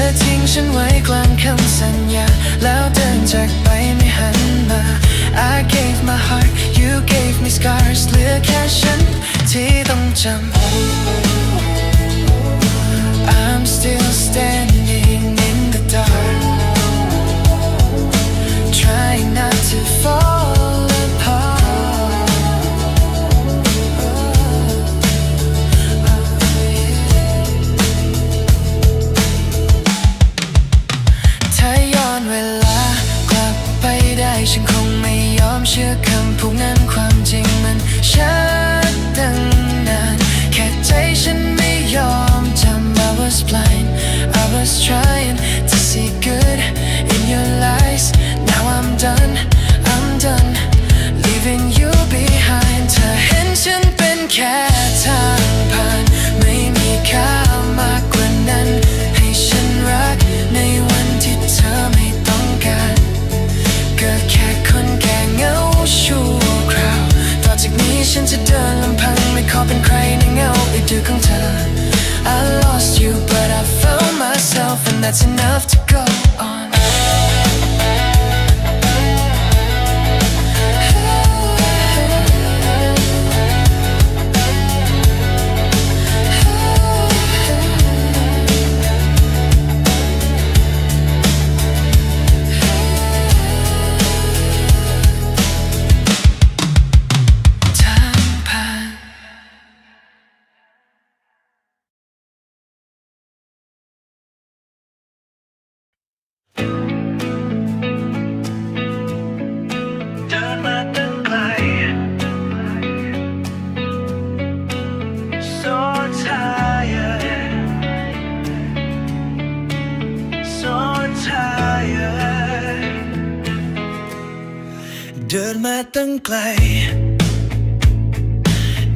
อทิ้งฉันไว้กลางคำสัญญาแล้วเดินจากไปไม่หันมา I gave my heart you gave me scars เหลือแค่ฉันที่ต้องจำ I'm still standing in the dark trying not to fall apartถ้าย้อนเวลากลับไปได้ฉันคงไม่ยอมเชื่อคำพวกนั้นความจริงมันชัดตั้งนานแค่ใจฉันไม่ยอมจำ I was blind I was trying to see good in your lies now I'm done leaving you behind เธอเห็นฉันเป็นแค่ทางผ่านไม่มีค่ามากกว่านั้นให้ฉันรักในวันที่เธอไม่ต้องการก็แค่คนแก่เหงาชั่วคราวต่อจากนี้ฉันจะเดินลำพังไม่ขอเป็นใครในเงาไอ้ดื้อของเธอ I lost you but I found myself and that's enough to go onเดินมาตั้งไกล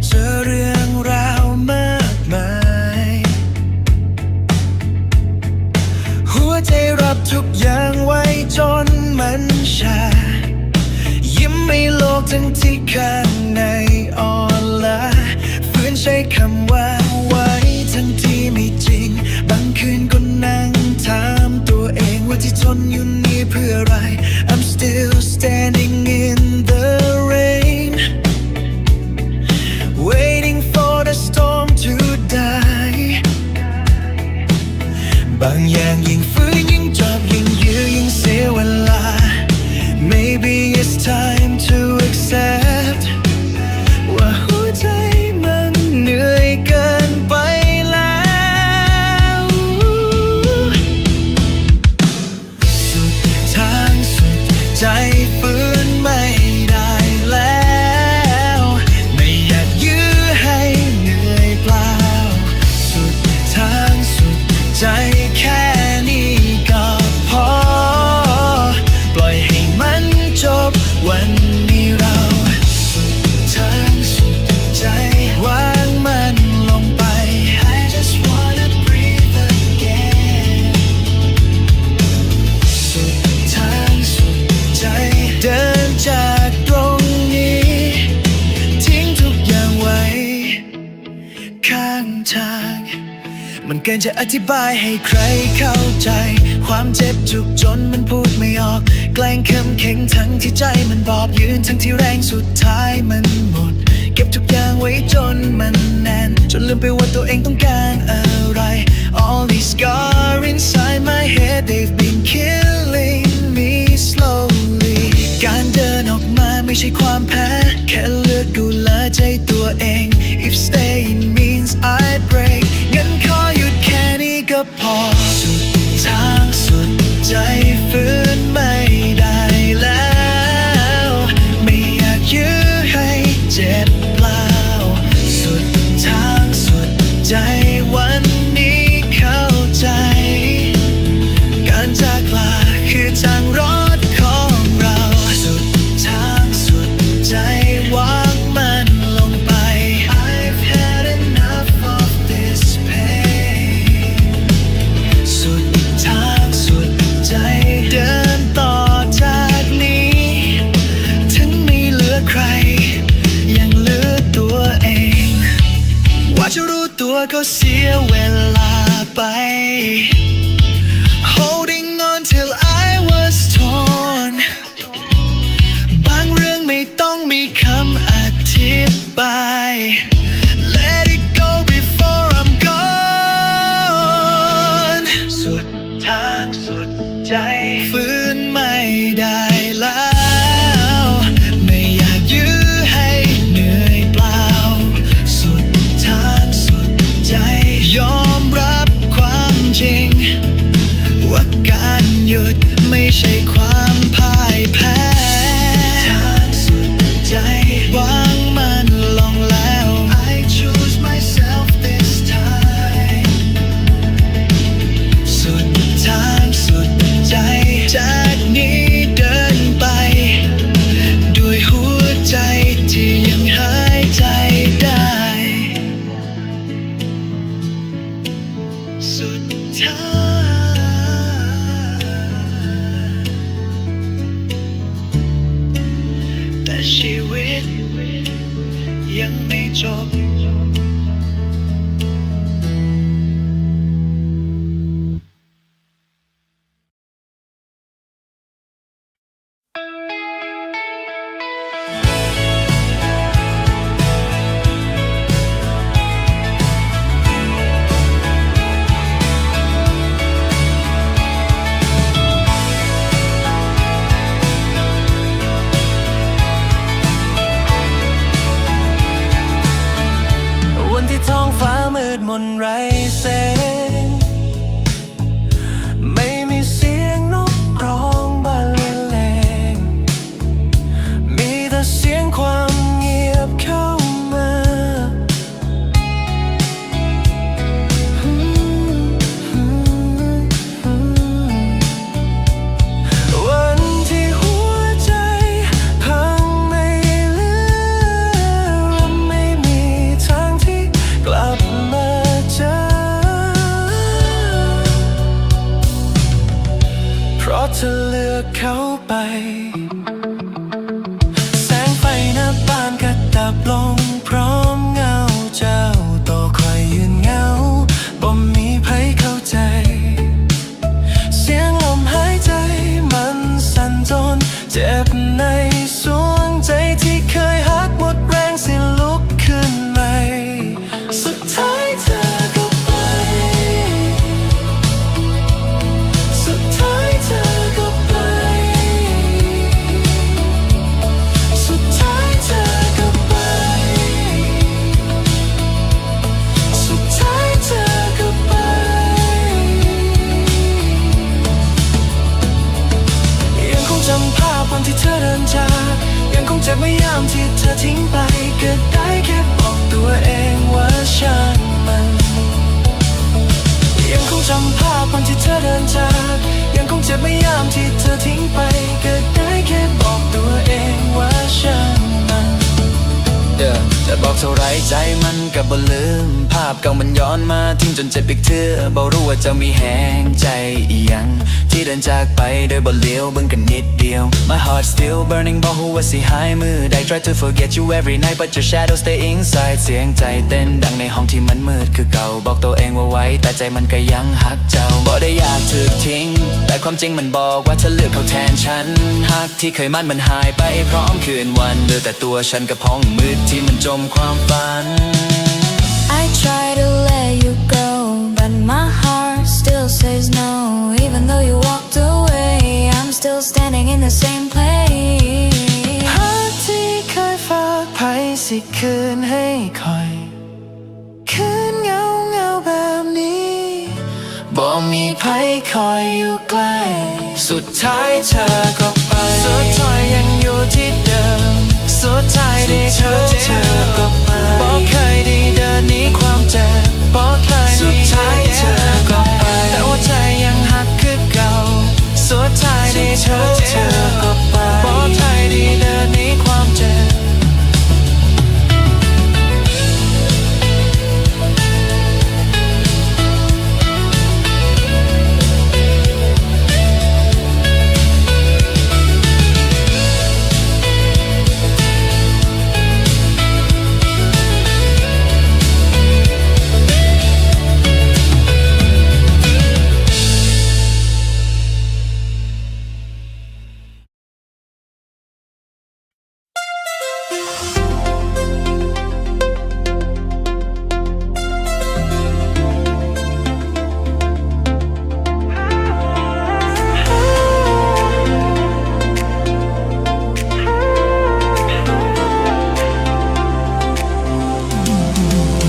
เจอเรื่องราวมากมายหัวใจรับทุกอย่างไว้จนมันชายิ้มไม่โลกทั้งที่ข้างในอ่อนล้าฝืนใช้คำว่าไว้ทั้งที่ไม่จริงบางคืนก็นั่งถามตัวเองว่าที่ทนอยู่นี่เพื่ออะไร I'm still standing in the rain waiting for the storm to die บางอย่างยิ่งฝืนยิ่งจบยิ่งยื้อยิ่งเสียเวลา Maybe it's time to accept ว่าหัวใจมันเหนื่อยเกินไปแล้วสุดทางสุดใจฝืนไม่ได้แล้วไม่อยากยื้อให้เหนื่อยเปล่าสุดทางสุดใจแค่นี้ก็พอปล่อยให้มันจบวันนี้เราสุดทางสุดใจวางมันลงไป I just wanna breathe again สุดทางสุดใจเดินจากตรงนี้ทิ้งทุกอย่างไว้ข้างทางมันเกินจะอธิบายให้ใครเข้าใจความเจ็บจุกจนมันพูดไม่ออกแกล้งเข้มแข็งทั้งที่ใจมันบอบยืนทั้งที่แรงสุดท้ายมันหมดเก็บทุกอย่างไว้จนมันแน่นจนลืมไปว่าตัวเองต้องการอะไร All these scars inside my head they've been killing me slowly การเดินออกมาไม่ใช่ความแพ้แค่เลือกดูแลใจตัวเอง If staying means I break งั้นขอหยุดแค่นี้ก็พอสุดทางสุดใจฝืนไม่ได้แล้วไม่อยากยื้อให้เจ็บเปล่าสุดทางสุดใจวันนี้เข้าใจการจากลาคือทางรอดของเราสุดทางสุดใจวางมันลงไป I've had enough of this pain สุดทางสุดใจเดินต่อจากนี้ถึงไม่เหลือใครยังเหลือตัวเองว่าจะรู้ตัวก็เสียเวลาไป อแต่ชีวิตยังไม่จบท้องฟ้ามืดมนไร้แสงไม่มีเสียงนกร้องบรรเลงมีแต่เสียงความเงียบเข้ามาวันที่หัวใจพังไม่เหลือไม่มีทางที่กลับมาเจอเพราะเธอเลือกเขาไปแสงไฟหน้าบ้านก็ดับลงพร้อมเงาเจ้าตัวคอยยืนเหงาบ่มีใครเข้าใจเสียงลมหายใจมันสั่นจนเจ็บในสวงใจที่เคยหักหมดแรงสิ้นลุกขึ้นใหม่สุดท้ายเธอก็ไปสุดท้ายเธอก็ไปสุดท้ายเธอก็ไปสุดท้ายเธอก็ไปยังคงจำภาพวันที่เธอเดินจากยังคงเจ็บเมื่อยามที่เธอทิ้งไปก็ได้แค่บอกตัวเองว่าช่างมันยังคงจำภาพวันที่เธอเดินจากยังคงเจ็บเมื่อยามที่เธอทิ้งไปก็ได้แค่บอกตัวเองว่าช่างมันจะบอกเท่าไรใจมันก็บ่ลืมภาพเก่ามันย้อนมาทิ้งจนเจ็บอีกเทื่อบ่รู้ว่าจะมีแหงใจอีหยังที่เดินจากไปโดยบ่เลี้ยวเบิ่งกันนิดเดียว My heart still burning บ่ฮู้ว่าสิหายมือใด Try to forget you every night but your shadow stay inside เสียงใจเต้นดังในห้องที่มันมืดคือเก่าบอกตัวเองว่าไว้แต่ใจมันก็ยังหักเจ้าบ่ได้อยากถูกทิ้งแต่ความจริงมันบอกว่าเธอเลือกเขาแทนฉันหักที่เคยมั่นมันหายไปพร้อมคืนวันเหลือแต่ตัวฉันกับห้องมืดที่มันจมความฝัน I try to let you go but my heart still says no even though you walked away I'm still standing in the same place หักที่เคยฝากไว้สิคืนให้คอยคืนเงาแบบนี้บ่มีใครคอยอยู่ใกล้สุดท้ายเธอก็ไปสุดท้ายยังอยู่ที่เดิมสุดท้ายได้เธอก็ไปบอกเคยได้เดินหนีความเจ็บบอกเคยสุดท้ายเธอก็ไปแต่ว่าใจยังหักคือเก่าสุดท้ายได้เธอก็ไปบอกเคยได้เดินหนีความเจ็บ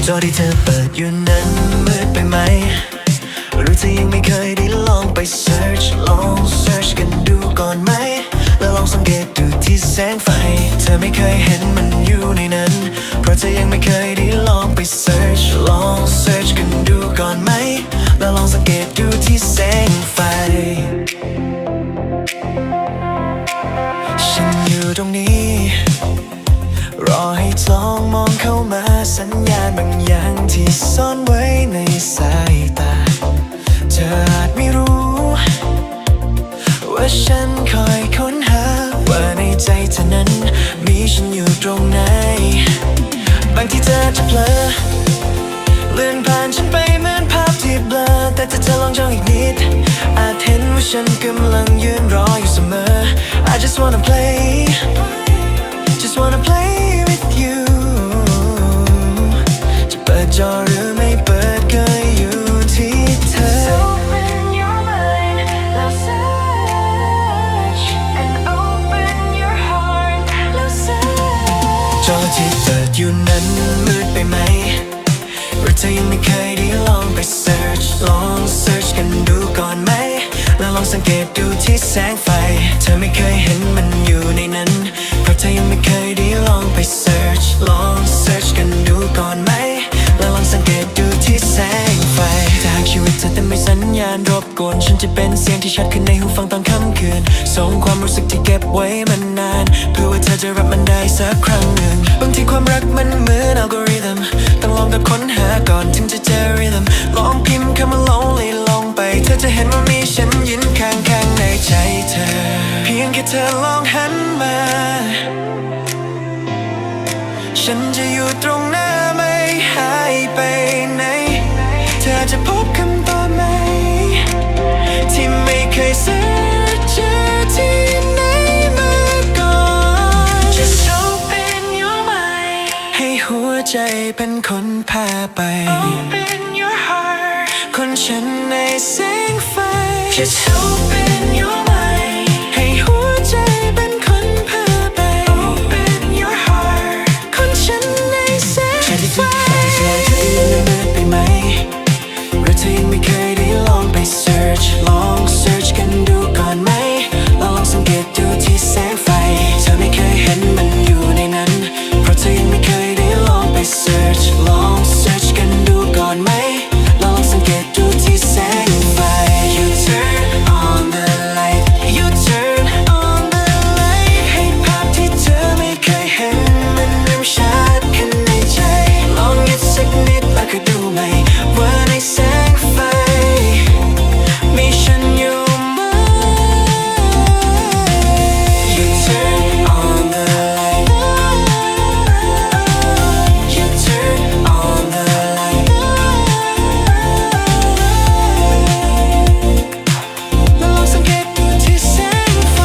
จอที่เธอเปิดอยู่นั้นมืดไปไหมหรือเธอยังไม่เคยได้ลองไป search กันดูก่อนไหมแล้วลองสังเกตดูที่แสงไฟเธอไม่เคยเห็นมันอยู่ในนั้นเพราะเธอยังไม่เคยได้ลองไป search กันดูก่อนไหมแล้วลองสังเกตดูที่แสงไฟฉันอยู่ตรงนี้รอให้ลองมองเข้ามาสัญญาณบางอย่างที่ซ่อนไว้ในสายตาเธอ ออาจไม่รู้ว่าฉันคอยค้นหาว่าในใจเธอนั้นมีฉันอยู่ตรงไหนบางทีเธอจะเผลอเลื่อนผ่านฉันไปเหมือนภาพที่เบลอแต่ถ้าเธอลองจ้องอีกนิดอาจเห็นว่าฉันกำลังยืนรออยู่เสมอ I just wanna play just wanna play with you จะเปิดจอหรือไม่เปิดก็อยู่ที่เธอ Open your mind, now search and open your heart, now search. จอที่เปิดอยู่นั้นมืดไปไหมหรือเธอยังไม่เคยได้ลองไป search ลอง search กันดูก่อนไหมแล้วลองสังเกตดูที่แสงไฟเธอไม่เคยเห็นมันอยู่ในนั้นเพราะเธอยังไม่เคยได้ลองไป search ลอง search กันดูก่อนไหมแล้วลองสังเกตดูที่แสงไฟถ้าหากชีวิตเธอเต็มไปสัญญาณรบกวนฉันจะเป็นเสียงที่ชัดขึ้นในหูฟังตอนค่ำคืนส่งความรู้สึกที่เก็บไว้มันนานเพื่อว่าเธอจะรับมันได้สักครั้งหนึ่งบางทีความรักมันเหมือนอัลกอริทึมต้องลองกับค้นหาก่อนถึงจะเจอริทึมลองพิมพ์คำว่า lonely ลงไปเธอจะเห็นว่ามีฉันยืนข้างๆในใจเธอเพียงแค่เธอลองหันมาฉันจะอยู่ตรงหน้าไม่หายไปไหนเธอจะพบคำตอบไหมที่ไม่เคยเสิร์ชเจอที่ไหนมาก่อน Just open your mind, ให้หัวใจเป็นคนพาไป open your heart. คนฉันในแสงไฟ Just open your mind, ให้หัวใจเป็นคนพาไป open your heart. คนฉันในแสงไฟเธอยังมืดไปไหมหรือเธอยังไม่เคยได้ลองไป search ลอง search กันดูก่อนไหมลองสังเกตดูที่แสงไฟเธอไม่เคยเห็นมันอยู่ในนั้นเพราะเธอยังไม่เคยได้ลองไป search ลอง search กันดูก่อนไหมลองสังเกตดูที่แสงไฟ You turn on the light You turn on the light ให้ภาพที่เธอไม่เคยเห็นมันเริ่มชัดขึ้นในใจลองหยุดสักนิดแล้วก็ดูไหมว่าในแสงไฟมีฉันอยู่ไหม You turn on the light You turn on the light ลองสังเกตดูที่แสงไฟ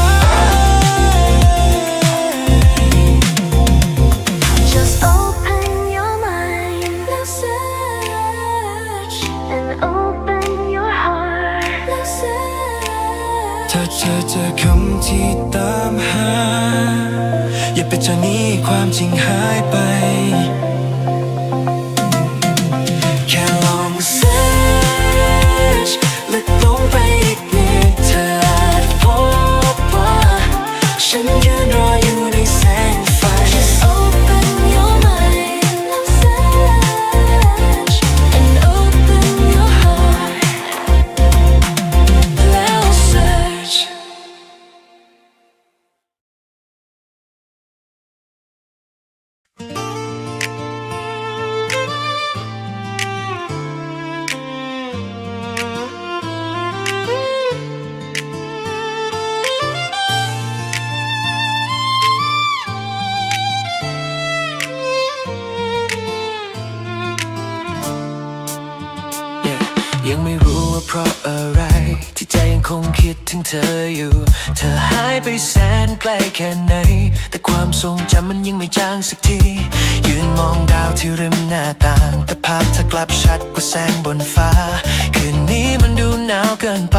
Just open your mind, now search and open your heart, now search. ถ้าเธอเจอคำที่ตามหาอย่าไปจนนี้ความจริงหายไปแค่ลอง search ลึกลงไปอีกนิดเธออาจพบว่าฉันยืนรออยู่ในแสงไฟ Just open your mind, now search and open your heart, now search. ยังไม่รู้ว่าเพราะอะไรที่ใจยังคงคิดถึงเธออยู่เธอหายไปแสนไกลแค่ไหนแต่ความทรงจำมันยังไม่จางสักทียืนมองดาวที่ริมหน้าต่างแต่ภาพเธอกลับชัดกว่าแสงบนฟ้าคืนนี้มันดูหนาวเกินไป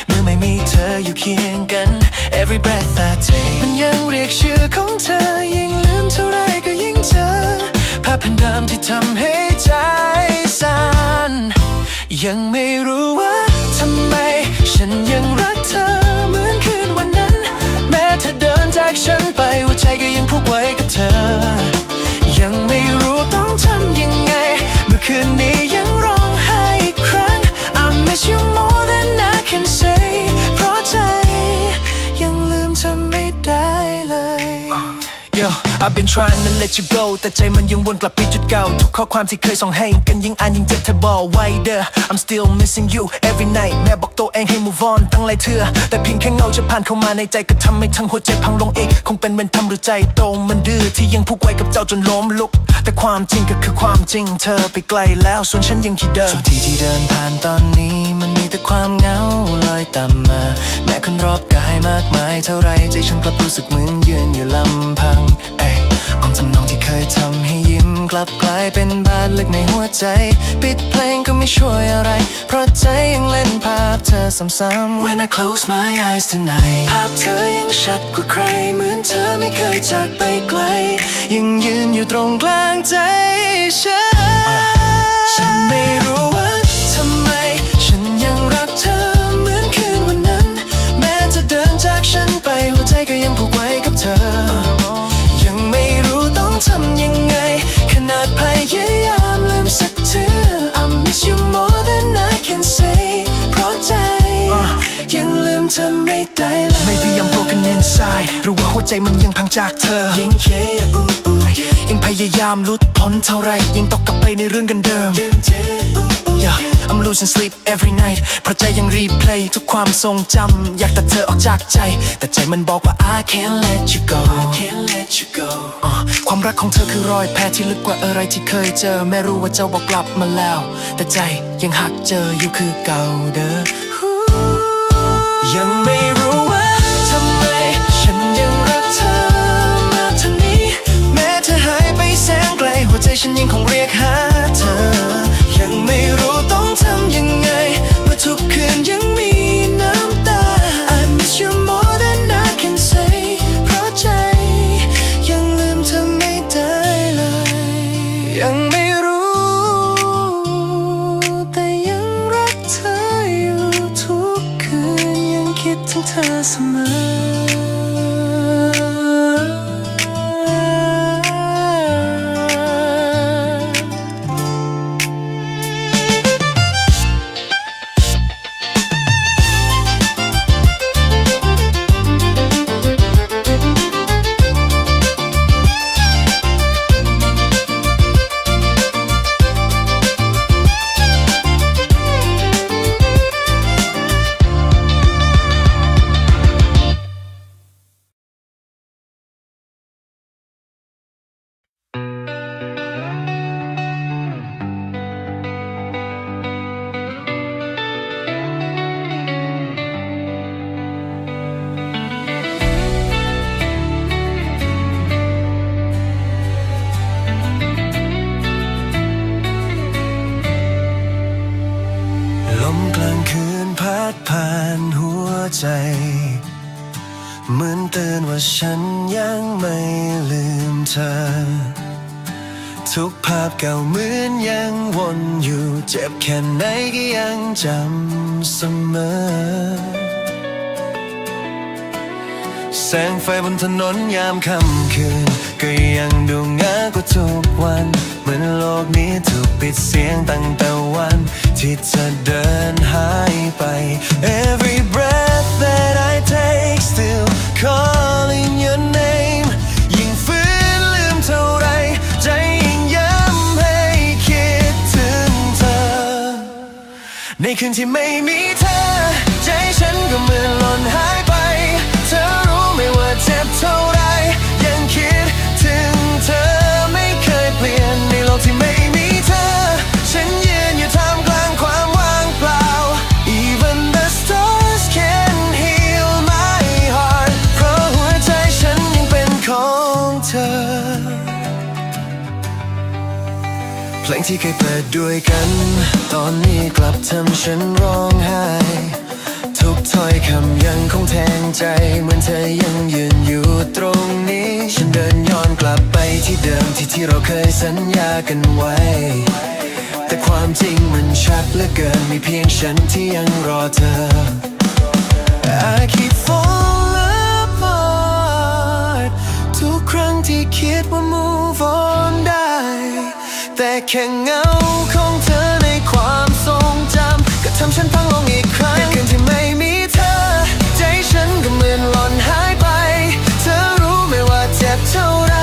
เมื่อไม่มีเธออยู่เคียงกัน Every breath I take มันยังเรียกชื่อของเธอยิ่งลืมเท่าไรก็ยิ่งเจอภาพเดิมที่ทำให้ใจสั่นยังไม่รู้ว่าทำไมฉันยังรักเธอเหมือนคืนวันนั้นแม้เธอเดินจากฉันไปหัวใจก็ยังผูกไว้กับเธอยังไม่รู้ต้องทำยังไงเมื่อคืนนี้ยังร้องไห้อีกครั้ง I miss you more than I can say เพราะใจยังลืมเธอไม่ได้เลย Yo I've been trying to let you go แต่ใจมันยังวนกลับไปจุดเก่าทุกข้อความที่เคยส่งให้กันยิ่งอ่านยิ่งเจ็บเธอบอกไว้เด้อ I'm still missing you every night แม่บอกตัวเองให้ move on ตั้งหลายเทื่อแต่เพียงแค่เงาจะผ่านเข้ามาในใจก็ทำให้ทั้งหัวใจพังลงเองคงเป็นเวรกรรมหรือใจตรงมันดื้อที่ยังผูกไว้กับเจ้าจนล้มลุกแต่ความจริงก็คือความจริงเธอไปไกลแล้วส่วนฉันยังที่เดิมทุกทีที่เดินผ่านตอนนี้มันมีแต่ความเหงาลอยตามมาแม้คนรอบกายมากมายเท่าไรใจฉันกลับรู้สึกเหมือนยืนอยู่ลำพังอองทำนองที่เคยทำให้ยิ้มกลับกลายเป็นบาดลึกในหัวใจปิดเพลงก็ไม่ช่วยอะไรเพราะใจยังเล่นภาพเธอซ้ำๆ When I close my eyes tonight ภาพเธอยังชัดกว่าใครเหมือนเธอไม่เคยจากไปไกลยังยืนอยู่ตรงกลางใจฉันไม่รู้ว่าทำไมฉันยังรักเธอเหมือนคืนวันนั้นแม้จะเดินจากฉันไปหัวใจก็ยังผูกไว้กับเธอยังไม่รู้ต้องทำยังไงขนาดพยายามลืมสักที I miss you more than I can say เพราะใจยังลืมเธอไม่ได้เลย Maybe I'm broken inside หรือว่าหัวใจมันยังพังจากเธอยังพยายามหลุดพ้นเท่าไรยังตกกลับไปในเรื่องกันเดิม Yeah, I'm losing sleep every night เพราะใจยังรีเพลย์ทุกความทรงจำอยากตัดเธอออกจากใจแต่ใจมันบอกว่า I can't let you go ความรักของเธอคือรอยแผลที่ลึกกว่าอะไรที่เคยเจอแม้รู้ว่าเจ้าบอกกลับมาแล้วแต่ใจยังหักเจออยู่คือเก่าเด้อยังไม่รู้ว่าทำไมฉันยังรักเธอมากเท่านี้แม้เธอหายไปแสนไกลหัวใจฉันยังคงเรียกหาเธอยังไม่รู้ต้องทำยังไงเมื่อทุกคืนยังมีน้ำตา I miss you more than I can say เพราะใจยังลืมเธอไม่ได้เลยยังไม่รู้แต่ยังรักเธออยู่ทุกคืนยังคิดถึงเธอเสมอผ่านหัวใจเหมือนเตือนว่าฉันยังไม่ลืมเธอทุกภาพเก่าเหมือนยังวนอยู่เจ็บแค่ไหนก็ยังจำเสมอแสงไฟบนถนนยามค่ำคืนก็ยังดูงามกว่าทุกวันเหมือนโลกนี้ถูกปิดเสียงตั้งแต่วันที่เธอเดินหายไป Every breath that I take still calling your name ยิ่งฝืนลืมเท่าไรใจยิ่งย้ำให้คิดถึงเธอในคืนที่ไม่มีเธอใจฉันก็เหมือนหล่นหายไปเธอรู้ไหมว่าเจ็บเท่าไรยังคิดถึงเธอไม่เคยเปลี่ยนในโลกที่ไม่มีเธอฉันยืนอยู่ท่ามกลางความว่างเปล่า Even the stars can heal my heart เพราะหัวใจฉันยังเป็นของเธอเพลงที่เคยเปิดด้วยกันตอนนี้กลับทำฉันร้องไห้ทุกถ้อยคำยังคงแทงใจเหมือนเธอยังยืนอยู่ตรงนี้ฉันเดินย้อนกลับไปที่เดิมที่เราเคยสัญญากันไว้แต่ความจริงมันชัดเหลือเกินมีเพียงฉันที่ยังรอเธอ I keep falling apart ทุกครั้งที่คิดว่า move on ได้แต่แค่เงาของเธอในความทรงจำก็ทำฉันพังลงอีกครั้งคืนที่ไม่มีเธอใจฉันก็เหมือนหล่นหายไปเธอรู้ไหมว่าเจ็บเท่าไร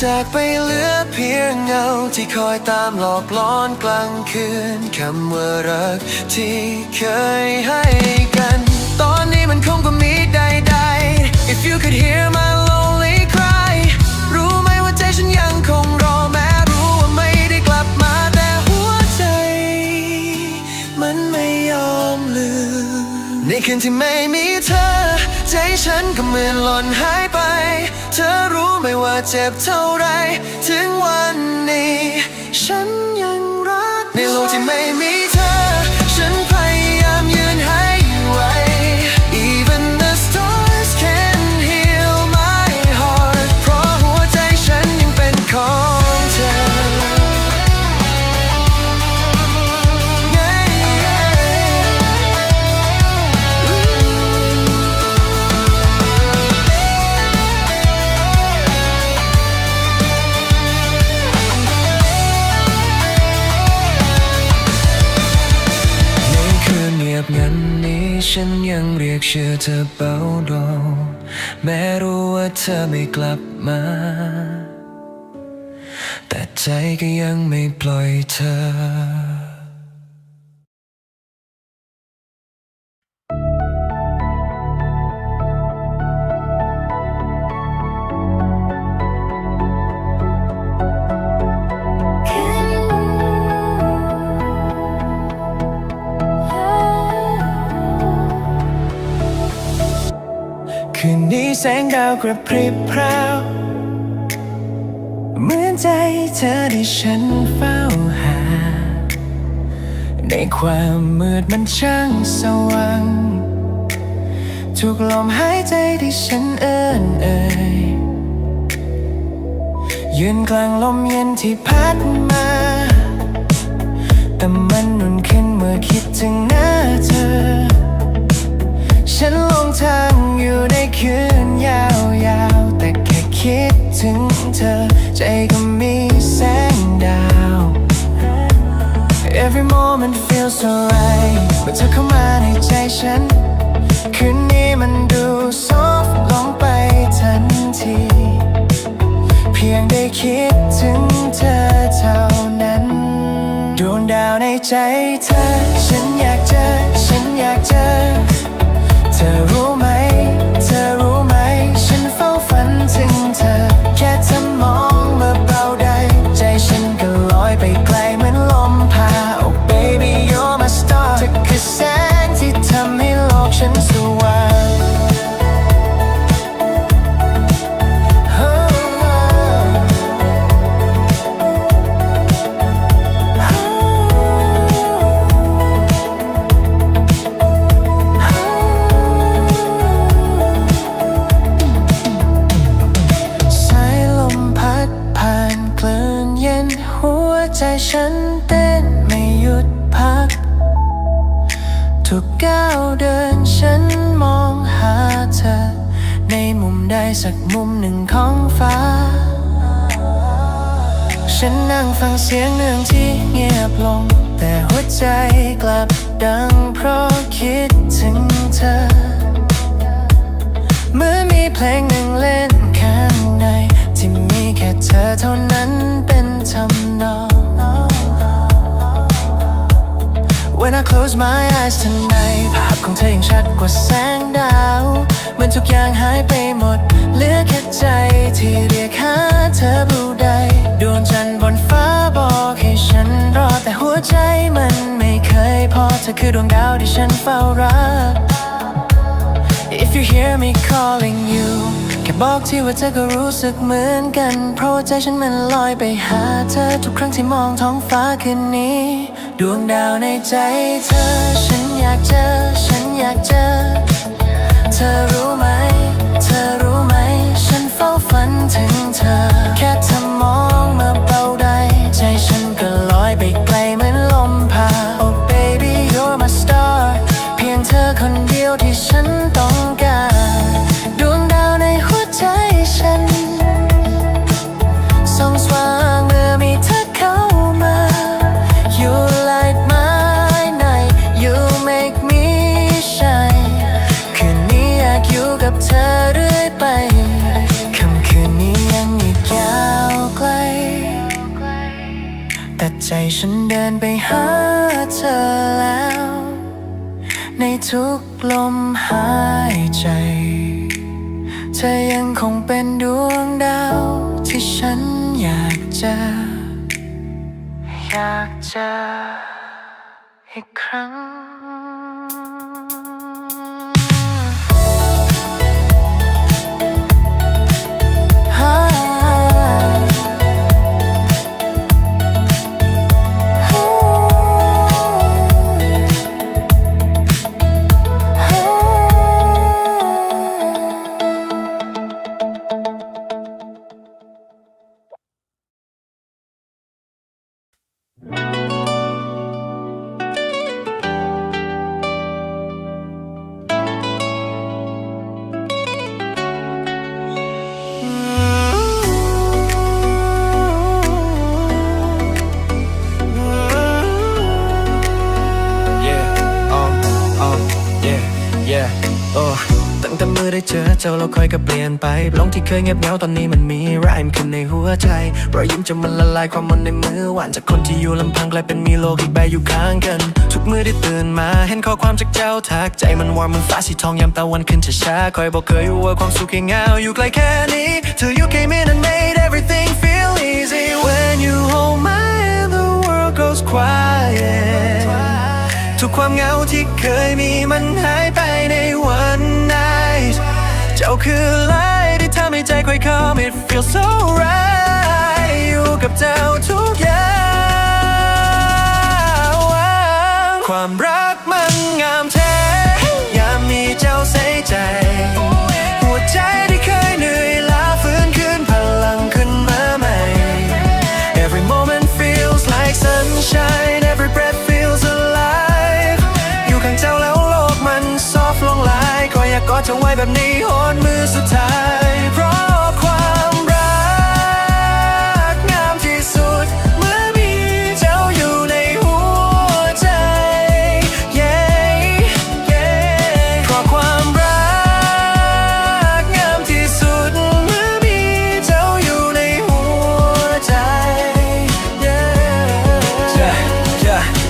จากไปเหลือเพียงเงาที่คอยตามหลอกล้อนกลางคืนคำว่ารักที่เคยให้กันตอนนี้มันคงก็มีใดๆ If you could hear my lonely cry รู้ไหมว่าใจฉันยังคงรอแม้รู้ว่าไม่ได้กลับมาแต่หัวใจมันไม่ยอมลืมในคืนที่ไม่มีเธอใจฉันก็เหมือนหล่นหายไปเธอรู้ไหมว่าเจ็บเท่าไรถึงวันนี้ฉันยังรักในโลกที่ไม่มีเธอฉันพยายามยืนให้ไหว Even the stars can heal my heart เพราะหัวใจฉันยังเป็นของเธองั้นนี้ฉันยังเรียกชื่อเธอเบาลงแม้รู้ว่าเธอไม่กลับมาแต่ใจก็ยังไม่ปล่อยเธอคืนนี้แสงดาวกระพริบพราวเหมือนใจเธอที่ฉันเฝ้าหาในความมืดมันช่างสว่างทุกลมหายใจที่ฉันเอ่ยยืนกลางลมเย็นที่พัดมาแต่มันอุ่นขึ้นเมื่อคิดถึงหน้าเธอฉันหลงทางอยู่ในคืนยาวๆแต่แค่คิดถึงเธอใจก็มีแสงดาว Every moment feels so right เมื่อเธอเข้ามาในใจฉันคืนนี้มันดูซอฟต์ลงไปทันทีเพียงได้คิดถึงเธอเท่านั้นดวงดาวในใจเธอฉันอยากเจอเธอรู้ไหมฉันเฝ้าฝันถึงเธอแค่เธอมองมาเบาใดใจฉันก็ลอยไปไกลเหมือนลมพา Oh baby you're my star เธอคือแสงที่ทำให้โลกฉันสว่างใจฉันเต้นไม่หยุดพักทุกก้าวเดินฉันมองหาเธอในมุมใดสักมุมหนึ่งของฟ้าฉันนั่งฟังเสียงเรื่องที่เงียบลงแต่หัวใจกลับดังเพราะคิดถึงเธอเมื่อมีเพลงหนึ่งเล่นข้างในที่มีแค่เธอเท่านั้นเป็นทำนองWhen I close my eyes tonight ภาพของเธอยังชัดกว่าแสงดาวเหมือนทุกอย่างหายไปหมดเหลือแค่ใจที่เรียกหาเธอผู้ใดดวงจันทร์บนฟ้าบอกให้ฉันรอแต่หัวใจมันไม่เคยพอเธอคือดวงดาวที่ฉันเฝ้ารัก If you hear me calling you แค่บอกที่ว่าเธอก็รู้สึกเหมือนกันเพราะว่าใจฉันมันลอยไปหาเธอทุกครั้งที่มองท้องฟ้าคืนนี้ดวงดาวในใจเธอฉันอยากเจอเธอรู้ไหมฉันเฝ้าฝันถึงเธอแค่เธอมองมาเบาใดใจฉันก็ลอยไปไกลเหมือนลมพา Oh baby you're my star เพียงเธอคนเดียวที่ฉันต้องการดวงดาวในหัวใจฉันส่องสว่างเมื่อมีเธอเข้ามา You light my night You make me shine คืนนี้อยากอยู่กับเธอเรื่อยไปค่ำคืนนี้ยังอีกยาว ใจฉันเดินไปหาเธอแล้วในทุกลมหายใจเธอยังคงเป็นดวงดาวที่ฉันอยากเจออีกครั้งตั้งแต่เมื่อได้เจอเจ้าเราค่อยก็เปลี่ยนไปลงที่เคยเงียบเหงาตอนนี้มันมีรายขึ้นในหัวใจรอยยิ้มจะมันละลายความมันในมือหวานจากคนที่อยู่ลำพังกลายเป็นมีโลกอีกใบอยู่ข้างกันทุกมือได้ตื่นมาเห็นข้อความจากเจ้าทักใจมันวอนเหมือนฟ้าสีทองยามตะวันขึ้นช้าๆคอยบอกเคยว่าความสุขแค่เงาอยู่ไกลแค่นี้เธอ you came in and made everything feel easy when you hold my hand the world goes quiet ทุกความเหงาที่เคยมีมันหายไปในวันnight เจ้าคือไลท์ที่ทำให้ใจค่อย calm it feels so right อยู่กับเจ้าทุกอย่างความรักมันงามแท้ยามมีเจ้าใส่ใจหัวใจที่เคยเหนื่อยล้าฟื้นคืนพลังขึ้นมาใหม่ Every moment feels like sunshine Every breath feels alive อยู่ข้างเจ้าแล้วโลกมันซอฟต์ลงหลายขออยากกอดเธอไว้แบบนี้หนมือสุดท้ายเพราะความรักงามที่สุดเมื่อมีเจ้าอยู่ในหัวใจ เพราะความรักงามที่สุดเมื่อมีเจ้าอยู่ในหัวใจ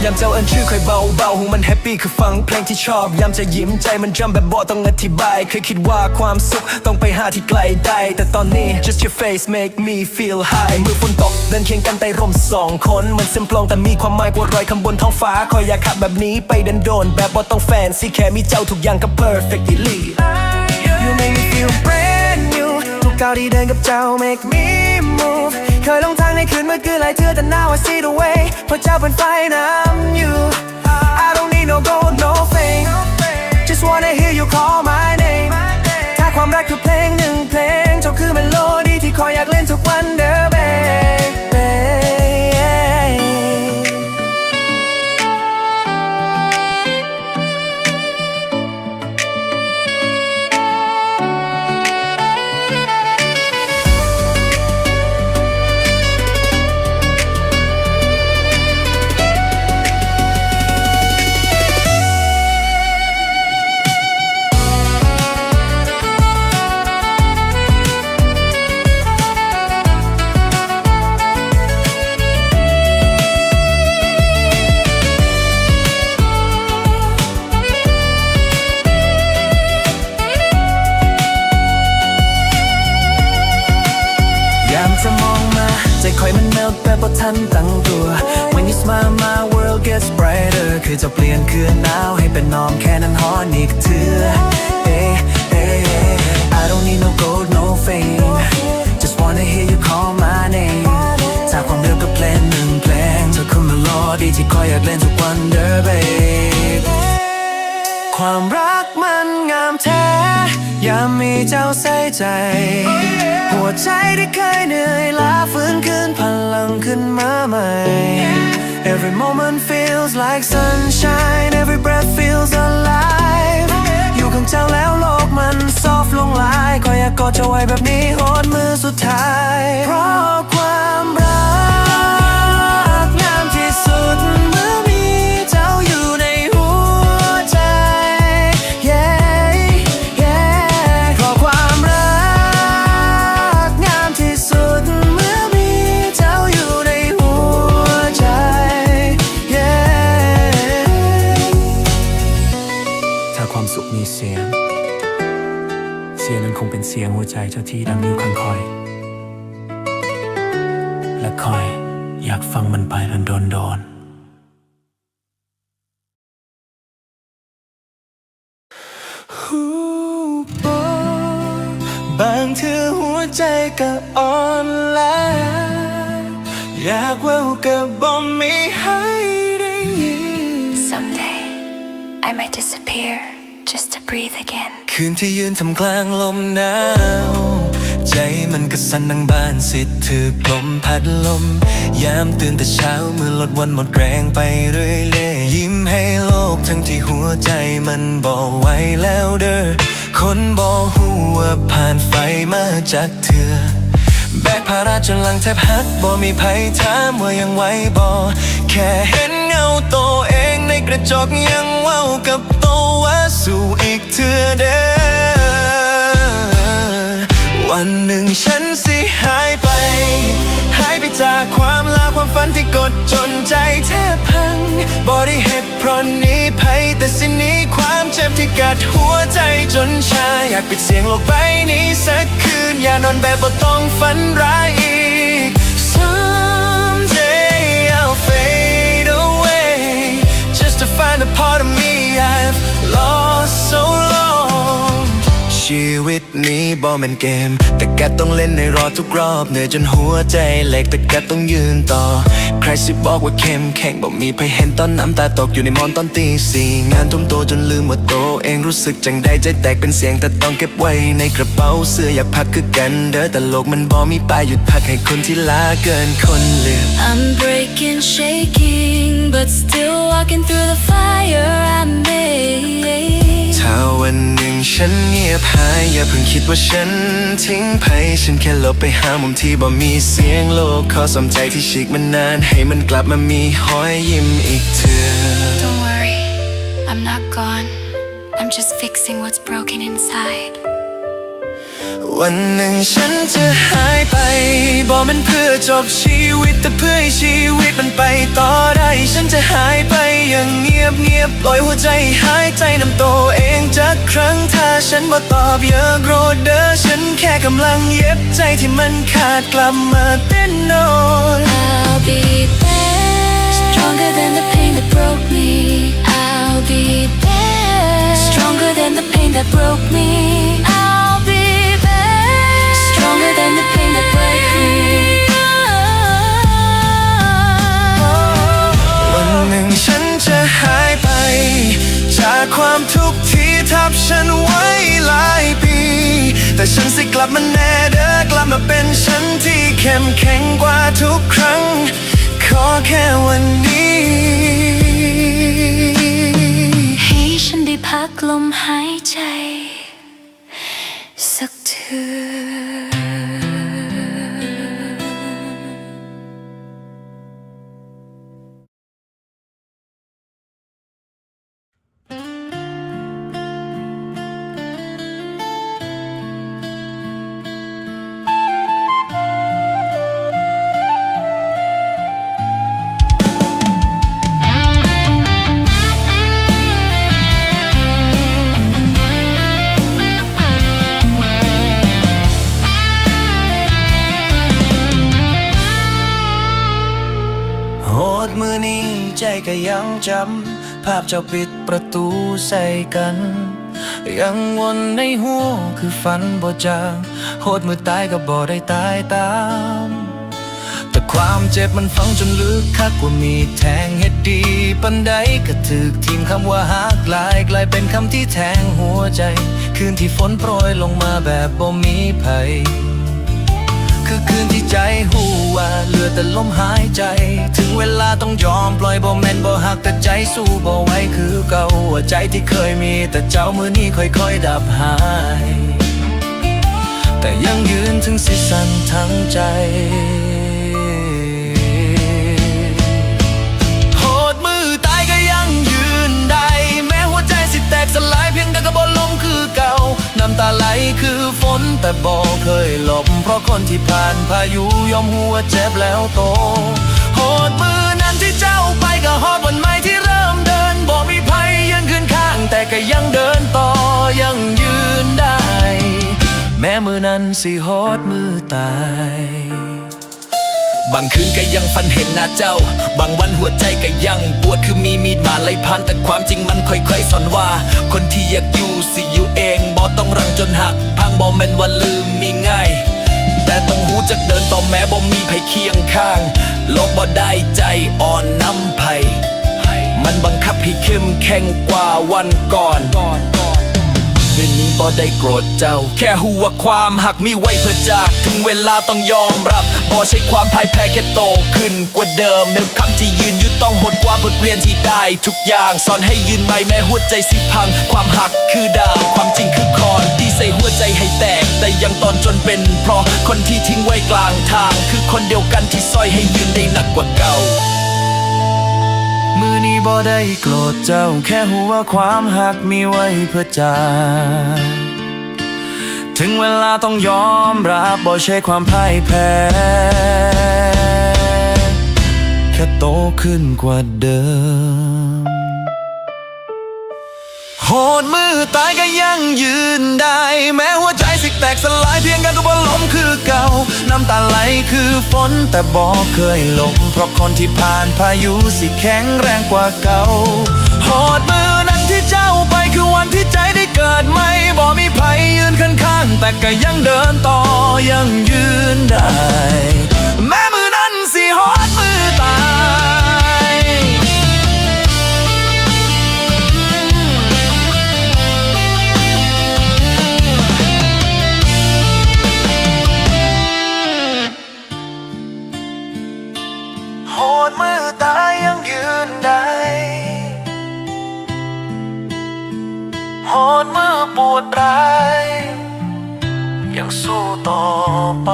ยามเจ้าเอ่ยชื่อค่อยเบาๆหูมันแฮปปี้คือฟังเพลงที่ชอบยามจะยิ้มใจมันจำแบบบ่ต้องอธิบายเคยคิดว่าความสุขต้องไปหาที่ไกลได้แต่ตอนนี้ just your face make me feel high มือฝนตกเดินเคียงกันใต้ร่มสองคนมันซิมปลองแต่มีความหมายกว่ารอยคำบนท้องฟ้าคอยอยากขับแบบนี้ไปเดินโดนแบบบ่ต้องแฟนซีแค่มีเจ้าทุกอย่างก็ perfectly you make me feel brand new ทุกก้าวที่เดินกับเจ้า make me move เคยลงทางในคืนเมื่อคืนหลายเทื่อแต่ now I see the way เพราะเจ้าเป็นไฟน้ำ you I don't need no gold no fame just wanna hear you call my name ถ้าความรักคือเพลงหนึ่งเพลงเจ้าคือเมโลดี้ที่คอยอยากเล่นทุกวันเด้อ babyจะมองมาใจคอยมันเมลแบบบ่ทันตั้งตัว When you smile my world gets brighter คือจะเปลี่ยนคืนหนาวให้เป็นน้อมแค่นั้นฮอนอีกเถื่อ hey, hey, hey. I don't need no gold no fame just wanna hear you call my name ถ้าความเร็วกับเพลงหนึ่งเพลงเธอคือเมโลดี้ที่คอยอยากเล่นทุกวันเด้อ babe ความรักมันงามแท้ยามมีเจ้าใส่ใจหัวใจที่เคยเหนื่อยล้าฟื้นคืนพลังขึ้นมาใหม่ Every moment feels like sunshine Every breath feels alive อยู่ข้างเจ้าแล้วโลกมันซอฟต์ลงหลายขออยากกอดเจ้าไว้แบบนี้หนมือสุดท้ายเพราะความรักงามที่สุดเมื่อมีเจ้าอยู่ในหัวใจ เพราะความรักงามที่สุดเมื่อมีเจ้าอยู่ในหัวใจ มีเสียงนั้นคงเป็นเสียงหัวใจเจ้าที่ดังอยู่ข้างคอยและคอยอยากฟังมันไปโดนบางเทื่อหัวใจก็อ่อนล้าอยากเว่าก็บ่มีให้ได้ยิน Someday I might disappear just to breathe again คืนที่ยืนทำกลางลมหนาวใจมันก็สั่นดังบ้านสิทธิ์ถือกลมพัดลมยามตื่นแต่เช้าเมื่อลดวันหมดแรงไปเรื่อยเลยยิ้มให้โลกทั้งที่หัวใจมันบอกไว้แล้วเด้อคนบอกหัวผ่านไฟมาจากเธอแบกภาระจนหลังแทบหักบ่มีภัยถามว่ายังไหวบ่แค่เห็นเงาตัวเองในกระจกยังเว้ากับตัวว่าสู้อีกเทื่อเด้อวันหนึ่งฉันสิหายไปจากความลาความฝันที่กดจนใจแทบพังบ่ได้เหตุเพราะหนี้ภัยแต่สิ่งนี้ความเจ็บที่กัดหัวใจจนชาอยากปิดเสียงโลกใบนี้สักคืนอย่านอนแบบบ่ต้องฝันร้ายอีก Someday I'll fade away just to find a part of me I've lost so longชีวิตนี้บ่แม่นเกมแต่แกต้องเล่นในรอทุกรอบเหนื่อยจนหัวใจเหล็กแต่แกต้องยืนต่อใครสิบอกว่าเข้มแข็งบ่มีใครเห็นตอนน้ำตาตกอยู่ในมอนตอนตีสี่งานทุ่มโตจนลืมว่าโตเองรู้สึกจังใดใจแตกเป็นเสียงแต่ต้องเก็บไว้ในกระเป๋าเสื้ออยากพักคือกันเด้อแต่โลกมันบ่มีป้ายหยุดพักให้คนที่ลาเกินคนลืม I'm breaking shaking but still walking through the fire I made ถ้าวันหนึ่งฉันเงียบหายอย่าเพิ่งคิดว่าฉันทิ้งภัยฉันแค่หลบไปหามุมที่บ่มีเสียงโลกขอสมใจที่ฉีกมันนานให้มันกลับมามีหอยยิ้มอีกเทื่อ Don't worry I'm not gone I'm just fixing what's broken inside วันหนึ่งฉันจะหายไปบอกมันเพื่อจบชีวิตแต่เพื่อให้ชีวิตมันไปต่อได้ฉันจะหายไปอย่างเงียบปล่อยหัวใจหายใจนำตัวเองจากครั้งถ้าฉันบ่ตอบอย่าโกรธเด้อฉันแค่กำลังเย็บใจที่มันขาดกลับมาเต้นโนน I'll be there stronger than the pain that broke me I'll be there stronger than the pain that broke me I'll be there stronger than the pain that broke me วันหนึ่งฉันจะหายไปจากความทุกข์ที่ทับฉันไว้หลายปีแต่ฉันสิกลับมาแน่เด้อกลับมาเป็นฉันที่เข้มแข็งกว่าทุกครั้งขอแค่วันนี้ให้ฉันได้พักลมหายใจสักเทื่อ มือนี้ใจก็ยังจำภาพเจ้าปิดประตูใส่กันยังวนในหัวคือฝันบ่จางโหดมือตายก็บ่ได้ตายตามแต่ความเจ็บมันฝังจนลึกคักกว่ามีแทงเฮ็ดดีปันใดก็ถึกทีมคำว่าฮักกลายเป็นคำที่แทงหัวใจคืนที่ฝนโปรยลงมาแบบบ่มีภัยคือคืนที่ใจหูว่าเหลือแต่ลมหายใจถึงเวลาต้องยอมปล่อยบ่แม่นบ่หักแต่ใจสู้บ่ไหวคือเก่าใจที่เคยมีแต่เจ้ามือนี้ค่อยๆดับหายแต่ยังยืนถึงสิสั่นทั้งใจโหดมือตายก็ยังยืนได้แม้หัวใจสิแตกสลายเพียงแต่ก็บ่ล้มคือเก่าน้ำตาไหลคือฝนแต่บ่เคยหลบเพราะคนที่ผ่านพายุยอมหัวเจ็บแล้วโตโหดมือนั้นที่เจ้าไปก็ฮอดวันใหม่ที่เริ่มเดินบ่มีภัยยืนขึ้นข้างแต่ก็ยังเดินต่อ นั้นสิโหดมือตาย บางคืนก็ยังฝันเห็นหน้าเจ้าบางวันหัวใจก็ยังปวดคือมีมีดมาไล่พันแต่ความจริงมันค่อยๆสอนว่าคนที่อยากอยู่สิอยู่เองบ่ต้องรังจนหักพังบ่แม่นว่าลืมมีง่ายแต่ต้องหูจักเดินต่อแม้บ่มีไผเคียงข้างโลกบ่ได้ใจอ่อนน้ำไผมันบังคับให้เข้มแข็งกว่าวันก่อนคืนนี้บ่ได้โกรธเจ้าแค่หูว่าความหักมีไว้เพื่อจากถึงเวลาต้องยอมรับบ่ใช่ความพ่ายแพ้แค่โตขึ้นกว่าเดิมเนื้อคำที่ยืนอยู่ต้องหดกว่าบทเรียนที่ได้ทุกอย่างสอนให้ยืนใหม่แม้หัวใจสิพังความหักคือดาวความจริงคือคอนที่ใส่หัวใจให้แตกแต่ยังตอนจนเป็นเพราะคนที่ทิ้งไว้กลางทางคือคนเดียวกันที่ซอยให้ยืนได้หนักกว่าเก่ามือนี้บ่ได้โกรธเจ้าแค่หูว่าความหักมีไว้เพื่อจากถึงเวลาต้องยอมรับบ่ใช่ความพ่ายแพ้แค่โตขึ้นกว่าเดิมโหดมือตายก็ยังยืนได้แม้หัวใจสิแตกสลายเพียงกันก็บ่ล้มคือเก่าน้ำตาไหลคือฝนแต่บ่เคยลงเพราะคนที่ผ่านพายุสิแข็งแรงกว่าเก่าโหดมือนั้นที่เจ้าไปคือวันที่ใจได้เกิดใหม่บ่มีไผยืนข้างๆแต่ก็ยังเดินต่อยังยืนได้แม้มือนั้นสิโหดมือตายโหดมือตายยังยืนได้โหดมือปวดร้ายยังสู้ต่อไป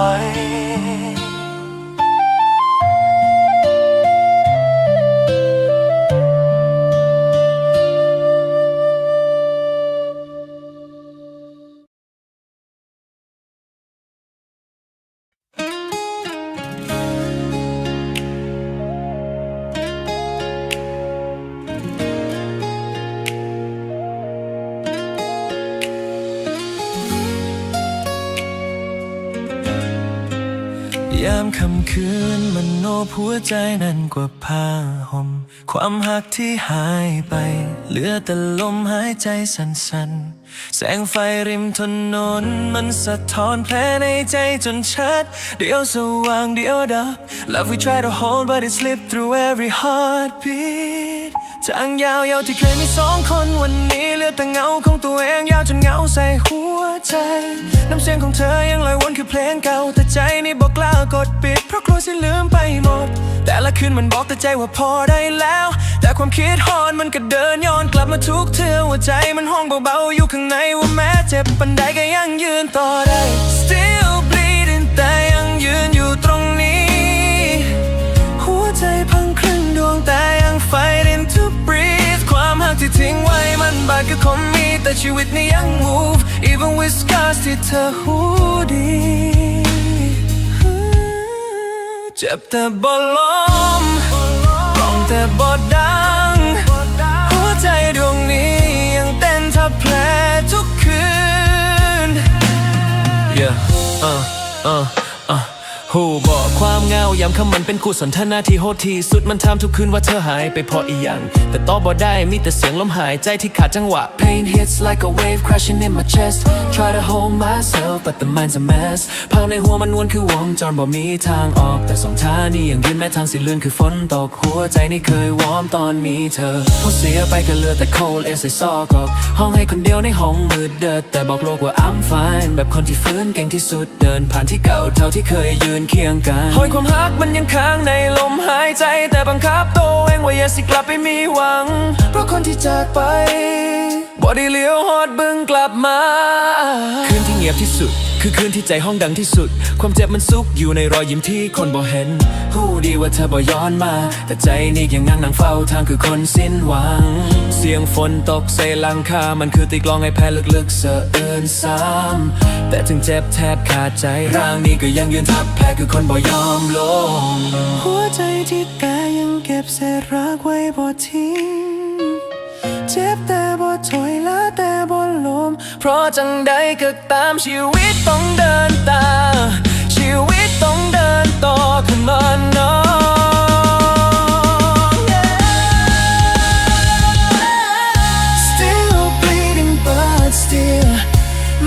ยามค่ำคืนมันโนบหัวใจนั่นกว่าผ้าห่มความหักที่หายไปเหลือแต่ลมหายใจสั่นๆแสงไฟริมถนนมันสะท้อนแผลในใจจนชัดเดี๋ยวสว่างเดี๋ยวดับ Love we try to hold but it slipped through every heartbeat ทางยาวๆที่เคยมีสองคนวันนี้เหลือแต่เงาของตัวเองยาวจนเงาใส่หัวใจน้ำเสียงของเธอยังลอยวนคือเพลงเก่าแต่ใจนี่บอกกล้ากดปิดเพราะกลัวจะลืมไปหมดแต่ละคืนมันบอกแต่ใจว่าพอได้แล้วแต่ความคิดฮอนมันก็เดินย้อนกลับมาทุกเทื่อว่าใจมันห้องเบาๆอยู่ข้างในว่าแม้เจ็บปันใดก็ยังยืนต่อได้ Still bleeding แต่ยังยืนอยู่ตรงนี้หัวใจพังครึ่งดวงแต่ยัง fighting to breathe ความหักที่ทิ้งไว้มันบาดก็คงมีแต่ชีวิตนี้ยัง move even with scars ที่เธอหูดีเจ็บแต่บ่ล้มร้องแต่บ่ดังหัวใจดวงนี้ยังเต้นทับแผลทุกคืน หูบอกความเงายามคำมันเป็นคู่สนทนาที่โหดที่สุดมันถามทุกคืนว่าเธอหายไปเพราะอีหยังแต่ตอบบ่ได้มีแต่เสียงลมหายใจที่ขาดจังหวะ Pain hits like a wave crashing in my chest Try to hold myself but the mind's a mess ภายในหัวมันวนคือวงจรบ่มีทางออกแต่สองทางนี้ยังยืนแม้ทางสิเลื่อนคือฝนตกหัวใจนี่เคยวอร์มตอนมีเธอพอเสียไปก็เหลือแต่ cold as I saw กอกห้องให้คนเดียวในห้องมืดเดิดแต่บอกโลกว่า I'm fine แบบคนที่ฟื้นเก่งที่สุดเดินผ่านที่เก่าเท่าที่เคยยืนเคียงกันหอยความรักมันยังค้างในลมหายใจแต่บังคับตัวเองว่าอย่าสิกลับไปมีหวังเพราะคนที่จากไปบ่ได้เลี้ยวฮอดบึงกลับมาคืนที่เงียบที่สุดคือคืนที่ใจห้องดังที่สุดความเจ็บมันซุกอยู่ในรอยยิ้มที่คนบ่เห็นหูดีว่าเธอบ่ย้อนมาแต่ใจนี่ยังนั่งเฝ้าทางคือคนสิ้นหวังเสียงฝนตกใส่หลังคามันคือตีกลองให้แพ้ลึกๆเสะเอิญซ้ำแต่ถึงเจ็บแทบขาดใจร่างนี้ก็ยังยืนทับแพ้คือคนบ่ยอมลงหัวใจที่แต่ยังเก็บเศษรักไว้บ่ทิ้งเจ็บแต่บ่ถอยละแต่บ่ล้มเพราะ จังใดก็ตามชีวิตต้องเดินตามชีวิตต้องเดินต่อขึ้นมาน้อง Still bleeding but still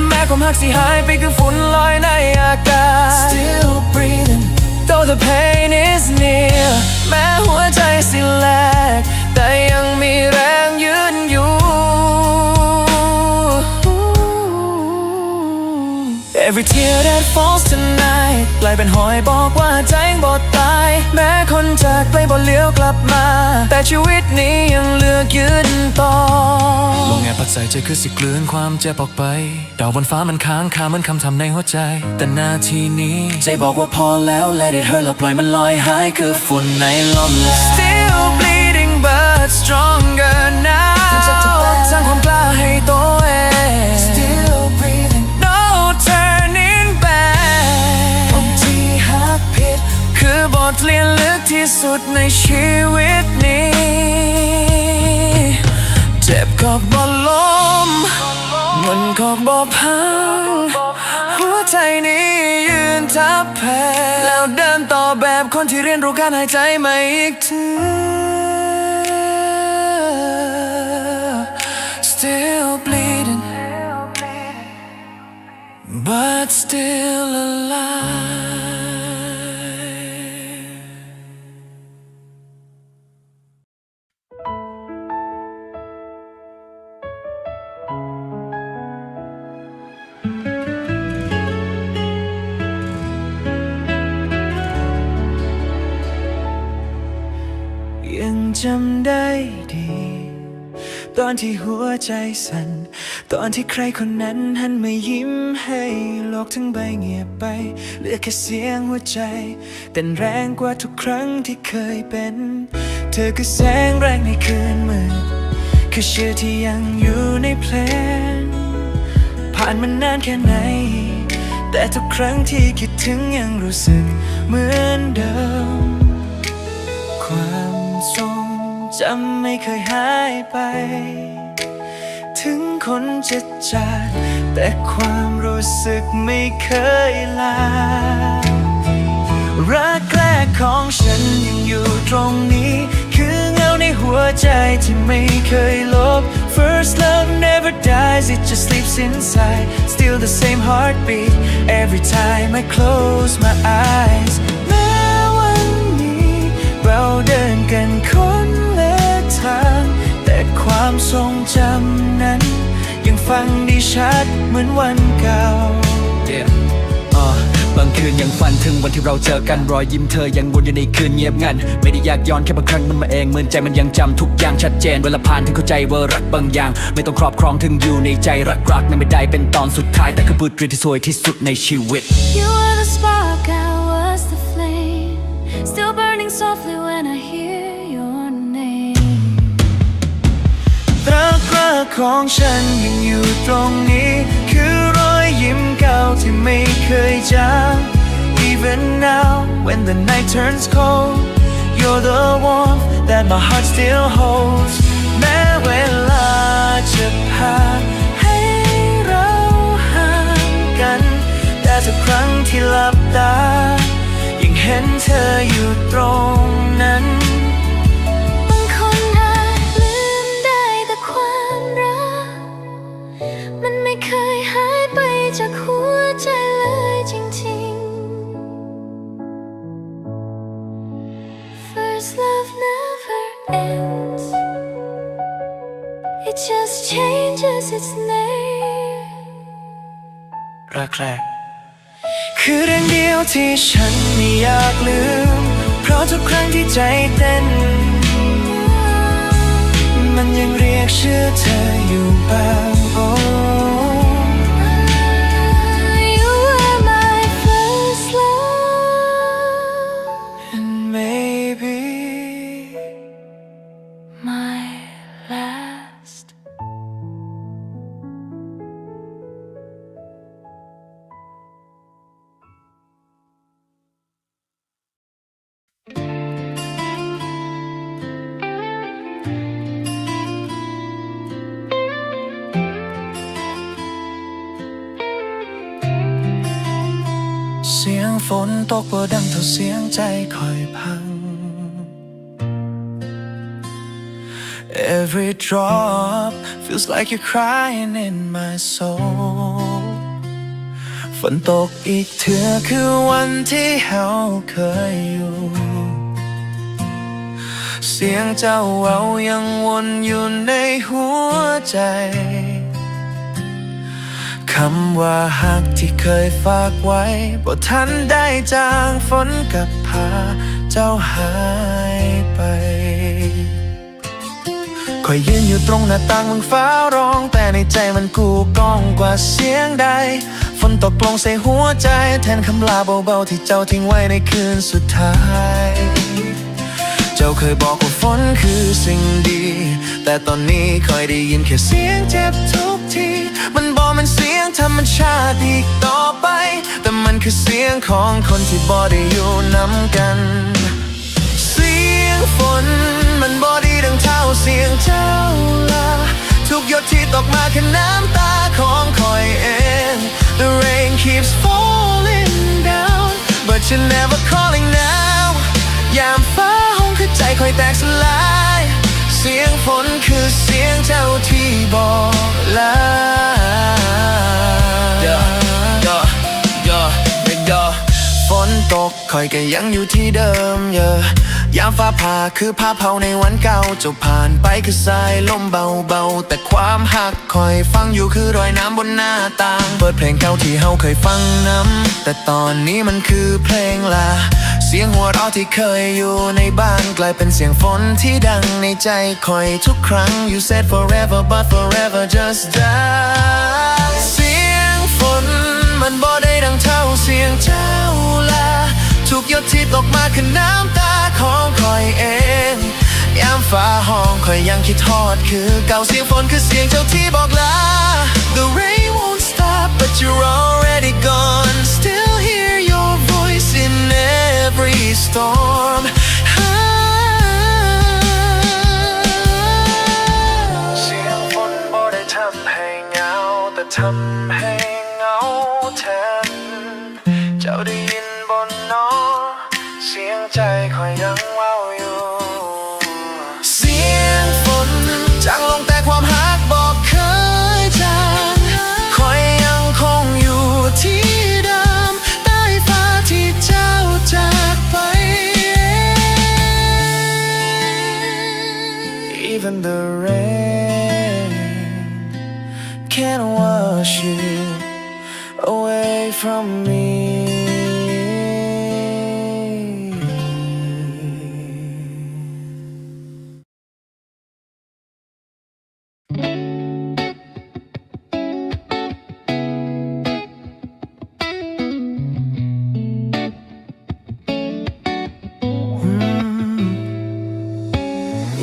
แม้ความหักสิหายไปคือฝุ่นลอยในอากาศ Still breathing though the pain is near แม้หัวใจสิแลกแต่ยังมีแรงยืนอยู่ Every tear that falls tonight กลายเป็นหอยบอกว่าใจยังบ่ตายแม้คนจากไกลบ่เลี้ยวกลับมาแต่ชีวิตนี้ยังเลือกยืนต่อลงแงปัดใส่ใจคือสิกลืนความเจ็บออกไปดาวบนฟ้ามันค้างคาเหมือนคำทำในหัวใจแต่นาทีนี้ใจบอกว่าพอแล้ว Let it hurt แล้วปล่อยมันลอยหายคือฝุ่นในลม Still bleeding but stronger now สร้างความกล้าให้ตัวเอง Still breathing no turning back ที่หักผิดคือบทเรียนลึกที่สุดในชีวิตนี้เจ็บก็บ่ล้มมันก็บ่พังหัวใจนี้ยืนทับแผลแล้วเดินต่อแบบคนที่เรียนรู้การหายใจใหม่อีกที Still bleeding but still aliveยังจำได้ดีตอนที่หัวใจสั่นตอนที่ใครคนนั้นหันมายิ้มให้โลกทั้งใบเงียบไปเหลือแค่เสียงหัวใจเต้นแรงกว่าทุกครั้งที่เคยเป็นเธอคือแสงแรงในคืนมืดคือชื่อที่ยังอยู่ในเพลงผ่านมานานแค่ไหนแต่ทุกครั้งที่คิดถึงยังรู้สึกเหมือนเดิมความทรงจำไม่เคยหายไปถึงคนจะจากแต่ความรู้สึกไม่เคยลารักแรกของฉันยังอยู่ตรงนี้คือเงาในหัวใจที่ไม่เคยลบ First love never dies it just sleeps inside Still the same heartbeat every time I close my eyes แม้วันนี้เราเดินกันคนละทางแต่ความทรงจำนั้นยังฟังได้ชัดเหมือนวันเก่า บางคืนยังฝันถึงวันที่เราเจอกันรอยยิ้มเธอยังวนอยู่ในคืนเงียบงันไม่ได้อยากย้อนแค่บางครั้งมันมาเองเหมือนใจมันยังจำทุกอย่างชัดเจนเวลาผ่านถึงเข้าใจว่ารักบางอย่างไม่ต้องครอบครองถึงอยู่ในใจรักนั้นไม่ได้เป็นตอนสุดท้ายแต่คือบทเรียนที่สวยที่สุดในชีวิต You were the spark, I was the flame Still burning softly when I hear your name รักของฉันยังอยู่ตรงนี้คือรอยยิ้มเก่าที่ไม่เคยจาง Even now when the night turns cold You're the warmth that my heart still holds แม้เวลาจะพาให้เราห่างกันแต่ทุกครั้งที่หลับตายังเห็นเธออยู่ตรงนั้นบางคนอาจลืมได้แต่ความรักมันไม่เคยหายไปจากหัวใจเลยจริงๆ First love never ends It just changes its name รักแรกคือเรื่องเดียวที่ฉันไม่อยากลืมเพราะทุกครั้งที่ใจเต้นมันยังเรียกชื่อเธออยู่บ้างโอ้ You were my first love And maybe my last ฝนตกบ่ดังเท่าเสียงใจคอยพัง Every drop feels like you're crying in my soul ฝนตกอีกเถื่อคือวันที่เราเคยอยู่เสียงเจ้าแววยังวนอยู่ในหัวใจคำว่าหักที่เคยฝากไว้บ่ทันได้จางฝนกับพาเจ้าหายไปคอยยืนอยู่ตรงหน้าต่างมึงฟ้าร้องแต่ในใจมันกูก้องกว่าเสียงใดฝนตกลงใส่หัวใจแทนคำลาเบาๆที่เจ้าทิ้งไว้ในคืนสุดท้ายเจ้าเคยบอกว่าฝนคือสิ่งดีแต่ตอนนี้คอยได้ยินแค่เสียงเจ็บทุกทีมันบอกมันเสียงธรรมชาติอีกต่อไปแต่มันคือเสียงของคนที่บ่ได้อยู่นำกันเสียงฝนมันบ่ได้ดังเท่าเสียงเจ้าละทุกหยดที่ตกมาคือน้ำตาของคอยเอง The rain keeps falling down but you're never calling now ยามฟ้าห้องคือใจคอยแตกสลายเสียงฝนคือเสียงเจ้าที่บอกลาฝนตกคอยก็ยังอยู่ที่เดิมยามฟ้าผ่าคือผ้าเผาในวันเก่าเจ้าผ่านไปคือสายลมเบาๆแต่ความหักคอยฟังอยู่คือรอยน้ำบนหน้าต่างเปิดเพลงเก่าที่เฮาเคยฟังน้ำแต่ตอนนี้มันคือเพลงลาเสียงหัวเราะที่เคยอยู่ในบ้านกลายเป็นเสียงฝนที่ดังในใจคอยทุกครั้ง You said forever but forever just die เสียงฝนมันบ่ได้ดังเท่าเสียงเจ้าละทุกหยดที่ตกมาคือน้ำตาของคอยเองยามฟ้าห้องคอยยังคิดทอดคือเก่าเสียงฝนคือเสียงเจ้าที่บอกลา The rain won't stop but you're already gone Still hear your voice in every storm เสียงฝนบ่ได้ทำให้เหงาแต่ทำให้เหงาแทนเจ้าได้ยินบนน้อเสียงใจคอยยังเว้าอยู่เสียงฝนจางลงแต่ความหักบอกเคยจางคอยยังคงอยู่ที่เดิมใต้ฟ้าที่เจ้าจากไป Even the rain can't wash you away from me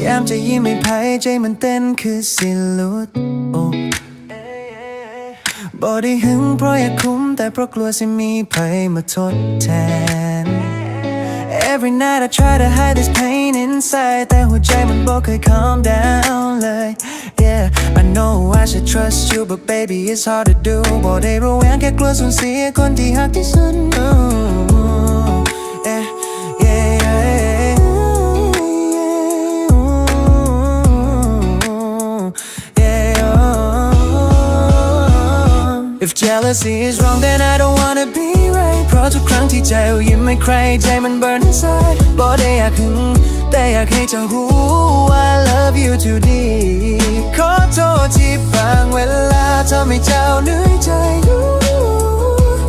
ยามจะยิ้มให้ไพ่ใจมันเต้นคือสิลุดบ่ได้หึงเพราะอยากคุ้มแต่เพราะกลัวจะมีไพ่มาทดแทน Every night I try to hide this pain inside แต่หัวใจมันบ่เคย calm down เลย Yeah I know I should trust you but baby it's hard to do บ่ได้ระแวงแค่กลัวสูญเสียคนที่รักที่สุดIf jealousy is wrong then I don't wanna be right เพราะทุกครั้งที่ใจยิ้มให้ใครใจมัน burn inside บ่ได้อยากหึงแต่อยากให้เธอรู้ I love you too deep ขอโทษที่บางเวลาทำให้เจ้าเหนื่อยใจ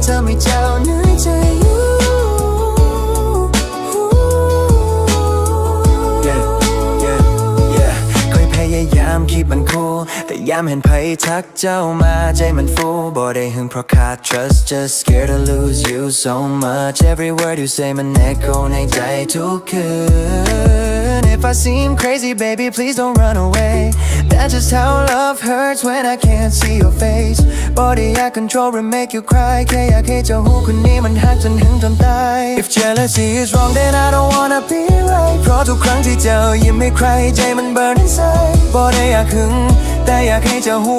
ทำให้เจ้าเหนื่อยใจพยายามคิดมันคูลแต่ยามเห็นไพ่ทักเจ้ามาใจมันฟูบ่ได้หึงเพราะขาด trust just scared to lose you so much every word you say มัน echo ในใจทุกคืน If I seem crazy baby please don't run away That's just how love hurts when I can't see your face บ่ได้อยาก control or make you cry แค่อยากให้เจ้าหูคนนี้มันหักจนหึงจนตาย If jealousy is wrong then I don't wanna be right เพราะทุกครั้งที่เจ้ายิ้มให้ใครใจมัน burn inside บ่ได้อยากหึงแต่อยากให้เจ้าหู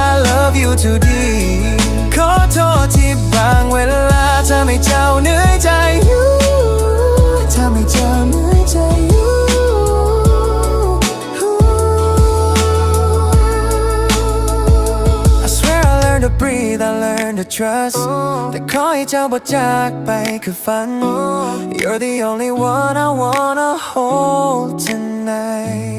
I love you too deep ข อโทษที่บางเวลาทำให้เจ้าเหนื่อยใจทำให้เจ้าเหนื่อยใจI swear I learned to breathe, I learned to trust แต่ขอให้เจ้าบ่จากไปคือฝัน You're the only one I wanna hold tonight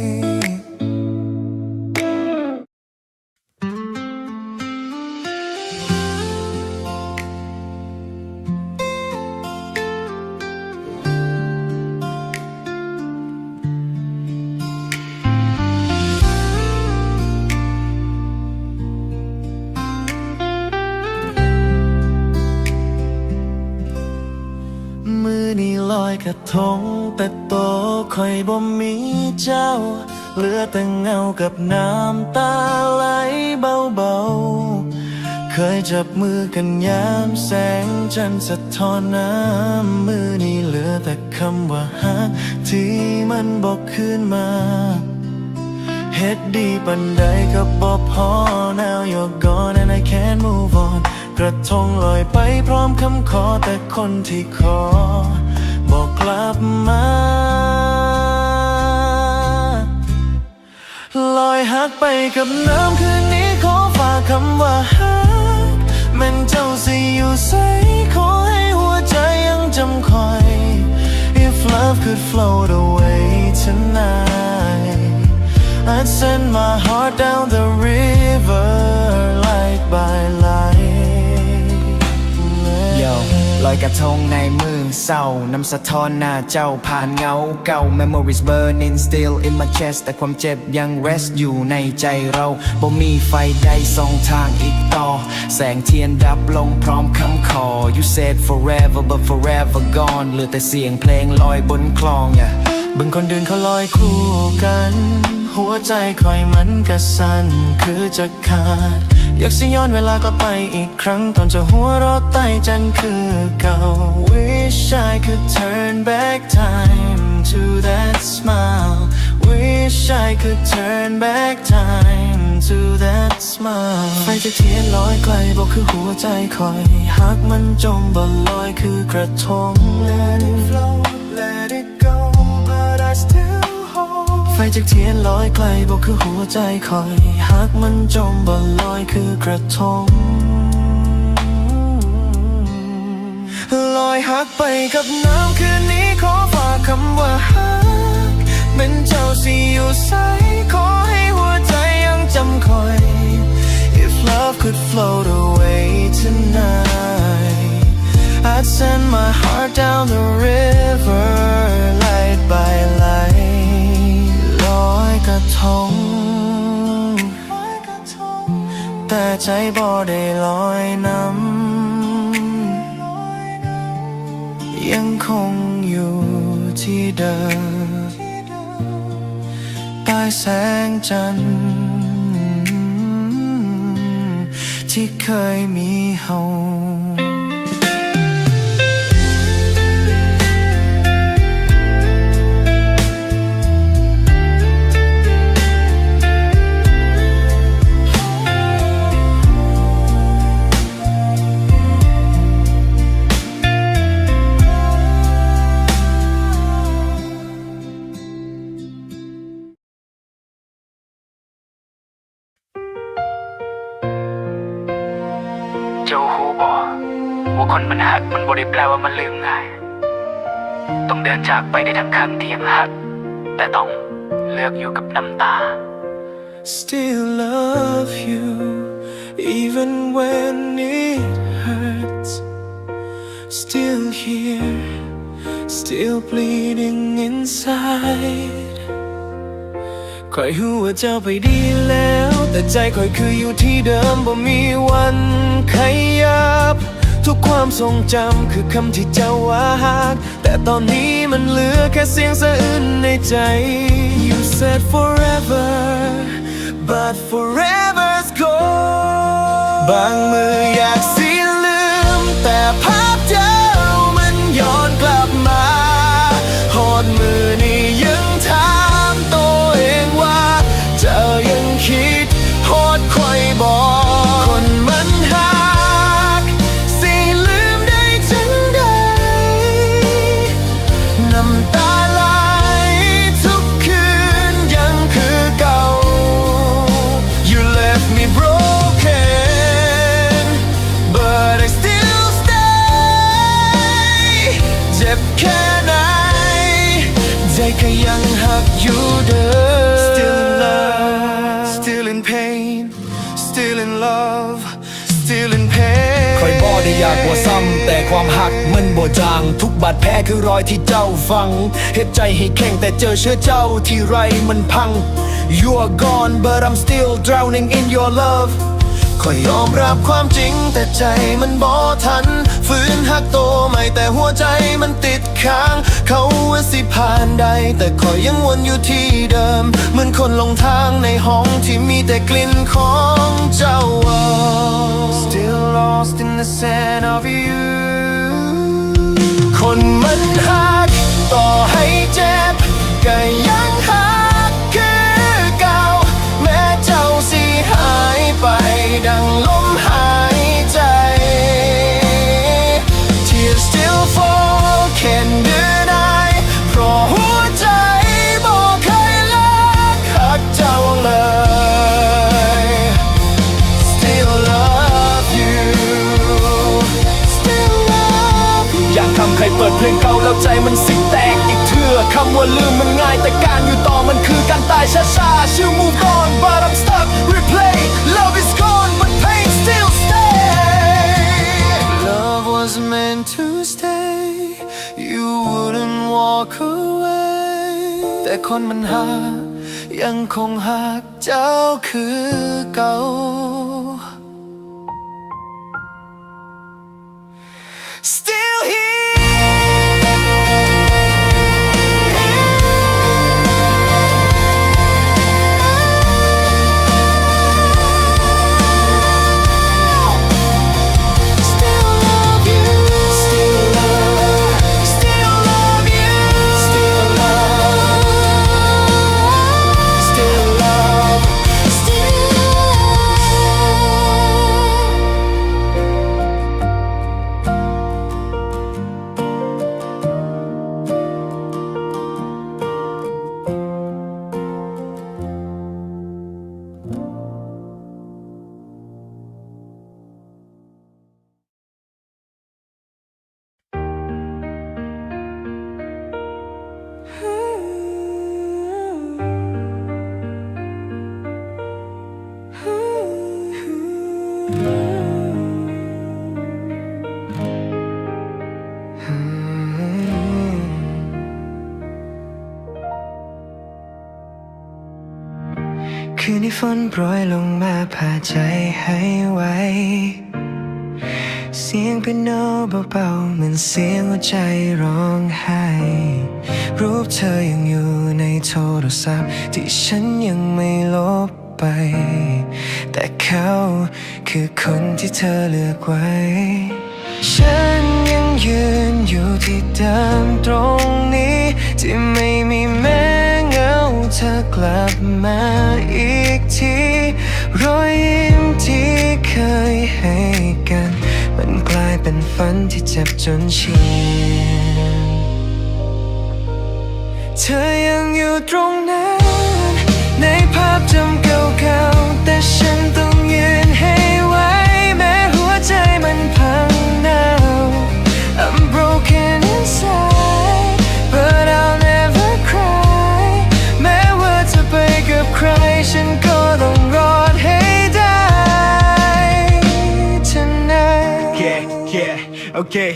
มือนี้ลอยกระทงแต่โตคอยบ่มีเจ้าเหลือแต่เงากับน้ำตาไหลเบาๆเคยจับมือกันยามแสงจันทร์สะท้อนน้ำมือนี้เหลือแต่คำว่าฮักที่มันบอกคืนมาเฮ็ดดีปันใดก็บ่พอ Now you're gone and I can't move on กระทงลอยไปพร้อมคำขอแต่คนที่ขอบอกกลับมาลอยหักไปกับน้ำคืนนี้ขอฝากคำว่าฮักแม้นเจ้าสิอยู่ไสขอให้หัวใจยังจำคอย If love could float away tonight I'd send my heart down the river light by light ลอยกระทงในมือเศร้าน้ำสะท้อนหน้าเจ้าผ่านเงาเก่า Memories burning still in my chest แต่ความเจ็บยัง rest อยู่ในใจเราบ่มีไฟใดส่องทางอีกต่อแสงเทียนดับลงพร้อมคำขอ You said forever but forever gone เหลือแต่เสียงเพลงลอยบนคลองบึงคนเดินเขาลอยคู่กันหัวใจคอยมันกระสั่นคือจะขาดอยากสิย้อนเวลาก็ไปอีกครั้งตอนจะหัวเราะใต้จันทร์คือเก่า Wish I could turn back time to that smile Wish I could turn back time to that smile ไฟจากเทียนลอยไกลบอกคือหัวใจคอยหักมันจมบ่ลอยคือกระทง Let it flow let it go but I stillไฟจากเทียนลอยไกลบอกคือหัวใจคอยหักมันจมบ่ลอยคือกระทงลอยหักไปกับน้ำคืนนี้ขอฝากคำว่าหักเป็นเจ้าสิอยู่ไสขอให้หัวใจยังจำคอย If love could float away tonight I'd send my heart down the river light by lightลอยกระทงแต่ใจบ่ได้ลอยน้ำยังคงอยู่ที่เดิมใต้แสงจันทร์ที่เคยมีเฮาเจ้าหูบอกว่าคนมันหักมันบ่ได้แปลว่ามันลืมง่ายต้องเดินจากไปได้ทั้งครั้งที่ยังหักแต่ต้องเลือกอยู่กับน้ำตา Still love you even when it hurts Still here still bleeding inside คอยหูว่าเจ้าไปดีแล้วแต่ใจคอยคืออยู่ที่เดิมบ่มีวันขยับทุกความทรงจำคือคำที่เจ้าว่าหักแต่ตอนนี้มันเหลือแค่เสียงสะอื้นในใจ You said forever but forever's gone บางมืออยากสิลืมแต่ภาพเจ้ามันย้อนกลับมาหอดมือนี้ยังถามตัวเองว่าเธอยังคิดฮอดคอยบอกคนมันหั ก็ยังหักอยู่เดิม Still in love Still in pain Still in love Still in pain คอยบอกได้อยากว่าซ้ำแต่ความหักมันบ่จางทุกบาดแผลคือรอยที่เจ้าฝังเหตุใจให้แข็งแต่เจอเชื้อเจ้าที่ไรมันพัง You are gone but I'm still drowning in your love คอยยอมรับความจริงแต่ใจมันบ่ทันฝืนหักโตไม่แต่หัวใจมันติดค้างเขาว่าสิผ่านใดแต่คอยยังวนอยู่ที่เดิมเหมือนคนหลงทางในห้องที่มีแต่กลิ่นของเจ้า Still lost in the sand of you คนมันหักต่อให้เจ็บก็ยังหักคือเก่าแม้เจ้าสิหายไปดังลมหายใจ Tears still fall can't deny เพราะหัวใจบอกเคยรักหักเจ้าเลย Still love you Still love you อยากทำใครเปิดเพลงเก่าแล้วใจมันสิแตกอีกเทื่อคำว่าลืมมันง่ายแต่การอยู่ต่อมันคือการตายช้าๆ She'll move on but I'm stuck replay Love is gone but pain still stay Love was meant to stay You wouldn't walk away แต่คนมันหักยังคงหักเจ้าคือเก่า Still here Still love you Still love Still love you Still love Still love Still love คืนที่ฝนโปรยลงมาพาใจให้ไวเสียงเปียโนเบาๆเหมือนเสียงหัวใจร้องไห้รูปเธอยังอยู่ในโทรศัพท์ที่ฉันยังไม่ลบไป แต่เขาคือคนที่เธอเลือกไว้ฉันยังยืนอยู่ที่เดิมตรงนี้ที่ไม่มีแม้เงาเธอกลับมาอีกทีรอยยิ้มที่เคยให้กันมันกลายเป็นฝันที่เจ็บจนชินเธอยังอยู่ตรงนั้นในภาพจำเก่าๆแต่ฉันต้องยืนให้ไว้แม้หัวใจมันพังnow I'm broken inside but I'll never cry แม้ว่าจะไปกับใครฉันก็ต้องรอดให้ได้ tonight Okay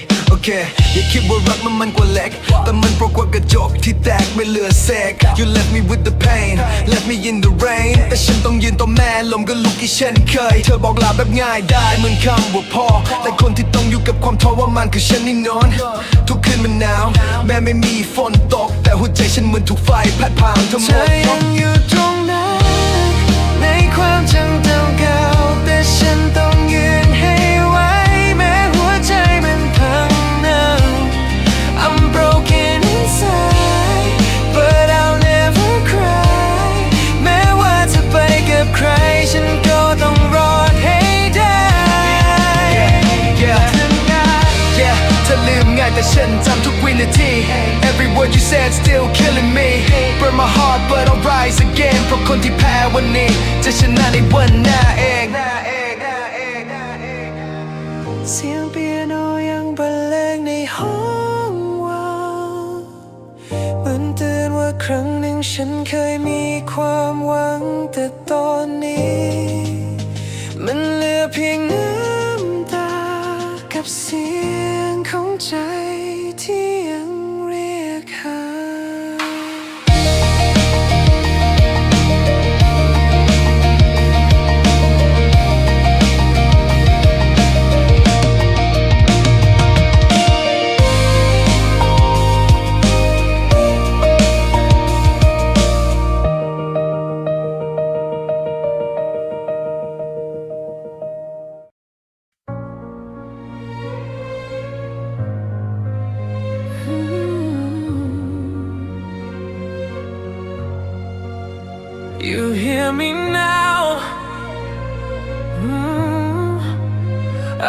อย่าคิดว่ารักมันกว่าเหล็กแต่มันเพราะกว่ากระจกที่แตกไม่เหลือเศษ You left me with the pain left me in the rain แต่ฉันต้องยืนต่อแม่ลมก็ลุกอีกเช่นเคยเธอบอกลาแบบง่ายได้เหมือนคำว่าพอแต่คนที่ต้องอยู่กับความท้อว่ามันคือฉันนี่นอนทุกคืนมันหนาวแม้ไม่มีฝนตกแต่หัวใจฉันเหมือนถูกไฟพัดพาทั้งหม เธ ด อยังอยู่ตรงนั้นในความจำเก่าๆแต่ฉันต้องยืนให้ไว้แม้หัวใจมันพังnow I'm broken inside but I'll never cry แม้ว่าจะไปกับใครฉันก็ต้องรอดให้ได้ เธอลืมง่ายแต่ฉันจำทุกวินาที Every word you said still killing me Burn my heart but I'll rise again เพราะคนที่แพ้วันนี้จะชนะในวันหน้าเอง เสียงเปียโนยังบรรเลงในห้องว่างเหมือนเตือนว่าใค รั้งหนึ่งฉันเคยมีความหวังแต่ตอนนี้มันเหลือเพียงน้ำตากับเสียงของใจที่ยังเรียกหาYou hear me now?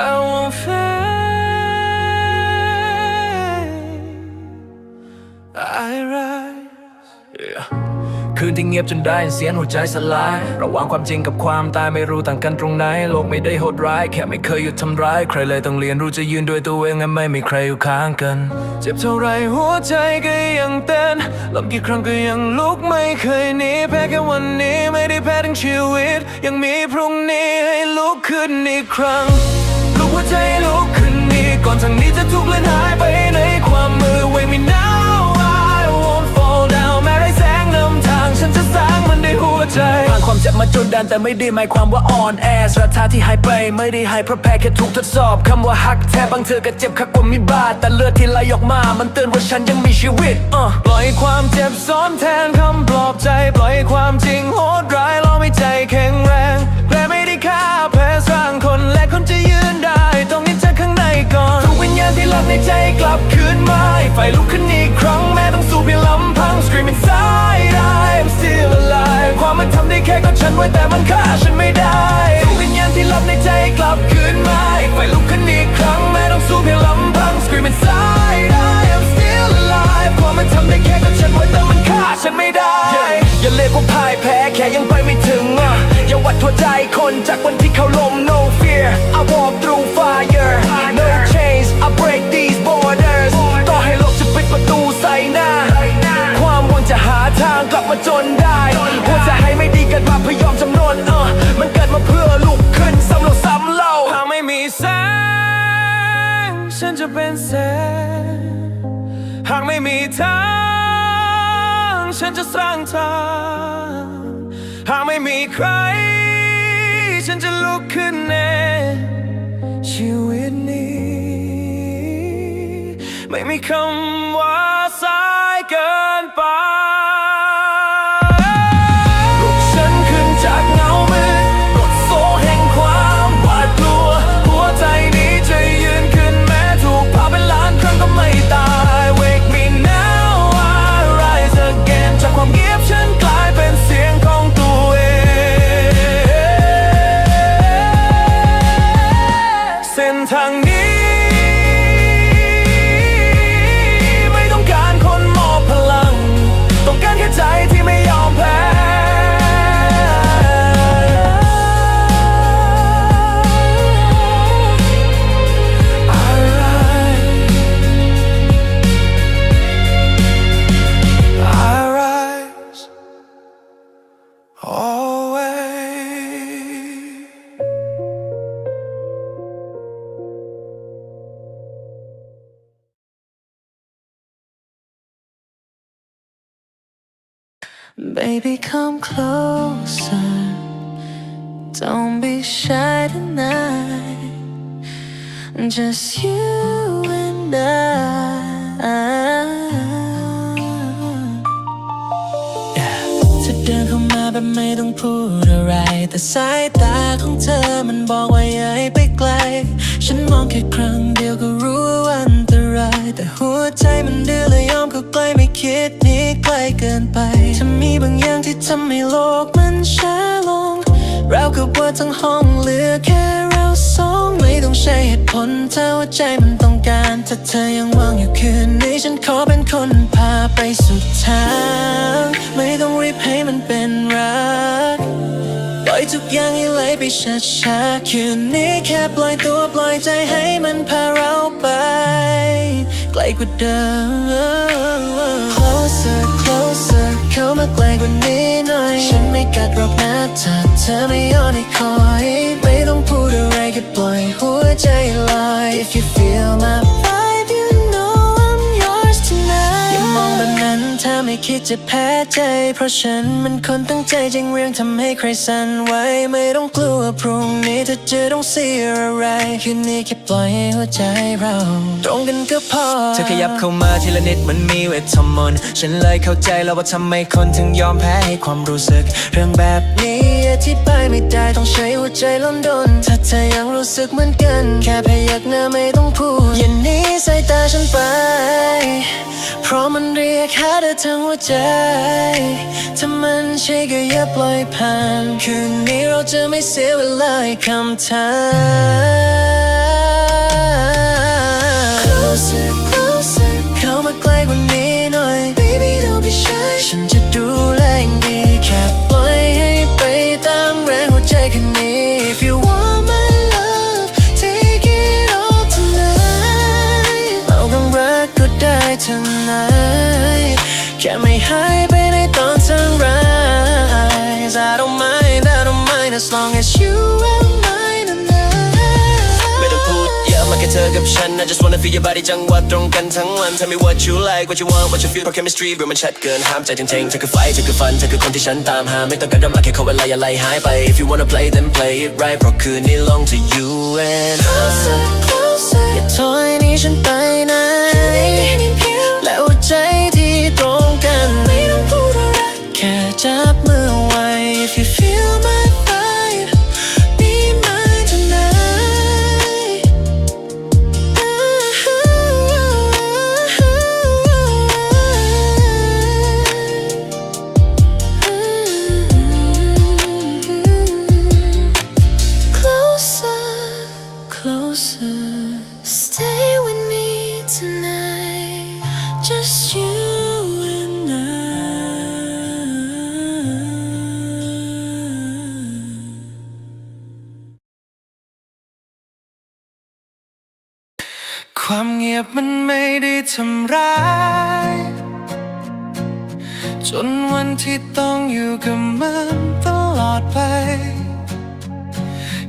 I won't fade. I rise. Yeah. คืนที่เงียบจนได้เสียงหัวใจสลายระหว่างความจริงกับความตายไม่รู้ต่างกันตรงไหนโลกไม่ได้โหดร้ายแค่ไม่เคยหยุดทำร้ายใครเลยต้องเรียนรู้จะยืนด้วยตัวเองและไม่มีใครอยู่ข้างกันเจ็บเท่าไรหัวใจก็ยังเต้นลมกี่ครั้งก็ยังลุกไม่เคยหนีแพ้แค่วันนี้ไม่ได้แพ้ทั้งชีวิตยังมีพรุ่งนี้ให้ลุกขึ้นอีกครั้งลุกหัวใจลุกขึ้นอีกก่อนทางนี้จะถูกเลือนหายไปในความมือ Wake me now I won't fall down แม้ไรแสงนำทางฉันจะสร้างมันด้วยหัวใจผ่านความเจ็บมาจนดันแต่ไม่ได้หมายความว่าอ่อนแอศรัทธาที่หายไปไม่ได้หายเพราะแพ้แค่ถูกทดสอบคำว่าฮักแท้บางเธอก็เจ็บคักกว่ามีบาดแต่เลือดที่ไหลออกมามันเตือนว่าฉันยังมีชีวิตปล่อยความเจ็บซ้อนแทนคำปลอบใจปล่อยความจริงโหดร้ายลองให้ใจแข็งแรงแผลไม่ได้ฆ่าแพ้สร้างคนและคนจะยืนได้ต้องมีเธอข้างในก่อนทุกวิญญาณที่หลับในใจกลับคืนมาไฟลุกขึ้นอีกครั้งแม้ต้องสู้เพียงลำพัง Scream inside I'm still alive ความมันทำได้แค่กอดฉันไว้แต่มันฆ่าฉันไม่ได้ทุกวิญญาณที่หลับในใจกลับคืนมาไฟลุกขึ้นอีกครั้งแม้ต้องสู้เพียงลำพัง Scream inside I'm still alive ความมันทำได้แค่กอดฉันไว้แต่มันฆ่าฉันไม่ได้อย่าเรียกว่าพ่ายแพ้แค่ยังไปไม่ถึงอย่าวัดหัวใจคนจากวันที่เขาล้ม No fear I walk through fire No chains I break these borders ต่อให้โลกจะปิดประตูใส่หน้าความหวังจะหาทางกลับมาจนได้หัวใจให้ไม่ดีเกิดมาเพื่อยอมจำนนมันเกิดมาเพื่อลุกขึ้นซ้ำแล้วซ้ำเล่าหากไม่มีแสงฉันจะเป็นแสงหากไม่มีทางฉันจะสร้างทางหากไม่มีใครฉันจะลุกขึ้นเองชีวิตนี้ไม่มีคำว่าสายเกินไปปลุกฉันขึ้นจากเงามืดปลดโซ่แห่งความหวาดกลัวหัวใจนี้จะยืนขึ้นแม้ถูกพาเป็นล้านครั้งก็ไม่ตาย Wake me now I rise again จากความเงียบฉันกลายเป็นเสียงของตัวเองเส้นทางนี้ไม่ต้องการคนมอบพลังต้องการแค่ใจที่ไม่ยอมแพ้ I rise always Baby, come closer. Don't be shy tonight. Just you and I. Yeah. เธอเดินเข้ามาแบบไม่ต้องพูดอะไรแต่สายตาของเธอมันบอกว่าอย่าให้ไปไกลฉันมองแค่ครั้งเดียวก็รู้ว่าอันตรายแต่หัวใจมันดื้อเลยยอมเข้าใกล้ไม่คิดหนีไกลเกินไปถ้ามีบางอย่างที่ทำให้โลกมันช้าลงเรากับว่าทั้งห้องเหลือแค่เราสองไม่ต้องใช้เหตุผลถ้าว่าใจมันต้องการถ้าเธอยังว่างอยู่คืนนี้ฉันขอเป็นคนพาไปสุดทางไม่ต้องรีบให้มันเป็นรักปล่อยทุกอย่างให้ไหลไปช้าๆคืนนี้แค่ปล่อยตัวปล่อยใจให้มันพาเราไปไกลกว่าเดิม Closer, closer เข้ามาใกล้กว่านี้หน่อยฉันไม่กัดหรอกนะถ้าเธอไม่ยอมให้คอยไม่ต้องพูดอะไรแค่ปล่อยหัวใจลอย If you feel my vibe you know I'm yours tonight อย่ามองแบบนั้นถ้าไม่คิดจะแพ้ใจเพราะฉันมันคนตั้งใจจริงเรื่องทำให้ใครสั่นไหวไม่ต้องกลัวพรุ่งนี้เธอจะต้องเสียอะไรคืนนี้แค่ปล่อยให้หัวใจเราตรงกันก็พอเธอขยับเข้ามาทีละนิดมันมีเวทมนต์ฉันเลยเข้าใจแล้วว่าทำไมคนถึงยอมแพ้ให้ความรู้สึกเรื่องแบบนี้อธิบายไม่ได้ต้องใช้หัวใจล้นดนถ้าเธอยังรู้สึกเหมือนกันแค่พยักหน้าไม่ต้องพูดอย่าหนีสายตาฉันไปเพราะมันเรียกหาเธอทั้งหัวใจถ้ามันใช่ก็อย่าปล่อยผ่านคืนนี้เราจะไม่เสียเวลาให้คำถาม Closer closer เข้ามาใกล้กว่านี้หน่อย Baby don't be shy ฉันจะดูแลอย่างดีแค่ปล่อยให้ไปตามแรงหัวใจคืนนี้ If you want my love take it all tonight เราต้องรักก็ได้ tonight แค่ไม่หายไปในตอน sunrise I don't mind as long as you are mine tonight ไม่ต้องพูดเยอะมาแค่เธอกับฉัน I just wanna feel your body จังหวะตรงกันทั้งวัน Tell me what you like what you want what you feel เพราะ chemistry เรื่องมันชัดเกินห้ามใจเท่งๆเธอคือไฟเธอคือฟันเธอคือคนที่ฉันตามหาไม่ต้องการดราม่าแค่ขอเวลาอย่าไล่หายไป If you wanna play then play it right เพราะคืนนี้ long to you and closer closer อย่าถอยหนีฉันไปไหนและหัวใจที่ตรงกันไม่ต้องพูดอะไรแค่จับมือไว้ If you feel my vibe be mine tonight Closer closer stay with me tonight just you and I ความเงียบมันไม่ได้ทำร้ายจนวันที่ต้องอยู่กับมันตลอดไป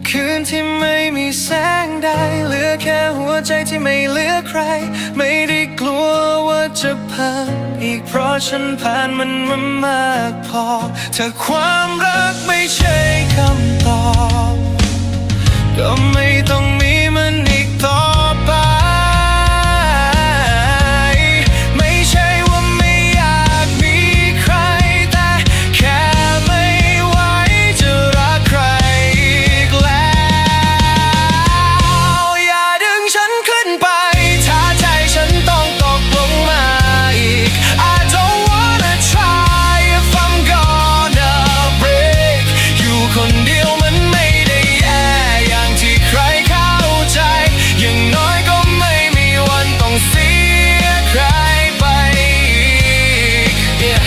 คืนที่ไม่มีแสงใดเหลือแค่หัวใจที่ไม่เหลือใครไม่ได้กลัวว่าจะพังอีกเพราะฉันผ่านมันมามากพอถ้าความรักไม่ใช่คำตอบก็ไม่ต้องมีมันอีกต่อไปไม่ใช่ว่าไม่อยากมีใครแต่แค่ไม่ไหวจะรักใครอีกแล้วอย่าดึงฉันขึ้นไปถ้าใจฉันต้องตกลงมาอีก I don't wanna try if I'm gonna break อยู่คนเดียวมันไม่ได้แย่อย่างที่ใครเข้าใจอย่างน้อยก็ไม่มีวันต้องเสียใครไปอีก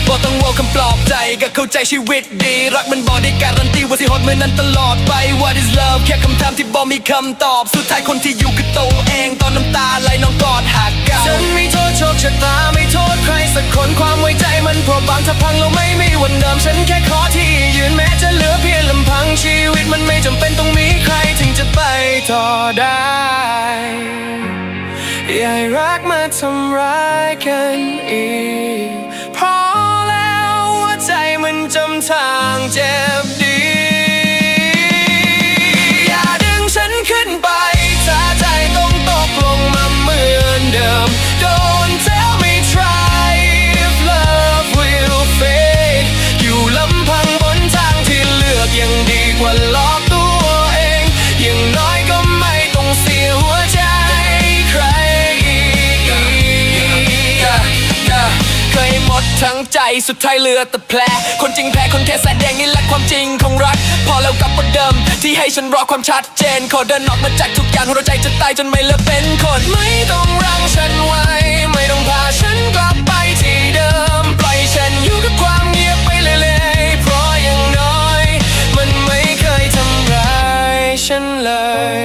บอกต้องวอลคำปลอบใจก็เข้าใจชีวิตดีรักมันบอกได้การันตีว่าสิฮอตเมื่อนั้นตลอดไป What is love แค่คำถามที่บอกมีคำตอบสุดท้ายคนที่อยู่คือตัวเองตอนน้ำตาไหลน้องกอดหักกันฉันไม่โทษโชคชะตาไม่โทษใครสักคนความไว้ใจมันเพราะบางถ้าพังเราไม่มีวันเดิมฉันแค่ขอที่ยืนแม้จะเหลือเพียงลำพังชีวิตมันไม่จำเป็นต้องมีใครถึงจะไปต่อได้อย่าให้รักมาทำร้ายกันอีกพอแล้วหัวใจมันจำทางเจ็บดีอย่าดึงฉันขึ้นไปถ้าใจต้องตกลงมาเหมือนเดิม Don't tell me try if love will fade อยู่ลำพังบนทางที่เลือกยังดีกว่าหลอกตัวเองอย่างน้อยก็ไม่ต้องเสียหัวใจใครอีกเคยหมดทั้งใจสุดท้ายเหลือแต่แผลคนจริงแพ้คนแค่แสดงนี่แหละความจริงของรักพอแล้วกลับมาเดิมที่ให้ฉันรอความชัดเจนขอเดินออกมาจากทุกอย่างหัวใจจะตายจนไม่เหลือเป็นคนไม่ต้องรั้งฉันไว้ไม่ต้องพาฉันกลับไปที่เดิมปล่อยฉันอยู่กับความเงียบไปเรื่อยๆเพราะอย่างน้อยมันไม่เคยทำร้ายฉันเลย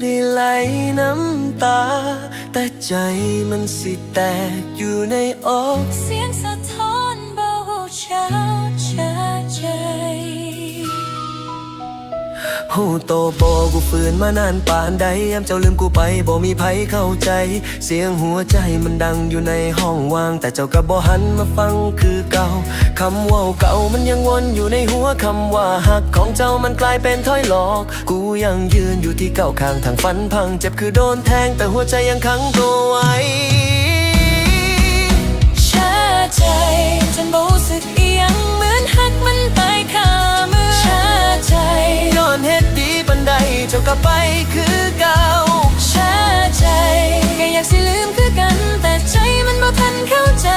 ได้ไหลน้ำตาแต่ใจมันสิแตกอยู่ในอก เสียงสะท้อนเบาเช้าชาใจหูโตโบกูฝืนมานานป่านใดยามเจ้าลืมกูไปบ่มีไผเข้าใจเสียงหัวใจมันดังอยู่ในห้องว่างแต่เจ้าก็บ่หันมาฟังคือเก่าคำว่าเก่ามันยังวนอยู่ในหัวคำว่าหักของเจ้ามันกลายเป็นถ้อยหลอกกูยังยืนอยู่ที่เก่าข้างทางฝันพังเจ็บคือโดนแทงแต่หัวใจยังขังตัวไว้ชาใจจนบ่รู้สึกอีหยังเหมือนหักมันตายคามือชาใจย้อนเฮ็ดดีปันใดเจ้าก็ไปคือเก่าชาใจก็อยากสิลืมคือกันแต่ใจมันบ่ทันเข้าใจ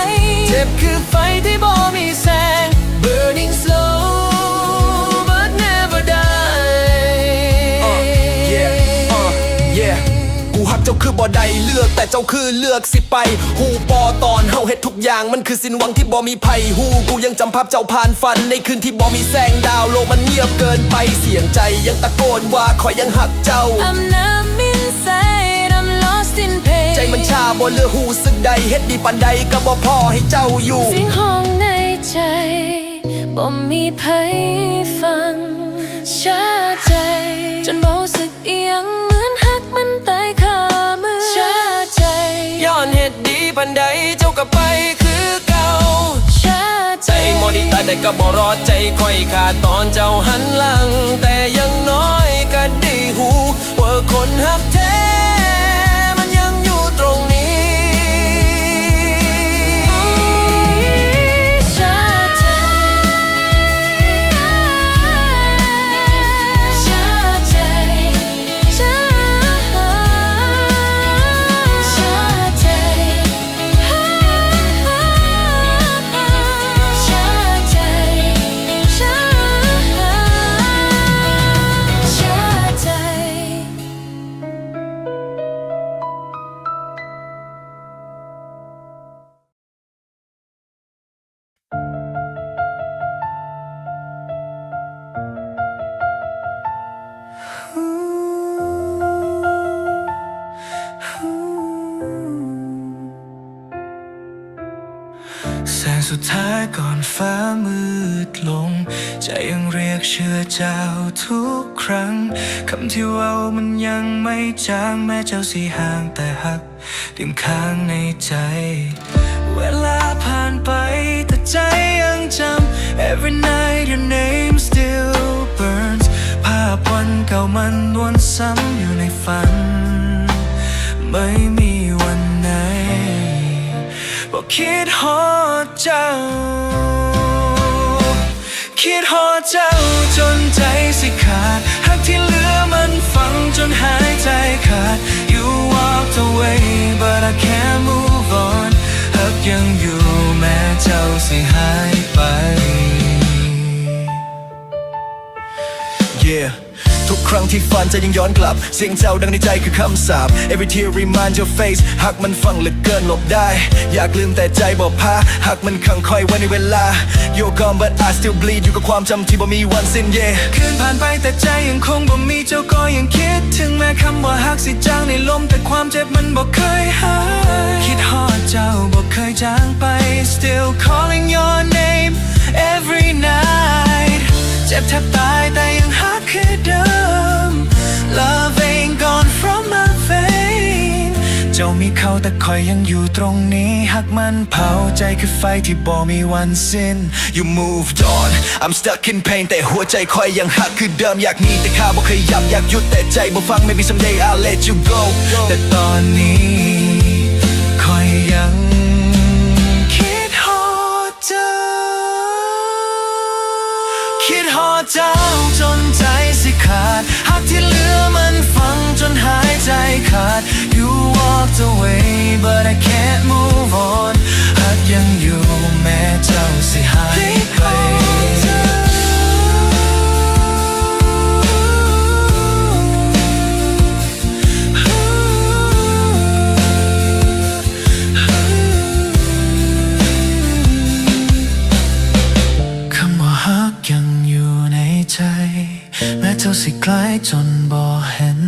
เจ็บคือไฟที่บ่มีแสง burning slow but never die yeah กูหักเจ้าคือบ่ได้เลือกแต่เจ้าคือเลือกสิไปหูปอตอนเฮาเฮ็ดทุกอย่างมันคือสิ้นหวังที่บ่มีภัยหูกูยังจำภาพเจ้าผ่านฝันในคืนที่บ่มีแสงดาวโลกมันเงียบเกินไปเสียงใจยังตะโกนว่าขอยยังหักเจ้า I'm numb inside I'm lost in pain ใจมันชาบ่เหลือหูสึกใดเฮ็ดดีปานใดก็บ่พอให้เจ้าอยู่ เสียงห้องในใจบ่มีไผฟังชาใจจนบ่รู้สึกอีหยังเหมือนหักมันตายคามือชาใจย้อนเฮ็ดดีปันใดเจ้าก็ไปคือเก่าชาใจใจมอดีตาแต่ก็บ่รอดใจค่อยขาดตอนเจ้าหันหลังแต่ยังน้อยก็ได้หูว่าคนหักแท้มันยังอยู่ตรงนี้ชาใจชาใจชาใจแสงสุดท้ายก่อนฟ้ามืดลงใจยังเรียกเชื่อเจ้าทุกครั้งคำที่เว้ามันยังไม่จางแม้เจ้าสิห่างแต่หักติ่มค้างในใจเวลาผ่านไปแต่ใจยังจำ Every night your name still burns ภาพวันเก่ามันวนซ้ำอยู่ในฝันไม่มีวันไหนบอกคิดฮอดเจ้าคิดฮอดเจ้าจนใจสิขาดหักที่เหลือมันฝังจนหายใจขาด You walked away but I can't move on หักยังอยู่แม้เจ้าสิหายไป Yeahทุกครั้งที่ฝันจะยังย้อนกลับเสียงเจ้าดังในใจคือคำสาป Every tear remind your face หักมันฟังเหลือเกินหลบได้อยากลืมแต่ใจบอกพาหักมันขังคอยไว้ในเวลา You're gone but I still bleed อยู่กับความจำที่บ่มีวันสิ้น Yeah คืนผ่านไปแต่ใจยังคงบ่มีเจ้าก็ยังคิดถึงแม้คำว่าหักสิจางในลมแต่ความเจ็บมันบ่เคยหายคิดฮอดเจ้าบ่เคยจางไป Still calling your name every night เจ็บแทบตายแต่ยังหักคือเดิม Love ain't gone from my vein เจ้ามีเขาแต่คอยยังอยู่ตรงนี้หักมันเผาใจคือไฟที่บ่มีวันสิ้น You moved on I'm stuck in pain แต่หัวใจคอยยังหักคือเดิมอยากหนีแต่ข้าบ่เคยยับอยากหยุดแต่ใจบ่ฟัง Maybe someday I'll let you go แต่ตอนนี้คอยยังคิดฮอดเจ้าคิดฮอดเจ้าจนใจสิขาดหักที่เหลือมันฝังจนหายใจขาด You walked away but I can't move on หักยังอยู่แม้เจ้าสิหายไป แม้เธอสิไกลจนบ่เห็น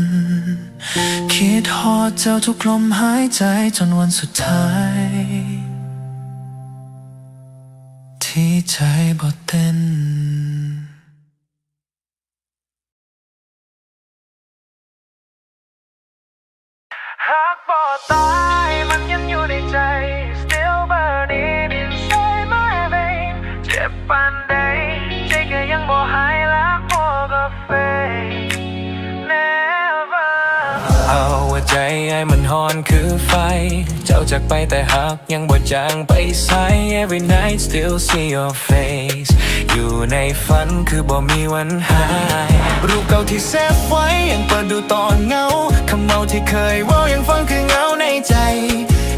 คิดฮอดเจ้าทุกลมหายใจจนวันสุดท้าย ที่ใจบ่เต้นหากบ่ตายมันยังอยู่ในใจ Still burning inside my vein เจ็บปานใดใจก็ยังบ่หายและบ่ก็ fade Never เอาว่าใจไอ้มันฮอนคือไฟ เจ้าจากไปแต่หากยังบ่จางไปใส Every night still see your face อยู่ในฝันคือบ่มีวันหายรูปเก่าที่เซฟไว้ยังเปิดดูตอนเงาคำเมาที่เคยเว้ายังฟังคือเงาในใจ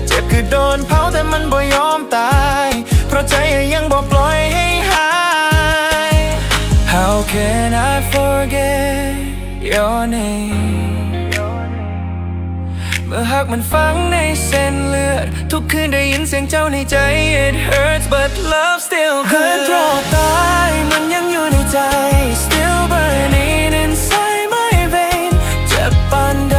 เจ็บคือโดนเผาแต่มันบ่ยอมตายเพราะใจยังบ่ปล่อยให้หาย How can I forget your name เมื่อหากมันฝังในเส้นเลือดทุกคืนได้ยินเสียงเจ้าในใจ It hurts but love still good เพราะตายมันยังอยู่ในใจ Still burning inside my vein เจ็บปานใด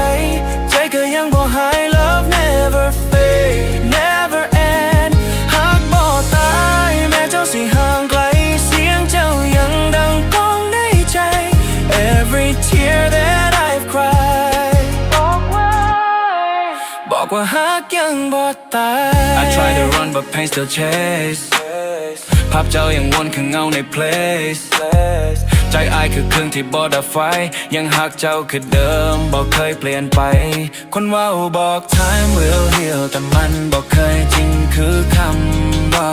ใจก็ยังบ่หาย Love never fade never end หากบ่ตายแม้เจ้าสิห่างไกลเสียงเจ้ายังดังก้องในใจ Every tear that I've cried บอกว่าหากยังบ่ตาย I try to run but pain still chase ภาพเจ้ายังวนคือเงาใน place ใจอายคือเครื่องที่บ่ดับไฟยังหักเจ้าคือเดิมบ่เคยเปลี่ยนไปคนเว้าบอก time will heal แต่มันบ่เคยจริงคือคำเว้า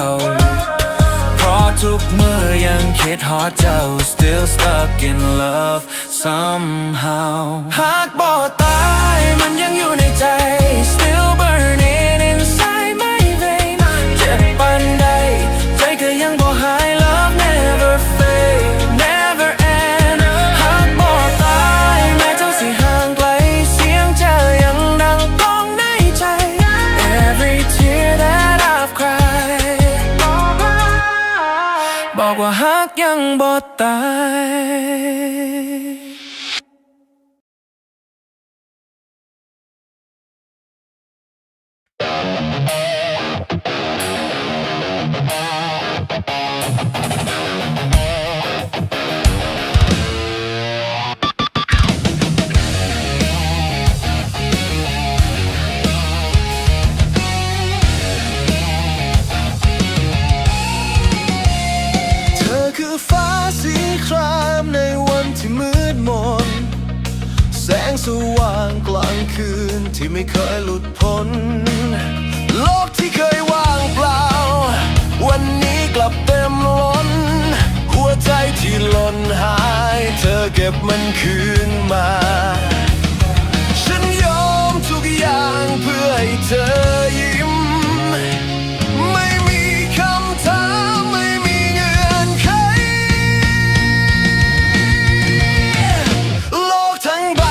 เพราะทุกมื้อยังคิดฮอดเจ้า still stuck in love somehow หากบ่ตายมันยังอยู่ในใจ still burning inside my vein เจ็บปานใดใจก็ยังบ่หาย love never fade never end หากบ่ตายแม้เจ้าสิห่างไกลเสียงเจ้ายังดังก้องในใจ every tear that I've cried บอกว่าหากยังบ่ตาย เธอคือฟ้าสีครามในวันที่มืดมนแสงสว่างกลางคืนที่ไม่เคยหลุดพ้นโลกที่เคยว่างเปล่าวันนี้กลับเต็มล้นหัวใจที่หล่นหายเธอเก็บมันคืนมาฉันยอมทุกอย่างเพื่อให้เธอยิ้มไม่มีคำถามไม่มีเงื่อนไขโลกทั้งใบ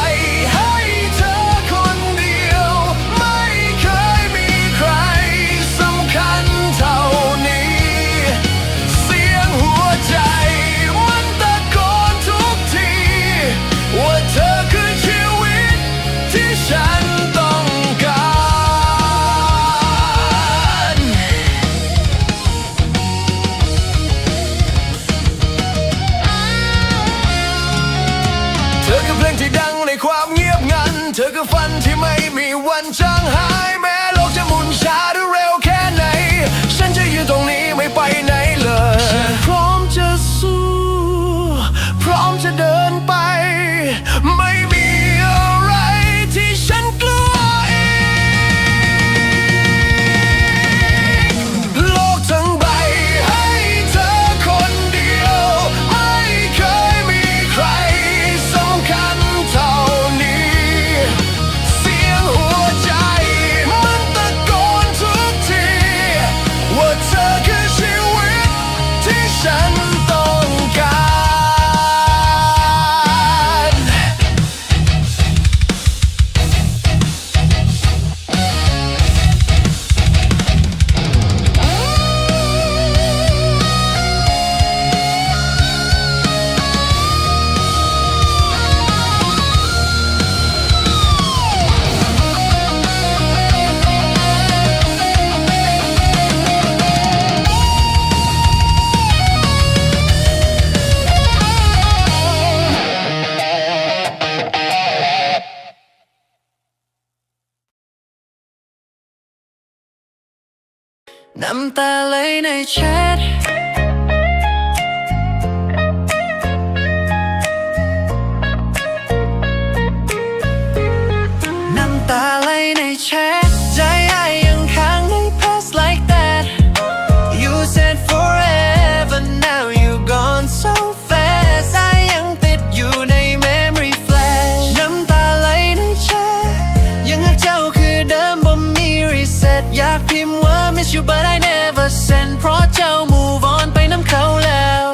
ให้เธอคนเดียวไม่เคยมีใครสำคัญเท่านี้เสียงหัวใจมันตะโกนทุกทีว่าเธอคือชีวิตที่ฉันต้องการเธอคือเพลงที่ดังในความเงียบงันเธอคือฝันที่ไม่มีวันจางหายแม้โลกจะหมุนช้าหรือเร็วแค่ไหนฉันจะยืนตรงนี้ไม่ไปไหนเลยฉันพร้อมจะสู้พร้อมจะเดินไปไม่มีอะไรที่ฉันกลัวเองโลกทั้งใบให้เธอคนเดียวไม่เคยมีใครสำคัญเท่านี้เสียงหัวใจมันตะโกนทุก น้ำตาไหลในแชทน้ำตาไหลในแชทใจอ้ายยังค้างใน past like that You said forever now you gone so fast อ้ายยังติดอยู่ใน memory flash น้ำตาไหลในแชทยังหากเจ้าคือเดิมบ่มี reset อยากพิมพ์ว่า miss you but I never send เพราะเจ้า move on ไปน้ำเขาแล้ว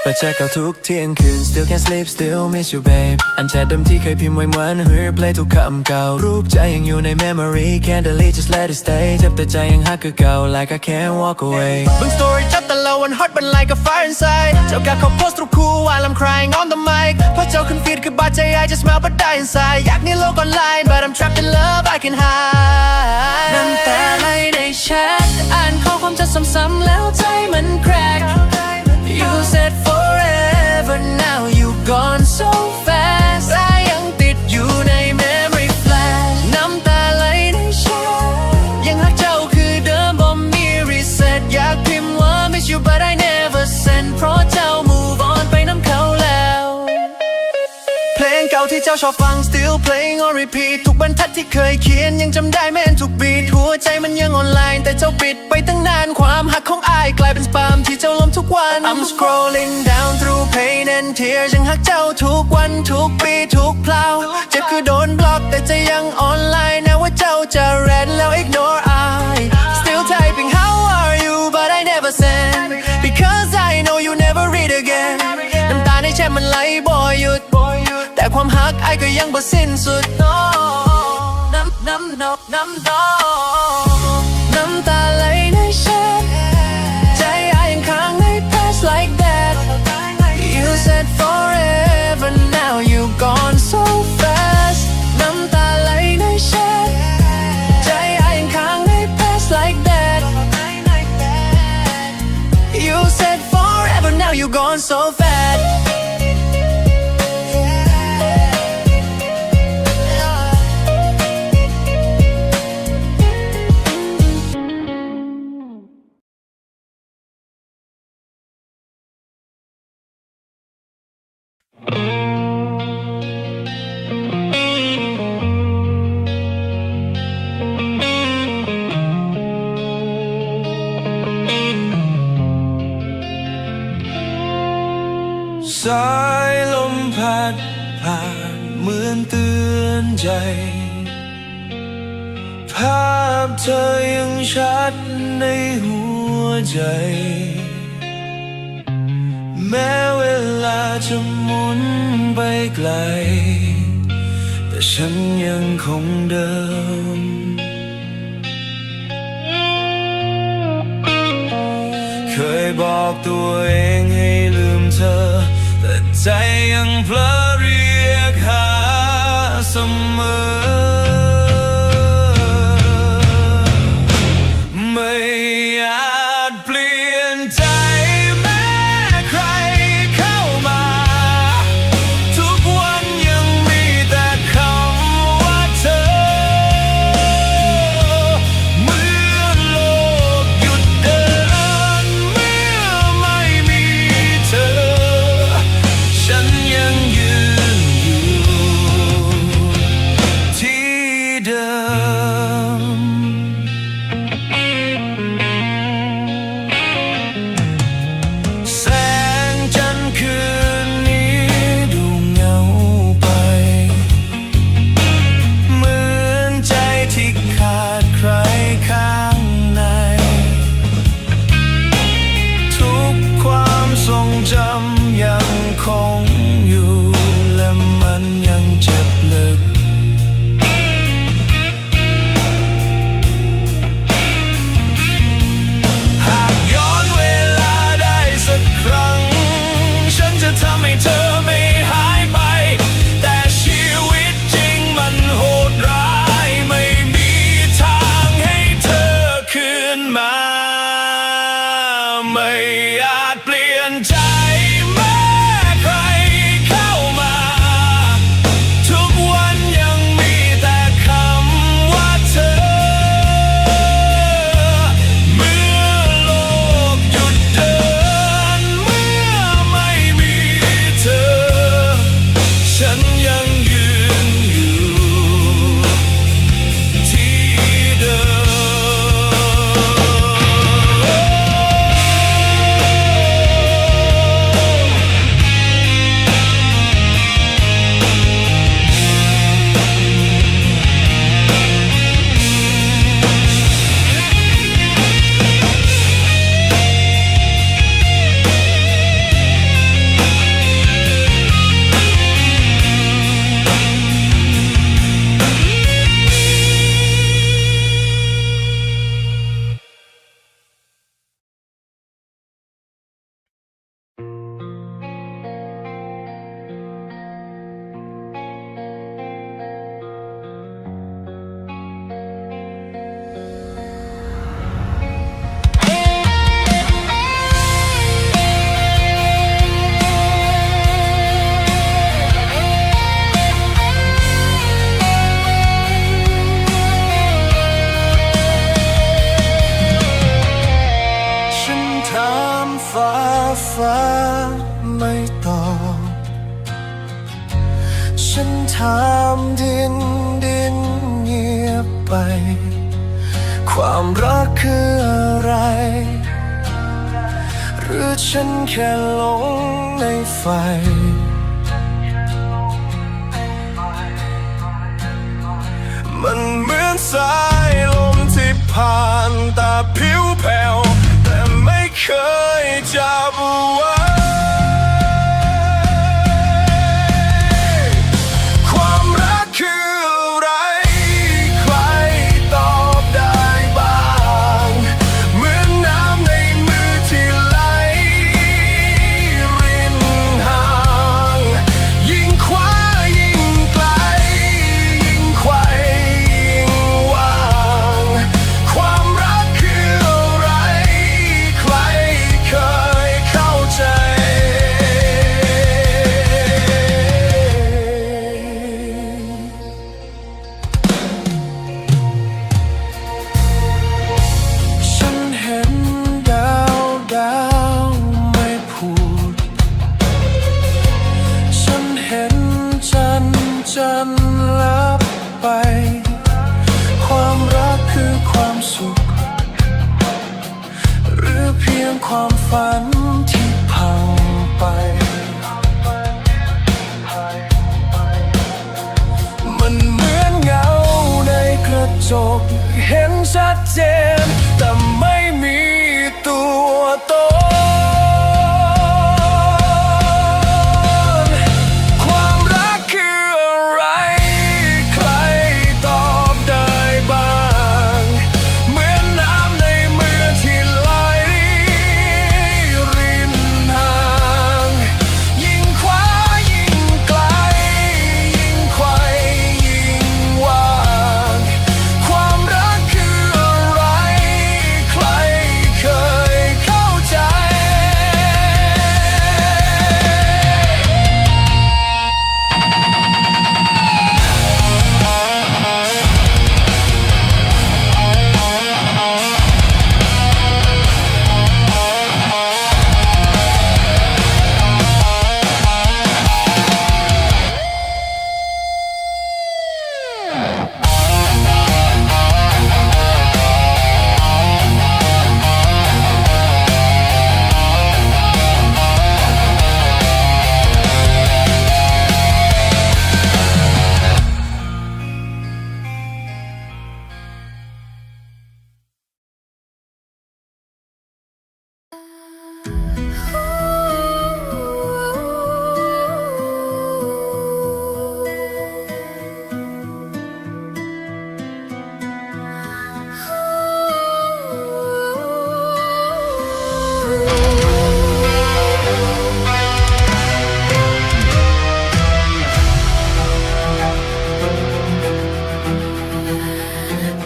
เปิดแชทเก่าทุกเที่ยงคืน still can't sleep still miss you babe อันแชทเดิมที่เคยพิมพ์ไว้เหมือน replay ทุกคำเก่ารูปใจยังอยู่ใน memory can't delete just let it stay เจ็บแต่ใจยังหักคือเก่า like I can't walk away บาง story จับแต่ละวัน hot but like a fire inside เจ้ากะเขาโพสต์รูปคู่ while I'm crying on the mic เพราะเจ้าขึ้นฟีดคือบาดใจ I just smell but die inside อยากหนีโลกออนไลน์ but I'm trapped in love I can hide น้ำตาไหลในแชทอ่านข้อความจะซ้ำๆแล้วใจมัน crack You said forever now you gone so fast และยังติดอยู่ใน memory flash น้ำตาไหลในแชทยังรักเจ้าคือเดิมบ่มี reset อยากพิมพ์ว่า miss you but I never send เพราะเจ้า move on ไปน้ำเขาแล้วเพลงเก่าที่เจ้าชอบฟัง still playing on repeat ทุกบรรทัดที่เคยเขียนยังจำได้แม่นทุกบีทหัวใจมันยังออนไลน์แต่เจ้าปิดไปตั้งนานความหักของอ้ายกลายเป็นสปามที่เจ้าลมทุกวัน I'm scrolling down through pain and tears ยังหักเจ้าทุกวันทุกปีทุกเพลาเจ็บคือโดนบล็อกแต่ใจยังออนไลน์นะว่าเจ้าจะแรนแล้ว ignore I still typing how are you but I never send because I know you never read again น้ำตาในแชทมันไหลบ่หยุดแต่ความหักไอ้ก็ยังบ่สิ้นสุดน้ำตาไหลในแชทใจอ้ายยังค้างใน past like that You said forever now you gone so fast น้ำตาไหลในแชทใจอ้ายยังค้างใน past like that You said forever now you gone so fastสายลมพัดผ่านเหมือนเตือนใจภาพเธอยังชัดในหัวใจแม้เวลาจะหมุนไปไกลแต่ฉันยังคงเดิมเคยบอกตัวเองให้ลืมเธอแต่ใจยังเพลอเรียกหาเสมอไม่อาจเปลี่ยนใจแม้ใครเข้ามาทุกวันยังมีแต่คำว่าเธอเมื่อโลกหยุดเดินเมื่อไม่มีเธอฉันยังยืนอยู่ที่ ความรักคืออะไรหรือฉันแค่หลงในไฟมันเหมือนสายลมที่ผ่านตาผิวแผ่วแต่ไม่เคยจับไว้ความรักคืออะไรใครตอบได้บ้างเหมือนน้ำในมือที่ไหลรินห่างยิ่งคว้ายิ่งไกลยิ่งไขว่ยิ่งว่างความรักคืออะไรใครเคยเข้าใจฉันเห็นดาวไม่พูดฉันเห็นจันลับไปความรักคือความสุขหรือเพียงความฝันที่พังไปมันเหมือนเงาในกระจกเห็นชัดเจนแต่ไม่มีตัวตนความรักคืออะไรใครตอบได้บ้างเหมือนน้ำในมือที่ไหลรินห่างยิ่งคว้ายิ่งไกลยิ่งไขว่ยิ่งว่างความรักคืออะไรใครเคยเข้าใจ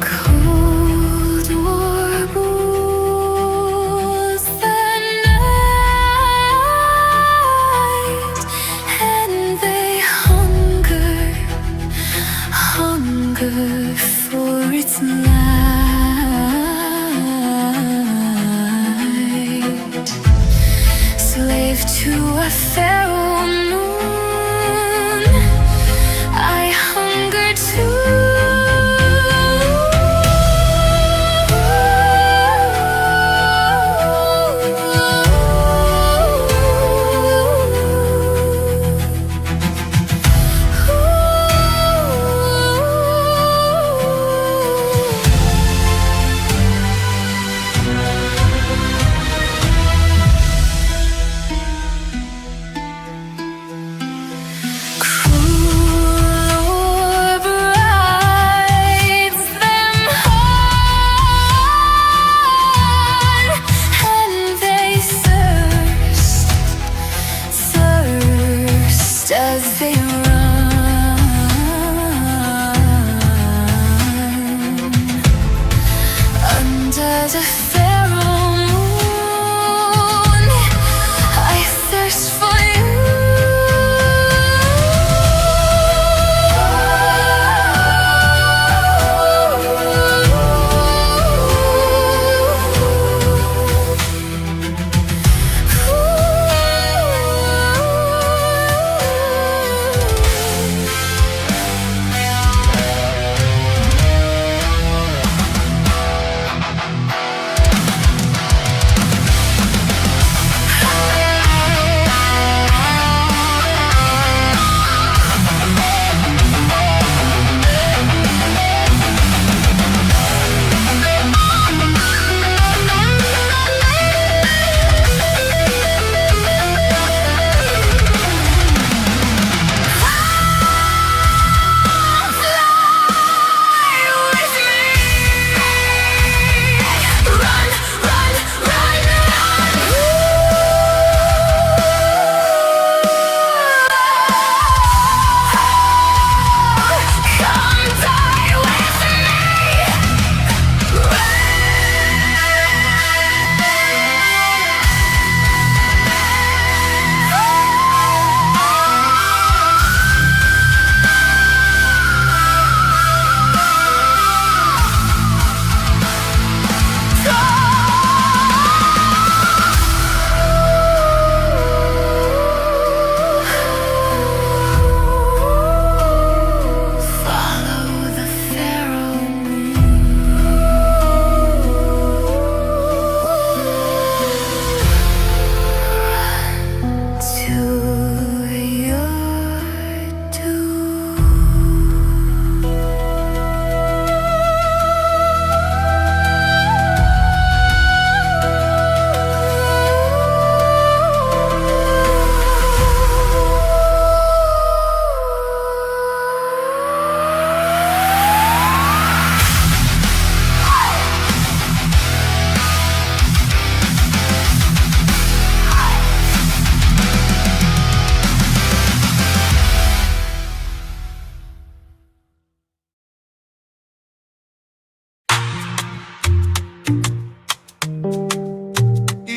Cold war rules the night, and they hunger for its light. Slave to a pharaoh moon, I hunger too.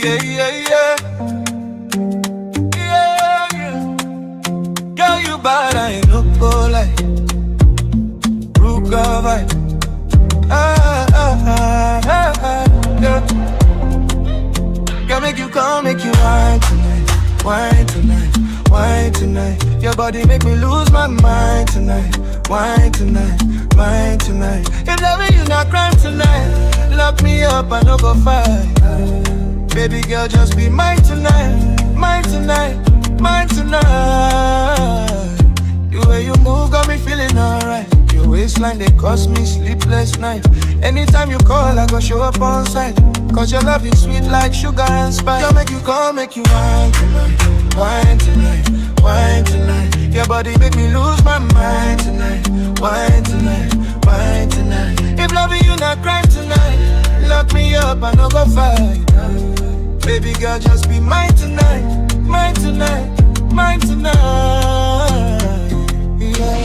Yeah, yeah, yeah. Yeah, yeah. Girl, you bad, I ain't no go like Ruka vibe. Yeah. Girl, make you come, make you wine tonight, wine tonight, wine tonight. Your body make me lose my mind tonight, wine tonight, wine tonight. If loving you not crime tonight, lock me up, I no go fight. Baby girl, just be mine tonight, mine tonight, mine tonight. The way you move got me feeling alright. Your waistline, they cost me sleepless night. Anytime you call, I go show up on site. Cause your love is sweet like sugar and spice. Girl, make you come, make you wine tonight, wine tonight, wine tonight. Your body make me lose my mind tonight, wine tonight, wine tonight. If loving you not crime tonight, lock me up, I no go fight. Baby girl, just be mine tonight, mine tonight, mine tonight. Yeah.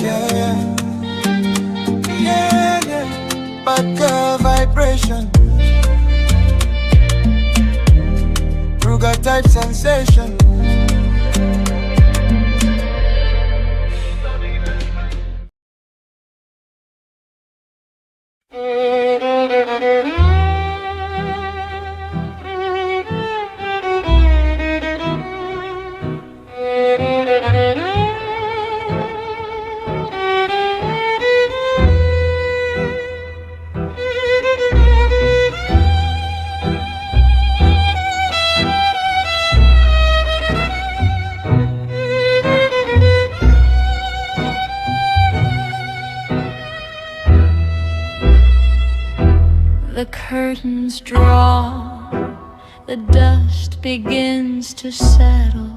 Yeah, yeah, yeah. Bad girl vibration, Ruga type sensation. The curtains draw, the dust begins to settle.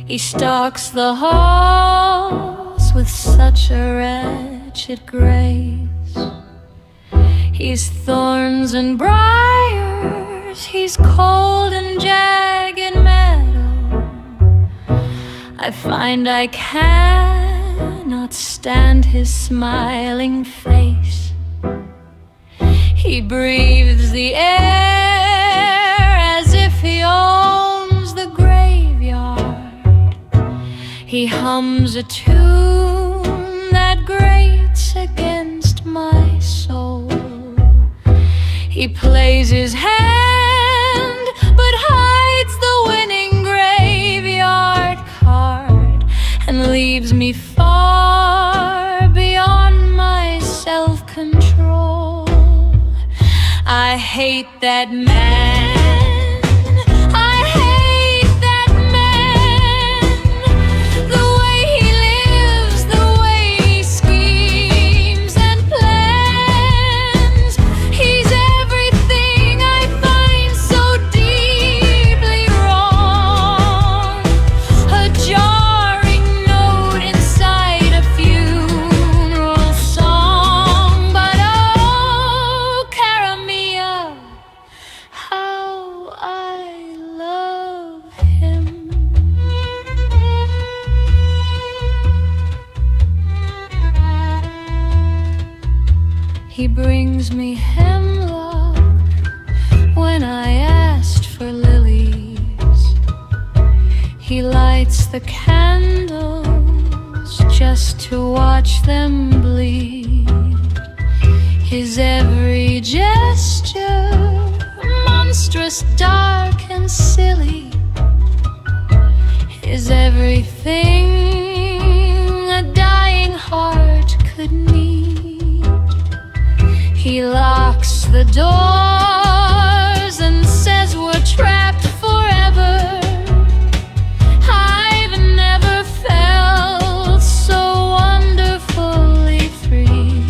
He stalks the halls with such a wretched grace. He's thorns and briars, he's cold and jagged metal. I find I cannot stand his smiling face. He breathes the air as if he owns the graveyard. He hums a tune that grates against my soul. He plays his hand but hides the winning graveyard card and leaves me far beyond my self-control. I hate that man, I hate that man. The way he lives, the way he schemes and plans. He's everything I find so deeply wrong. A jarring note inside a funeral song. But oh, Caramia, how I love him. He brings me hemlock when I asked for lilies. He lights the candles just to watch them bleed. His every gesture monstrous, dark and silly, is everything a dying heart could need. He locks the doors and says we're trapped forever. I've never felt so wonderfully free.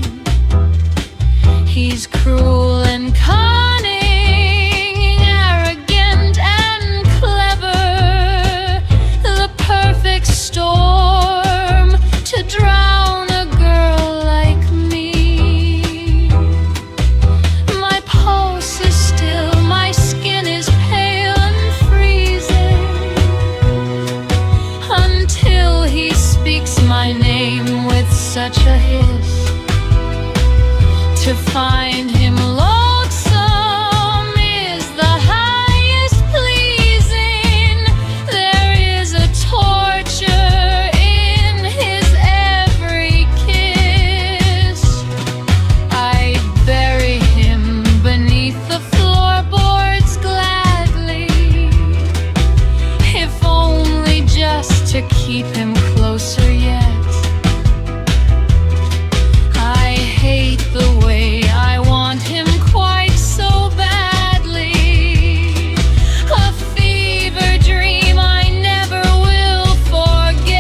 He's cruel and cunning, arrogant and clever, the perfect storm to drown a girl like me. My pulse is still, my skin is pale and freezing, until he speaks my name with such a hiss. to find him lonesome is the highest pleasing. There is a torture in his every kiss. I'd bury him beneath the floorboards gladly, if only just to keep him closer yet. I hate the way I want him quite so badly, a fever dream I never will forget.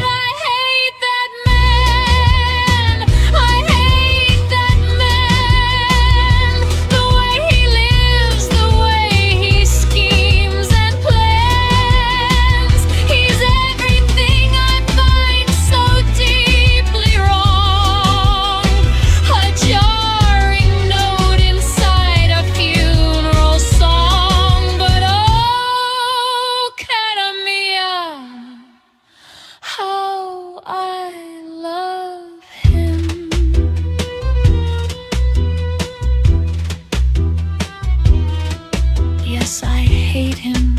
I hate that man, I hate that man, the way he lives, the way he schemes and plans. He's everything I find so deeply wrong, a jarring note inside a funeral song. But oh, cara mia, how I love him. Yes, I hate him.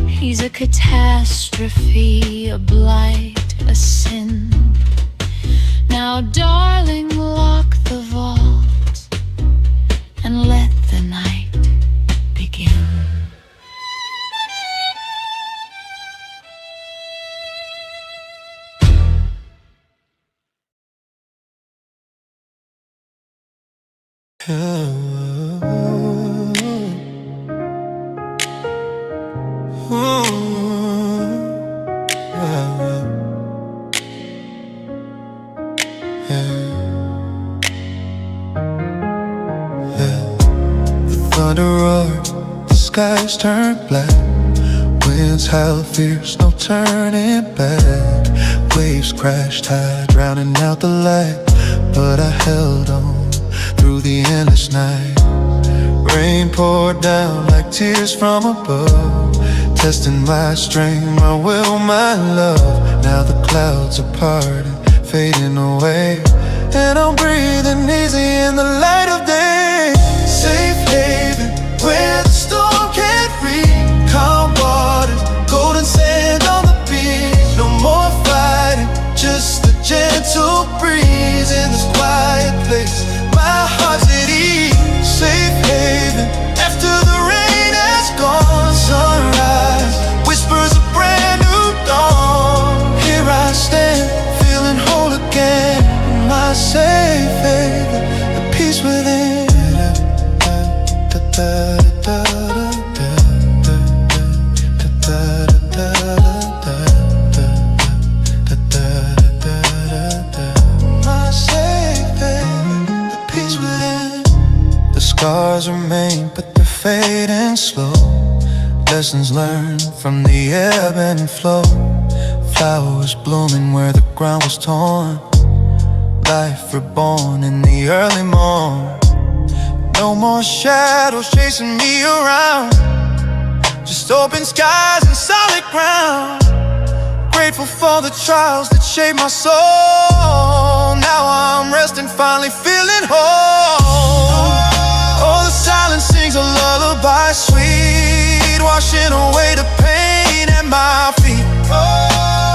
He's a catastrophe, a blight, a sin. Now, darling, lock the vault and let the night begin. Thunder roared, the skies turned black. Winds howled fierce, no turning back. Waves crashed high, drowning out the light. But I held on through the endless night. Rain poured down like tears from above, testing my strength, my will, my love. Now the clouds are parting, fading away, and I'm breathing easy in the light of day. Safe haven, where the storm can't reach. Calm waters, golden sand on the beach. No more fighting, just a gentle breeze in this quiet place. My heart's at ease. Safe haven, after the rain has gone. Sunrise, whispers a brand new dawn. Here I stand, feeling whole again. My safe haven, the peace within. My safe haven, the peace within. The scars remain, but they're fading slow. Lessons learned from the ebb and flow. Flowers blooming where the ground was torn. Life reborn in the early morn. No more shadows chasing me around, just open skies and solid ground. Grateful for the trials that shaped my soul. Now I'm resting, finally feeling whole. Oh, the silence sings a lullaby sweet, washing away the pain at my feet.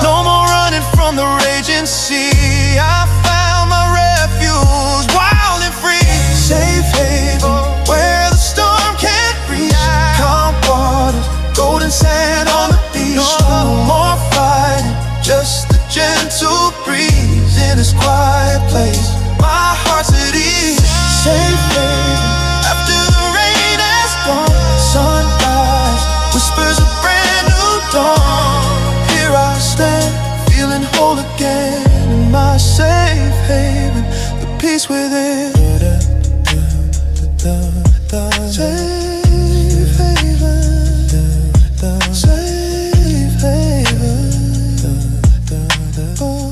No more running from the raging sea. I found my refuge, wild and free. Safe haven, where the storm can't reach. Calm waters, golden sand on the beach. No more fighting, just a gentle breeze in this quiet place. My heart's at ease. Safe haven, after the rain has gone. Sunrise, whispers a brand new dawn. Here I stand, feeling whole again. In my safe haven, the peace within. Safe haven, safe haven. Oh,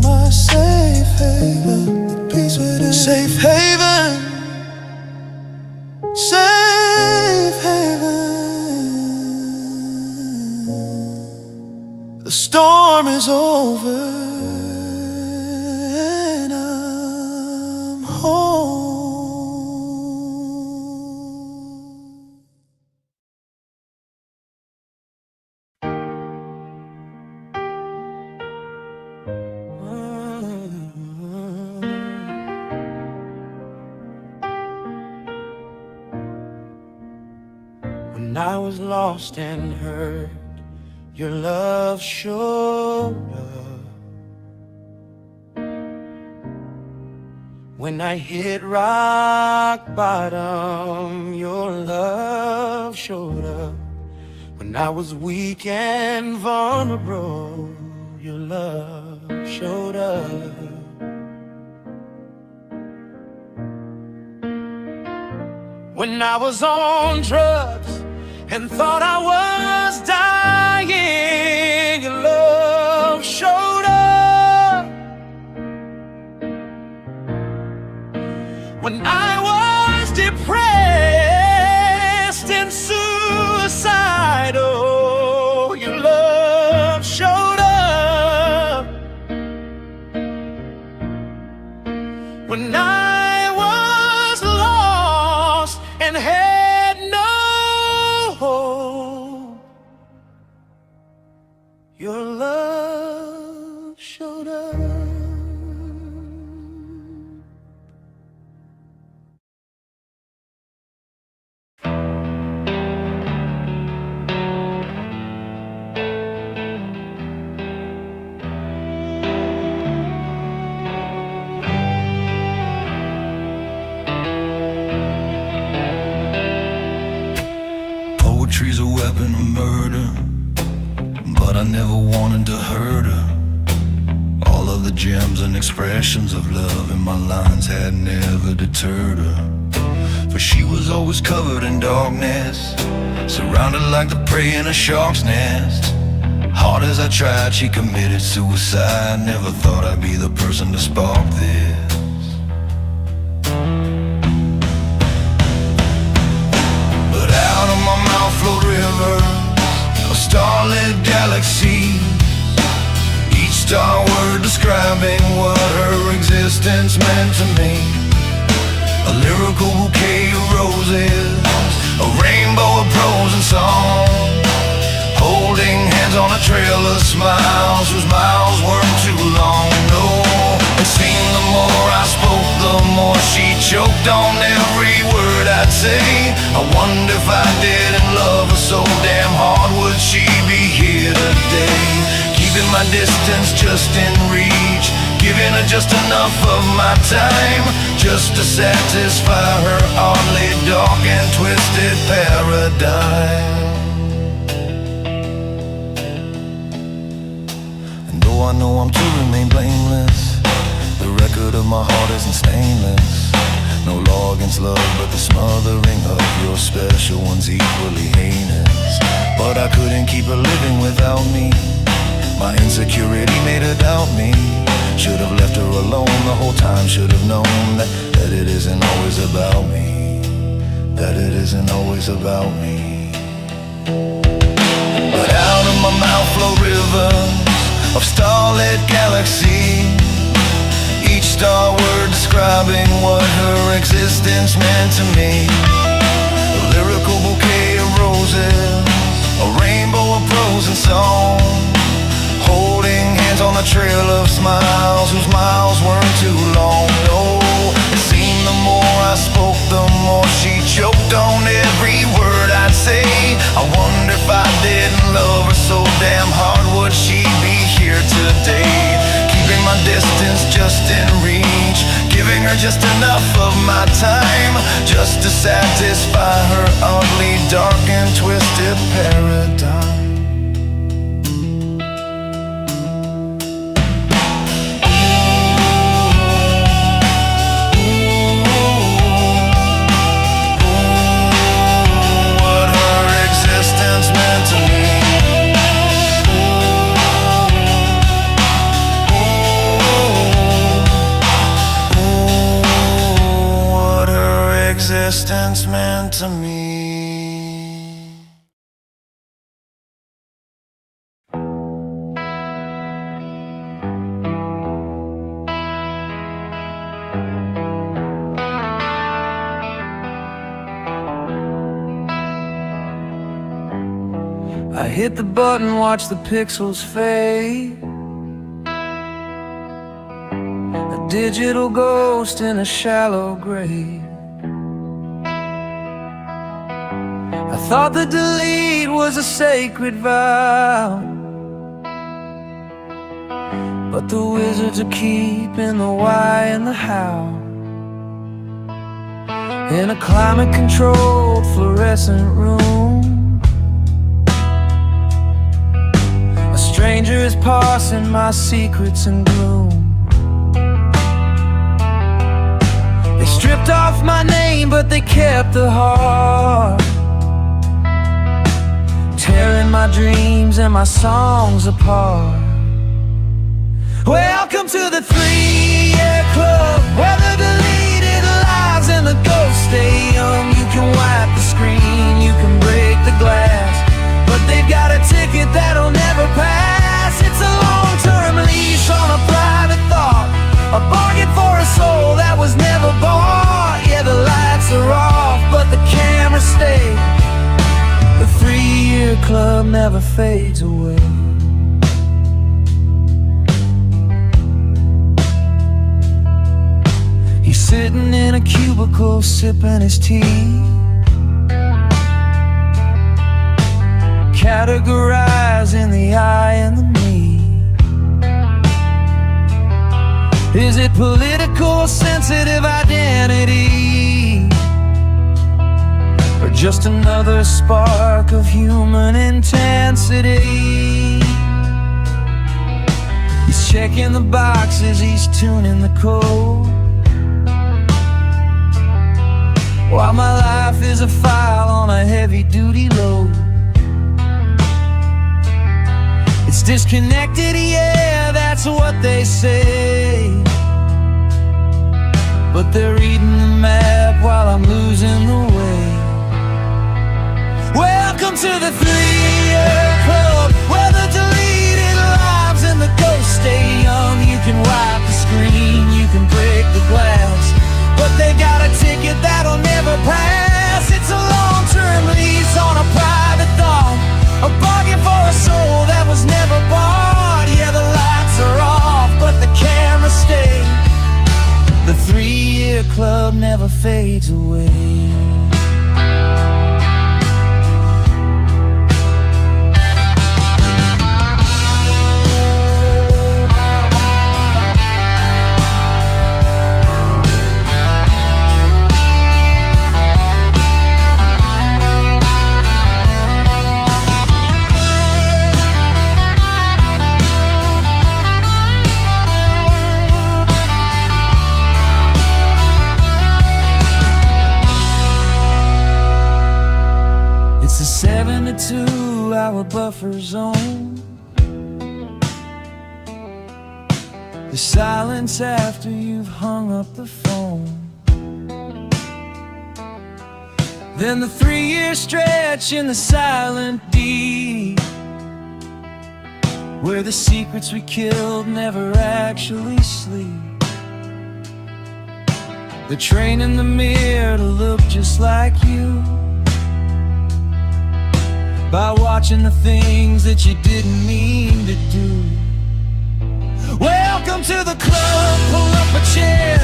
my safe haven, the peace within. Safe haven, safe haven. The storm is over. When I was lost and hurt, your love showed up. When I hit rock bottom, your love showed up. When I was weak and vulnerable, your love showed up. When I was on drugs and thought I was dying, your love showed up. When I was depressed and suicidal, your love showed up. When I was lost and had no hope, your love showed up. Poetry's a weapon of murder, but I never wanted to hurt her. All of the gems and expressions of love in my lines had never deterred her. For she was always covered in darkness, surrounded like the prey in a shark's nest. Hard as I tried, she committed suicide. Never thought I'd be the person to spark this. But out of my mouth flowed rivers of starlit galaxies, each star word describing what her existence meant to me. A lyrical bouquet of roses, a rainbow of prose and song, holding hands on a trail of smiles whose miles weren't too long. No, it seemed the more I spoke, the more she choked on every word I'd say. I wonder if I didn't love her so damn hard, would she be here today? Keeping my distance just in reach, giving her just enough of my time, just to satisfy her oddly dark and twisted paradigm. And though I know I'm to remain blameless, the record of my heart isn't stainless. No law against love, but the smothering of your special one's equally heinous. But I couldn't keep her living without me. My insecurity made her doubt me. Should have left her alone the whole time. Should have known that it isn't always about me. That it isn't always about me. But out of my mouth flow rivers of starlit galaxies, each star word describing what her existence meant to me. A lyrical bouquet of roses, a rainbow of prose and song, holding hands on the trail of smiles whose miles weren't too long. No, it seemed the more I spoke, the more she choked on every word I'd say. I wonder if I didn't love her so damn hard, would she be here today? Keeping my distance just in reach, giving her just enough of my time, just to satisfy her oddly dark and twisted paradigm. Existence meant to me. I hit the button, watch the pixels fade. A digital ghost in a shallow grave. I thought the delete was a sacred vow, but the wizards are keeping the why and the how. In a climate-controlled fluorescent room, a stranger is parsing my secrets and gloom. They stripped off my name, but they kept the heart, tearing my dreams and my songs apart. Welcome to the 3-year club, where the deleted lives and the ghosts stay young. You can wipe the screen, you can break the glass, but they've got a ticket that'll never pass. It's a long-term lease on a private thought, a bargain for a soul that was never bought. Yeah, the lights are off, but the cameras stay. The 3-year club never fades away. He's sitting in a cubicle sipping his tea, categorizing the I and the me. Is it political, sensitive identity, or just another spark of human intensity? He's checking the boxes, he's tuning the code, while my life is a file on a heavy-duty load. It's disconnected, yeah, that's what they say, but they're reading the map while I'm losing the way. Welcome to the 3-year club, where the deleted lives and the ghosts stay young. You can wipe the screen, you can break the glass, but they got a ticket that'll never pass. It's a long-term lease on a private thought, a bargain for a soul that was never bought. Yeah, the lights are off, but the cameras stay. The 3-year club never fades away. It's a 72-hour buffer zone, the silence after you've hung up the phone, then the 3-year stretch in the silent D, where the secrets we killed never actually sleep. They're training the mirror to look just like you, by watching the things that you didn't mean to do. Welcome to the club, pull up a chair,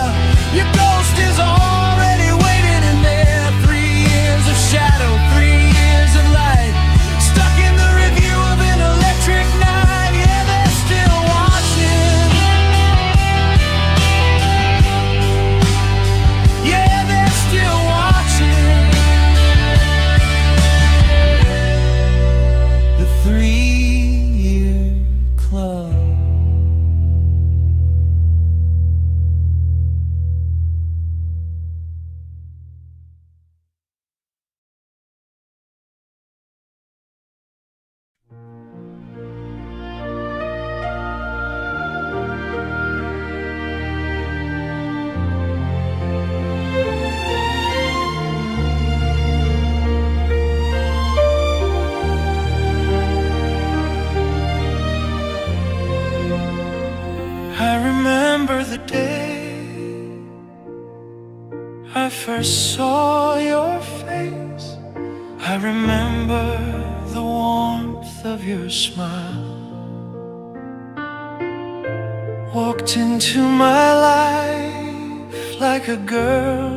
your ghost is already waiting in there. 3 years of shadow, 3 years of light, stuck in the review of an electric night. Yeah, they're still watching. Yeah, they're still watching. The 3-year club. I remember the day I first saw your face. I remember the warmth of your smile. Walked into my life like a girl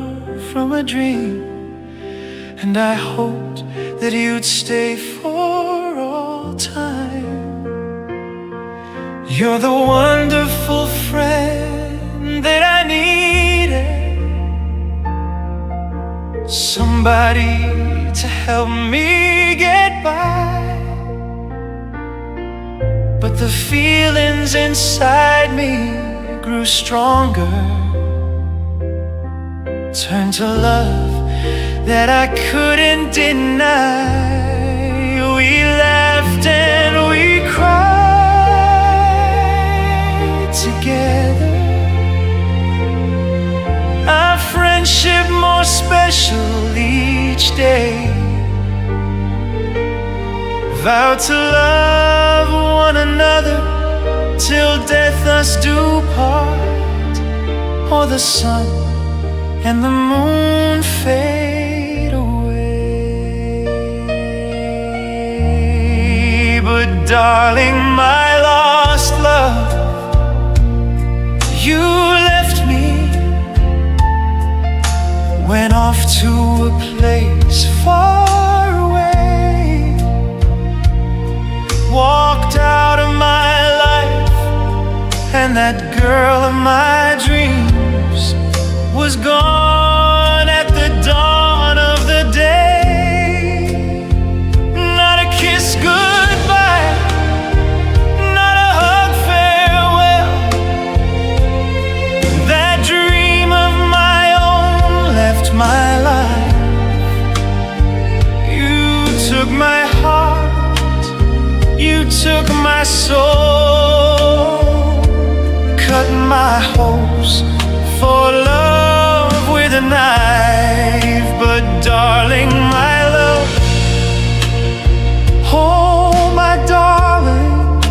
from a dream, and I hoped that you'd stay for all time. You're the wonderful friend that I needed, somebody to help me get by. But the feelings inside me grew stronger, turned to love that I couldn't deny. We laughed and we cried together, our friendship more special each day. Vowed to love one another till death us do part, or the sun and the moon fade away. But darling, my lost love, you left me, went off to a place far away, walked out of my life, and that girl of my dreams was gone at the dawn of the day. Not a kiss goodbye, not a hug farewell. That dream of my own left my life. You took my heart, you took my soul, cut my hopes for love with a knife. But darling, my love, oh my darling,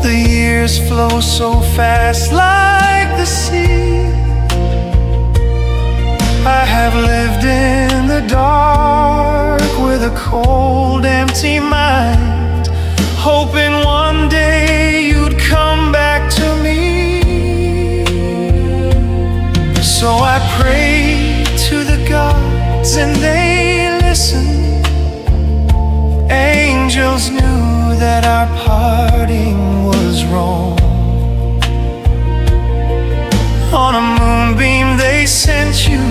the years flow so fast like the sea. I have lived in the dark with a cold, empty mind, hoping one day you'd come back to me. So I prayed to the gods and they listened. Angels knew that our parting was wrong. On a moonbeam they sent you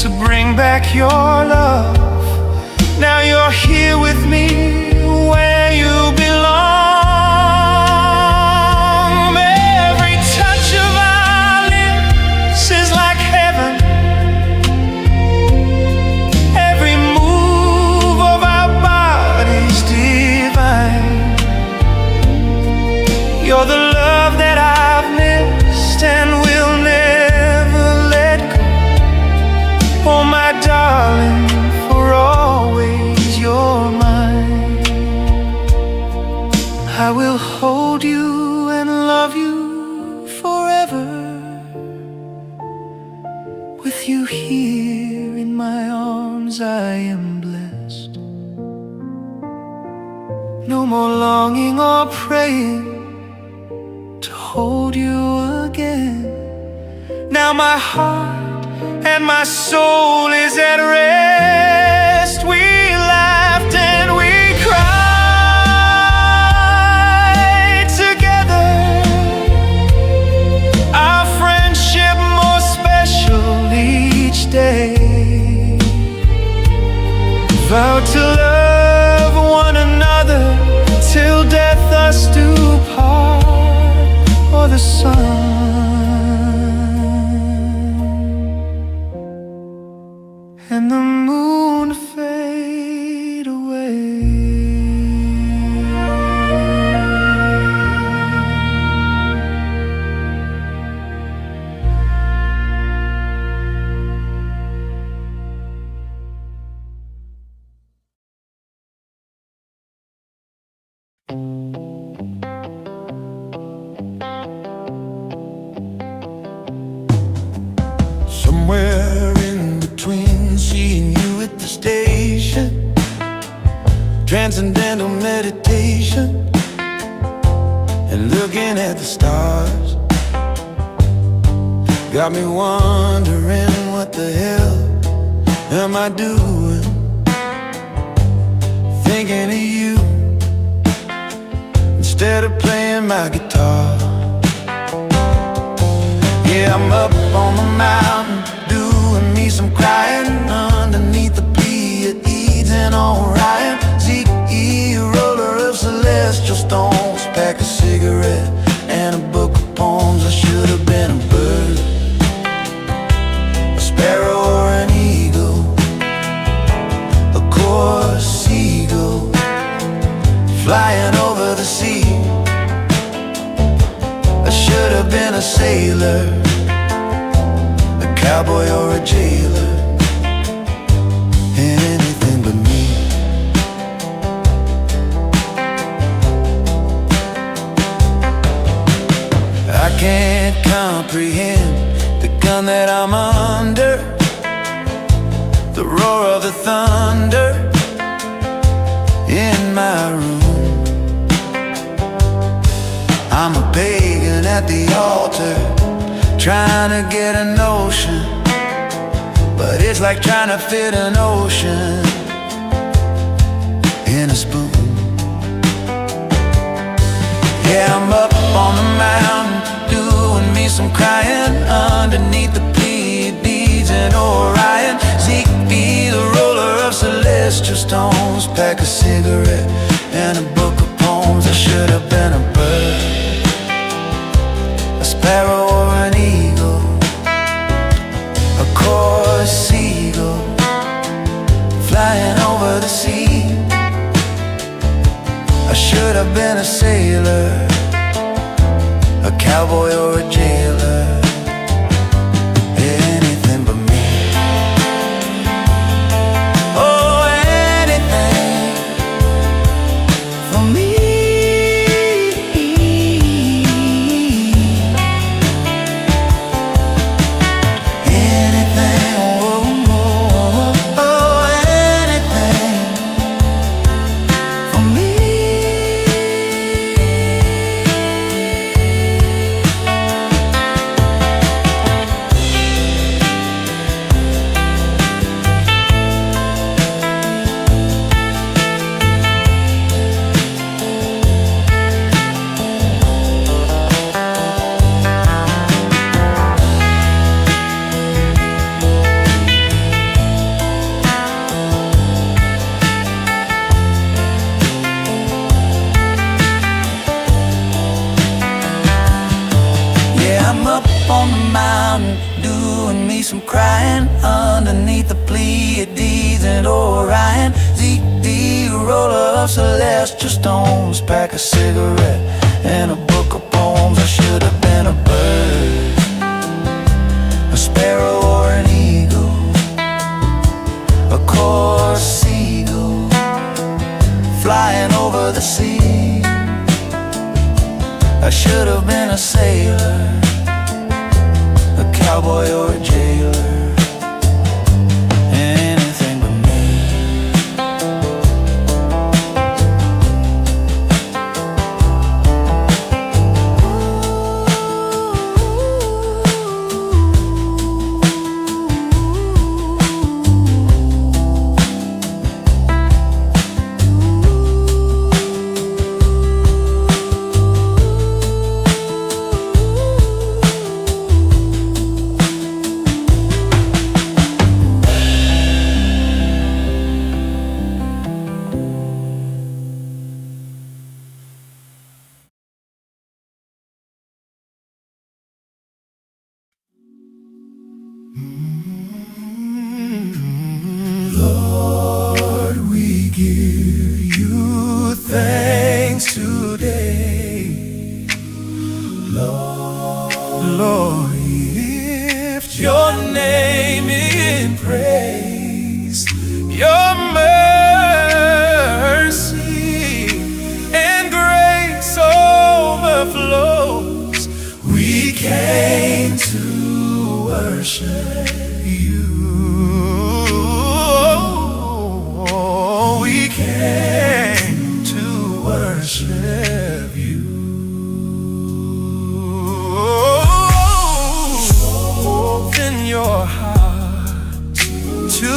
to bring back your love. Now you're here with me where you belong. Every touch of our lips is like heaven, every move of our bodies divine. You're the love that I've missed and will never let go. Oh my darling, for always you're mine. I will hold you and love you forever. With you here in my arms I am blessed. No more longing or praying to hold you again. Now my heart and my soul is at rest. We laughed and we cried together, our friendship more special each day. Vowed to love one another till death us do part, or the sun and the moon fade away. Somewhere in between seeing you at the station, transcendental meditation, and looking at the stars, got me wondering what the hell am I doing? Thinking of you instead of playing my guitar. Yeah, I'm up on the mountain doing me some crying underneath the Pleiades and Orion. Zeke, roller of celestial stones, pack a cigarette and a book of poems. I should have been a bird, a sparrow or an eagle, a coarse seagull flying over the sea. I should have been a sailor, a cowboy or a jailer, anything but me. I can't comprehend the gun that I'm under, the roar of the thunder in my room. I'm a pagan at the altar, trying to get a notion, but it's like trying to fit an ocean in a spoon. Yeah, I'm up on the mountain doing me some crying underneath the Pleiades and Orion. Zeke, the roller of celestial stones, pack a cigarette and a book of poems. I should have been a bird, a sparrow or an eagle, a coarse seagull flying over the sea. I should have been a sailor, a cowboy or a jailer, anything but me. Oh, anything for me. Anything, oh, oh, oh, anything for me. I'm up on the mountain doing me some crying underneath the Pleiades and Orion. Zeke, the roller of celestial stones, pack a cigarette and a book of poems. I should have been a bird, a sparrow or an eagle, a coarse seagull flying over the sea. I should have been a sailor, a cowboy or a jailer, anything but me. Lord, we give you thanks today. Lord, lift your name in praise. Your mercy and grace overflows. We came to worship you. We came to worship you. Open your heart to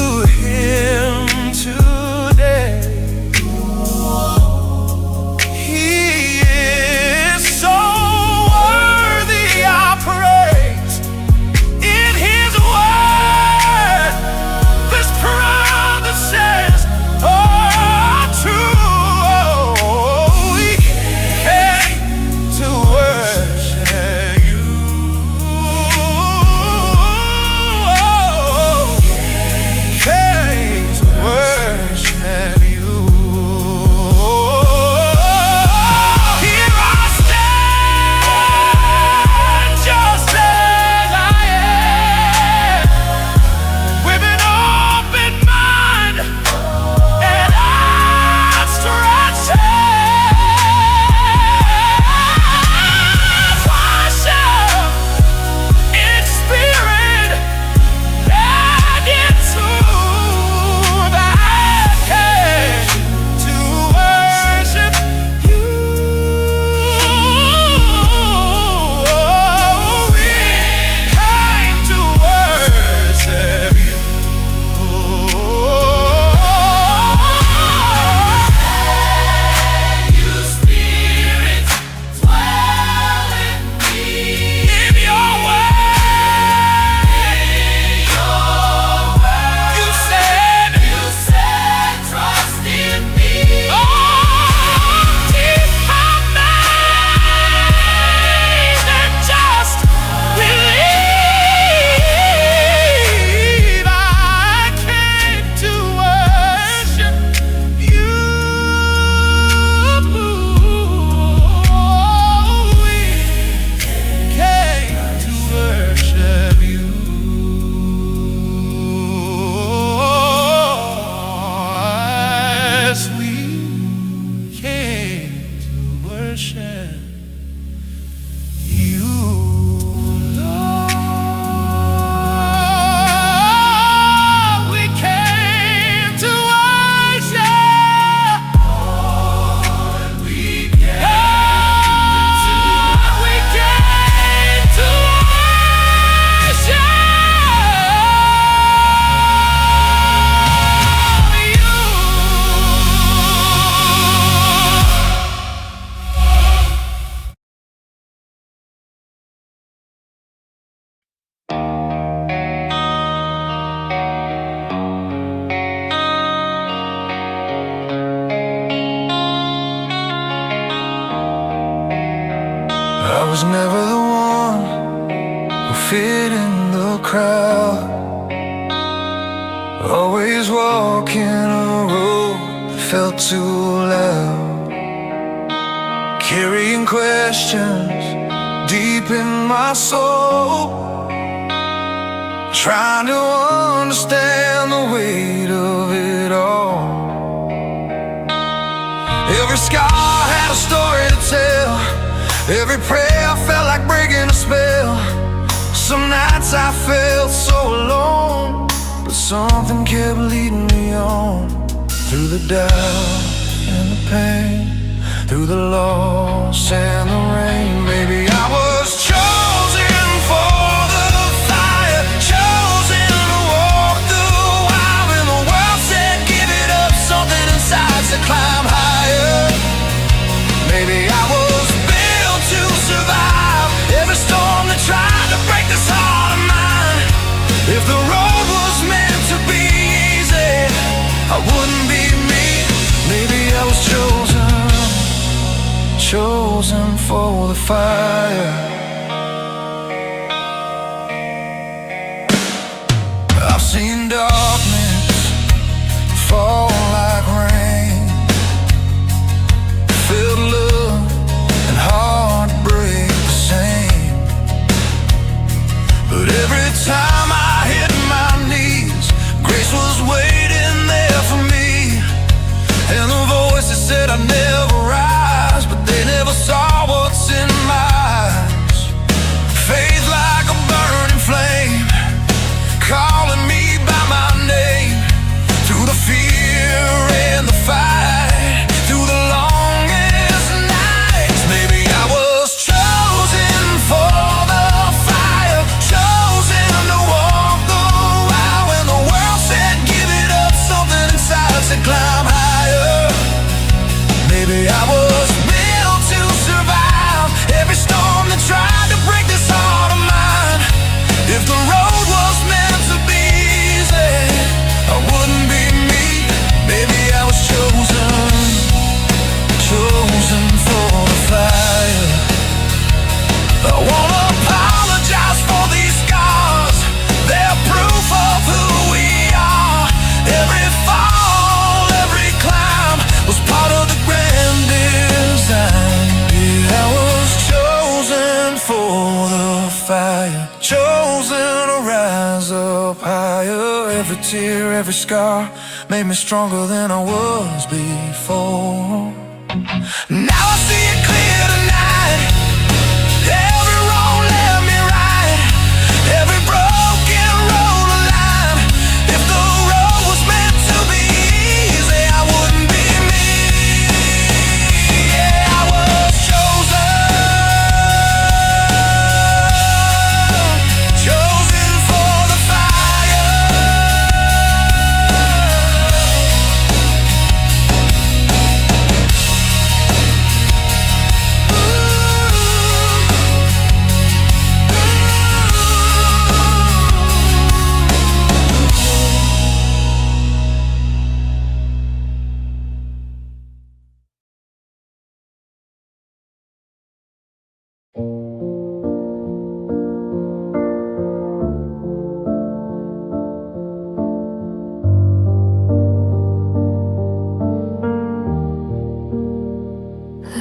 was never the one who fit in the crowd. Always walking a road that felt too loud, carrying questions deep in my soul, trying to understand the weight of it all. Every scar had a story to tell, every prayer felt like breaking a spell. Some nights I felt so alone, but something kept leading me on. Through the doubt and the pain, through the loss and the rain, baby, I was chosen for the fire, chosen to walk the wild. When the world said give it up, something inside said climb higher. Maybe I was built to survive every storm that tried to break this heart of mine. If the road was meant to be easy, I wouldn't be me. Maybe I was chosen for the fire. I've seen darkness fall like rain, felt love and heartbreak the same. But every time I hit my knees, grace was waiting there for me. And the voices said I'd never rise, but they never saw what's in my eyes. Faith like a burning flame, calling me by my name. Through the fear and the fight, through the longest nights, maybe I was chosen for the fire, chosen to walk the wild. When the world said give it up, something inside said climb higher. Maybe I was built to survive every storm that tried to break this heart of mine. If the road was meant to be easy, I wouldn't be me. Maybe I was chosen for the fire. I wanna apologize for these scars, they're proof of who we are. Every fall, every climb was part of the grand design. Yeah, I was chosen for the fire, chosen to rise up higher. Every tear, every scar made me stronger than I was before. Now I see it clear tonight, every wrong led me right, every broken road aligned. If the road was meant to be easy, I wouldn't be me. Yeah, I was chosen for the fire.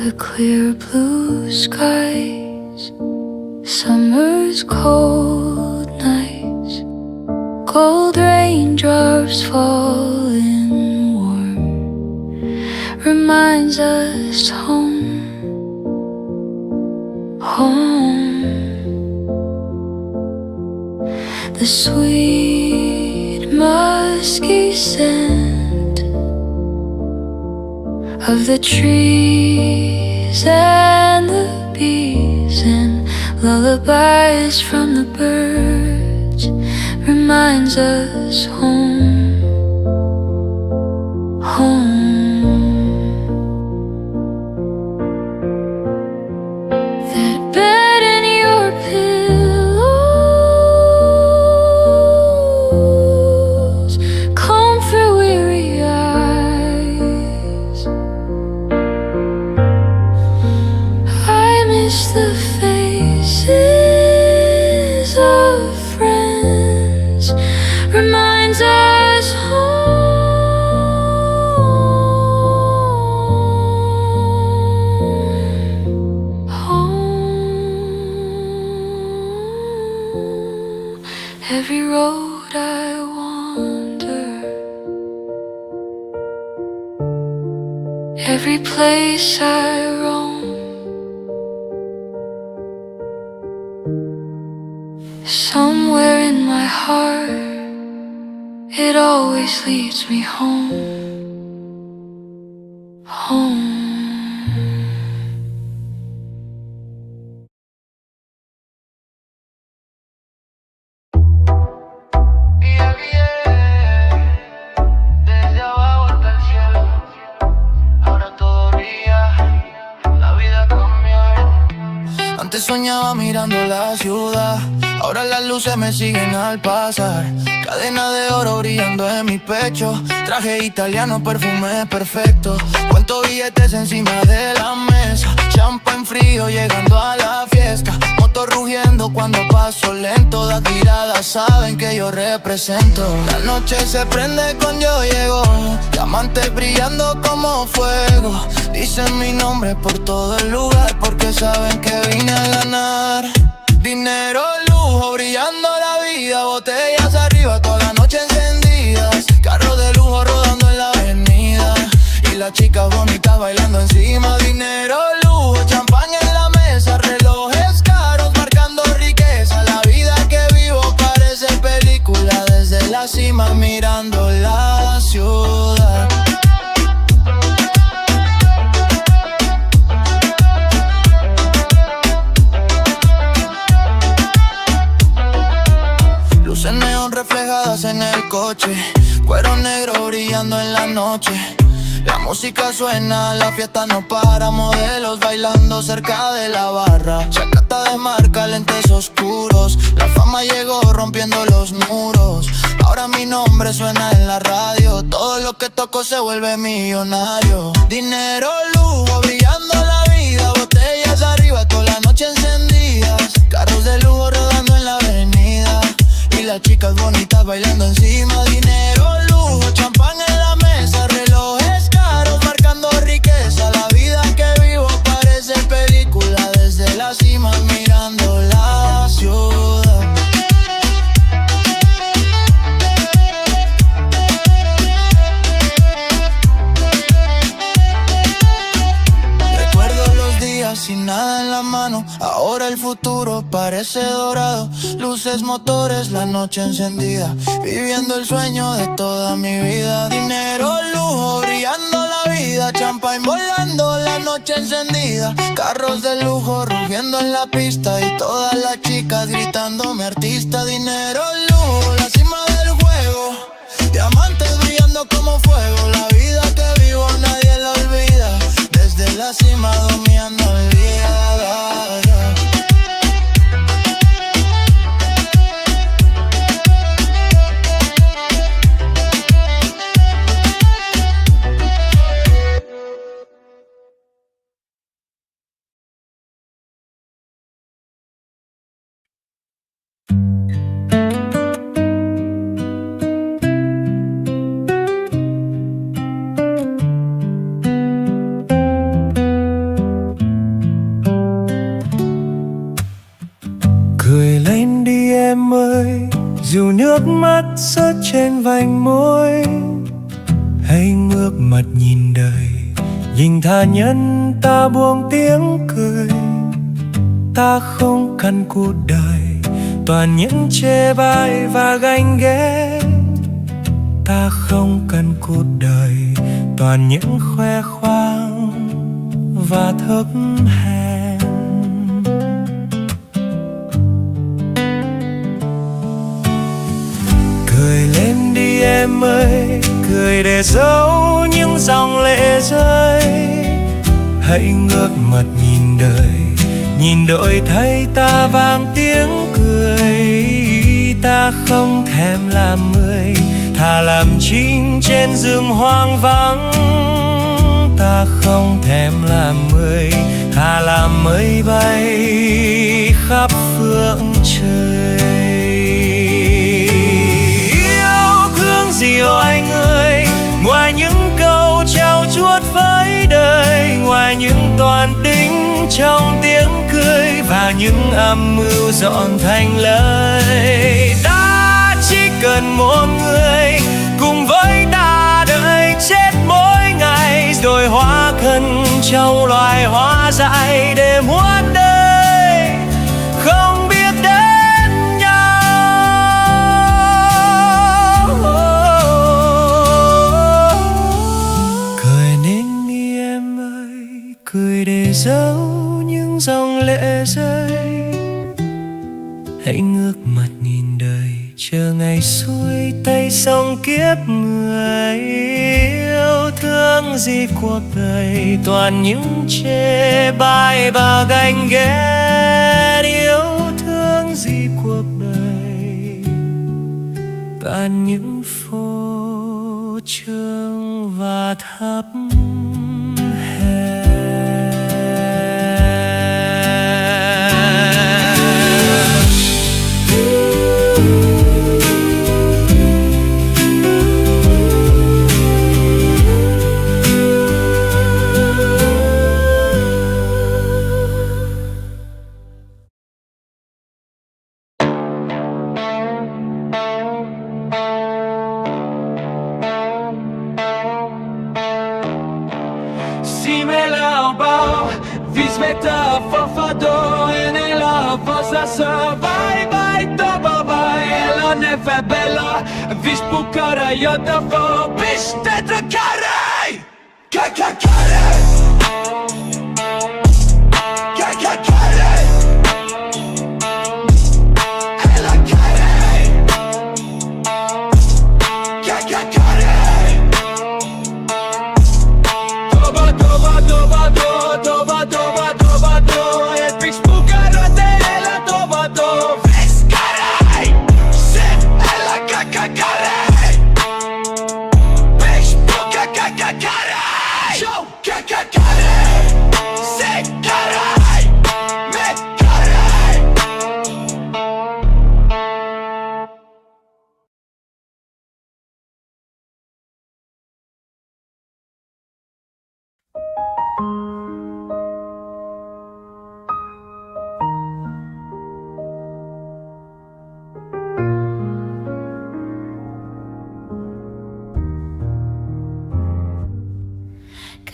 The clear blue skies, summer's cold nights, cold raindrops falling warm, reminds us home, home. The sweet musky scent of the trees and the bees and lullabies from the birds reminds us home, home. That bed and your pillows, comfort weary eyes. I miss the face every place I roam. Somewhere in my heart, it always leads me home, home. Desde abajo hasta el cielo, ahora todo brilla, la vida cambió. Antes soñaba mirando la ciudad, ahora las luces me siguen al pasar. Cadena de oro brillando en mi pecho, traje italiano, perfume perfecto. Cuento billetes encima de la mesa, champán frío llegando a la fiesta. Motor rugiendo cuando paso lento, las miradas saben que yo represento. La noche se prende cuando yo llego, diamantes brillando como fuego. Dicen mi nombre por todo el lugar porque saben que vine a ganar. Dinero, lujo, brillando la vida, botellas arriba, toda la noche encendidas. Carros de lujo rodando en la avenida y las chicas bonitas bailando encima. Dinero, lujo, champán en la mesa, relojes caros marcando riqueza. La vida que vivo parece película, desde la cima mirando la ciudad. Luces neón reflejadas en el coche, cuero negro brillando en la noche. La música suena, la fiesta no para, modelos bailando cerca de la barra. Chacata de marca, lentes oscuros, la fama llegó rompiendo los muros. Ahora mi nombre suena en la radio, todo lo que toco se vuelve millonario. Dinero, lujo, brillando la vida, botellas arriba, toda la noche encendidas. Carros de lujo rodando en la avenida y las chicas bonitas bailando encima. Dinero, lujo, champán en la mesa, relojes caros marcando riqueza. La vida que vivo parece película, desde la cima mirando la ciudad. Recuerdo los días sin nada en la mano, ahora el futuro parece dorado. Luces, motores, la noche encendida, viviendo el sueño de toda mi vida. Dinero, lujo, brillando la vida, champagne volando, la noche encendida. Carros de lujo rugiendo en la pista y todas las chicas gritándome artista. Dinero, lujo, la cima del juego, diamantes brillando como fuego. La vida que vivo nadie la olvida, desde la cima dominando el día. Cười lên đi em ơi, dù nước mắt rớt trên vành môi. Hãy ngước mặt nhìn đời, nhìn tha nhân ta buông tiếng cười. Ta không cần cuộc đời toàn những chê bai và ganh ghét. Ta không cần cuộc đời toàn những khoe khoang và thấp hèn. Cười lên đi em ơi, cười để giấu những dòng lệ rơi. Hãy ngước mặt nhìn đời, nhìn đổi thay ta vang tiếng cười. Ta không thèm làm người, thà làm chim trên rừng hoang vắng. Ta không thèm làm người, thà làm mây bay khắp phương trời. Yêu thương gì anh ơi, ngoài những câu trao chuốt với đời, ngoài những toàn đính trong tiếng cười và những âm mưu dọn thành lời. Ta chỉ cần một người cùng với ta đợi chết mỗi ngày, rồi hóa trong loài hóa dại để muôn đời không biết đến nhau. Cười nên đi em ơi, cười để giấu những dòng lệ rơi. Hãy ngước mặt nhìn đời, chờ ngày xuôi tay sông kiếp người. Yêu thương gì cuộc đời toàn những chê bai và ganh ghét. Yêu thương gì cuộc đời toàn những phô trương và thấp hèn. Simela bao, vismeta fafado, enela posa sa, bye bye to bye, ela ne fa bella, vis pukara yota fo, bis tetra kare, kare, kare, ela kare, kare.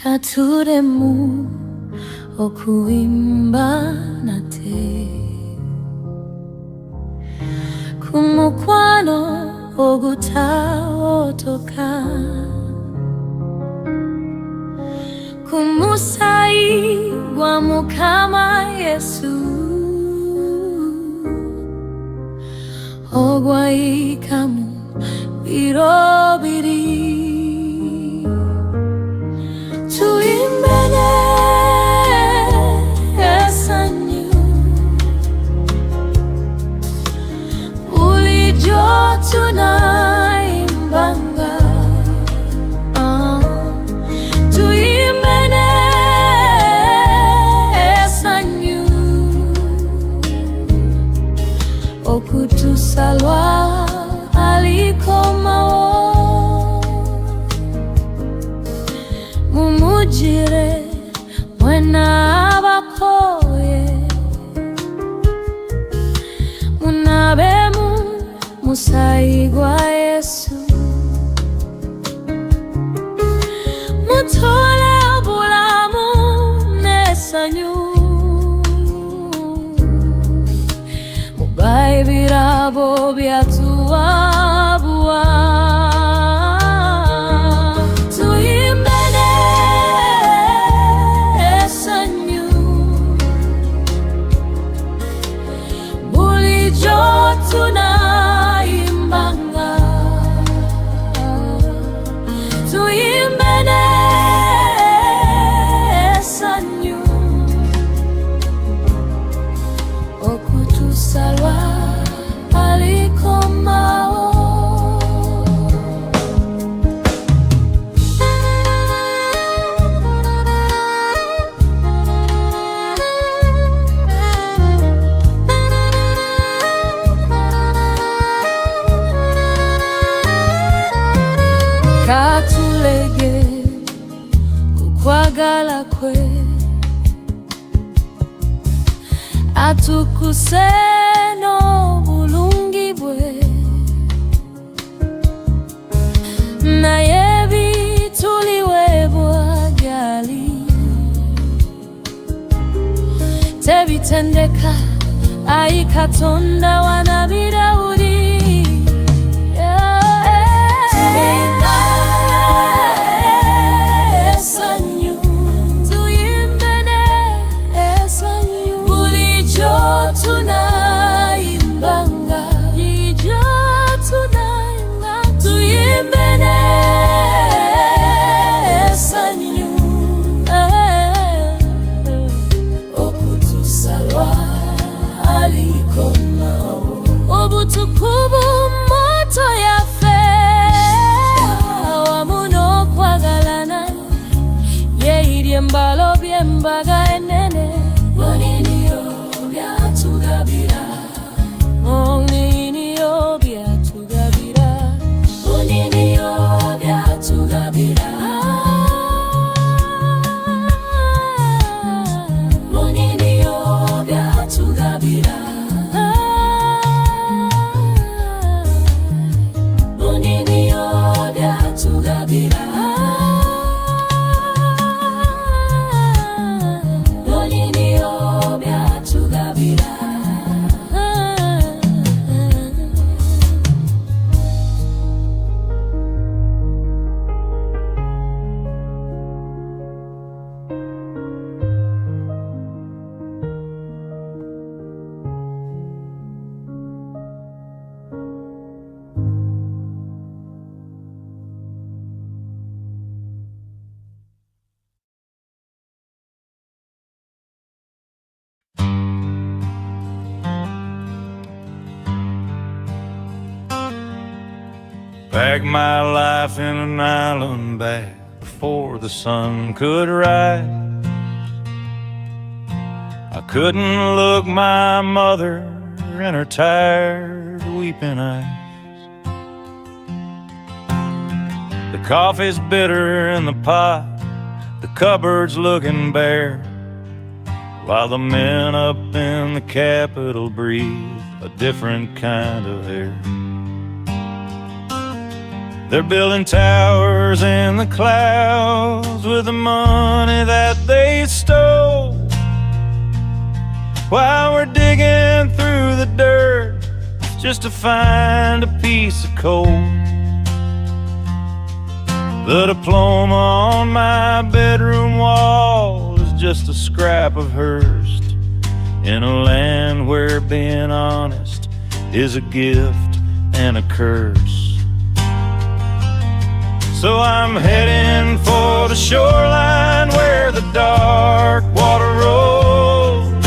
Katuremu okuimba nate kumukwano ogutaotoka kumusai gwa mukama Yesu ogwaikamu birobiri tuimbene esanyu ulijo tunaimbanga tuimbene esanyu okutusalwa alikomao mumujire mwena abakoye munabemu musayigwa Yesu mutole obulamu nesanyu mubaye birabo byatuwabwa tunaimbanga tuimbene sanyu okutusalwa alikomao katulege kukwagala kwe atukuse n'obulungi bwe naye bituliweebwa gyali kutendeka aikatonda wanabira uri Obutukubu moto ya fe Wamuno kwa galana Ye idiembalo biembaga enene Bonini yo biatugabira Bonini yo biatugabira Bonini yo biatugabira Bonini yo biatugabira Packed my life in an island bag before the sun could rise. I couldn't look my mother in her tired, weeping eyes. The coffee's bitter in the pot, the cupboard's looking bare, while the men up in the Capitol breathe a different kind of air. They're building towers in the clouds with the money that they stole, while we're digging through the dirt just to find a piece of coal. The diploma on my bedroom wall is just a scrap of Hearst, in a land where being honest is a gift and a curse. So I'm heading for the shoreline where the dark water rolls,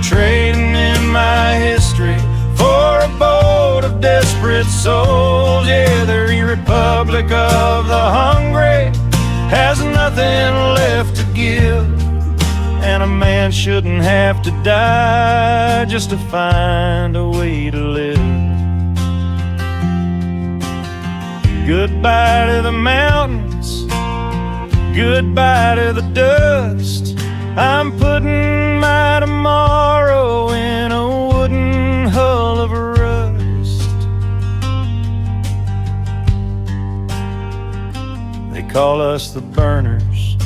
trading in my history for a boat of desperate souls. Yeah, the Republic of the hungry has nothing left to give, and a man shouldn't have to die just to find a way to live. Goodbye to the mountains, goodbye to the dust. I'm putting my tomorrow in a wooden hull of rust. They call us the burners,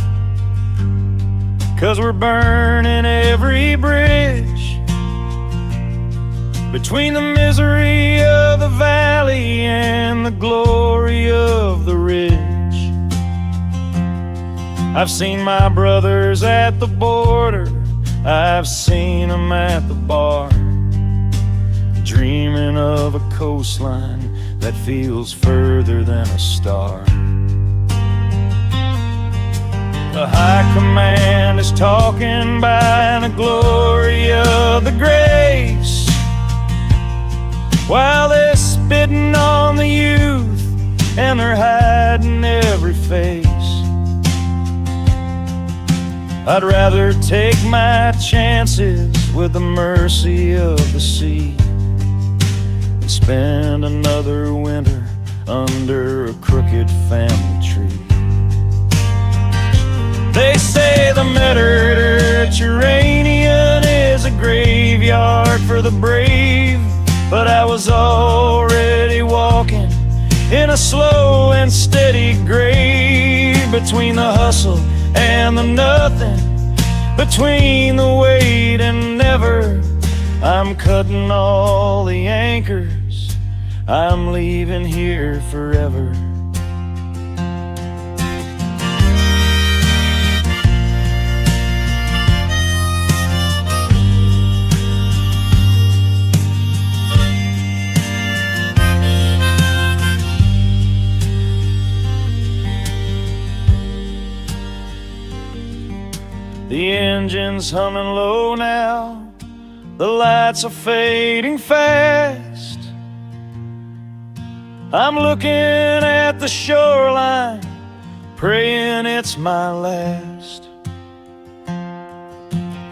'cause we're burning every bridge between the misery of the valley and the glory of the ridge. I've seen my brothers at the border, I've seen them at the bar, dreaming of a coastline that feels further than a star. The high command is talking by the glory of the grace, while they're spitting on the youth and they're hiding every face. I'd rather take my chances with the mercy of the sea than spend another winter under a crooked family tree. They say the Mediterranean is a graveyard for the brave, but I was already walking in a slow and steady grave between the hustle and the nothing, between the wait and never. I'm cutting all the anchors, I'm leaving here forever. The engine's humming low now, the lights are fading fast. I'm looking at the shoreline, praying it's my last.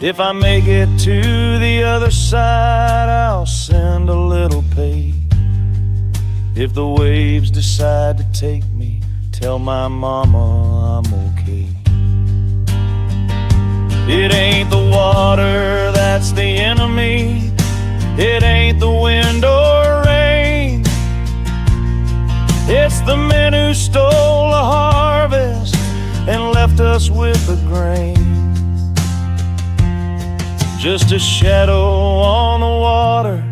If I make it to the other side, I'll send a little pay. If the waves decide to take me, tell my mama I'm okay. It ain't the water that's the enemy, it ain't the wind or rain. It's the men who stole the harvest and left us with the grain. Just a shadow on the water,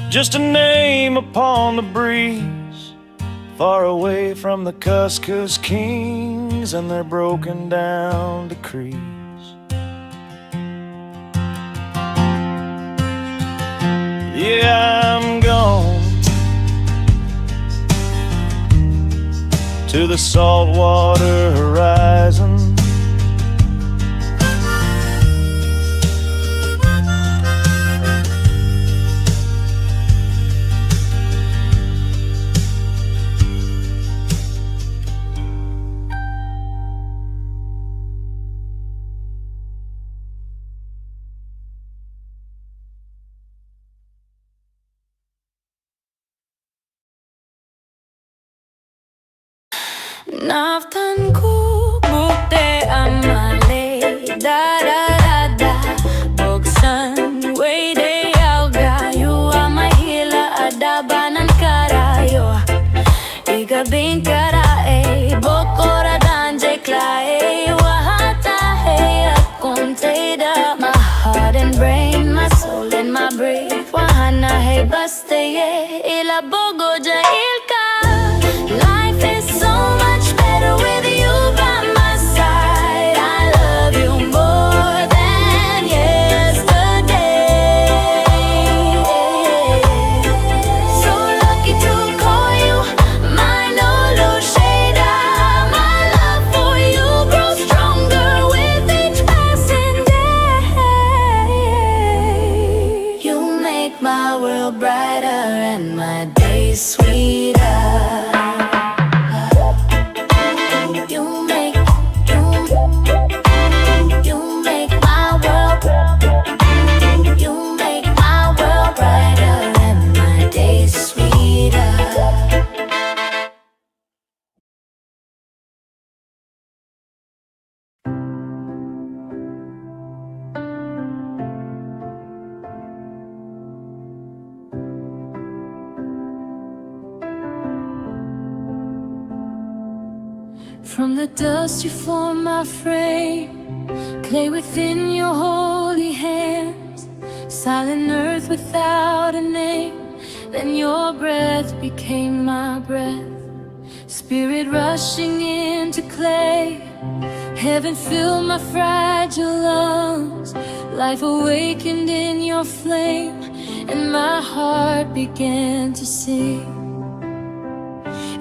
just a name upon the breeze, far away from the Cuscus kings and their broken down decrees. Yeah, I'm gone to the saltwater horizon. Naftan ko bukte amale da da da da buksan way de alga you are my healer adabanan karayo igabing karae bokora danje klae wahata hey akonteda my heart and brain my soul and my breath wahana hey baste ye ila bogo ja ilka. Life is so much better with you by my side. I love you more than yesterday. So lucky to call you my Nolo Shada. My love for you grows stronger with each passing day. You make my world brighter and my days sweeter. From the dust you form my frame, clay within your holy hands, silent earth without a name. Then your breath became my breath, spirit rushing into clay. Heaven filled my fragile lungs, life awakened in your flame, and my heart began to sing.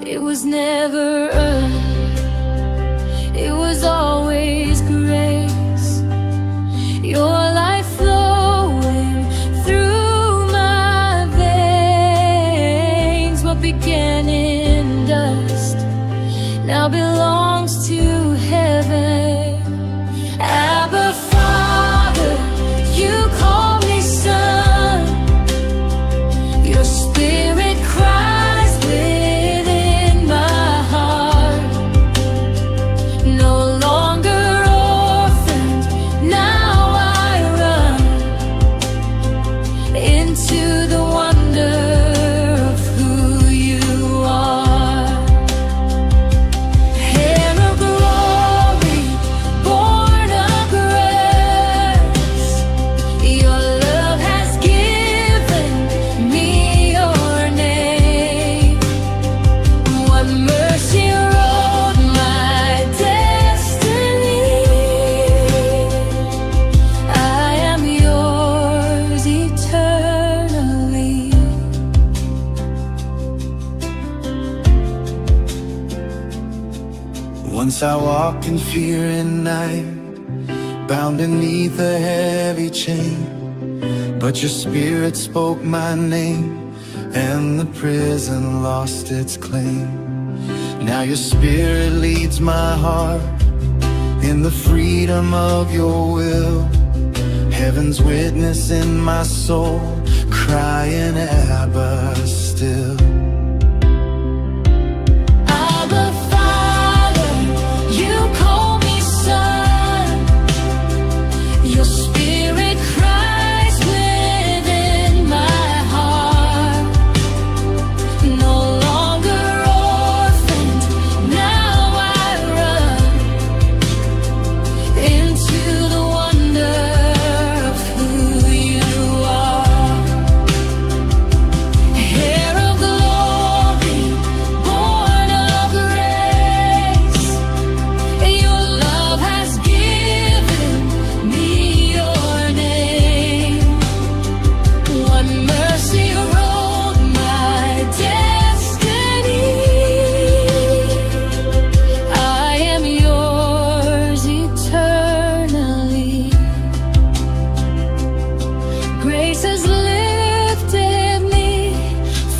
It was never earned, it was always grace, your life flowing through my veins. What began in dust now belongs to heaven. Abba Father, you call me son, your spirit cries within my heart. I walked in fear at night, bound beneath a heavy chain. But your spirit spoke my name, and the prison lost its claim. Now your spirit leads my heart in the freedom of your will. Heaven's witness in my soul, crying Abba still. Abba Father, you call me son. Your spirit cries within my heart. No longer orphaned, now I run into the wonder of who you are. Heir of glory, born of grace. Your love has given me your name. One mercy wrote my destiny. I am yours eternally. Grace has lifted me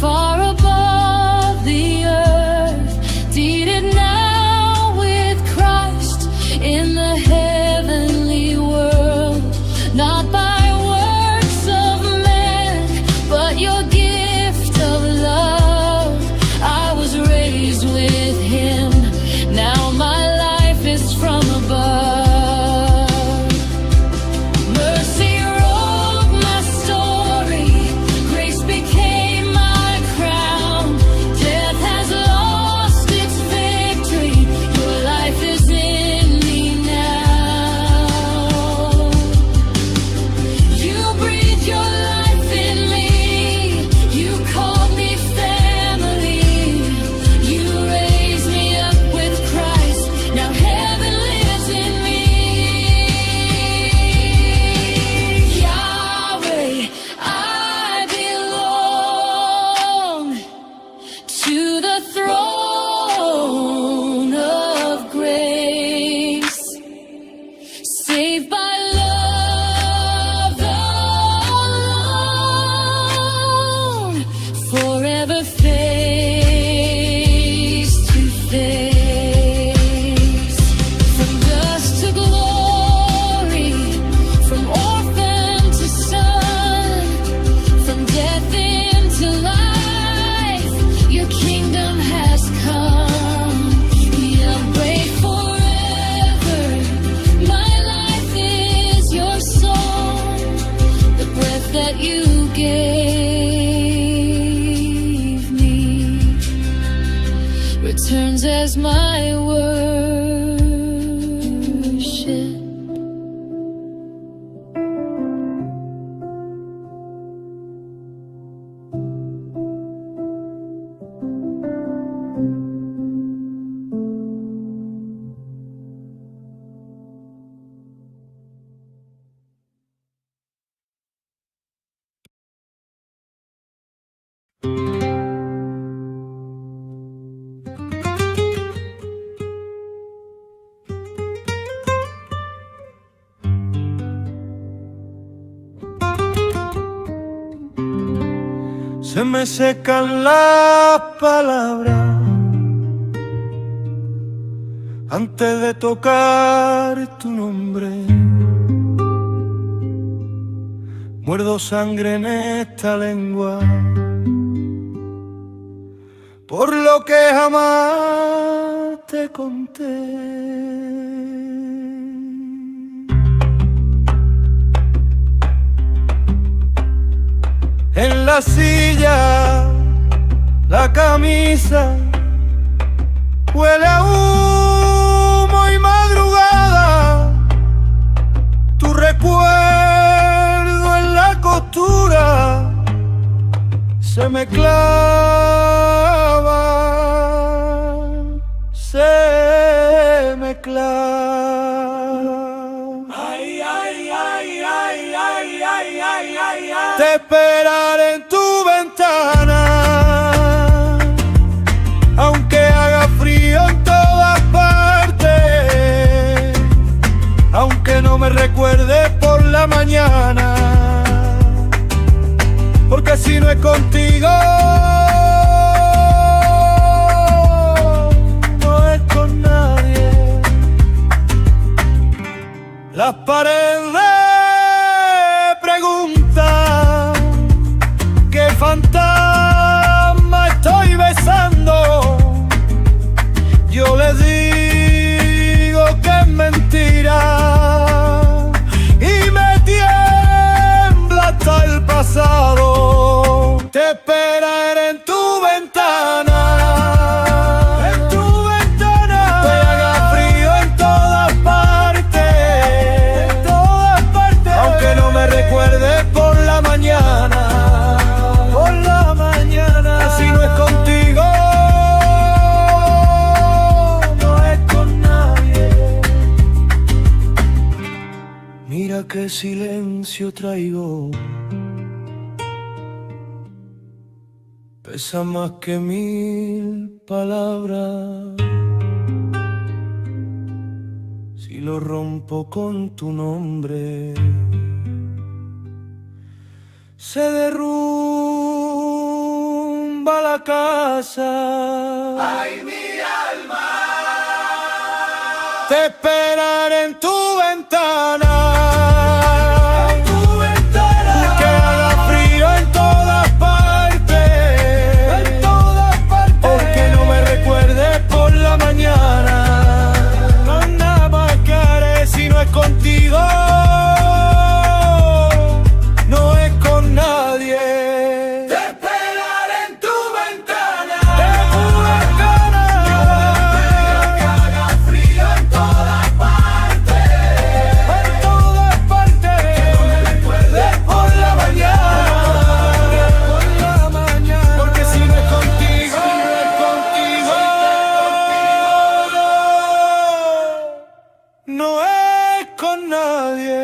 far above the earth, seated now with Christ in the heavenly world. Not by works of man, but your gift of love. I was raised with him, now my life is from above. Mercy wrote my story, grace became my crown. Death has lost its victory, your life is in me now. You breathed your life in me, you called me family. You raised me up with Christ, now heaven lives in me. Yahweh, I belong to the throne of grace, saved by love alone, forever face to face. From dust to glory, from orphan to son, from death into life, your kingdom has come. Yahweh forever, my life is your song. The breath that you gave me returns as my worship. Se me secan las palabras antes de tocar tu nombre. Muerdo sangre en esta lengua por lo que jamás te conté. En la silla, la camisa huele a humo y madrugada. Tu recuerdo en la costura se me clava, se me clava. Ay, ay, ay, ay, ay, ay, ay, ay, ay. Te esperaré en tu ventana, aunque haga frío en todas partes. mañana. Porque si no es contigo, no es con nadie. Las paredes preguntan qué fantasma estoy besando. Yo les digo que es mentira y me tiembla hasta el pasado. Te esperaré en tu ventana, en tu ventana. Que haga frío en todas partes, aunque no me recuerdes por la mañana, si no es contigo. Mira qué silencio traigo, pesa más que 1000 palabras. Si lo rompo con tu nombre, se derrumba la casa. ¡Ay, mi alma! Te esperaré en tu ventana. Que haga frío en todas partes, aunque no me recuerdes por la mañana. No hay nada más que haré si no es contigo, no es con nadie. Te esperaré en tu ventana, que haga frío en todas partes, que no me recuerdes por la mañana, porque si no es contigo, no es con nadie.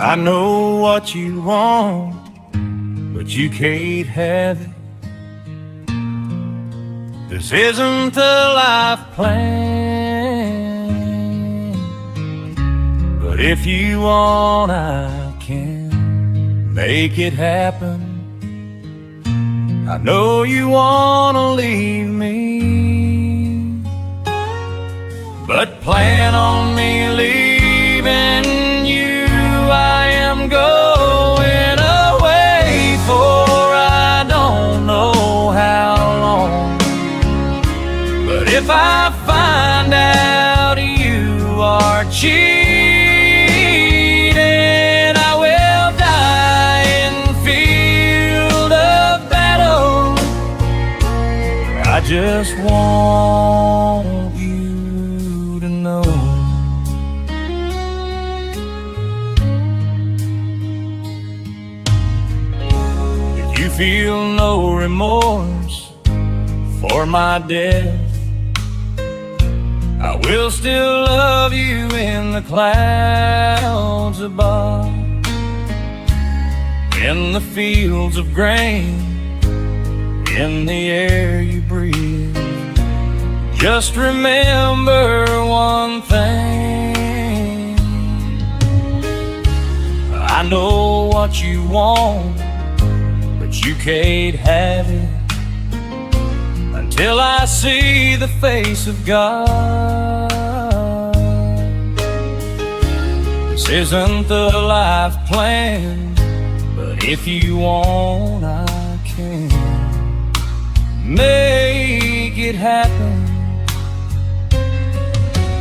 I know what you want, but you can't have it. This isn't the life plan, but if you want, I can make it happen. I know you wanna leave me, but plan on me leaving you. I am going away for I don't know how long. But if I find out you are cheating, I will die in the field of battle. I just want you to know. You feel no remorse for my death. I will still love you in the clouds above, in the fields of grain, in the air you breathe. Just remember one thing, I know what you want, but you can't have it until I see the face of God. This isn't the life plan, but if you want, I can make it happen.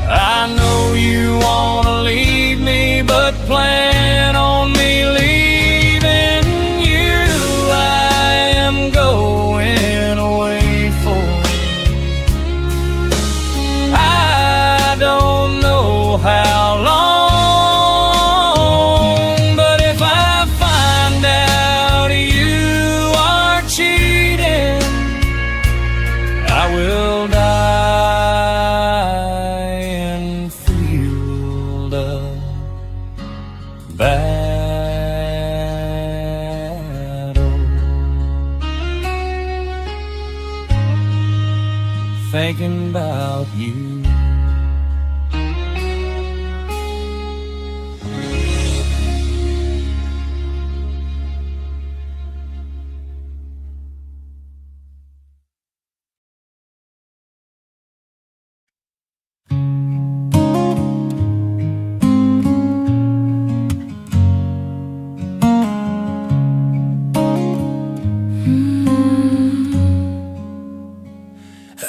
I know you wanna leave me, but plan on me leaving you. I am going away for I don't know how long, but if I find out you are cheating, I will die thinking about you.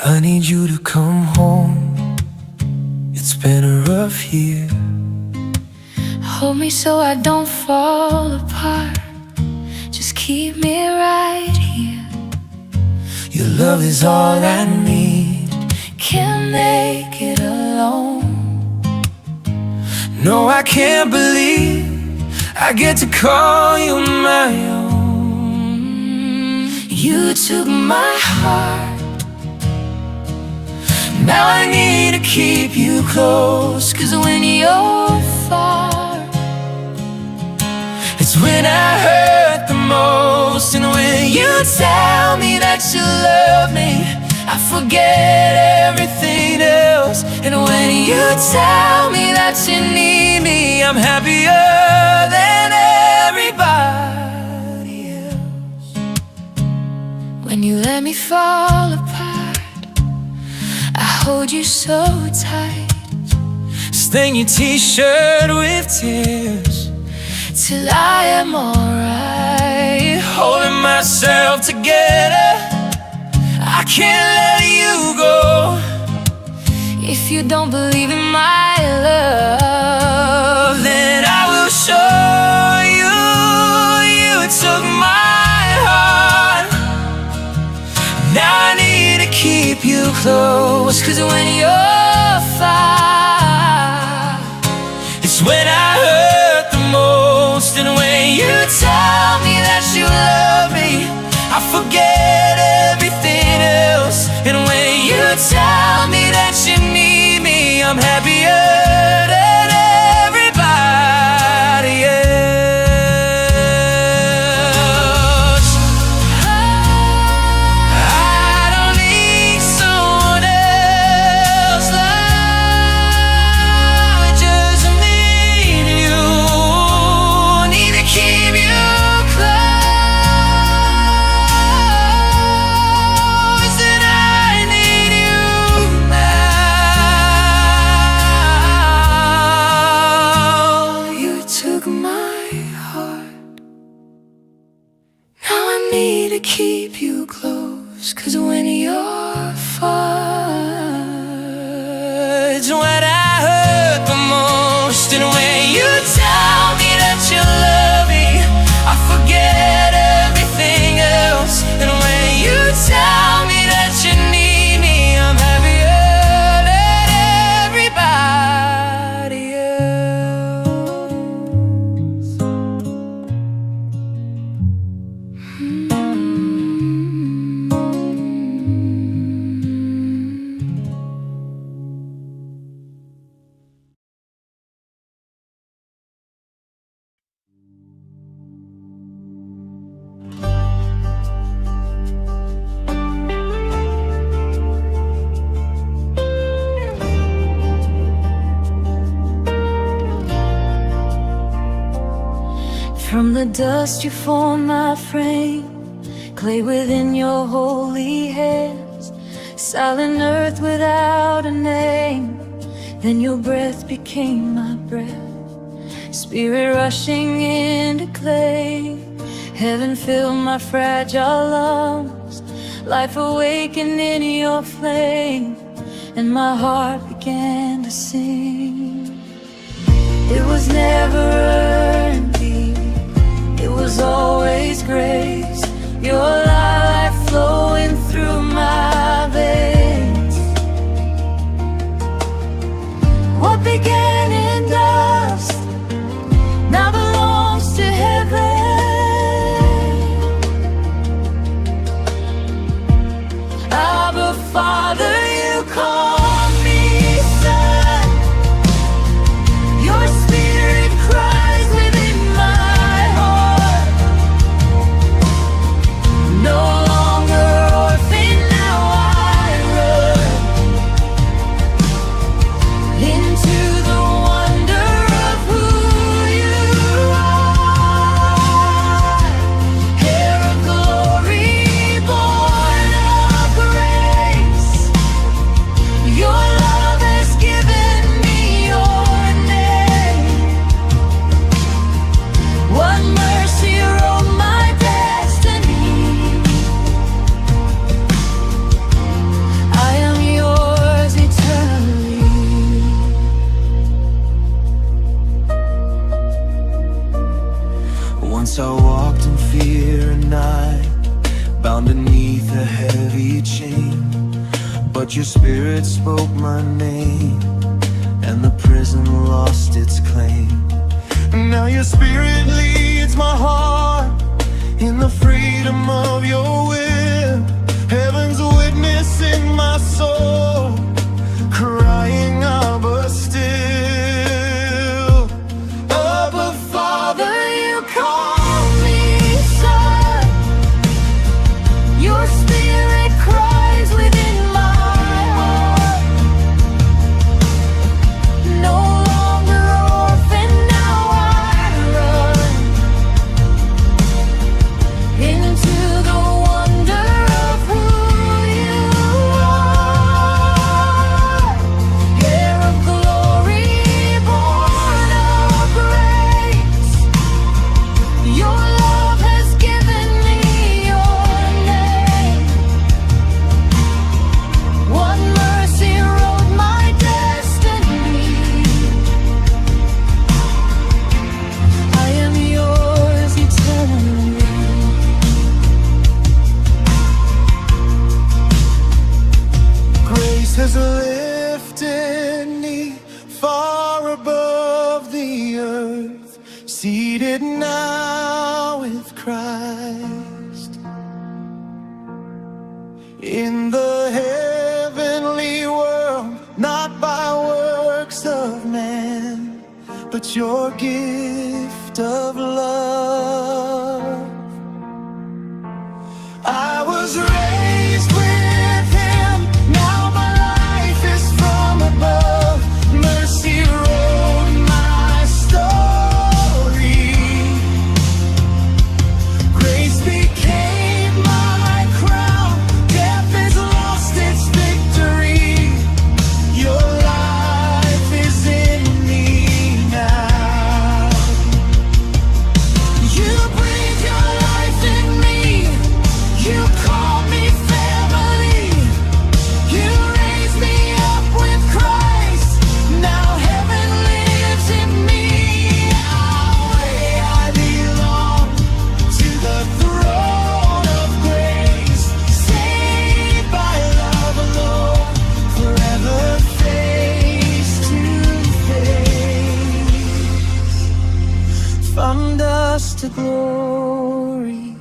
I need you to come home. It's been a rough year. Hold me so I don't fall apart. Just keep me right here. Your love is all I need. Can't make it alone. No, I can't believe I get to call you my own. You took my heart. Now I need to keep you close, 'Cause when you're far, it's when I hurt the most. And when you tell me that you love me, I forget everything else. And when you tell me that you need me, I'm happier than everybody else. when you let me fall apart, I hold you so tight Stain your t-shirt with tears till I am alright. holding myself together. I can't let you go. If you don't believe in my love, Then I will show you. You took my heart. Now I need to keep you close, 'cause when you're far, it's when I hurt the most. And when you tell me that you love me, I forget everything else. And when you tell me that you need me, I'm happier than everybody else. I don't need someone else. I just need you. Need to keep you close, and I need you now. you took my heart. Now I need to keep you close, 'cause when you're far, It's when I hurt the most. And when you tell me that you love me, I forget everything else. And when you tell me that you need me, I'm happier than everybody else. From the dust you formed my frame, clay within your holy hands, silent earth without a name. Then your breath became my breath, spirit rushing into clay. Heaven filled my fragile lungs, life awakened in your flame, and my heart began to sing. It was never earned, it was always grace. Your life flowing through my veins. What began in dust now belongs to heaven. Abba, Father, you call me son. Your spirit cries within my heart. No chained, but your spirit spoke my name, and the prison lost its claim. Now your spirit leads my heart in the freedom of your will. Heaven's witness in my soul, crying Abba still. Abba Father, you call me son. Your spirit cries within my heart. No longer orphan, now I run into the wonder of who you are. Heir of glory, born of grace. Your love has given me your name. One mercy wrote my destiny. I am yours eternally. Grace has lifted me far above the earth, seated now with Christ in the heavenly world, not by works of man, but your gift of love. I was raised with him, now my life is from above. Mercy wrote my story. Grace became my crown, death has lost its victory. Your life is in me now. You breathe your life in me. You call me family. You raise me up with Christ. Now heaven lives in me. I belong to the throne of grace. Saved by love alone, forever face to face. From dust to glory,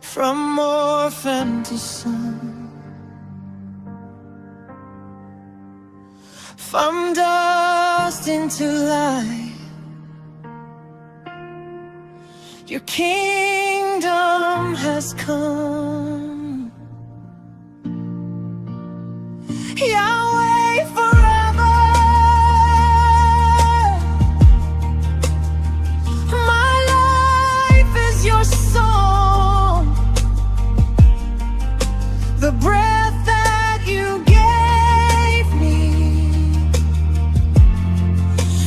from orphan to son, from dust into light. Your kingdom has come. Yahweh forever. My life is your song. The breath that you gave me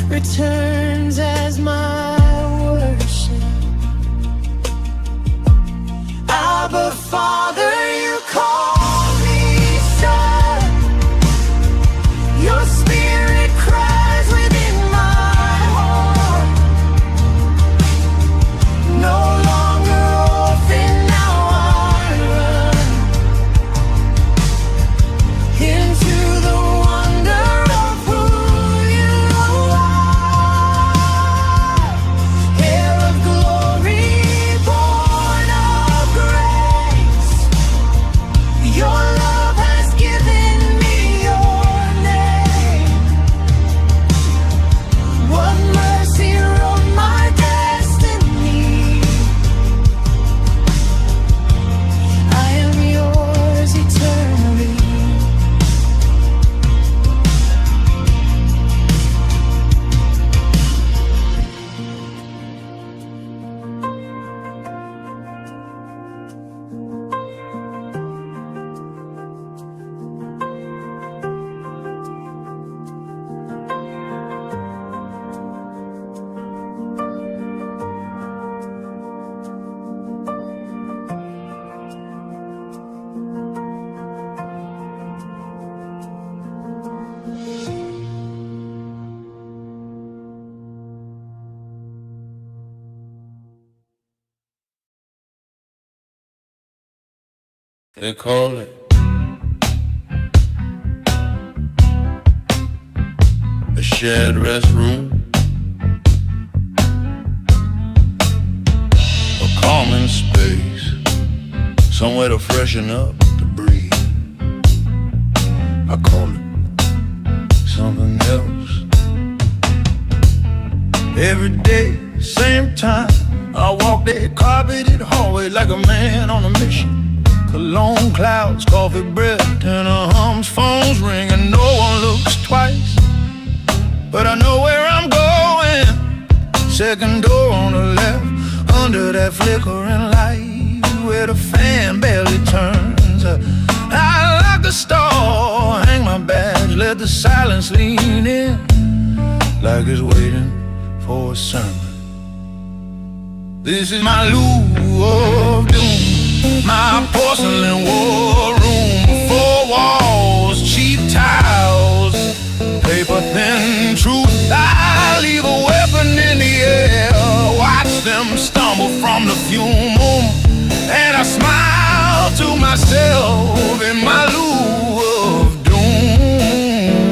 returns as my worship. Abba They call it a shared restroom, a common space, somewhere to freshen up, to breathe. I call it something else. Every day, same time, I walk that carpeted hallway like a man on a mission. Cologne clouds, coffee breath, and a hums, phones ring, and no one looks twice. But I know where I'm going. Second door on the left, under that flickering light, where the fan barely turns. I lock the store, hang my badge, let the silence lean in, like it's waiting for a sermon. This is my loo of doom, my porcelain war room. 4 walls, cheap tiles, paper thin truth. I leave a weapon in the air, watch them stumble from the fume, and I smile to myself in my loo of doom.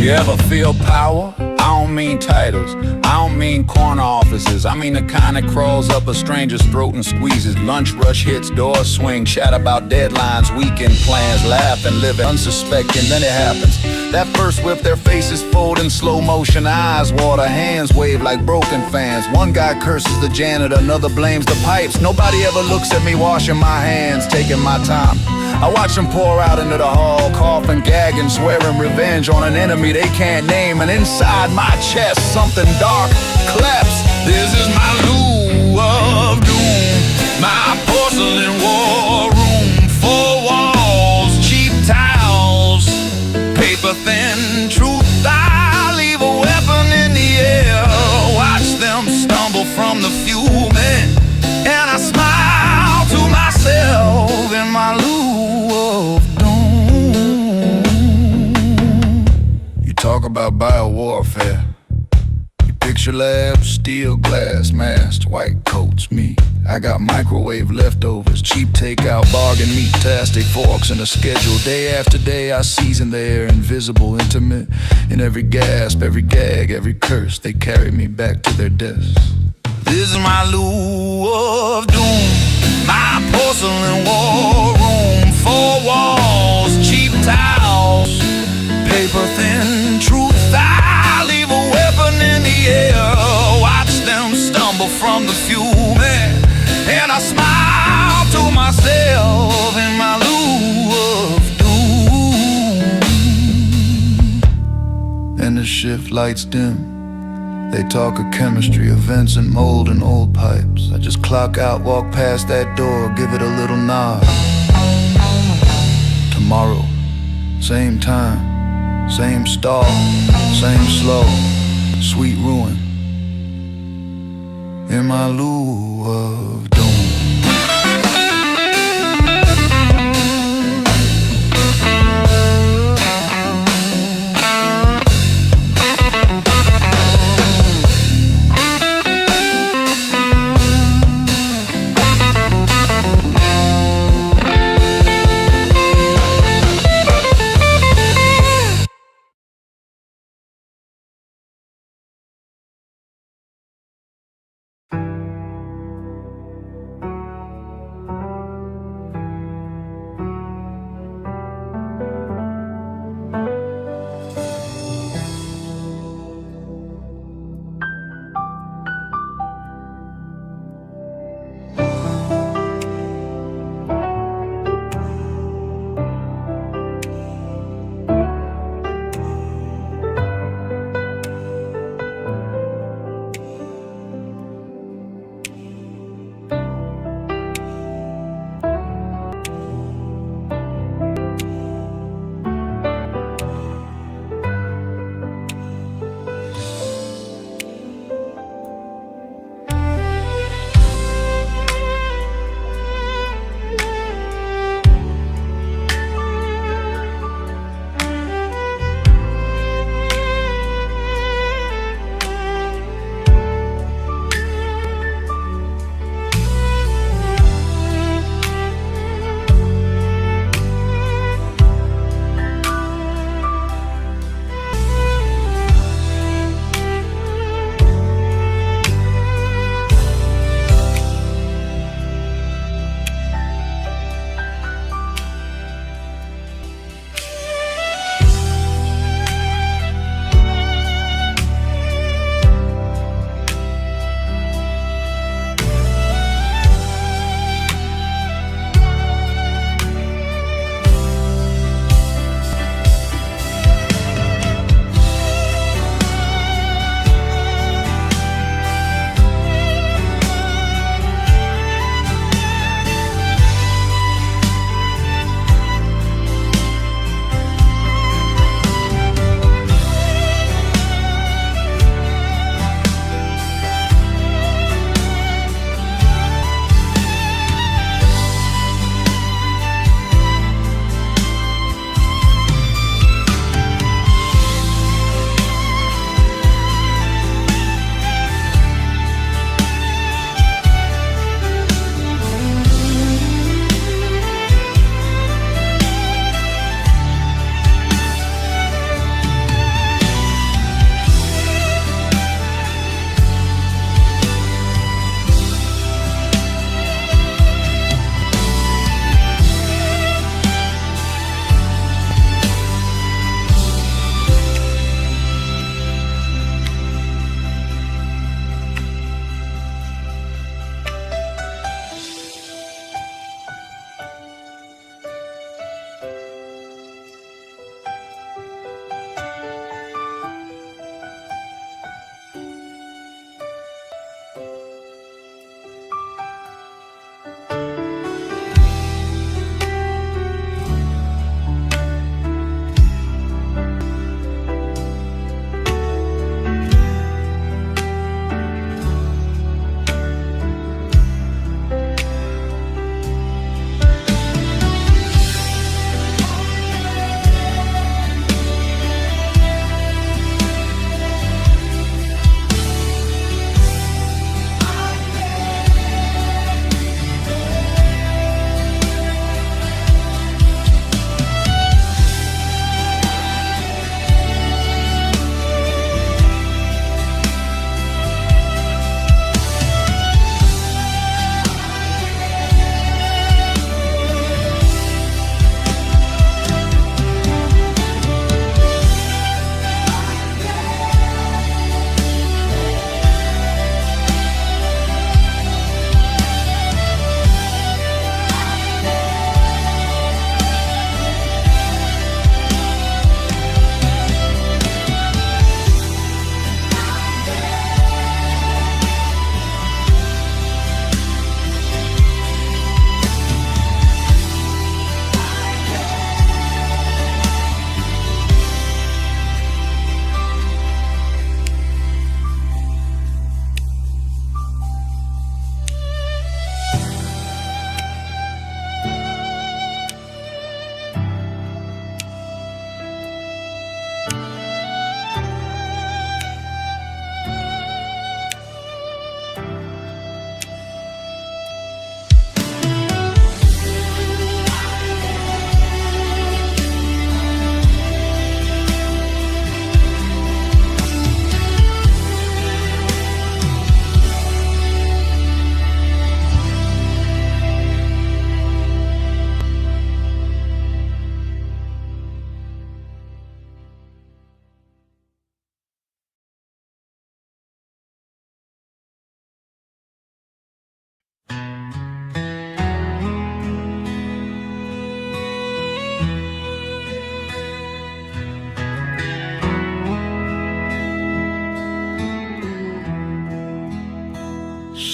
You ever feel power? I don't mean titles, I don't mean corner offices. I mean the kind that crawls up a stranger's throat and squeezes. Lunch rush hits, doors swing, chat about deadlines, weekend plans, laugh and live unsuspecting. Then it happens. That first whip, their faces fold in slow motion, eyes water, hands wave like broken fans. One guy curses the janitor, another blames the pipes. Nobody ever looks at me washing my hands, taking my time. I watch them pour out into the hall, coughing, gagging, swearing revenge on an enemy they can't name. And inside my chest, something dark claps. This is my loo of doom, my porcelain war room. 4 walls, cheap tiles, paper thin truth. I leave a weapon in the air, watch them stumble from the fume, and I smile to myself in my loo of doom. You talk about biowarfare. Picture lab, steel glass, masked, white coats, me. I got microwave leftovers, cheap takeout, bargain meat, tastic forks, and a schedule. Day after day I season the air, invisible, intimate. In every gasp, every gag, every curse, they carry me back to their desks. This is my loo of doom, my porcelain war room. 4 walls, cheap towels, paper thin truth. I leave a weapon in the air, watch them stumble from the fume, and I smile to myself in my loo of doom. And the shift lights dim. They talk of chemistry, events and mold and old pipes. I just clock out, walk past that door, give it a little nod. Tomorrow, same time, same stall, same slow, sweet ruin in my loo of doom.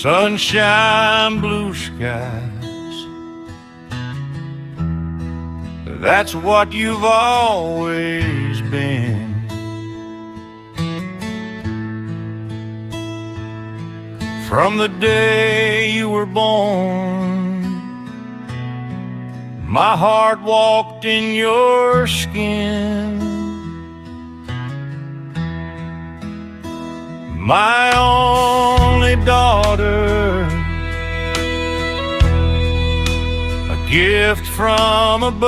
sunshine, blue skies. That's what you've always been. From the day you were born, my heart walked in your skin. My only daughter, a gift from above.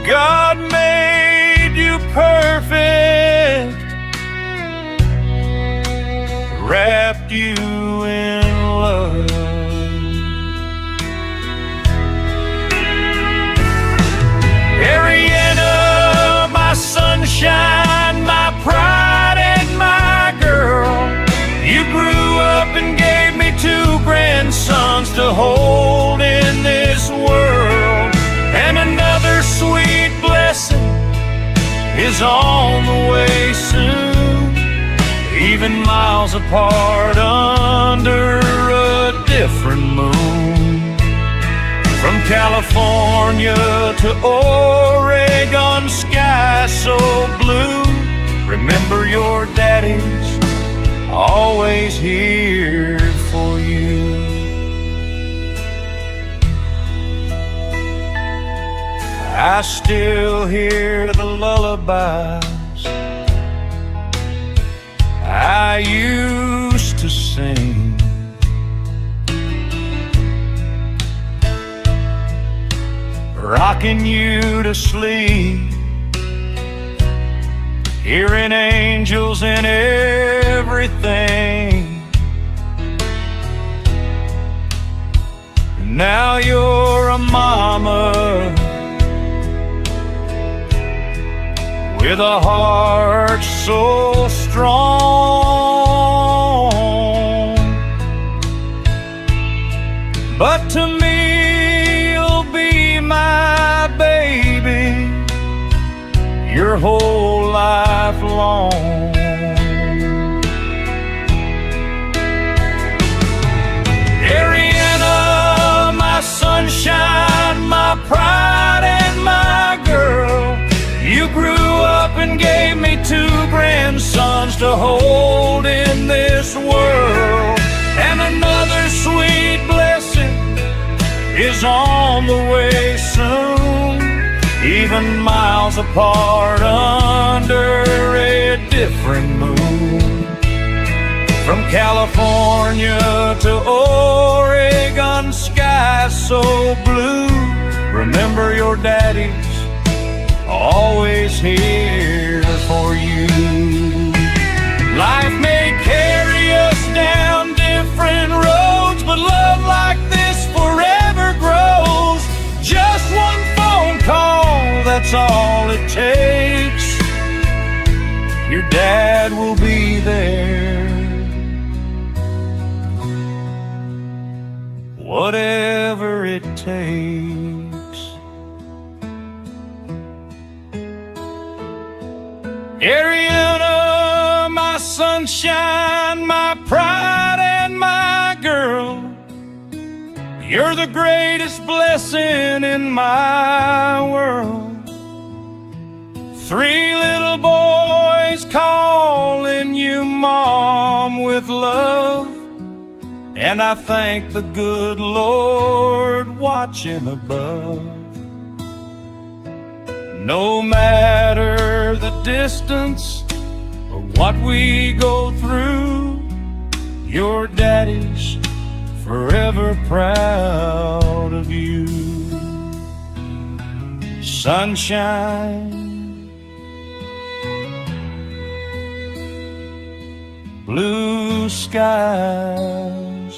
God made you perfect, wrapped you in love. Ariana, my sunshine, my pride and my girl, you grew up and gave me 2 grandsons to hold in this world. And another sweet blessing is on the way soon, even miles apart under a different moon. From California to Oregon, sky so blue, remember your daddy's always here for you. I still hear the lullabies I used to sing, rocking you to sleep, hearing angels in everything. Now you're a mama with a heart so strong, but to me you'll be my baby your whole life long. Ariana, my sunshine, my pride and my girl, you grew up and gave me 2 grandsons to hold in this world. And another sweet blessing is on the way soon, even miles apart under a different moon. From California to Oregon, sky so blue, remember your daddy's always here for you. Life may carry us down different roads, but love like this forever grows. Just one phone call, that's all it takes. Your dad will be there, whatever it takes. Ariana, my sunshine, my pride and my girl, you're the greatest blessing in my world. 3 little boys calling you mom with love, and I thank the good Lord watching above. No matter the distance or what we go through, your daddy's forever proud of you. Sunshine, blue skies,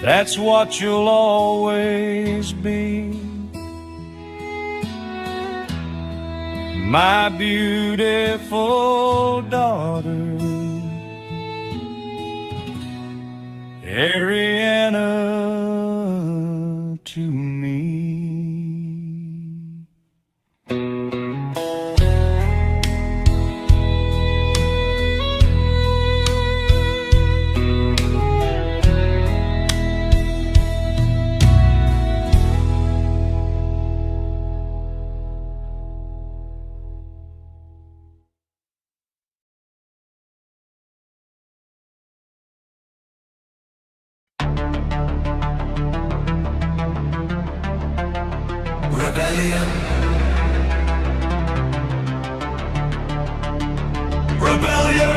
that's what you'll always be. My beautiful daughter, Ariana, to me. rebellion. Rebellion.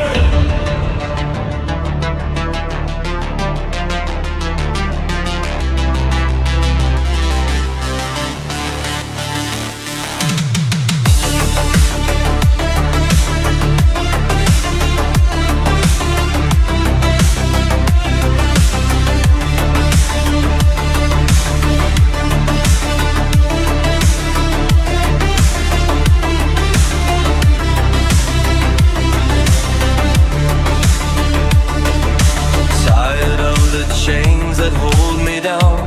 Chains that hold me down,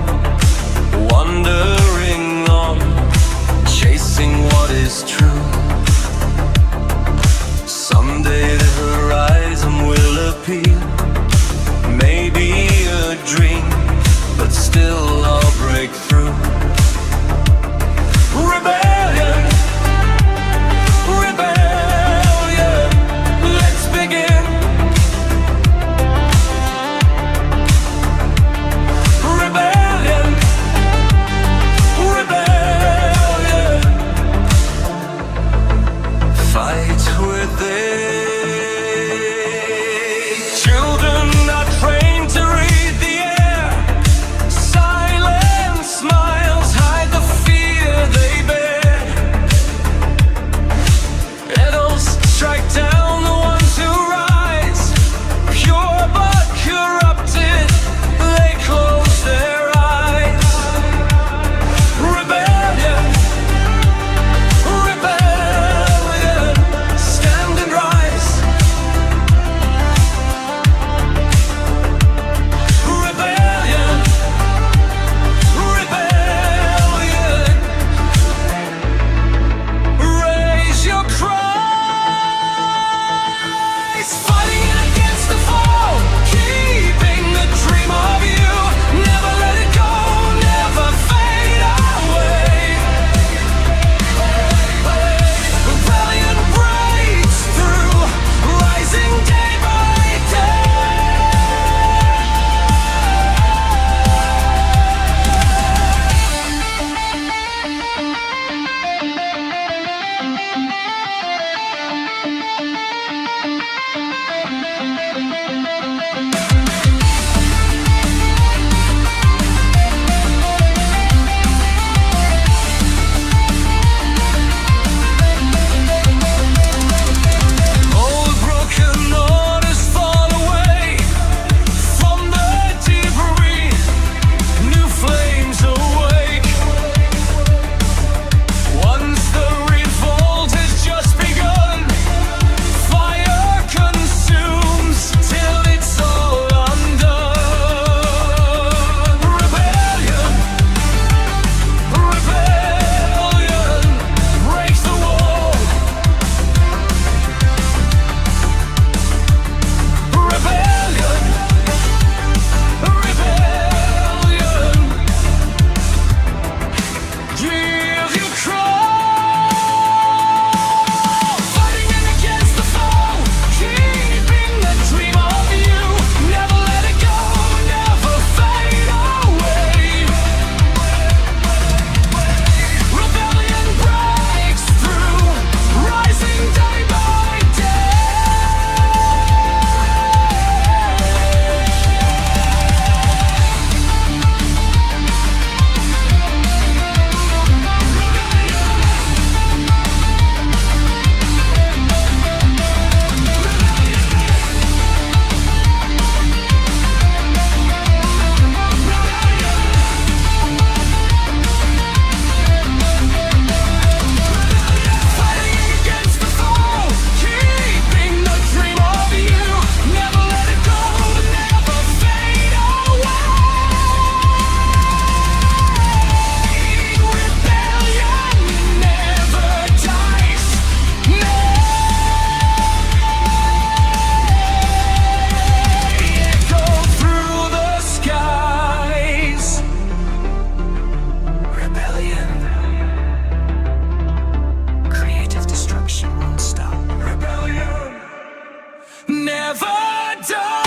wandering on, chasing what is true. Someday the horizon will appear, maybe a dream, but still I'll break through. Rebellion, rebellion, let's begin. Rebellion, rebellion, fight within. Children are trained to read the air. Silent smiles hide the fear they bear. Adults strike down the ones who rise, pure but corrupted. They close their eyes. Rebellion, rebellion, stand and rise. Rebellion, rebellion, raise your cries, fighting against the foe, keeping the dream of you. Never let it go, never fade away. Rebellion breaks through, rising day by day. Old broken orders fall away from the debris. New flames awake. Once the revolt has just begun, fire consumes till it's all undone. Rebellion, rebellion, breaks the wall. Rebellion, rebellion, give you crawl, fighting in against the foe, keeping the dream of you. Never let it go, never fade away. Rebellion breaks through, rising day by day. Fighting against the foe, keeping the dream of you. Never let it go, never fade away. Rebellion never dies. Echo through the skies. Rebellion. Creative destruction won't stop. Rebellion never die.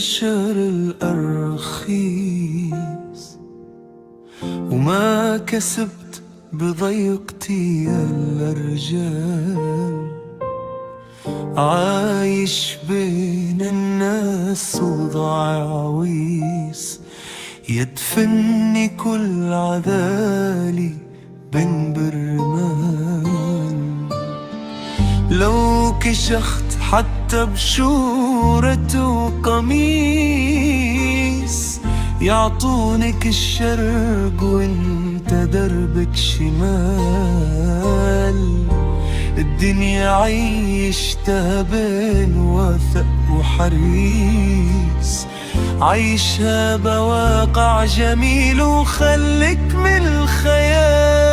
البشر الأرخيص وما كسبت بضيقتي الرجال عايش بين الناس وضايع عويس يدفني كل عذالي بين برمان لو كشخت حتى بشورة وقميص يعطونك الشرق وانت دربك شمال الدنيا عيشتها بين وثق وحريص عيشها بواقع جميل وخلك من الخيال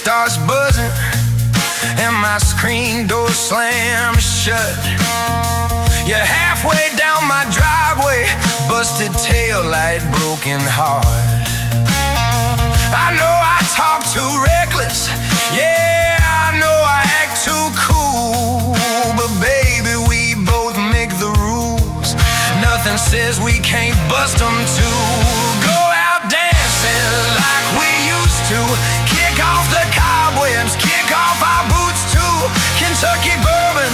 starts buzzing and my screen door slams shut. You're halfway down my driveway, busted tail light, broken heart. I know I talk too reckless, yeah, I know I act too cool, but baby, we both make the rules. Nothing says we can't bust them too. Go out dancing like we used to. Kick off the cobwebs, kick off our boots too. Kentucky bourbon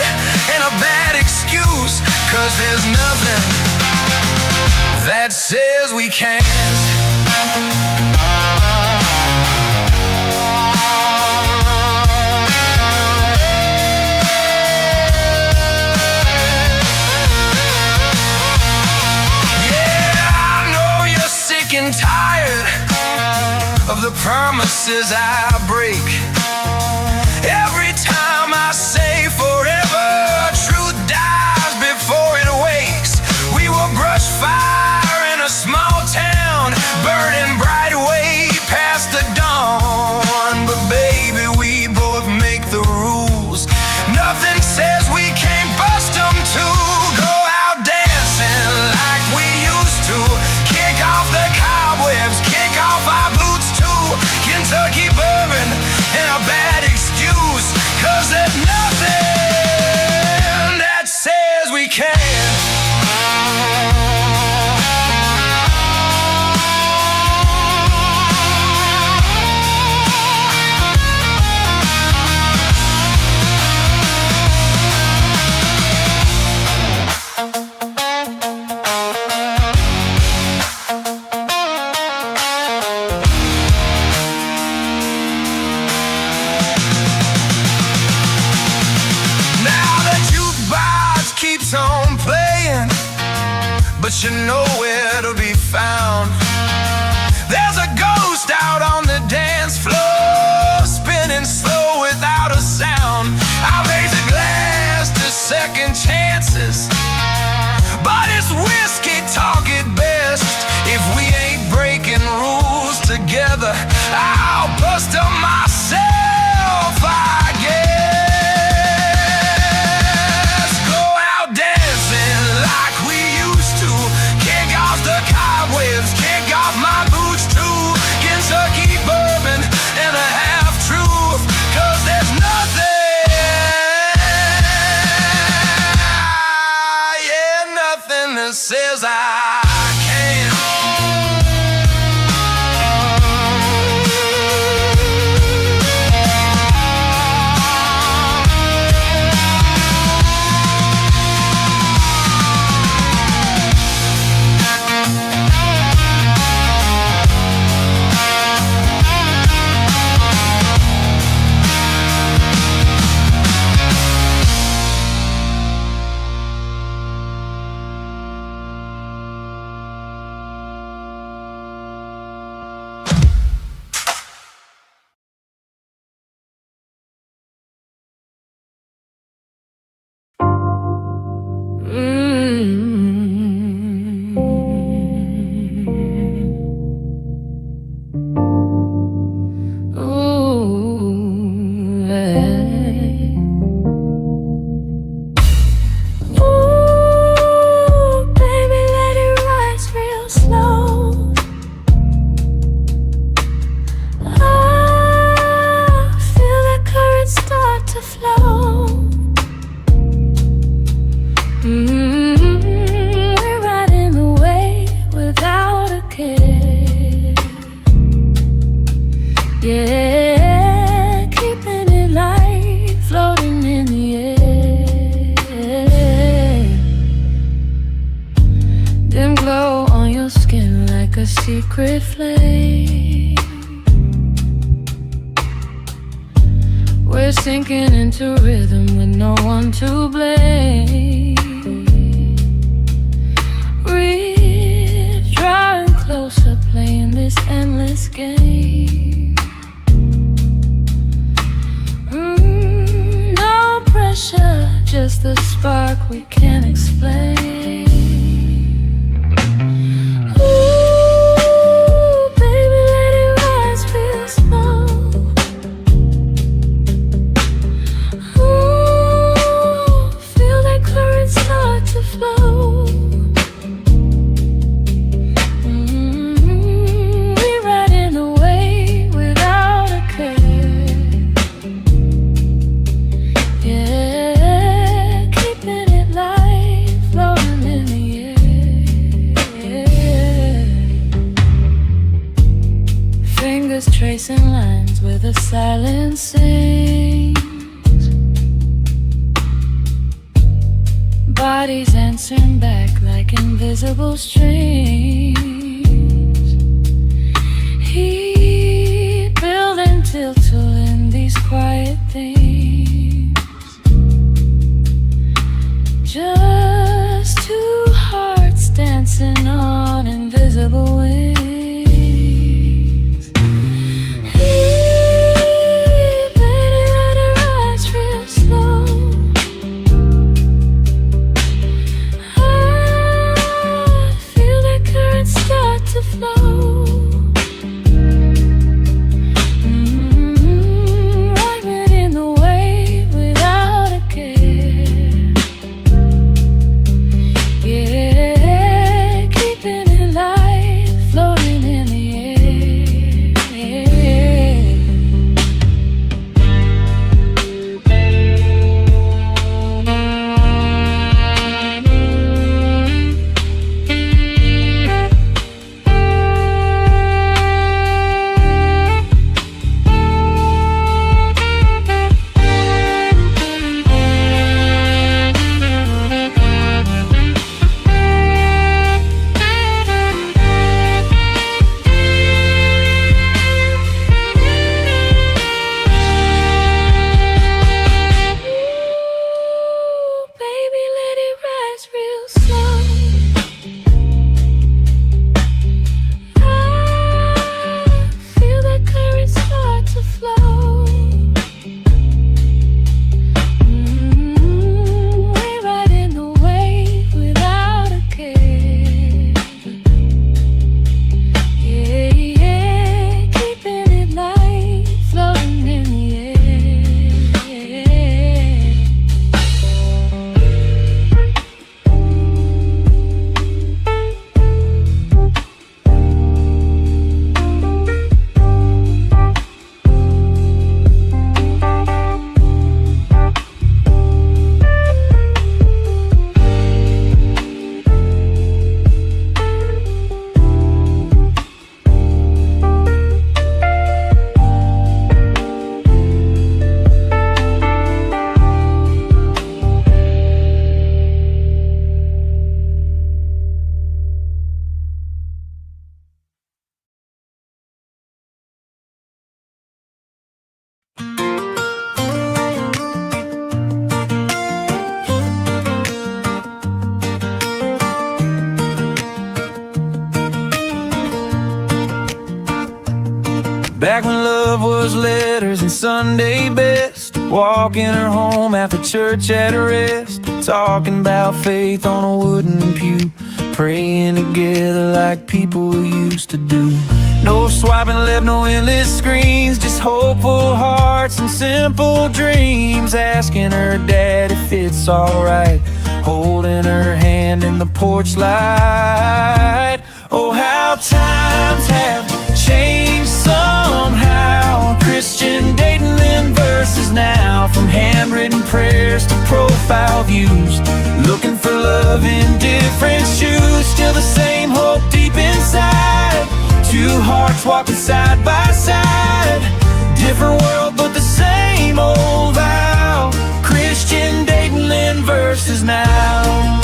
and a bad excuse, 'cause there's nothing that says we can't. And tired of the promises I break. Every time I say forever, truth dies before it wakes. We will brush fire in a small town, burning bright way past the dawn. But baby, we both make the rules. Nothing says we can't bust them too. Go out dancing like we used to. Kick off the cobwebs, kick off our boots too. Kentucky bourbon and a bad excuse, 'cause there's nothing that says we can't. But you know where to be found. There's a ghost out on the dance floor, spinning slow without a sound. I'll raise a glass to second chances, but it's whiskey talk at best. If we close to myself, I guess. Go out dancing like we used to. Kick off the cobwebs, kick off my boots too. Kentucky bourbon and a half truth, 'cause there's nothing, yeah, nothing that says I can't. Baby, let it rise real slow. I feel the current start to flow. We're riding the wave without a care. Yeah, keeping it light, floating in the air. Dim glow on your skin like a secret flame. We're sinking into rhythm with no one to blame. We're drawing closer, playing this endless game. No pressure, just the spark we can't explain. Ooh, baby, let it rise real slow. Ooh, feel that current start to flow. We're riding away without a care. Yeah, keeping it light, floating in the air. Fingers tracing lines with a silent sings. Bodies answering back like invisible strings. Heat building till in these quiet things. Just two hearts dancing on invisible wings. Baby, let it rise real slow. I feel that current Back when love was letters and Sunday best, walking her home after church at a rest, talking about faith on a wooden pew, praying together like people used to do. No swiping left, no endless screens, just hopeful hearts and simple dreams. Asking her dad if it's alright, holding her hand in the porch light. Oh, how times have changed somehow. Christian dating then versus now, from handwritten prayers to profile views. Looking for love in different shoes, still the same hope deep inside. Two hearts walking side by side, different world but the same old vow. Christian dating then versus now.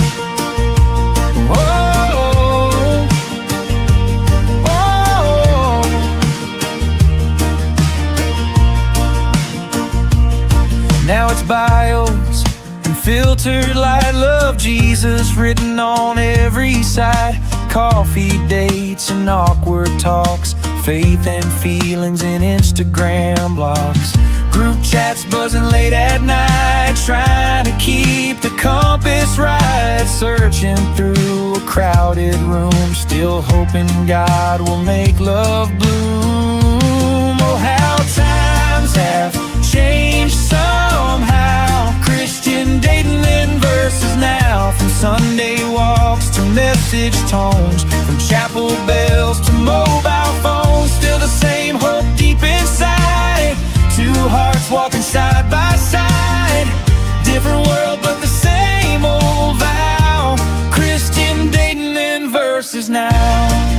Now it's bios and filtered light, love Jesus written on every side. Coffee dates and awkward talks, faith and feelings in Instagram blocks. Group chats buzzing late at night, trying to keep the compass right. Searching through a crowded room, still hoping God will make love bloom. Oh, how times have changed somehow. Christian dating then versus now, from Sunday walks to message tones, from chapel bells to mobile phones. Still the same hope deep inside. Two hearts walking side by side, different world but the same old vow. Christian dating then versus now.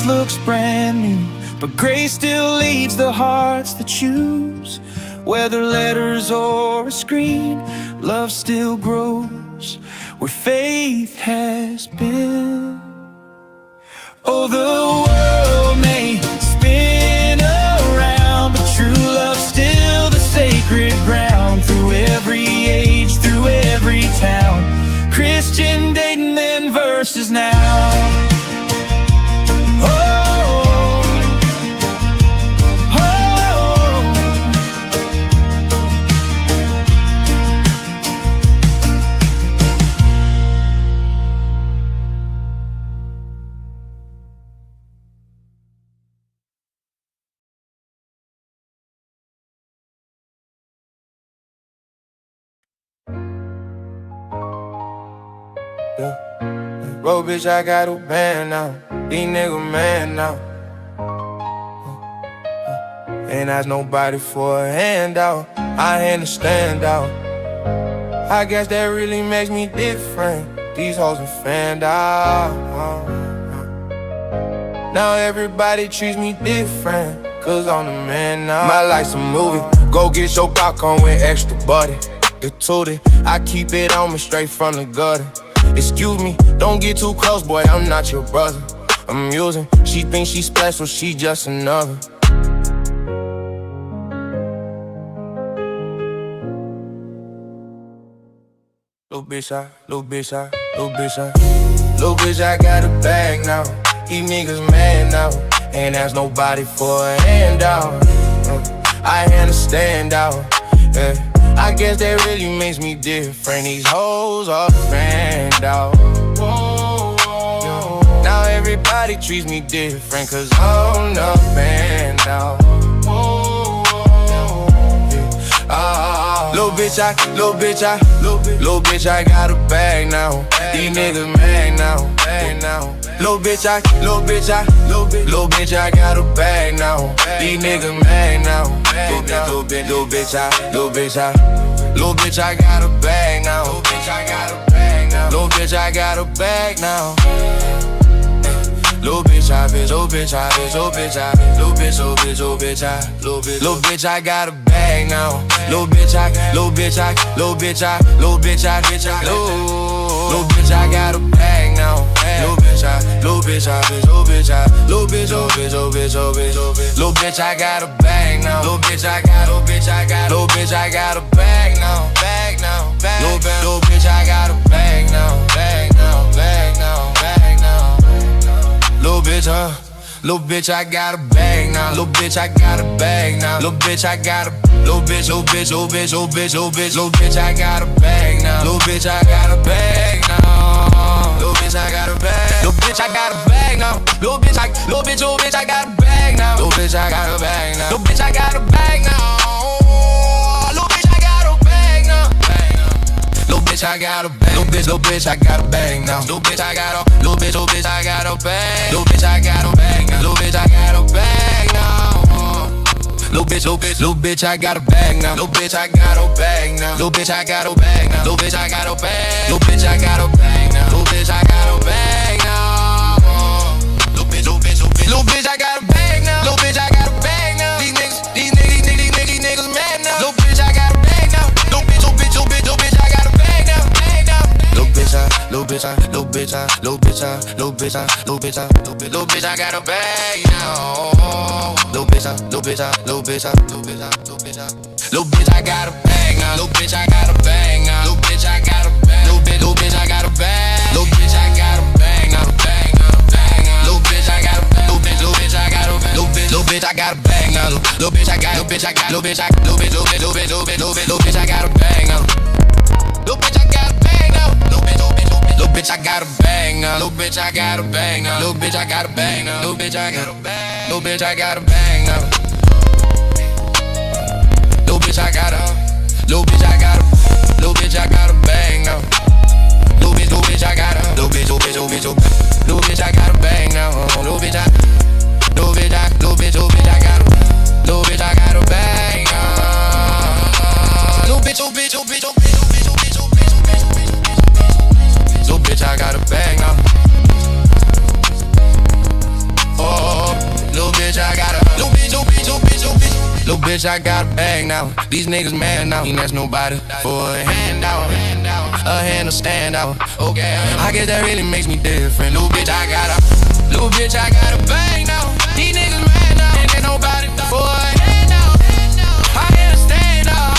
Looks brand new, but grace still leads the hearts that choose. Whether letters or a screen, love still grows where faith has been. Oh, the world may spin around, but true love's still the sacred ground. Through every age, through every town, Christian dating then versus now. Bro, bitch, I got a band now. These niggas mad now. Ain't ask nobody for a handout. I understand out. I guess that really makes me different. These hoes are fanned out. Now everybody treats me different, cause I'm the man now. My life's a movie. Go get your popcorn with extra butter. The tootie, I keep it on me straight from the gutter. Excuse me, don't get too close, boy, I'm not your brother. I'm using, she thinks she's special, she just another. Little bitch, I got a bag now. These niggas mad now. Ain't ask nobody for a handout. I understand out. Yeah. I guess that really makes me different. These hoes are fanned out. Now everybody treats me different, cause I'm the man now. Little bitch, I got a bag now. These niggas mad now. Little bitch, I got a bag now. These niggas mad now. Little bitch, I got a bag now. Little bitch, I got a bag now. Little bitch, I got a bag now. Little bitch, I got a bag now. Little bitch, Little bitch, I got a bag now. Little bitch, little bitch, little bitch, little bitch, oh bitch, oh bitch, oh bitch, oh bitch. Little bitch, I got a bag now. Little bitch, I got, little bitch, I got, little bitch, I got a bag now. Bag now, bag. Little bitch, I got a bag now. Bag now, bag now, bag now. Little bitch, little bitch, I got a bag now. Little bitch, I got a bag now. Little bitch, I got a little bitch, oh bitch, oh bitch, oh bitch, oh bitch. Little bitch, I got a bag now. Little bitch, I got a bag now. Little bitch, I got a bag. Little bitch, I got a bag now. Little bitch, little bitch, oh bitch, I got a bag now. Little bitch, I got a bag now. Little bitch, I got a bag now. Little bitch, I got a bag now. Little bitch, I got a bag. Little bitch, I got a bag now. Little bitch, I got a little bitch, oh bitch, I got a bag. Little bitch, I got a bag now. Little bitch, I got a bag now. Little bitch, I got a bag now. Little bitch, I got a bag now. Little bitch, I got a bag now. Little bitch, I got a bag. Little bitch, I got a bag now. Little bitch, I got a bag now. Little bitch, I got a bag now. Little bitch, I got a bag now. These niggas mad now. Little bitch, I got a bag now. Little bitch, I got a bag now. Little bitch, I got a bag now. Little bitch, I got a bag now. Little bitch, I got a bag now. Little bitch, I got a bag. Little bitch, I got a bag. Little bitch, I got a bag now. Bag now. Little bitch, I got a bag. Little bitch, I got a bag. Little bitch, I got a bag now. Little bitch, I got. Little bitch, I got. Little bitch, I got a bag now. Little bitch, I got a bag now. Little bitch, I got a bag now. Little bitch, I got a bag now. Little bitch, I got a bag now. Little bitch, I got a bag now. Little bitch, I got a bag. Little bitch, I got a bag now. Little bitch, I got a. Little bitch, I got a. Little bitch, I got a bag now. Little bitch, I got a. Little bitch, little bitch, I got a bag now. Little bitch, I got a. Little bitch, I got a bag now. Little bitch, I got a bag now. Oh, little bitch, I got a little bitch, I got a bag now. These niggas mad now. Ain't ask nobody for a handout, a hand to stand out. Okay, I guess that really makes me different. Little bitch, I got a bag now. These niggas mad now. Ain't ask nobody for a handout, a hand to stand out.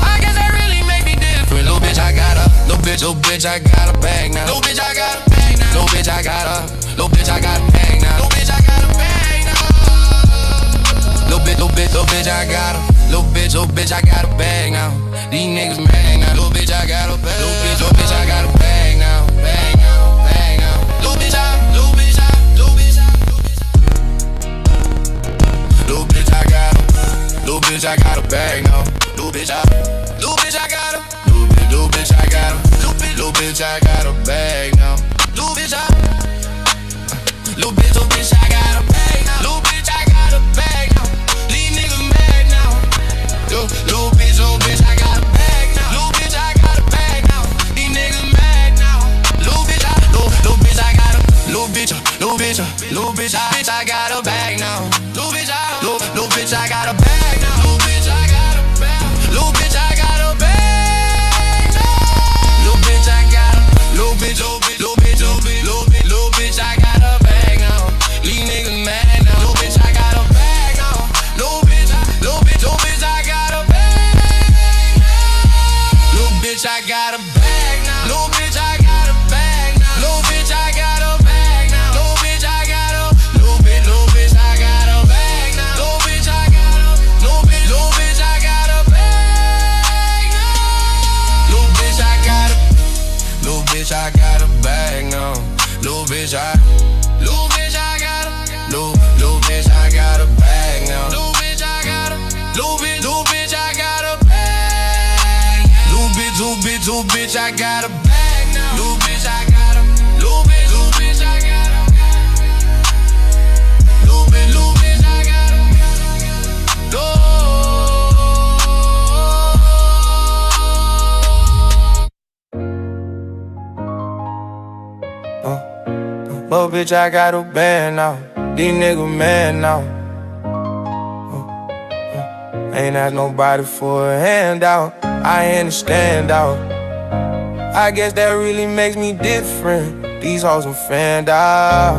I guess that really make me different. Little bitch, I got a little bitch, I got a bag now. Little bitch, I got a bag now. Little bitch, I got a bag now. Little bitch, I got a bag now. Little bitch, I got a bitch, I got a bag now. These niggas mad now. Little bitch, I got a bag. Little bitch, I got a bag now. Bag now. Little bitch, I got a bag now. Little bitch, I got a. Little bitch, I got a. Little bitch, I got a bag now. Little bitch, I got a bag now. Little bitch, I got a bag now. These niggas mad now. Little bitch, I got a bag now. Little bitch, I got a bag now. These niggas mad now. Little bitch, I got a. Little bitch, I got a bag now. Little bitch, I got a bag now. Little bitch, I got a bag. Little bitch, I got a bag now. Little bitch, I got a. Little bitch, I got a bag now. These niggas mad now. Little bitch, I got a bag now. Little bitch, I got a bag now. Little bitch, I got a bag now. Little bitch, I got a bag now. Little bitch, I got a bag now. Little bitch, I got a. Little bitch, I got a bag now. Little bitch, I got a. Little bitch, I got a bag now. Little bitch, I got a. Little bitch, I got a bag now. Little bitch, I got a. Little bitch, I got a bag now. Little bitch, I got a. Little bitch, I got a bag. Little bitch, I got a bag now. Little bitch, I got a. Little bitch, I got a. Little bitch, I got a. Little bitch, I got a band now. These niggas mad now. Ain't ask nobody for a handout, a hand to stand out. I guess that really makes me different. These hoes are fanned out.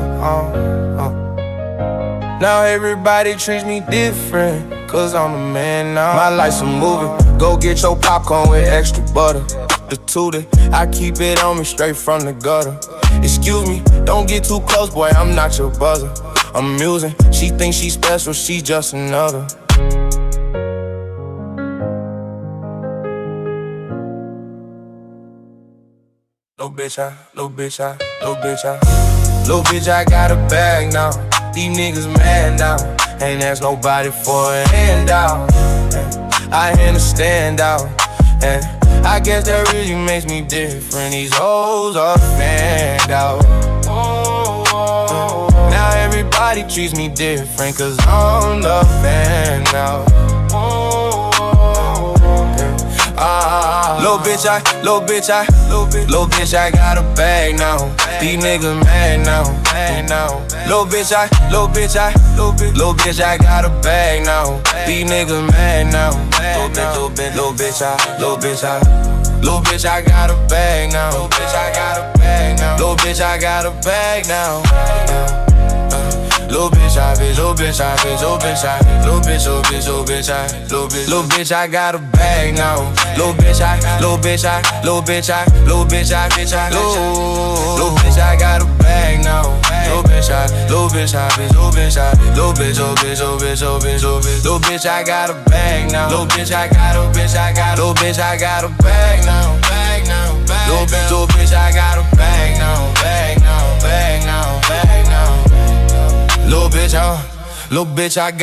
Now everybody treats me different, cause I'm a man now. My life's a movie. Go get your popcorn with extra butter. The tootie, I keep it on me straight from the gutter. Excuse me, don't get too close, boy, I'm not your buzzer. I'm amusing, she thinks she's special, she just another. Little bitch, I got a bag now. These niggas mad now. Ain't ask nobody for a handout. I understand out. And I guess that really makes me different. These hoes are fanned out. Now everybody treats me different, cause I'm the fan now. Little bitch, I got a bag now. These niggas mad now. Little bitch, I got a bag now. These niggas mad now. Little bitch, I got a bag now. Little bitch, I got a bag now. Little bitch, I got a bag now. Little bitch, I got a bag now. Little bitch, I got a bag now. Little bitch, I got a bag now. Little bitch, I got a bag now. Little bitch, I got a bag now. Little bitch, I got a bag now. Little bitch, I got a bag now. Little bitch, I got a little bitch, I got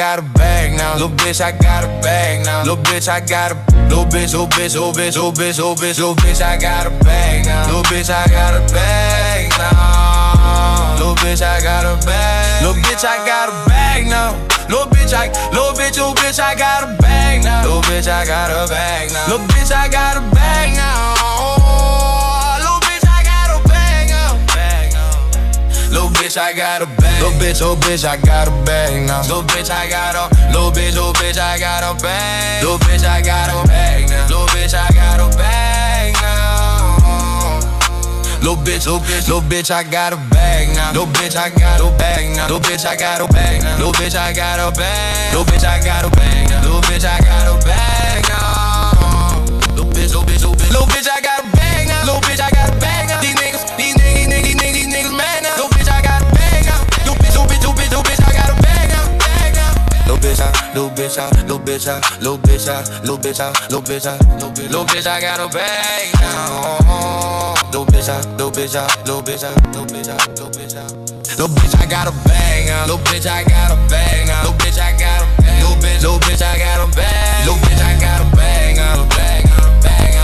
a bag now. Little bitch, I got a bag now. Little bitch, I got a bag. Little bitch, I got a bag now. Little bitch, I got a bag now. Little bitch, I got a bag now. Little bitch, I got a bag now. Little bitch, I got a bag. Little bitch, I got a bag now. Little bitch, I got a little bitch, I got a bag. Little bitch, I got a bag now. Little bitch, I got a bag now. Little bitch, I got a bag now. Little bitch, I got a bag now. Little bitch, I got a bag now. Little bitch, I got a bag. Little bitch, I got a bag now. Little bitch, I got a bag now. Little bitch, I got a bag now. Little bitch, I got a bag now. These niggas mad now. Little bitch, I got a bag now. Little bitch, I got a bag now. Little bitch, I got a bag now. Little bitch, I got a bag now. Little bitch, I got a bag now. Little bitch, I got a bag. Little bitch, I got a bag. Little bitch, I got a bag now.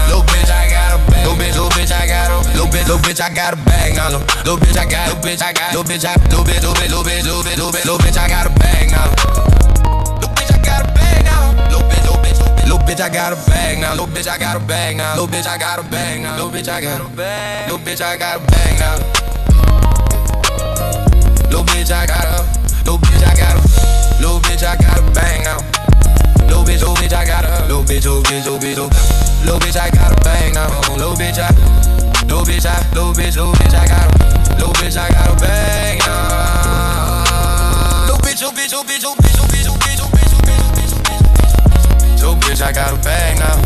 Little bitch, I got a bag. Little bitch, I got a little bitch, I got a bag now. Little bitch, I got a bag now. Little bitch, I got a bag now. Little bitch, I got a bag now. Little bitch, I got a bag now. Little bitch, I got a bag now. Little bitch, I got a bag now. Little bitch, I got a bag. Little bitch, I got a bag now. Little bitch, I got a. Little bitch, I got a. Little bitch, I got a bag now. Little bitch, I got a. Little bitch, little bitch, I got a bag now. Little bitch, I got a. Little bitch, I got a bag now. Little bitch, little bitch, I got a bag now.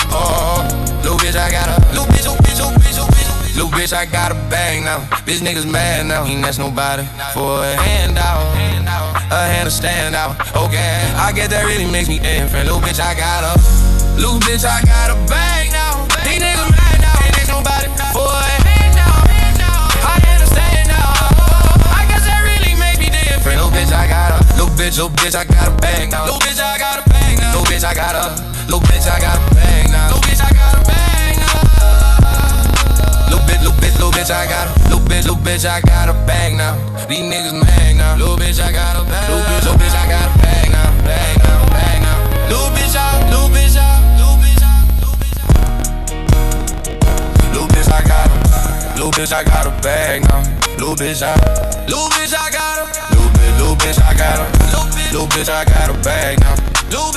Oh, little bitch, I got a. Little bitch, I got a bag now. Bitch, niggas mad now. Ain't ask nobody for a handout. A hand to stand out. Okay, I guess that really makes me different. Little bitch, I got a. Little bitch, I got a bag now. These niggas mad now. Ain't ask nobody for a handout. I understand now. I guess that really makes me different. Little bitch, I got a. Little bitch, I got a bag now. Little bitch, I got a bag now. Little bitch, I got a. Little bitch, I got a bag now. Little bitch, I got a bag now. Little bitch, I got a. Little bitch, I got a bag now. These niggas mad now. Little bitch, I got a bag. Little bitch, I got a bag now. Bag now. Little bitch, I got a. Little bitch, I got a bag now. Little bitch, I got a. Little bitch, I got a bag now. Little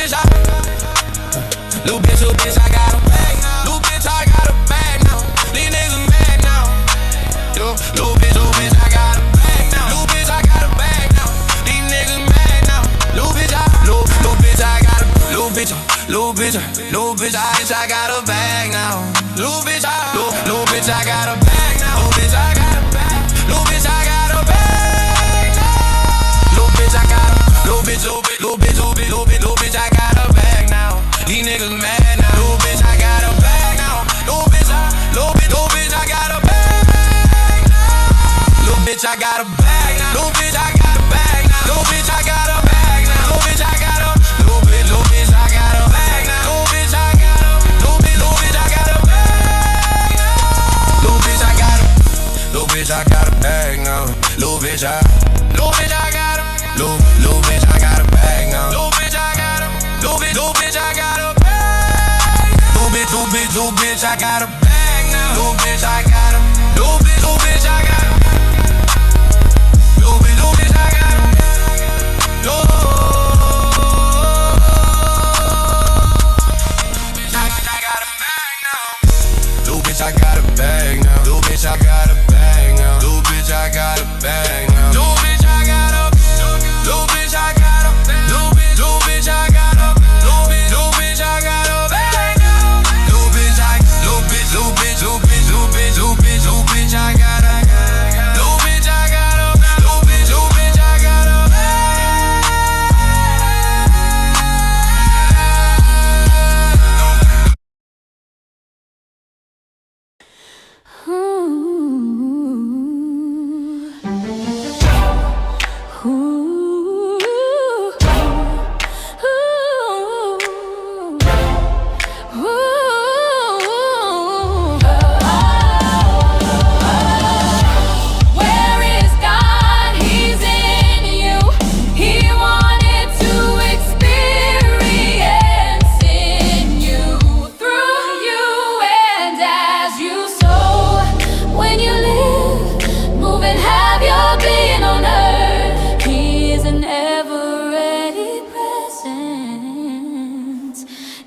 bitch, I got a bag now. Little bitch, I got a bag now. Little bitch, I got a bag now. These niggas mad now. Little bitch, I got a little bitch, I got a bag now. Little bitch, I got a bag now. Little bitch, I got a bag. Little bitch, I got a bag now. Little bitch, I got a little bitch, I got a bag now. These niggas mad now. Little bitch, I got a bag now. Little bitch, I got a bag now. Little bitch, I got a bag now. Little bitch, I got a bag now. Little bitch, I got a bag now. Little bitch, I got a little bitch, I got a bag now. Little bitch, I got a I got a bag now. Little bitch, I got a bag now. Little bitch, I got a little bitch, I got a bag now. Little bitch, I got a little bitch, I got a bag. Little bitch, I got a bag now. Little bitch, I got a little bitch, I got a little bitch, I got a I got a bag now. Little bitch, I got a bag now. Little bitch, I got a bag now. Little bitch, I got a little bitch, I got a little bitch, I got a little bitch, I got a bag now. Little bitch, I got a little bitch, I got a little bitch, I got a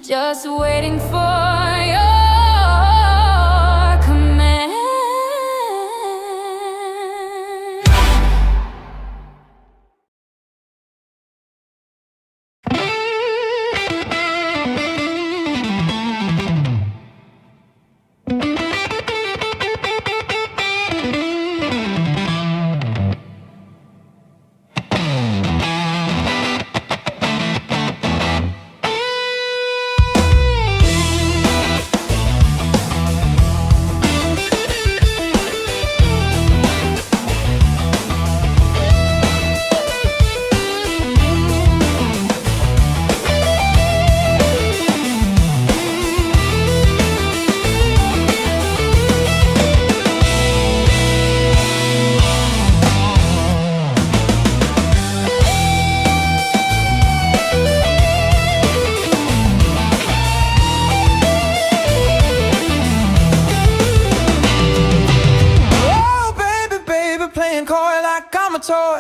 Just waiting for your command.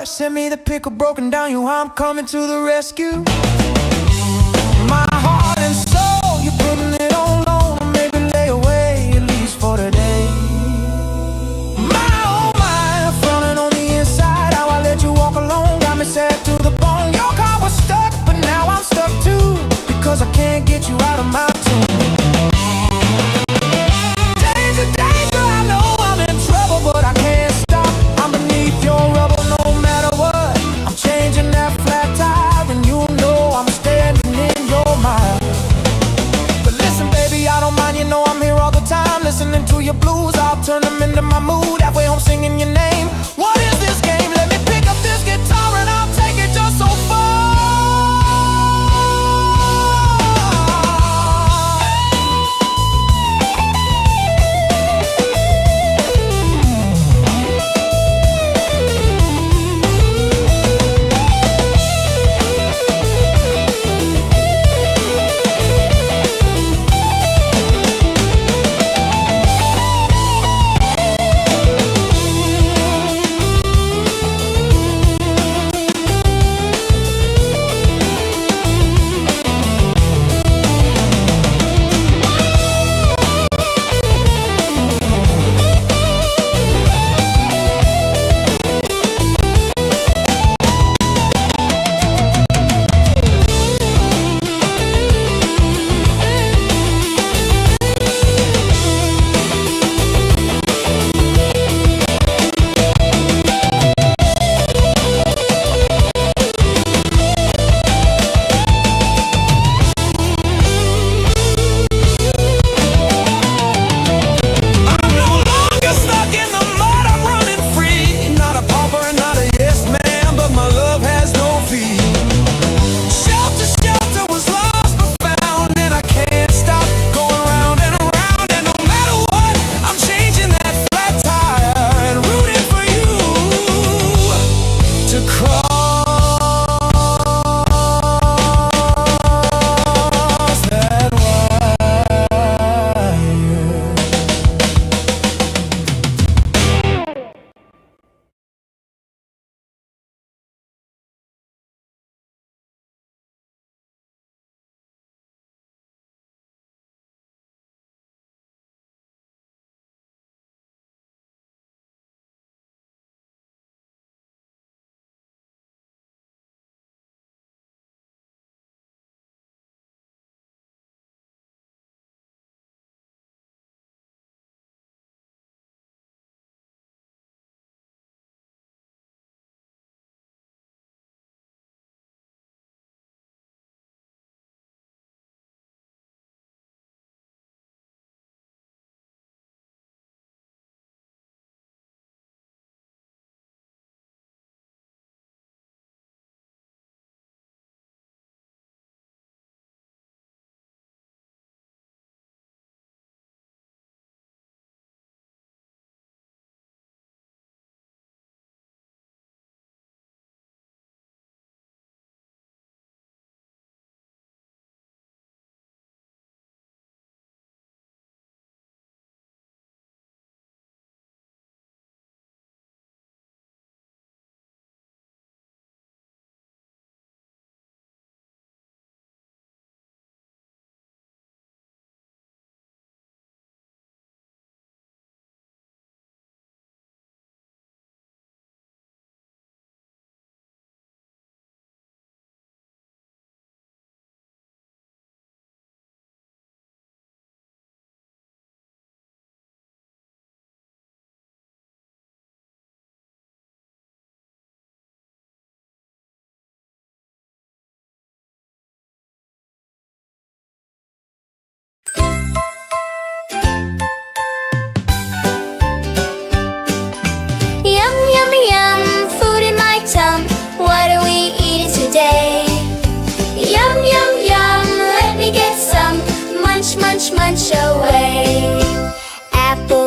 Send me the pickle broken down, you, I'm coming to the rescue. My heart and soul, you're putting it on loan, or maybe lay away, at least for today. My oh my, frowning on the inside, how I let you walk alone, got me sad to the bone. Your car was stuck, but now I'm stuck too, because I can't get you out of my tune. Danger, danger, I know I'm in trouble, but I can't stop. I'm beneath your rubble, no matter what. I'm changing that flat tire, and you know I'm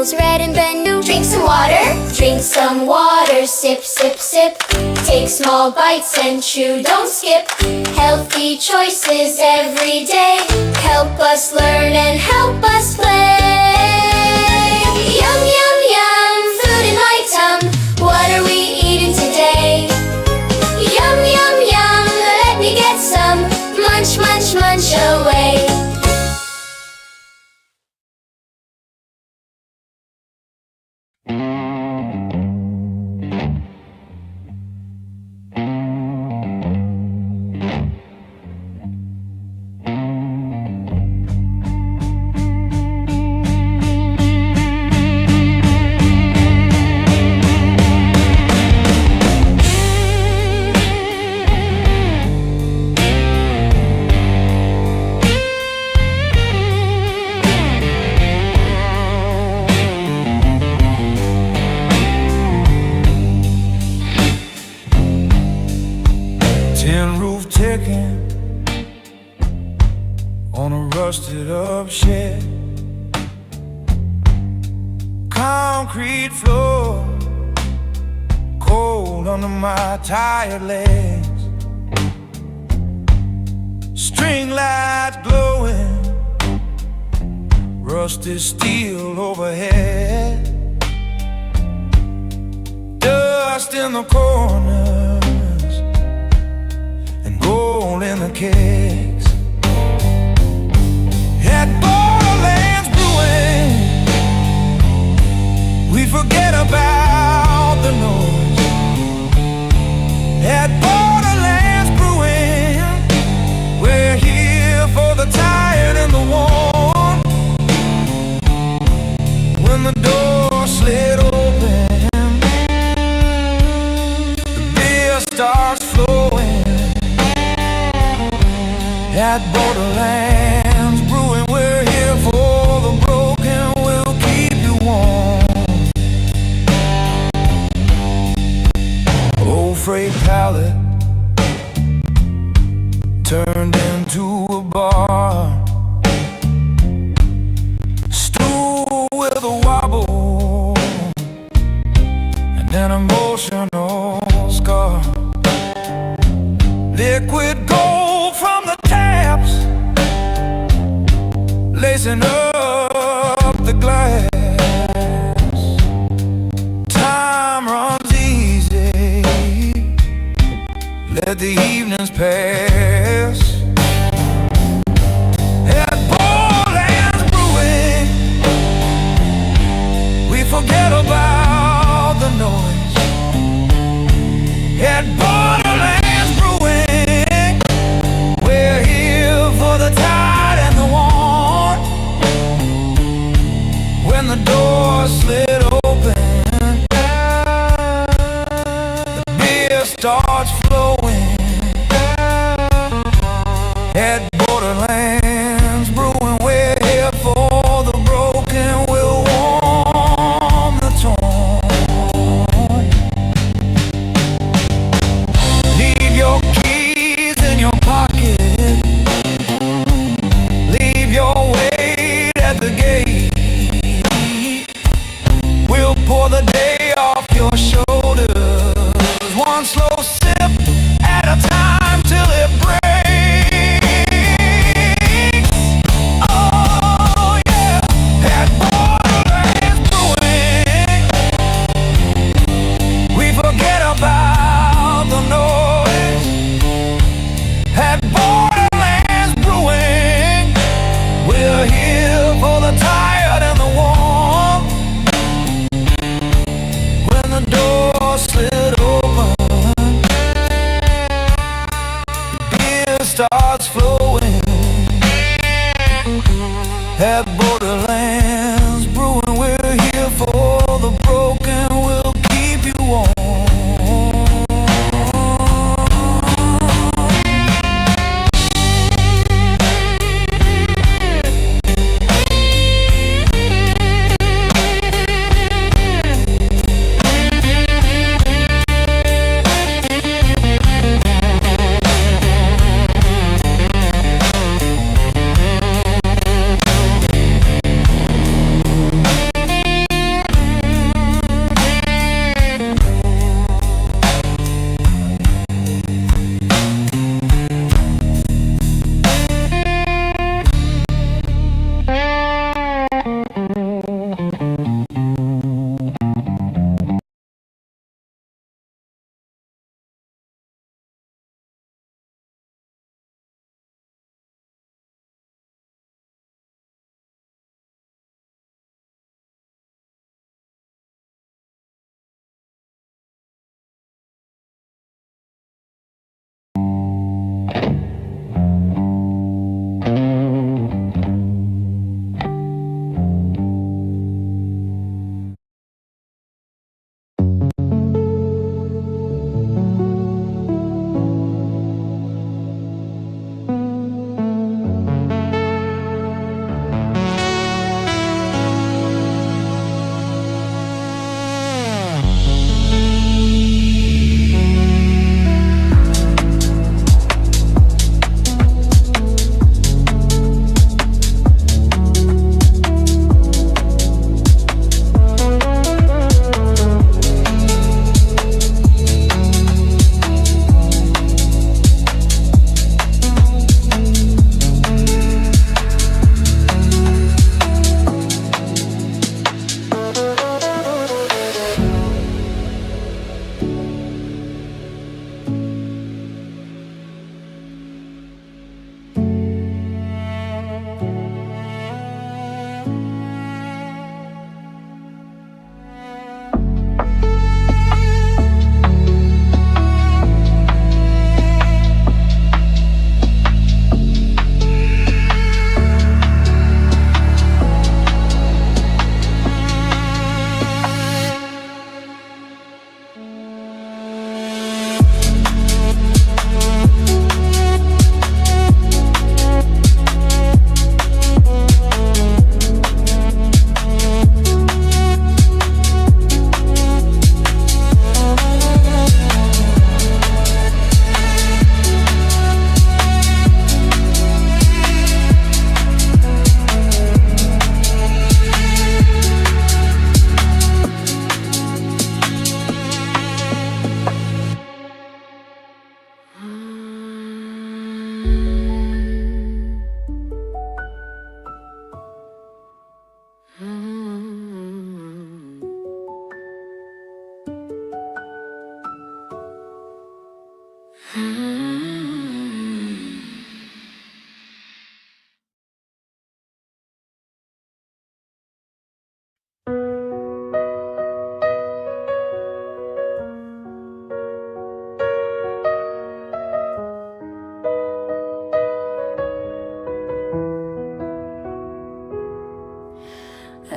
wrinkles red and bend new. Drink some water, drink some water, sip, sip, sip. Take small bites and chew, don't skip. Healthy choices every day help us learn and help us play. Yum, yum, yum, food in my tum. What are we eating today? Yum, yum, yum, let me get some. Munch, munch, munch away. Tin roof ticking on a rusted up shed. Concrete floor cold under my tired legs. String lights glowing, rusty steel overhead. Dust in the corners and gold in the kegs. At Borderlands Brewing, we forget about the noise. At Borderlands Brewing, we're here for the tired and the worn. When the door slid open, the beer starts flowing. At Borderlands Brewing, we're here for the broken, we'll keep you warm. Old freight pallet turned into a bar. Stool with a wobble and an emotional scar. Liquid gold from the taps, lacing up the glass. Time runs easy, let the evenings pass. At Borderlands Brewing, we forget about the noise. At Borderlands Brewing, we're here for the tired and the worn. When the door slid open, the beer starts flowing. At Borderlands Brewing, we're here for the broken, we'll warm the torn. Leave your keys in your pocket, leave your weight at the gate. We'll pour the day off your shoulders, one slow sip at a time till it breaks. Oh yeah, at Borderlands Brewing, we forget about the noise. At Borderlands Brewing, we're here for the tired and the warm. When the door slid open, the beer starts flowing. At Borderlands Brewing, we're here for the broken, we'll keep you warm.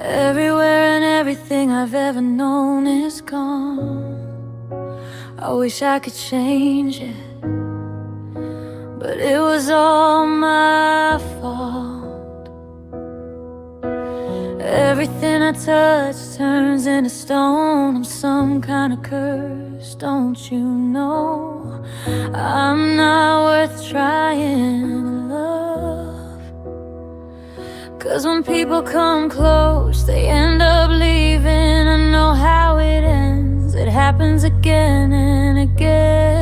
Everywhere and everything I've ever known is gone. I wish I could change it, but it was all my fault. Everything I touch turns into stone. I'm some kind of curse, don't you know? I'm not worth trying to love, 'cause when people come close, they end up leaving. I know how it ends, it happens again and again.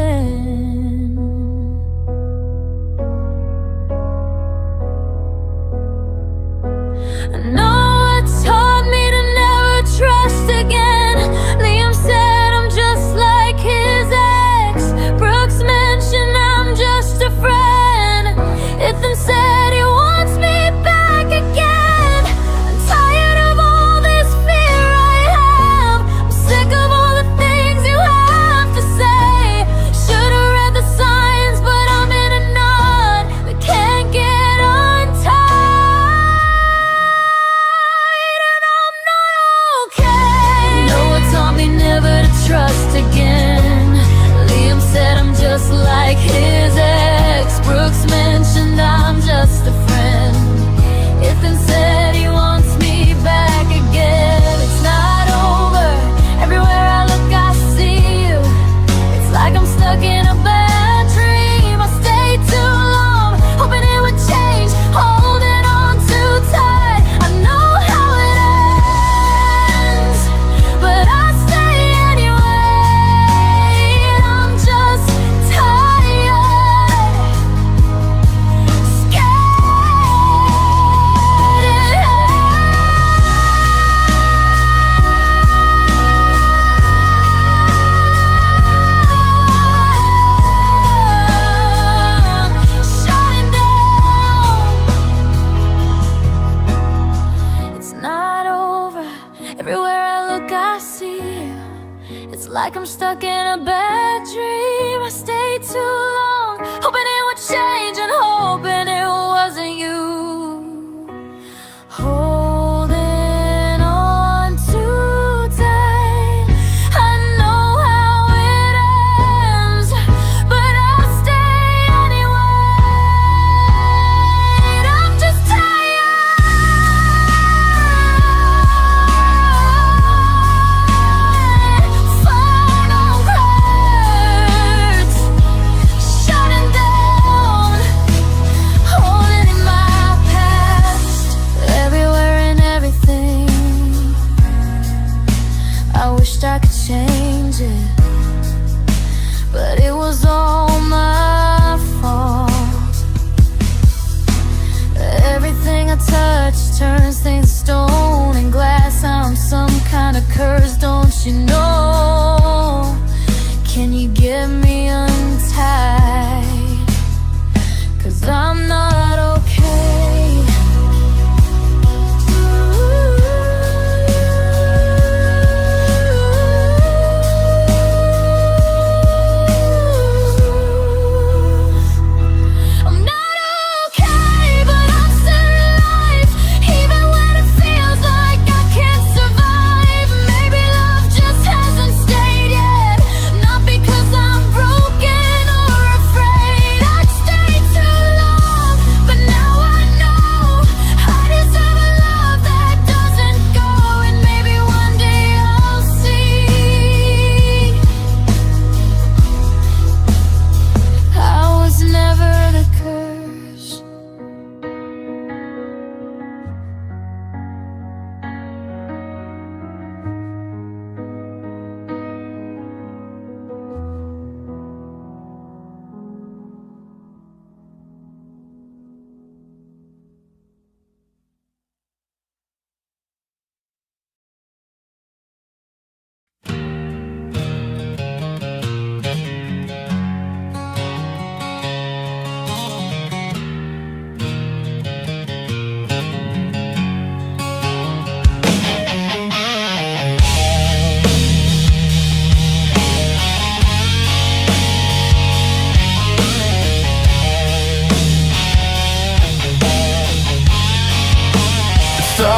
I know it taught me to never trust again. Liam said I'm just like his ex. Brooks mentioned I'm just a friend. Ethan said he wants me back again. I'm tired of all this fear I have. I'm sick of all the things you have to say. Should've read the signs, but I'm in a knot that can't get untied. And I'm not okay. No one taught me never to trust again. Liam said I'm just like his ex. Brooks mentioned I'm just a friend. Ethan said he wants me back again. It's not over. Everywhere I look, I see you. It's like I'm stuck in a bad dream. I stayed too long, hoping it would change, holding on too tight. I know how it ends, but I stay anyway. I'm just tired, scared. Shutting down. It's not over. Everywhere I look, I see you. It's like I'm stuck in a bad dream. I stayed too long, hoping it would change and hoping it wasn't you. Holding on too tight. I know how it ends, but I'll stay anyway. I'm just tired. Final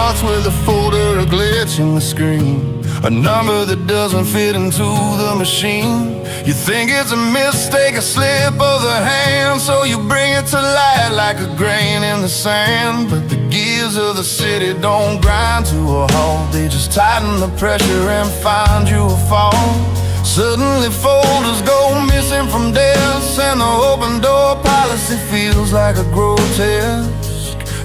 starts with a folder, a glitch in the screen, a number that doesn't fit into the machine. You think it's a mistake, a slip of the hand, so you bring it to light like a grain in the sand. But the gears of the city don't grind to a halt, they just tighten the pressure and find you a fault. Suddenly folders go missing from desks, and the open door policy feels like a grotesque.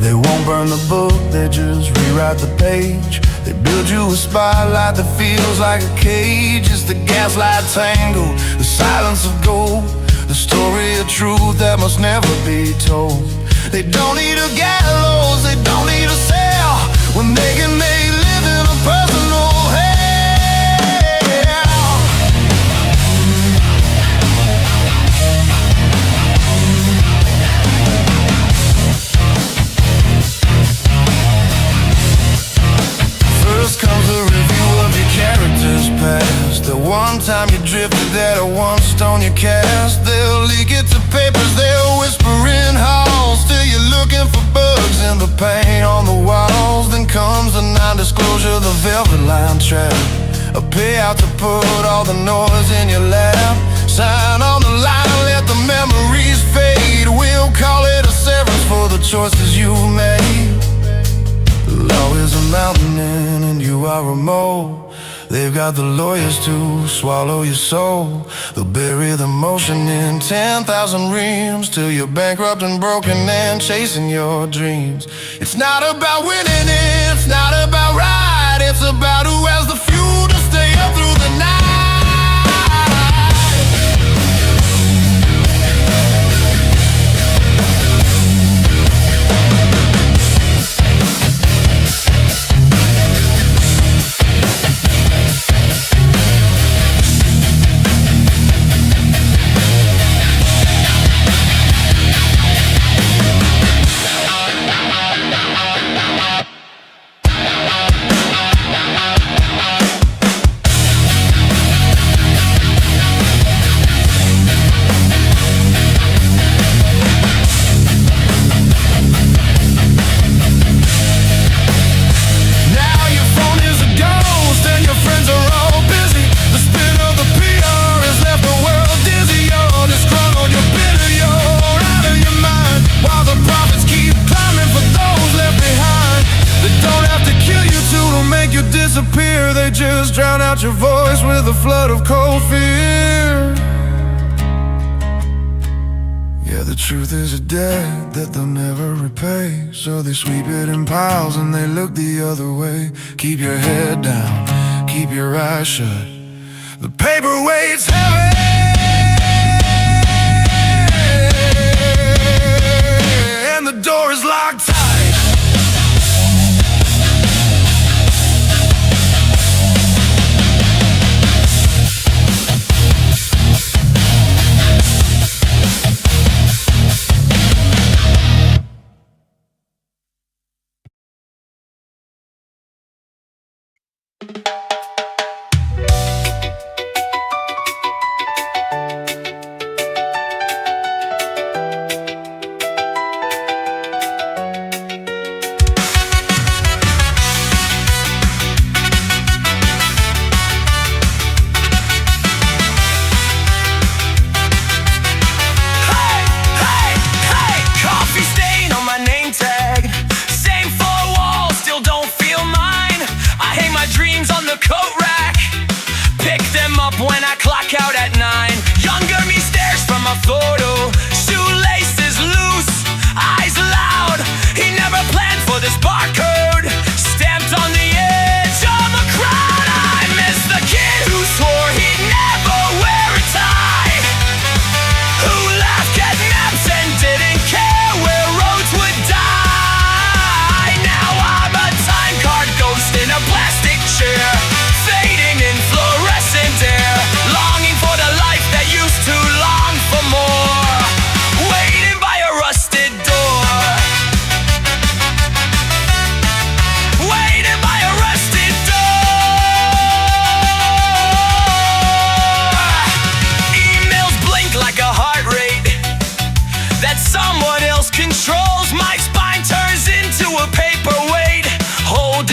They won't burn the book, they just rewrite the page. They build you a spotlight that feels like a cage. It's the gaslight tangle, the silence of gold, the story of truth that must never be told. They don't need a gallows, they don't need a cell, when they can make living a personal hell. First comes a review of your character's past, the one time you drifted that at one stone you cast. They'll leak it to papers, they'll whisper in halls, till you're looking for bugs in the paint on the walls. Then comes the non-disclosure, the velvet line trap, a payout to put all the noise in your lap. Sign on the line, let the memories fade. We'll call it a severance for the choices you made. Law is a mountain and you are a mole. They've got the lawyers to swallow your soul. They'll bury the motion in 10,000 reams, till you're bankrupt and broken and chasing your dreams. It's not about winning, it's not about right, it's about who has the fuel to stay up through the night. They just drown out your voice with a flood of cold fear. Yeah, the truth is a debt that they'll never repay, so they sweep it in piles and they look the other way. Keep your head down, keep your eyes shut, the paper weight's heavy, and the door is locked tight. When I clock out at 9, younger me stares from a photo, shoelaces loose, eyes loud. He never planned for this barcode, stamped on the edge of a crowd. I miss the kid who swore he'd never wear a tie, who laughed at maps and didn't care where roads would die. Now I'm a time card ghost in a plastic chair, fading in fluorescent air, longing for the life that used to long for more, waiting by a rusted door, waiting by a rusted door. Emails blink like a heart rate that someone else controls. My spine turns into a paperweight, hold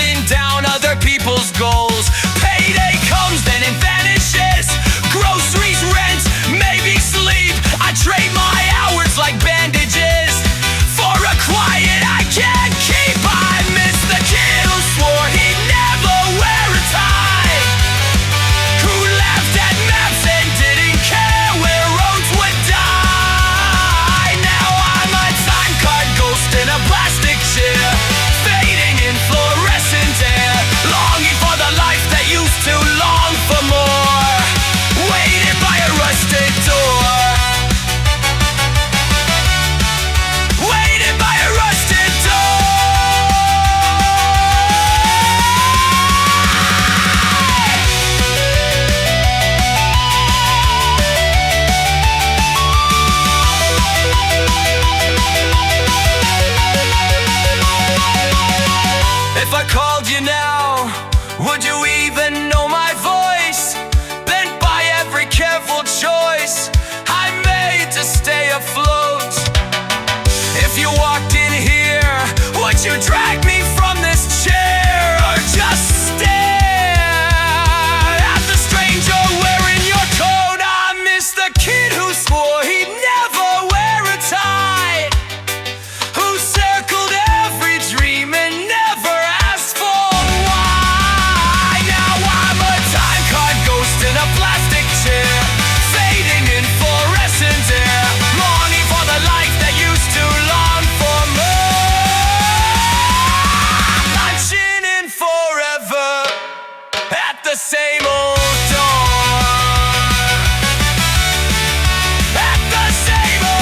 you drag me from this chair or just stare at the stranger wearing your coat? I miss the kid who swore he'd never wear a tie, who circled every dream and never asked for why. Now I'm a time card ghost in a plastic chair, fading in fluorescent air, longing for the life that used to long for more. Punching in forever at the same old door, at the same old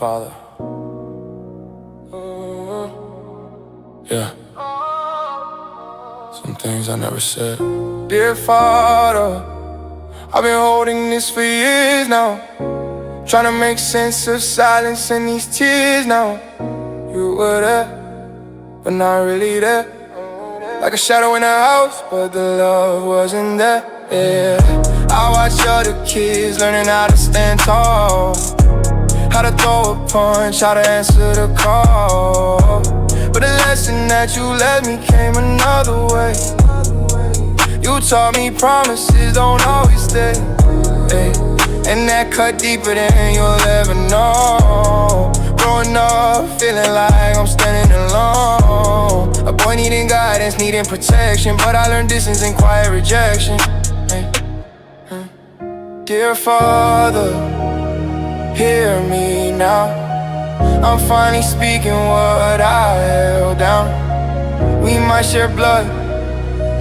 Father. Yeah. Some things I never said. Dear Father, I've been holding this for years now, trying to make sense of silence and these tears now. You were there, but not really there. Like a shadow in a house, but the love wasn't there. Yeah, I watch other kids learning how to stand tall, how to throw a punch, how to answer the call. But the lesson that you left me came another way. You taught me promises don't always stay, hey. And that cut deeper than you'll ever know. Growing up, feeling like I'm standing alone, a boy needing guidance, needing protection, but I learned distance and quiet rejection, hey. Dear Father, hear me now. I'm finally speaking what I held down. We might share blood,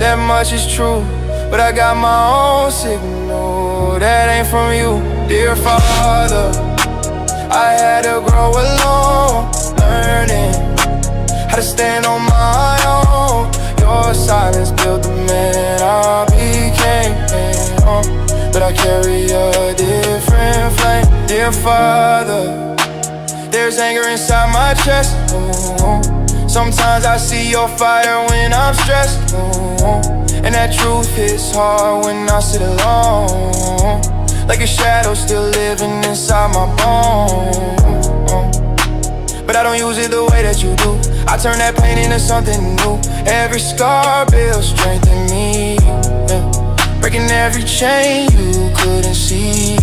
that much is true, but I got my own signal that ain't from you. Dear Father, I had to grow alone, learning how to stand on my own. Your silence built the man I became, but I carry a different flame. Dear Father, there's anger inside my chest. Sometimes I see your fire when I'm stressed, and that that truth hits hard when I sit alone, like a shadow still living inside my bones. But I don't use it the way that you do. I turn that pain into something new. Every scar builds strength in me, yeah. Breaking every chain you couldn't see,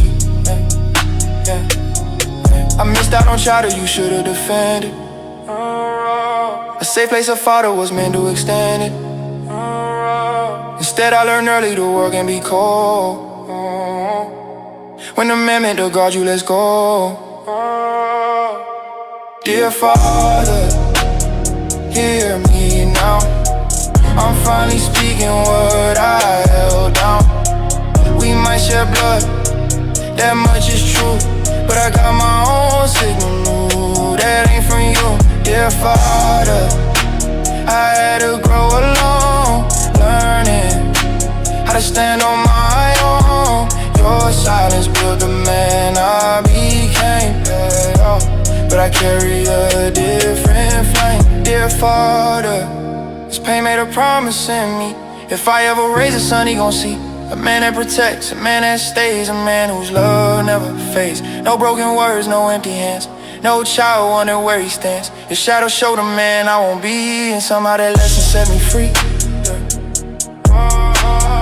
yeah. Yeah. I missed out on shadow, you should've defended. A safe place of father was meant to extend it. Instead I learned early the world can be cold. When the man meant to guard you, let's go. Dear Father, hear me now. I'm finally speaking what I held down. We might share blood, that much is true, but I got my own signal that ain't from you. Dear Father, I had to grow alone, learning how to stand on my own. Your silence built the man I became, yeah. But I carry a different flame. Dear Father, this pain made a promise in me. If I ever raise a son, he gon' see a man that protects, a man that stays, a man whose love never fades. No broken words, no empty hands, no child wondering where he stands. Your shadow showed a man I won't be, and somehow that lesson set me free.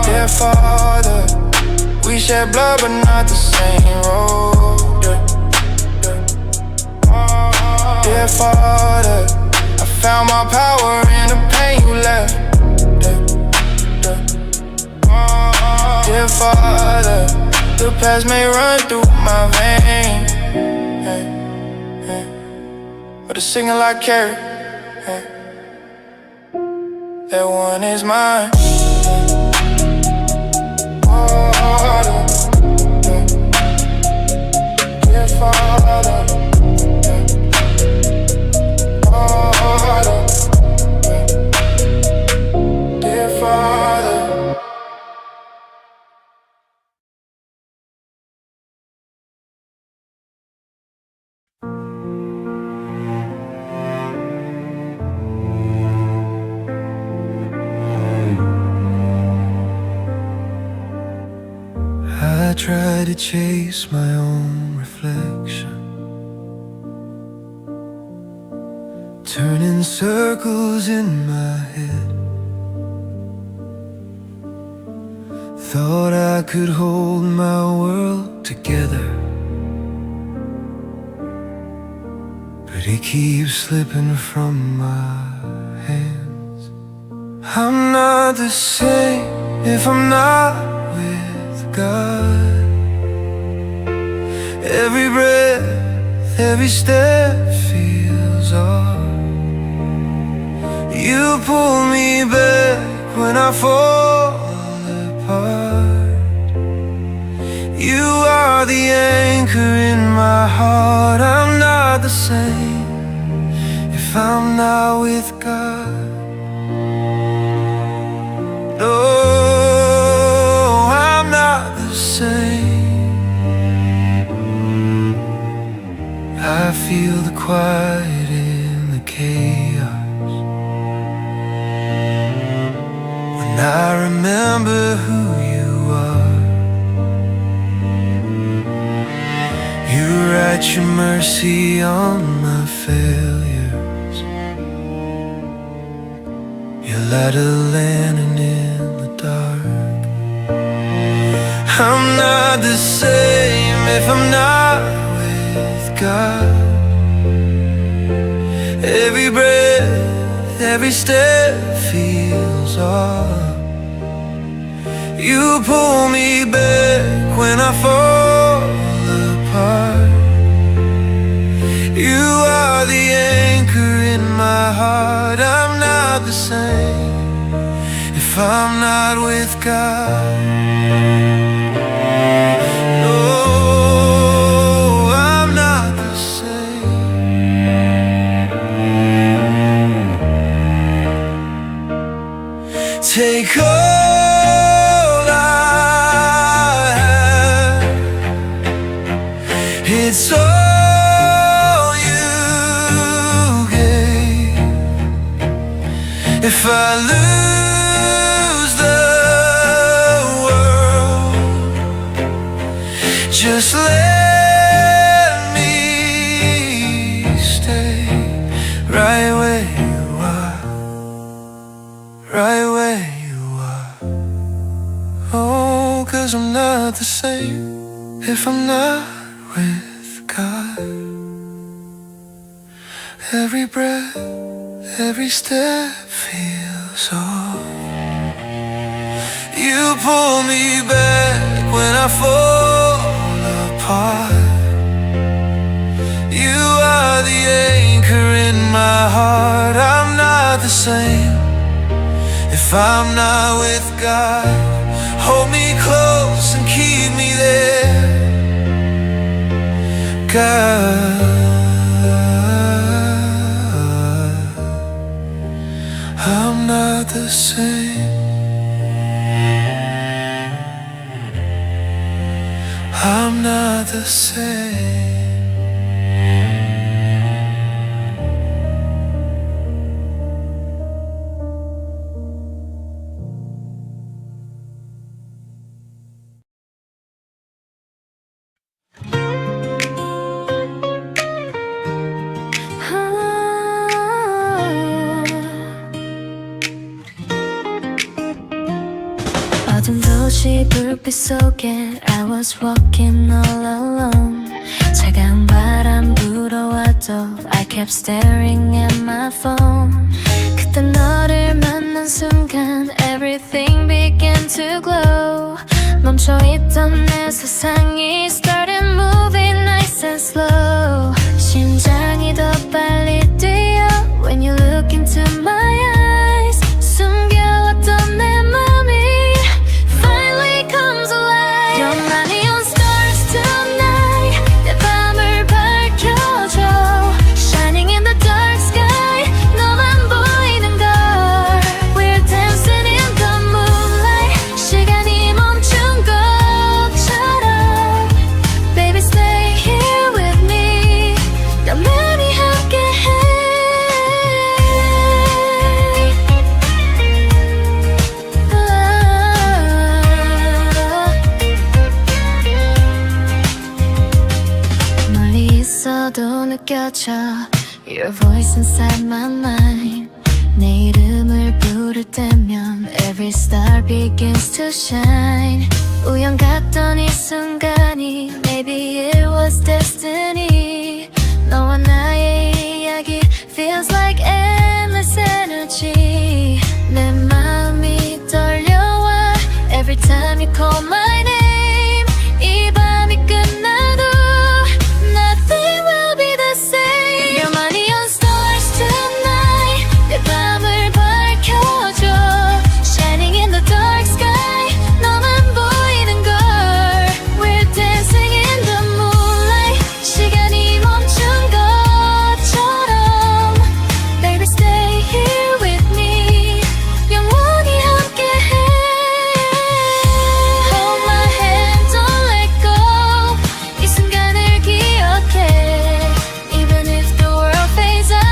Dear Father, we shed blood but not the same road. Dear Father, I found my power in the pain you left. Dear Father, the past may run through my veins, but the signal I carry, that one is mine. Dear Father, dear Father. I try to chase my own reflection, turning circles in my head. Thought I could hold my world together, but it keeps slipping from my hands. I'm not the same if I'm not with God. Every breath, every step feels off. You pull me back when I fall apart. You are the anchor in my heart. I'm not the same if I'm not with God. No, I'm not the same. I feel the quiet in the chaos when I remember who you are. You write your mercy on my failures. You light a lantern in the dark. I'm not the same if I'm not with God. Every breath, every step feels off. You pull me back when I fall apart. You are the anchor in my heart. I'm not the same if I'm not with God. No, I'm not the same. Take all I have, it's all you gave. If I lose the 'cause I'm not the same if I'm not with God. Every breath, every step feels off. You pull me back when I fall apart. You are the anchor in my heart. I'm not the same if I'm not with God. Hold me close and keep me there, God. I'm not the same. I'm not the same. 어두운 도시 불빛 속에 I was walking all alone. 차가운 바람 불어와도 I kept staring at my phone. 그때 너를 만난 순간 Everything began to glow. 멈춰있던 내 세상이 started moving nice and slow. 심장이 더 빨리 뛰어 When you look into my eyes. 숨겨왔던 내 맘이 finally comes alive. You're my neon stars tonight. 내 밤을 밝혀줘. Shining in the dark sky. 너만 보이는 걸. We're dancing in the moonlight. 시간이 멈춘 것처럼. Baby stay here with me. 너만이 함께해. 멀리 있어도 느껴져 Your voice inside my mind. 내 이름을 부를 때면 Every star begins to shine. 우연 같던 이 순간이 Maybe it was destiny. 너와 나의 이야기 Feels like endless energy. 내 마음이 떨려와 Every time you call my name. 이 밤이 끝나도 Nothing will be the same. You're my neon stars tonight. 내 밤을 밝혀줘. Shining in the dark sky. 너만 보이는 걸. We're dancing in the moonlight. 시간이 멈춘 것처럼. Baby stay here with me. 영원히 함께해. Hold my hand, don't let go. 이 순간을 기억해. Even if the world fades out,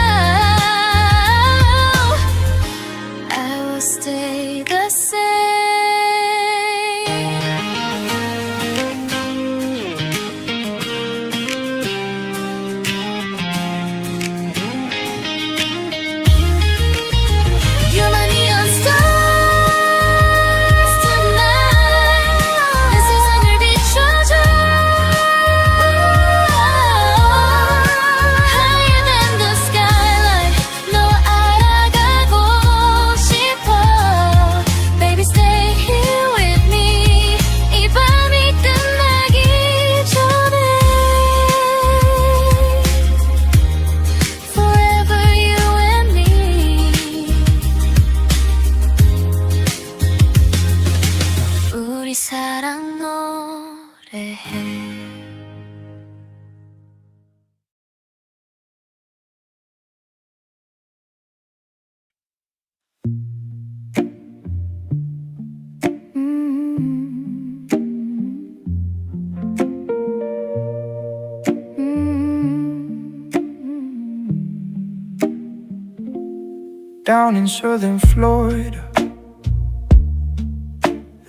I will stay the same. You're my neon stars tonight. 내 세상을 비춰줘. Higher than the skyline. 너와 알아가고 싶어. Baby stay here with me. 이 밤이 끝나기 전에. Forever you and me. 우리 사랑 노래해. Down in southern Florida,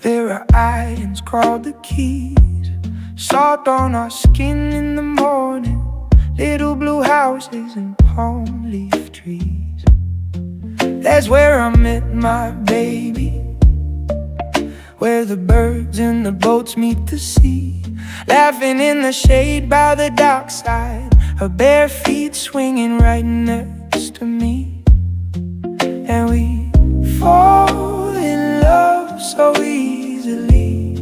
there are islands called the Keys. Salt on our skin in the morning, little blue houses and palm leaf trees. That's where I met my baby, where where the birds and the boats meet the sea, laughing in the shade by the dockside, her bare feet swinging right next to me. And we fall in love so easily,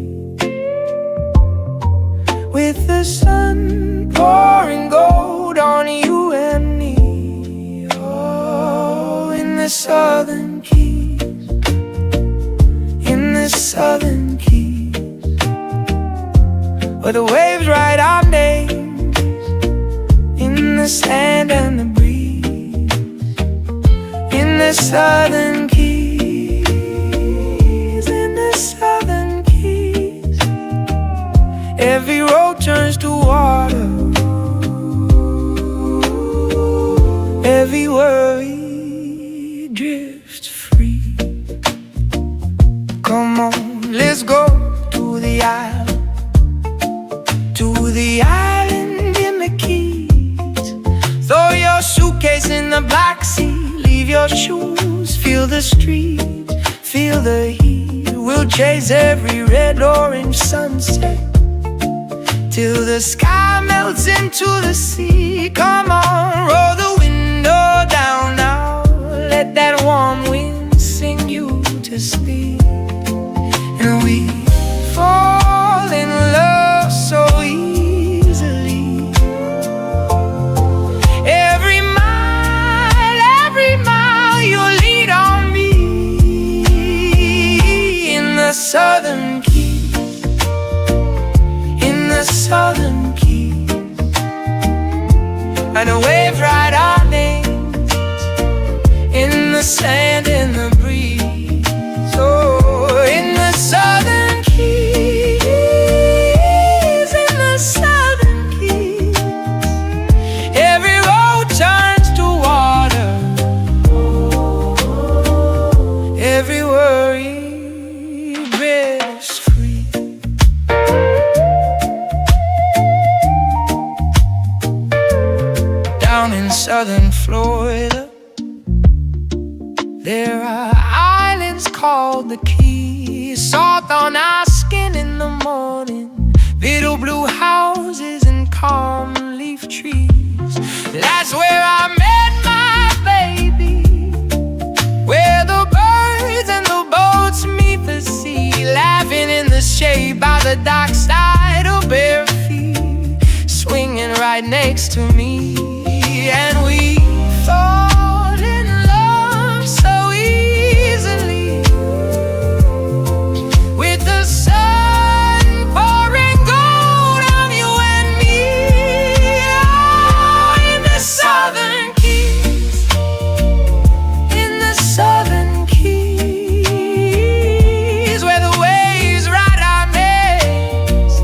with the sun pouring gold on you and me. Oh, in the southern keys, in the southern keys, where the waves write our names in the sand and the breeze. In the southern keys, in the southern keys, every road turns to water, every worry drifts free. Come on, let's go to the island, to the island in the Keys. Throw your suitcase in the black sea, leave your shoes, feel the street, feel the heat. We'll chase every red, orange sunset till the sky melts into the sea. Come on, roll the window down now, let that warm wind sing you to sleep. And we fall in love so easily, every mile you'll lead on me. In the southern keys, in the southern keys, and the waves write our names in the sand and the breeze. Oh, in the southern keys, in the southern keys, every road turns to water, every worry breaks free. Down in southern Florida, there are islands called the Keys. Salt on our skin in the morning, little blue houses and calm leaf trees. That's where I met my baby, where the birds and the boats meet the sea, laughing in the shade by the dockside, her bare feet swinging right next to me. And we fall in love so easily, with the sun pouring gold on you and me. Oh, in the southern keys, in the southern keys, where the waves write our names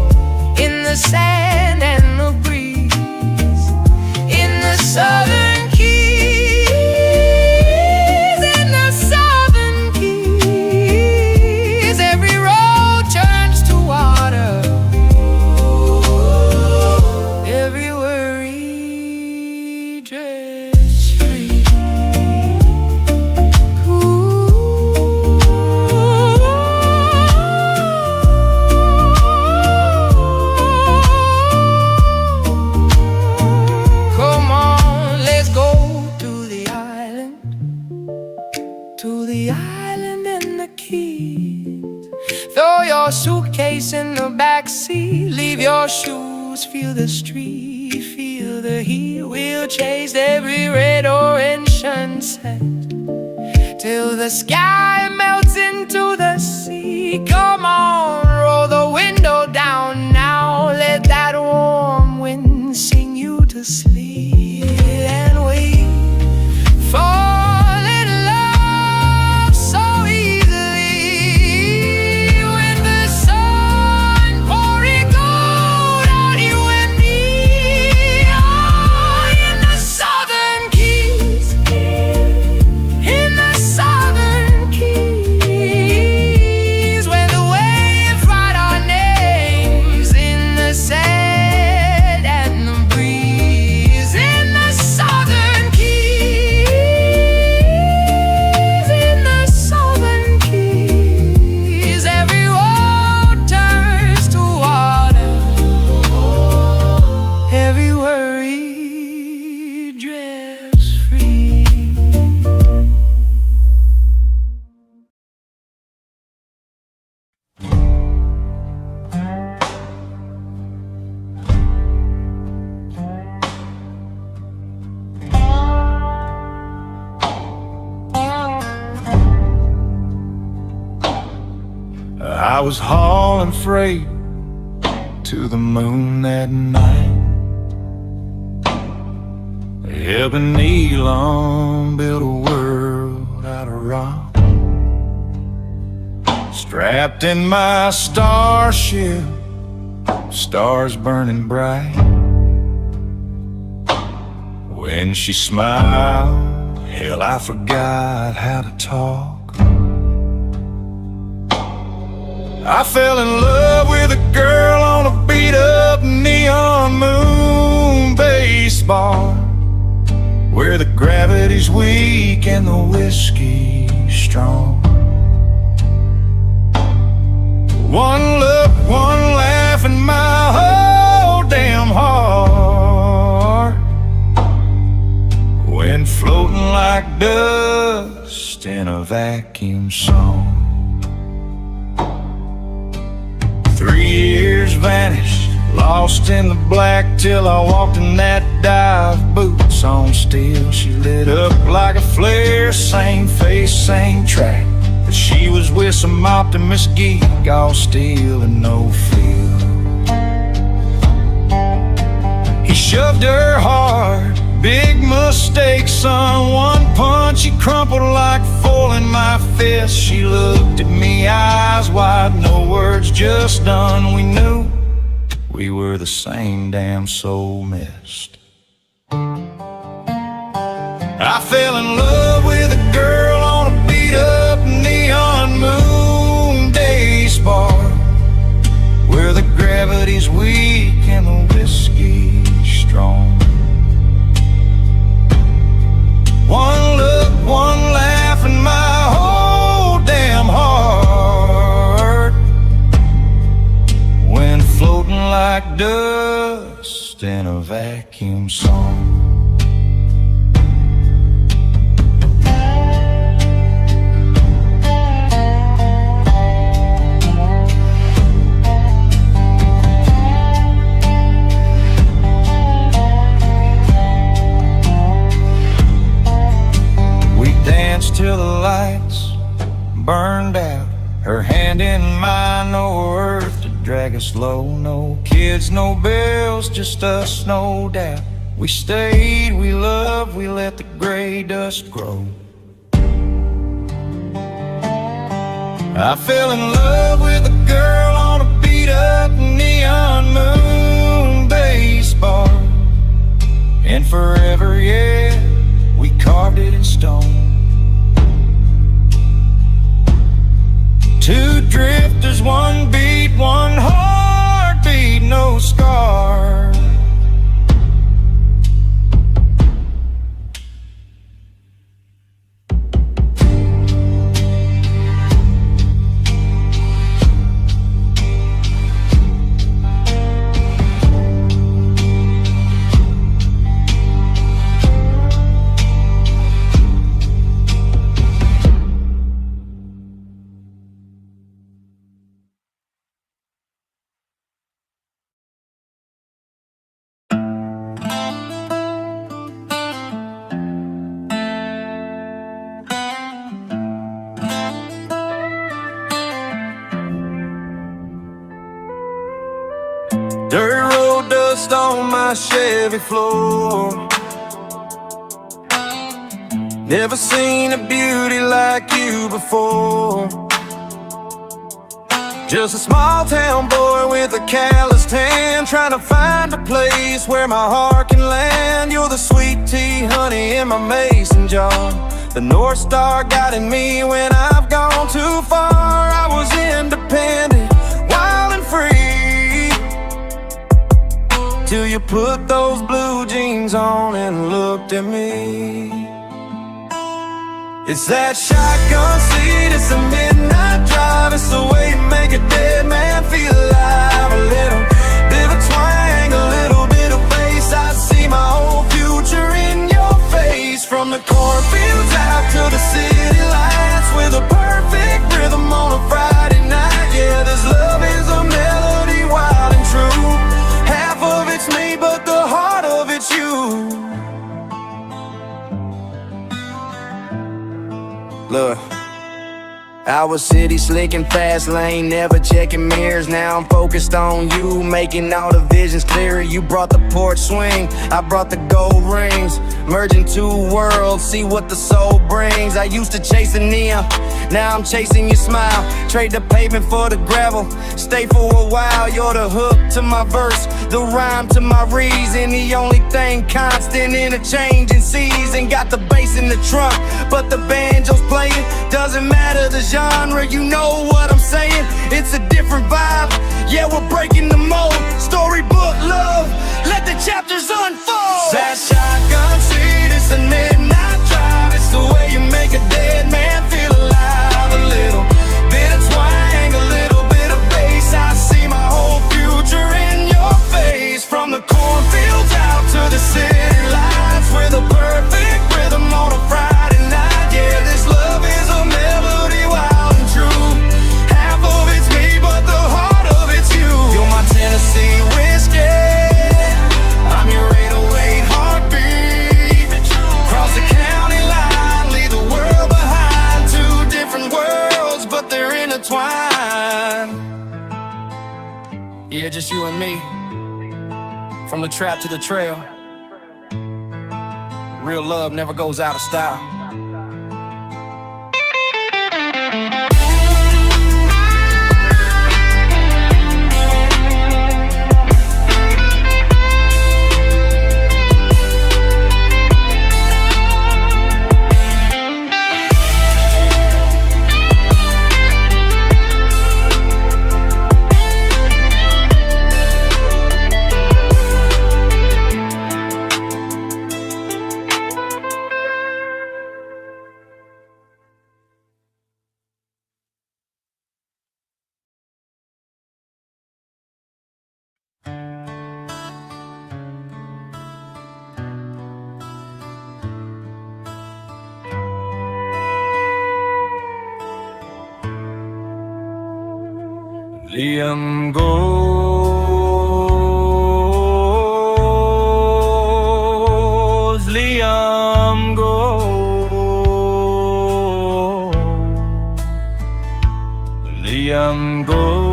in the sand and the breeze. In the southern keys, in the southern keys, every road turns to water, every worry drifts free. Come on, let's go to the island, to the island in the Keys. Throw your suitcase in the back seat, leave your shoes, feel the street, feel the heat. We'll chase every red, orange sunset till the sky melts into the sea. Come on, roll the window down now, let that warm wind sing you to sleep. And we fall in love so easily, with the sun pouring gold on you and me. Oh, in the southern keys, in the southern keys, where the I was hauling freight to the moon that night, helping Elon build a world out of rock. Strapped in my starship, stars burning bright. When she smiled, hell, I forgot how to talk. I fell in love with a girl on a beat-up neon moon base bar, where the gravity's weak and the whiskey's strong. One look, one laugh, and my whole damn heart went floating like dust in a vacuum song. 3 years vanished, lost in the black, till I walked in that dive, boots on steel. She lit up like a flare, same face, same track, but she was with some optimist geek, all steel and no feel. He shoved her hard, big mistake, son. One punch, he crumpled like foil in my fist. She looked at me, eyes wide, no words, just done. We knew we were the same damn soul mist. I fell in love with a girl on a beat-up neon moon days bar, where the gravity's weak and the whiskey's strong. One look, one laugh, and my whole damn heart went floating like dust in a vacuum song. Till the lights burned out, her hand in mine, no earth to drag us low. No kids, no bills, just us, no doubt. We stayed, we loved, we let the gray dust grow. I fell in love with a girl on a beat-up neon moon base bar, and forever, yeah, we carved it in stone. Two drifters, one beat, one heartbeat, no scar. Dirt road dust on my Chevy floor. Never seen a beauty like you before. Just a small town boy with a calloused hand, trying to find a place where my heart can land. You're the sweet tea, honey, in my mason jar, the North Star guiding me when I've gone too far. I was independent, wild and free, till you put those blue jeans on and looked at me. It's that shotgun seat, it's a midnight drive, it's the way you make a dead man feel alive. A little bit of twang, a little bit of bass, I see my whole future in your face. From the cornfields out to the city lights, with a perfect rhythm on a Friday night. Yeah, this love is a melody, wild and true. Half of it's me, but the heart of it's you. Look, I Howard City, slick and fast lane, never checking mirrors. Now I'm focused on you, making all the visions clearer. You brought the porch swing, I brought the gold rings. Merging two worlds, see what the soul brings. I used to chase a neon, now I'm chasing your smile. Trade the pavement for the gravel, stay for a while. You're the hook to my verse, the rhyme to my reason. The only thing constant in a changing season. Got the bass in the trunk, but the banjo's playing. Doesn't matter the genre, you know what I'm saying. It's a different vibe, yeah, we're breaking the mold. Storybook love, let the chapters unfold. That shotgun seat, it's a midnight drive. It's the way you make a dead man feel alive. A little bit of twang, a little bit of bass. I see my whole future in your face. From the cornfields out to the city lights, with a perfect rhythm on a Friday night. Yeah, this love is a melody, wild and true. Half of it's me, but the heart of it's you. You're my Tennessee whiskey, I'm your 808 heartbeat. Cross the county line, leave the world behind. Two different worlds, but they're intertwined. Yeah, just you and me, from the trap to the trail. Real love never goes out of style. Liam goes, Liam goes, Liam goes,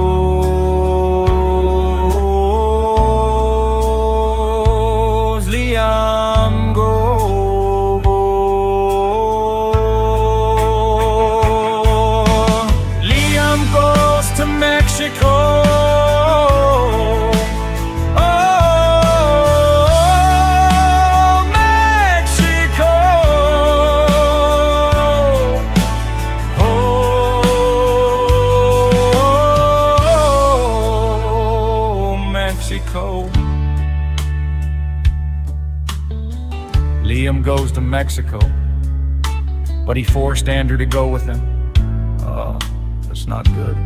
Liam goes. Liam goes to Mexico. Oh, Mexico. Oh, Mexico. Liam goes to Mexico, but he forced Andrew to go with him. Oh, that's not good.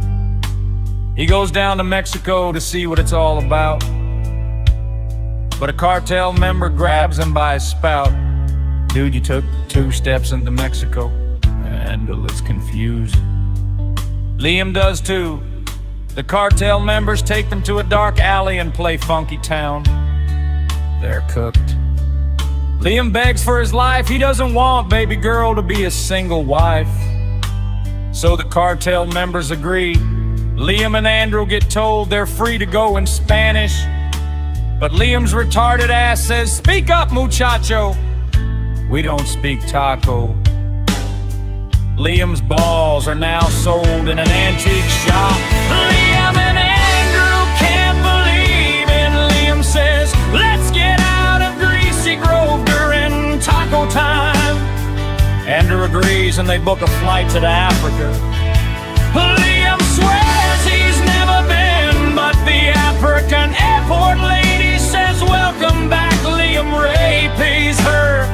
He goes down to Mexico to see what it's all about, but a cartel member grabs him by his spout. Dude, you took 2 steps into Mexico. Andrew is confused. Liam does too. The cartel members take them to a dark alley and play Funky Town. They're cooked. Liam begs for his life. He doesn't want baby girl to be a single wife. So the cartel members agree. Liam and Andrew get told they're free to go in Spanish, but Liam's retarded ass says, "Speak up, muchacho." We don't speak taco. Liam's balls are now sold in an antique shop. Liam and Andrew can't believe it. Liam says, "Let's get out of Greasy Grove during taco time." Andrew agrees and they book a flight to Africa. Liam swears he's never been, but the African airport lady says, "Welcome back." Liam Ray pays her.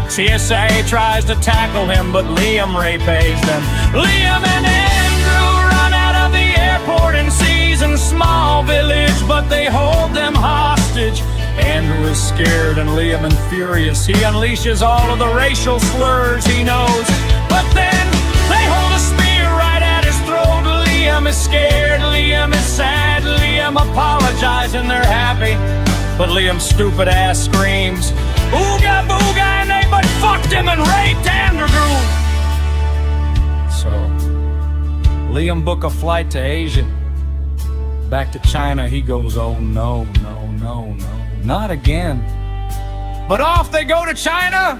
CSA tries to tackle him, but Liam Ray pays them. Liam and Andrew run out of the airport in Season Small Village, but they hold them hostage. Andrew is scared and Liam and furious. He unleashes all of the racial slurs he knows, but then they hold a spear right at his throat. Liam is scared, Liam is sad, Liam apologizing, they're happy, but Liam's stupid ass screams, "Ooga booga," and they but fucked him and raped Andrew. So Liam book a flight to Asia. Back to China, he goes, oh no, no, no, no, not again. But off they go to China.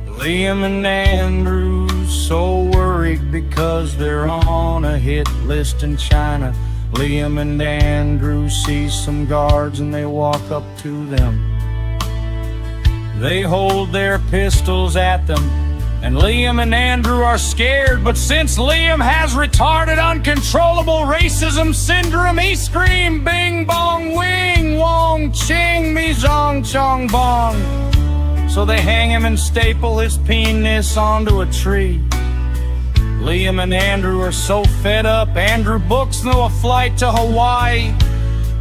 Liam and Andrew so worried because they're on a hit list in China. Liam and Andrew see some guards and they walk up to them. They hold their pistols at them, and Liam and Andrew are scared, but since Liam has retarded uncontrollable racism syndrome, he screamed bing bong wing wong ching me zong chong bong. So they hang him and staple his penis onto a tree. Liam and Andrew are so fed up, Andrew books them a flight to Hawaii.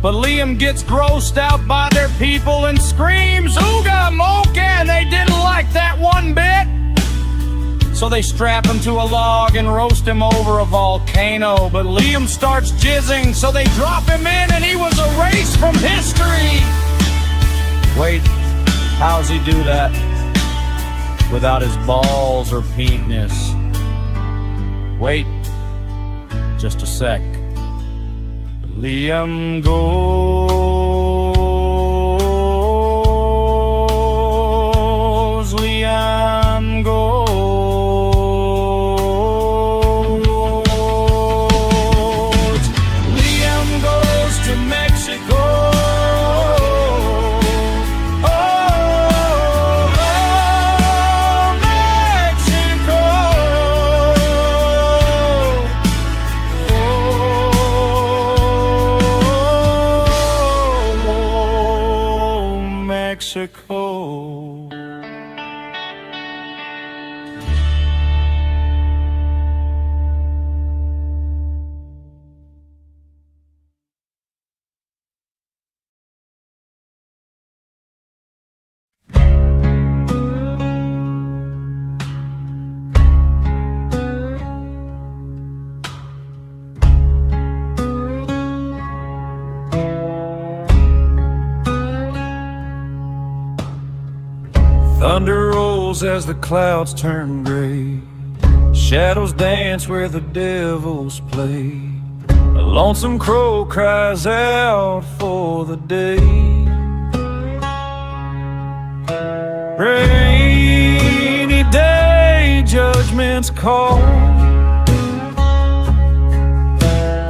But Liam gets grossed out by their people and screams, ooga mocha, and they didn't like that one bit. So they strap him to a log and roast him over a volcano. But Liam starts jizzing, so they drop him in and he was erased from history. Wait, how's he do that without his balls or penis? Wait, just a sec. Liam goes, Liam goes. Liam goes to Mexico. Oh, Mexico. Mexico. Thunder rolls as the clouds turn gray. Shadows dance where the devils play. A lonesome crow cries out for the day. Rainy day, judgment's call.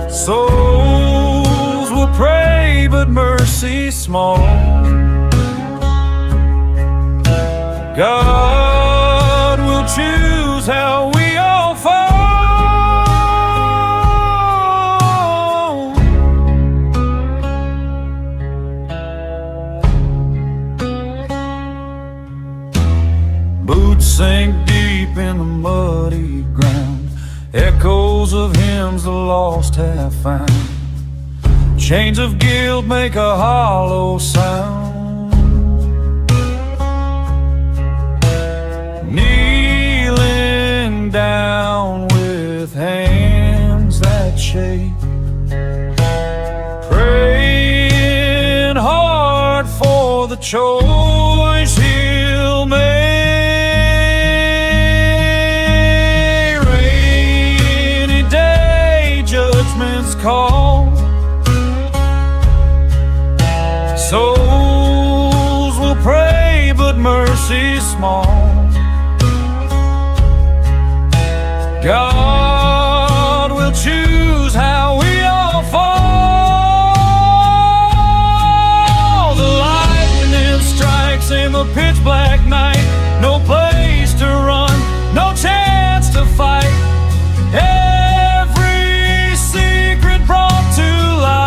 Souls will pray, but mercy's small. God will choose how we all fall. Boots sink deep in the muddy ground. Echoes of hymns the lost have found. Chains of guilt make a hollow sound. Kneeling down with hands that shake, praying hard for the choice he'll make. Rainy day, judgment's call. Souls will pray, but mercy's small. God will choose how we all fall. The lightning strikes in the pitch black night. No place to run, no chance to fight. Every secret brought to light.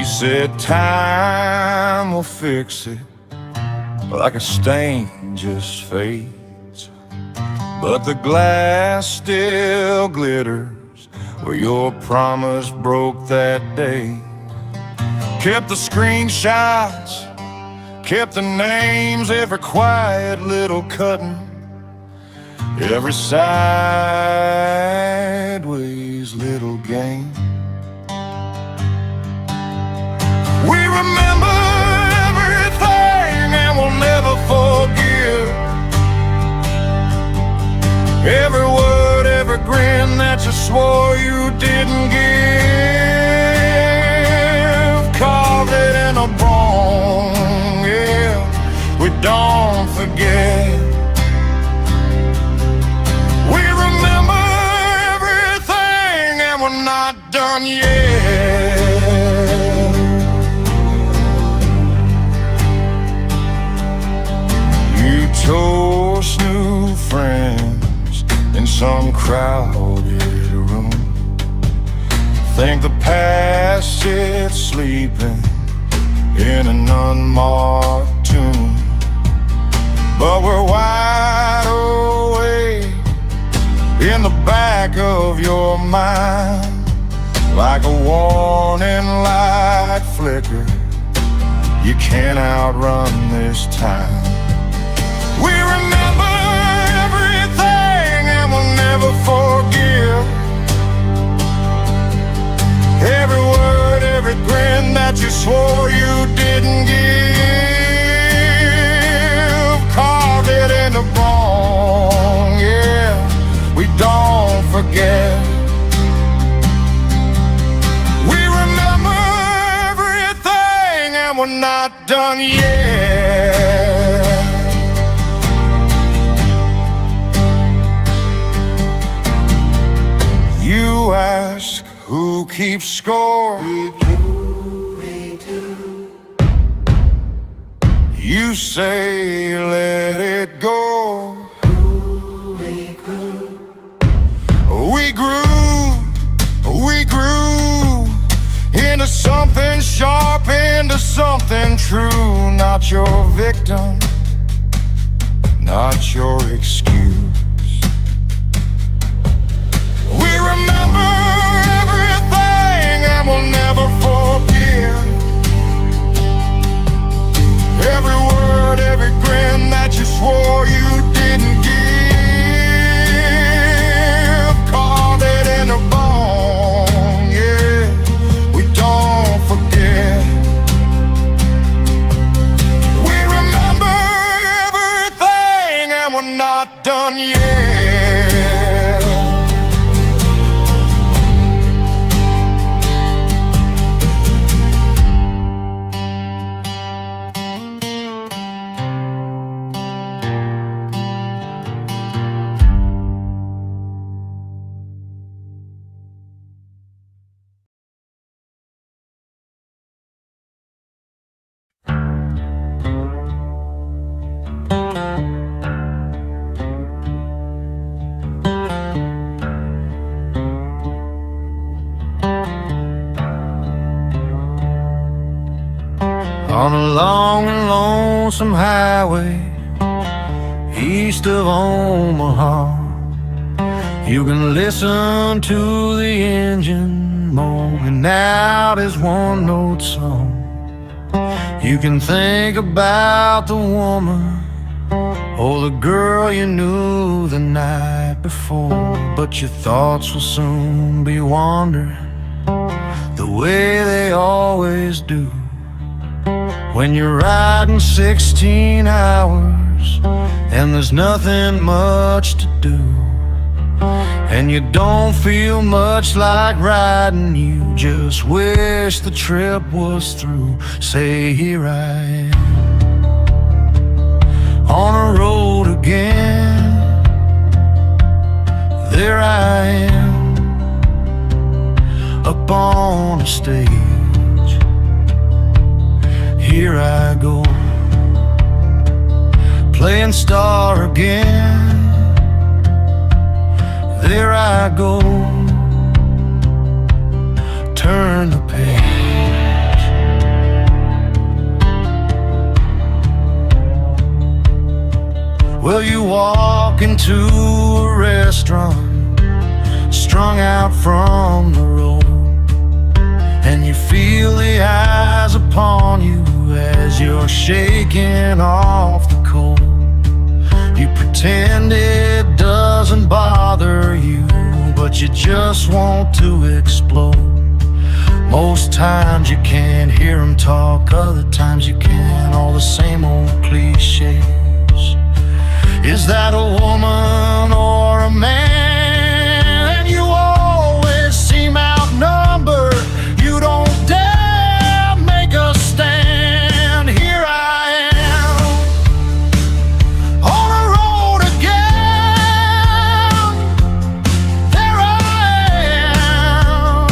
He said time will fix it, like a stain just fades, but the glass still glitters where your promise broke that day. Kept the screenshots, kept the names, every quiet little cutting, every sideways little game. We remember everything and we'll never forgive. Every word, every grin that you swore you didn't give. Carved it in a bone, yeah, we don't forget. We remember everything and we're not done yet. You toast new friends in some crowded room. Think the past sits sleeping in an unmarked tomb, but we're wide awake in the back of your mind, like a warning light flicker. You can't outrun this time. We remember everything and we'll never forgive. Every word, every grin that you swore you didn't give. Carved it in the bone, yeah, we don't forget. We remember everything and we're not done yet. You ask who keeps score. You say let it go. We grew into something sharp, into something true. Not your victim, not your excuse. We remember everything and we'll never forgive. Every word, every grin that you swore you didn't give. Carved it in a bone, yeah, we don't forget. We remember everything and we're not done yet. On a long and lonesome highway east of Omaha, you can listen to the engine moaning out his one-note song. You can think about the woman or the girl you knew the night before, but your thoughts will soon be wandering the way they always do. When you're riding 16 hours and there's nothing much to do, and you don't feel much like riding, you just wish the trip was through. Say, here I am on a road again. There I am up on a stage. Here I go, playing star again. There I go, turn the page. Well, you walk into a restaurant, strung out from the road, and you feel the eyes upon you as you're shaking off the cold. You pretend it doesn't bother you, but you just want to explode. Most times you can't hear them talk, other times you can, all the same old cliches. Is that a woman or a man? You always seem outnumbered, you don't dare make a stand. Here I am, on the road again. There I am,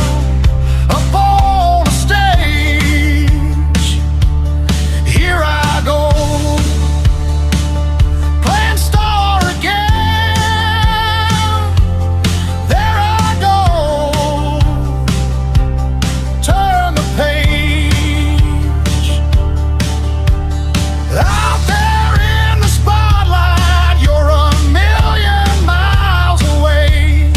up on the stage. Here I go, playing star again. There I go, turn the page. Out there in the spotlight, you're a million miles away.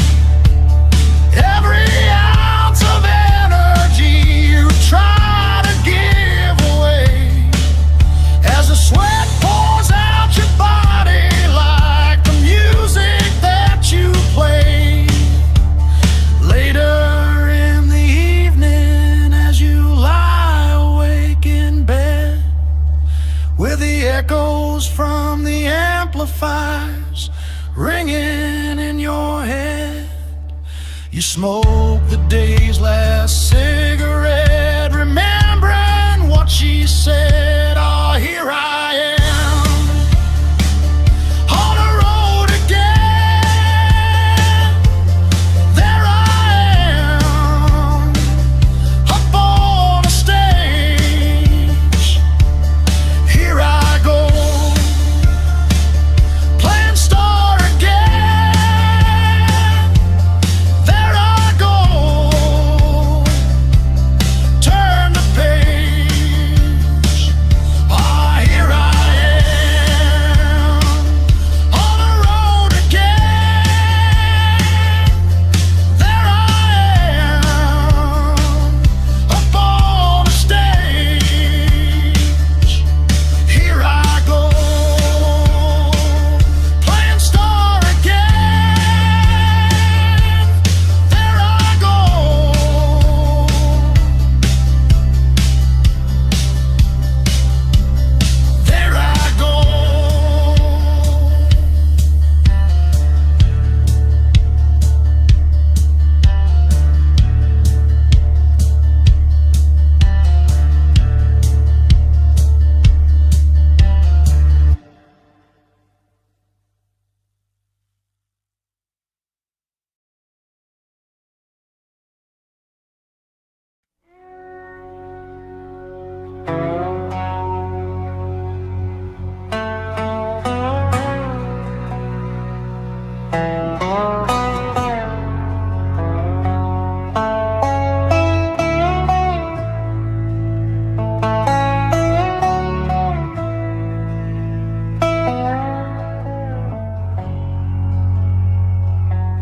Every ounce of energy you try to give away, as the sweat pours out your body like the music that you play. Later in the evening, as you lie awake in bed, with the echoes from the amplifiers ringing in your head, you smoke the day's last cigarette, remembering what she said. Oh, here I am, on the road again. There I am, up on the stage. Here I go, playing star again. There I go, turn the page. Ah, here I am, on the road again. There I am, up on the stage. Here I go, playing star again. There I go. There I go.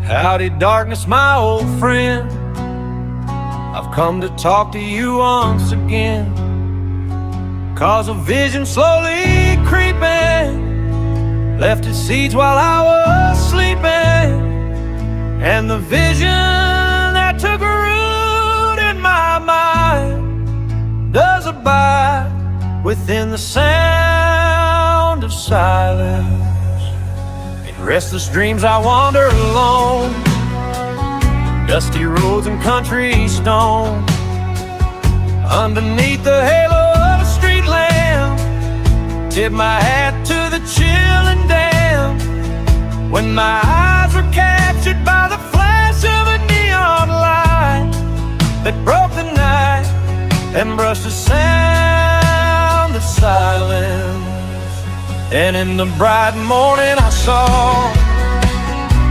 Howdy, darkness, my old friend. I've come to talk to you once again, 'cause a vision slowly creeping left its seeds while I was sleeping. And the vision that took root in my mind does abide within the sound of silence. In restless dreams I wander alone, dusty roads and country stone, underneath the halo of a street lamp. Tip my hat to the chilling damp, when my eyes were captured by the flash of a neon light that broke the night and brushed the sound of silence. And in the bright morning I saw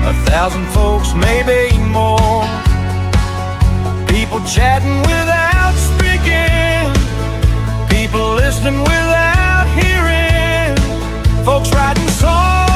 1,000 folks, maybe more, people chatting without speaking, people listening without hearing, folks writing songs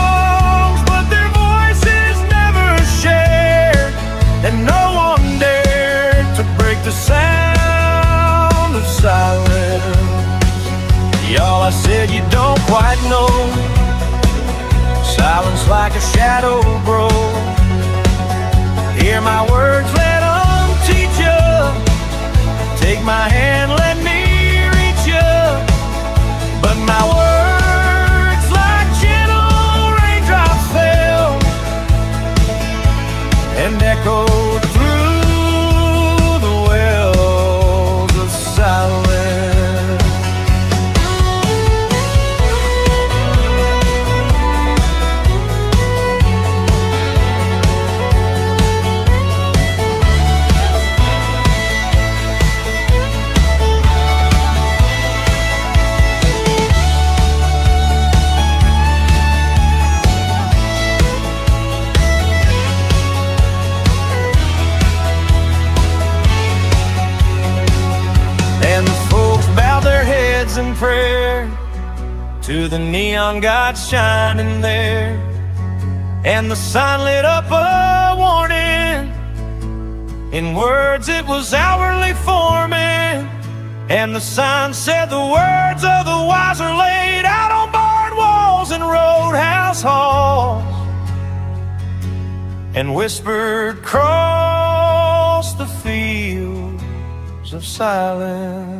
echoed through the wells of silence. And the folks bowed their heads in prayer to the neon gods shining there. And the sign lit up a warning, in words it was outwardly forming. And the sign said the words of the wise are laid out on barn walls and roadhouse halls, and whispered across the fields of silence.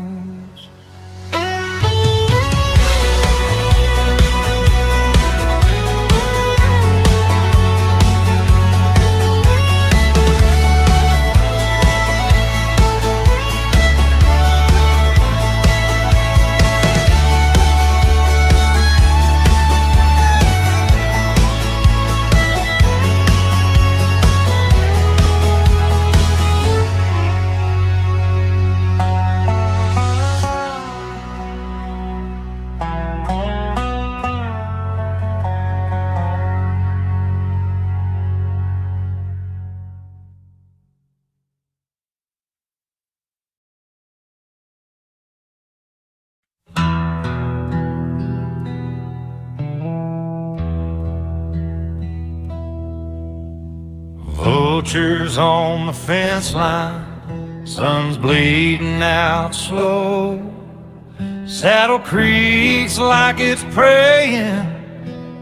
Vultures on the fence line, sun's bleeding out slow. Saddle creaks like it's praying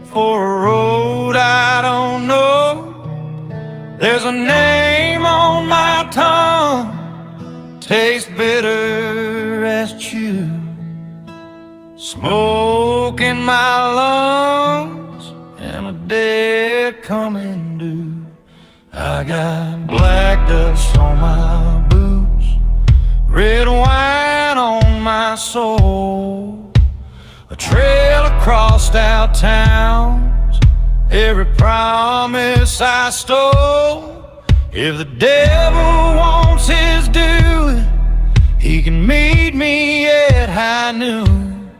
for a road I don't know. There's a name on my tongue, tastes bitter as chew. Smoke in my lungs and a dead coming due. I got black dust on my boots, red wine on my soul, a trail across our towns, every promise I stole. If the devil wants his due, he can meet me at high noon.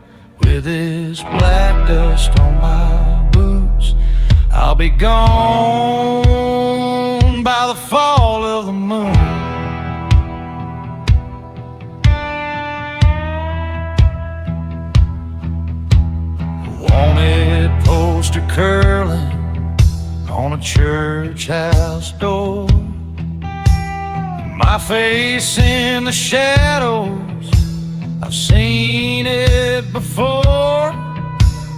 With this black dust on my boots, I'll be gone by the fall of the moon. Wanted poster curling on a church house door, my face in the shadows, I've seen it before.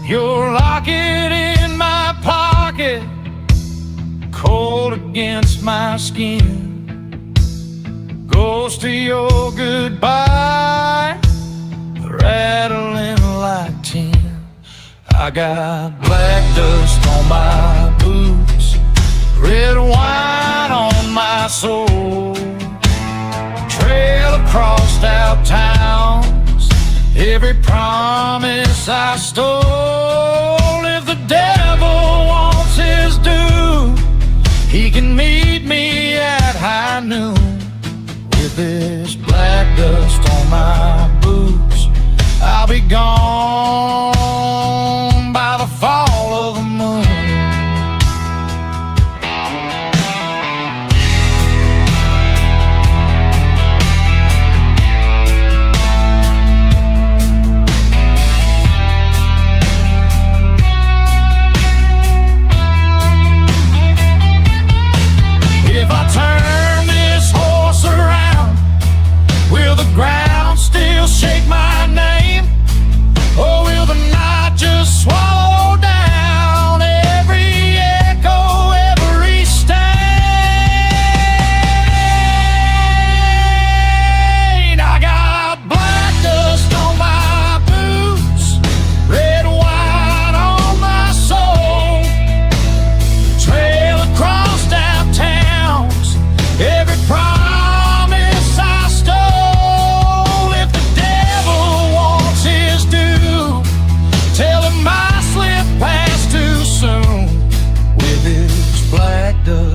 Your locket in my pocket, cold against my skin, ghost of your goodbye, rattling like tin. I got black dust on my boots, red wine on my soul, trail across our towns, every promise I stole. If the devil wants his due, he can meet me at high noon. With this black dust on my boots, I'll be gone by the fall of the moon. If I turn this horse around, will the ground still shake my name? Oh,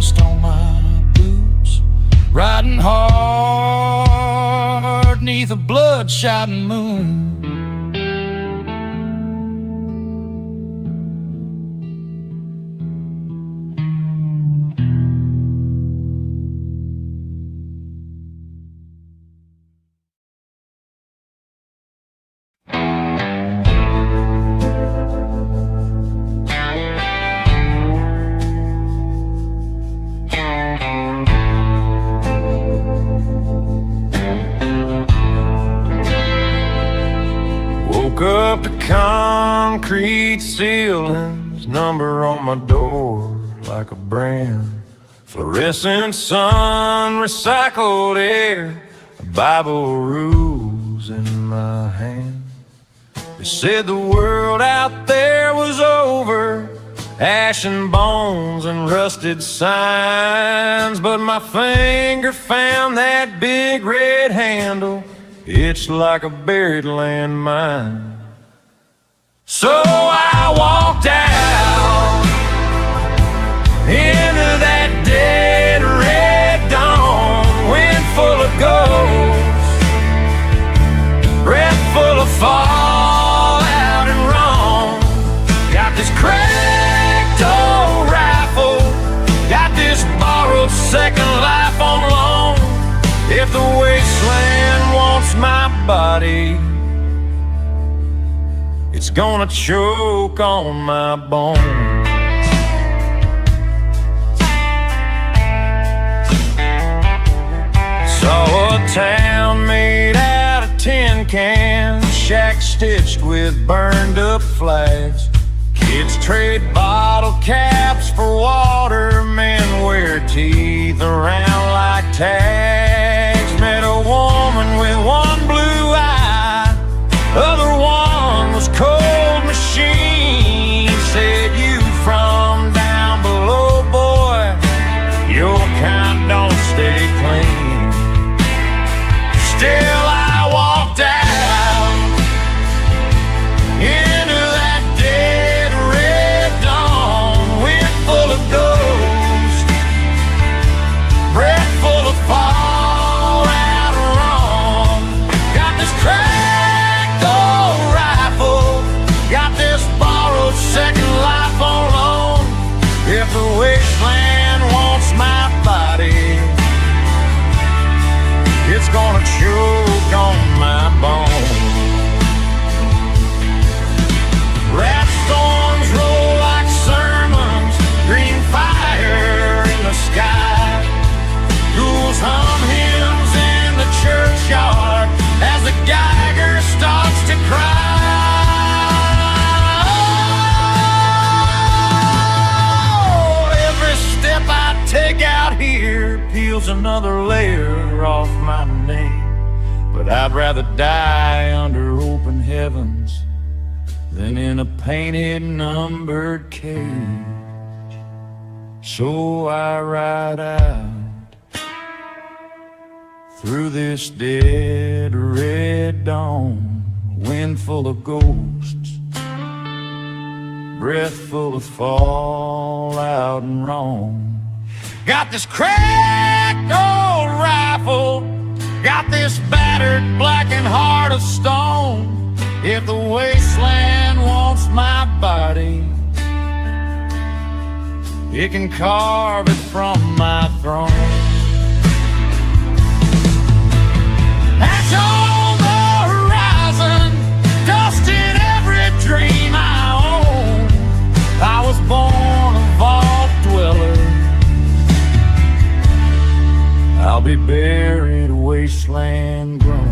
dust on my boots, riding hard neath a bloodshot moon. Woke up to concrete ceilings, number on my door like a brand. Fluorescent sun, recycled air, Bible rules in my hand. They said the world out there was over, ash and bones and rusted signs. But my finger found that big red handle, it's like a buried landmine. So I walked out into that dead red dawn, wind full of ghosts, breath full of fallout and wrong. Got this cracked old rifle, got this borrowed second life on loan. If the wasteland wants my body, it's gonna choke on my bones. Saw a town made out of tin cans, shack stitched with burned up flags. Kids trade bottle caps for water, men wear teeth around like tags. Met a woman with one blue eye, other one was cold machine. Said, you from down below, boy, your kind don't stay clean. Still I walked out into that dead red dawn, wind full of ghosts, breath full of fallout wrong. Got this cracked old rifle, got this borrowed second life on loan. If the wasteland wants my body, it's gonna choke on my bones. Rat storms roll like sermons, green fire in the sky. Ghouls hum hymns in the churchyard as the Geiger starts to cry. Oh, every step I take out here peels another layer off my name. But I'd rather die under open heavens than in a painted, numbered cage. So I ride out through this dead red dawn, wind full of ghosts, breath full of fallout and wrong. Got this cracked old rifle, got this battered blackened heart of stone. If the wasteland wants my body, it can carve it from my throne. Ash on the horizon, dust in every dream I own. I was born a vault dweller, I'll be buried wasteland grown.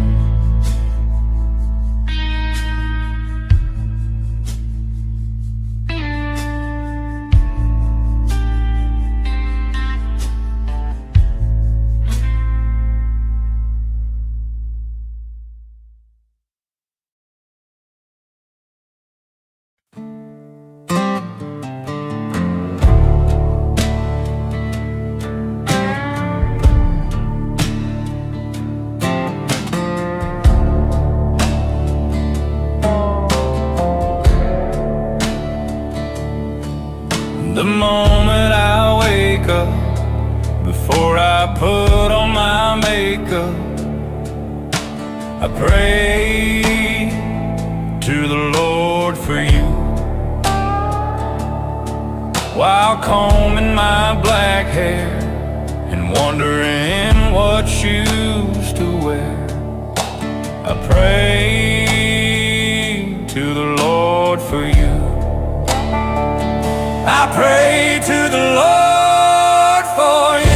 Before I put on my makeup, I pray to the Lord for you. While combing my black hair and wondering what shoes to wear, I pray to the Lord for you. I pray to the Lord for you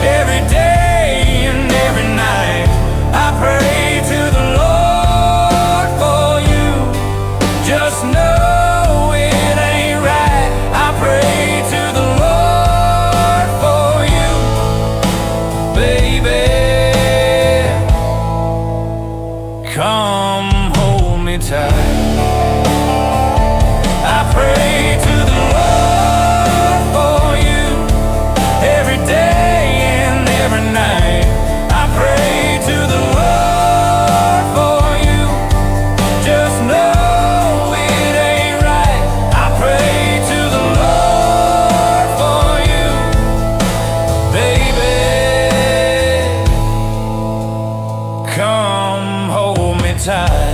every day and every night. I pray to the Lord for you. Just know it ain't right. I pray to the Lord for you, baby. Come hold me tight. I pray to the Lord for you every day and every night. I pray to the Lord for you. Just know it ain't right. I pray to the Lord for you, baby. Come hold me tight.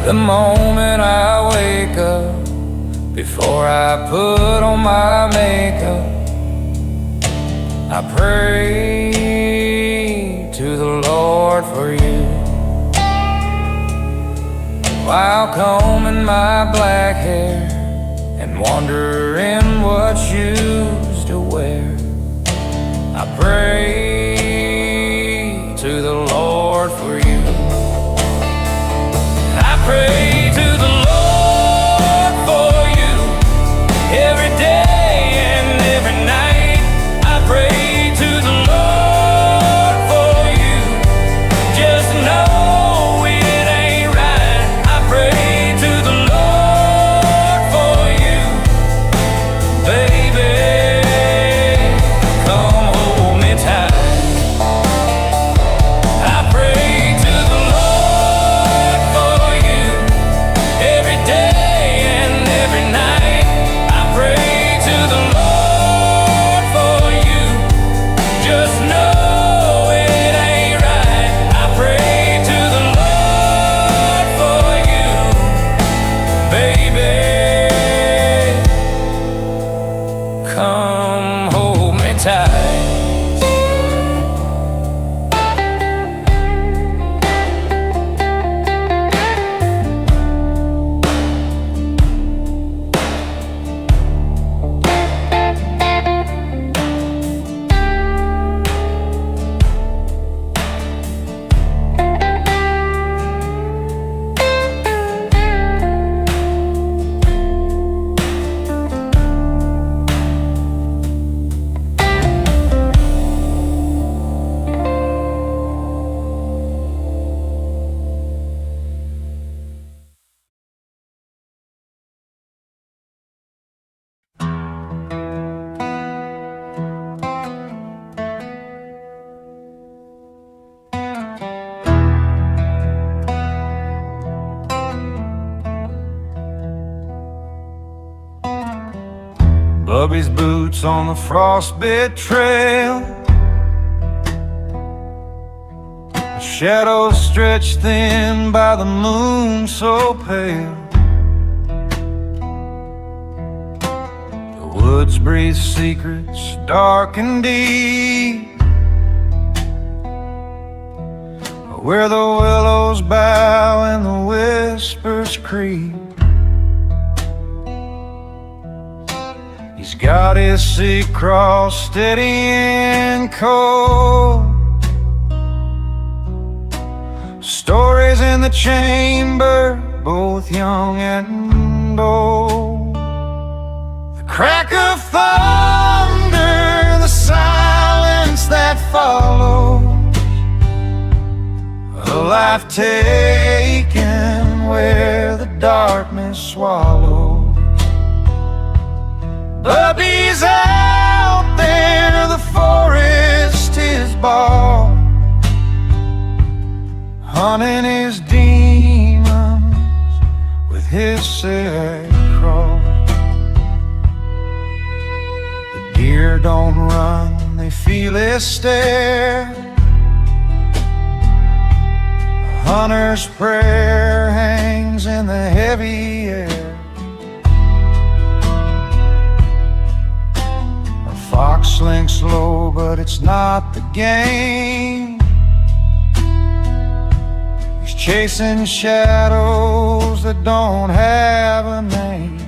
The moment I wake up, before I put on my makeup, I pray to the Lord for you. While combing my black hair and wondering what shoes to wear, I pray to the Lord for you. I pray to the Lord for you every day and every night. I pray to the Lord for you. Just know it ain't right. I pray to the Lord for you, baby. Come hold me tight. I pray to the Lord for you every day and every night. I pray to the Lord for you. Just know it ain't right. I pray to the Lord for you, baby. Come hold me tight. Bubby's boots on the frostbit trail, the shadows stretched thin by the moon so pale. The woods breathe secrets dark and deep, where the willows bow and the whispers creep. He's got his sea cross steady and cold, stories in the chamber, both young and old. The crack of thunder, the silence that follows, a life taken where the darkness swallows. Bubby's out there, the forest is bald, hunting his demons with his sad cross. The deer don't run, they feel his stare. Hunter's prayer hangs in the heavy air. A fox slinks low, but it's not the game. He's chasing shadows that don't have a name.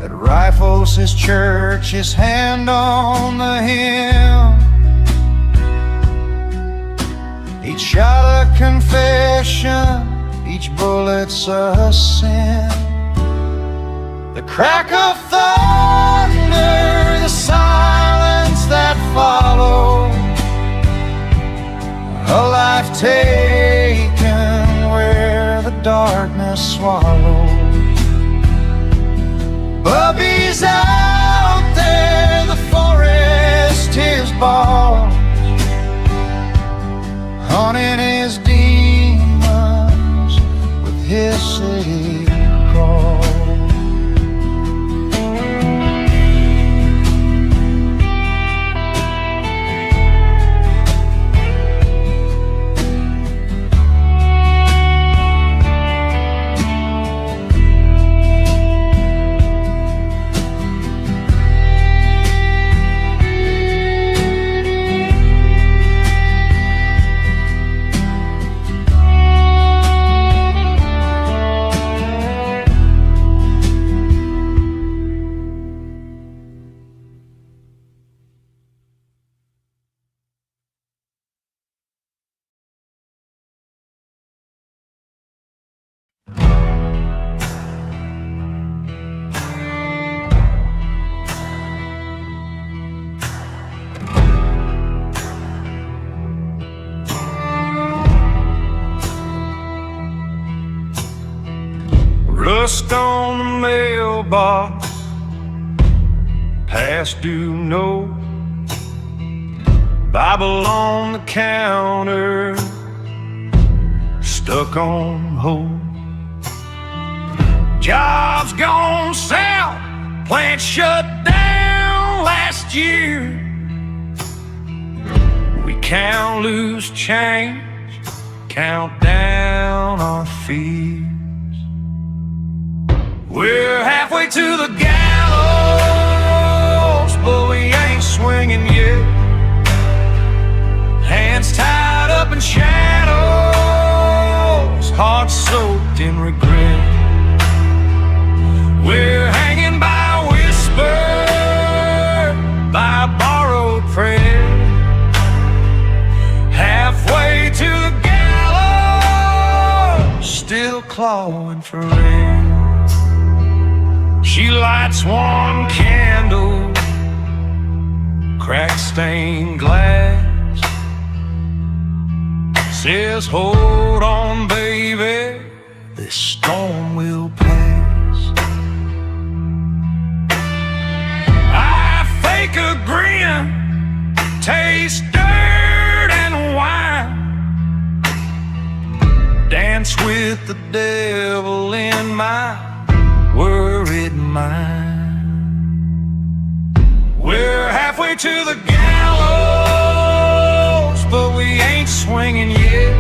That rifles his church, his hand on the hymn. Each shot a confession, each bullet's a sin. The crack of thunder, the silence that follows, a life taken where the darkness swallows. Bubby's out there, the forest is bald, hunting his demons with his city crawl. Rust on the mailbox, past due note, Bible on the counter, stuck on hold. Jobs gone south, plant shut down last year. We count loose change, count down our fears. We're halfway to the gallows, but we ain't swinging yet. Hands tied up in shadows, hearts soaked in regret. We're hanging by a whisper, by a borrowed prayer. Halfway to the gallows, still clawing for air. She lights one candle, crack stained glass, says, hold on, baby, this storm will pass. I fake a grin, taste dirt and wine, dance with the devil in my worried mind. We're halfway to the gallows, but we ain't swinging yet.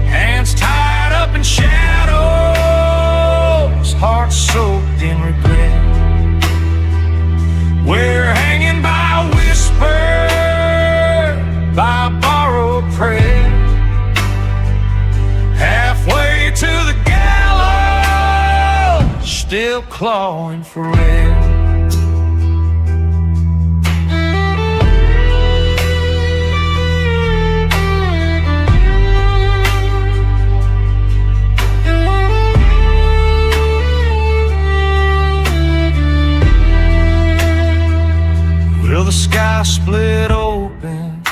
Hands tied up in shadows, hearts soaked in regret. We're hanging by a whisper, by a borrowed prayer. Halfway to the gallows, still clawing for air. Will the sky split open,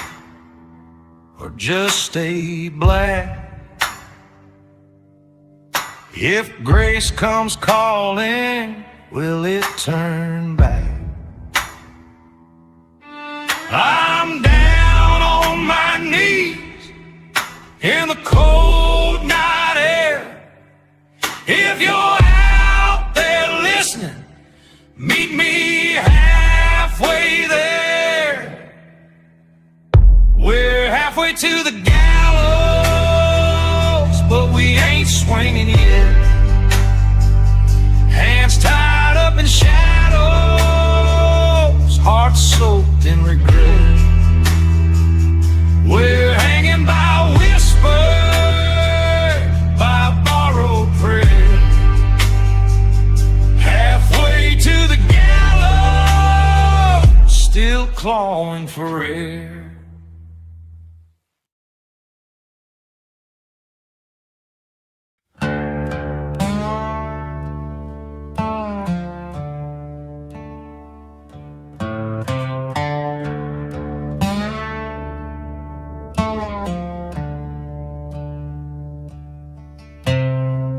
or just stay black? If grace comes calling, will it turn back? I'm down on my knees in the cold night air. If you're out there listening, meet me halfway there. We're halfway to the gallows, but we ain't swinging yet. Hands tied up in shadows, hearts soaked in regret. We're hanging by a whisper, by a borrowed prayer. Halfway to the gallows, still clawing for air.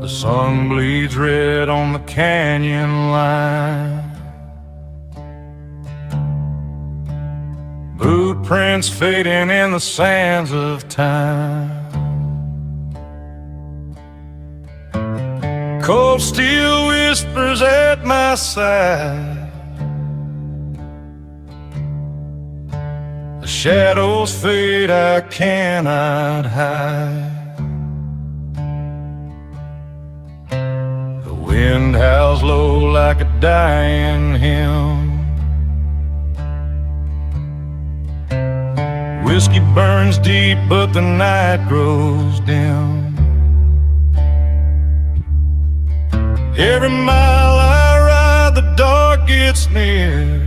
The sun bleeds red on the canyon line. Boot prints fading in the sands of time. Cold steel whispers at my side. The shadows fade, I cannot hide. Wind howls low like a dying hymn. Whiskey burns deep, but the night grows dim. Every mile I ride, the dark gets near.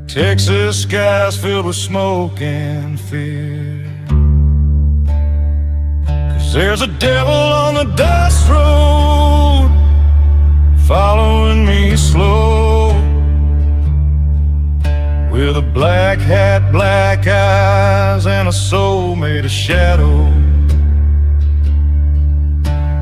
Texas skies filled with smoke and fear. There's a devil on the dust road, following me slow, with a black hat, black eyes, and a soul made of shadow.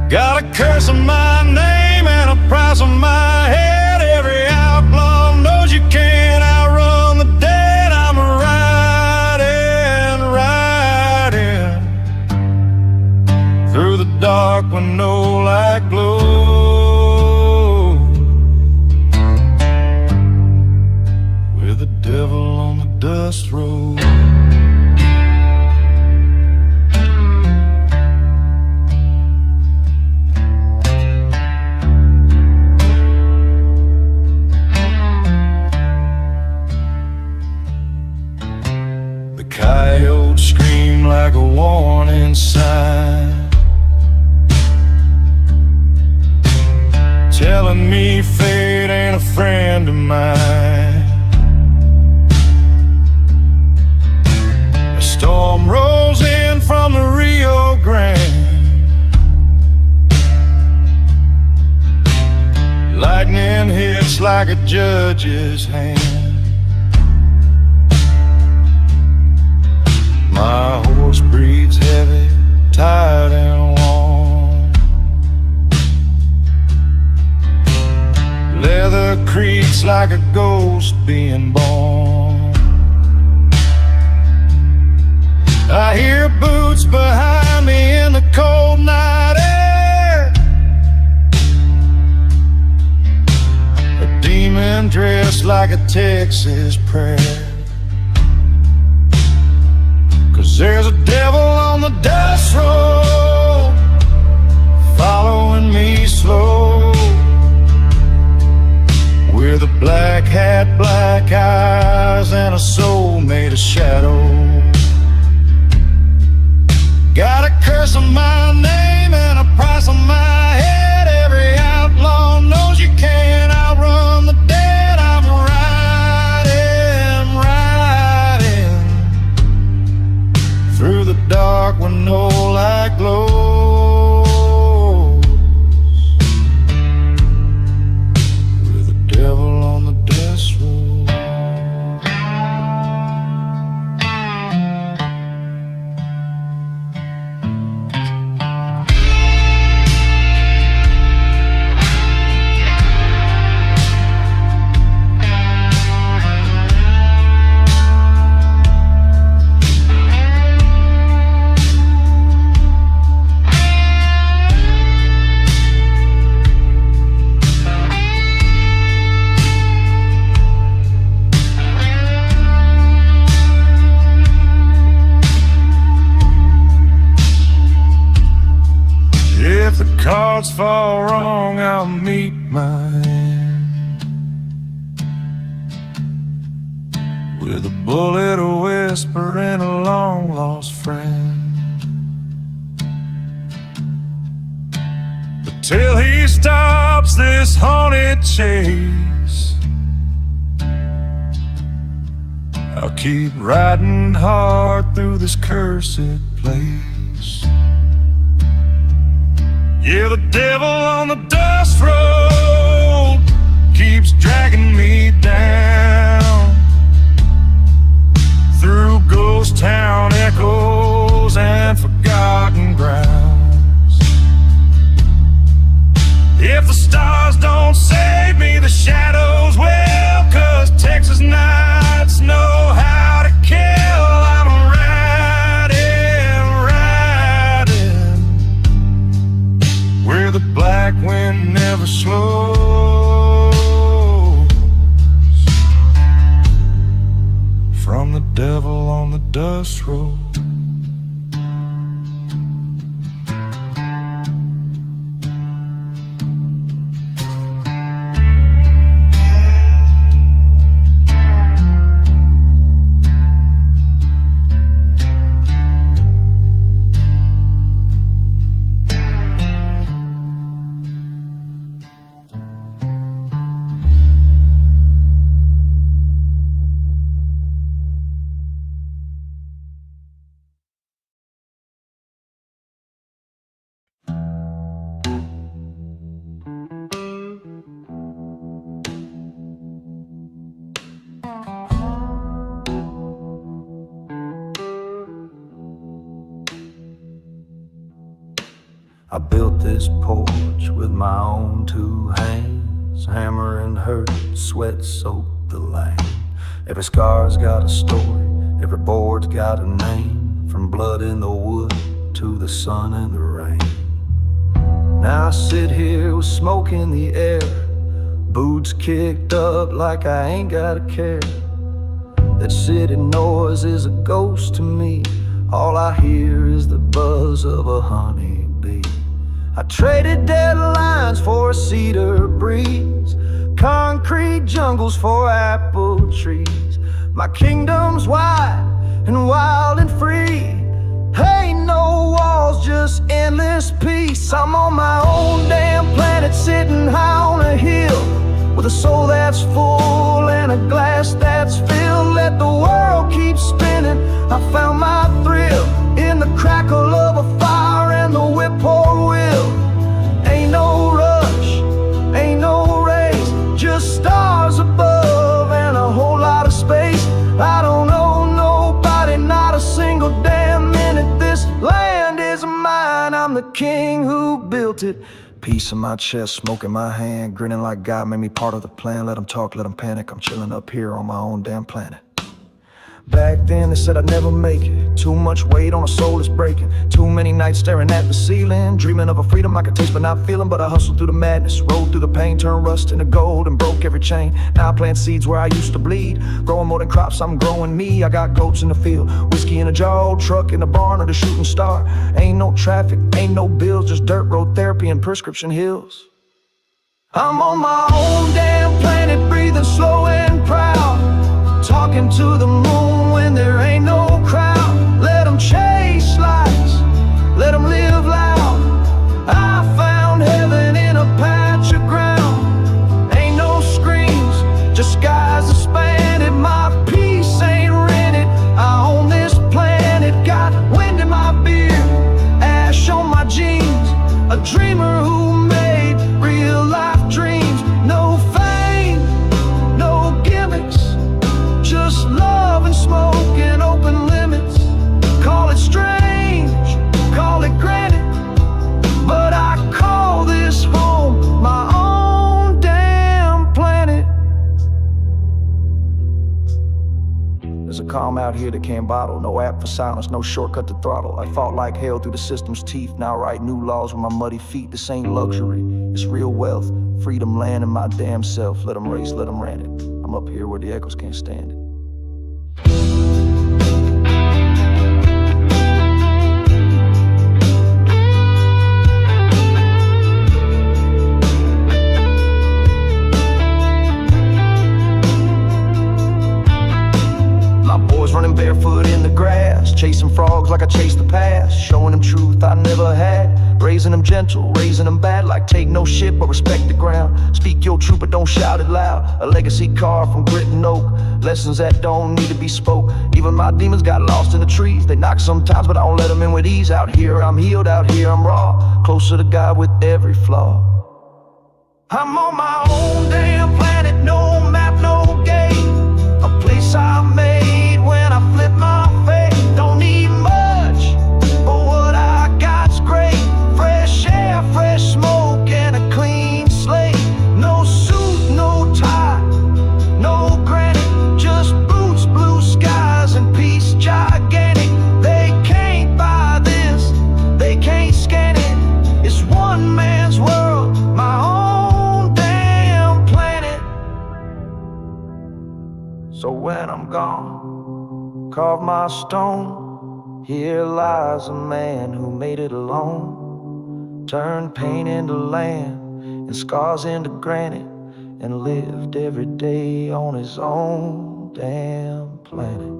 Got a curse on my name and a price on my head. Every outlaw knows you can't outrun the dead. I'm riding, riding through the dark when no light glows, with the devil on the dust road. The coyotes scream like a warning sign, telling me fate ain't a friend of mine. A storm rolls in from the Rio Grande, lightning hits like a judge's hand. My horse breathes heavy, tired and worn. Leather creaks like a ghost being born. I hear boots behind me in the cold night air. A demon dressed like a Texas prayer. 'Cause there's a devil on the dust road, following me slow, with a black hat, black eyes, and a soul made of shadow. Got a curse on my name and a price on my head. Every outlaw knows you can't outrun the dead. I'm riding, riding through the dark when no light glows, with the devil on the dust road. cards fall wrong, I'll meet my end with a bullet, a whisper, and a long-lost friend. But till he stops this haunted chase, I'll keep riding hard through this cursed place. Yeah, the devil on the dust road keeps dragging me down through ghost town echoes and forgotten grounds. If the stars don't save me, the shadows will, 'cause Texas nights know how to kill. I'm riding where the black wind never slows, from the devil on the dust road. I built this porch with my own two hands, hammer and hurt, sweat soaked the land. Every scar's got a story, every board's got a name, from blood in the wood to the sun and the rain. Now I sit here with smoke in the air, boots kicked up like I ain't got a care. That city noise is a ghost to me, all I hear is the buzz of a honeybee. I traded deadlines for a cedar breeze, concrete jungles for apple trees. My kingdom's wide and wild and free, ain't no walls, just endless peace. I'm on my own damn planet, sitting high on a hill, with a soul that's full and a glass that's filled. Let the world keep spinning, I found my thrill in the crackle of a fire and the whip-poor wheel. Ain't no rush, ain't no race, just stars above and a whole lot of space. I don't know nobody, not a single damn minute. This land is mine, I'm the king who built it. Peace in my chest, smoke in my hand, grinning like God made me part of the plan. Let them talk, let them panic, I'm chilling up here on my own damn planet. Back then they said I'd never make it, too much weight on a soul that's breaking, too many nights staring at the ceiling, dreaming of a freedom I could taste but not feeling. But I hustled through the madness, rolled through the pain, turned rust into gold and broke every chain. Now I plant seeds where I used to bleed, growing more than crops, I'm growing me. I got goats in the field, whiskey in a jar, old truck in the barn, or the shooting star. Ain't no traffic, ain't no bills, just dirt road therapy and prescription hills. I'm on my own damn planet, breathing slow and proud, talking to the moon when there ain't no crowd. Let them chase lights, let them live loud. I found heaven in a patch of ground. Ain't no screams, just skies expanded. My peace ain't rented, I own this planet. Got wind in my beard, ash on my jeans, a dreamer who made real life dreams. No fame, no gimmicks, just love and smoke and open limits. Call it strange, call it granted, but I call this home, my own damn planet. There's a calm out here that can't bottle, no app for silence, no shortcut to throttle. I fought like hell through the system's teeth, now write new laws with my muddy feet. This ain't luxury, it's real wealth, freedom land in my damn self. Let them race, let them rant it, I'm up here where the echoes can't stand it. dogs like I chase the past, showing them truth I never had, raising them gentle, raising them bad, like take no shit but respect the ground. Speak your truth but don't shout it loud, a legacy carved from grit and oak, lessons that don't need to be spoke. Even my demons got lost in the trees, they knock sometimes but I don't let them in with ease. Out here I'm healed, out here I'm raw, closer to God with every flaw. I'm on my own damn planet, no map, no gate, a place I made when I flip my fate. Don't need much, but what I got's great. Fresh air, fresh smoke, and a clean slate. No suit, no tie, no granite, just boots, blue skies, and peace gigantic. They can't buy this, they can't scan it. It's one man's world, my own damn planet. So when I'm gone, carve my stone. Here lies a man who made it alone, turned pain into land and scars into granite, and lived every day on his own damn planet.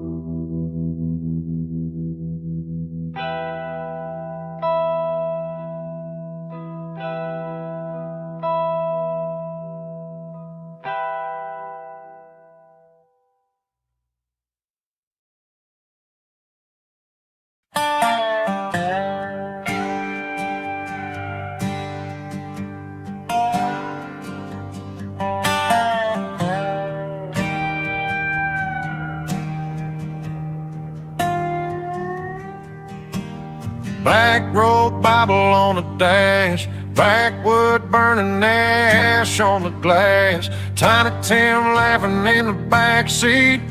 Black road Bible on the dash, backwood burning ash on the glass. Tiny Tim laughing in the backseat,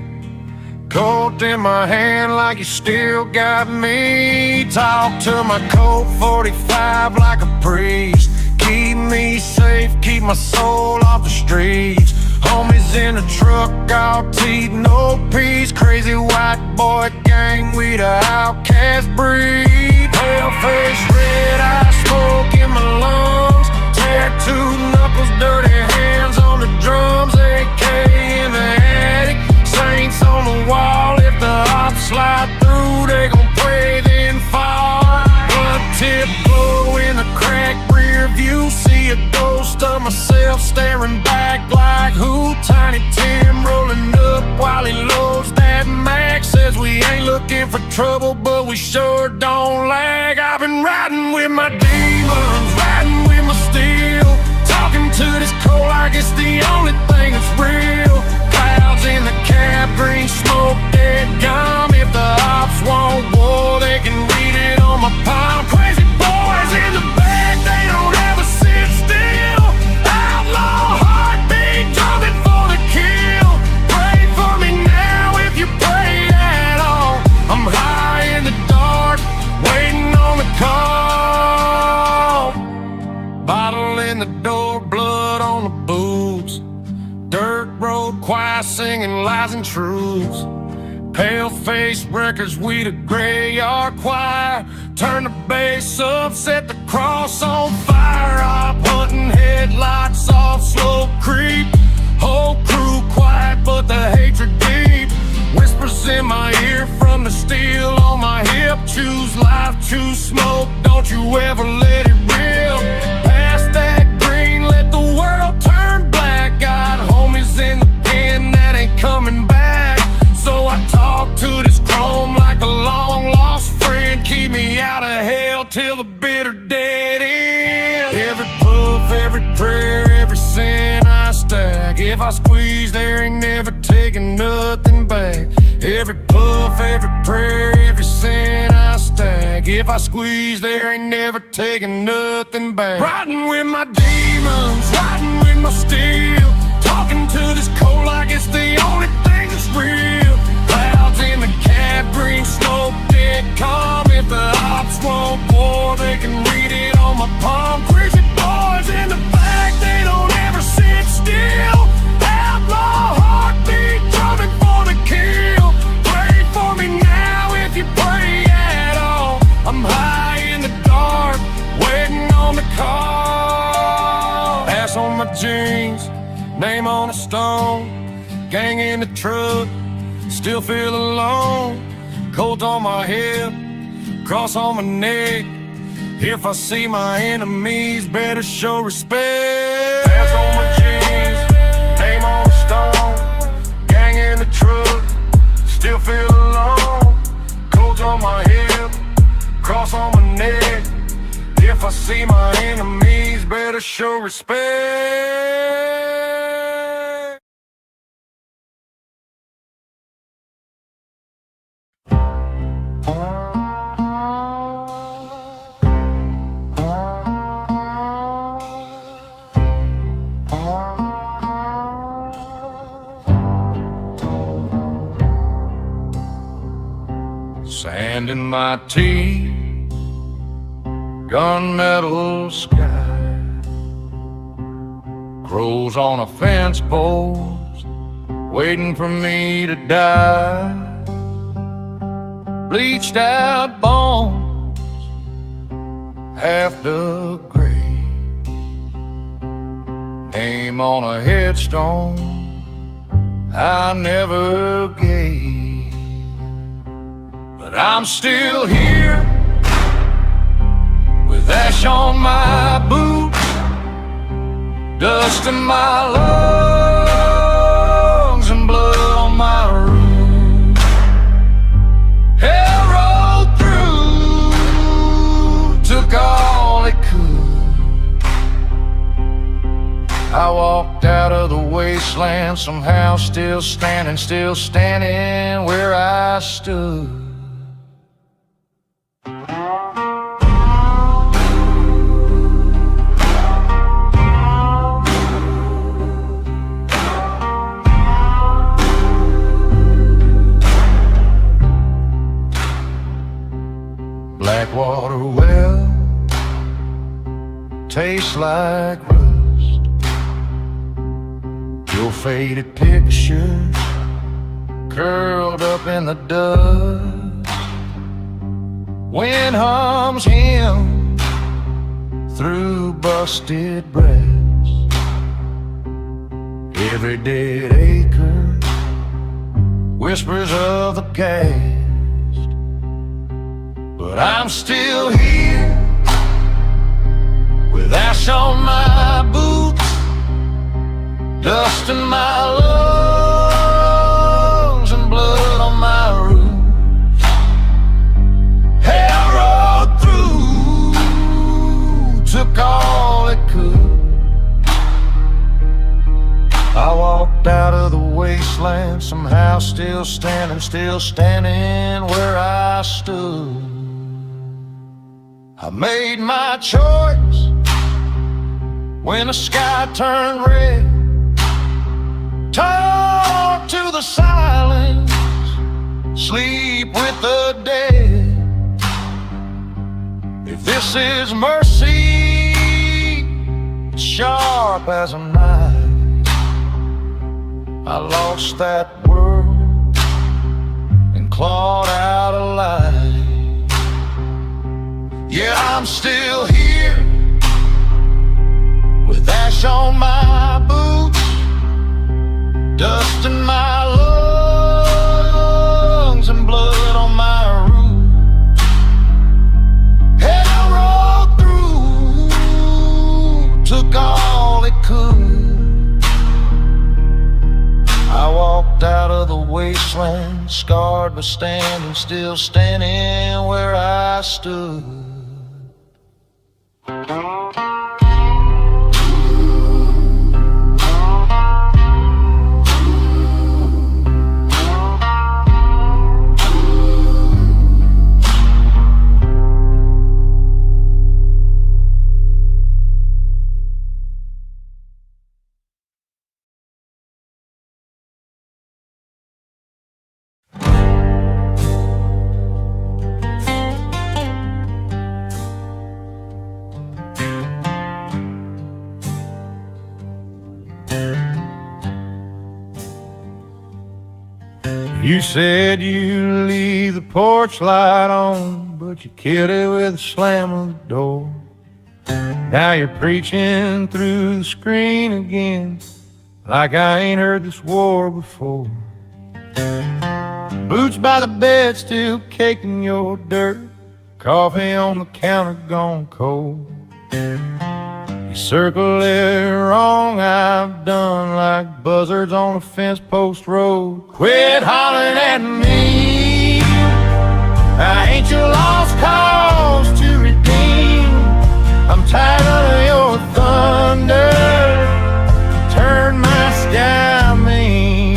Colt in my hand like you still got me. Talk to my Colt 45 like a priest. Keep me safe, keep my soul off the streets. Homies in the truck, all teeth, no peace. Crazy white boy gang, we the outcast breed. Pale face, red eye, smoke in my lungs. Tattooed knuckles, dirty hands on the drums. AK in the attic, saints on the wall. If the ops slide through, they gon' pray then fall. Blood tip glow in the cracked rear view. See a ghost of myself staring back like who? Tiny Tim rolling up while he loads that Mac. Says we ain't looking for trouble, but we sure don't lag. I've been riding with my demons, riding with my steel, talking to this coal like it's the only thing that's real. Clouds in the cab, green smoke, dead gum. If the ops want war, they can read it on my palm. Crazy boys in the back, they don't ever sit still. Outlaw heartbeat, jumping for the kill. Pray for me now if you pray at all. I'm high in the dark, waiting on the call. Bottle in the door, blood on the boots. Dirt road choir singing lies and truths. Pale face records, we the graveyard choir. Turn the bass up, set the cross on fire. Up hunting headlights off slow creep. Whole crew quiet but the hatred deep. Whispers in my ear from the steel on my hip. Choose life, choose smoke, don't you ever let it rip. Past that green, let the world turn black. Got homies in the pen that ain't coming back. So I talk to this chrome like a long lost friend. Keep me out of hell till the bitter dead end. Every puff, every prayer, every sin I stack. If I squeeze, there ain't never taking nothing back. Every puff, every prayer, every sin I stack. If I squeeze, there ain't never taking nothing back. Riding with my demons, riding with my steel, talking to this coal like it's the only thing that's real. Clouds in the cab, green smoke, dead calm. If the ops want war, they can read it on my palm. Crazy boys in the back, they don't ever sit still. Outlaw heartbeat, drumming for the kill. Pray for me now if you pray at all. I'm high in the dark, waiting on the call. Ass on my jeans, name on a stone. Gang in the truck, still feel alone. Colt on my hip, cross on my neck. If I see my enemies, better show respect. Hands on my jeans, name on the stone. Gang in the truck, still feel alone. Coats on my hip, cross on my neck. If I see my enemies, better show respect. Sand in my teeth, gunmetal sky, crows on a fence post, waiting for me to die. Bleached out bones, half the gray, name on a headstone I never gave. But I'm still here, with ash on my boots, dust in my lungs, and blood on my roof. Hell rolled through, took all it could. I walked out of the wasteland, somehow still standing where I stood. Blackwater well tastes like rust. Your faded pictures curled up in the dust. Wind hums hymns through busted breasts. Every dead acre whispers of the past. But I'm still here, with ash on my boots, dust in my lungs, and blood on my roof. Hell rolled through, took all it could. I walked out of the wasteland, somehow still standing where I stood. I made my choice when the sky turned red. Talk to the silence, sleep with the dead. If this is mercy, it's sharp as a knife. I lost that world and clawed out a life. Yeah, I'm still here, with ash on my boots, dust in my lungs, and blood on my roof. Hell rolled through, took all it could. I walked out of the wasteland, scarred but still standing where I stood. You said you'd leave the porch light on, but you killed it with a slam of the door. Now you're preaching through the screen again, like I ain't heard this war before. Boots by the bed, still caking your dirt. Coffee on the counter gone cold. You circle it wrong, I've done like buzzards on a fence post road. Quit hollering at me, I ain't your lost cause to redeem. I'm tired of your thunder, turn my sky mean.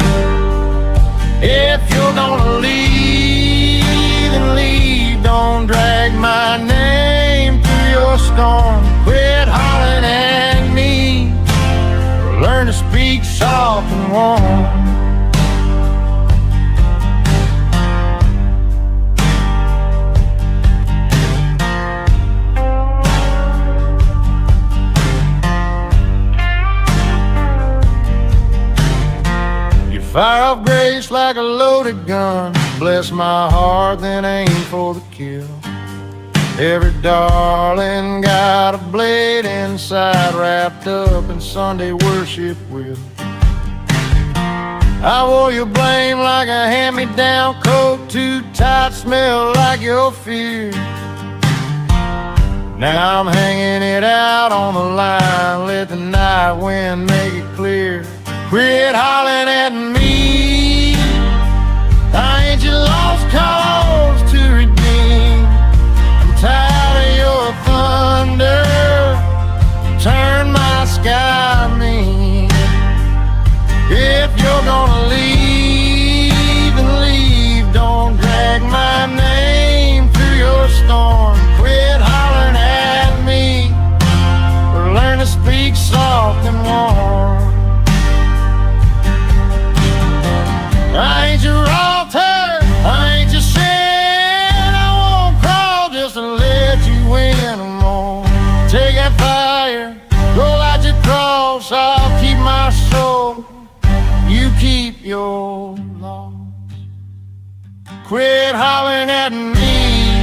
If you're gonna leave, then leave, don't drag my name through your storm. Quit hollering at me, learn to speak soft and warm. Fire off grace like a loaded gun, bless my heart, then aim for the kill. Every darling got a blade inside, wrapped up in Sunday worship with. I wore your blame like a hand-me-down coat, too tight, smell like your fear. Now I'm hanging it out on the line, let the night wind make it clear. Quit hollering at me, I ain't your lost cause to redeem. I'm tired of your thunder, turn my sky mean. If you're gonna leave, then leave, don't drag my name through your storm. Quit hollering at me, or learn to speak soft and warm. I ain't your altar, I ain't your sin, I won't crawl just to let you in no more. Take that fire, roll out your cross, I'll keep my soul, you keep your loss. Quit hollering at me,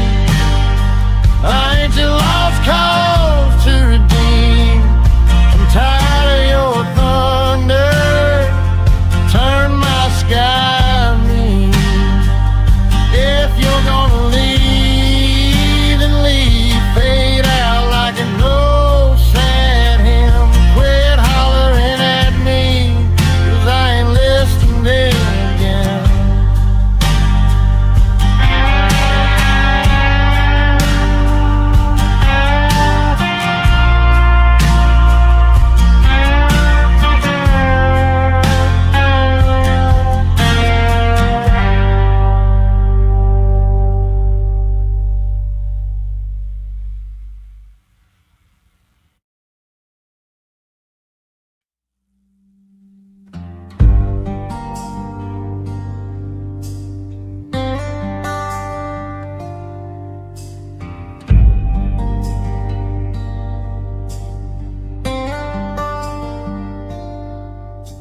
I ain't your lost cause to redeem. I'm tired of your thunder, turn my sky. If you're gonna leave, then leave, fade out like an old sad hymn. Quit hollering at me, 'cause I ain't listening again.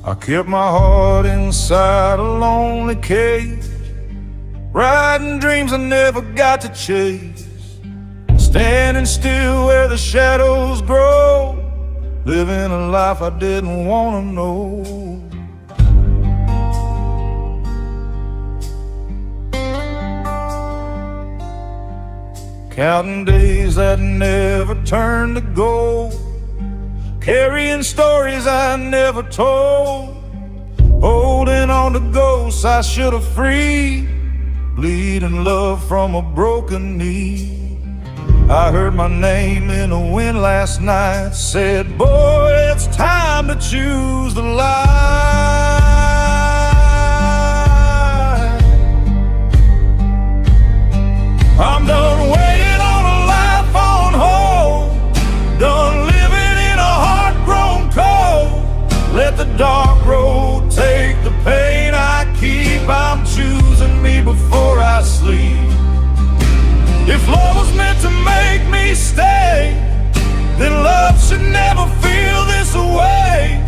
I kept my heart inside a lonely cage, riding dreams I never got to chase, standing still where the shadows grow, living a life I didn't want to know. Counting days that never turned to gold, carrying stories I never told, holding on to ghosts I should have freed, bleeding love from a broken knee. I heard my name in the wind last night, said, boy, it's time to choose the light. I'm done waiting on a life on hold, done living in a heart grown cold. Let the dark road take the pain I keep, I'm choosing me before I sleep. If love was meant to make me stay, then love should never feel this way.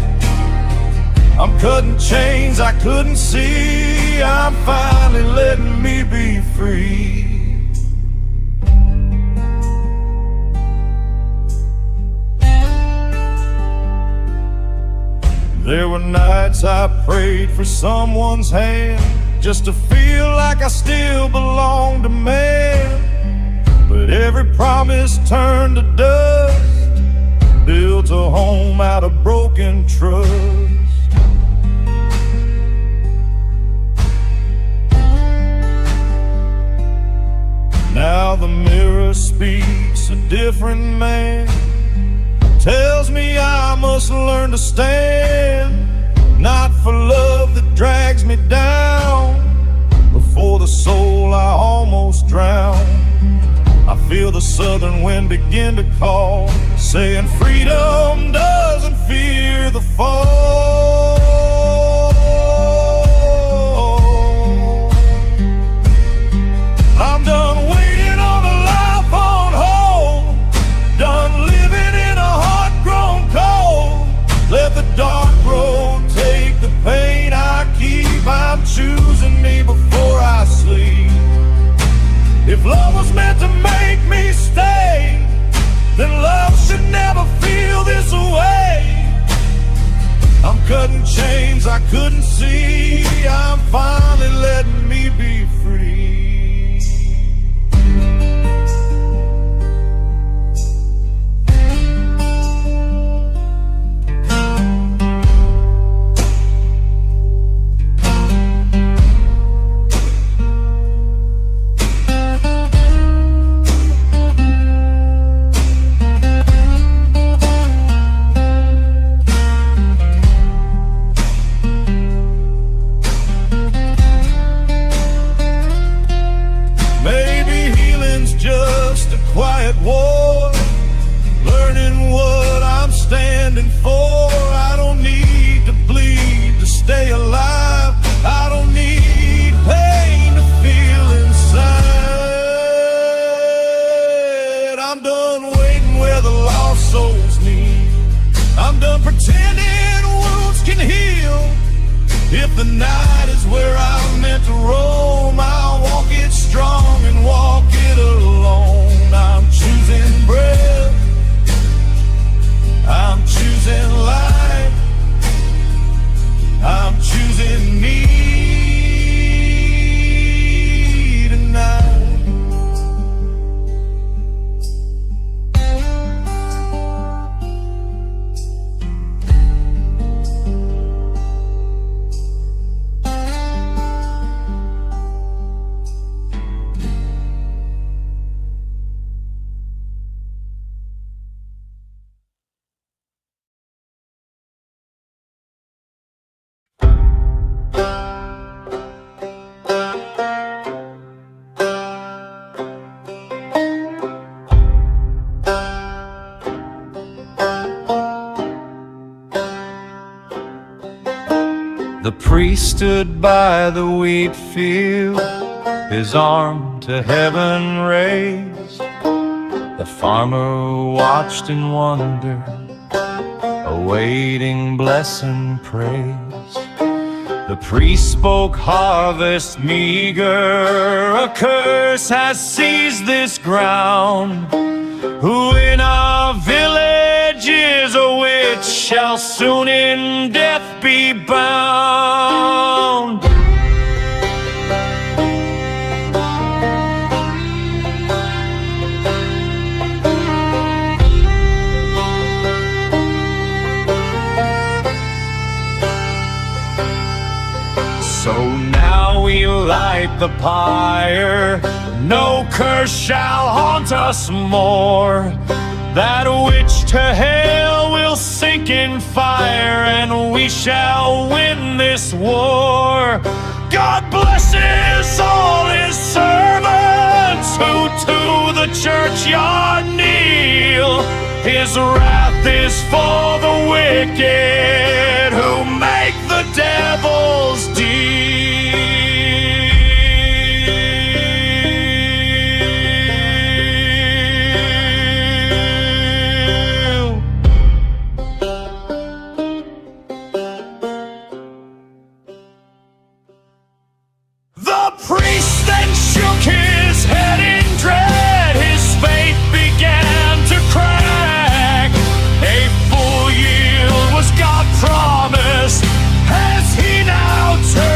I'm cutting chains I couldn't see, I'm finally letting me be free. There were nights I prayed for someone's hand, just to feel like I still belonged to man. But promise turned to dust, built a home out of broken trust. Now the mirror speaks a different man, tells me I must learn to stand, not for love that drags me down, but for the soul I almost drown. I feel the southern wind begin to call, saying freedom doesn't fear the fall. I'm done waiting on a life on hold, done living in a heart grown cold. Let the dark road take the pain I keep. I'm choosing me before I sleep. If love was meant to make me stay, then love should never feel this way. I'm cutting chains I couldn't see, I'm finally letting me be free. Quiet war, learning what I'm standing for. I don't need to bleed to stay alive. I don't need pain to feel inside. I'm done waiting where the lost souls need. I'm done pretending wounds can heal. If the night is where I'm meant to roam, I'll walk it strong and walk it alone. I'm choosing breath, I'm choosing life, I'm choosing me tonight. The priest stood by the wheat field, his arm to heaven raised. The farmer watched in wonder, awaiting blessing praise. The priest spoke harvest meager, a curse has seized this ground. Who in our village is a witch shall soon in death be bound. So now we light the pyre, no curse shall haunt us more. That witch to hell will sink in fire, and we shall win this war. God blesses all his servants who to the churchyard kneel. His wrath is for the wicked who make the devil's deal. The priest then shook his head in dread, his faith began to crack. A full yield was God promised as he now turned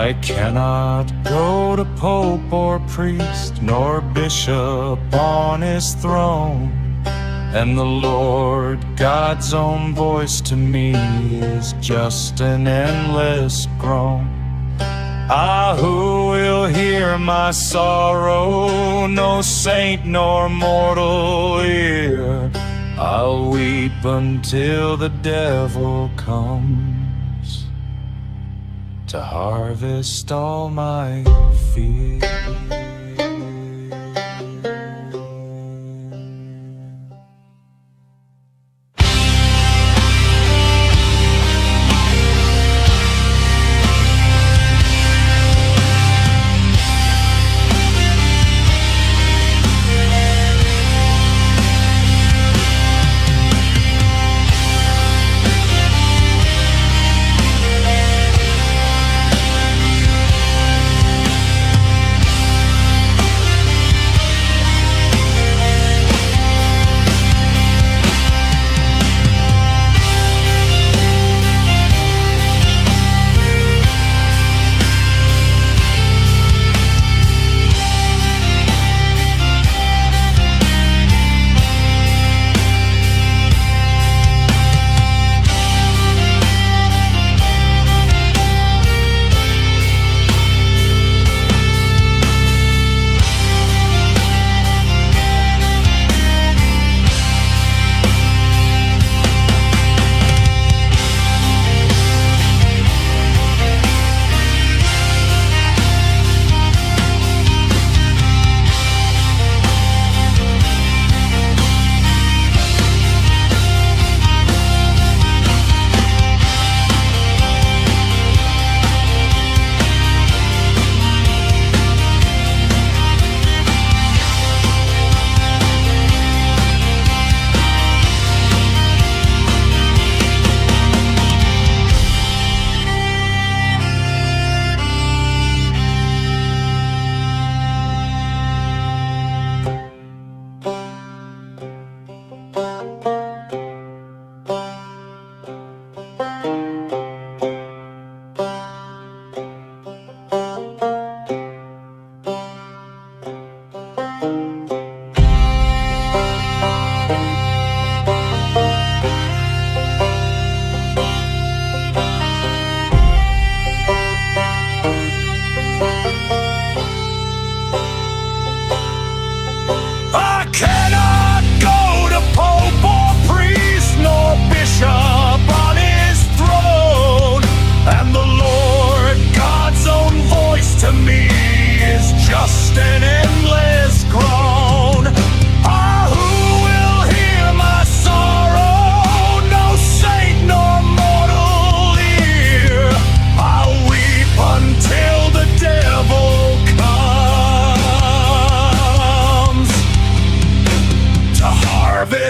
I cannot go to pope or priest nor bishop on his throne, and the Lord God's own voice to me is just an endless groan. Ah, who will hear my sorrow? No saint nor mortal ear. I'll weep until the devil comes to harvest all my fear.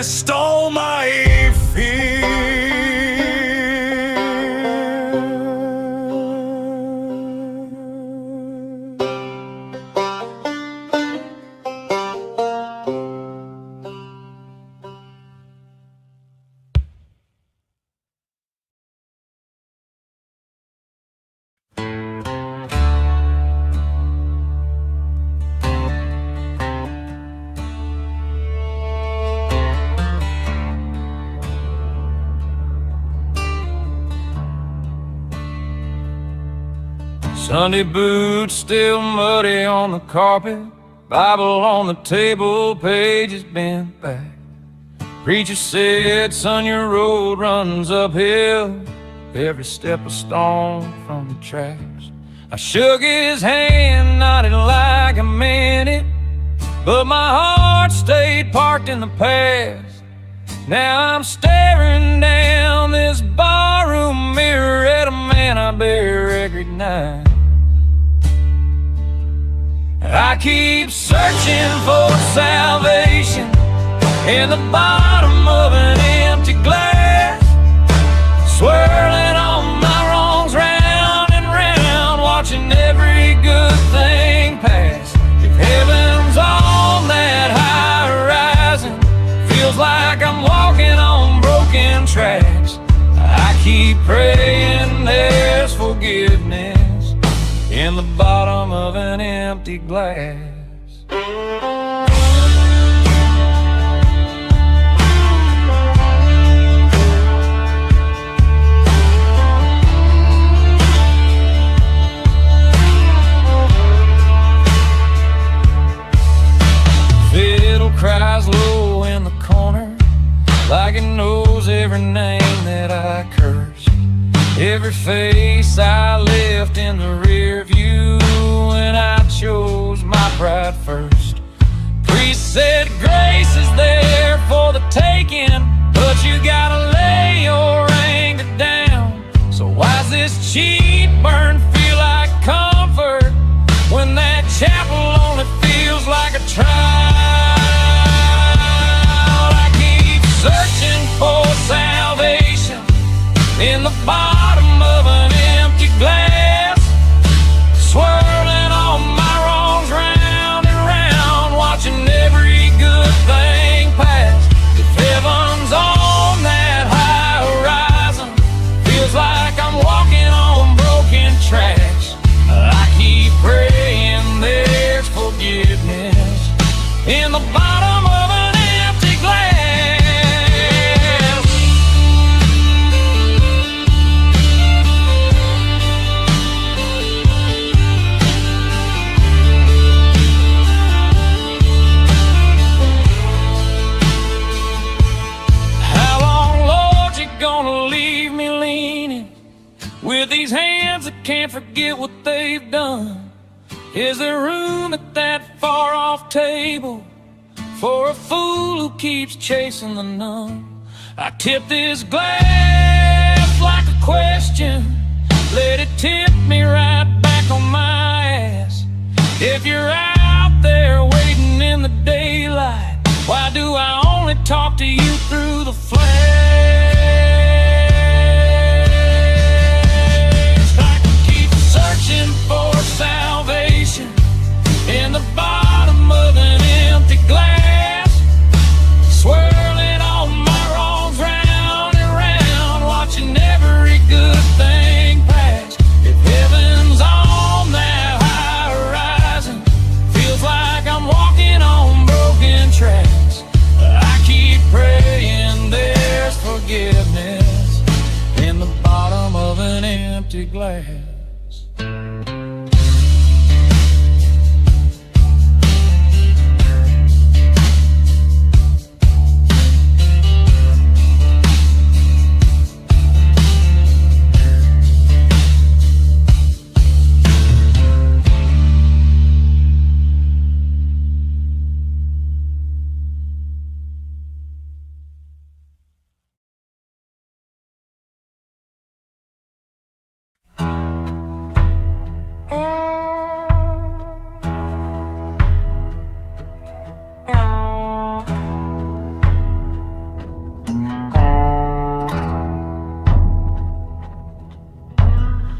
Stole my fear. Sunday boots still muddy on the carpet, Bible on the table, pages bent back. Preacher said, son, your road runs uphill, every step a stone from the tracks. I shook his hand, nodded like I meant it, but my heart stayed parked in the past. Now I'm staring down this barroom mirror at a man I barely recognize. I keep searching for salvation in the bottom of an empty glass, swirling on my wrongs round and round, watching every good thing pass. If heaven's on that high horizon, feels like I'm walking on broken tracks. I keep praying there's forgiveness in the bottom of an empty glass. Fiddle cries low in the corner, like it knows every name that I curse, every face I left in the rear view when I chose my pride first. Priest said grace is there for the taking, but you gotta lay your anger down. So why's this cheap burn feel like comfort when that chapel only feels like a trial? I keep searching for salvation in the bottom of an empty glass, swirling all my wrongs round and round, watching every good thing pass. If heaven's on that high horizon, feels like I'm walking on broken tracks. I keep praying there's forgiveness in the bottom of an empty glass. How long, Lord, you gonna leave me leaning with these hands that can't forget what they've done? Is there room at that far off table for a fool who keeps chasing the numb? I tip this glass like a question, let it tip me right back on my ass. If you're out there waiting in the daylight, why do I only talk to you through the flash? I can keep searching for salvation in the bottom of an empty glass, swirling all my wrongs round and round, watching every good thing pass. If heaven's on that high horizon, feels like I'm walking on broken tracks. I keep praying there's forgiveness in the bottom of an empty glass.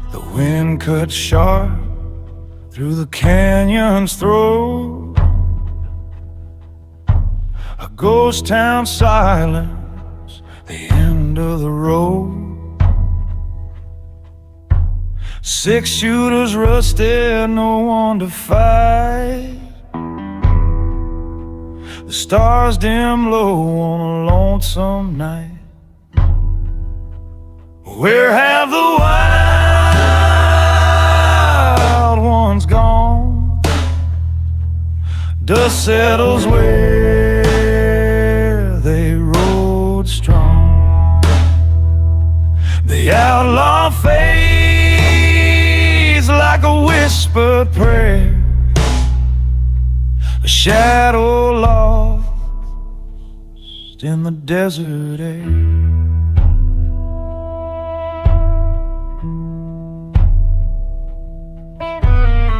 The wind cuts sharp through the canyon's throat, a ghost town silence, the end of the road. 6-shooters rusted, no one to fight. The stars dim low on a lonesome night. Where have the wild ones gone? Dust settles where they rode strong. The outlaw fades like a whispered prayer, a shadow lost in the desert air.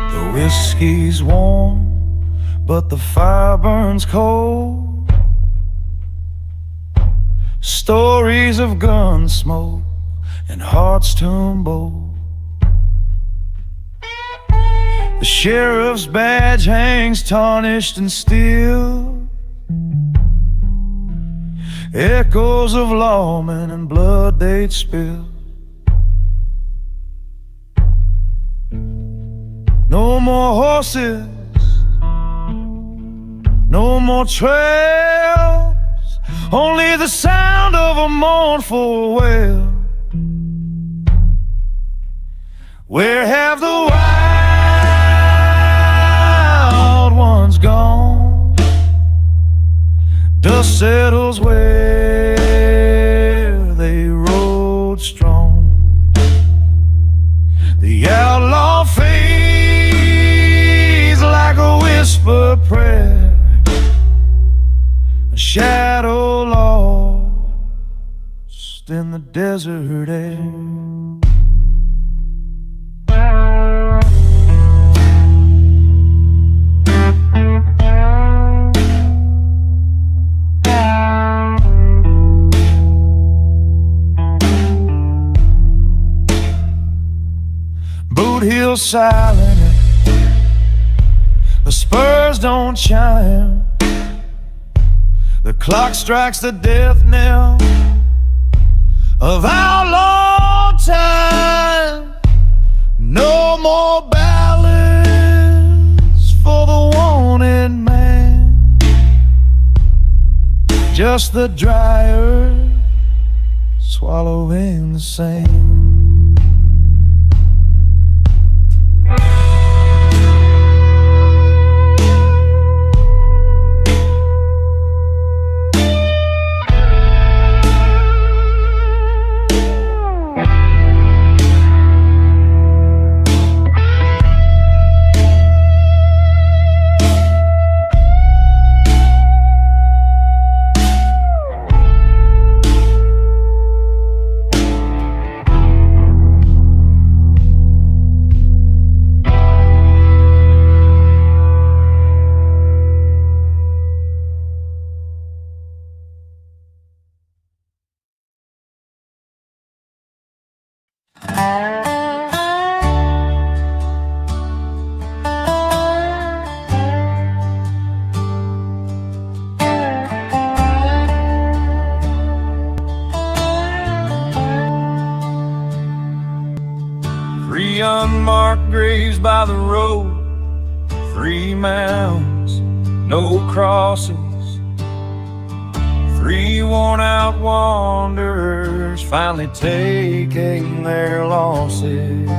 The whiskey's warm, but the fire burns cold. Stories of gun smoke and hearts turned bold. The sheriff's badge hangs tarnished and still, echoes of lawmen and blood they'd spilled. No more horses, no more trails, only the sound of a mournful wail. Where have the wild ones gone? Dust settles where they rode strong. The outlaw fades like a whispered prayer, a shadow lost in the desert air. Boot heel silent, the spurs don't chime. The clock strikes the death knell of outlaw time. No more ballads for the wanted man, just the dryer swallowing the sand. Three unmarked graves by the road, 3 mounds, no crosses, 3 worn-out wanderers finally taking their losses.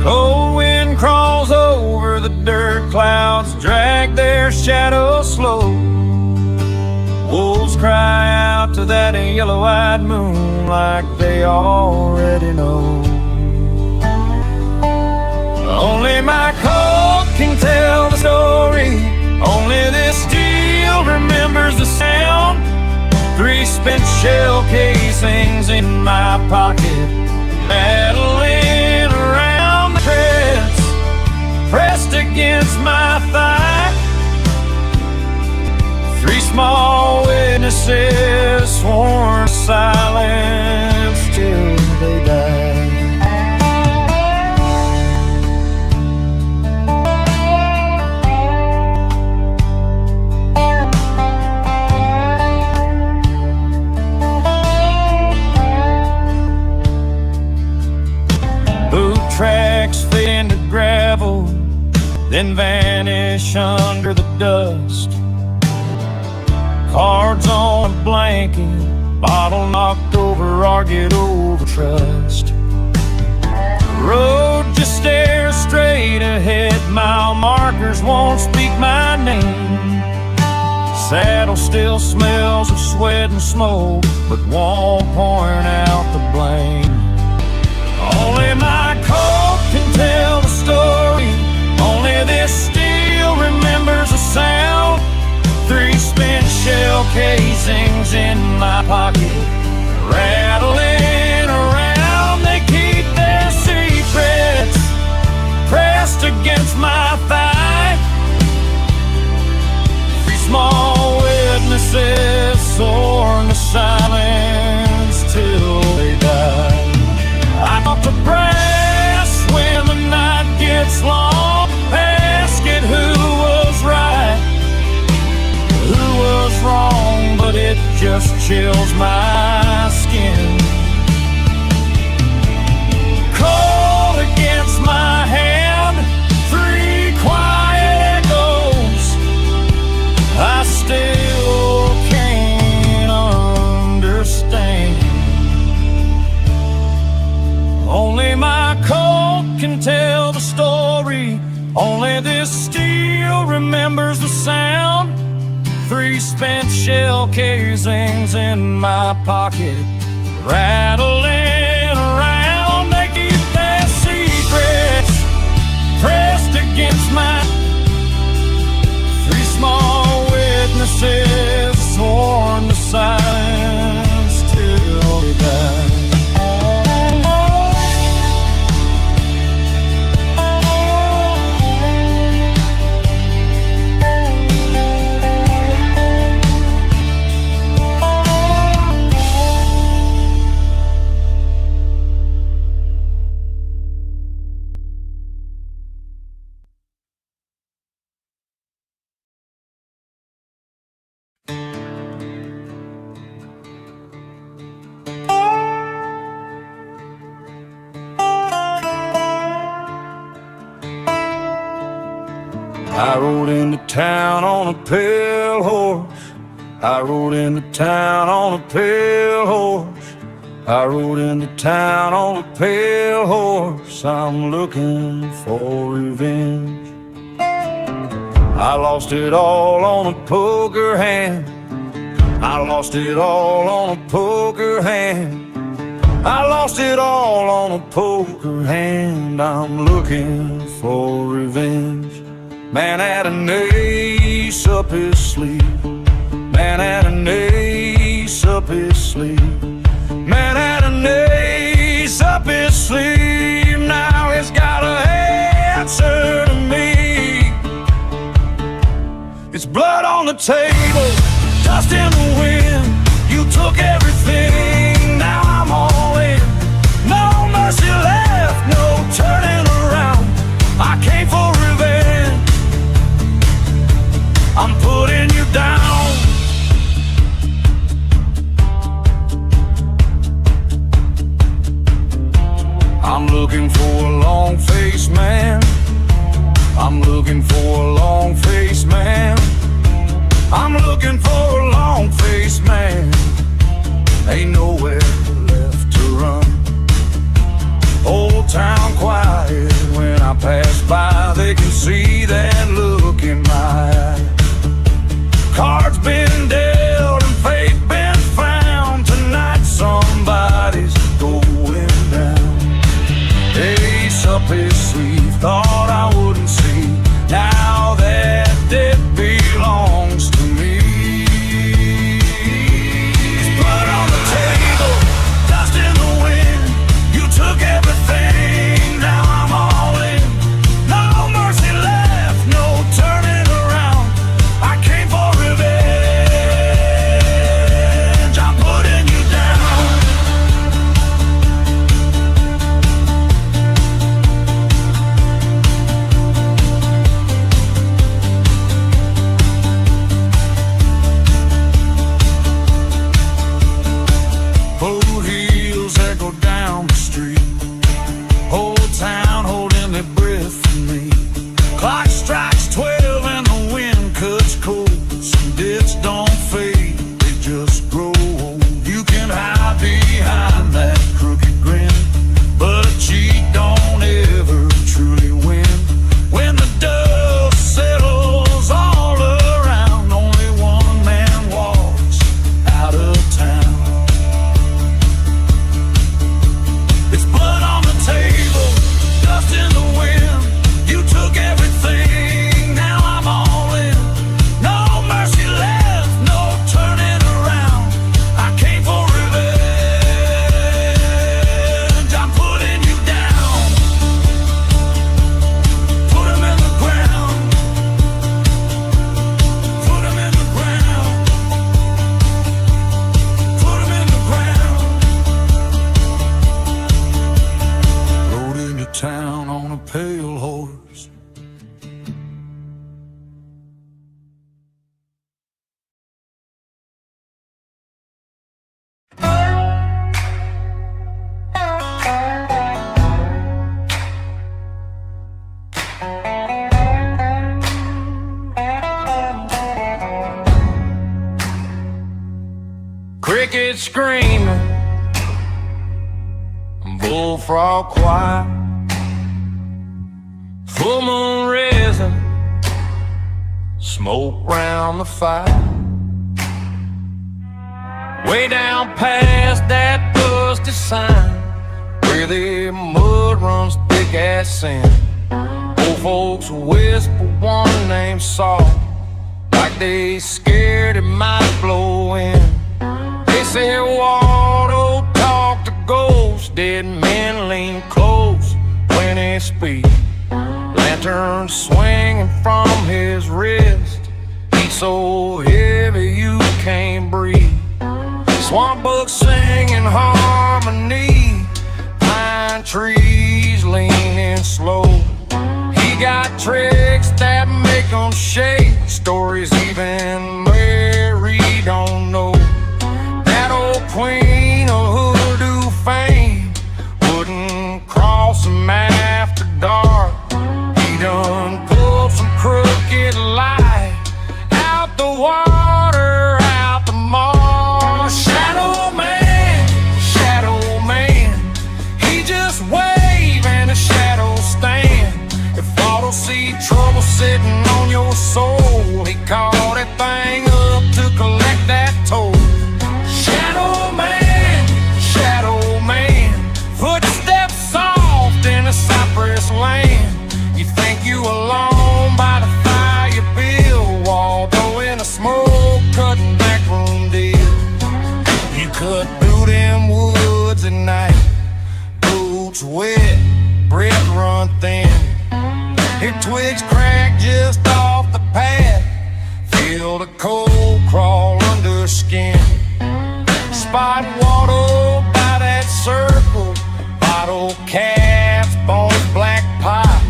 Cold wind crawls over the dirt clouds, drag their shadows slow. Wolves cry out to that yellow-eyed moon like they already know. Only my colt can tell the story, only this steel remembers the sound. 3 spent shell casings in my pocket, rattling around the crest, pressed against my thigh. 3 small witnesses sworn silence till they died. Tracks fade into gravel, then vanish under the dust. Cards on a blanket, bottle knocked over, argued over trust. The road just stares straight ahead, mile markers won't speak my name. Saddle still smells of sweat and smoke, but won't point out the blame. Only my colt can tell the story, only this steel remembers the sound. 3 spent shell casings in my pocket, rattling around. They keep their secrets pressed against my thigh. 3 small witnesses sworn to silence this steel remembers the sound. 3 spent shell casings in my pocket, rattling around. They keep their secrets pressed against my 3 small witnesses sworn to silence till they die. I rode into town on a pale horse. I rode into town on a pale horse. I rode into town on a pale horse. I'm looking for revenge. I lost it all on a poker hand. I lost it all on a poker hand. I lost it all on a poker hand. I'm looking for revenge. Man had an ace up his sleeve. Man had an ace up his sleeve. Man had an ace up his sleeve. Now he's got an answer to me. It's blood on the table, dust in the wind. You took everything, now I'm all in. No mercy left, no turning around. I came for revenge. I'm putting you down. I'm looking for a long-faced man. I'm looking for a long-faced man. I'm looking for a long-faced man. Ain't nowhere left to run. Whole town quiet when I pass by. They can see that look in my eye. Cards been dealt and fate been found. Tonight somebody's going down. Ace up his sleeve, thought I wouldn't see. Now that debt belongs to me. There's blood on the table, dust in the wind. You took everything, now I'm all in. No mercy left, no turning around. I came for revenge. I'm putting you down. Both heels echo down the street. Whole town holding their breath for me. Clock strikes 12 and the wind cuts cold. Some debts don't fade, they just grow old. You can hide behind that crooked grin, but a cheat don't ever truly win. When the dust settles all around, only one man walks out of town. It's blood on the table, dust in the wind. You took everything, now I'm all in. No mercy left, no turning around. I came for revenge. I'm putting you down. Put 'em in the ground. Put 'em in the ground. Put 'em in the ground. Rode into town on a pale horse. Crickets screaming, bullfrog quiet, full moon resin smoke round the fire. Way down past that dusty sign, where the mud runs thick as sand, old folks whisper one name soft, like they scared it might blow in. They say Waldo talk to ghosts, dead men lean close when they speak. Lantern swinging from his wrist, heat so heavy you can't breathe. Swamp bucks sing in harmony, pine trees leaning slow. He got tricks that make them shake, stories even Mary don't know. That old queen of hoodoo fame wouldn't cross him after dark. He done pulled some crooked light out the water, out the marsh. Shadow man, he just wave and the shadows stand. If Auto see trouble sitting on your soul, he called that thing up to collect that toll. Shadow man, footsteps soft in the cypress land. You think you alone by the fire bill, Waldo in a smoke cutting backroom deal. You cut through them woods at night, boots wet, breath run thin. Your twigs crack just off the path, feel the cold crawl under skin. Spot Waldo by that circle, bottle caps, bones black pipe,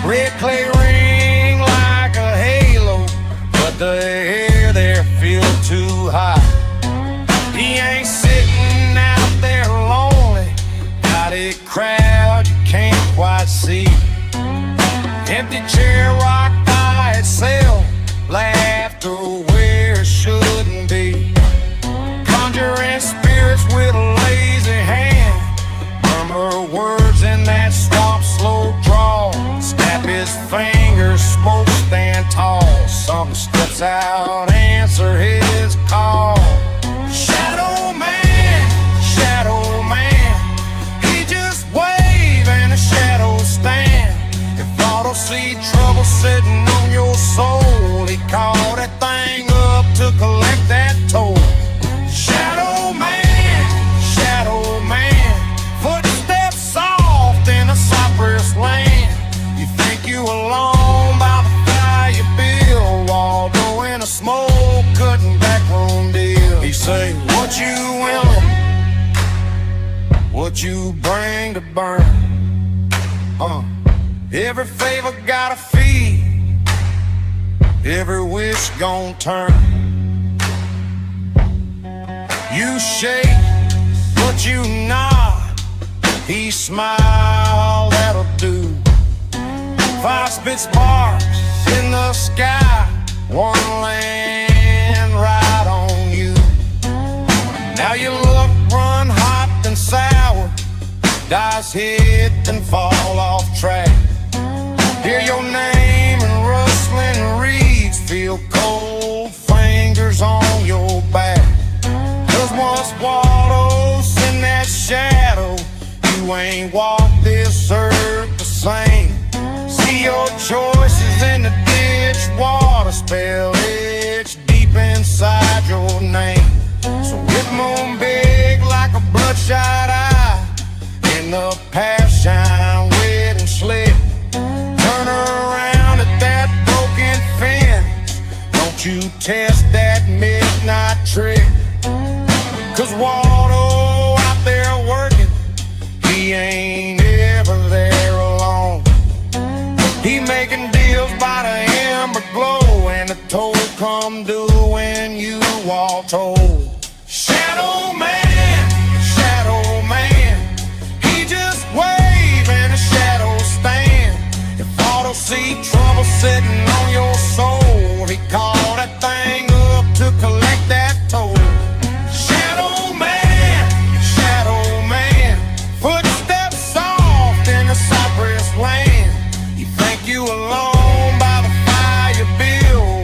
red clay ring like a halo, but the air there feel too high. He ain't sitting out there lonely, got a crowd you can't quite see. Empty chair rocked by itself, laughter where it shouldn't be. Conjuring spirits with a lazy hand, murmur words in that swamp slow drawl. Snap his fingers, smoke stand tall. Something steps out, answer his call. Shadow man, he just wave and the shadows stand. If Auto see trouble sitting on your soul, he called that thing up to collect that toll. Shadow man, footsteps soft in a cypress land. You think you alone by the fire bill, Waldo in a smoke cutting backroom deal. He say, what you willing, what you bring to burn? Every favor got a fee, every wish gon' turn. You shake, but you nod, he smile, that'll do. 5 spit sparks in the sky, one land right on you. Now you look run hot and sour, dice hit and fall off track. Hear your name and rustling reeds, feel cold fingers on your back. 'Cause once Waldo's in that shadow, you ain't walked this earth the same. See your choices in the ditch water, spell itch deep inside your name. So hit moon big like a bloodshot eye, in the past shine wet and slick. Turn around at that broken fence, don't you test that midnight trick. 'Cause Waldo out there working, he ain't ever there alone. He making deals by the ember glow, and the toll come due when you all told. Shadow man, he just wave and the shadows stand. If Auto see trouble sitting on your soul, he called that thing up to collect that toll. Shadow man, footsteps soft in the cypress land. You think you alone by the fire bill,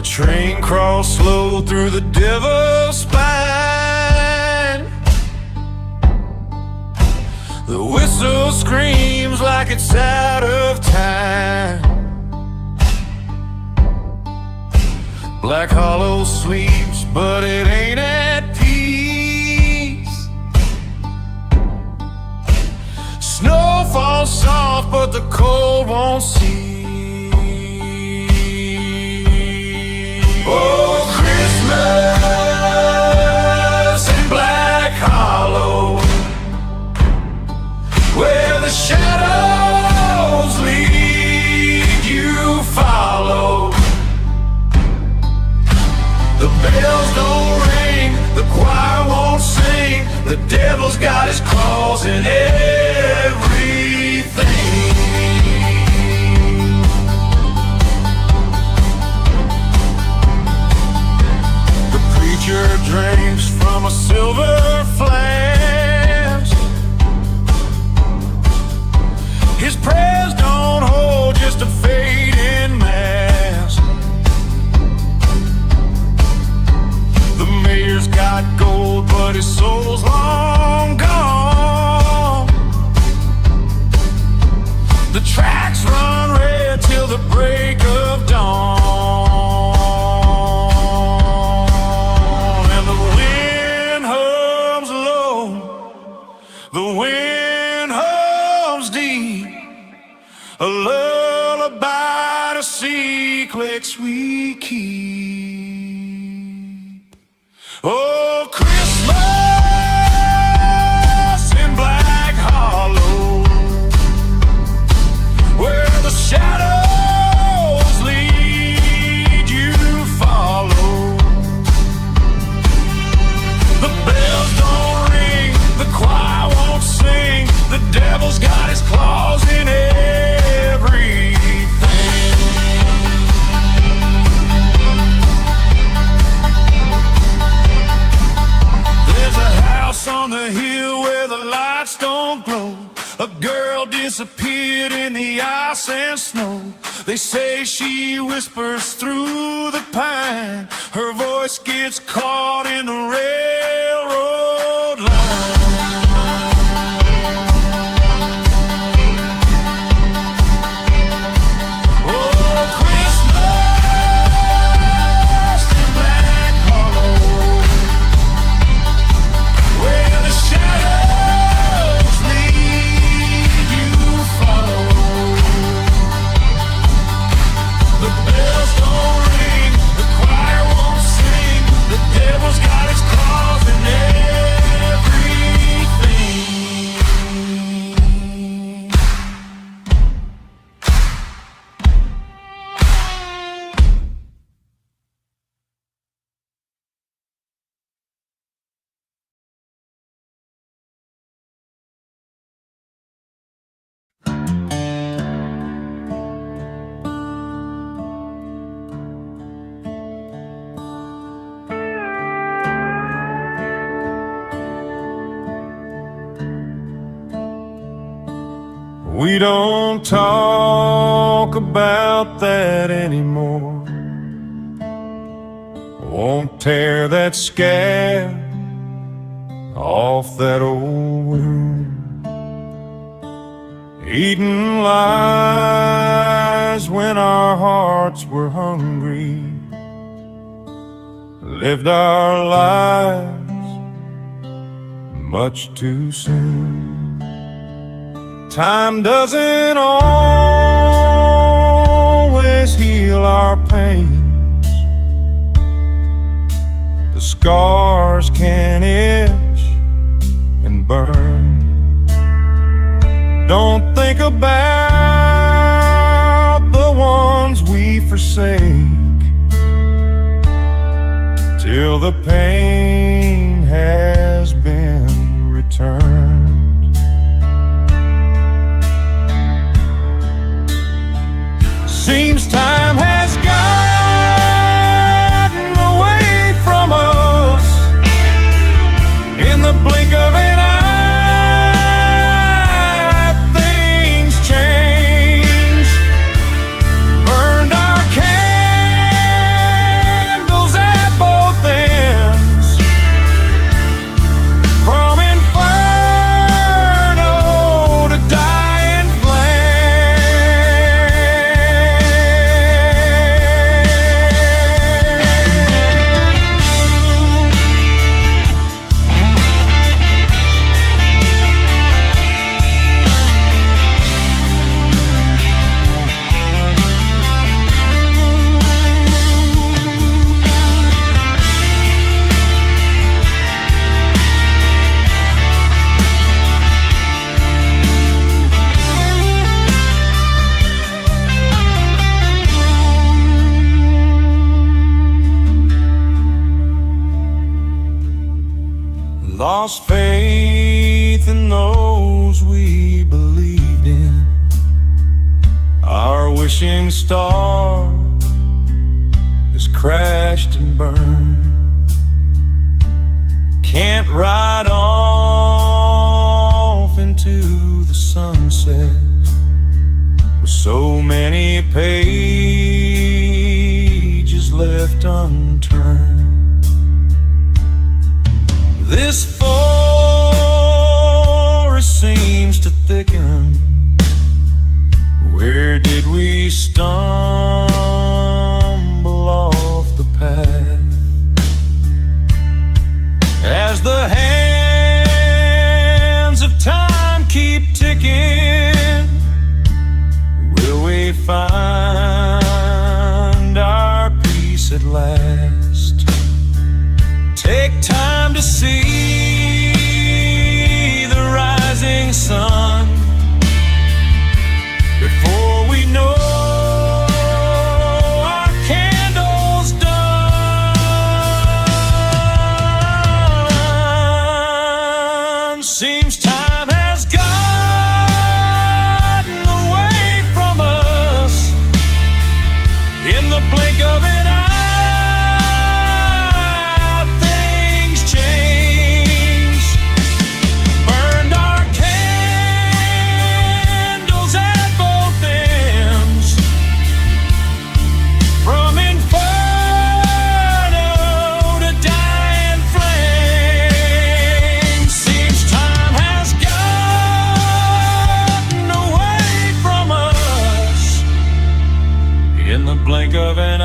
train crawls slow through the devil's spine. The whistle screams like it's out of time. Black Hollow sleeps, but it ain't at peace. Snow falls soft, but the cold won't cease. Oh, Christmas in Black Hollow, where the shadows lead, you follow. The bells don't ring, the choir won't sing. The devil's got his claws in everything. The preacher drinks from a silver flask. His prayers don't hold, just a fading mask. The mayor's got gold, but his soul's long gone. The tracks run red till the break of dawn. And the wind hums low, the wind hums deep, a lullaby to secrets we keep. Oh, Christmas in Black Hollow, where the shadows lead, you follow. The bells don't ring, the choir won't sing. The devil's got his claws in everything. There's a house on the hill where the lights don't glow. A girl disappeared in the ice and snow. They say she whispers through the pine. Her voice gets caught in the railroad line. Oh, Christmas in Black Hollow, where the shadows lead, you follow. The bells don't ring, the choir won't sing. The devil's got his claws in everything. We don't talk about that anymore. Won't tear that scab off that old wound. Eating lies when our hearts were hungry. Lived our lives much too soon. Time doesn't always heal our pains. The scars can itch and burn. Don't think about the ones we forsake till the pain has been returned. Seems time has gotten away from us in the blink of an eye. Things change, burned our candles vanishing star has crashed and burned. Can't ride off into the sunset with so many pages left unturned. This forest seems to thicken. Where did we stumble off the path? As the hands of time keep ticking, will we find our peace at last? Take time to see the rising sun before we know our candles done. Seems time has gotten away from us in the blink of an eye. Things change. Burned our candles at both ends. From inferno to dying flame. Seems time has gotten away from us in the blink of an eye.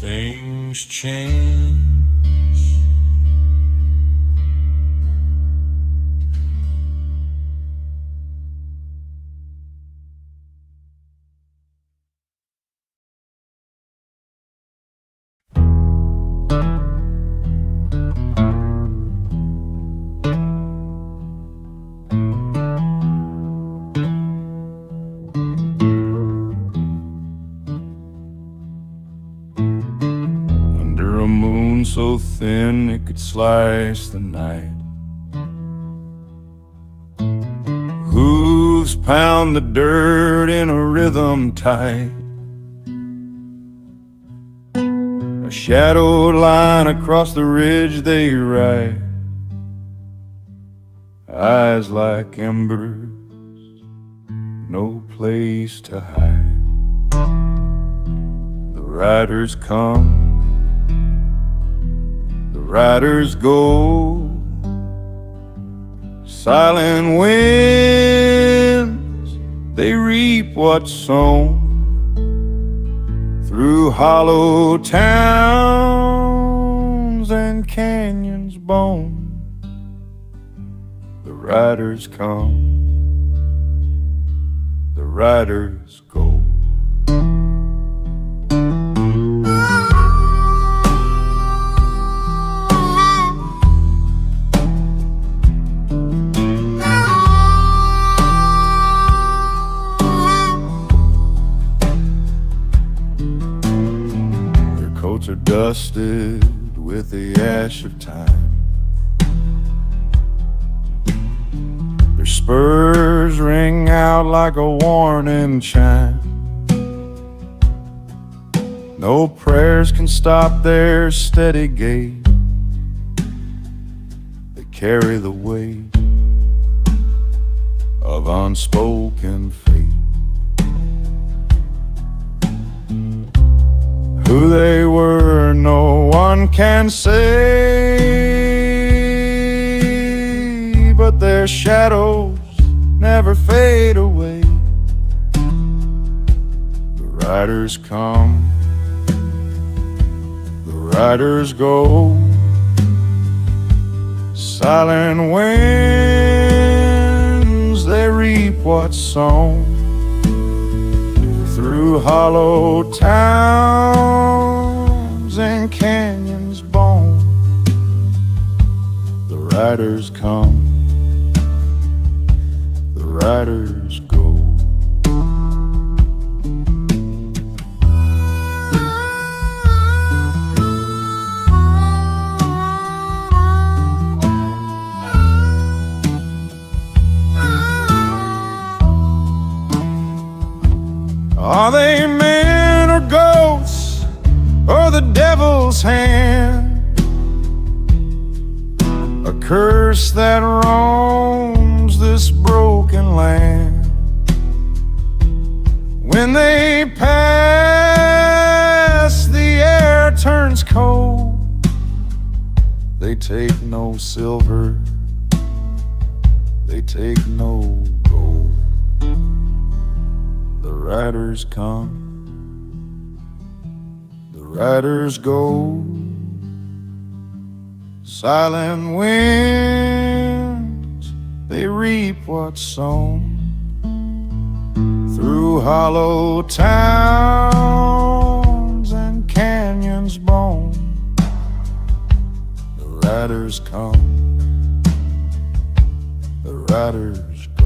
Things change. Under a moon so thin it could slice the night. Hooves pound the dirt in a rhythm tight. A shadowed line across the ridge they ride. Eyes like embers, no place to hide. The riders come, the riders go. Silent winds, they reap what's sown. Through hollow towns and canyons bone, the riders come, the riders go. Their coats are dusted with the ash of time. Their spurs ring out like a warning chime. No prayers can stop their steady gait. They carry the weight of unspoken fate. Who they were, no one can say, but their shadows never fade away. The riders come, the riders go. Silent winds, they reap what's sown. Through hollow towns and canyons bone, the riders come, the riders go. devil's hand, a curse that roams this broken land. When they pass, the air turns cold. They take no silver, they take no gold. The riders come, the riders go. Silent winds, they reap what's sown. Through hollow towns and canyons blown, the riders come, the riders go.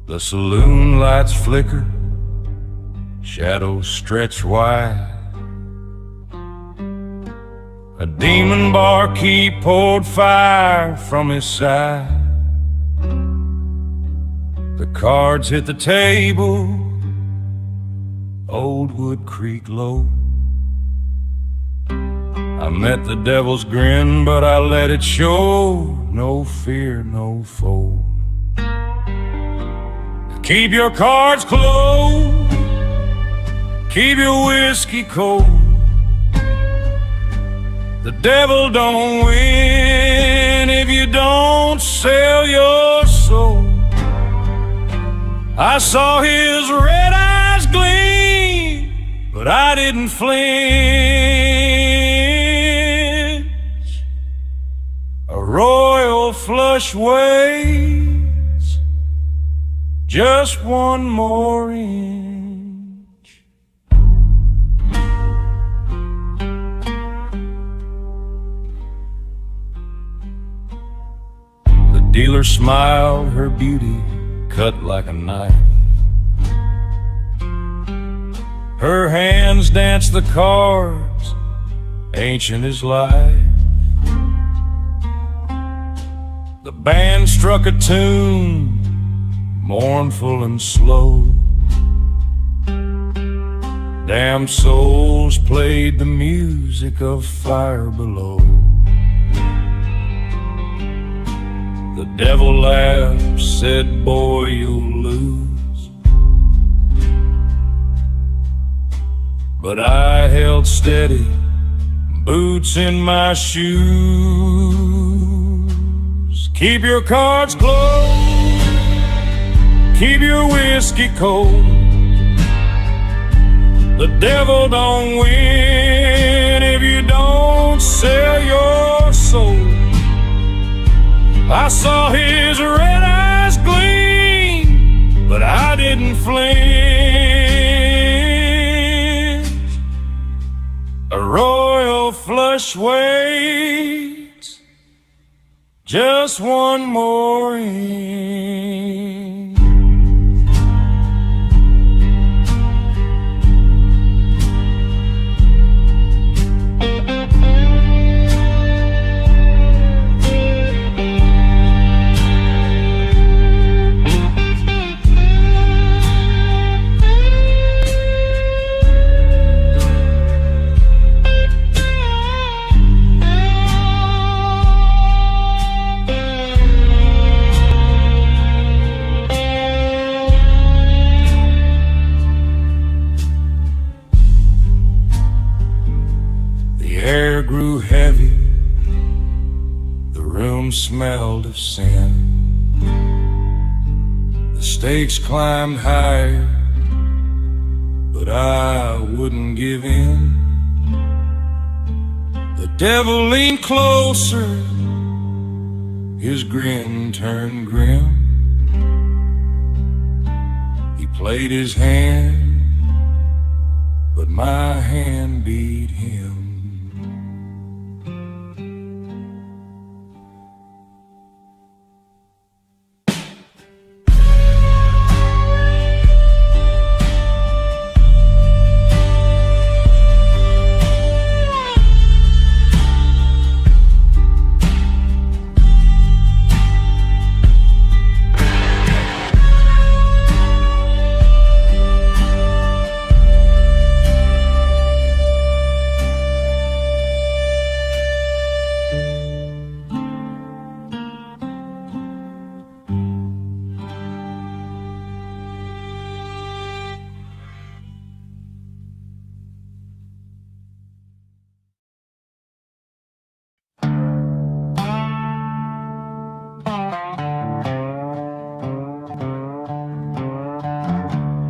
The saloon lights flicker, shadows stretch wide. A demon barkeep poured fire from his side. The cards hit the table, Old Wood Creek low. I met the devil's grin, but I let it show. No fear, no foe. Keep your cards close, keep your whiskey cold. The devil don't win if you don't sell your soul. I saw his red eyes gleam, but I didn't flinch. A royal flush waits just one more inch. The dealer smiled, her beauty cut like a knife. Her hands danced the cards, ancient as life. The band struck a tune, mournful and slow. Damned souls played the music of fire below. The devil laughed, said, boy, you'll lose. But I held steady, boots in my shoes. Keep your cards close, keep your whiskey cold. The devil don't win if you don't sell your soul. I saw his red eyes gleam, but I didn't flinch. A royal flush waits just one more inch. Grew heavy, the room smelled of sin. The stakes climbed higher, but I wouldn't give in. The devil leaned closer, his grin turned grim. played his hand, but my hand beat him.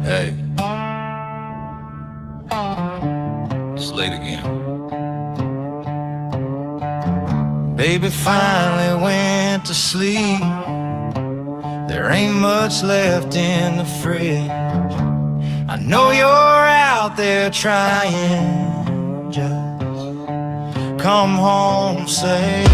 Hey, it's late again. Baby finally went to sleep. There ain't much left in the fridge. I know you're out there trying. Just come home safe.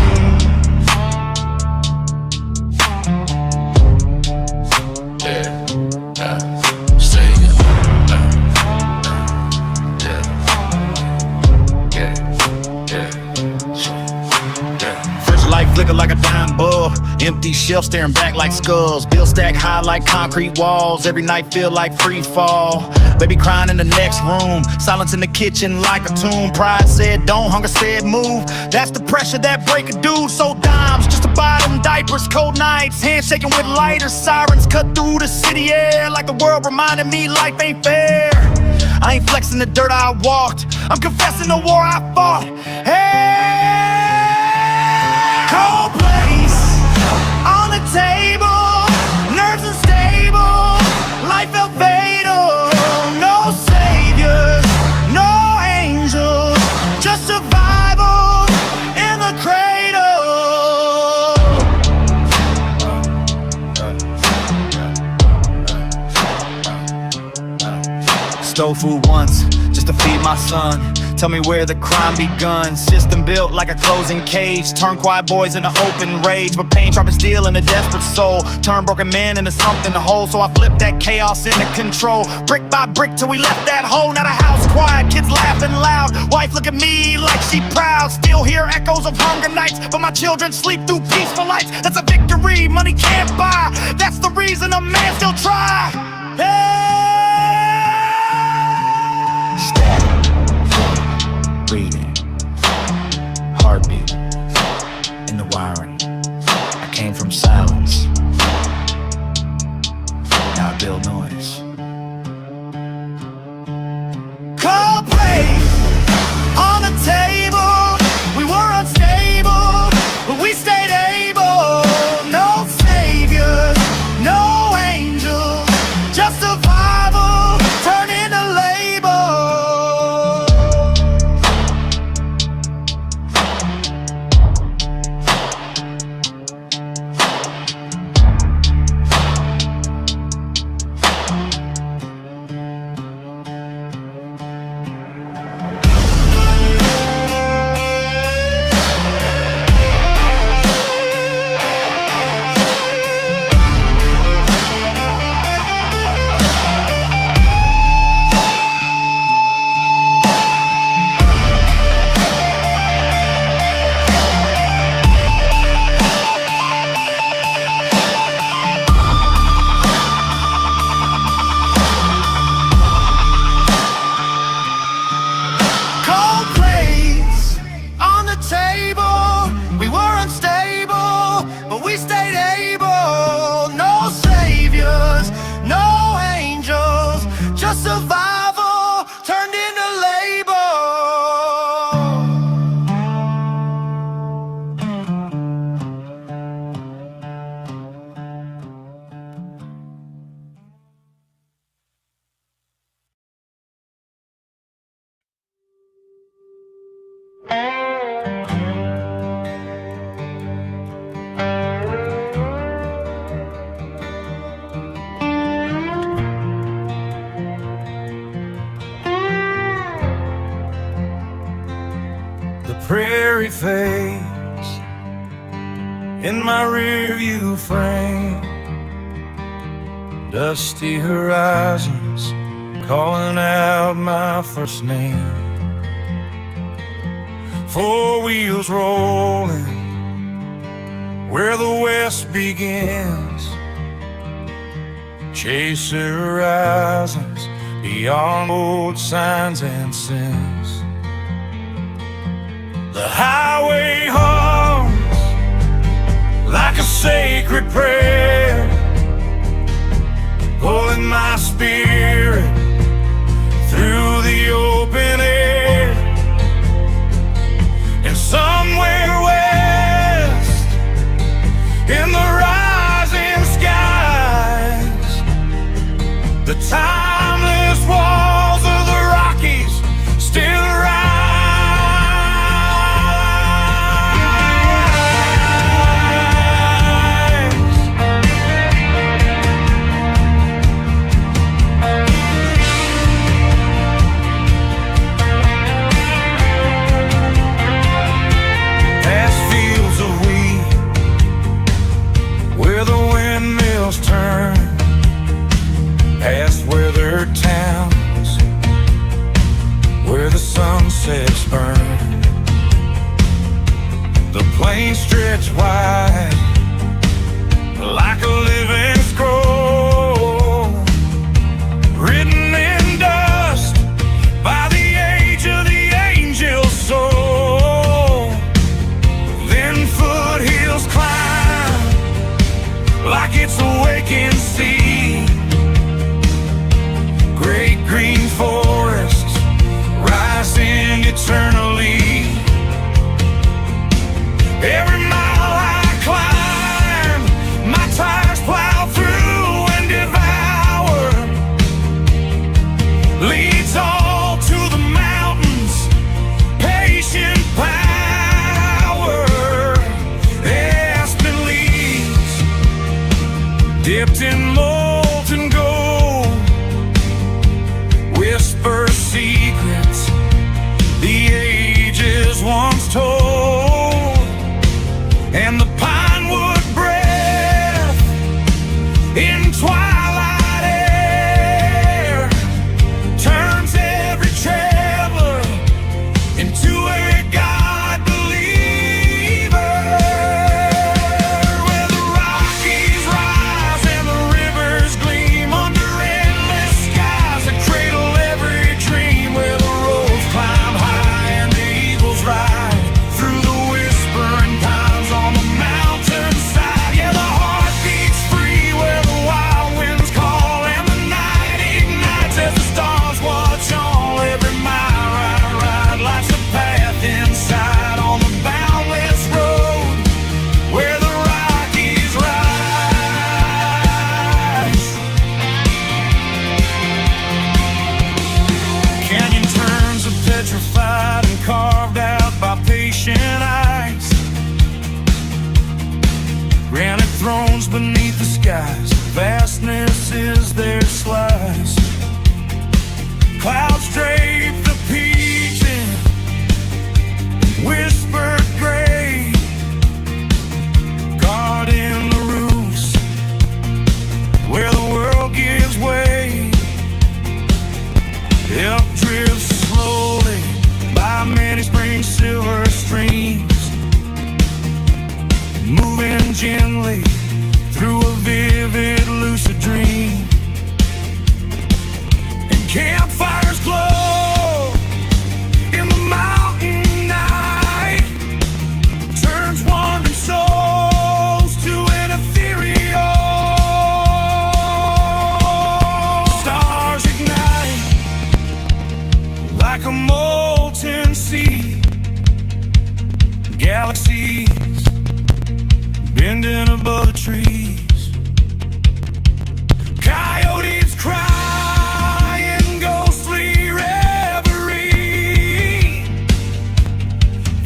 Flicker like a dime bulb, empty shelf staring back like skulls. Bill stack high like concrete walls. Every night feel like free fall. Baby crying in the next room, silence in the kitchen like a tomb. Pride said don't, hunger said move. That's the pressure that break a dude. So dimes just to buy them diapers, cold nights, handshaking with lighters. Sirens cut through the city air like the world reminded me life ain't fair. I ain't flexing the dirt I walked, I'm confessing the war I fought. Hey, cold place on the table, nerves unstable, life felt fatal. No saviors, no angels, just survival in the cradle. Stole food once just to feed my son. Tell me where the crime begun. System built like a closing cage. Turn quiet boys into open rage. But pain sharp as steel in a desperate soul. Turn broken men into something to hold. So I flipped that chaos into control. Brick by brick till we left that hole. Now the house quiet, kids laughing loud. Wife look at me like she proud. Still hear echoes of hunger nights, but my children sleep through peaceful lights. That's a victory money can't buy. That's the reason a man still try. Hey! Breathing, heartbeat, in the wiring. I came from silence, now I build noise. Cold place on the table, we were unstable, but we stayed able. No saviors, no angels, just survival turned into labor. Survival turned into labor. every face in my rearview frame. Dusty horizons calling out my first name. Four wheels rolling where the west begins. Chase horizons beyond old signs and sins. The highway hums like a sacred prayer, pulling my spirit through the open air. And somewhere west in the rising skies, the timeless walls of the Rockies still rise. Past fields of wheat where the windmills turn, past weathered towns where the sunsets burn. The plains stretch wide like a living scroll, written in dust by the age of the angel's soul. Then foothills climb like it's a waking sea. Great green forests rising eternally. Every mile I climb, my tires plow through and devour. Leads all to the mountains, patient power. Aspen leaves dipped in molten gold, whisper secrets the ages once told. And the pinewood breath in twilight air turns every traveler into a God believer. Where the Rockies rise and the rivers gleam under endless skies that cradle every dream. Where the roads climb high and the eagles ride through the whispering pines on the mountainside. Yeah, the heart beats free where the wild winds call and the night ignites as the stars watch on. Every mile I ride lights a path inside on the boundless road where the Rockies rise. Canyon turns are petrified and carved out by patient eyes. Granite thrones beneath the skies, vastness is their slice. Clouds drape the peaks in whispered gray, guarding the roofs where the world gives way. Elk drifts slowly by many spring silver streams, moving gently through a vivid lucid dream. And campfires glow in the mountain night, turns wandering souls to an ethereal. Stars ignite like a molten sea, galaxies bending above the trees. Coyotes cry in ghostly reverie,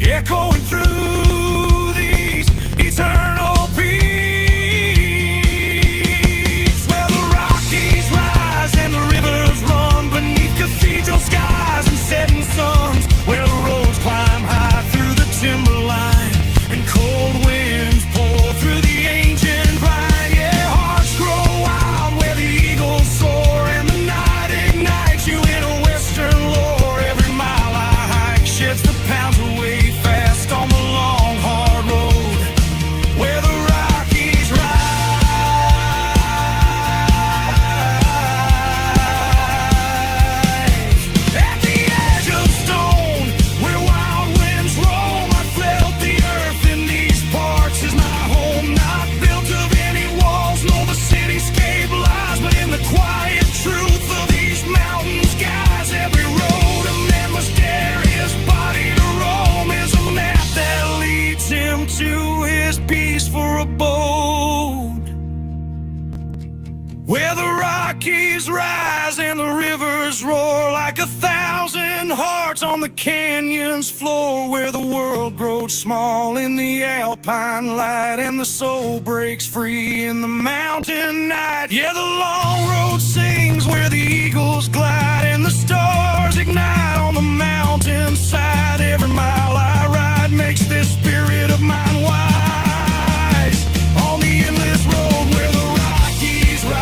echoing through these eternal peaks. Where the Rockies rise and the rivers run beneath cathedral skies and setting suns, where the roads climb high through the timberlands. Rockies rise and the rivers roar like 1,000 hearts on the canyon's floor, where the world grows small in the alpine light and the soul breaks free in the mountain night. Yeah, the long road sings where the eagles glide and the stars ignite on the mountainside. Every mile I ride makes this spirit of mine wise on the endless road where the Rockies rise.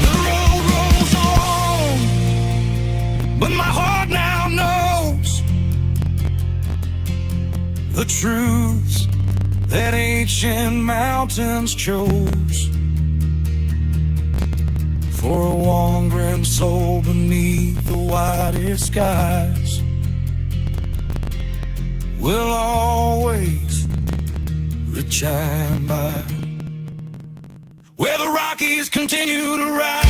The road rolls on, but my heart now knows the truths that ancient mountains chose for a wandering soul beneath the widest skies will always reach and by where the Rockies continue to rise.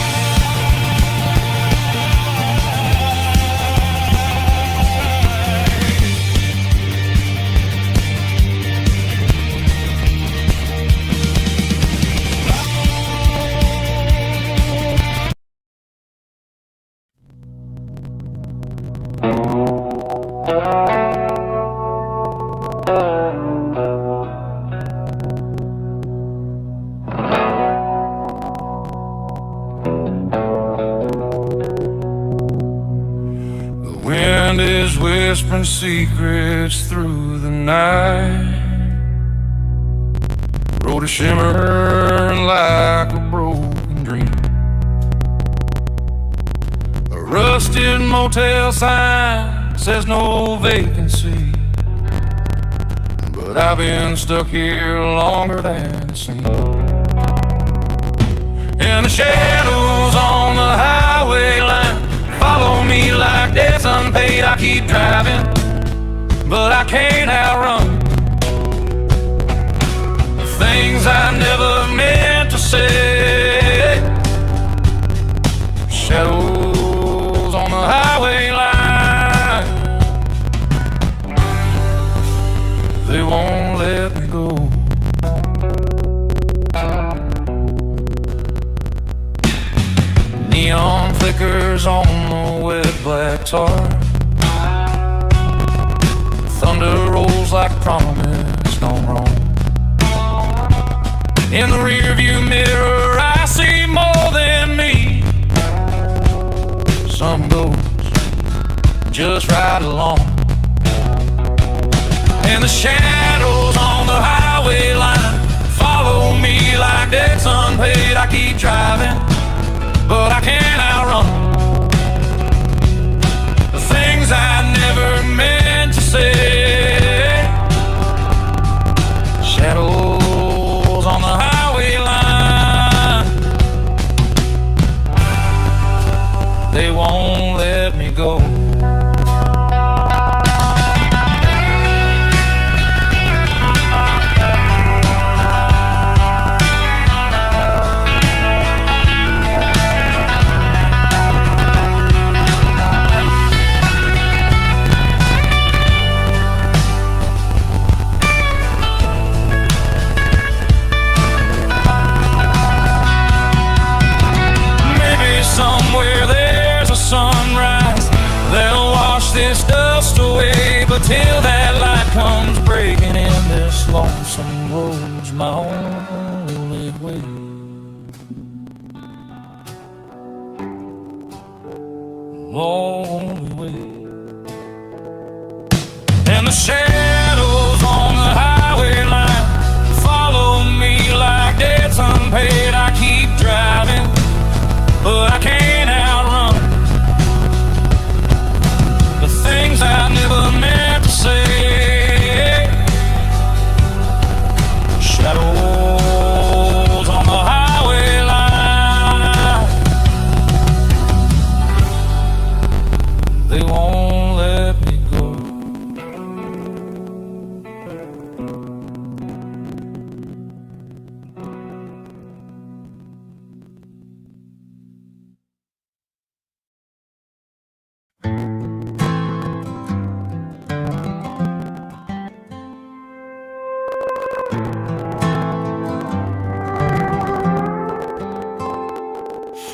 The wind is whispering secrets through the night. Road is shimmering like a broken dream. A rusted motel sign says no vacancy, but I've been stuck here longer than it seems. And the shadows on the highway line follow me like debts unpaid. I keep driving, but I can't outrun the things I never meant to say. Shadows on the highway line, they won't let me go. Neon flickers on the wet black tar. Thunder rolls like promise gone wrong. In the rearview mirror I see more than me. Some goes just right along, and the shadows on the highway line follow me like debts unpaid. I keep driving, but I can't outrun the things I never meant to say. Shadows on the highway line, they won't let me go. Somewhere there's a sunrise that'll wash this dust away, but till that light comes breaking in, this lonesome road's my only way. Only way. And the shadows on the highway line follow me like debts unpaid. I keep driving, but I can't outrun the things I never meant to say. Shadows on the highway line, they won't let me go.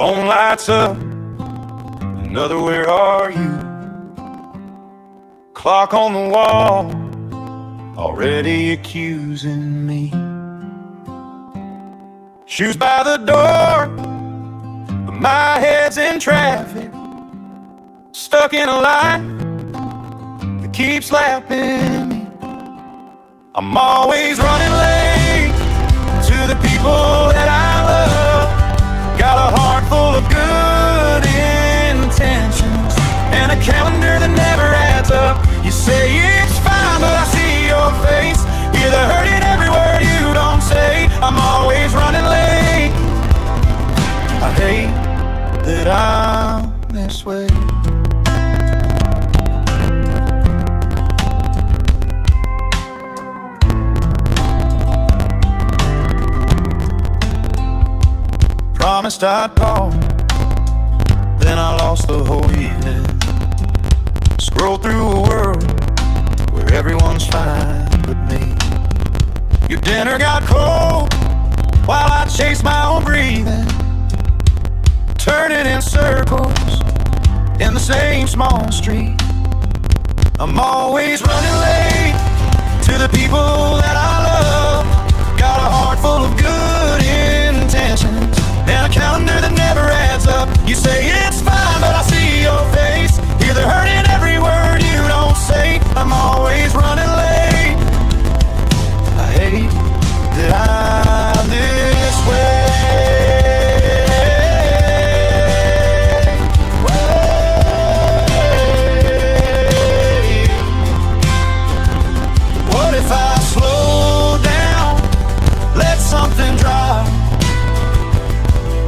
Phone lights up, another where are you? Clock on the wall, already accusing me. Shoes by the door, but my head's in traffic, stuck in a line that keeps slapping me. I'm always running late to the people that I love. Got a heart full of good intentions and a calendar that never adds up. You say it's fine, but I see your face. You're the hurting every word you don't say. I'm always running late. I hate that I'm this way. Promised I'd call, then I lost the whole evening. Scroll through a world where everyone's fine but me. Your dinner got cold while I chased my own breathing, turning in circles in the same small street. I'm always running late to the people that I love. Got a heart full of good intentions and a calendar that never adds up. You say it's fine, but I see your face. You're the hurt in every word you don't say. I'm always running late. I hate that I'm this way. What if I slow down, let something drop?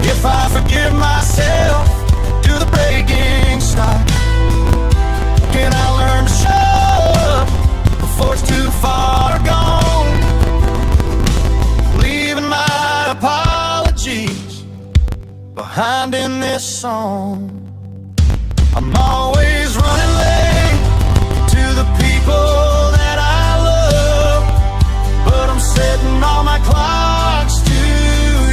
If I forgive myself, do the breaking stop? Can I learn to shut up before it's too far gone? Leaving my apologies behind in this song. I'm always running late to the people that I love, but I'm setting all my clocks to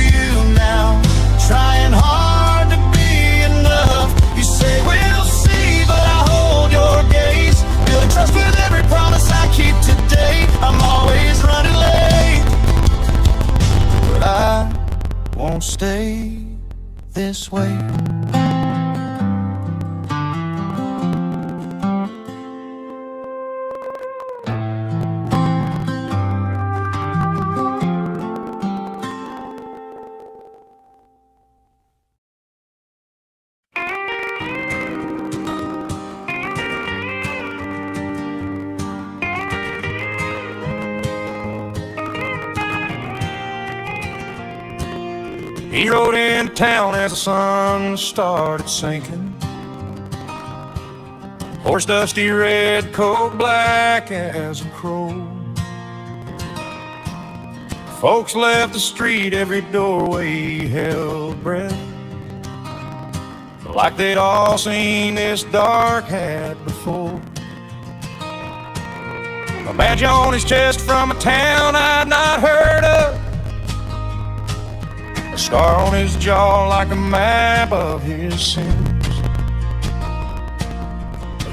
you now. Trying hard to be enough. You say we'll see, but I hold your gaze. Building trust with every promise I keep today. I'm always running late, but I won't stay this way. He rode into town as the sun started sinking. Horse dusty red coat, black as a crow. Folks left the street, every doorway held breath, like they'd all seen this dark hat before. A badge on his chest from a town I'd not heard of, a scar on his jaw like a map of his sins.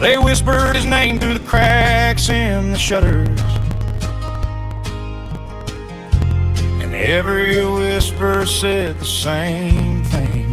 They whispered his name through the cracks in the shutters, and every whisper said the same thing.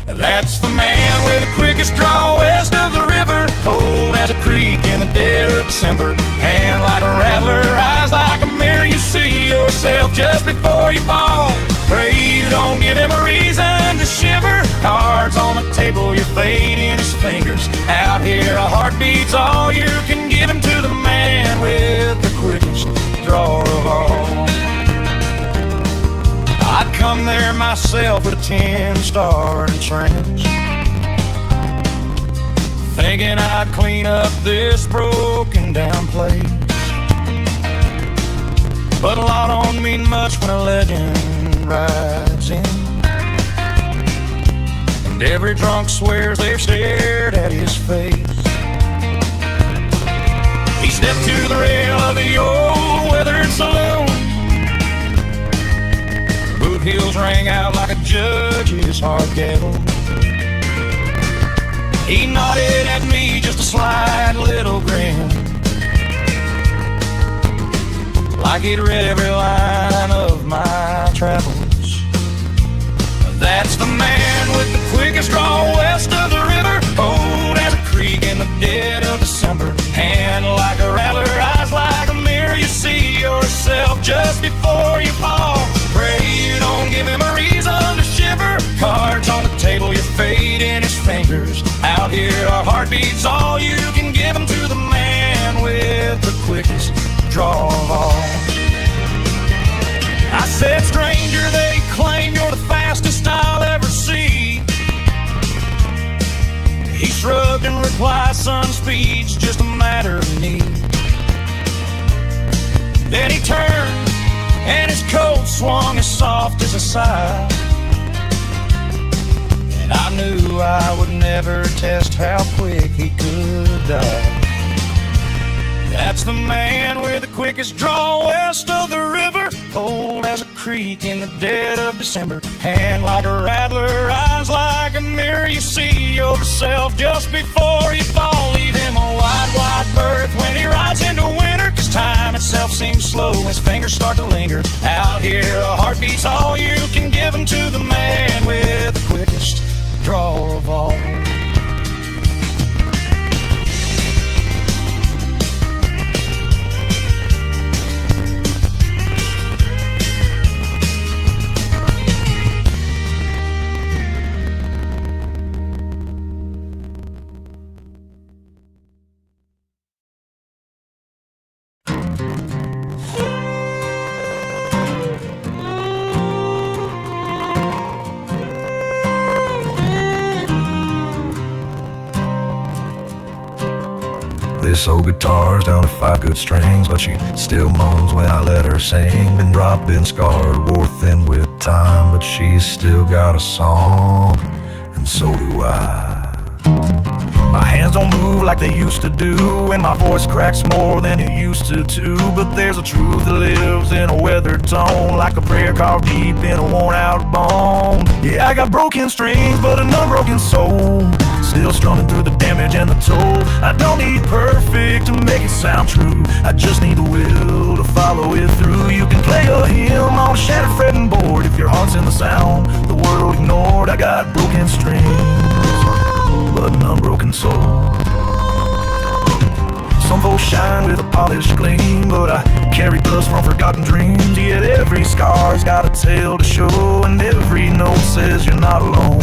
That's the man with the quickest draw west of the river, cold as a creek in the dead of December. Hand like a rattler, eyes like a mirror, you see yourself just before you fall. Pray you don't give him a reason to shiver. Cards on the table, your fate in his fingers. Out here a heartbeat's all you can give him to the man with the quickest draw of all. I'd come there myself with a 10-star entrance, thinking I'd clean up this broken down place. But a law don't mean much when a legend rides in, and every drunk swears they've stared at his face. He stepped to the rail of the old weathered saloon. Boot heels rang out like a judge his heart kettle. He nodded at me, just a slight little grin, like he'd read every line of my travels. That's the man with the quickest draw west of the river, cold as a creek in the dead of December. Hand like a rattler, eyes like a mirror, you see yourself just before you fall. Pray you don't give him a reason to shiver. Cards on the table, you fade in his fingers. Out here our heartbeats, all you can give them to the man with the quickest draw of all. I said, stranger, they claim you're the fastest I'll ever see. He shrugged and replied, son, speed's just a matter of need. Then he turned and his coat swung as soft as a sigh, and I knew I would never test how quick he could die. That's the man with the quickest draw west of the river, cold as a creek in the dead of December. Hand like a rattler, eyes like a mirror, you see yourself just before you fall. Leave him a wide, wide berth when he rides into winter, 'cause time itself seems slow, his fingers start to linger. Out here a heartbeat's all you can give him to the man with the quickest draw of all. This old guitar's down to 5 good strings, but she still moans when I let her sing. Been dropped, been scarred, wore thin with time, but she's still got a song, and so do I. My hands don't move like they used to do, and my voice cracks more than it used to too. But there's a truth that lives in a weathered tone, like a prayer carved deep in a worn out bone. Yeah, I got broken strings, but an unbroken soul, still strumming through the damage and the toll. I don't need perfect to make it sound true, I just need the will to follow it through. You can play a hymn on a shattered fretting board, if your heart's in the sound the world ignored. I got broken strings, but an unbroken soul. Some folks shine with a polished gleam, but I carry dust from forgotten dreams. Yet every scar's got a tale to show, and every note says you're not alone.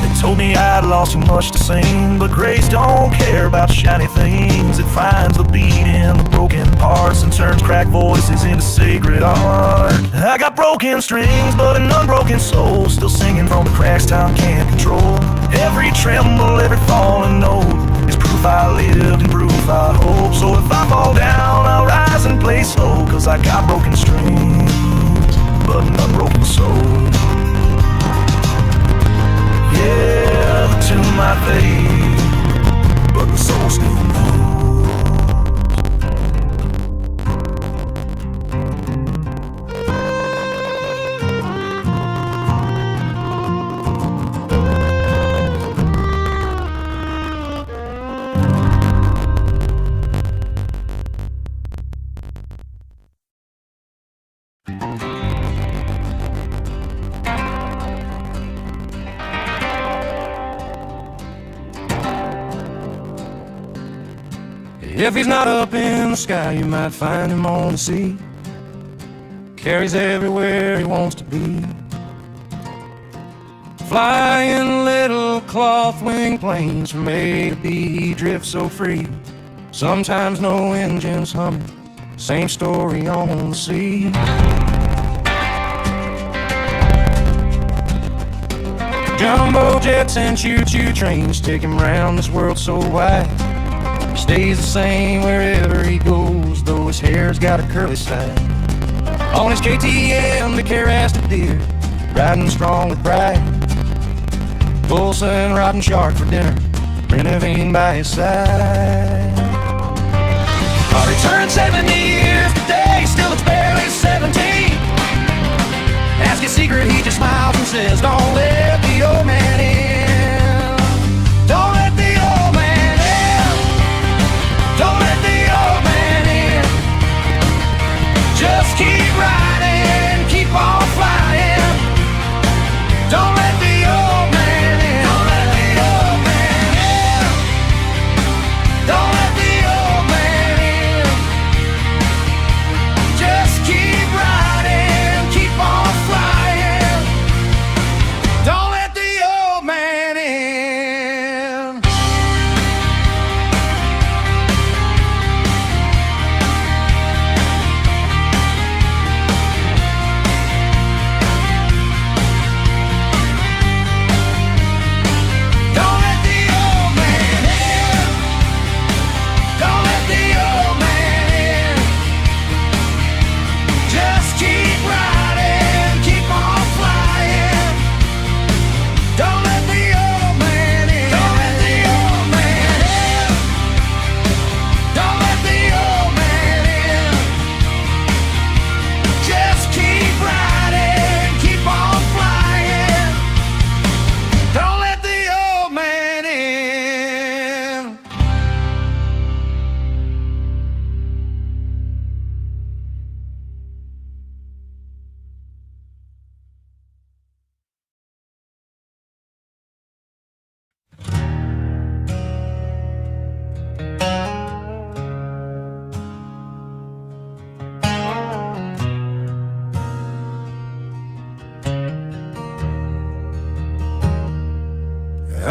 They told me I'd lost too much to sing, but grace don't care about shiny things. It finds the beat in the broken parts and turns cracked voices into sacred art. I got broken strings, but an unbroken soul, still singing from the cracks time can't control. Every tremble, every falling note is proof I lived and proof I hope. So if I fall down, I'll rise and play slow, 'cause I got broken strings, but an unbroken soul. Yeah, the tune might fade, but the soul still knows. If he's not up in the sky, you might find him on the sea. Carries everywhere he wants to be. Flying little cloth wing planes from A to B, he drifts so free. Sometimes no engines humming, same story on the sea. Jumbo jets and choo-choo trains take him round this world so wide. He stays the same wherever he goes, though his hair's got a curly side. On his KTM, the Carrasted deer, riding strong with pride. Tulsa and rotten shark for dinner, Renevine by his side. He turned 70 years today, still looks barely 17. Ask his secret,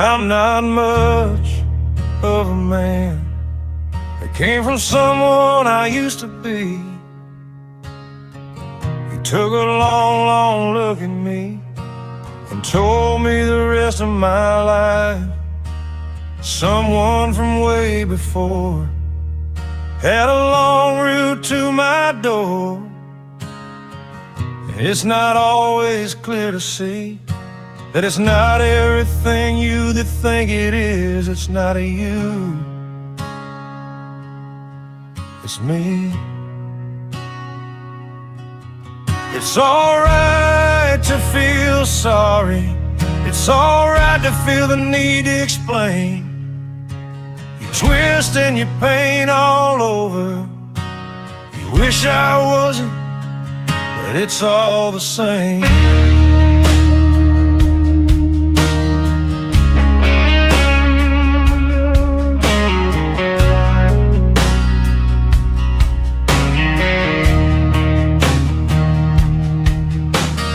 I'm not much of a man. I came from someone I used to be. He took a long, long look at me and told me the rest of my life. Someone from way before had a long route to my door. It's not always clear to see that it's not everything you that think it is. It's not a you, it's me. It's alright to feel sorry. It's alright to feel the need to explain. You twist and you paint all over. You wish I wasn't, but it's all the same.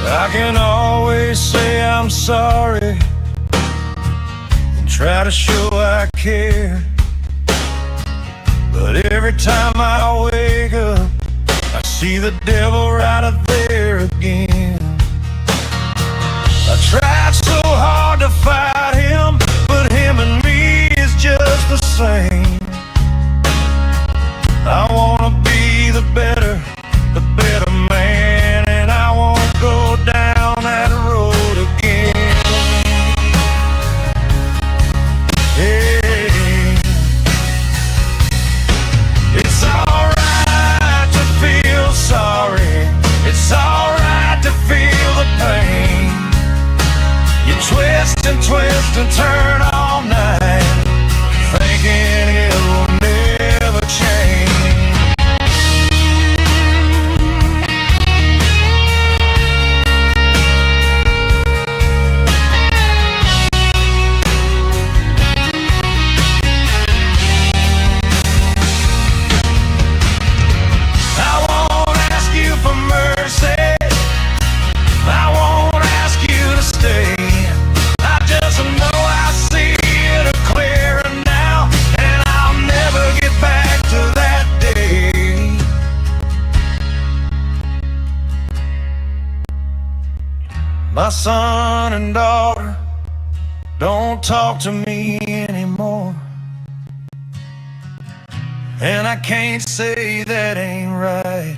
I can always say I'm sorry and try to show I care, but every time I wake up I see the devil right up there again. I tried so hard to fight him, but him and me is just the same. I wanna be the better man, and I won't go down that road again. Hey, it's alright to feel sorry. It's alright to feel the pain. You twist and turn all night, thinking it will never change. My son and daughter don't talk to me anymore, and I can't say that ain't right.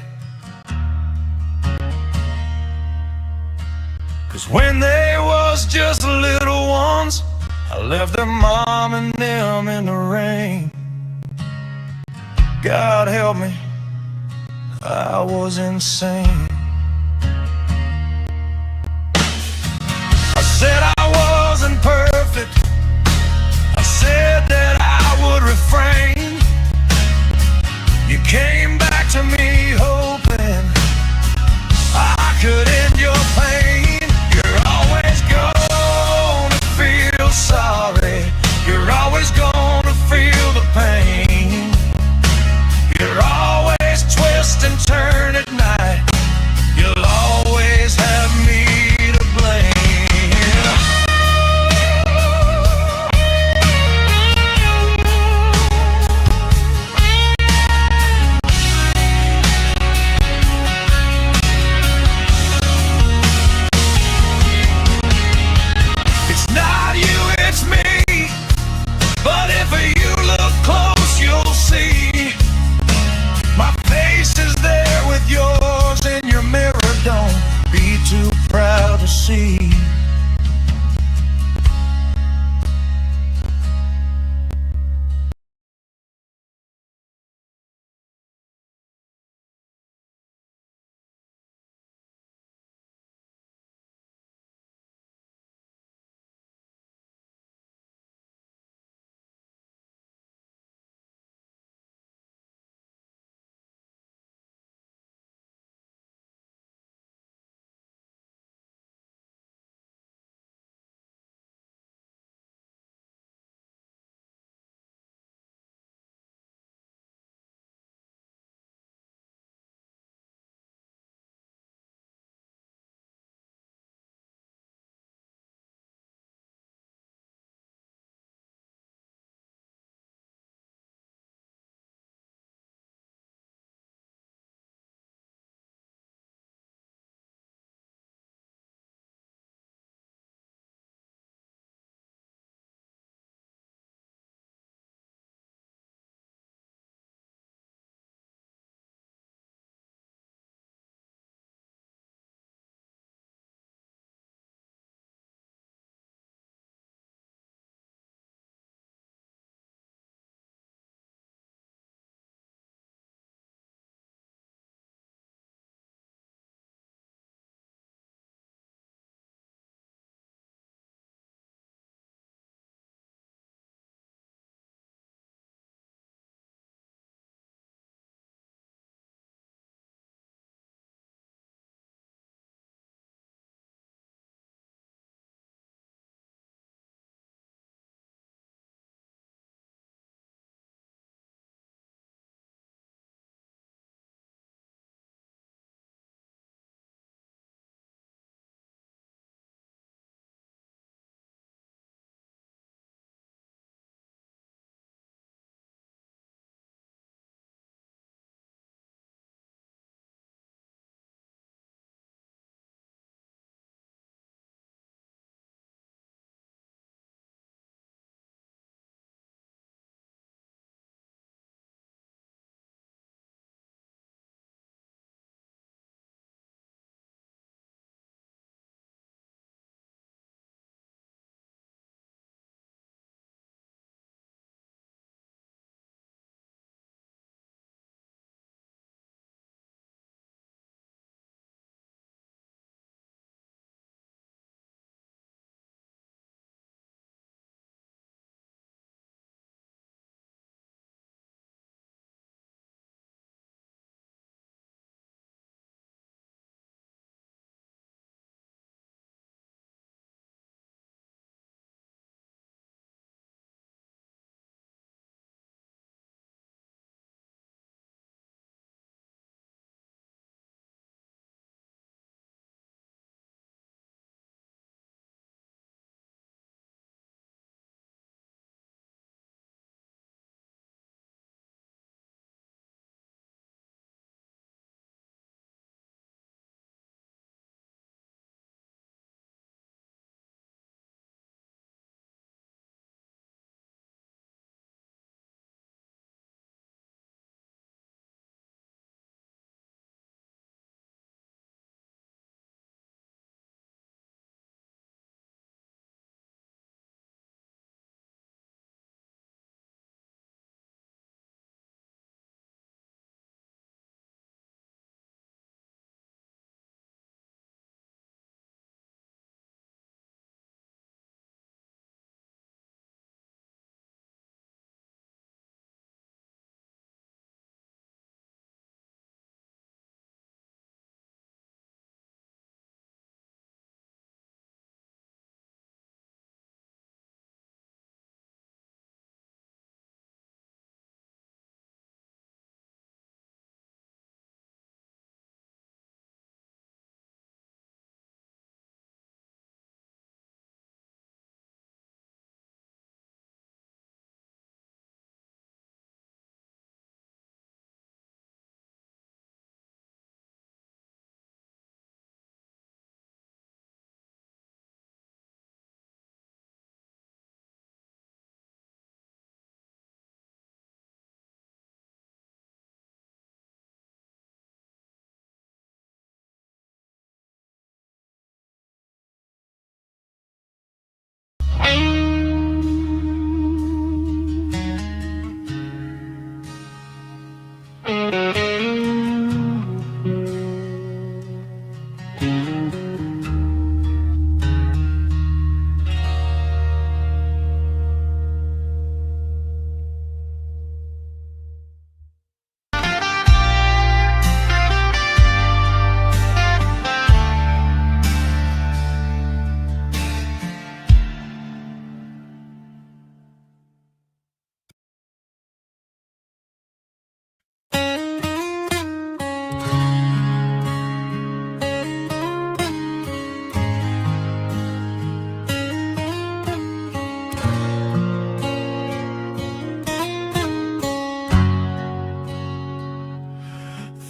'Cause when they was just little ones, I left their mom and them in the rain. God help me, I was insane. I said I wasn't perfect. I said that I would refrain. You came back to me hoping I could end your pain. You're always gonna feel sorry. You're always gonna feel the pain. You're always twist and turn at night. You'll always have me to blame.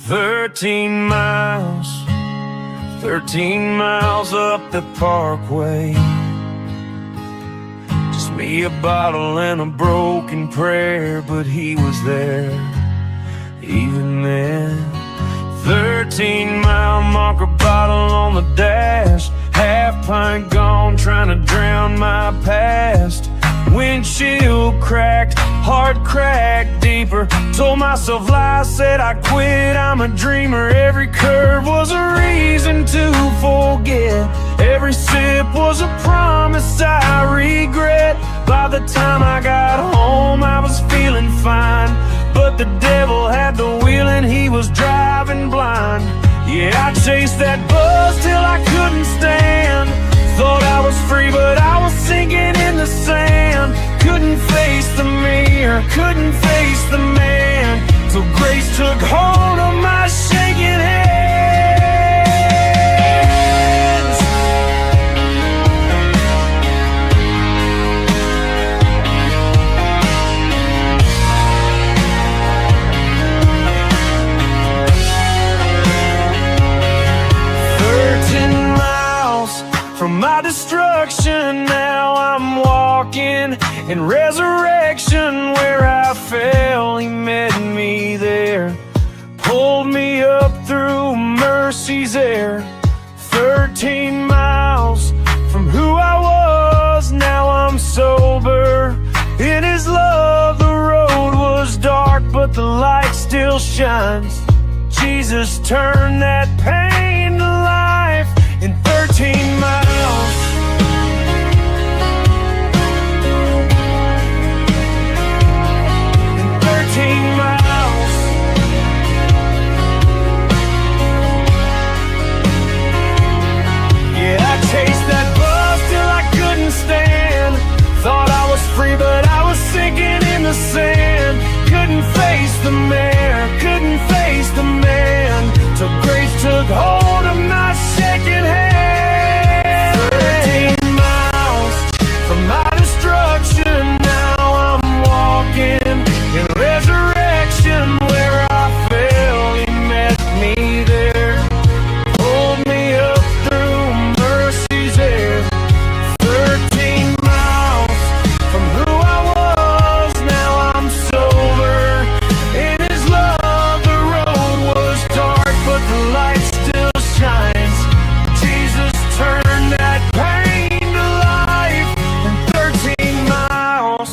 13 miles, 13 miles up the parkway. Just me, a bottle, and a broken prayer, but he was there even then. 13-mile marker bottle on the dash, half pint gone, trying to drown my past. Windshield cracked, heart cracked deeper. Told myself lies, said I quit, I'm a dreamer. Every curve was a reason to forget. Every sip was a promise I regret. By the time I got home, I was feeling fine, but the devil had the wheel and he was driving blind. Yeah, I chased that buzz till I couldn't stand. Thought I was free, but I was sinking in the sand. Couldn't face the mirror, couldn't face the man, till grace took hold of my shaking hands. 13 miles from my destruction, now I'm walking in resurrection. Where I fell, he met me there, pulled me up through mercy's air. 13 miles from who I was, now I'm sober. In his love the road was dark, but the light still shines. Jesus turned that pain to life in 13 miles. In 13 miles. Yeah, I chased that bus till I couldn't stand. Thought I was free, but I was sinking in the sand. Couldn't face the mare, couldn't face the man, till grace took hold of my shaking hand. 13 miles from my destruction, now I'm walking in resurrection. Where I fell, he met me there, pulled me up through mercy's air. 13 miles from who I was, now I'm sober. In his love the road was dark, but the light still shines. Jesus turned that pain to life in 13 miles.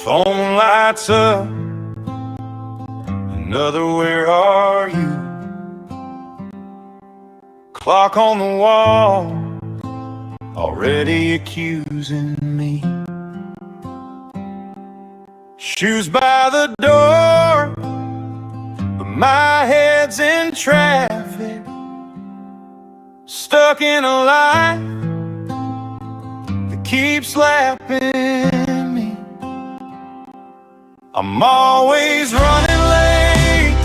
Phone lights up, another where are you? Clock on the wall, already accusing me. Shoes by the door, but my head's in traffic. Stuck in a life that keeps slapping me. I'm always running late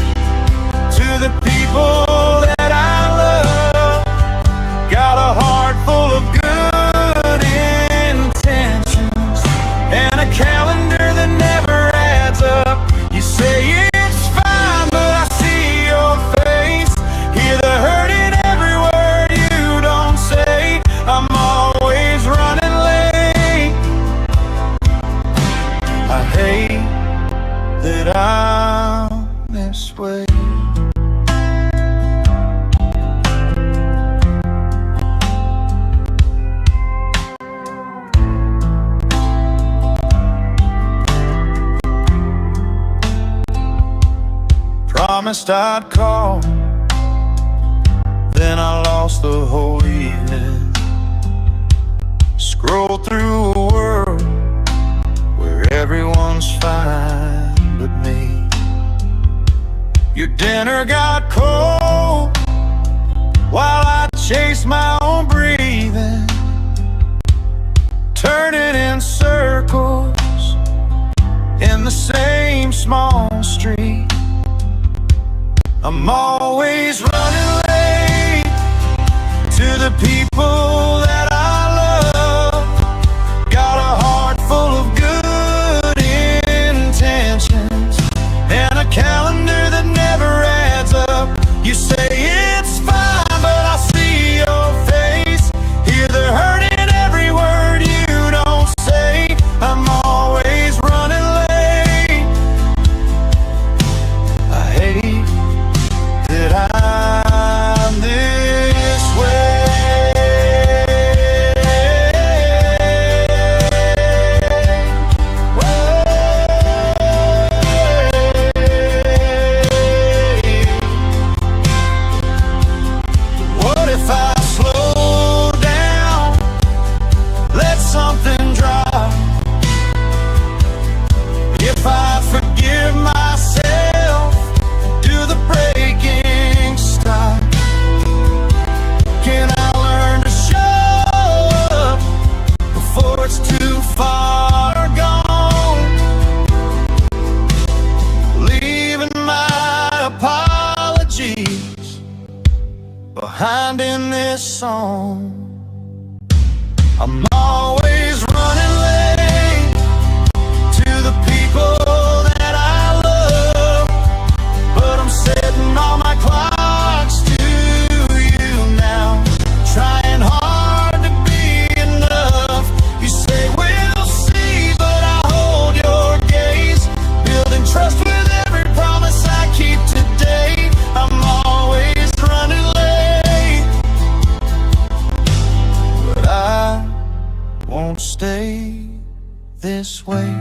to the people that I love. Got a heart full of good intentions and a calendar that never adds up. You say it's fine, but I see your face, hear the hurt in every word you don't say. I'm always running late. I hate that I'm this way. Promised I'd call, then I lost the whole evening. Scroll through a world where everyone's fine but me. Your dinner got cold while I chased my own breathing, turning in circles in the same small street. I'm always running late to the people that I love. Got a heart full of good intentions and a calendar that never adds up. You say it's fine, but I see your face, hear the hurt in every word you don't say. I'm always running late. I hate that I'm this way. What if I slow down, let something drop? If I forgive myself, do the breaking stop? Can I learn to show up before it's too far gone? Leaving my apologies behind in this song. I'm always running late to the people that I love, but I'm setting all my clocks to you now, trying hard to be enough. You say we'll see, but I hold your gaze, building trust with every promise I keep today. I'm always running late, but I won't stay this way.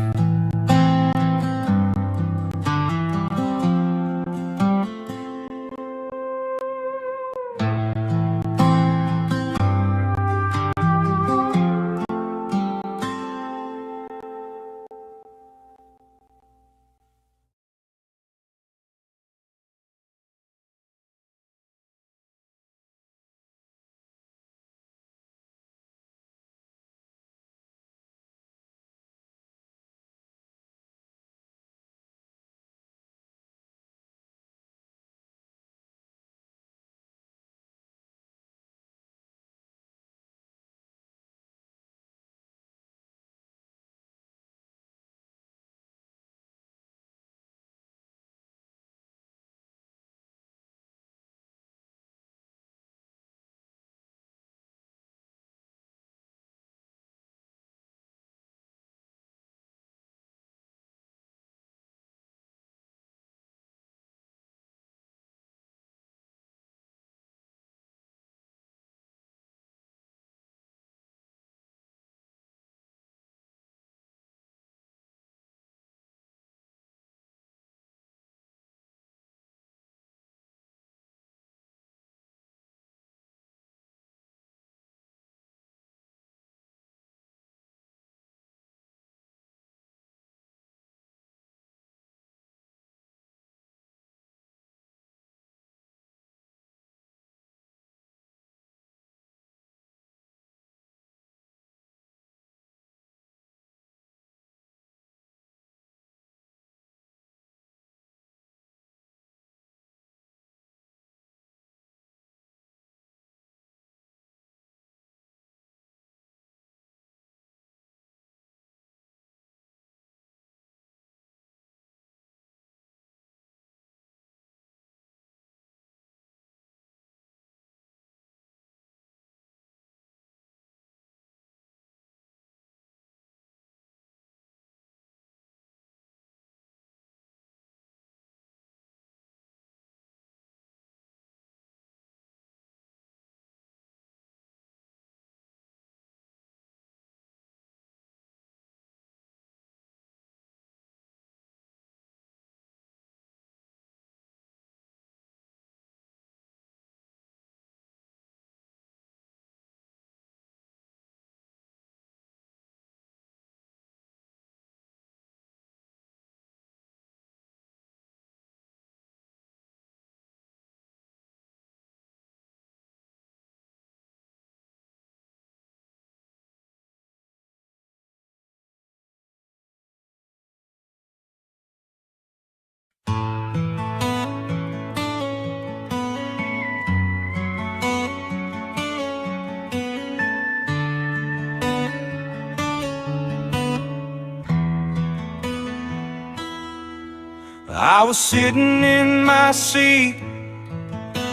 I was sitting in my seat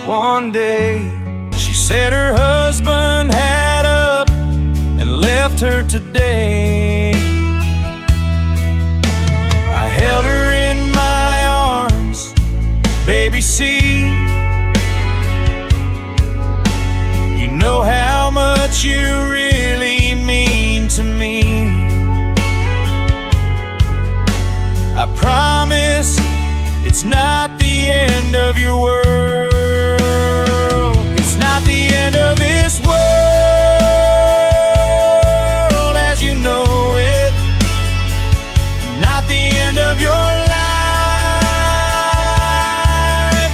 one day. She said her husband had up and left her today. I held her in my arms, baby, see, you know how much you really mean to me. I promise it's not the end of your world. It's not the end of this world as you know it. Not the end of your life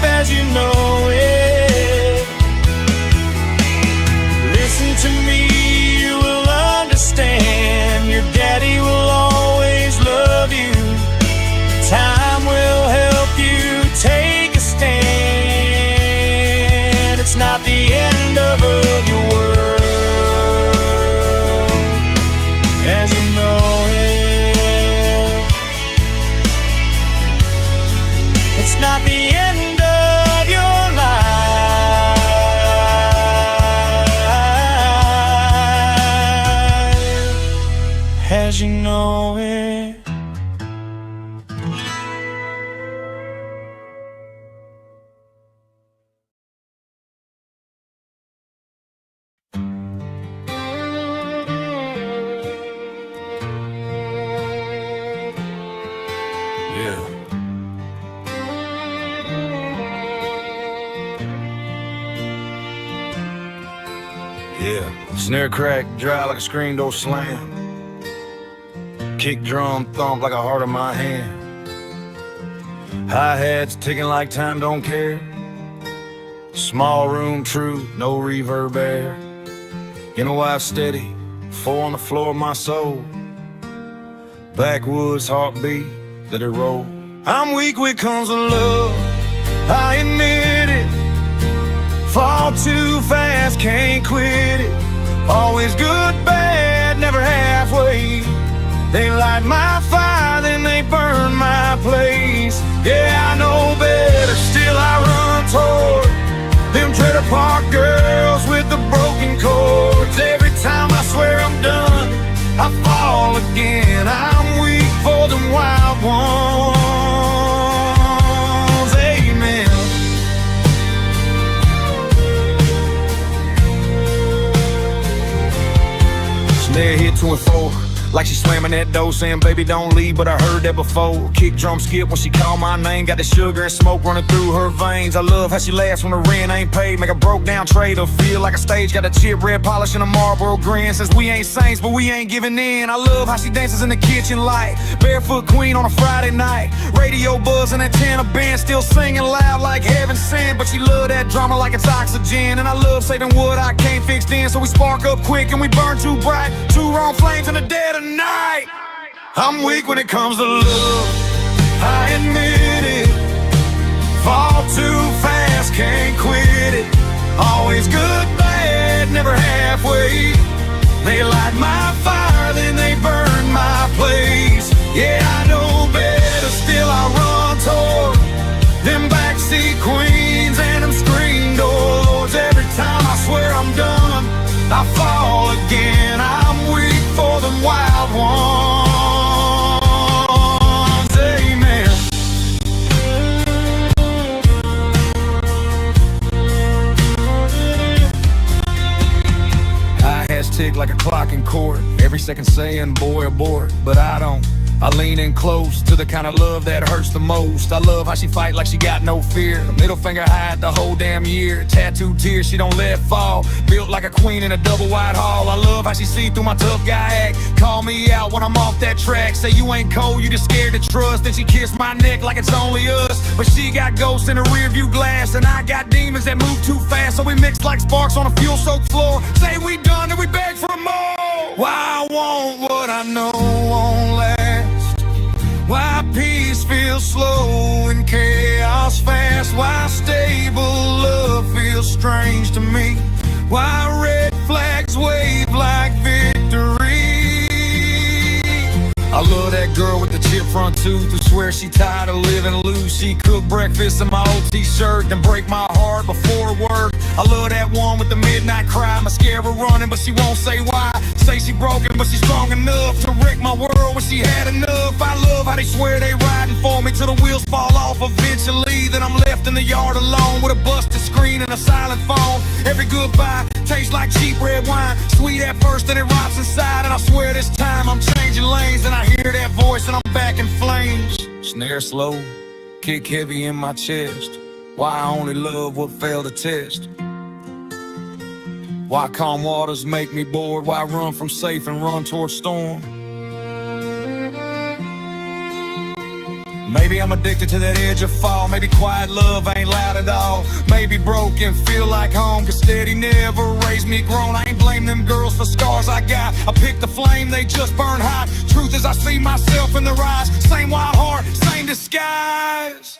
as you know it. Listen to me, you will understand. Your daddy will always love you. Time will help you take a stand. It's not the end of your world as you know it. It's not the end of your life as you know it. Yeah. Yeah. Snare crack, dry like a screen door slam. Kick drum thump like a heart in my hand. Hi-hats ticking like time don't care. Small room true, no reverb air. Inner wife steady, four on the floor of my soul. Backwoods heartbeat, let it roll. I'm weak when it comes to love, I admit it. Fall too fast, can't quit it. Always good, bad, never halfway. They light my fire, then they burn my place. Yeah, I know better, still I run toward them trailer park girls with the broken chords. Every time I swear I'm done, I fall again. I'm weak for them wild ones. Amen. Snare hit 2 and 4. Like she slamming that door saying, baby, don't leave, but I heard that before. Kick drum skip when she called my name. Got the sugar and smoke running through her veins. I love how she laughs when the rent ain't paid. Make a broke down trader feel like a stage. Got a chip red polish and a Marlboro grin. Says we ain't saints, but we ain't giving in. I love how she dances in the kitchen light. Barefoot queen on a Friday night. Radio buzz and antenna band. Still singing loud like heaven sent. But she love that drama like it's oxygen. And I love saving wood I can't fix then. So we spark up quick and we burn too bright. 2 wrong flames in the dead of night. I'm weak when it comes to love, I admit it. Fall too fast, can't quit it. Always good, bad, never halfway. They light my fire, then they burn my place. Yeah, I know better, still I run toward them backseat queens and them screen doors. Every time I swear I'm done, I fall again. I'm weak for them wild ones. Amen. Hi-hats tick like a clock in court. Every second saying, boy, abort. But I don't. I lean in close to the kind of love that hurts the most. I love how she fight like she got no fear. Middle finger high the whole damn year. Tattooed tears she don't let fall. Built like a queen in a double wide hall. I love how she see through my tough guy act. Call me out when I'm off that track. Say you ain't cold, you just scared to trust. Then she kissed my neck like it's only us. But she got ghosts in the rear view glass. And I got demons that move too fast. So we mix like sparks on a fuel-soaked floor. Say we done and we beg for more. Why I want what I know won't last. Why peace feels slow and chaos fast. Why stable love feels strange to me. Why red flags wave like victory. I love that girl with the chip front tooth who swears she tired of living loose. She cook breakfast in my old t-shirt, then break my heart before work. I love that one with the midnight cry. My scare her running, but she won't say why. Say she broken, but she's strong enough to wreck my world when she had enough. I love how they swear they riding for me till the wheels fall off eventually. Then I'm left in the yard alone with a busted screen and a silent phone. Every goodbye tastes like cheap red wine, sweet at first and it rots inside. And I swear this time I'm changing lanes, and I hear that voice and I'm back in flames. Snare slow, kick heavy in my chest. Why I only love what failed the test. Why calm waters make me bored. Why run from safe and run towards storm. Maybe I'm addicted to that edge of fall. Maybe quiet love ain't loud at all. Maybe broken, feel like home, cause steady never raised me grown. I ain't blame them girls for scars I got. I picked the flame, they just burn hot. Truth is I see myself in their eyes. Same wild heart, same disguise.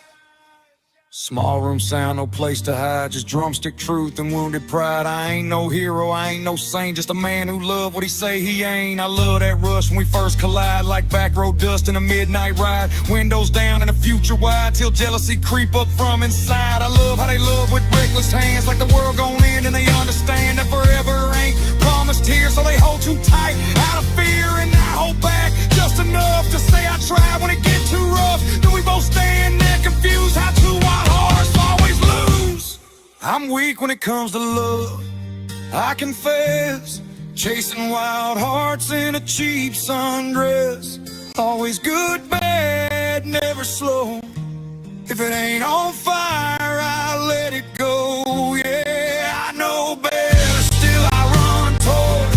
Small room sound, no place to hide. Just drumstick truth and wounded pride. I ain't no hero, I ain't no saint. Just a man who loved what he say he ain't. I love that rush when we first collide, like back road dust in a midnight ride. Windows down and the future wide, till jealousy creep up from inside. I love how they love with reckless hands, like the world gon' end and they understand that forever ain't promised here. So they hold too tight out of fear and I hold back just enough to say I tried when it get too rough. Then we both stand there confused, how two wild hearts always lose. I'm weak when it comes to love, I confess. Chasing wild hearts in a cheap sundress. Always good, bad, never slow. If it ain't on fire, I let it go. Yeah, I know better, still I run toward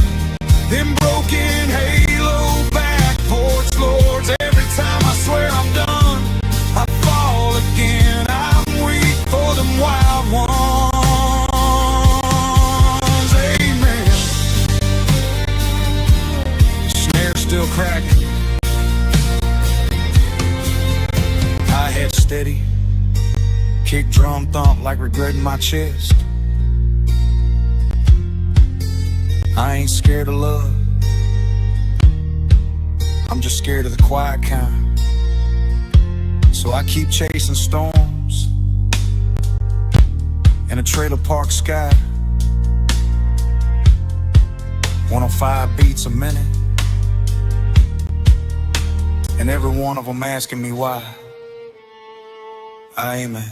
them broken halo back porch lords. Every time I swear I'm done, I fall again. I'm weak for them wild ones. Amen. Snare still cracking, hi-hat steady, kick drum thump like regretting my chest. I ain't scared of love, I'm just scared of the quiet kind. So I keep chasing storms in a trailer park sky. 105 beats a minute, and every one of them asking me why. Amen.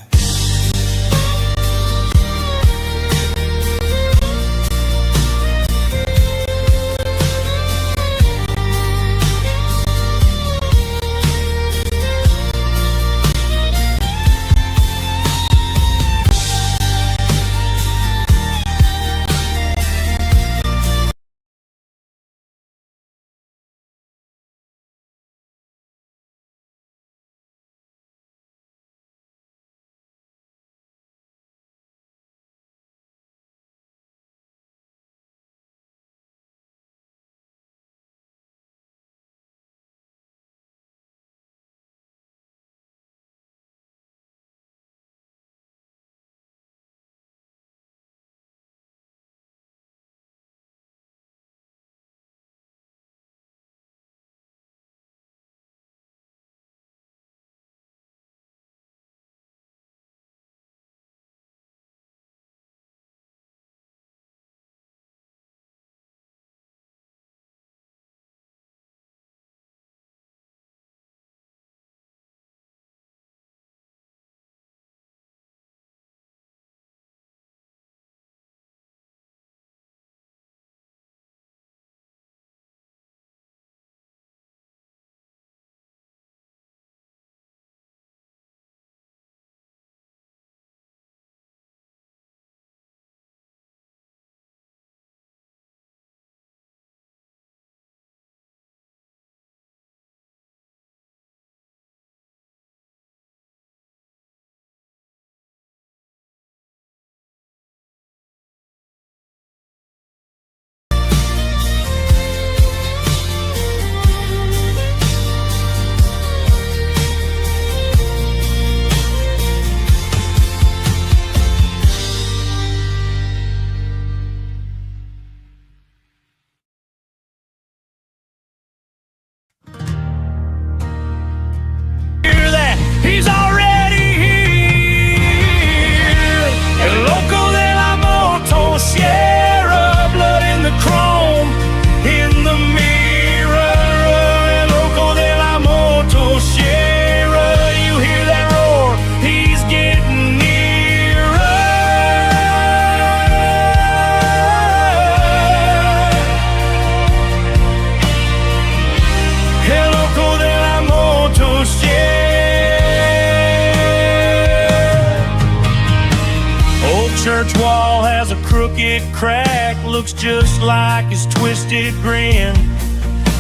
church wall has a crooked crack, looks just like his twisted grin.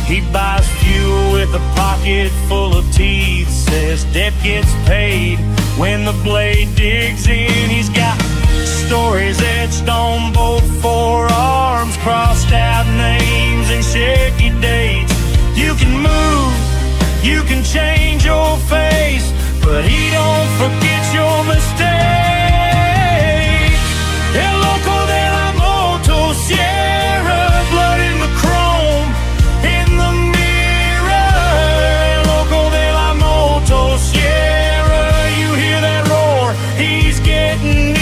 He buys fuel with a pocket full of teeth, says debt gets paid when the blade digs in. He's got stories etched on both forearms, crossed out names and shaky dates. You can move, you can change your face, but he don't forget your mistake. El loco de la motosierra, blood in the chrome, in the mirror. El loco de la motosierra, you hear that roar, he's getting nearer.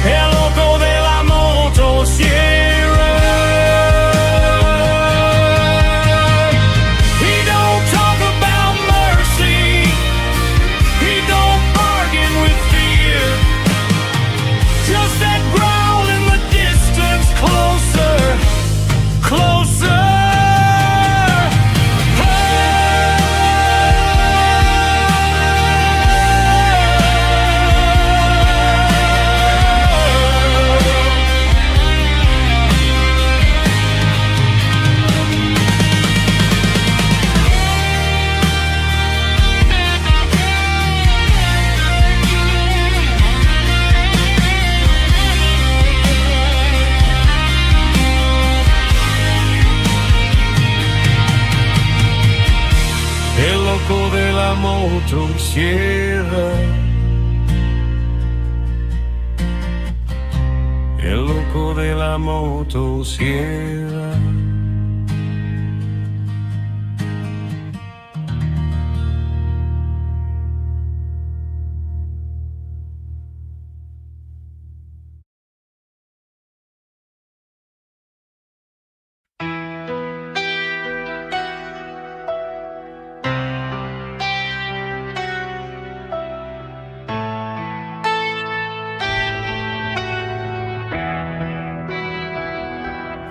El loco de la motosierra. He don't talk about mercy, he don't bargain with fear, just that growl in the distance, closer, closer. El loco de la motosierra. El loco de la motosierra.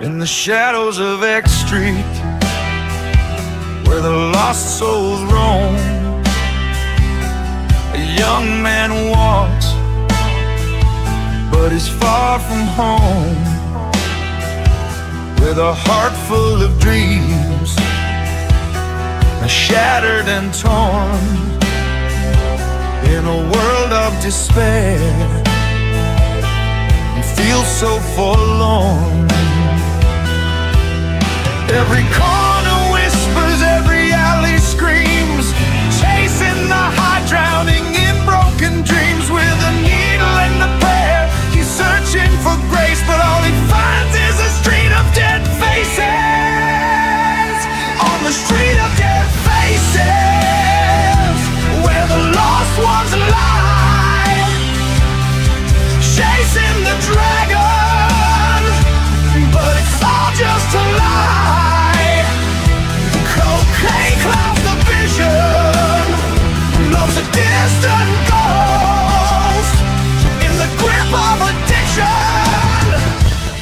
In the shadows of X Street, where the lost souls roam, a young man walks, but is far from home, with a heart full of dreams, shattered and torn, in a world of despair. He feels so forlorn. Every corner whispers, every alley screams, chasing the high, drowning in broken dreams. With a needle and a prayer, he's searching for grace, but all he finds is a street of dead faces. On the street of dead faces, where the lost ones lie, chasing the dragon, but it's all just a lie. Cocaine clouds the vision, love's a distant ghost, in the grip of addiction.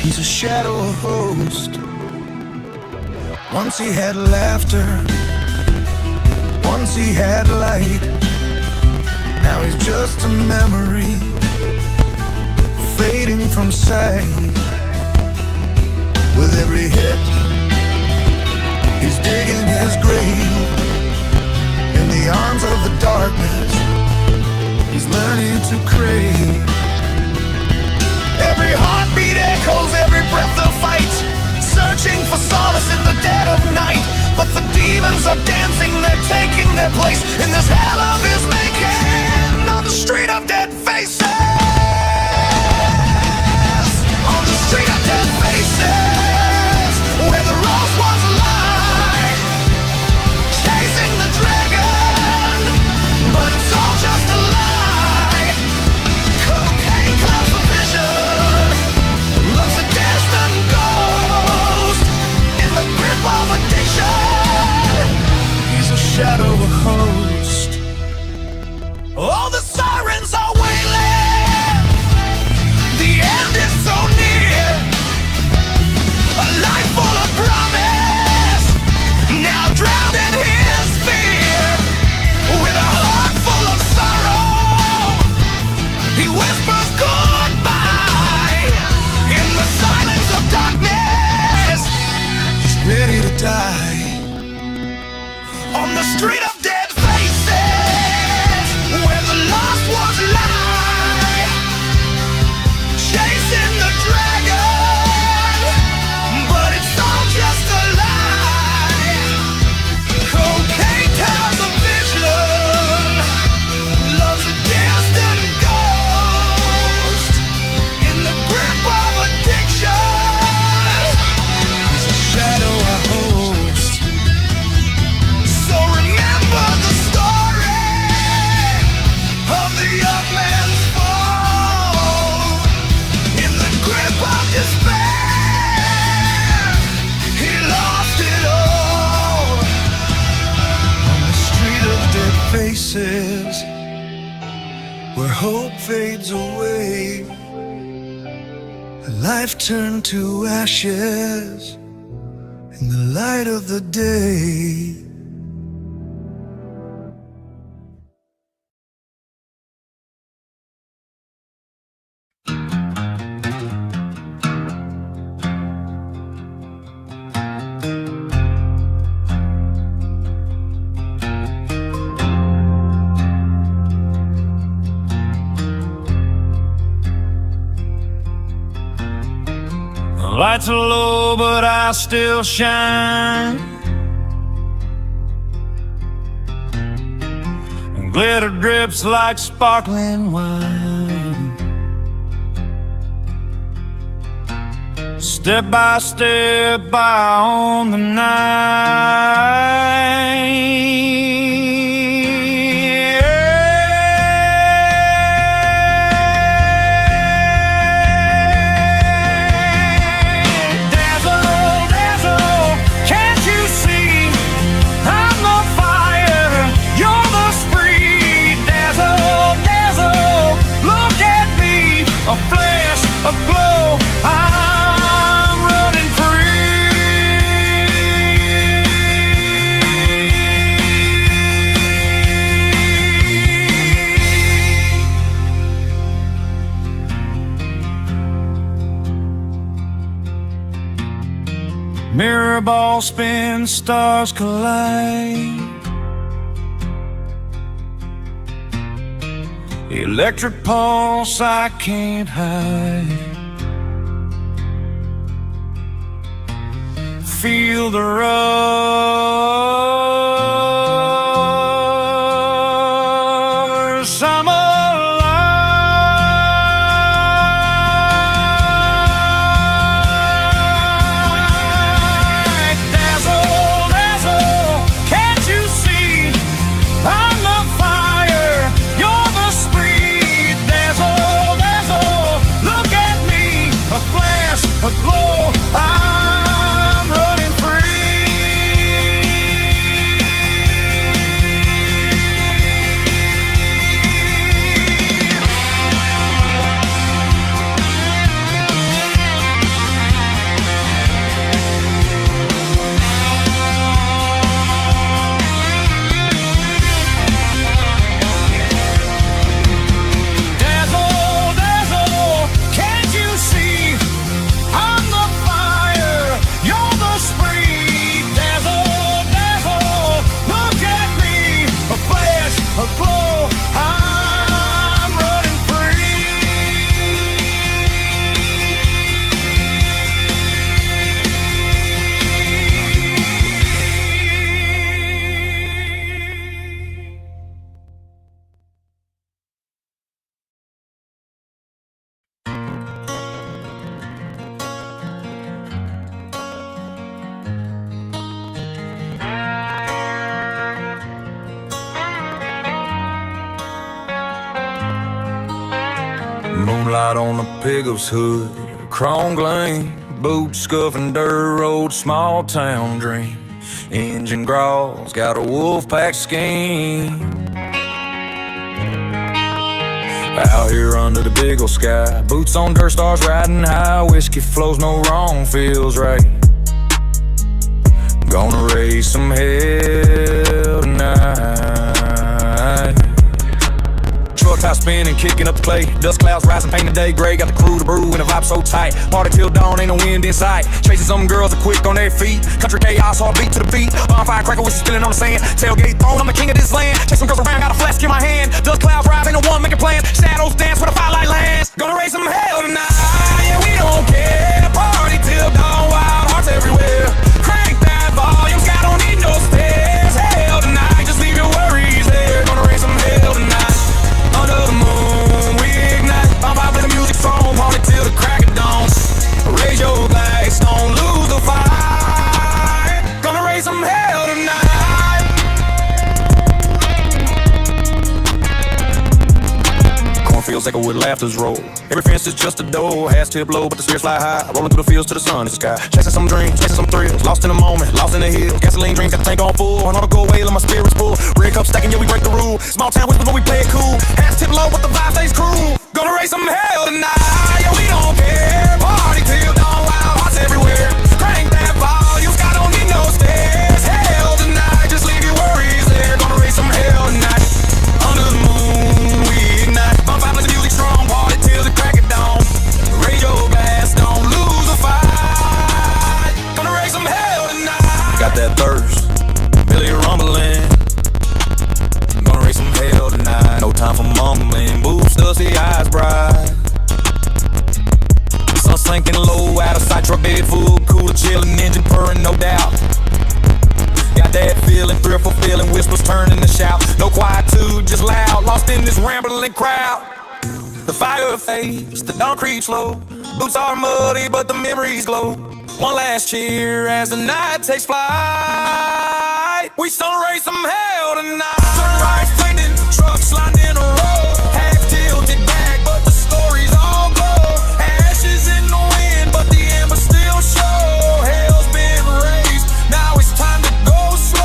He's a shadow host. Once he had laughter, once he had light, now he's just a memory, fading from sight. With every hit, he's digging his grave. In the arms of the darkness, he's learning to crave. Every heartbeat echoes, every breath a fight, searching for solace in the dead of night. But the demons are dancing, they're taking their place in this hell of his making. On the street of dead faces, on the street of dead faces, where the lost ones lie, chasing the dragon, but it's all just a lie. Cocaine clouds the vision, love's a distant ghost, in the grip of addiction. He's a shadow host. All the sirens are street of dead faces, where the lost ones lie, chasing the dragon, but it's all just a lie. Cocaine tells a vision, love's a distant ghost, in the grip of addiction, it's a shadow I host. So remember the story of the young man's fall, in the grip of despair, he lost it all. On the street of dead faces, where hope fades away, life turned to ashes in the light of the day. The lights are low, but I still shine. And glitter drips like sparkling wine. Step by step, I own the night. A flash, a glow, I'm running free. Mirror ball spin, stars collide. Electric pulse I can't hide. Feel the rush. I'm alive. Dazzle, dazzle, can't you see? I'm the fire, you're the speed. Dazzle, dazzle, look at me. A flash, a glow, I'm running Moonlight on the pickup's hood, chrome gleam, boots scuffing dirt road, small town dream. Engine growls, got a wolf pack scheme. Out here under the big old sky, boots on dirt, stars riding high, whiskey flows, no wrong feels right. Gonna raise some hell tonight. Truck Top spinning, kicking up the clay. Dust clouds rising, paint the day gray. Got the crew to brew and the vibe so tight. Party till dawn, ain't no wind in sight. Chasing some girls that quick on their feet. Country chaos, hard beat to the beat. Bonfire cracker with spilling on the sand. Tailgate throne, I'm the king of this land. Chase some girls around, got a flask in my hand. Dust clouds rise, ain't no one making plans. Shadows dance where the firelight lands. Gonna raise some hell tonight. Yeah, we don't care. Party till dawn, wild hearts everywhere. Crank that volume, God don't need no stairs. Hell tonight, just leave your worries there. Gonna raise some hell tonight. Under the moon, we ignite. I'm vibing the music strong, party till the crack of dawn. Raise your glass, don't lose the fight. Gonna raise some hell tonight. Cornfields echo with laughter's roll. Every fence is just a door. Has tip low, but the spirits fly high. Rolling through the fields to the sun is the sky. Chasing some dreams, chasing some thrills. Lost in the moment, lost in the hills. Gasoline dreams, got the tank on full. And all to go away, let my spirits full. Red cup stacking, yeah, we break the rule. Small town whisper, but we play it cool. Has tip low, but the vibe stays cruel. Gonna raise some hell tonight. Yeah, we don't care. Party till dawn, wild hearts everywhere. Crank that volume, God don't need no stairs. Hell tonight, just leave your worries there. Gonna raise some hell tonight. Under the moon, we ignite. Bonfire like the music strong, party till the crack of dawn. Raise your glass, don't lose a fight. Gonna raise some hell tonight. Got that thirst, belly rumbling. Gonna raise some hell tonight. No time for mumbling, boobs dusty, eyes bright. Sun sinking low, out of sight, truck bed full, cooler chilling, engine purring, no doubt. Got that feeling, fearful feeling, whispers turning to shout. No quietude, just loud, lost in this rambling crowd. The fire fades, the dawn creeps low. Boots are muddy, but the memories glow. One last cheer as the night takes flight. We still raise some hell tonight. Sunrise fading, trucks lined in a row. Half tilted back, but the stories all glow. Ashes in the wind, but the embers still show. Hell's been raised, now it's time to go slow.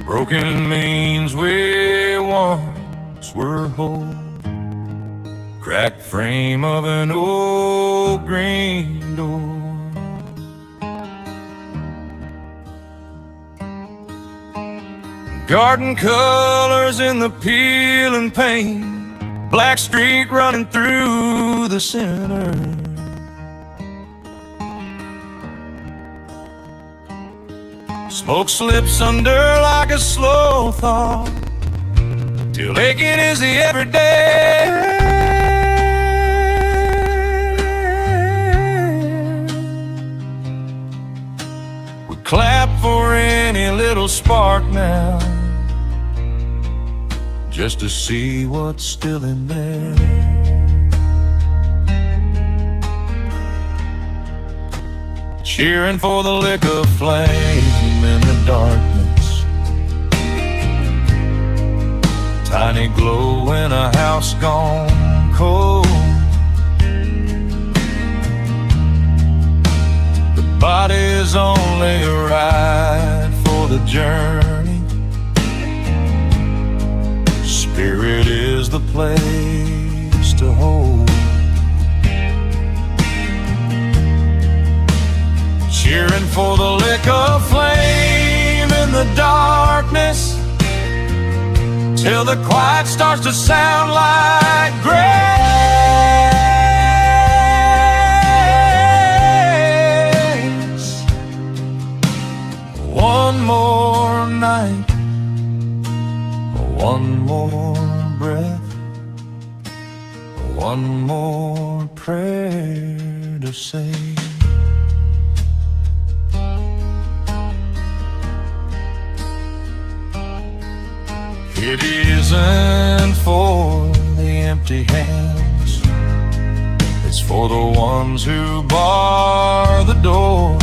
Broken means we once were whole. Cracked frame of an old green door. Garden colors in the peeling paint. Black street running through the center. Smoke slips under like a slow thaw, till aching is the everyday. We clap for any little spark now, just to see what's still in there. Cheering for the lick of flame in the darkness. Tiny glow in a house gone cold. The body's only a ride for the journey. Spirit is the place to hold. Cheering for the lick of flame in the darkness, till the quiet starts to sound like grace. One more night, one more breath, one more prayer to say. It isn't for the empty hands, it's for the ones who bar the door.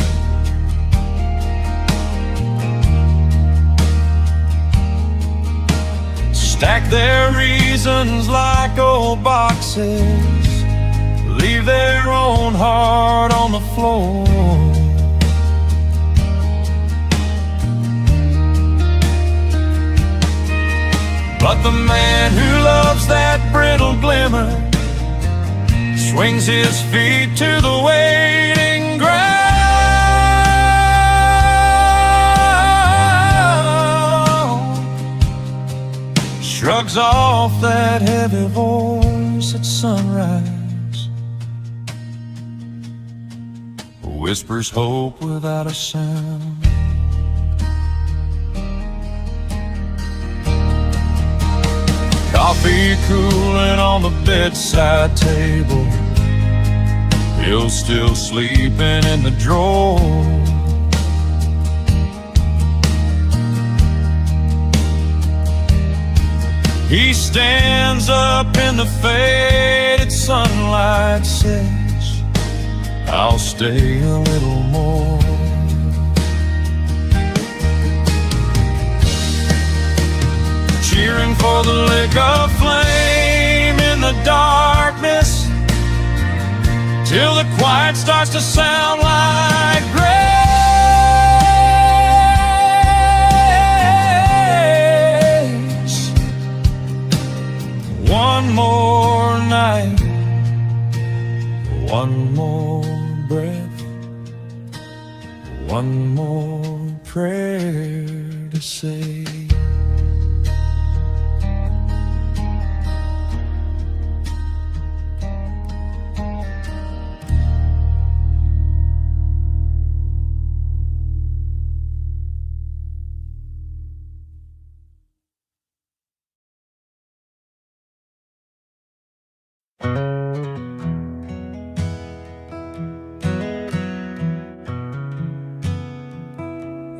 Stack their reasons like old boxes, their own heart on the floor. But the man who loves that brittle glimmer swings his feet to the waiting ground, shrugs off that heavy voice at sunrise, whispers hope without a sound. Coffee cooling on the bedside table, Bill's still sleeping in the drawer. He stands up in the faded sunlight, says, I'll stay a little more. Cheering for the lick of flame in the darkness, till the quiet starts to sound like grace. One more night, one more breath, one more prayer to say.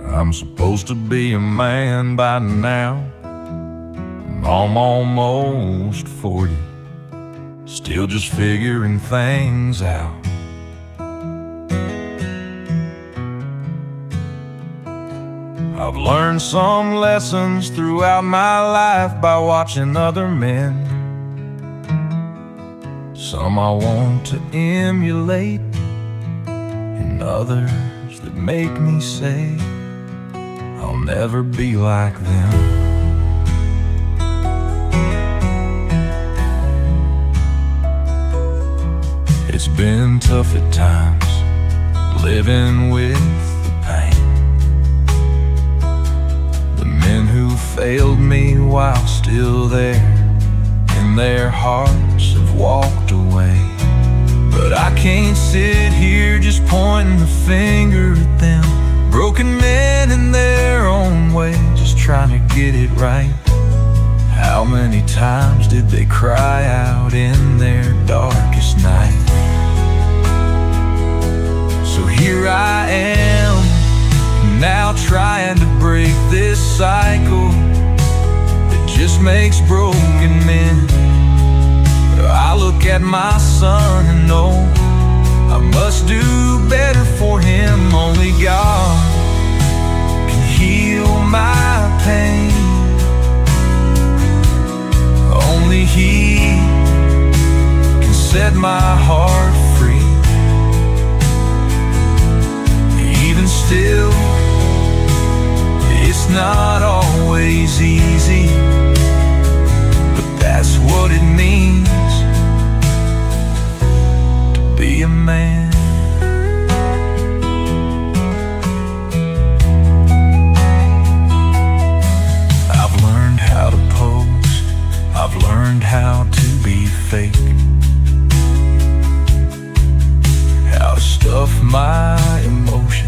I'm supposed to be a man by now. I'm almost 40, still just figuring things out. I've learned some lessons throughout my life by watching other men. Some I want to emulate, and others that make me say I'll never be like them. It's been tough at times, living with the pain. The men who failed me while still there in their hearts have walked away. But I can't sit here just pointing the finger at them. Broken men in their own way, just trying to get it right. How many times did they cry out in their darkest night? So here I am, now trying to break this cycle that just makes broken men. I look at my son and know I must do better for him. Only God can heal my pain. Only He can set my heart free. Even still, it's not always easy, but that's what it means to be a man. I've learned how to pose, I've learned how to be fake, how to stuff my emotions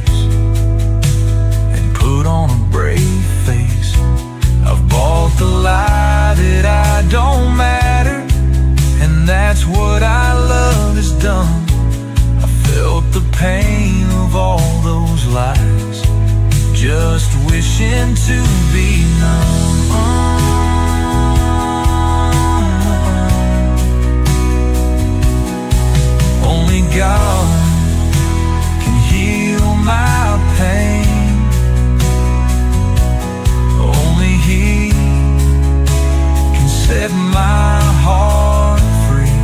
and put on a brave face. I've bought the lie that I don't matter, and that's what I love has done. I felt the pain of all those lies, just wishing to be numb. Only God can heal my pain. Only He can set my heart free.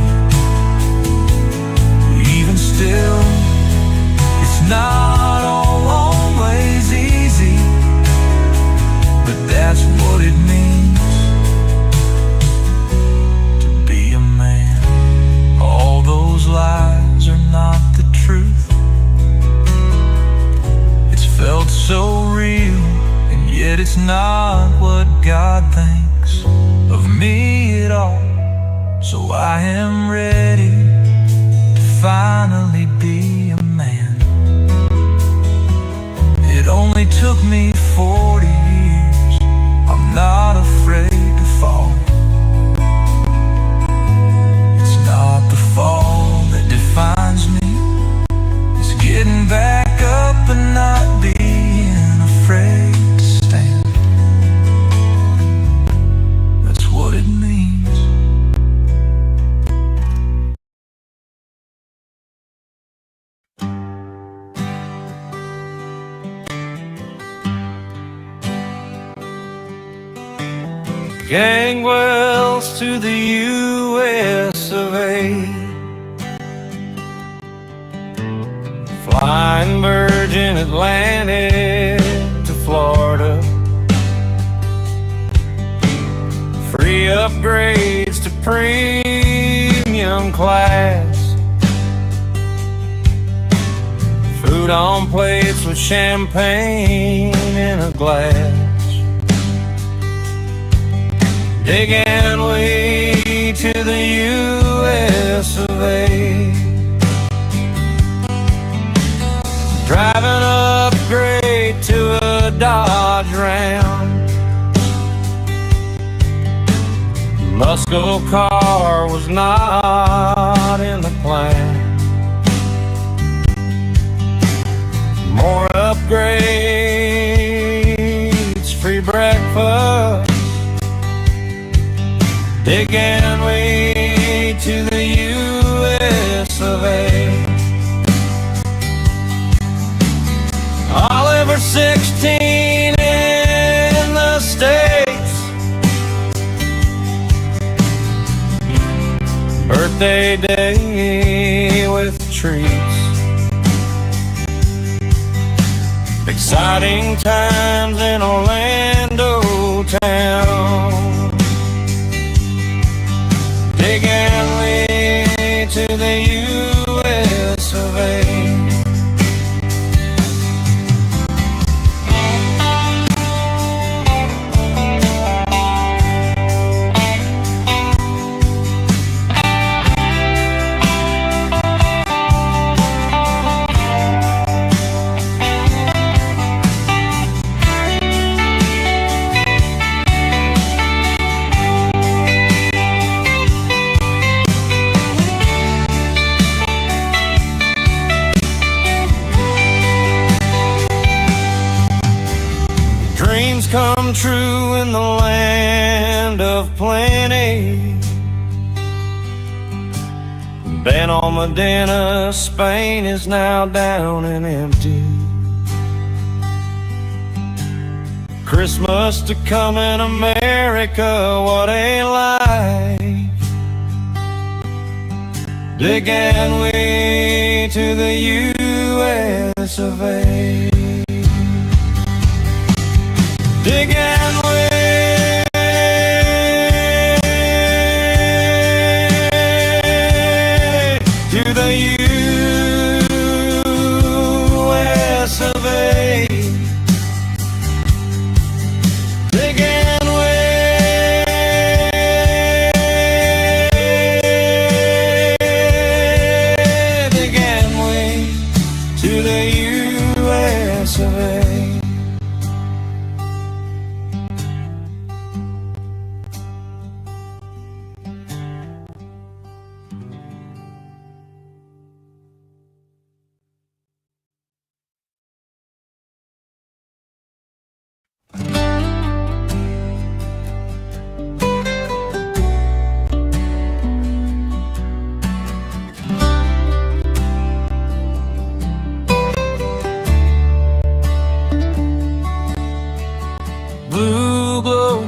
Yet it's not what God thinks of me at all. So I am ready to finally be a man. It only took me 40 years. I'm not afraid to fall. It's not the fall that defines me. It's getting back up and not being afraid to stand. That's what it means. Gangwells to the US of A, flying Virgin Atlantic to Florida, free upgrades to premium class, food on plates with champagne in a glass. Digging way to the US of A, driving upgrade to a Dodge Ram. Muscle car was not in the plan. More upgrades, free breakfast. Digging way to the US of A. Oliver 16 in the States. Birthday day with treats. Exciting times in Orlando town. Digging way to the US of A. Come true in the land of plenty. Benalmádena, Spain is now down and empty. Christmas to come in America, what a life. Digging way to the US of A. Digging way to the US of A. Digging way to the US of A. Blue glow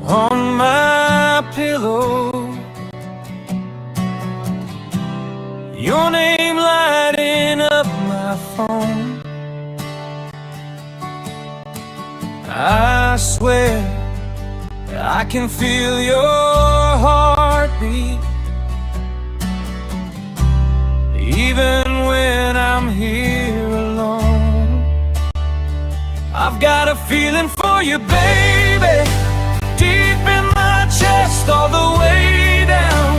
on my pillow, your name lighting up my phone. I swear I can feel your heartbeat, even when I'm here alone. I I've got a feeling for you, baby, deep in my chest, all the way down.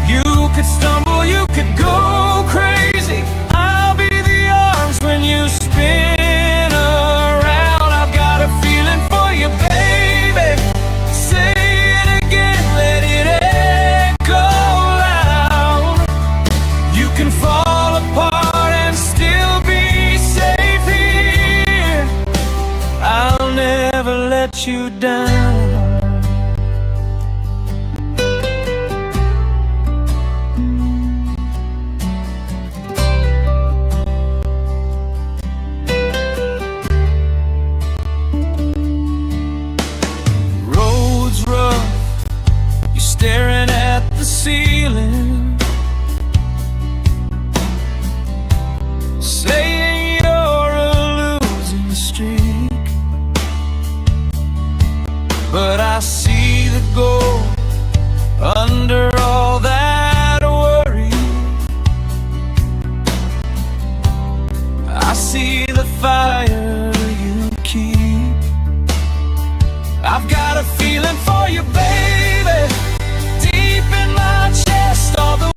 You could stumble, you could go crazy. I'll be the arms when you spin around. I've got a feeling for you, baby. Say it again, let it echo loud. You can fall apart and still be safe here. I'll never let you down. Roads rough, you're staring at the ceiling, saying you're a losing streak. But I see the gold under all that worry. I see the fire you keep. I've got a feeling for you, baby, deep in my chest, all the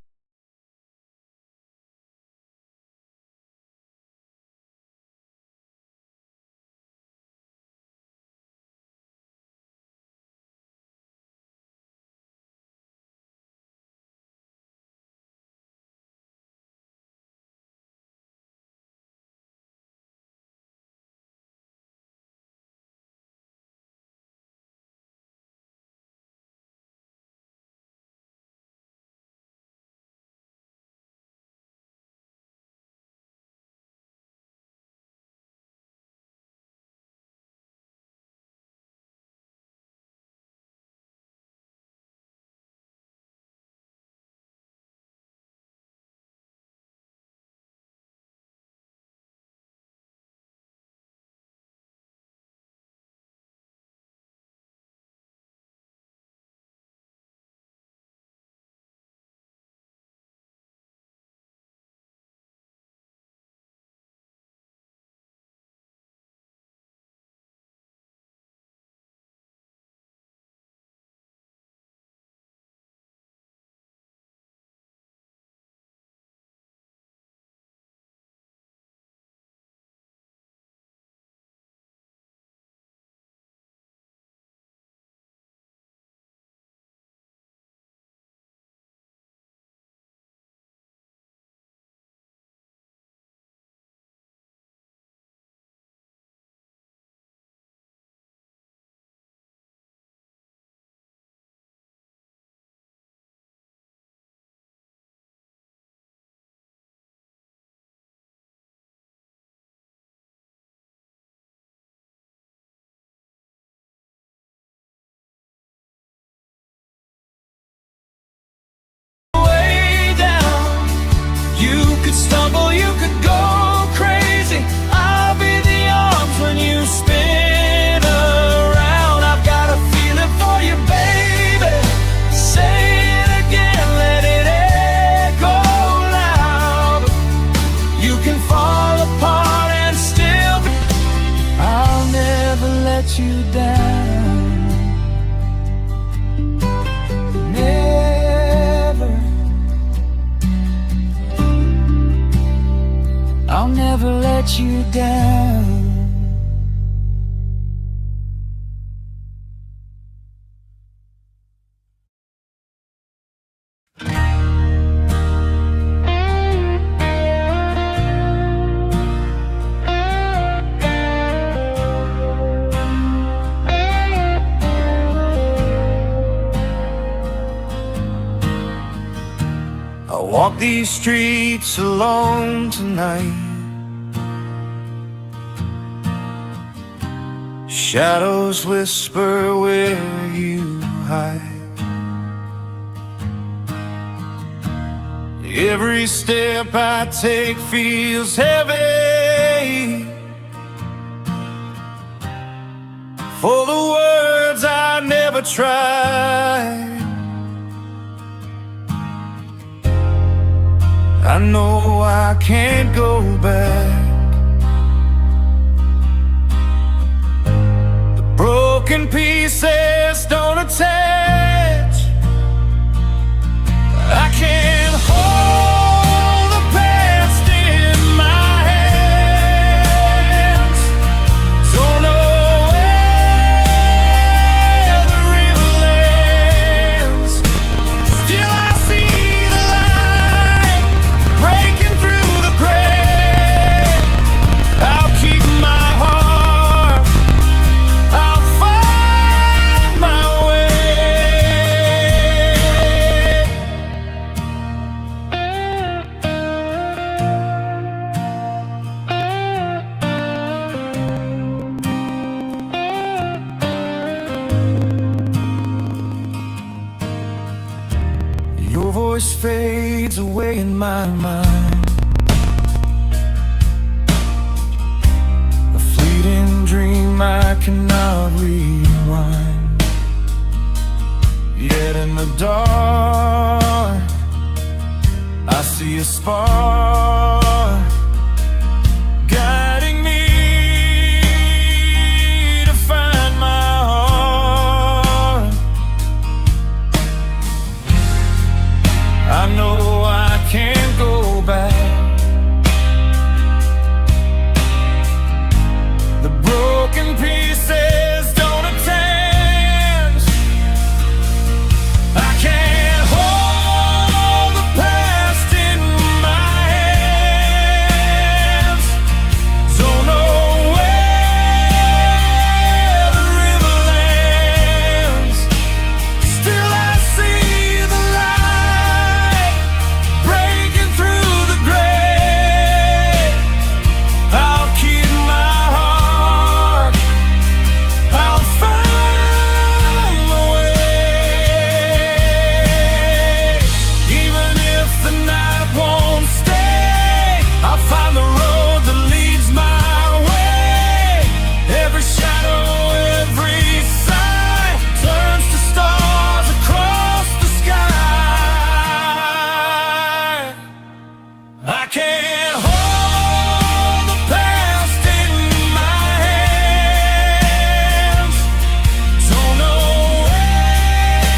way down. You could stumble, you could go crazy. I'll be the arms when you spin around. I've got a feeling for you, baby. Say it again, let it echo loud. You can fall apart and still be. I'll never let you down. Never. I'll never let you down. I walk these streets alone tonight. Shadows whisper where you hide. Every step I take feels heavy, for the words I never tried. I know I can't go back. day in my mind. A fleeting dream I cannot rewind. Yet in the dark I see a spark guiding me to find my heart. I know I can't go back. The broken pieces don't attach. I can't hold the past in my hands. Don't know where the river lands. Still I see the light breaking through the gray. I'll keep my heart. I'll find my way. Even if the night won't stay, I'll find the road that leads my way. Every shadow, every sign turns to stars across the sky. I can't hold the past in my hands. Don't know where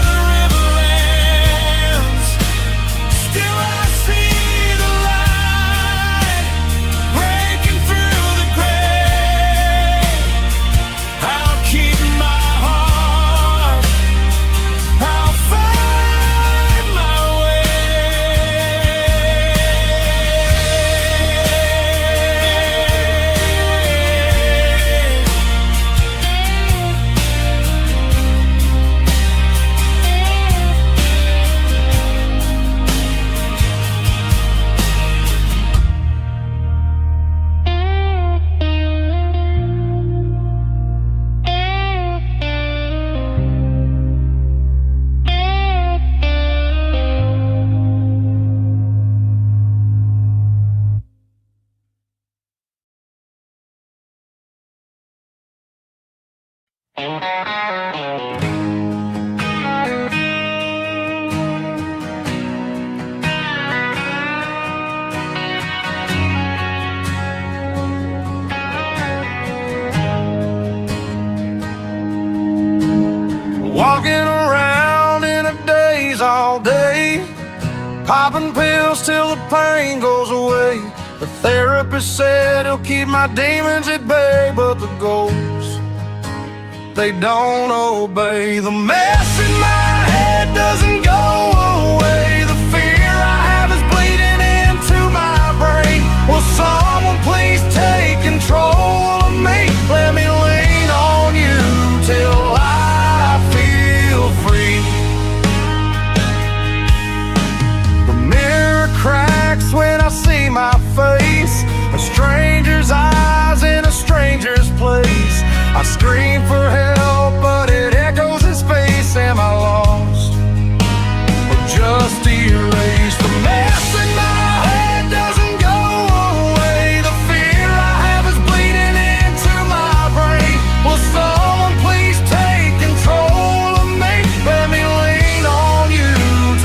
the river lands. Still I see the light breaking through the gray. I'll keep my heart. I'll find my Walking around in a daze all day, popping pills till the pain goes away. The therapist said he'll keep my demons at bay, but the ghosts, they don't obey. The mess in my head doesn't go away. The fear I have is bleeding into my brain. Will someone please take control of me? Let me lean on you till I feel free. The mirror cracks when I see my face, a stranger's eyes in a stranger's place. I scream for help, but it echoes in space. Am I lost or just erased? The mess in my head doesn't go away. The fear I have is bleeding into my brain. Will someone please take control of me? Let me lean on you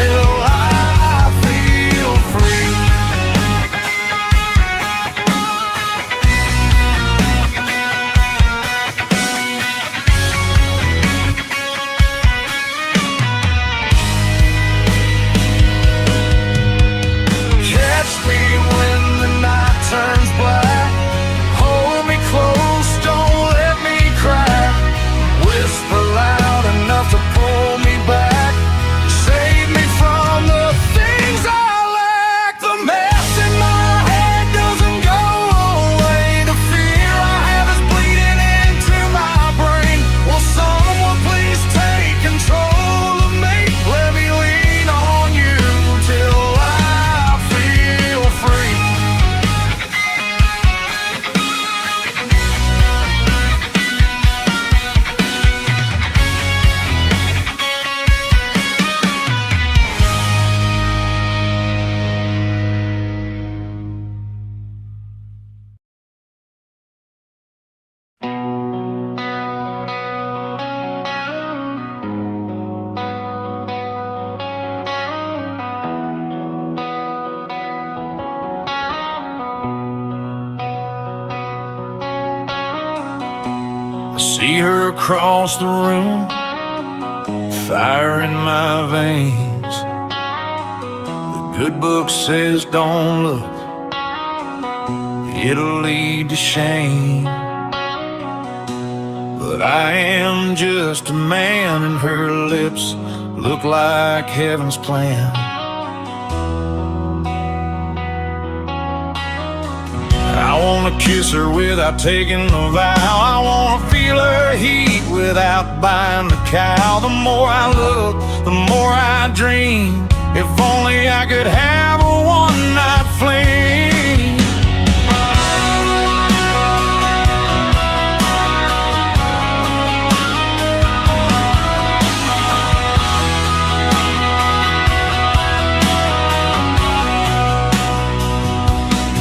till I feel free. I see her across the room, fire in my veins. The good book says don't look, it'll lead to shame. But I am just a man, and her lips look like heaven's plan. I wanna kiss her without taking a vow. I wanna feel her heat without buying the cow. The more I look, the more I dream. If only I could have a one-night fling.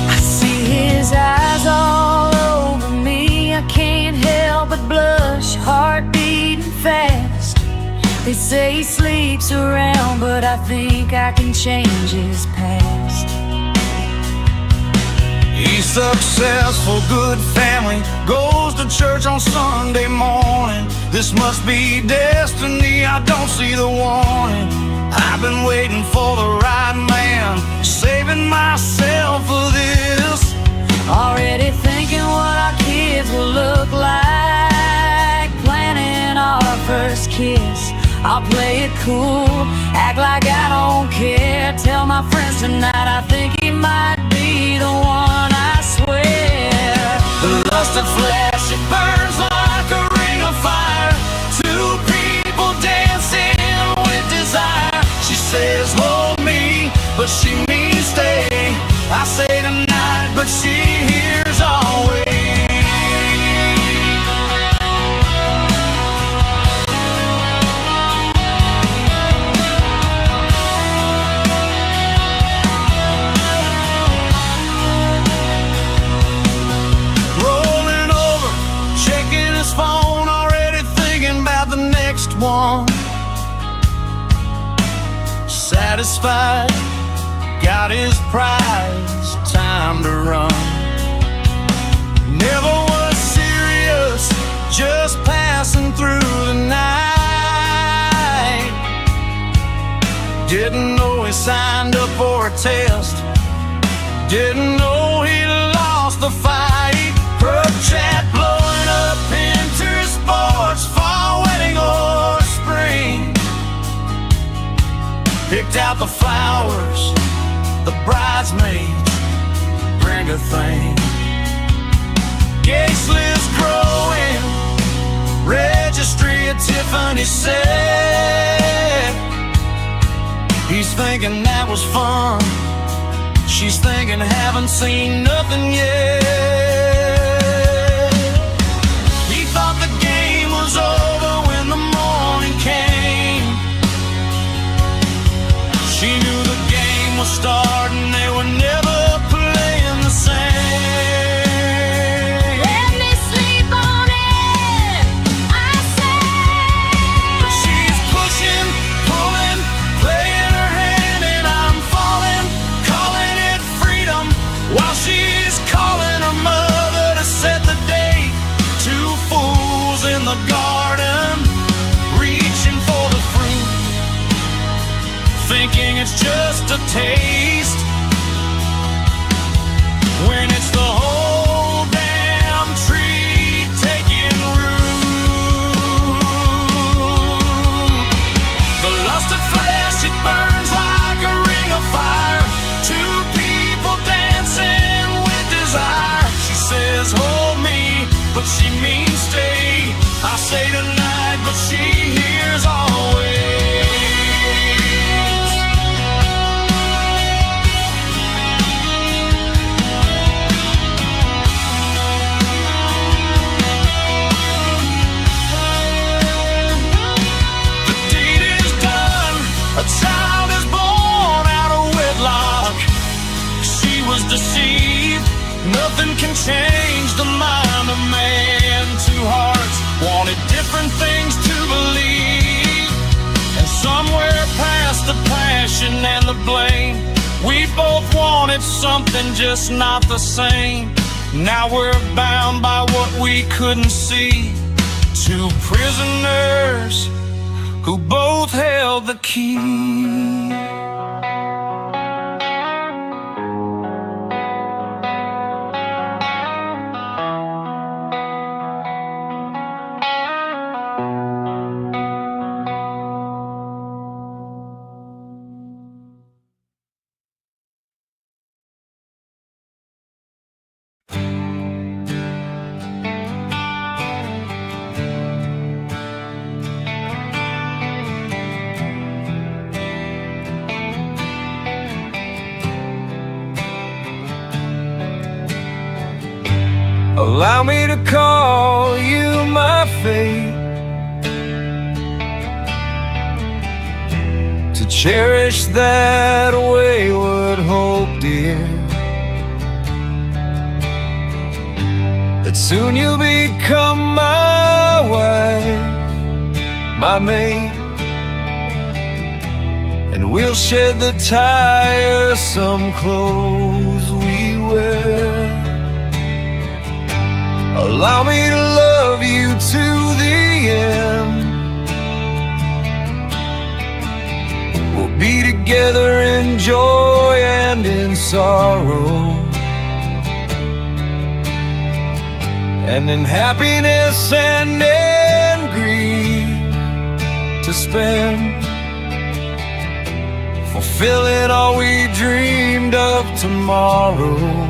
I see his eyes all over me. I can't help but blush, heart beating fast. They say he sleeps around, but I think I can change his past. He's successful, good family, goes to church on Sunday morning. This must be destiny, I don't see the warning. I've been waiting for the right man, saving myself for this. Already thinking what our kids will look like, planning our first kiss. I'll play it cool, act like I don't care. Tell my friends tonight I think he might be the one, I swear. The lust of flesh, it burns like a ring of fire. Two people dancing with desire. She says hold me, but she means stay. I say tonight, but she hears always. Rolling over, checking his phone, already thinking about the next one. Satisfied, got his prize, time to run. Never was serious, just passing through the night. Didn't know he signed up for a test, didn't know he lost the fight. Her chat blowing up into sports, fall, wedding or spring. Picked out the flowers, the bridesmaids bring a thing. Gate list growing, registry at Tiffany said. He's thinking that was fun, she's thinking haven't seen nothing yet. He thought the game was over when the morning came. She knew the game was starting, they were never playing the same. Let me sleep on it, I say. But she's pushing, pulling, playing her hand, and I'm falling, calling it freedom, while she's calling her mother to set the date. Two fools in the garden, reaching for the fruit, thinking it's just a taste, when it's the whole damn tree taking root. The lust of flesh, it burns like a ring of fire. Two people dancing with desire. She says hold me, but she means stay. I say tonight, but she hears always. The deed is done, a child is born out of wedlock. She was deceived, nothing can change the mind of man. Two hearts wanted different things to believe, and somewhere past the passion and the blame, we both wanted something just not the same. Now we're bound by what we couldn't see. Two prisoners who both held the key. Allow me to call you my fate, to cherish that wayward hope, dear, that soon you'll become my wife, my mate, and we'll shed the tiresome clothes we wear. Allow me to love you to the end. We'll be together in joy and in sorrow, and in happiness and in grief to spend, fulfilling all we dreamed of tomorrow.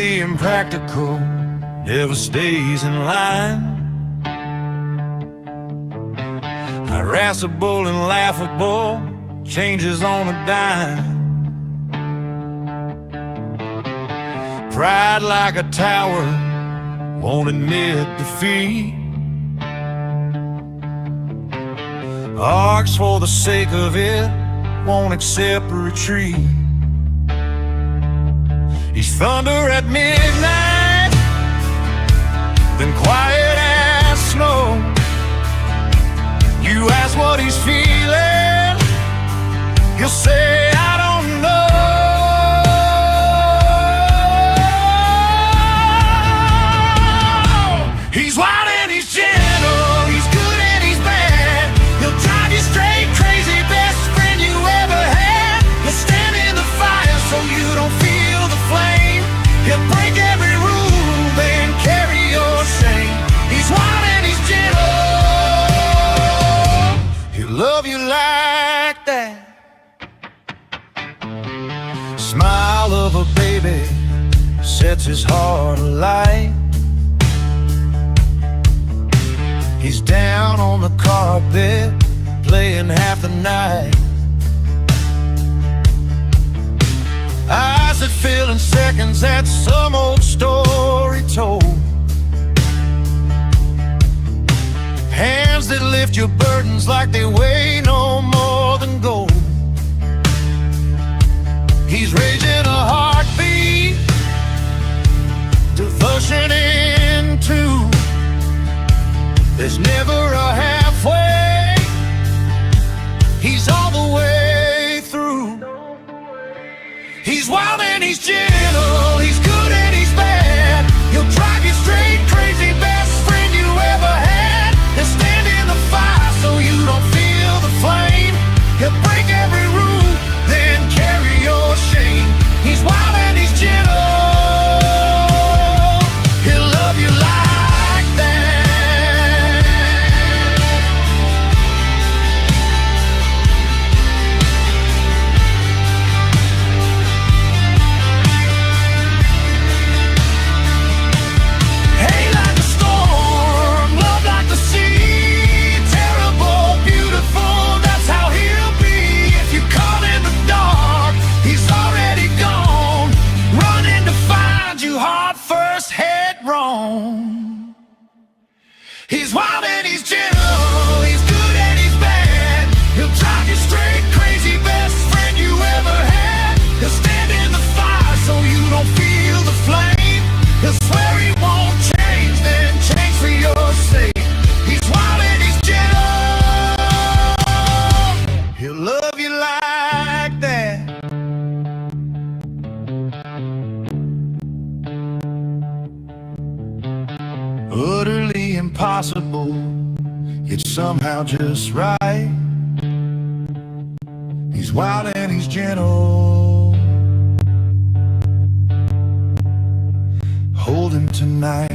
Utterly impractical, never stays in line. Irascible and laughable, changes on a dime. Pride like a tower, won't admit defeat. Arcs for the sake of it, won't accept retreat. He's thunder at midnight, then quiet as snow. You ask what he's feeling, he'll say, I don't know. He's wild and he's gentle, he's good and he's bad. He'll drive you straight crazy, best friend you ever had. He'll stand in the fire so you don't feel the flame. He'll break every rule, then carry your shame. He's wild and he's gentle, he'll love you like that. Smile of a baby sets his heart alight. He's down on the carpet, playing half the night. Eyes that fill in seconds, that's some old story told. Hands that lift your burdens like they weigh no more than gold. He's raising a heartbeat, devotion in two. There's never a halfway, he's all the way through. He's wild and he's gentle, he's good and he's bad. He'll drive you straight crazy, best friend you ever had. He'll stand in the fire so you don't feel the flame. He'll break every rule, then carry your shame. He's wild and he's gentle, he'll love you like that. Hey, like a storm, love like the sea, terrible, beautiful, that's how he'll be. If you're caught in the dark, he's already gone, running to find you heart first, head wrong. He's wild and he's gentle, he's good and he's bad. He'll drive you straight crazy, best friend you ever had. He'll stand in the fire so you don't feel the flame. He'll swear he won't change, then change for your sake. He's wild and he's gentle, he'll love you like that. Utterly impossible, yet somehow just right. He's wild and he's gentle, hold him tonight.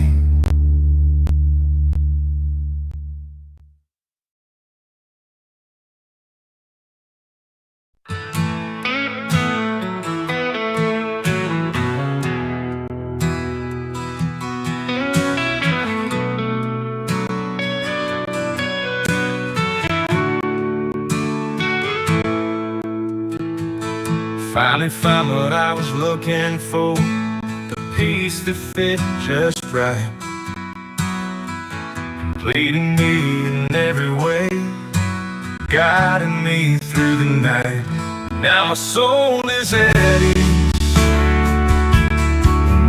Finally found what I was looking for, the piece that fit just right, completing me in every way, guiding me through the night. Now my soul is at ease,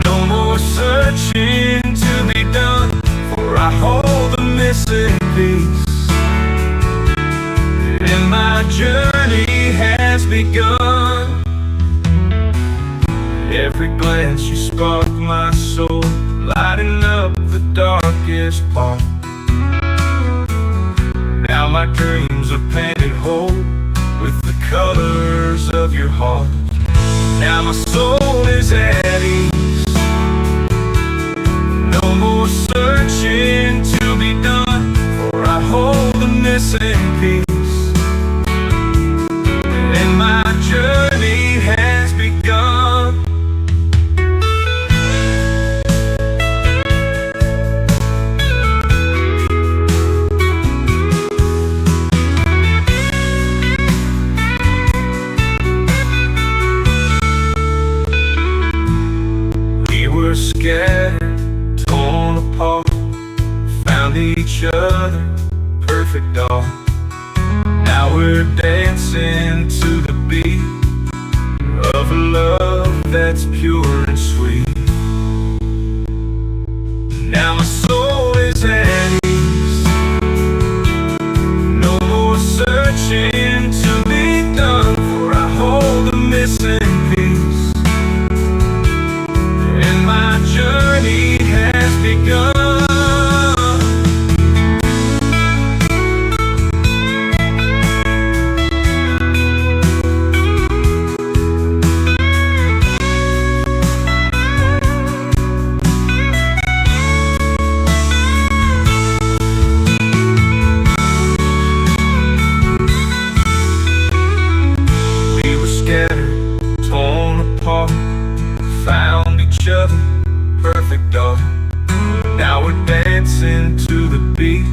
no more searching to be done, for I hold the missing piece, and my journey has begun. Every glance you spark my soul, lighting up the darkest part. Now my dreams are painted whole with the colors of your heart. Now my soul is at ease, no more searching to be done, for I hold the missing piece, and my journey has begun. each other, perfect all. Now we're dancing to the beat of a love that's pure and sweet. Now my soul is at ease, no more searching to be done, for I hold the missing piece, and my journey has begun. Found each other, perfect all. Now we're dancing to the beat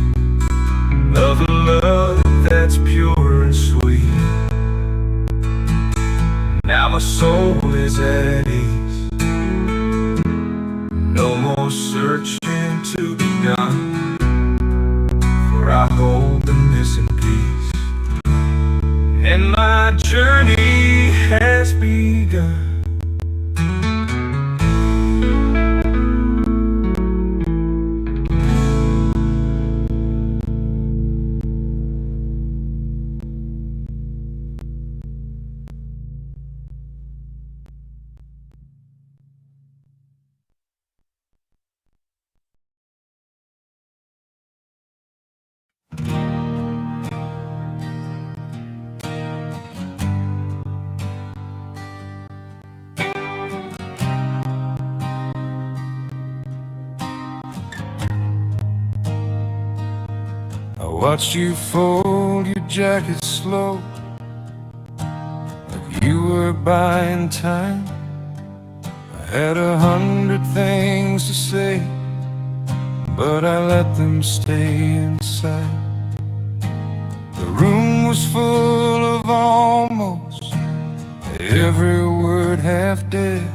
of a love that's pure and sweet. Now my soul is at ease, no more searching to be done, for I hold the missing piece, and my journey has begun. I watched you fold your jacket slow, like you were buying time. I had 100 things to say, but I let them stay inside. The room was full of almost every word half dead,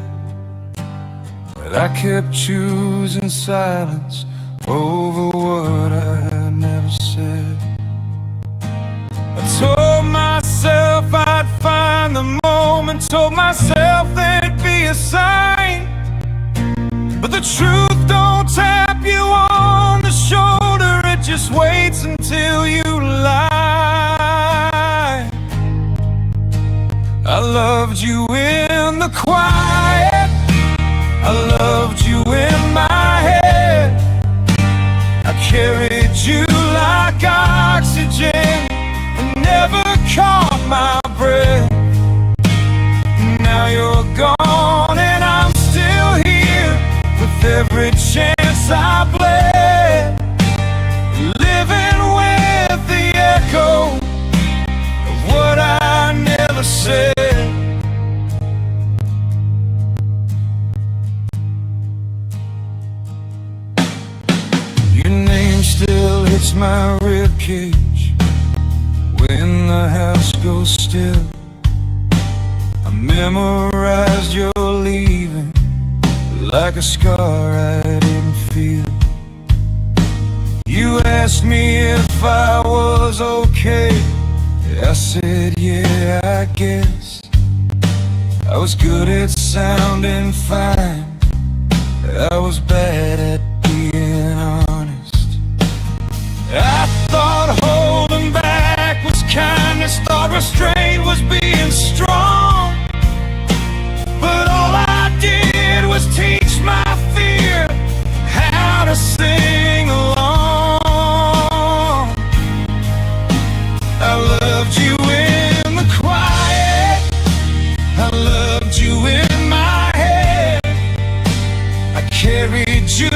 but I kept choosing silence over what I never said. I told myself I'd find the moment, told myself there'd be a sign, but the truth don't tap you on the shoulder, it just waits until you lie. I loved you in the quiet, I loved you in my head, I carried you like oxygen and never caught my breath. Now you're gone and I'm still here with every chance I bled, living with the echo of what I never said. Your name still hits my ribcage when the house goes still. I memorized your leaving like a scar I didn't feel. You asked me if I was okay, I said yeah, I guess. I was good at sounding fine, I was bad at being honest. I thought holding back was kindness, thought restraint was being strong, but all I did was teach my fear how to sing along. I loved you in the quiet, I loved you in my head, I carried you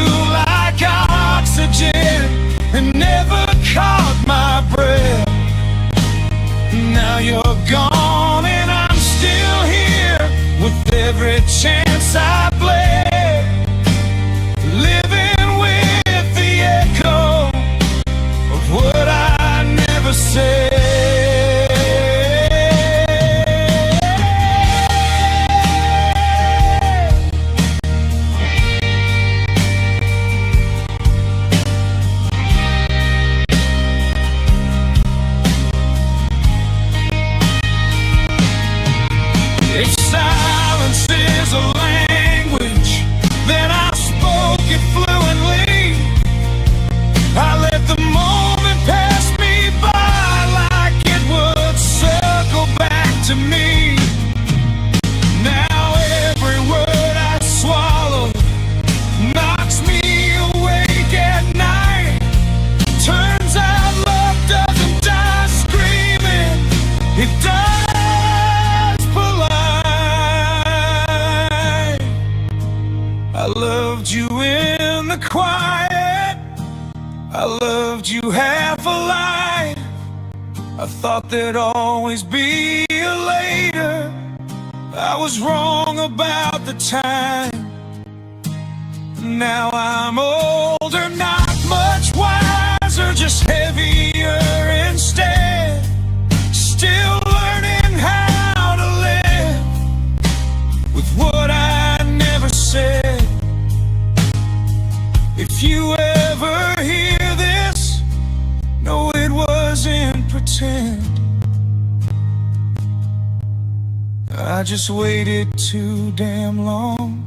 I loved you half a lie. I thought there'd always be a later. I was wrong about the time. Now I'm older, not much wiser, just heavier instead. Still learning how to live with what I never said. If you ever hear this, know it wasn't pretend. I just waited too damn long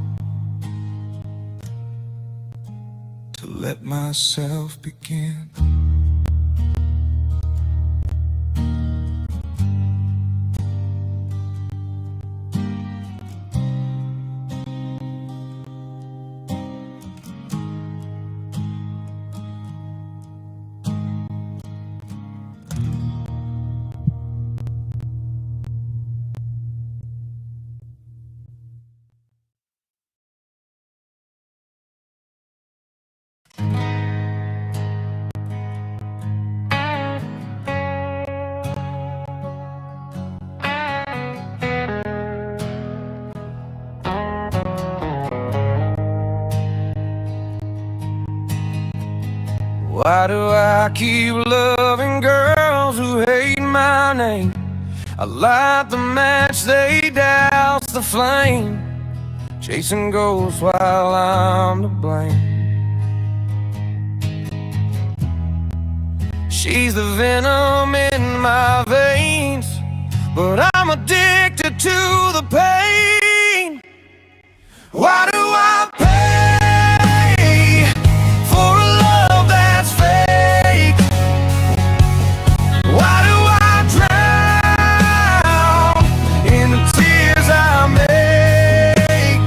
to let myself begin. Why do I keep loving girls who hate my name? I light the match, they douse the flame, chasing ghosts while I'm to blame. She's the venom in my veins, but I'm addicted to the pain. Why do I pay for a love that's fake? Why do I drown in the tears I make?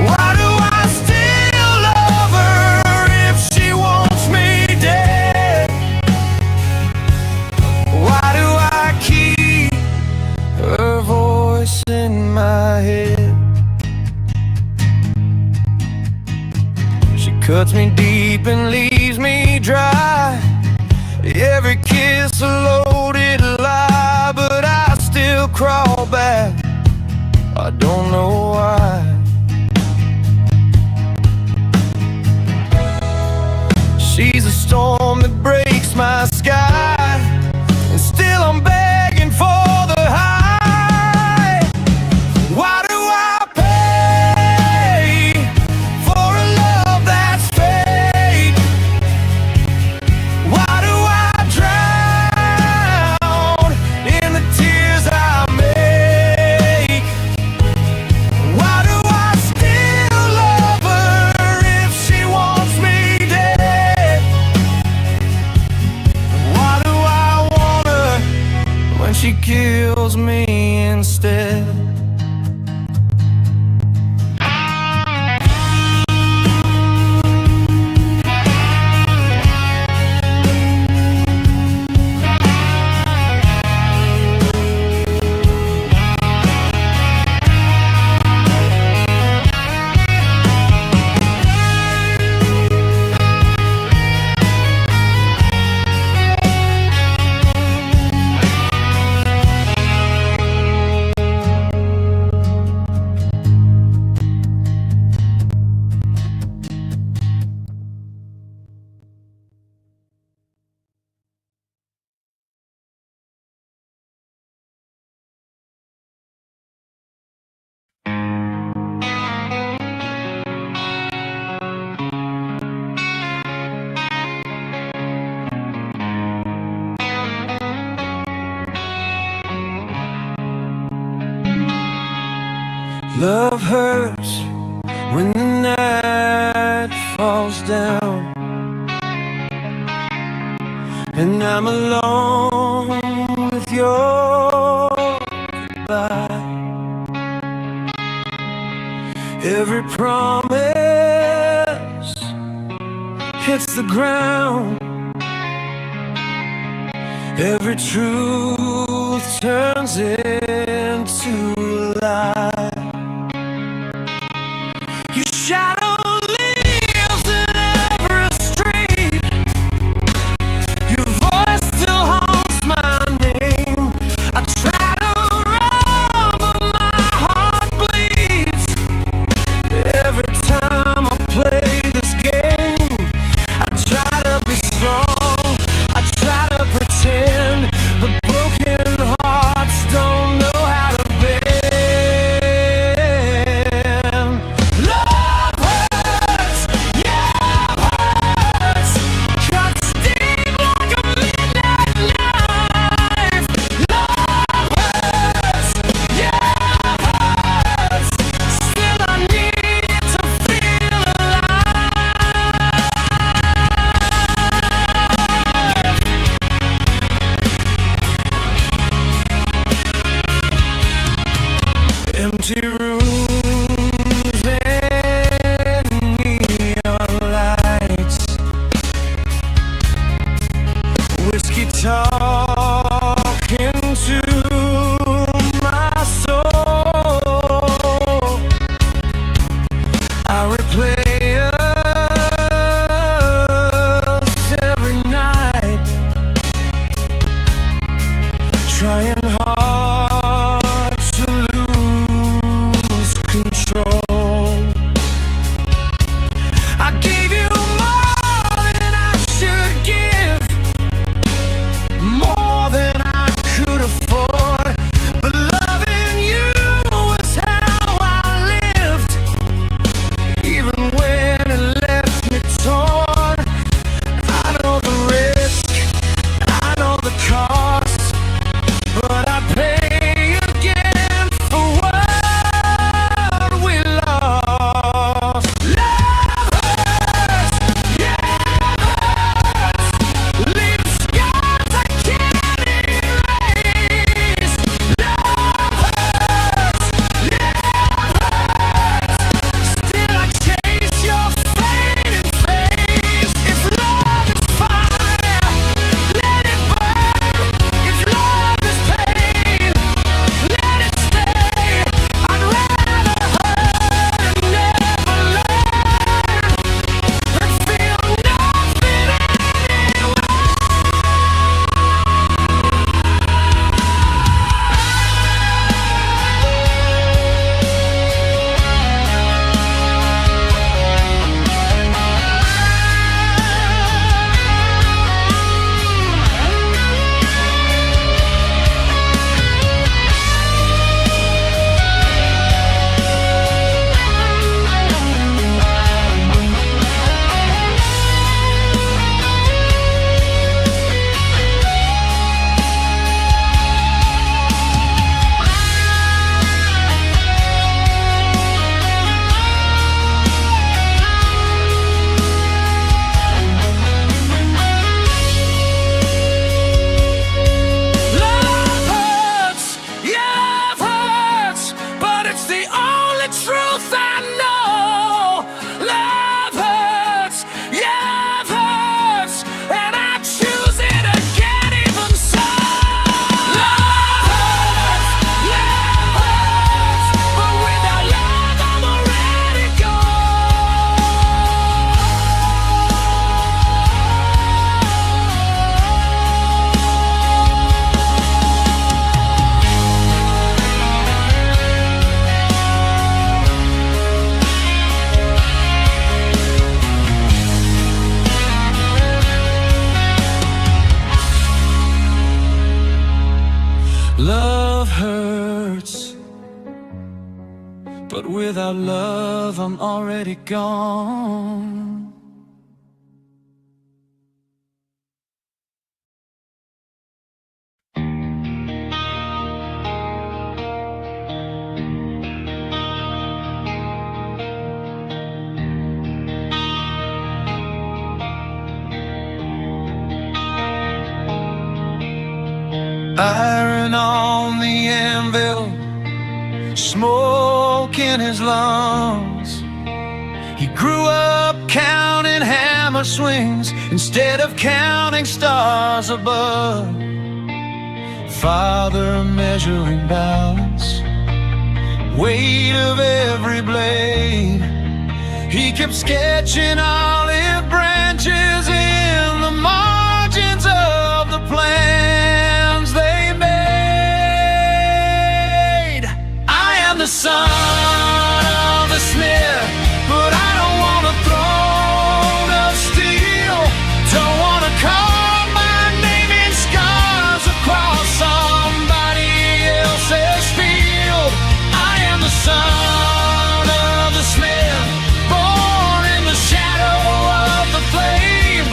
Why do I still love her if she wants me dead? Why do I keep her voice in my head? Cuts me deep and leaves me dry. Every kiss a loaded lie, but I still crawl back. I don't know why. She's a storm that breaks my sky, and still I'm begging for the high. Why do I pay for a love that's fake? Why do I drown in the tears I make? Why do I still love her if she wants me dead? Why do I want her when she kills me instead? Love hurts when the night falls down, and I'm alone with your goodbye. Every promise hits the ground, every truth turns into a lie. Your shadow lives in every street, you talking to my soul. I replay us every night, trying hard to lose control. I gave you more than I should give, more than I could afford, but loving you was how I lived, even when it left me torn. I know the risk, I know the cost, but I pay again for what we lost. Love hurts, yeah, hurts, leaves scars I can't erase. Love hurts, yeah, hurts, still I chase your fading face. If love is fire, let it burn. If love is pain, let it stay. I'd rather hurt and never learn than feel nothing anyway. Love hurts, yeah, love hurts, but it's the only truth I know. Love hurts, yeah, love hurts, and I choose it again even so. Love hurts, yeah, love hurts, but without love I'm already Love hurts, but without love I'm already gone. Iron on the anvil, smoke in his lungs. He grew up counting hammer swings instead of counting stars above. Father measuring balance, weight of every blade. He kept sketching olive branches in the margins of the plans they made. I am the son of the smith, but I don't want a throne of steel. Don't want to carve my name in scars across somebody else's field. I am the son of the smith, born in the shadow of the flame.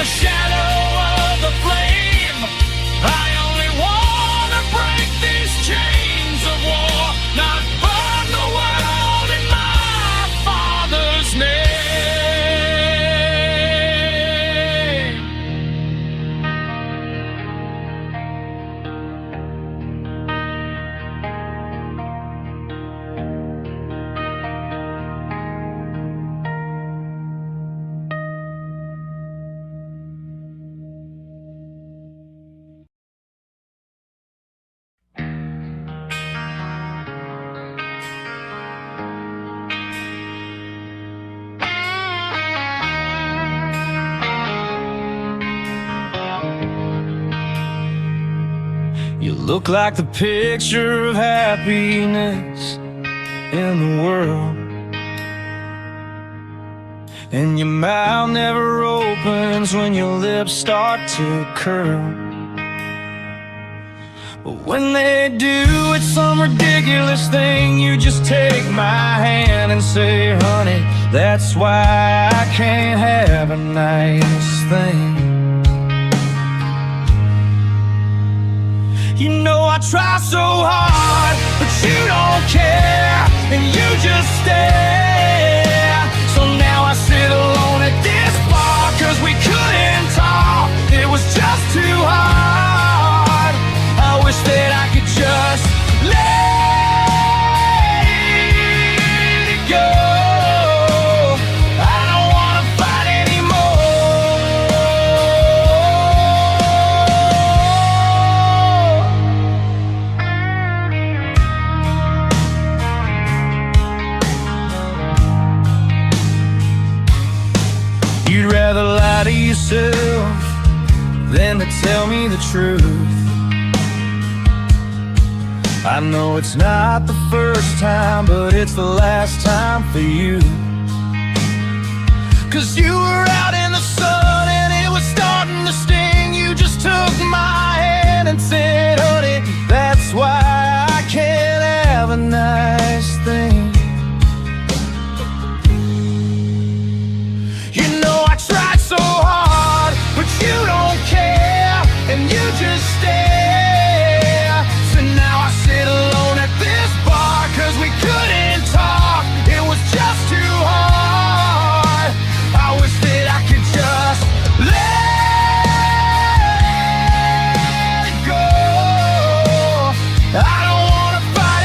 the shadow of the flame. I only wanna break these chains of war, not burn the world in my Father's name. You look like the picture of happiness in the world, and your mouth never opens when your lips start to curl. But when they do, it's some ridiculous thing. You just take my hand and say, honey, that's why I can't have a nice thing. You know I try so hard, but you don't care, and you just stare. So now I sit alone at this bar, 'cause we couldn't talk, it was just too hard. I wish that I could just let it go. I don't wanna fight anymore. You'd rather lie to yourself than to tell me the truth. I know it's not the first time, but it's the last time for you. 'Cause you were out in the sun and it was starting to sting. You just took my hand and said, honey, that's why I can't have a nice thing. You know I tried so hard, but you don't care, and you just stare. So now I sit alone at this bar, 'cause we couldn't talk, it was just too hard. I wish that I could just let it go. I don't wanna fight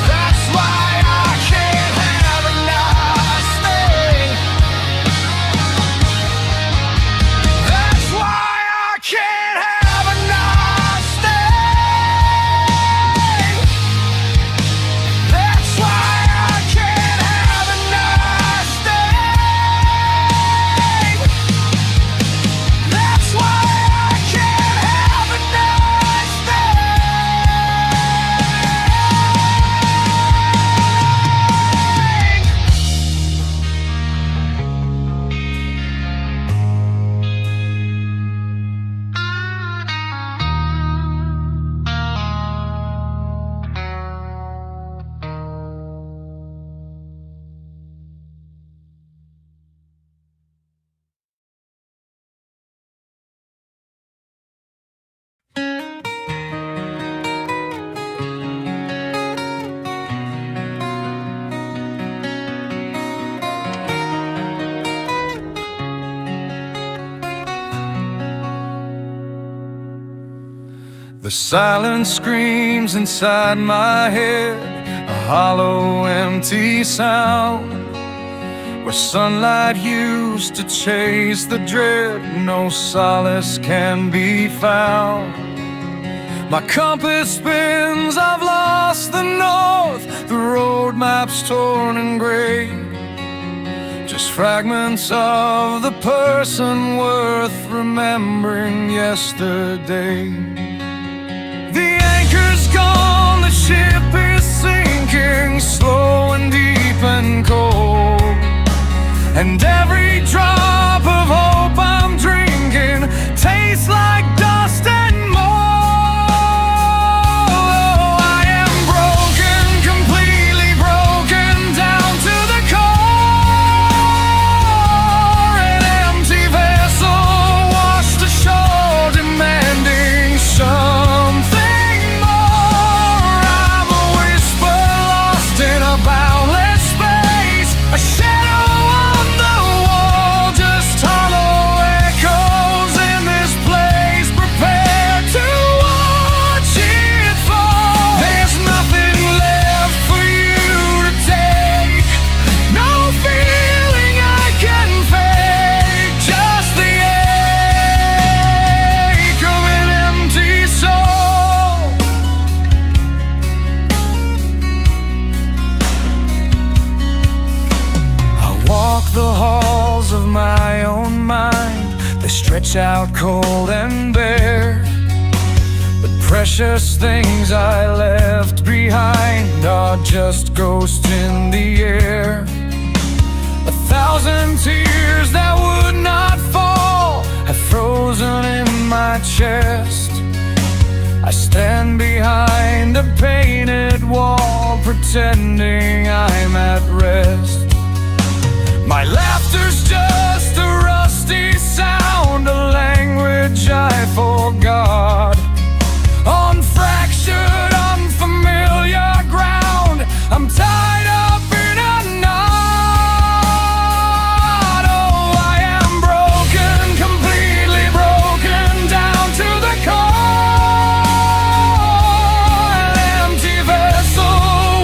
That's why I can't have a nice thing. That's why I can't have a nice thing. That's why I can't have a nice thing. That's why I can't have a nice thing. The silence screams inside my head, a hollow, empty sound, where sunlight used to chase the dread, no solace can be found. My compass spins, I've lost the north, the road map's torn and gray. just fragments of the person worth remembering yesterday. The anchor's gone, the ship is sinking, slow and deep and cold. And every drop of hope I'm drinking tastes like dust and mold. I am broken, completely broken down to the core. An empty vessel washed ashore, demanding something more. I'm a whisper lost in a boundless space, a shadow on the wall, just hollow echoes in this place. Prepare to watch it fall. There's nothing left for you to take, no feeling I can fake, just the ache of an empty soul. I walk the halls of my own mind, they stretch out cold and bare. But precious things I left behind are just ghosts in the air. 1,000 tears that would not fall have frozen in my chest. I stand behind a painted wall, pretending I'm at rest. My laughter's just a rusty sound, a language I forgot. On fractured, unfamiliar ground, I'm tied up in a knot. Oh, I am broken, completely broken down to the core. An empty vessel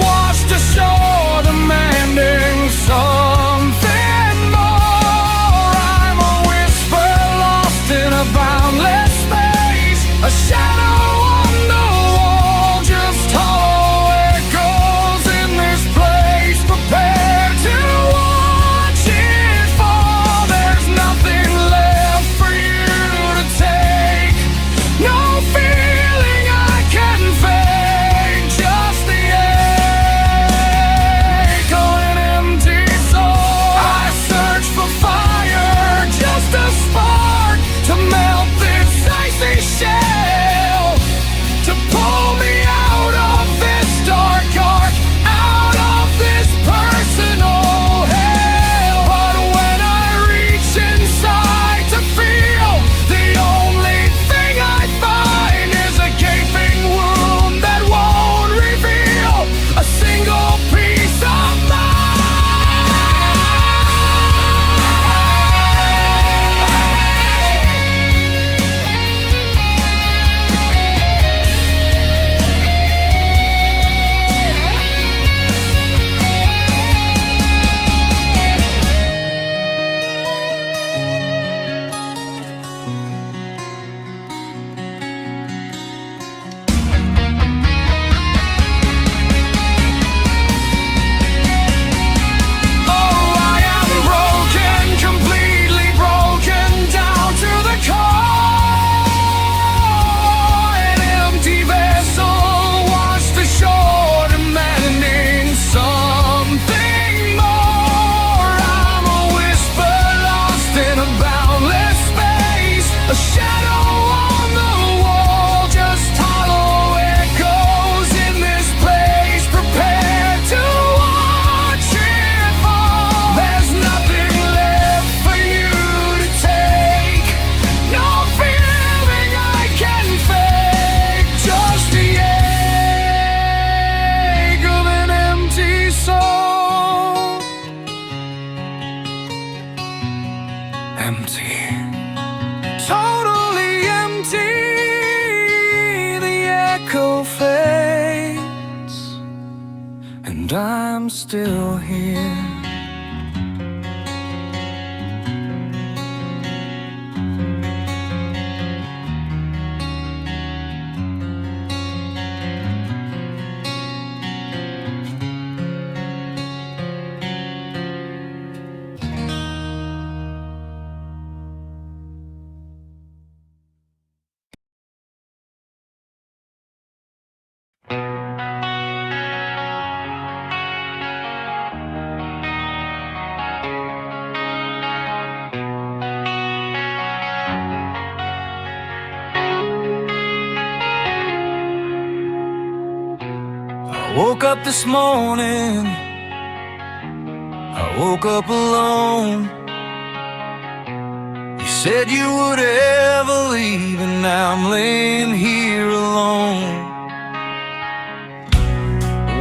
washed ashore, demanding something more. I'm a whisper lost in a boundless space, a shadow on the wall, just hollow echoes in this place. Prepare to watch it fall. There's nothing left for you to take, no feeling I can fake, just the ache of an empty soul. I search for fire, just a spark to melt this icy shell, to pull me out of this dark arc, out of this personal hell. But when I reach inside to feel, the only thing I find is a gaping wound that won't reveal a single piece of empty, totally empty. The echo fades, and I'm still here. Woke up this morning, I woke up alone. You said you would ever leave, and now I'm laying here alone.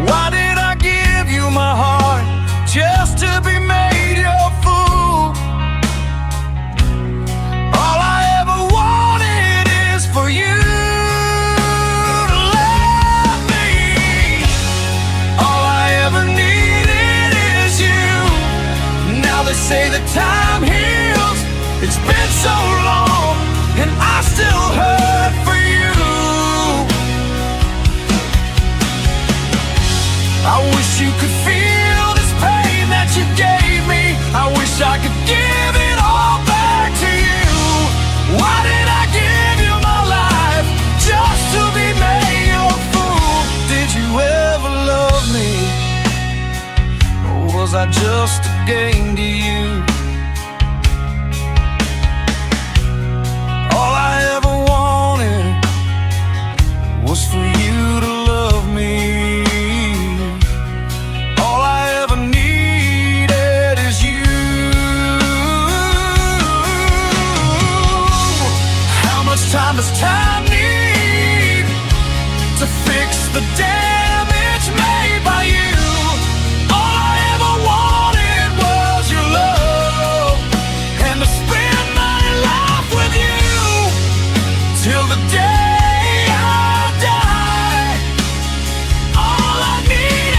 Why did I give you my heart just to be made your fool? All I ever wanted is for you to love me. All I ever needed is you. Now they say that time heals. It's been so long, and I still hurt for you. I wish you could feel this pain that you gave me. I wish I could give it all back to you. Why did I give you my life just to be made your fool? Did you ever love me, or was I just a game to you? All I ever wanted was for you to love me. All I ever needed is you. How much time does time need to fix the damage made by you? All I ever wanted was your love, and to spend my life with you till the day I die. All I needed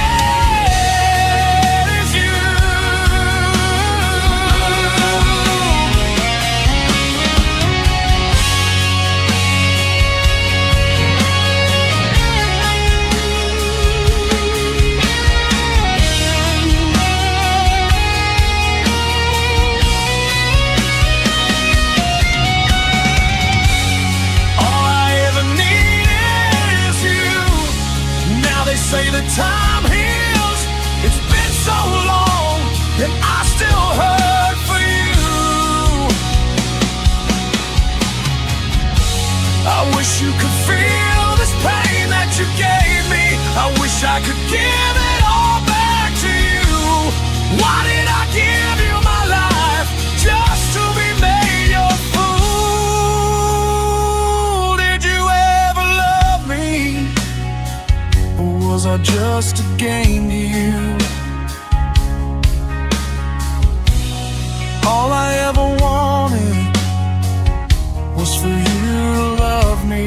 is you. All I ever needed is you. Now they say that time heals. It's been so long, and I still hurt for you. I wish you could feel this pain that you gave me. I wish I could give it all back to you. Why did I give you my life just to be made your fool? Did you ever love me, or was I just a game to you? All I ever wanted was for you to love me.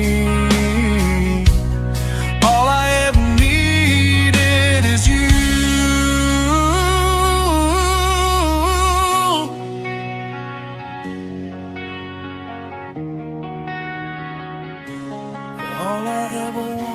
All I ever needed is you. All I ever wanted.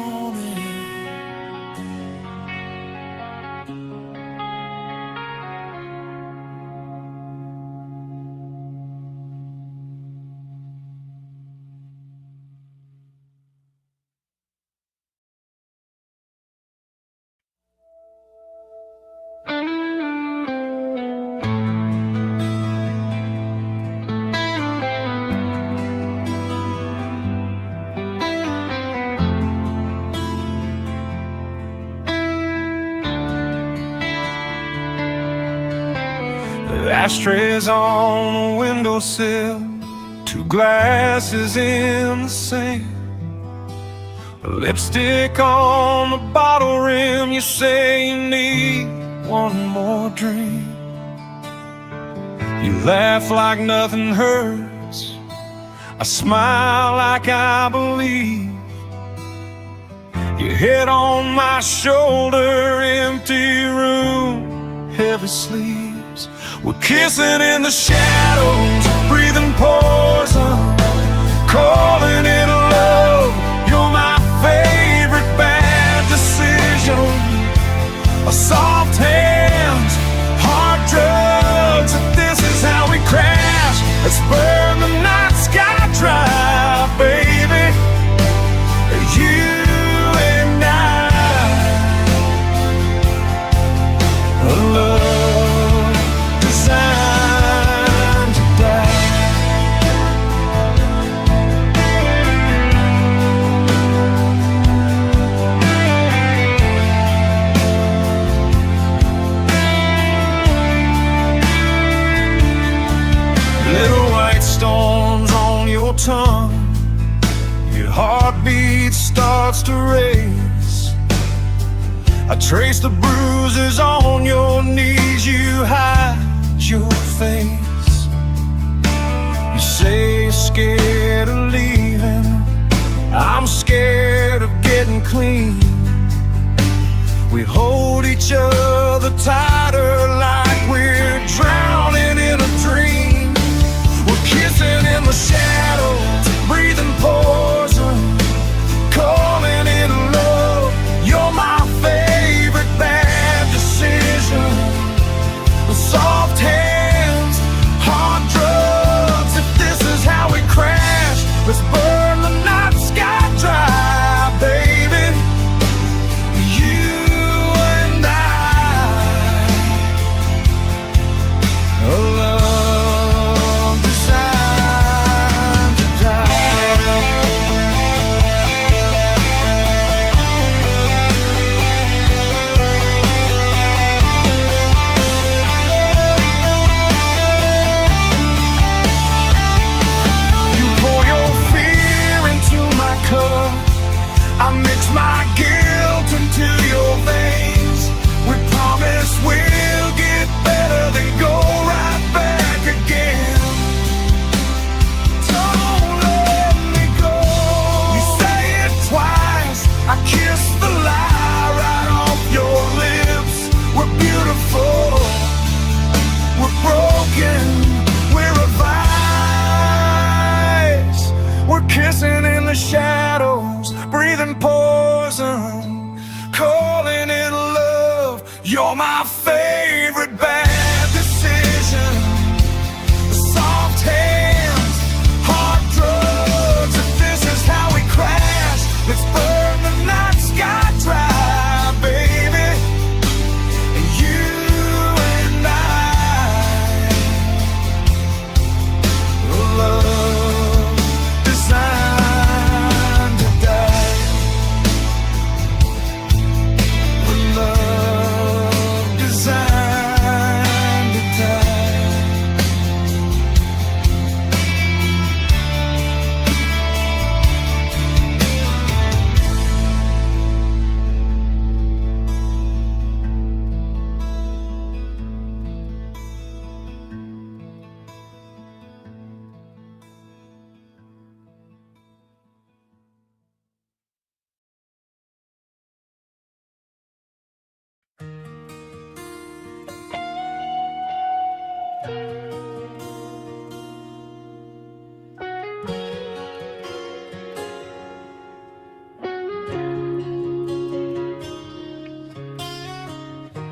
Ashtrays on the windowsill, two glasses in the sink, lipstick on the bottle rim. You say you need one more drink. You laugh like nothing hurts. I smile like I believe. Your head on my shoulder, empty room, heavy sleeves. We're kissing in the shadows, breathing poison, calling it love. You're my favorite bad decision. Soft hands, hard drugs. This is how we crash. Let's burn the night sky dry, baby. You and I, love designed to die. heartbeat starts to race. I trace the bruises on your knees, you hide your face. You say you're scared of leaving, I'm scared of getting clean. We hold each other tighter like we're drowning in a dream. We're kissing in the shadows, breathing poison, calling in love. You're my favorite bad decision. Soft hands, hard drugs. If this is how we crash, let's burn the night sky dry, baby. You and I, a love designed to die. You pour your fear into my cup, I mix my guilt into your veins. We promise we'll get better, then go right back again. Don't let me go. You say it twice, I kiss the lie right off your lips. We're beautiful, we're broken, we're a vice. We're kissing in the shadows, breathing poison, calling it love. You're my favorite bad decision. Soft hands, hard drugs. If this is how we crash, let's burn the night sky dry, baby. You and I, love designed to die. Love designed to die.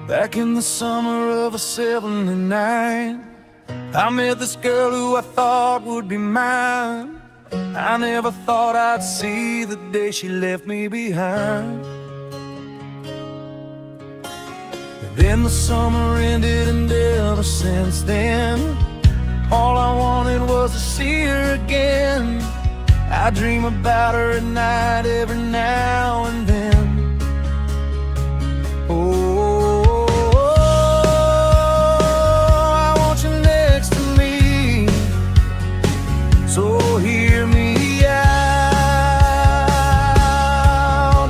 Back in the summer of '79, I met this girl who I thought would be mine. I never thought I'd see the day she left me behind. And then the summer ended, and ever since then, all I wanted was to see her again. I dream about her at night every now and then. I want you next to me, so hear me out,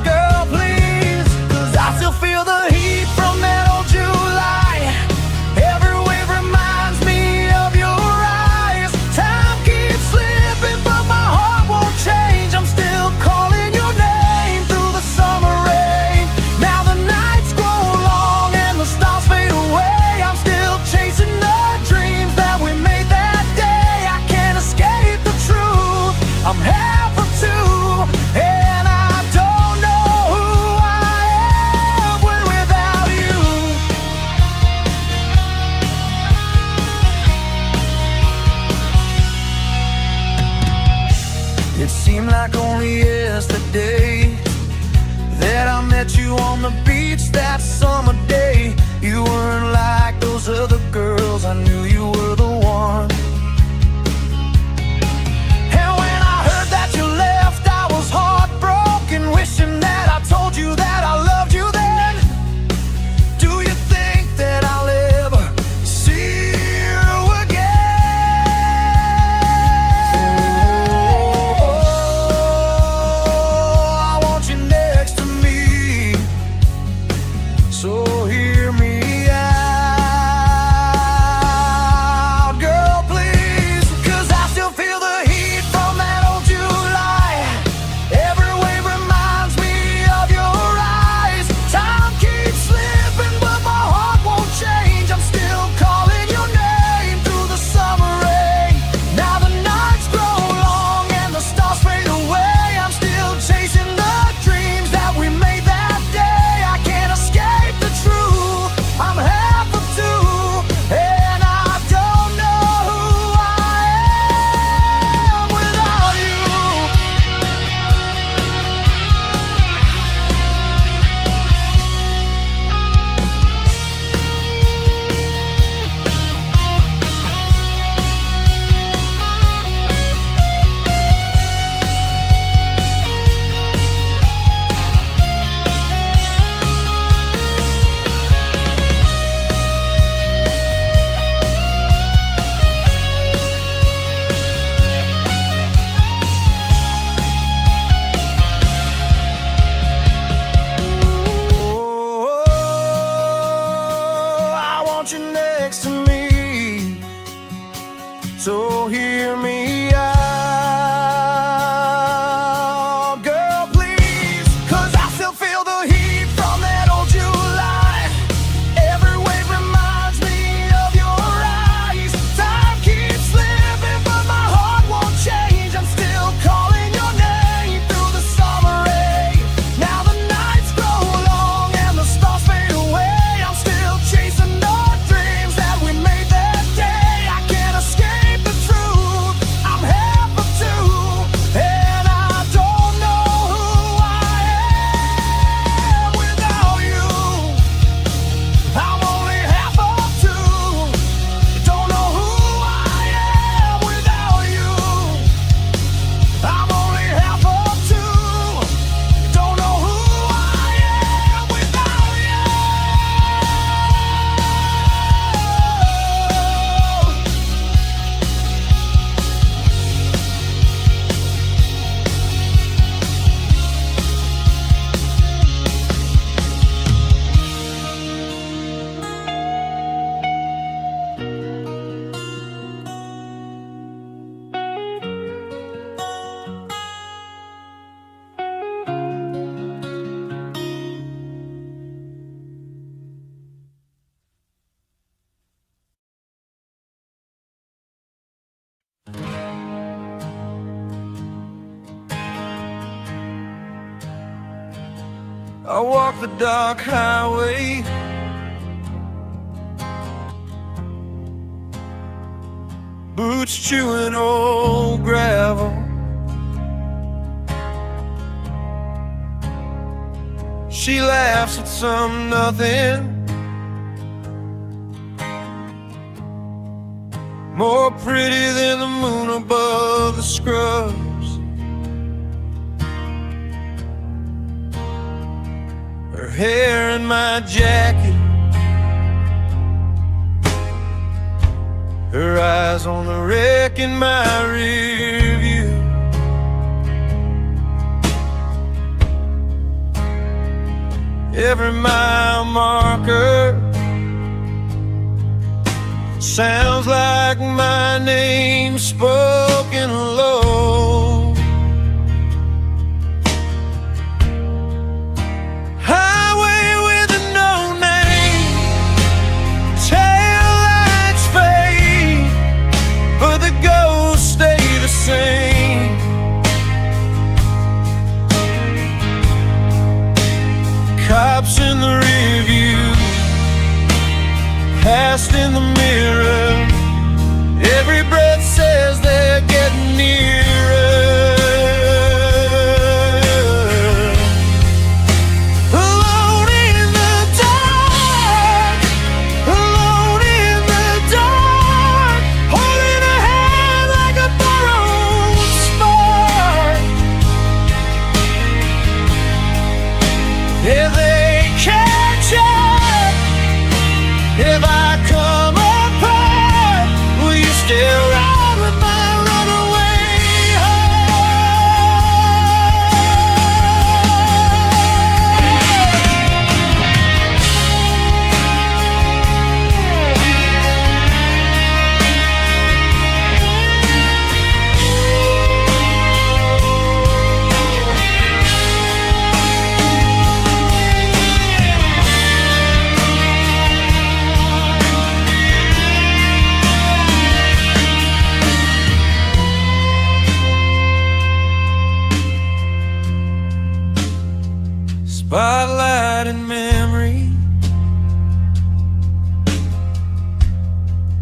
girl, please. 'Cause I still feel the heat from that old July. Every wave reminds me of your eyes. Time keeps slipping, but my heart won't change. I'm still calling your name through the summer rain. Now the nights grow long and the stars fade away. I'm still chasing the dreams that we made that day. I can't escape the truth, I'm half of two, and I don't know who I am when without you. It seemed like only yesterday that I met you on the beach that summer day. You weren't like those other girls, I knew you were the one. And when I heard that you left, I was heartbroken, wishing that I told you that I loved you then. Do you think that I'll ever see you again? I walk the dark highway, boots chewing old gravel. She laughs at some nothing, more pretty than the moon above the scrubs. Her hair in my jacket, her eyes on the wreck in my rear view. Every mile marker sounds like my name spoken low. Highway with a no name, taillights fade, but the ghosts stay the same. Cops in the rear view, past in the mirror, every breath says they're getting nearer. Alone in the dark, alone in the dark, holding a hand like a borrowed spark. If they catch up, if I come apart, will you still ride with my runaway spotlight in memory,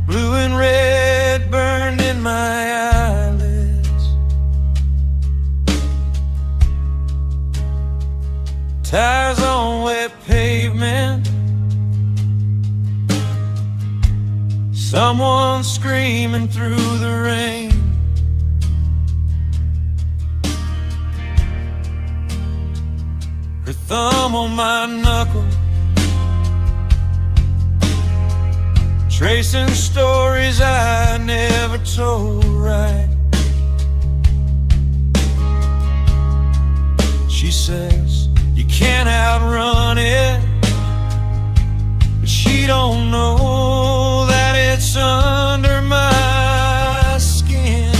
blue and red burned in my eyelids, tires on wet pavement, someone screaming through the rain. Her thumb on my knuckle, tracing stories I never told right. She says, you can't outrun it, but she don't know that it's under my skin.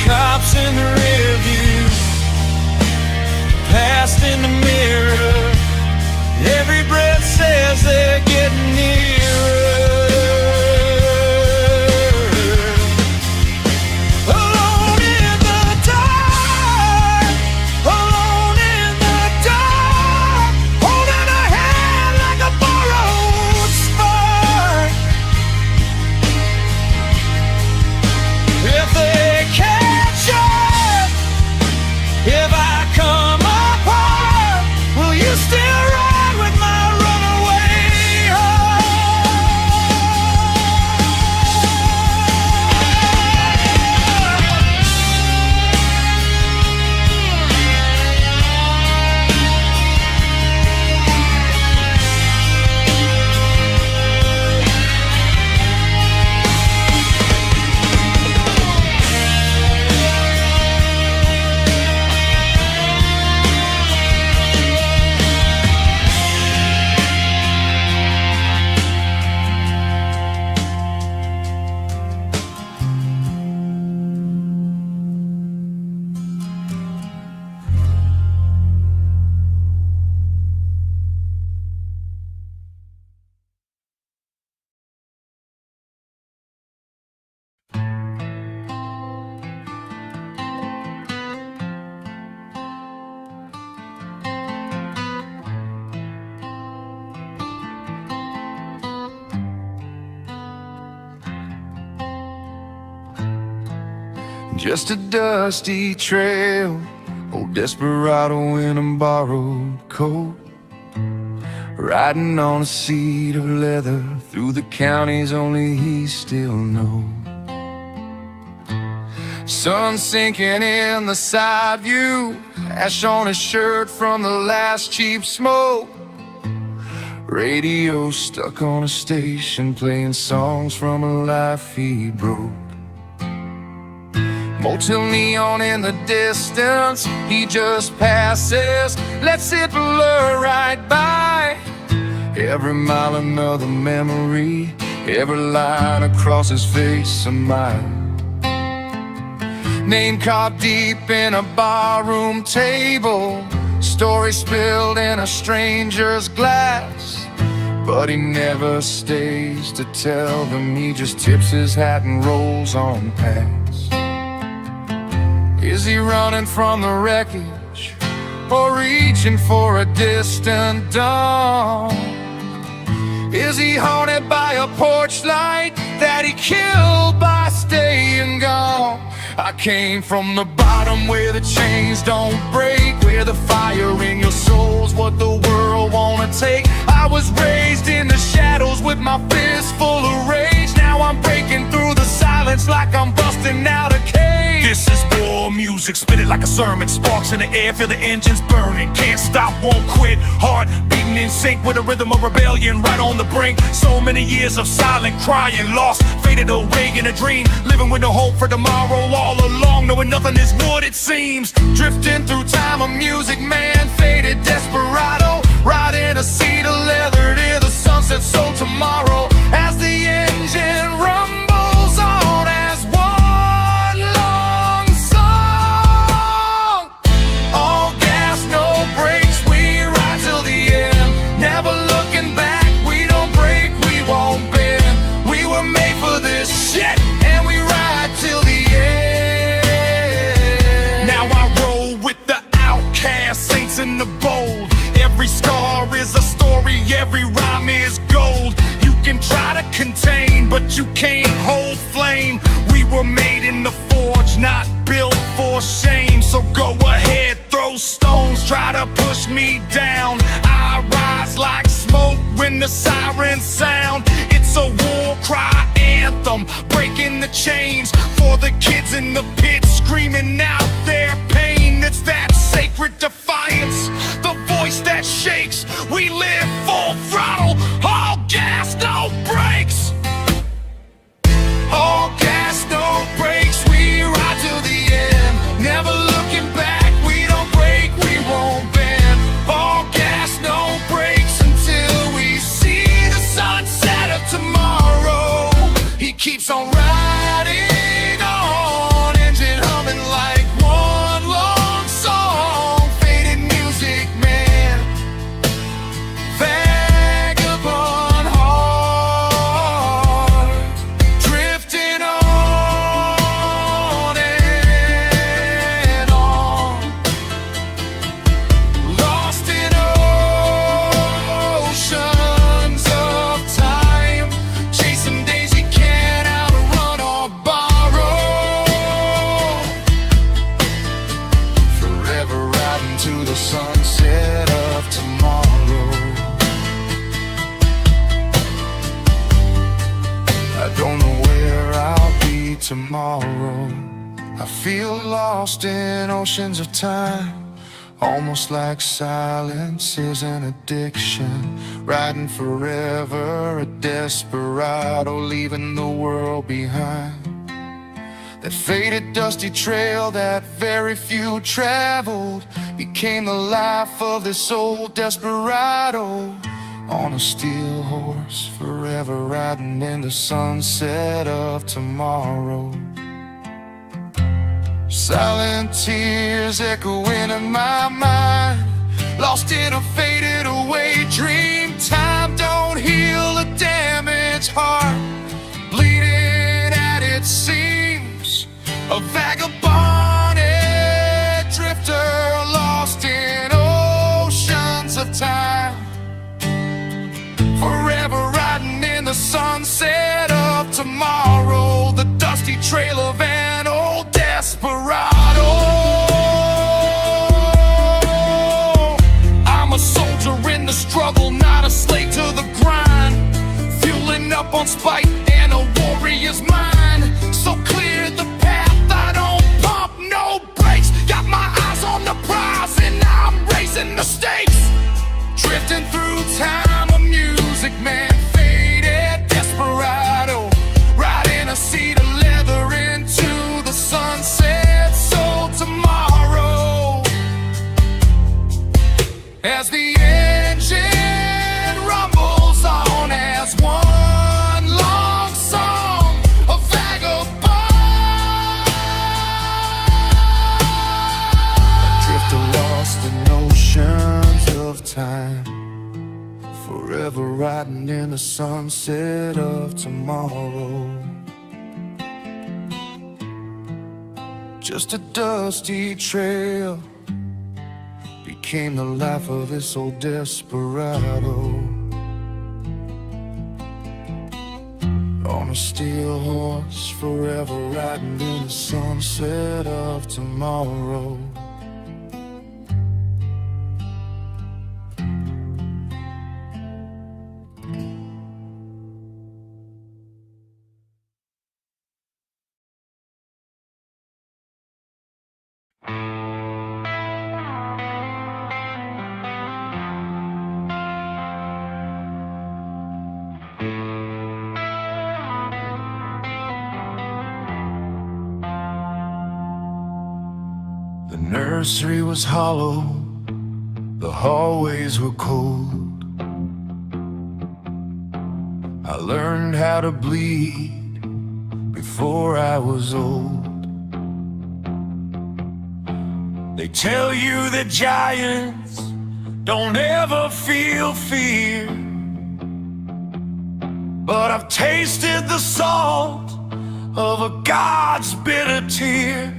Cops in the rear view, past in the mirror, every breath says they're getting nearer. Alone in the dark, alone in the dark, holding a hand like a borrowed spark. If they catch us, just a dusty trail. Old desperado in a borrowed coat, riding on a seat of leather through the counties only he still knows. Sun sinking in the side view, ash on his shirt from the last cheap smoke. Radio stuck on a station playing songs from a life he broke. Motel neon in the distance, he just passes, lets it blur right by. Every mile another memory, every line across his face a mile. Name carved deep in a barroom table, story spilled in a stranger's glass. But he never stays to tell them, he just tips his hat and rolls on past. Is he running from the wreckage or reaching for a distant dawn? Is he haunted by a porch light that he killed by staying gone? I came from the bottom where the chains don't break, where the fire in your soul's what the world wanna take. I was raised in the shadows with my fist full of rage. Now I'm breaking through the silence like I'm busting out a cage. This is war music, spit it like a sermon. Sparks in the air, feel the engines burning. Can't stop, won't quit. Heart beating in sync with the rhythm of rebellion, right on the brink. So many years of silent crying, lost, faded away in a dream. Living with no hope for tomorrow, all along, knowing nothing is what it seems. Drifting through time, a music man, faded desperado, riding a seat of leather near the sunset. So tomorrow, as the engine rumbles on as one long song, all gas, no brakes, we ride till the end, never looking back. We don't break, we won't bend. We were made for this shit, and we ride till the end. Now I roll with the outcast, saints in the bold. Every scar is a story, every rhyme is gold. You can try to contain, but you can't hold flame. We were made in the forge, not built for shame. So go ahead, throw stones, try to push me down. I rise like smoke when the sirens sound. It's a war cry anthem, breaking the chains for the kids in the pit, screaming out their pain. It's that sacred defiance, the voice that shakes. We live full throttle, all gas, no brakes. All gas, no brakes, we ride till the end, never looking back. We don't break, we won't bend. All gas, no brakes until we see the sunset of tomorrow. He keeps on riding on, engine humming like one long song. Faded music man, vagabond heart, drifting on and on, lost in oceans of time, chasing days you can't outrun or borrow. Forever riding to the sunset of tomorrow. I don't know where I'll be tomorrow. I feel lost in oceans of time, almost like silence is an addiction. Riding forever, a desperado, leaving the world behind. That faded dusty trail that very few traveled became the life of this old desperado. On a steel horse, forever riding in the sunset of tomorrow. Silent tears echoing in my mind, lost in a faded away dream. Time don't heal a damaged heart, bleeding at its seams. A vagabonded drifter lost in oceans of time, forever riding in the sunset of tomorrow. The dusty trail of an old desperado. time, forever riding in the sunset of tomorrow. Just a dusty trail became the life of this old desperado. On a steel horse, forever riding in the sunset of tomorrow. The nursery was hollow, the hallways were cold. I learned how to bleed before I was old. They tell you that giants don't ever feel fear, but I've tasted the salt of a God's bitter tear.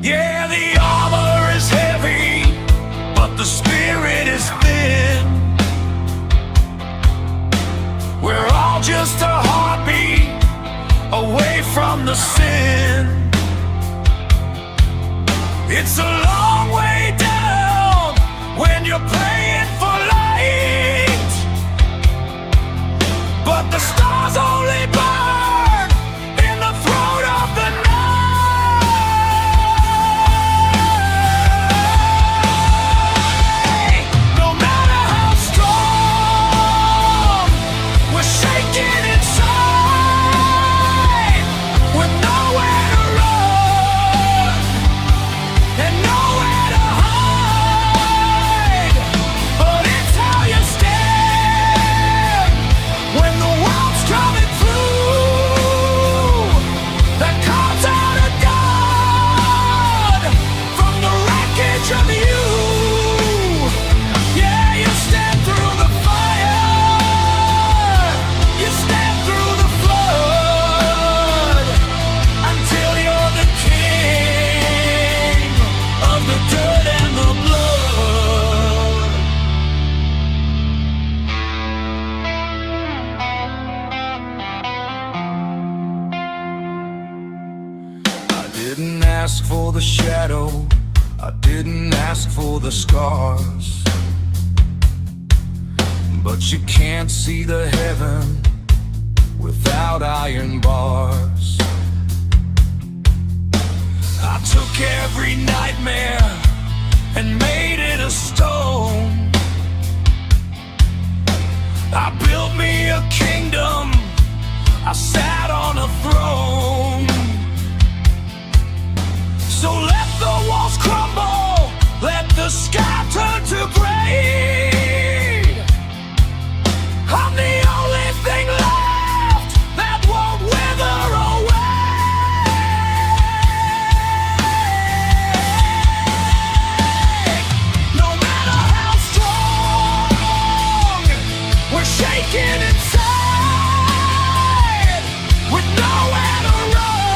Yeah, the armor is heavy, but the spirit is thin. We're all just a heartbeat away from the sin. It's a long way down when you're playing for light, but the stars only burn in the throat of the night. Didn't ask for the shadow, I didn't ask for the scars, but you can't see the heaven without iron bars. I took every nightmare and made it a stone. I built me a kingdom, I sat on a throne. So let the walls crumble, let the sky turn to gray. I'm the only thing left that won't wither away. No matter how strong, we're shaking inside with nowhere to run.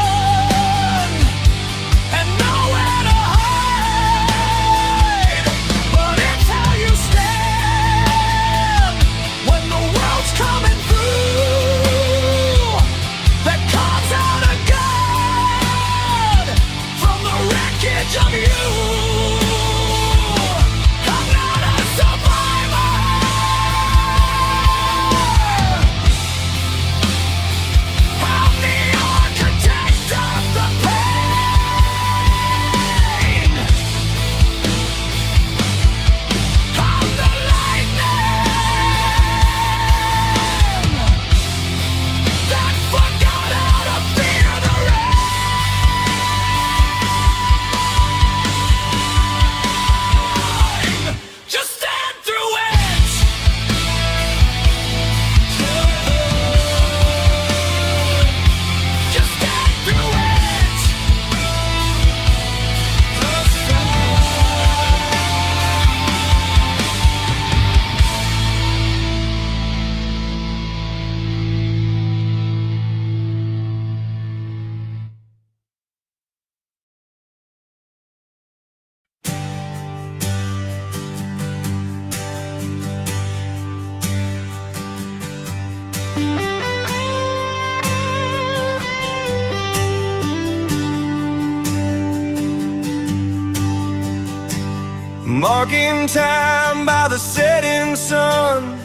marking time by the setting sun,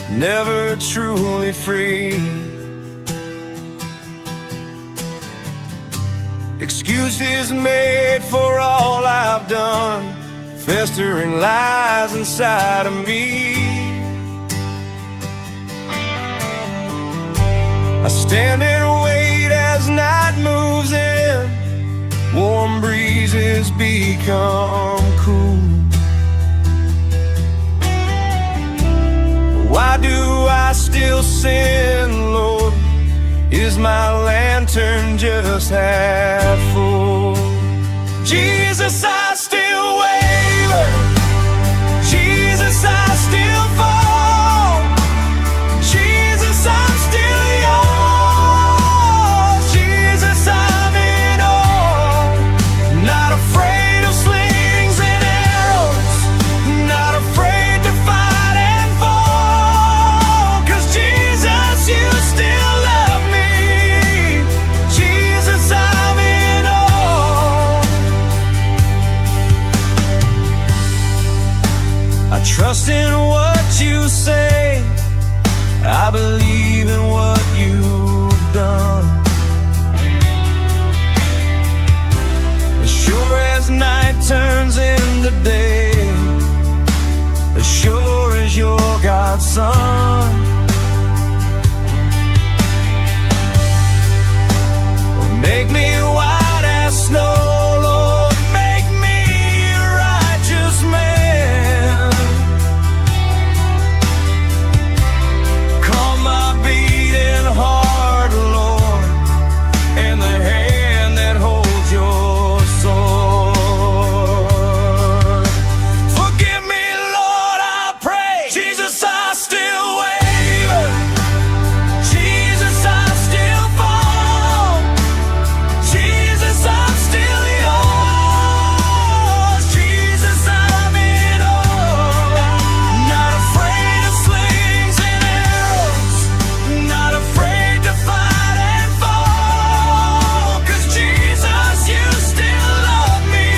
never truly free. Excuses made for all I've done, festering lies inside of me. I stand and wait as night moves in, warm breezes become cool. Why do I still sin, Lord? Is my lantern just half full? Jesus, I still waver. Jesus, I still fall. Jesus, I'm still yours. Jesus, I'm in awe. Not afraid of slings and arrows, not afraid to fight and fall. 'Cause Jesus, you still love me. Jesus, I'm in awe. I trust in what you say, I believe in what you've done. As sure as night turns into day, as sure as you're God's son, make me white as snow, Lord, make me a righteous man. Calm my beating heart, Lord, and the hand that holds your sword. Forgive me, Lord, I pray. Jesus, I still waver. Jesus, I still fall. Jesus, I'm still yours. Jesus, I'm in awe. Not afraid of slings and arrows, not afraid to fight and fall. 'Cause Jesus, you still love me.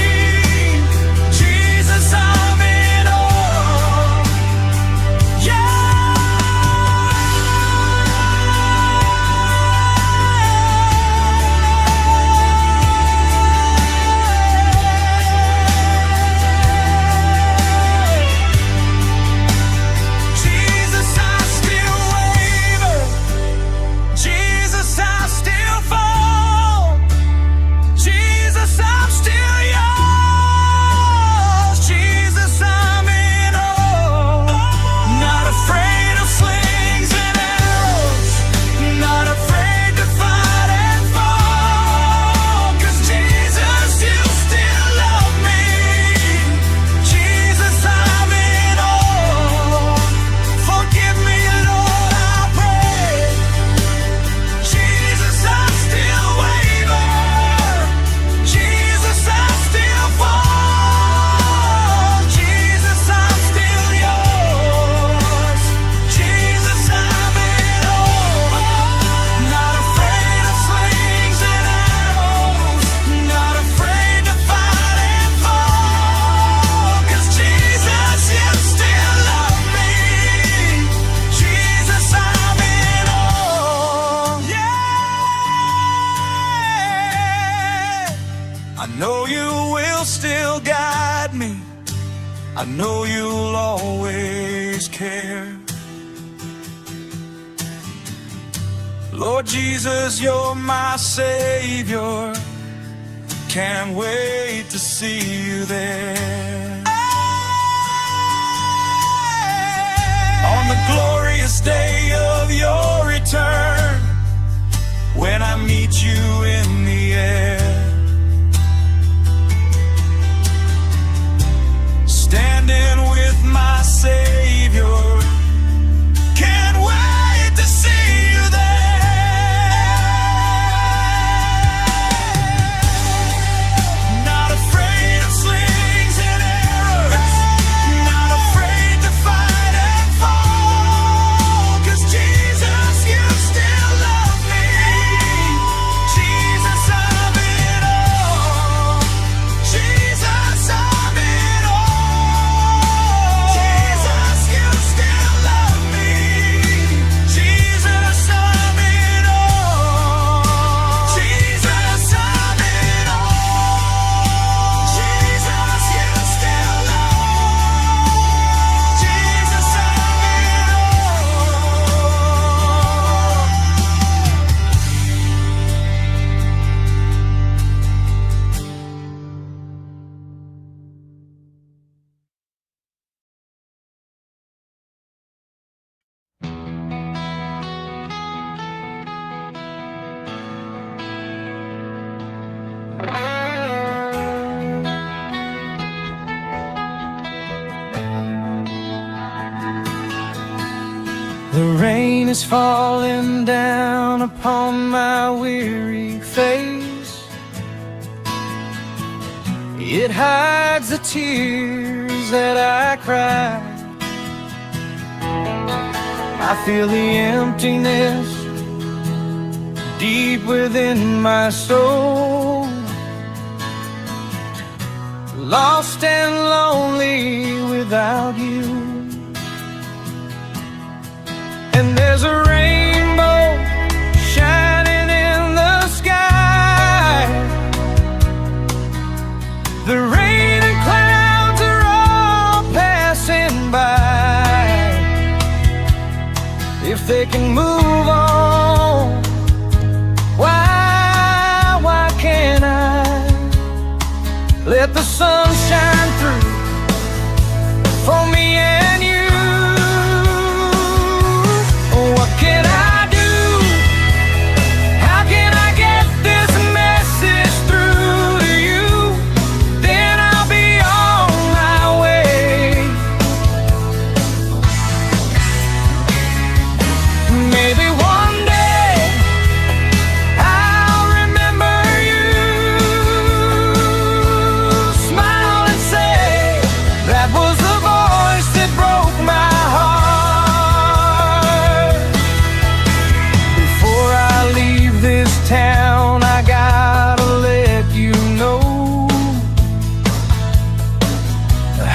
Jesus, I'm in awe. Jesus, I still waver. Jesus, I still fall. Jesus, I'm still yours. Jesus, I'm in awe. Not afraid of slings and arrows, not afraid to fight and fall. 'Cause Jesus, you still love me. Jesus, I'm in awe. Forgive me, Lord, I pray. Jesus, I still waver. Jesus, I still fall. Jesus, I'm still yours. Jesus, I'm in awe. Not afraid of slings and arrows, not afraid to fight and fall. 'Cause Jesus, you still love me. Jesus, I'm in awe. Yeah. I know you will still guide me. I know you'll always care. Lord Jesus, you're my Savior. Can't wait to see you there. On the glorious day of your return, when I meet you in the air, standing with my Savior. Can't wait to see you there. Not afraid of slings and arrows, not afraid to fight and fall. 'Cause Jesus, you still love me. Jesus, The rain is falling down upon my weary face. It hides the tears that I cry. I feel the emptiness deep within my soul. Lost and lonely without you. And there's a rainbow shining in the sky. The rain and clouds are all passing by. If they can move on, why can't I let the sun shine through for me and you? What can I do? How can I get this message through to you? Then I'll be on my way. Maybe one day I'll remember you. Smile and say that was the voice that broke my heart. Before I leave this town, I gotta let you know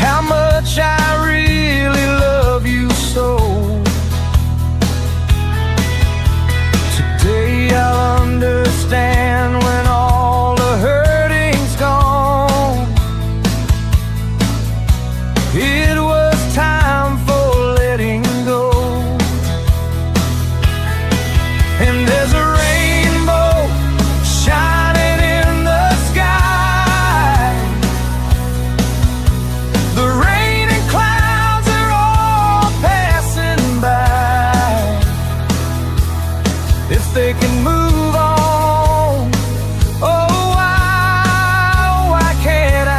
how much I really love you so. Today I'll understand when all the hurting's gone. It was time for letting go. And there's a rainbow shining in the sky. The rain and clouds are all passing by. If they can move on, oh why can't I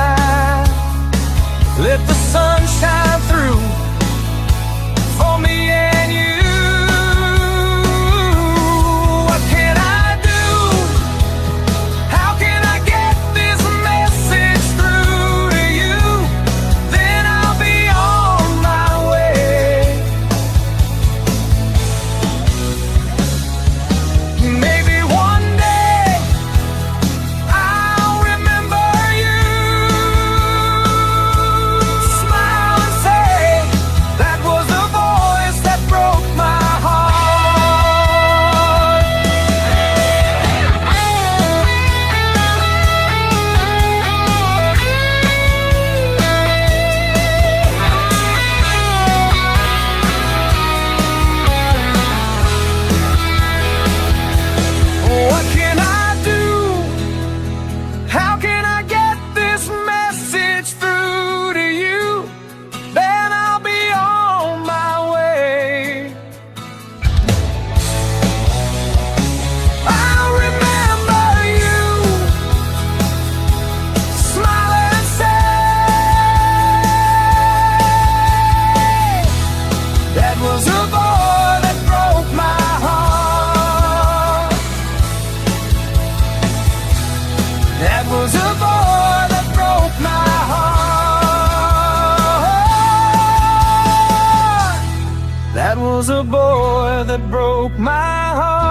let the sun shine through for me and you? What can I do? How can I get this message through to you? Then I'll be on my way. Maybe one day I'll remember you. Smile and say that was the voice that broke my What can I do? How can I get this message through to you? Then I'll be on my way. I'll remember you. Smile and say that was a boy that broke my heart. That was a boy that broke my heart. That was a boy that broke my heart.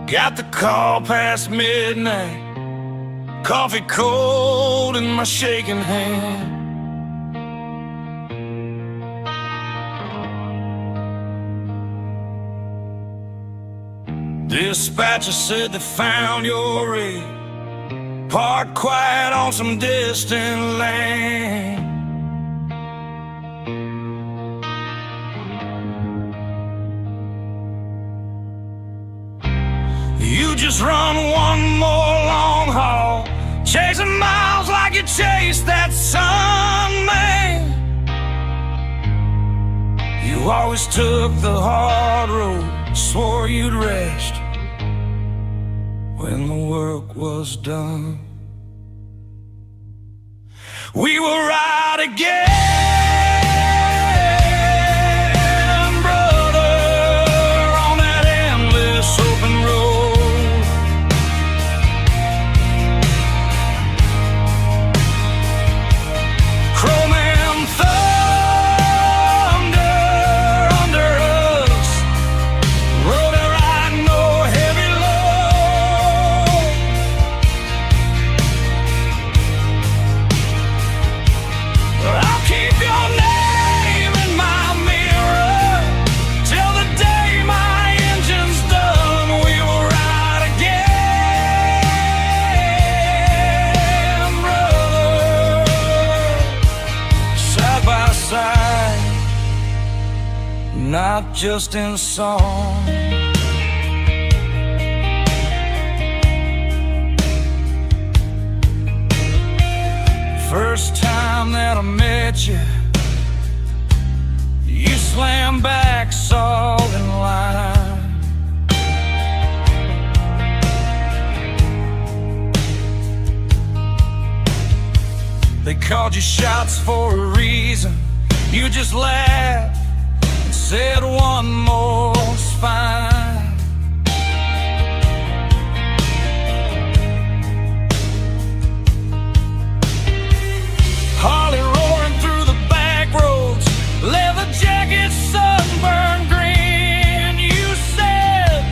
Got the call past midnight, Coffee cold in my shaking hand. Dispatcher said they found your rig parked quiet on some distant land. You just run one more long haul, chasing miles like you chased that sun, man. You always took the hard road, swore you'd rest when the work was done. We will ride again, brother, on that endless open road. Chrome and thunder under us, rolling like no heavy load. I'll keep your name in my mirror till the day my engine's done. We will ride again, brother, side by side, not just in song. First time that I met you, you slammed back salt and lime. They called you shots for a reason. You just laughed and said one more's fine. Harley roaring through the back roads, leather jacket, sunburned green. You said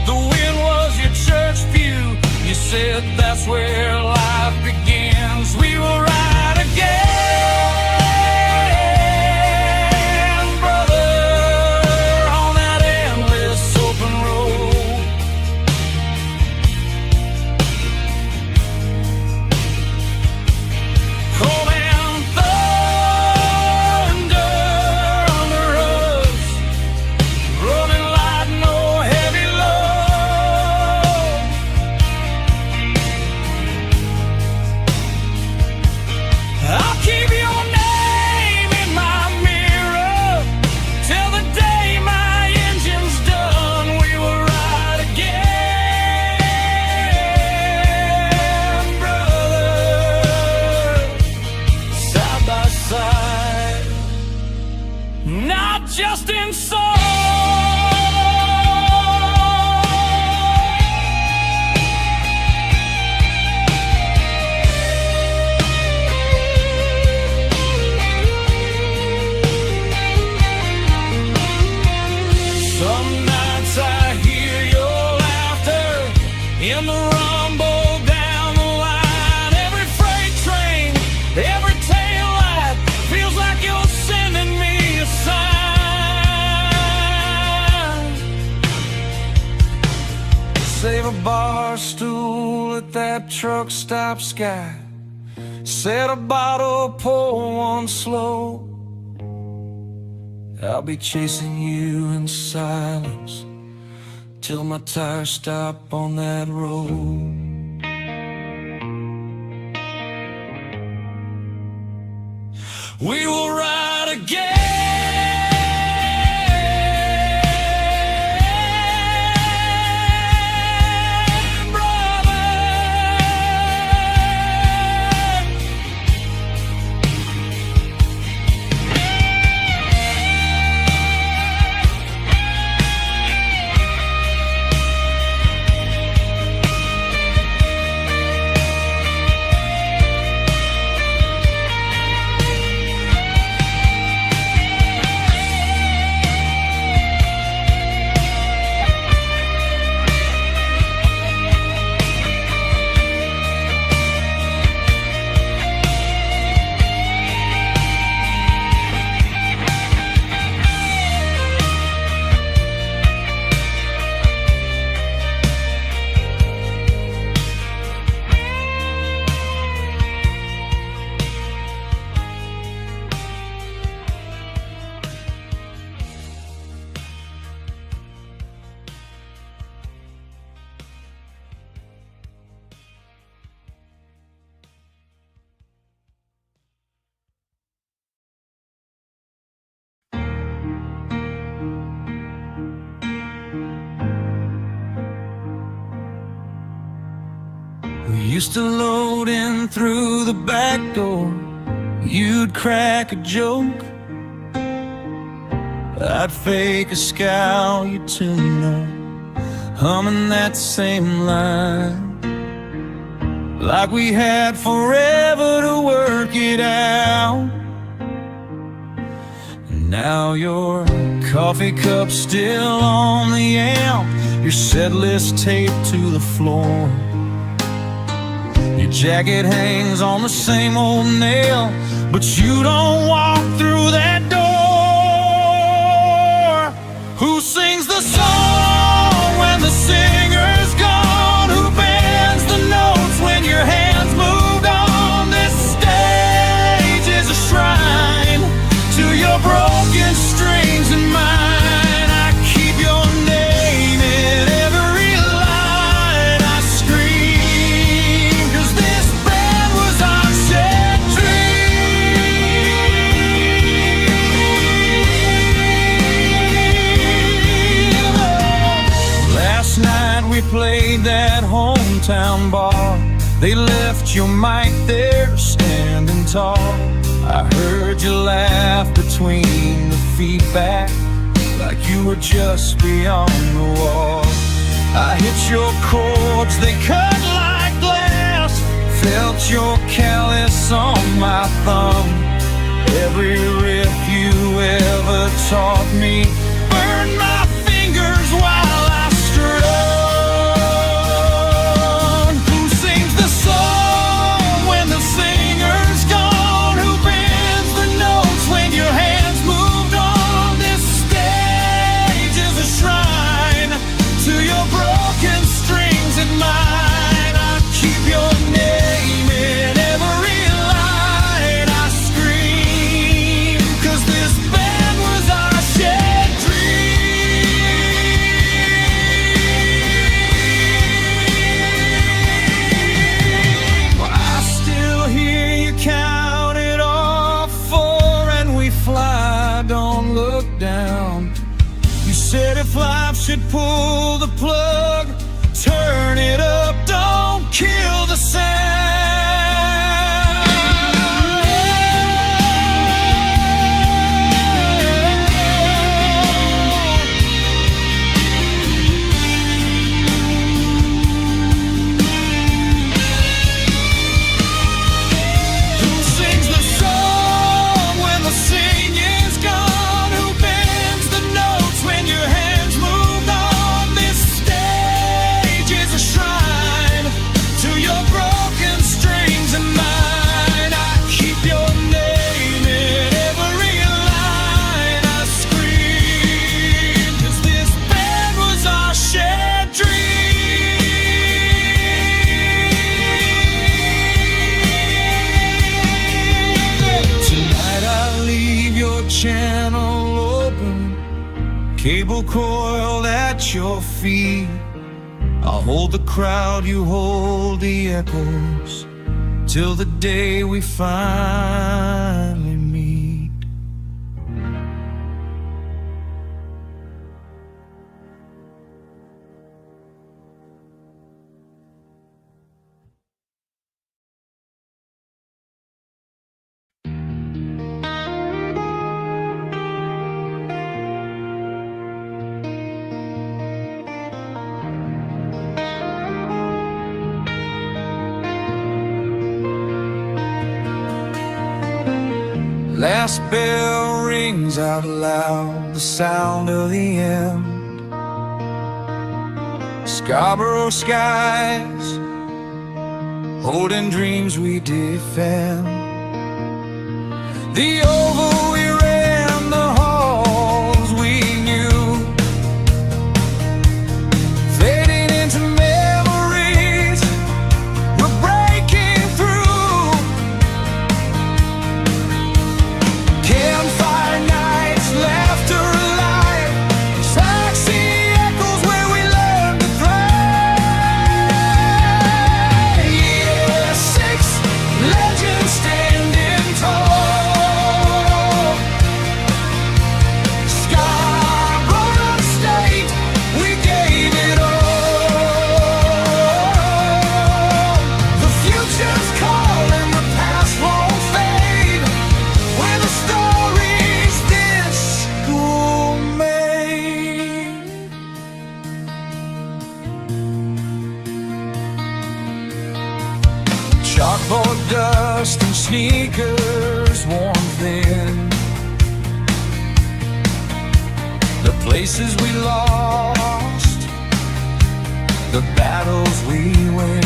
the wind was your church pew. You said that's where life begins. We will ride again, brother, on that endless open road. Cold and thunder under us, rolling like no heavy load. I'll keep your name in my mirror till the day my engine's done. We will ride again, brother, side by side, not just in song. Some nights I hear your laughter in the rumble down the line. Every freight train, every tail light feels like you're sending me a sign. Save a bar stool at that truck stop sky. Set a bottle, pour one slow. I'll be chasing you in silence till my tires stop on that road. We will ride again, brother. Used to load in through the back door. You'd crack a joke, I'd fake a scowl, you tune up, humming that same line, like we had forever to work it out. And now your coffee cup's still on the amp, your set list taped to the floor. Your jacket hangs on the same old nail, but you don't walk through that door. Who sings the song when the singer's gone? Who bends the notes when your hands moved on? This stage is a shrine to your broken strings and mine. I keep your name in every line I scream, 'cause this band was our shared dream. Last night we played that hometown bar. They left your mic there standing tall. I heard you laugh between the feedback, like you were just beyond the wall. I hit your chords, they cut like glass. Felt your callus on my thumb. Every riff you ever taught me burned my fingers while I strung. Who sings the song when the singer's gone? Who bends the notes when your hands moved on? This stage is a shrine to your broken strings and mine. I keep your name in every line I scream, 'cause this band was our shared dream. I still hear you count it off, 4 and we fly, don't look down. You said if life should pull the plug, turn it up, don't kill the sound. Who sings the song when the singing's gone? Who bends the notes when your hands moved on? This stage is a shrine to your broken strings and mine. I keep your name in every line I scream, 'cause this band was our shared dream. Tonight I leave your channel open, cable coiled at your feet. I'll hold the crowd, you hold the echoes, till the day we finally meet. Last bell rings out loud, the sound of the end. Scarborough skies, holding dreams we defend. The oval we ran, the halls we knew, fading into memories, we're breaking through. Campfire nights, laughter alive, taxi echoes where we learned to thrive. Yeah, 6 legends standing tall. for dust and sneakers worn thin. The places we lost, the battles we win.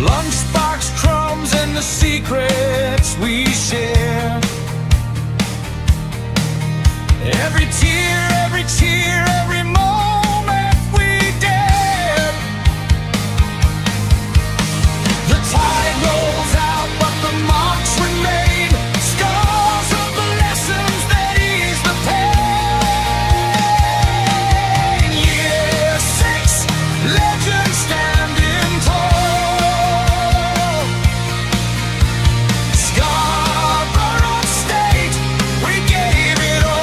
Lunchbox crumbs and the secrets we share. Every tear, every moment we dare. The tide rolls out, but the marks remain. Scars of the lessons that ease the pain. Year 6, legends standing tall. Scarborough State, we gave it all.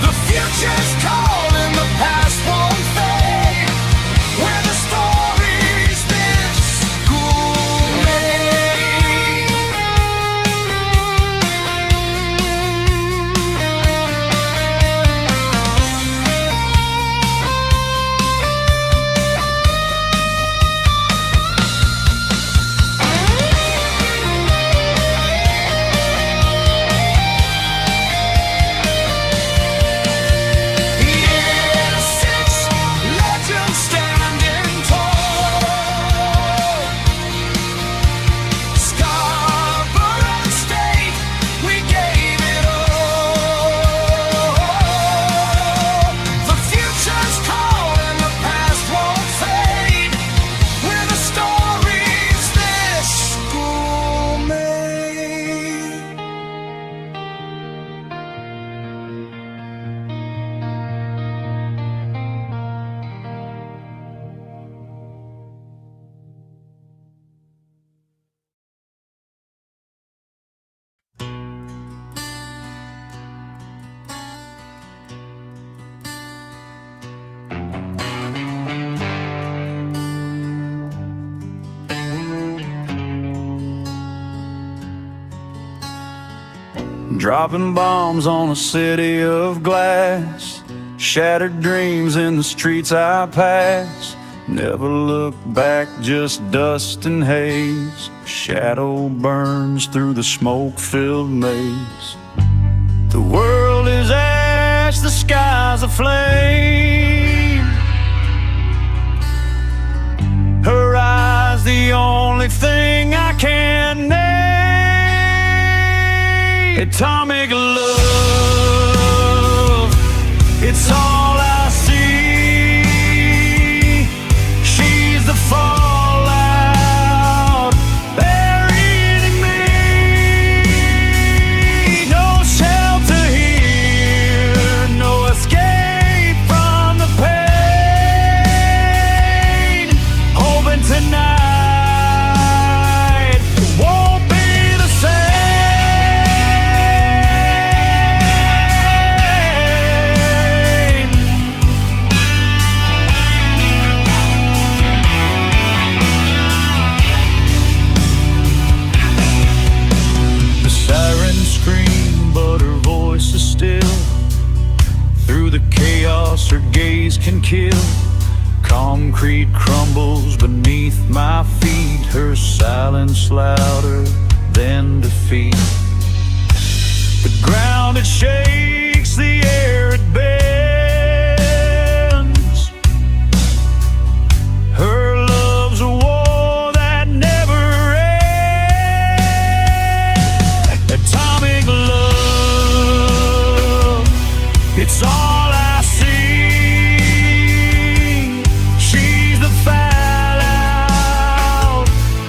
The future's calling, the past won't fade. We're the stories this school made. Year 6, legends standing tall. Scarborough State, we gave it all. The future's calling, the past won't fade. We're the stories this school made. Dropping bombs on a city of glass, shattered dreams in the streets I pass. Never look back, just dust and haze. Shadow burns through the smoke-filled maze. The world is ash, the sky's aflame. Her eyes, the only thing I can name. Atomic love, it's all I see. She's the fallout buried in me. No shelter here, no escape from the pain. Hoping tonight won't be the same. The sirens scream, but her voice is still. Through the chaos, her gaze can kill. Concrete crumbles beneath my feet, her silence louder than defeat. The ground, it shakes, the air, it bends. Her love's a war that never ends. Atomic love, it's all I see. She's the fallout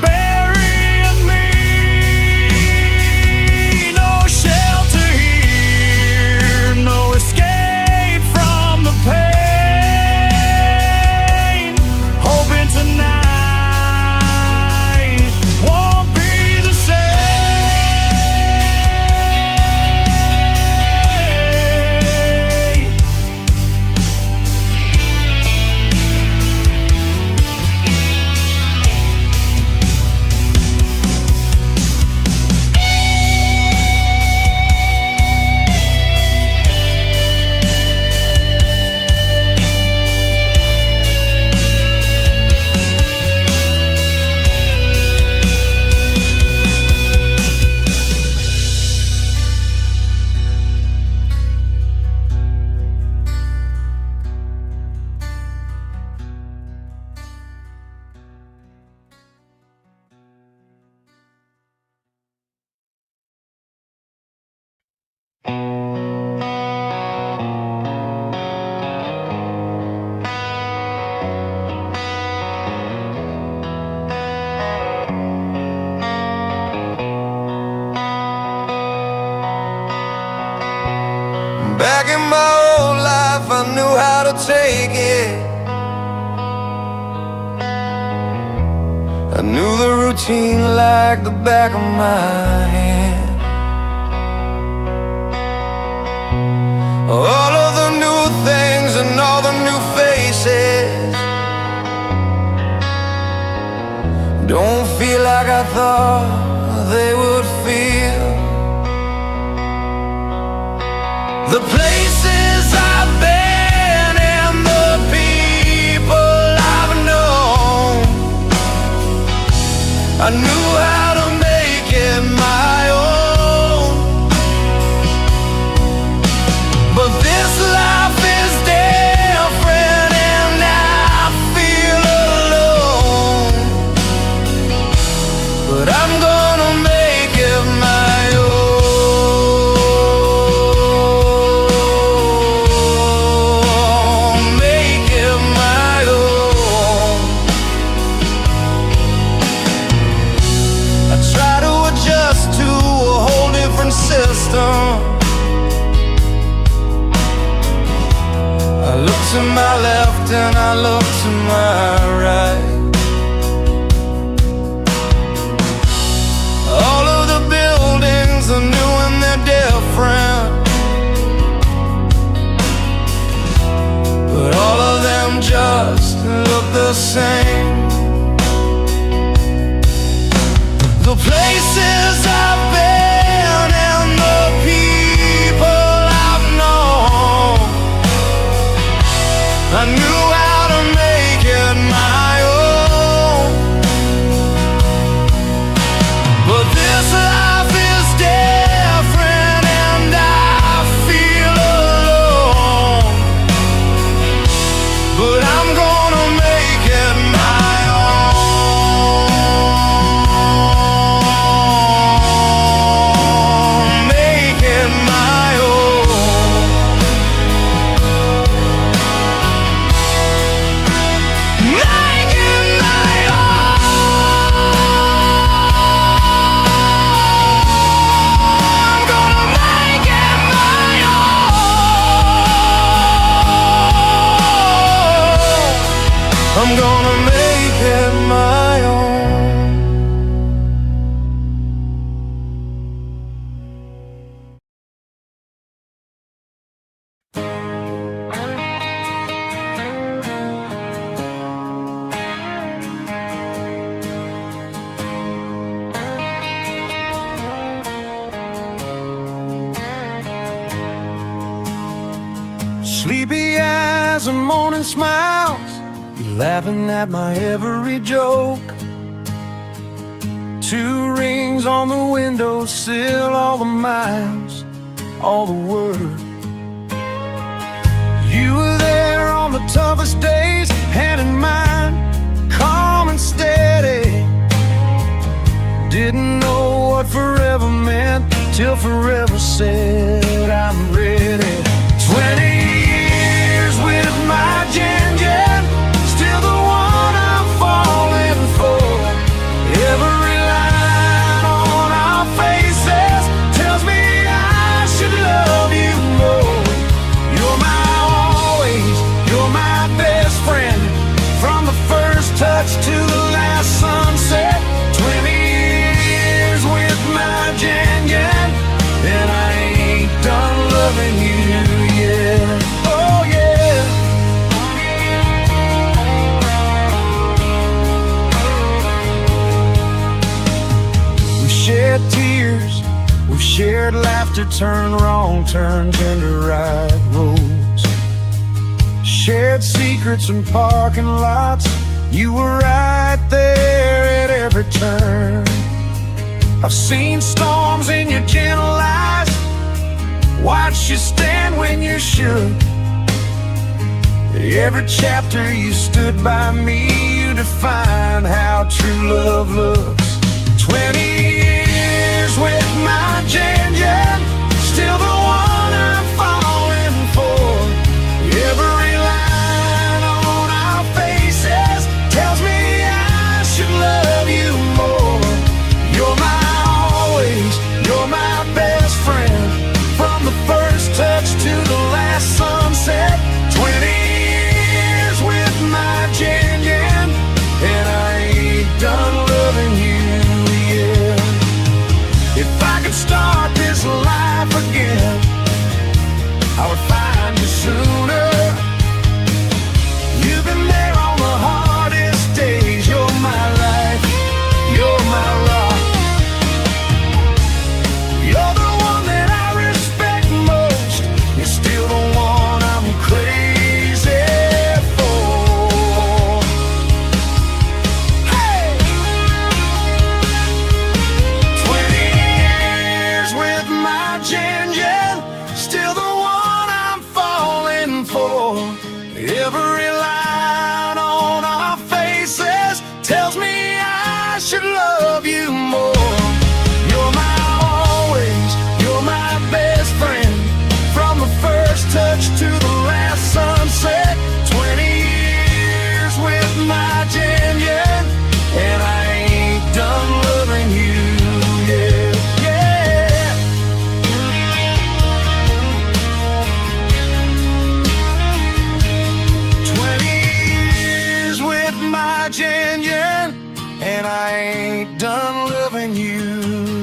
burying me. No shelter here, no escape make it. I knew the routine like the back of my hand. All of the new things and all the new faces don't feel like I thought they would feel. The places I've been and the people I've known, I knew how to make it my own. But this life is different and I feel alone. But I'm gonna make it my own. Make it my own. I try to adjust to a whole different system. I look to my left and I look to my right. All of the buildings are new and they're different, but all of them just look the same. The places I've been and the people I've known, I knew how to make it my own. But this life is different and I feel alone. But I'm gonna make it my own. Make it my own. Make it my own. I'm gonna make it my own. I'm gonna make it my own. Sleepy eyes and morning smiles, you laughing at my every joke. 2 rings on the windowsill, all the miles, all the work. You were there on the toughest days, hand in mine, calm and steady. Didn't know what forever meant till forever said I'm ready. 20 years with my Jen, still the one I'm falling for. Every line on our faces tells me I should love you more. You're my always, you're my best friend, from the first touch to the last sunset. 20 years with my Jen, and I ain't done loving you yet. Oh yeah. We shared tears, we shared laughter, turned wrong turns into right roads. Shared secrets in parking lots, you were right there at every turn. I've seen storms in your gentle eyes, watch you stand when you're shook. Every chapter you stood by me, you defined how true love looks. 20 years with my Jen, still the one I'm falling for. Every line on our faces tells me I should love you more. You're my always, you're my best friend, from the first touch to the last sunset. 20 much engine, and I ain't done loving you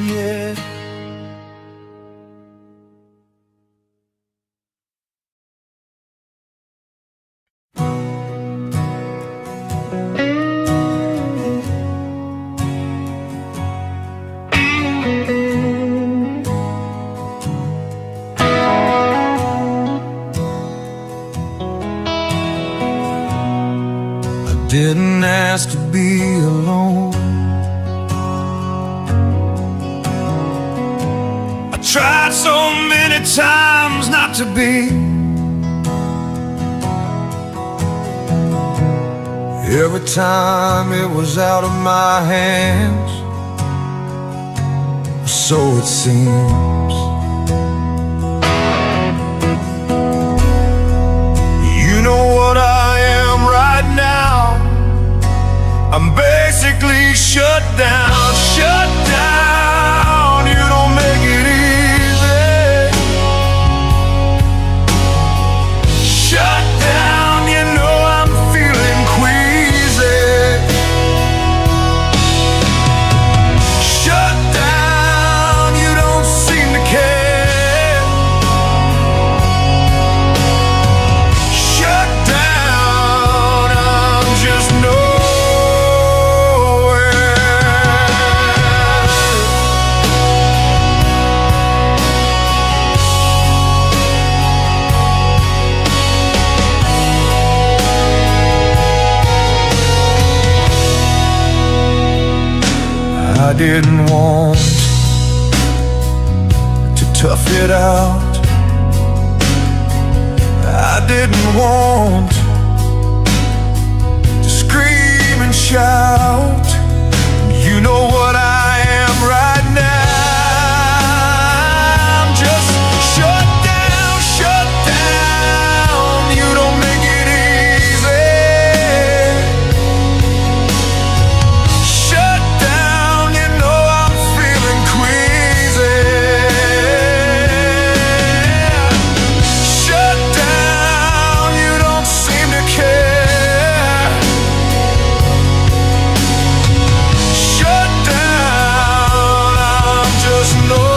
yet. Didn't ask to be alone. I tried so many times not to be. Every time it was out of my hands, so it seems. You know what I am right now? I'm basically shut down, shut down. You don't make it easy. Shut down, you know I'm feeling queasy. Shut down, you don't seem to care. Shut down, I'm just no. I didn't want to tough it out. I didn't want to scream and shout. You know what I am right now. I'm just shut down, shut down. You don't make it easy. Shut down, you know I'm feeling queasy. Shut down, you don't seem to care. Shut down, I'm just nowhere.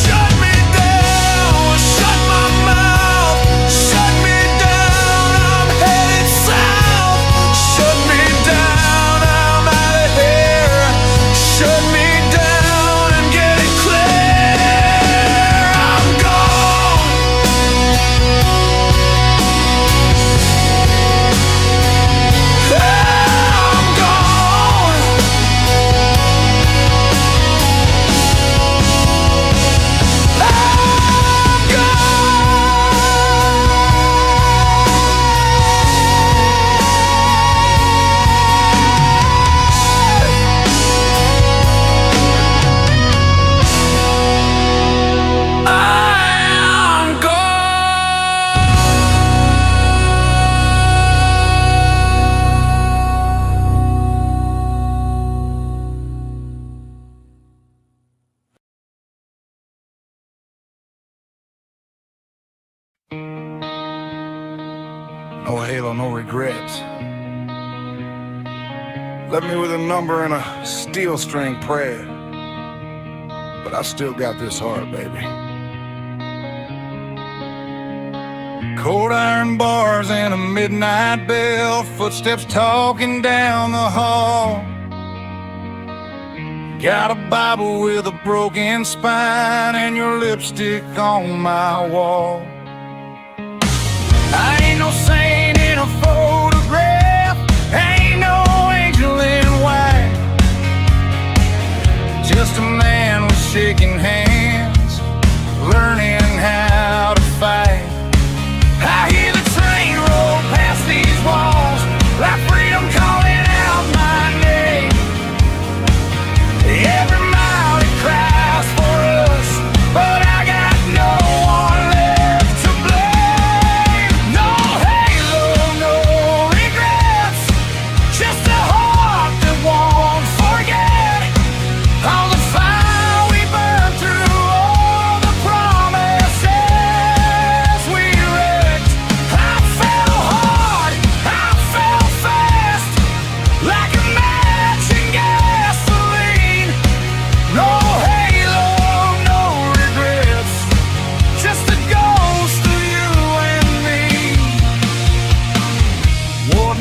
Shut me down, shut my mouth. Shut me down, I'm headed south. Shut me down, I'm out of here. Shut me down and get it clear. I'm gone. I'm gone. I'm gone. No halo, no regrets. Left me with a number and a steel string prayer. But I still got this heart, baby. Cold iron bars and a midnight bell, footsteps talking down the hall. Got a Bible with a broken spine and your lipstick on my wall. I ain't no saint in a photograph, ain't no angel in white. Just a man with shaking hands, learning how to fight. I hear the train roll past these walls, like freedom calling out my name. Every mile it cries for us, but I got no one left to blame. No halo, no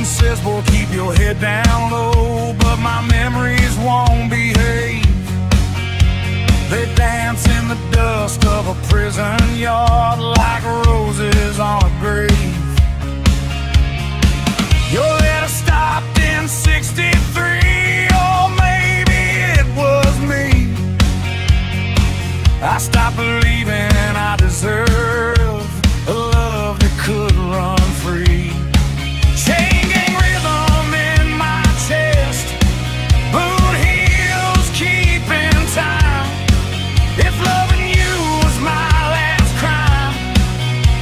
says, boy, keep your head down low, but my memories won't behave. They dance in the dust of a prison yard like roses on a grave. Your letter stopped in 63, or maybe it was me. I stopped believing I deserve a love that could run free. Chain gang rhythm in my chest, boot heels keeping time. If loving you was my last crime,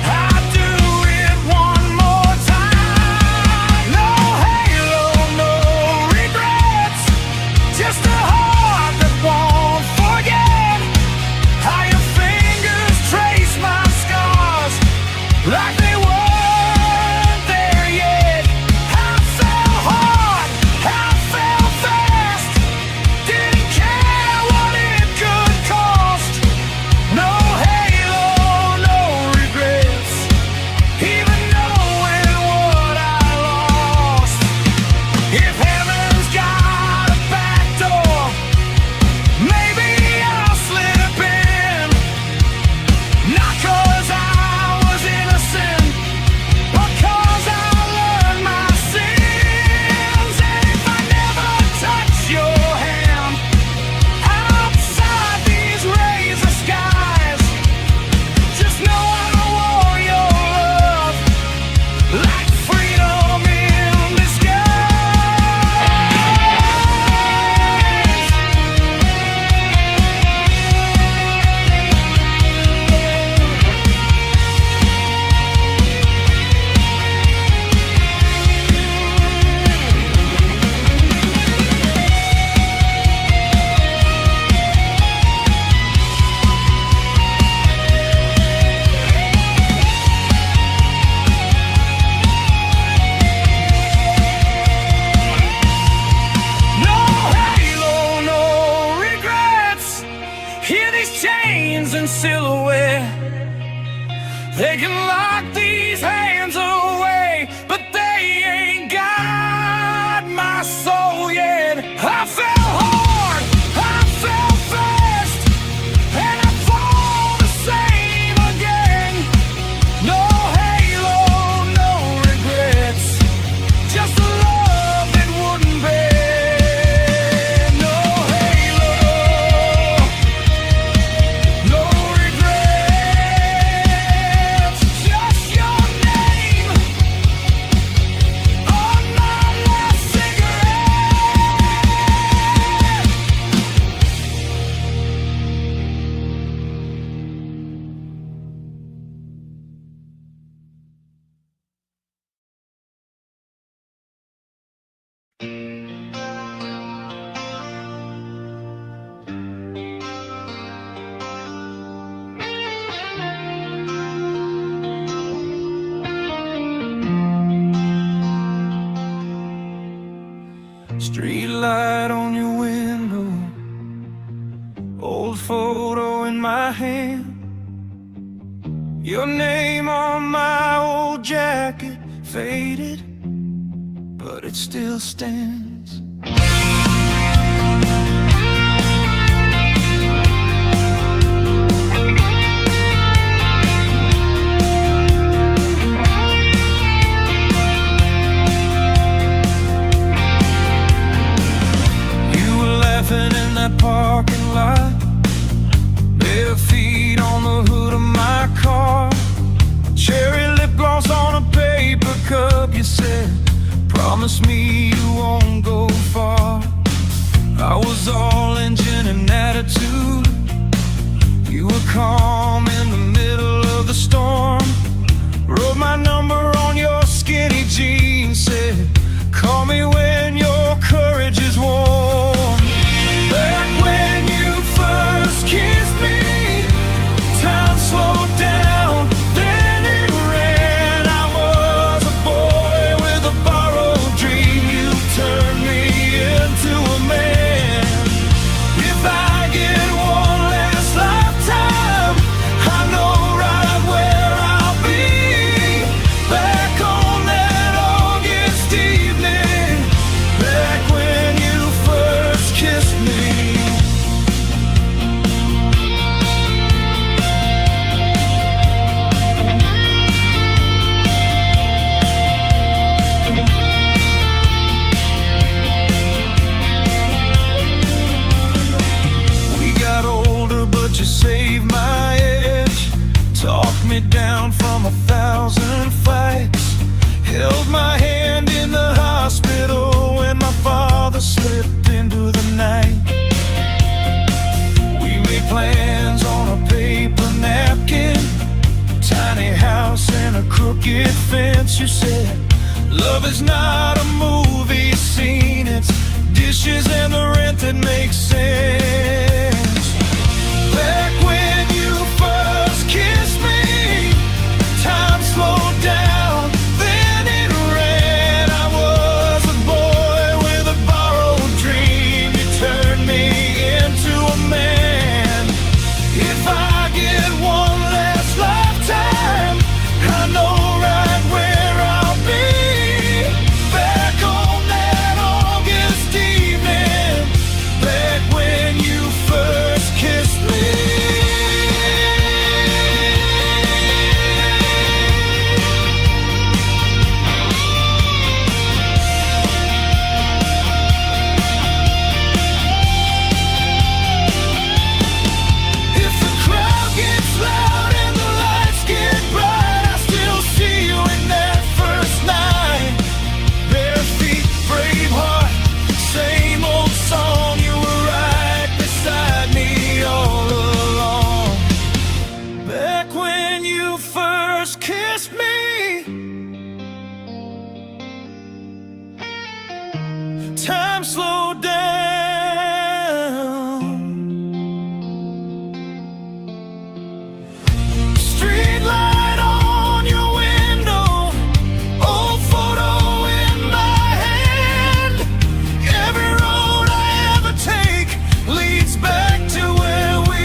I'd do it one more time. No halo, no regrets, just a heart that won't forget. How your fingers trace my scars like they weren't there yet. I fell hard, I fell fast, didn't care what it could cost. No halo, no regrets, even knowing what I lost. If heaven's got a back door, maybe I'll slip in. Not 'cause I was innocent, but 'cause I learned my sins. And if I never touch your hand outside these razor skies, just know I wore your love like freedom in disguise. No halo, no regrets. Hear these chains in silhouette. They can lock these hands away, but they ain't got my soul yet. I fell hard, I fell fast, and I fall the same again. No halo, no regrets, just a love that wouldn't bend. No halo, no regrets, just your name on my last cigarette. Street light on your window, old photo in my hand, your name on my old jacket, faded, but it still stands. You were laughing in that parking lot, bare feet on the hood of my car, cherry lip gloss on a paper cup. You said, promise me you won't go far. I was all engine and attitude, you were calm in the middle of the storm. Wrote my number on your skinny jeans, said, call me when your courage is warm. Back when you first kissed me, time slowed down, then it ran. I was a boy with a borrowed dream. You turned me into a man. If I get one last lifetime, I know right where I'll be. Back on that August Eve. crooked fence. You said love is not a movie scene, it's dishes and the rent that makes sense. Back when you first kissed me, time slowed down, then it ran. I was a boy with a borrowed dream. You turned me into a man. If I get one last lifetime, I know right where I'll be. Back on that August evening, back when you first kissed me. If the crowd gets loud and the lights get bright, I still see you in that first night. Bare feet, brave heart, same old song. You were right beside me all along. Back when you first kissed me, time slowed down. Street light on your window, old photo in my hand. Every road I ever take leads back to where we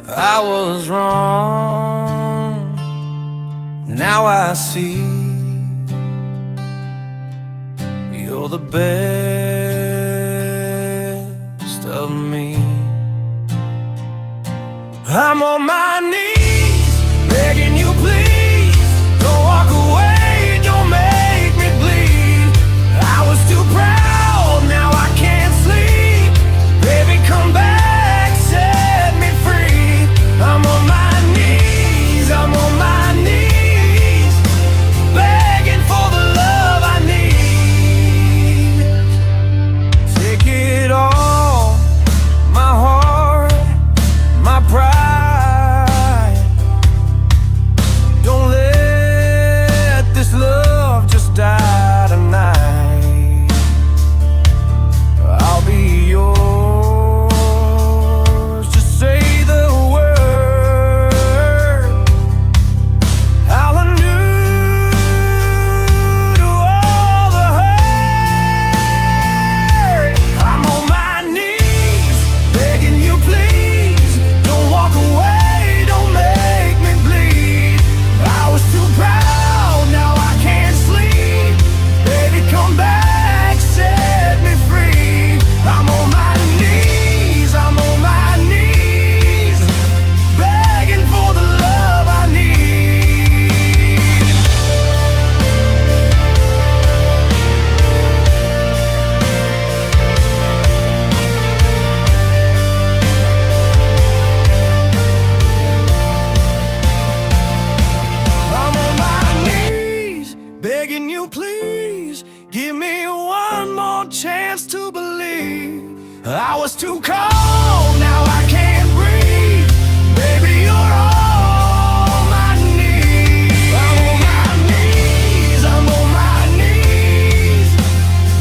I was wrong, now I see you're the best of me. I'm on my knees, begging you please, don't walk away, don't make me bleed. I was too proud, now I can't sleep. Baby, come back, set me free. I'm on my knees, I'm on my knees, begging for the love I need. Take it all, my heart, my pride. I was too cold, now I can't breathe. Baby, you're all I need. I'm on my knees, I'm on my knees,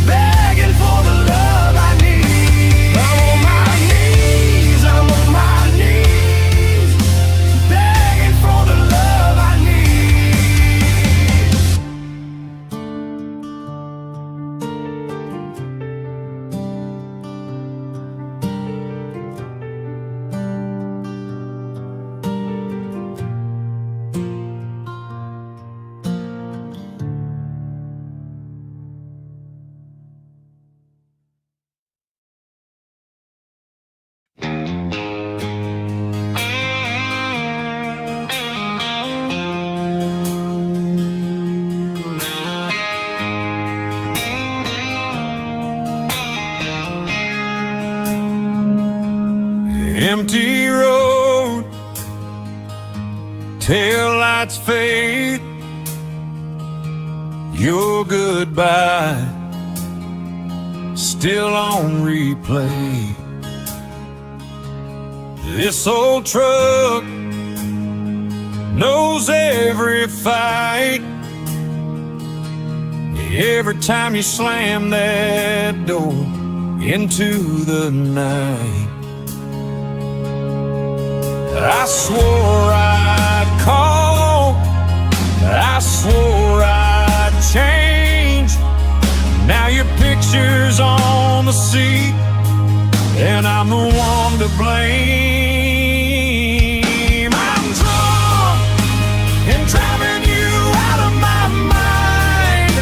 begging for the love I need. I'm on my knees, I'm on my knees, begging for the love I need. Empty road, tail lights fade, your goodbye still on replay. This old truck knows every fight. Every time you slam that door into the night, I swore I'd call, I swore I'd change. Now your picture's on the seat, and I'm the one to blame. I'm drunk and driving you out of my mind.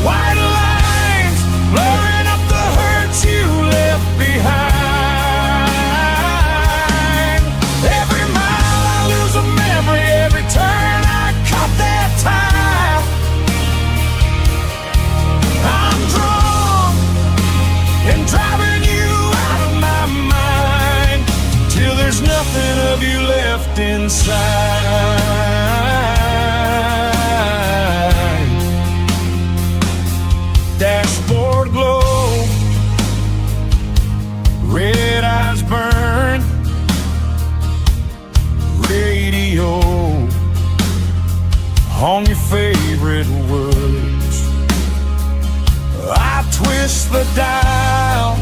White lines blurring up the hurt you left behind. Every mile I lose a memory, every turn I cut that time. I'm drunk and driving you out of my mind, till there's nothing of you left inside. Dashboard glow, red eyes burn, radio on your favorite words. I twist the dial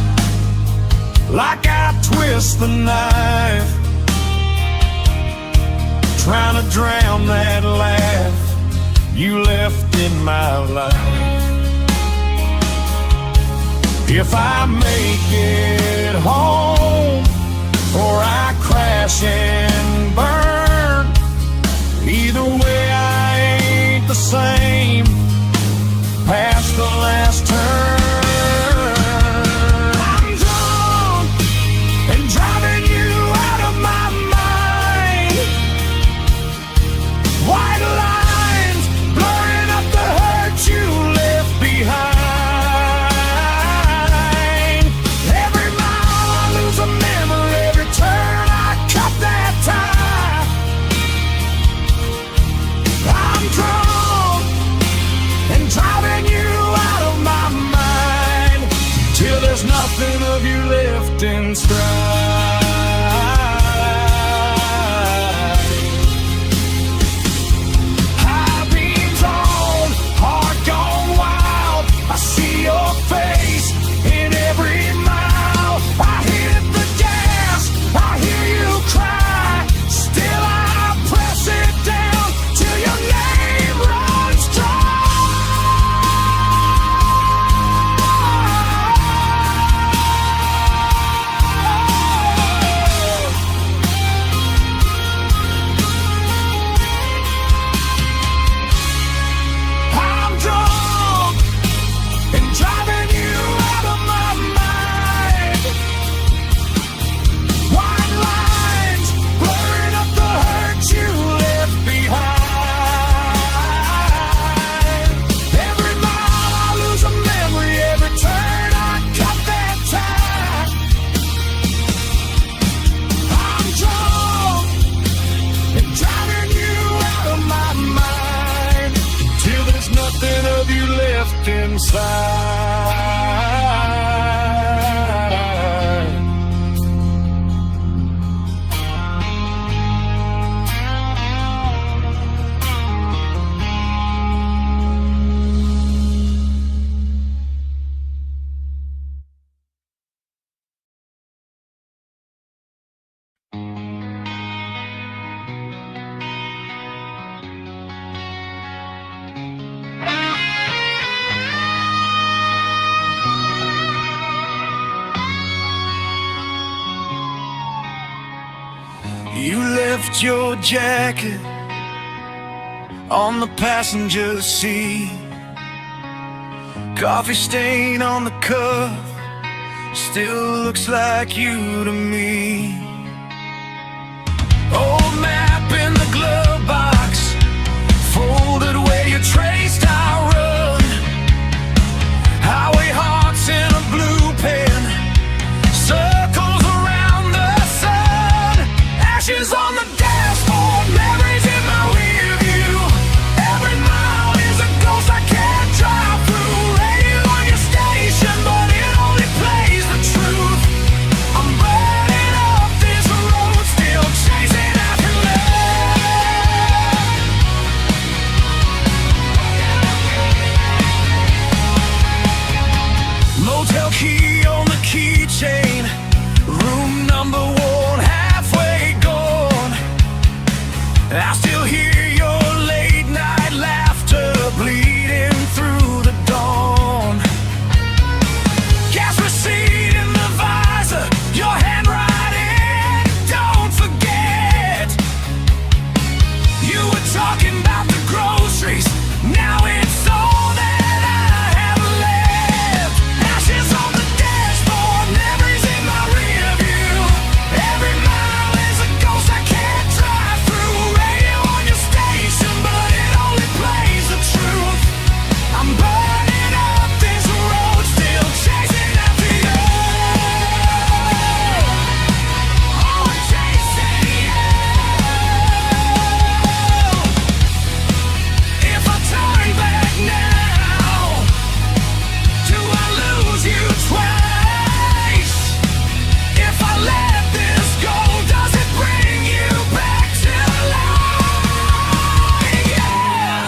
like I twist the knife, trying to drown that laugh you left in my life. If I make it home or I crash and burn, either way I ain't the same past the last turn. I'm drunk and driving you out of my mind. White lines blurring up the hurt you left behind. Every mile I lose a memory, every turn I cut that time. I'm drunk and driving you out of my mind, till there's nothing of you left inside. High beams on, heart gone wild. I see your face in every mile. I hit the gas, I hear you cry. Still I press it down till your name runs dry. You left your jacket on the passenger seat. Coffee stain on the cup still looks like you to me. Old map in the glove box, folded where you traced our run. Highway hearts in a blue pen, circles around the sun. Ashes on the dashboard, memories in my rear view. Every mile is a ghost I can't drive through. Radio on your station, but it only plays the truth. I'm burning up this road, still chasing after love. Motel key on the keychain, room number 1 halfway gone. I still hear your late night laughter bleeding through the dawn. Gas receipt in the visor, your handwriting, don't forget. You were talking about the groceries, now it's all that I have left. Ashes on the dashboard, memories in my rear view. Every mile is a ghost I can't drive through. Radio on your station, but it only plays the truth. I'm burning up this road, still chasing after you. Oh, chasing you. If I turn back now, do I lose you twice? If I let this go, does it bring you back to life? Yeah.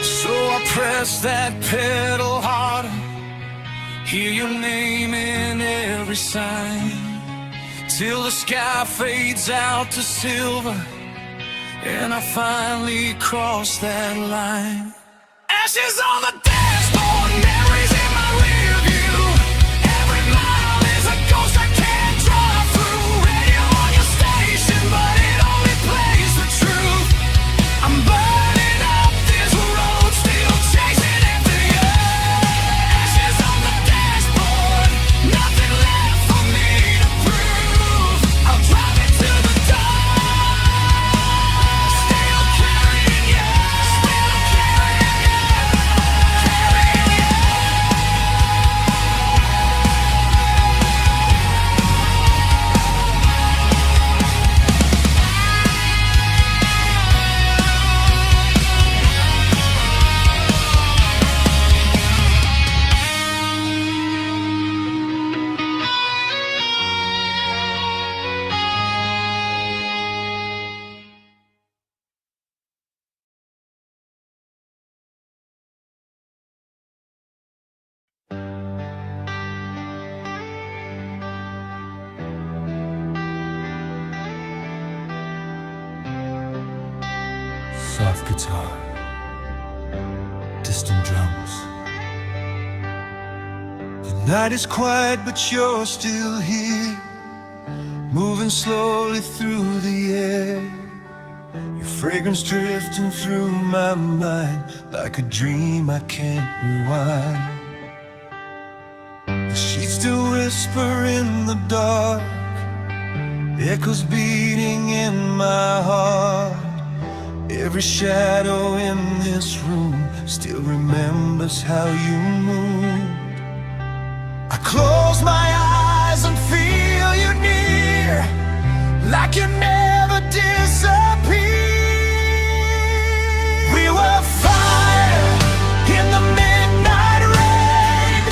So I press that pedal harder, hear your name in every sign, till the sky fades out to silver, and I finally cross that line. Ashes on the dashboard, memories in my rear view. Every mile is a ghost I can't drive through. Radio on your station, but it only plays the truth. I'm burning up this road, still chasing after you. Ashes on the dashboard, nothing left for me to prove. I'll drive it to the dark, still carrying you, still carrying you, carrying you. Soft guitar, distant drums. The night is quiet, but you're still here, moving slowly through the air. Your fragrance drifting through my mind like a dream I can't rewind. The sheets still whisper in the dark, echoes beating in my heart. Every shadow in this room still remembers how you moved. I close my eyes and feel you near, like you never disappear. We were fire in the midnight rain,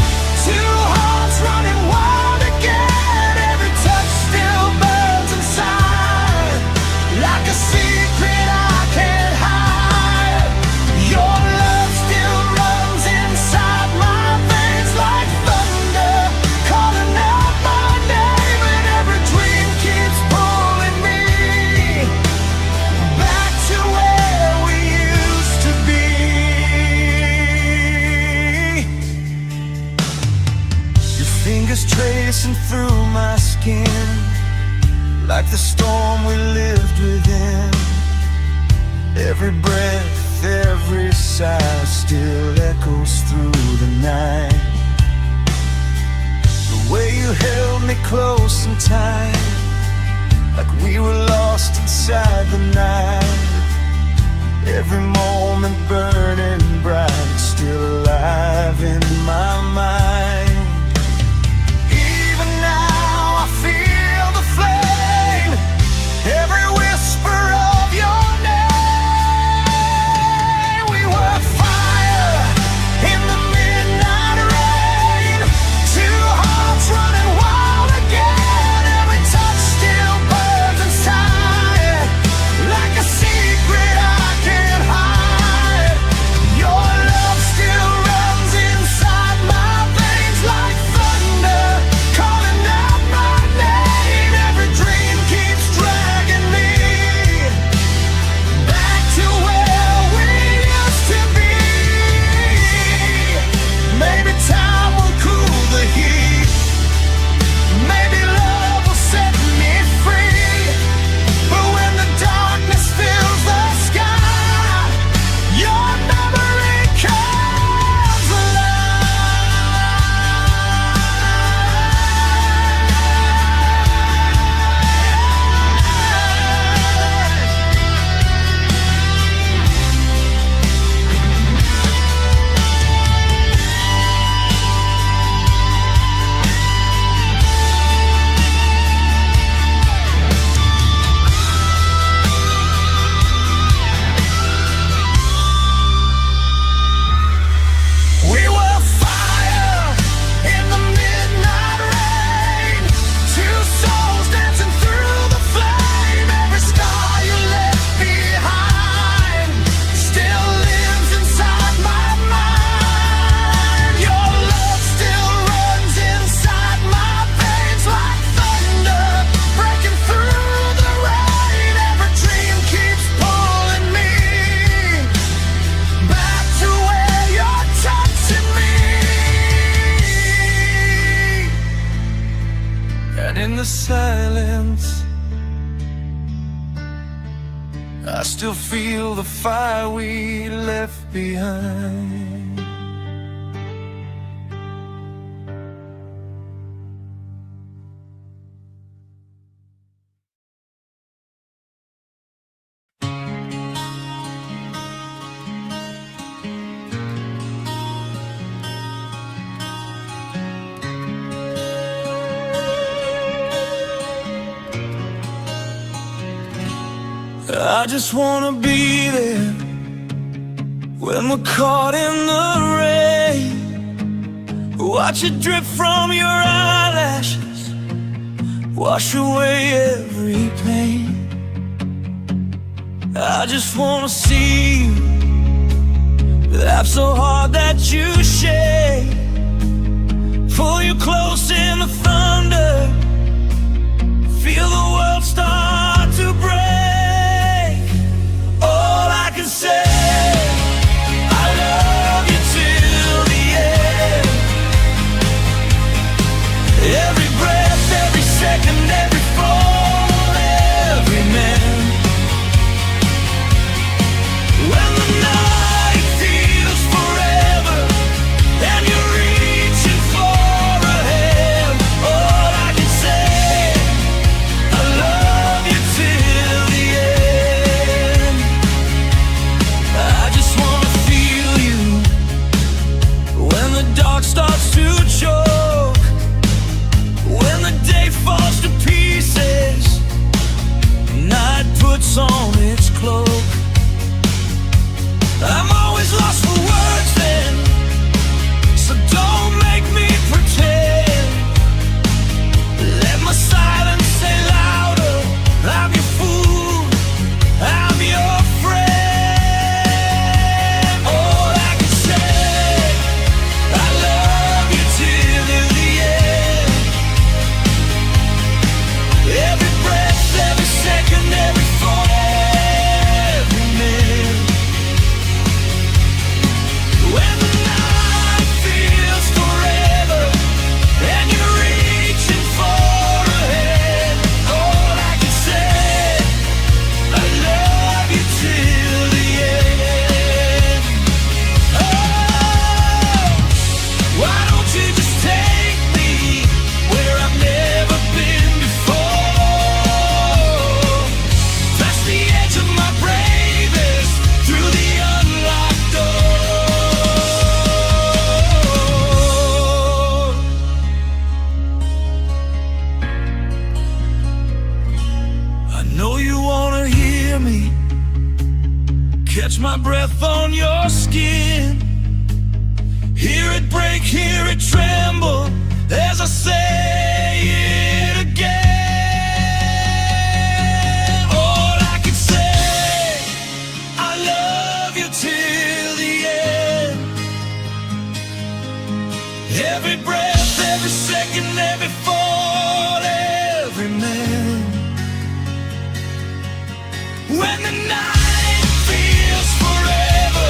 two hearts running wild again. Every touch still burns inside, like a secret I can't hide. Your love still runs inside my veins like thunder, calling out my name, and every dream keeps pulling me racing through my skin, like the storm we lived within. Every breath, every sigh still echoes through the night. The way you held me close and tight, like we were lost inside the night. Every moment burning bright, still alive in my mind. Even now I feel the flame, every whisper of your name. We were fire in the midnight rain, two hearts running wild again. Every touch still burns inside, like a secret I can't hide. Your love still runs inside my veins like thunder, calling out my name. Every dream keeps dragging me back to where we used to be. Maybe time will cool the heat, maybe love will set me free. But when the darkness fills the sky, your memory comes We were fire in the midnight rain, two souls dancing through the flame. Every star you left behind still lives inside my mind. Your love still runs inside my veins like thunder, breaking through the rain. Every dream keeps pulling me back to where you're touching me. And in the silence, I still feel the fire we left behind. I just wanna be there when we're caught in the rain. Watch it drip from your eyelashes, wash away every pain. I just wanna see you laugh so hard that you shake, pull you close in the thunder, feel the world start to break. All I can say, I love you till the end. Every breath, every second, every fall, every man. When the night feels forever I say it again. All I can say, I love you till the end. Every breath, every second, every fall, every man. When the night feels forever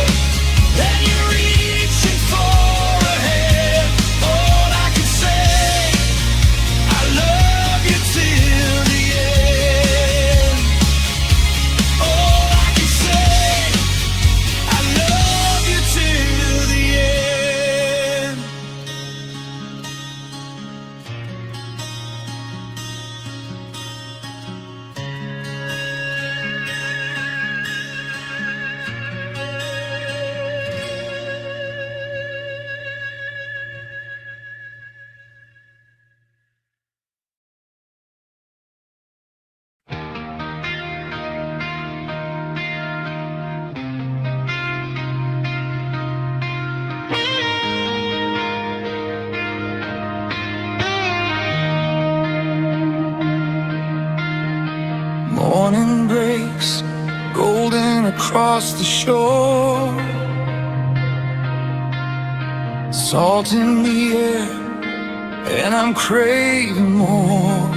and you're reaching for a hand, all I can say, I love you till the end. All I can say, I love you till the end. Morning breaks, golden across the shore. Salt in the air, and I'm craving more.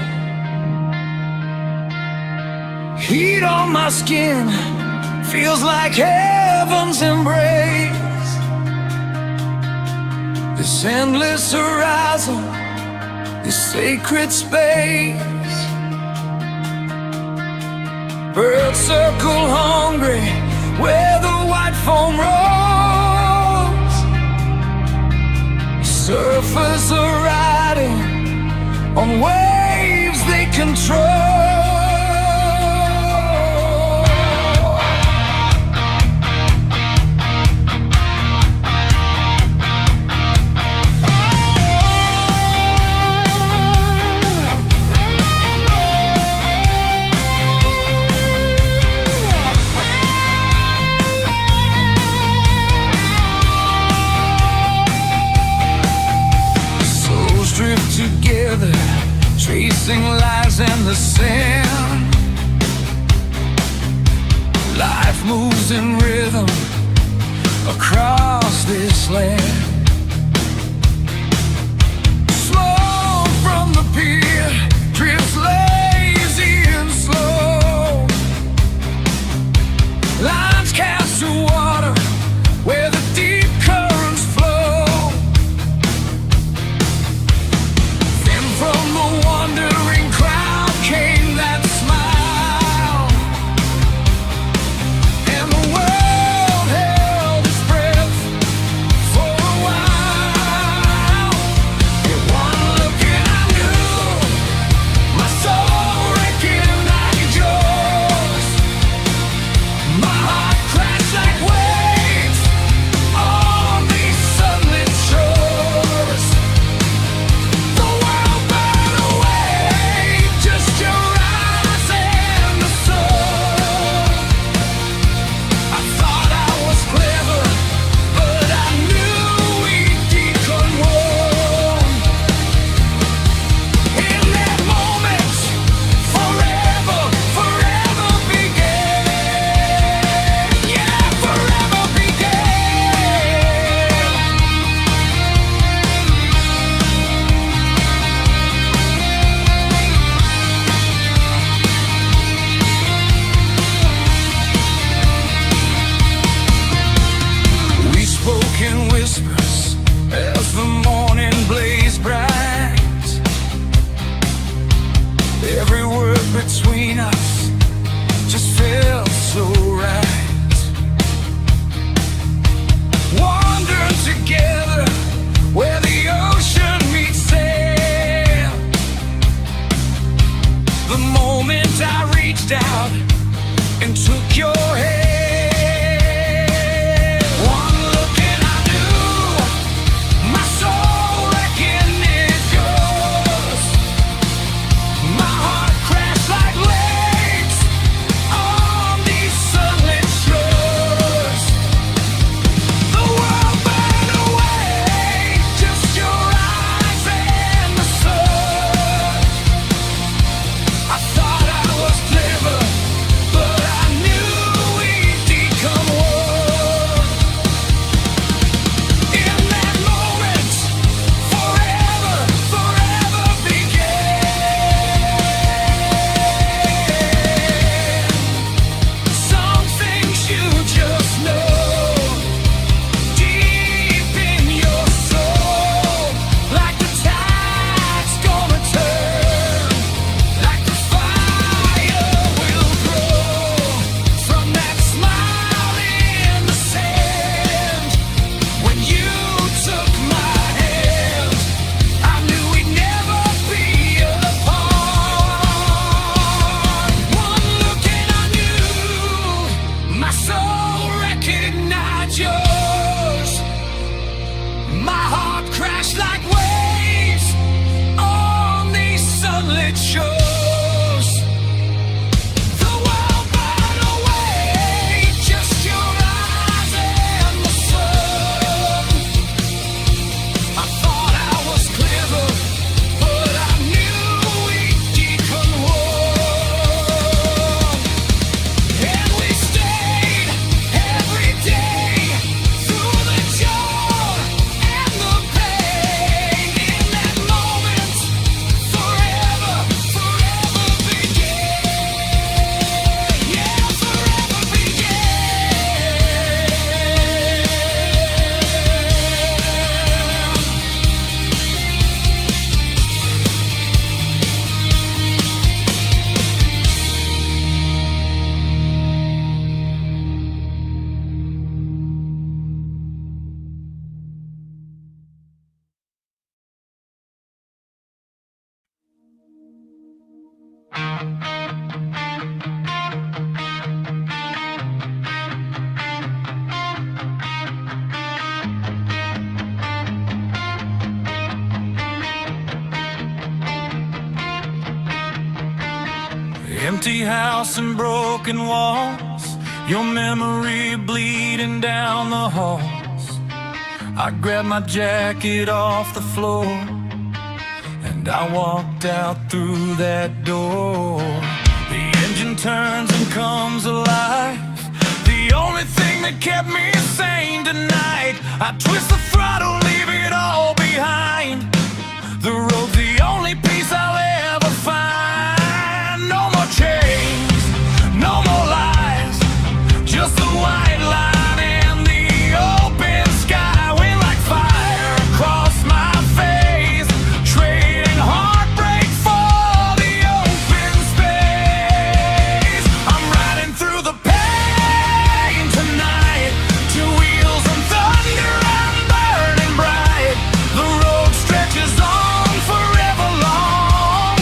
Heat on my skin, feels like heaven's embrace. This endless horizon, this sacred space. Birds circle hungry where the white foam rolls. Surfers are riding on waves they control. Together, tracing lines in the sand. Life moves in rhythm across this land. Smoke from the pier drifts lazy and slow. Lines cast to water where the deep currents flow. From the wandering crowd came that smile, and the world held its breath for a Empty house and broken walls, your memory bleeding down the halls. I grabbed my jacket off the floor and I walked out through that door. The engine turns and comes alive, the only thing that kept me sane tonight. I twist the throttle, leave it all behind. The road's the only peace I'll ever find. No more chains, no more lies, just the white line and the open sky. Wind like fire across my face, trading heartbreak for the open space. I'm riding through the pain tonight, two wheels and thunder, I'm burning bright. The road stretches on forever long,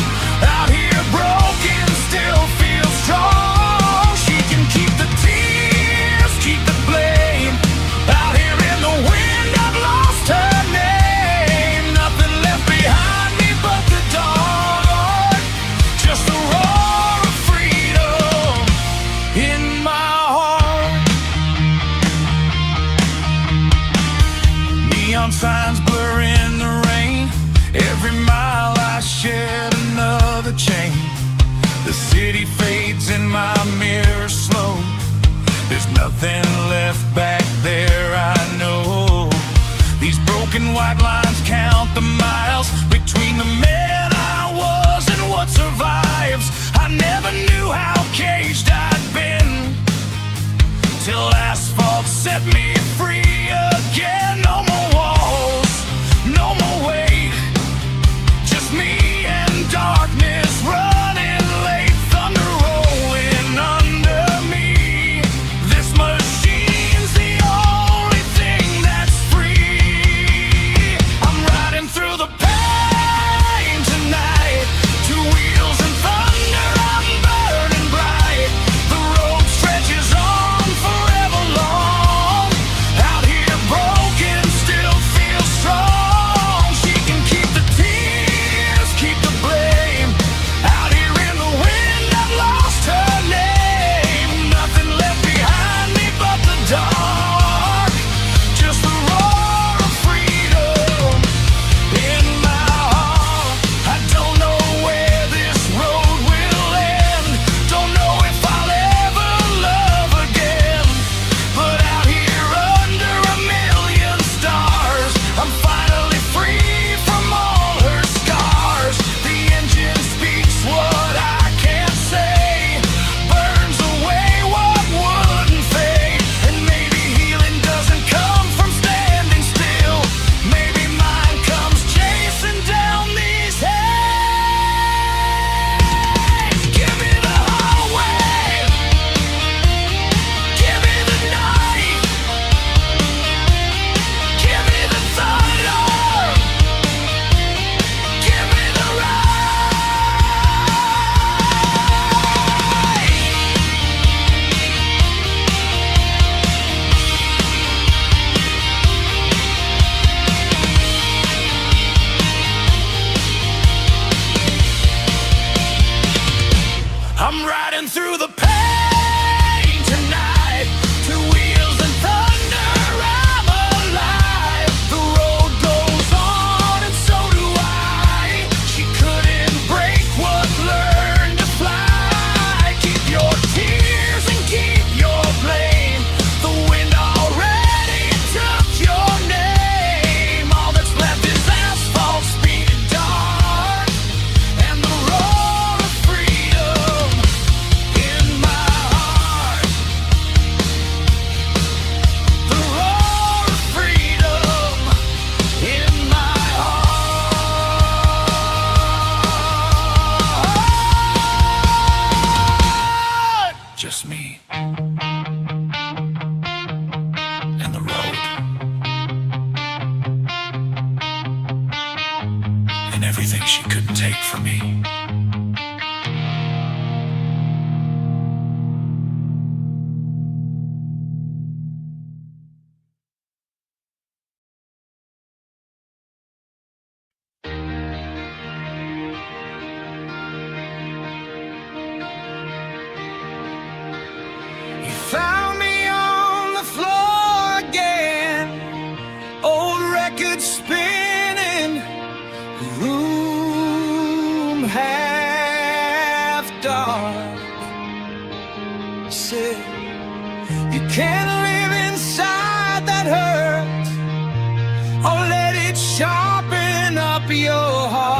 out here broken, still feel strong. She can keep the tears, keep the blame, out here in the wind, I've lost her name. Nothing left behind me but the dark, just the roar of freedom in my heart. Neon signs blur in the rain, every mile I shed another chain. The city fades in my mirror slow, there's nothing left back there, I know. These broken white lines count the miles between the man I was and what survives. I never knew how caged I'd been, till asphalt set me free again. No more walls, no more weight, just me and darkness running late. Thunder rolling under me, this machine's the only thing that's free. I'm riding through the pain tonight, two wheels and thunder, I'm burning bright. The road stretches on forever long, out here broken, still feel strong. She can keep the tears, keep the blame, out here in the wind, I've lost her name. Nothing left behind me but the dark, just the roar of freedom in my heart. I don't know where this road will end, don't know if I'll ever love again, but out here under a million stars, I'm finally free from all her scars. The engine speaks what I can't say, burns away what wouldn't fade. And maybe healing doesn't come from standing still, maybe mine comes chasing down these haze. Give me the highway, give me the night, give me the thunder, give me the I'm riding through the pain tonight, two wheels and thunder, I'm alive. The road goes on and so do I. She couldn't break what learned to fly. Keep your tears and keep your blame, the wind already took your name. All that's left is asphalt speeding dark, and the roar of freedom in my heart. The roar of freedom in my heart. Just me and the road, and everything she couldn't take from me. can't live inside that hurt, or let it sharpen up your heart.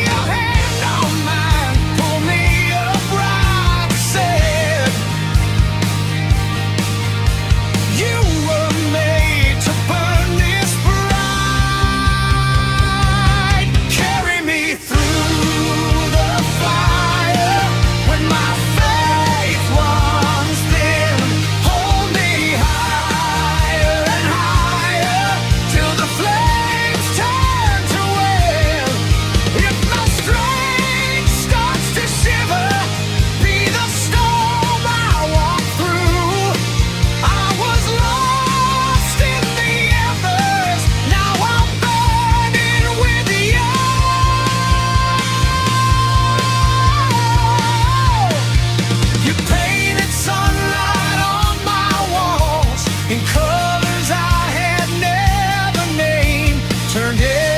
Your hand on mine, pull me upright, said you were made to burn this bright. Carry me through the fire when my faith runs thin. Hold me higher and higher till the flames turn to wind. If my strength starts to shiver, be the storm I walk through. I was lost in the embers, now I'm burning with you. You painted sunlight on my walls in colors I had never named, turned every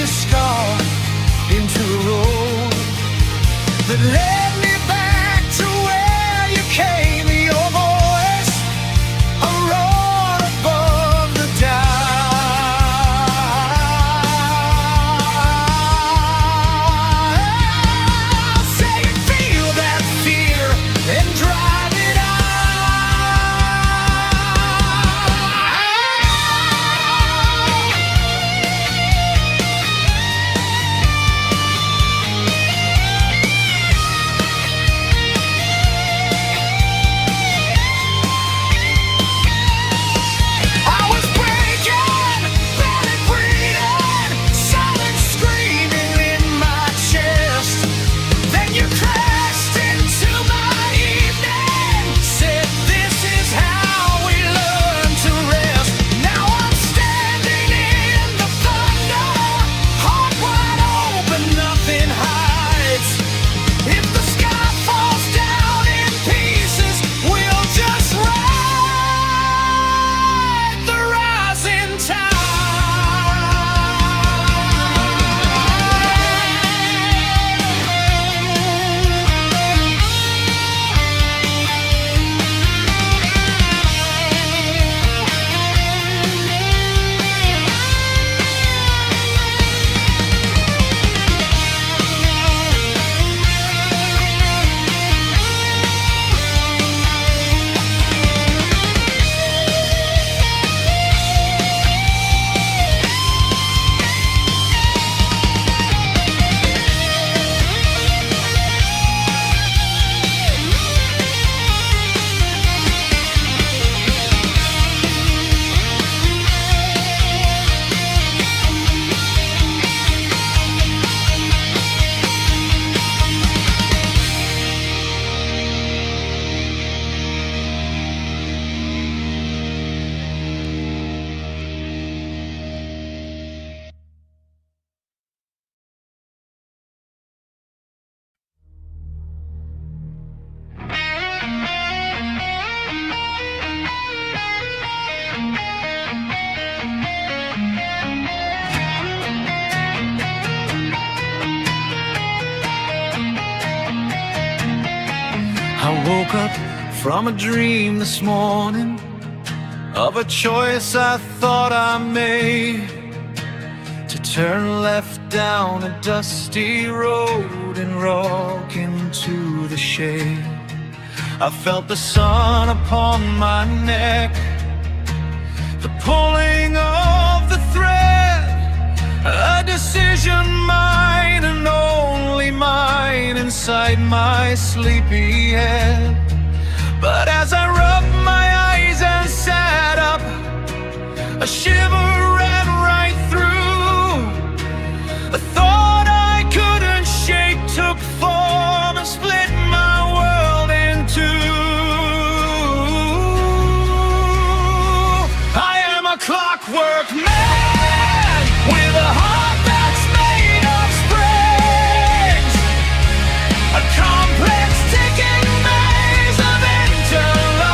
scar into a road that led me back to where you came. Your voice, a roar above the dial. Say you feel that fear and drive it out. I was breaking, barely breathing, silent screaming in my chest. Then you crashed into my evening, said this is how we learn to rest. Now I'm standing in the thunder, heart wide open, nothing hides. If the sky falls down in pieces, we'll just ride the rising tide. I woke up from a dream this morning of a choice I thought I made to turn left down a dusty road and rock into the shade. I felt the sun upon my neck, the pulling of the thread, a decision mine and only mine inside my sleepy head. But as I rubbed my eyes and sat up, a shiver ran right through. A thought I couldn't shake took form and split my world in two. I am a clockwork man with a heart that's made of springs, a complex ticking maze of interlocking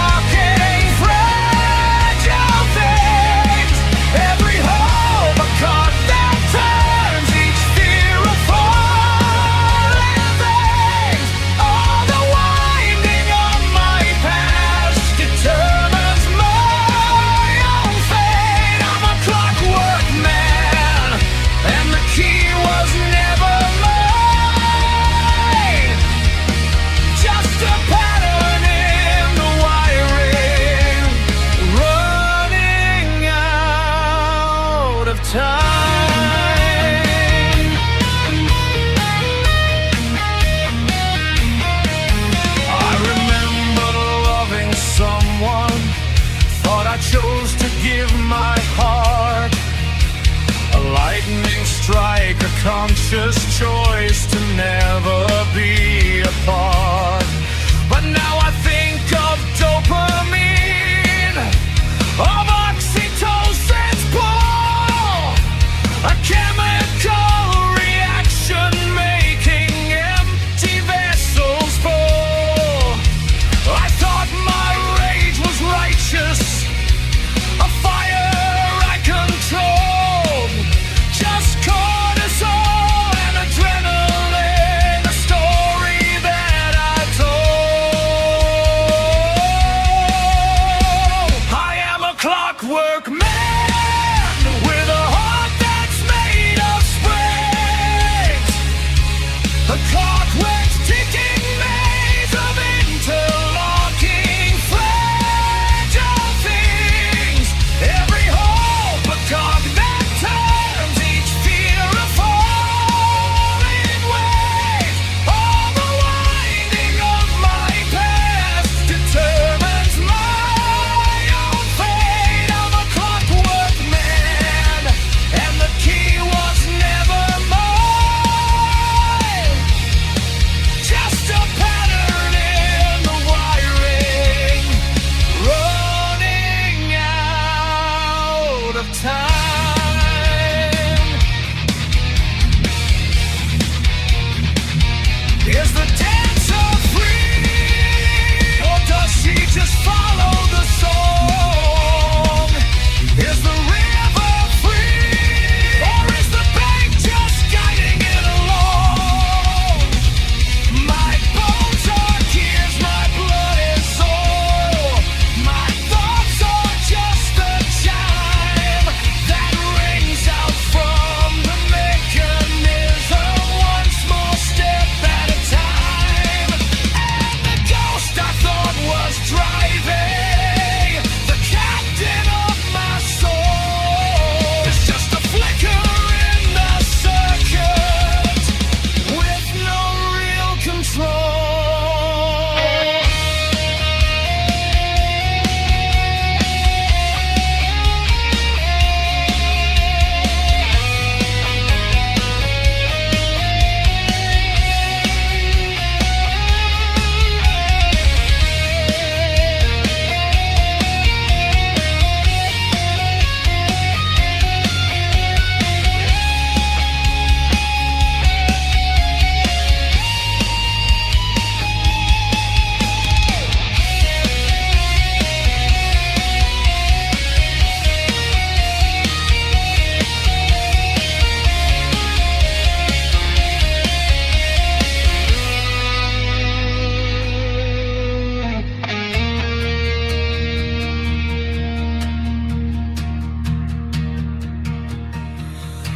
clockwork's ticking maze of interlocking fragile things. Every hope a cog that turns, each fear a falling wave. All the winding of my past determines my own fate. I'm a clockwork man, and the key was never mine. Just a pattern in the wiring, running out of time. Is the dancer free, or does she just follow the song? Is the river free, or is the bank just guiding it along? My bones are gears, my blood is soul. My thoughts are just a chime that rings out from the mechanism, one small step at a time. And the ghost I thought was driving, the captain of my soul, is just a flicker in the circuit with no real control.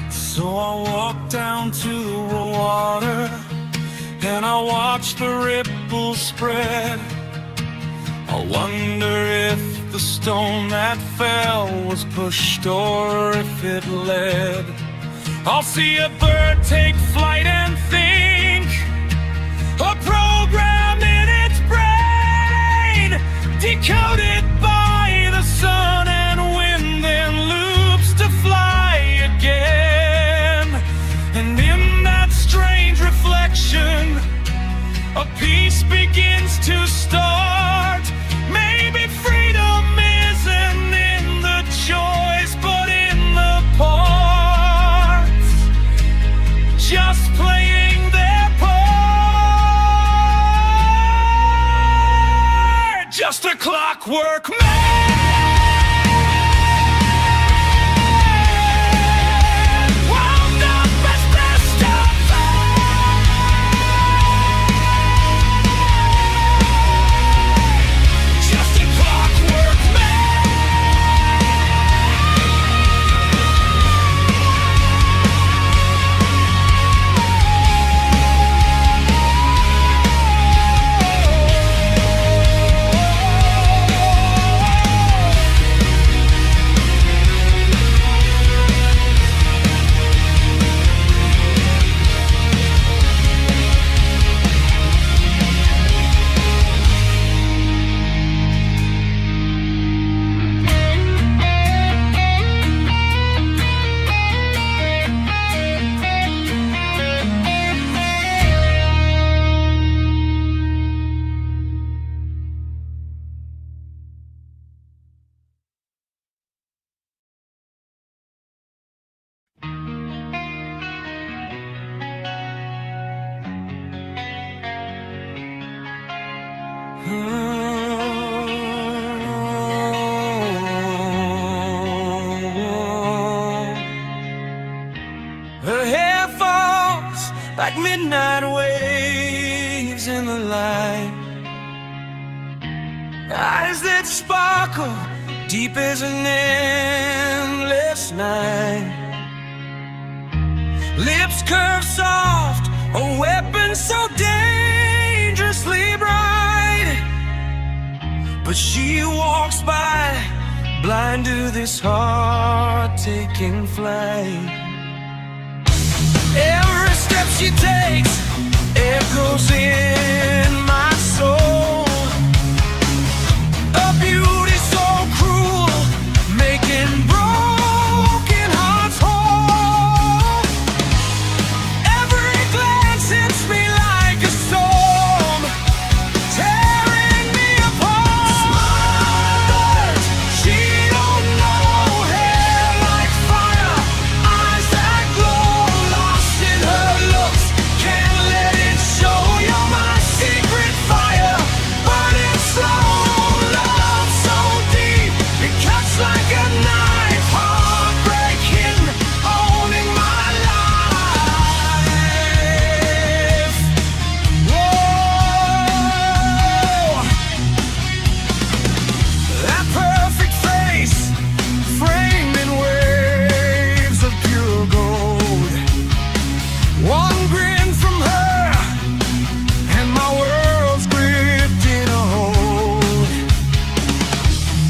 So I walk down to the water, and I watch the ripples spread. I wonder if the stone that fell was pushed or if it led. I'll see a bird take flight and think, a program in its brain, decoded by the sun and wind, then loops to fly again. And in that strange reflection, a piece begins to start. Maybe freedom isn't in the choice, but in the parts just playing their part. Just a clockwork man. Wound up as best of just a clockwork man. Her hair falls like midnight waves in the light. Eyes that sparkle deep as an endless night. Lips curved soft a weapon so dangerously bright. But she walks by, blind to this heart taking flight. Every step she takes echoes in my soul. A beauty so cruel, making broken hearts whole. Every glance hits me like a storm, tearing me apart. Smart, she don't know, hair like fire, eyes that glow, lost in her looks. Can't let it show. You're my secret fire, burning slow. Love so deep, it cuts like a knife, heartbreaking, owning my life. Whoa, that perfect face, framed in waves of pure gold. One grin from her, and my world's gripped in a hold.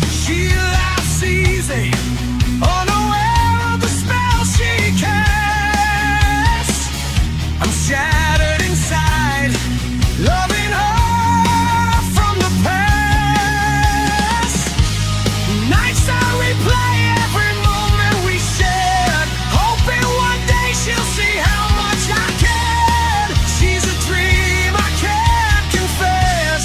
She laughs easy, unaware of the spell she casts. I'm shattered inside, loving her from the past. Nights I replay every moment we shared, hoping one day she'll see how much I cared. She's a dream I can't confess,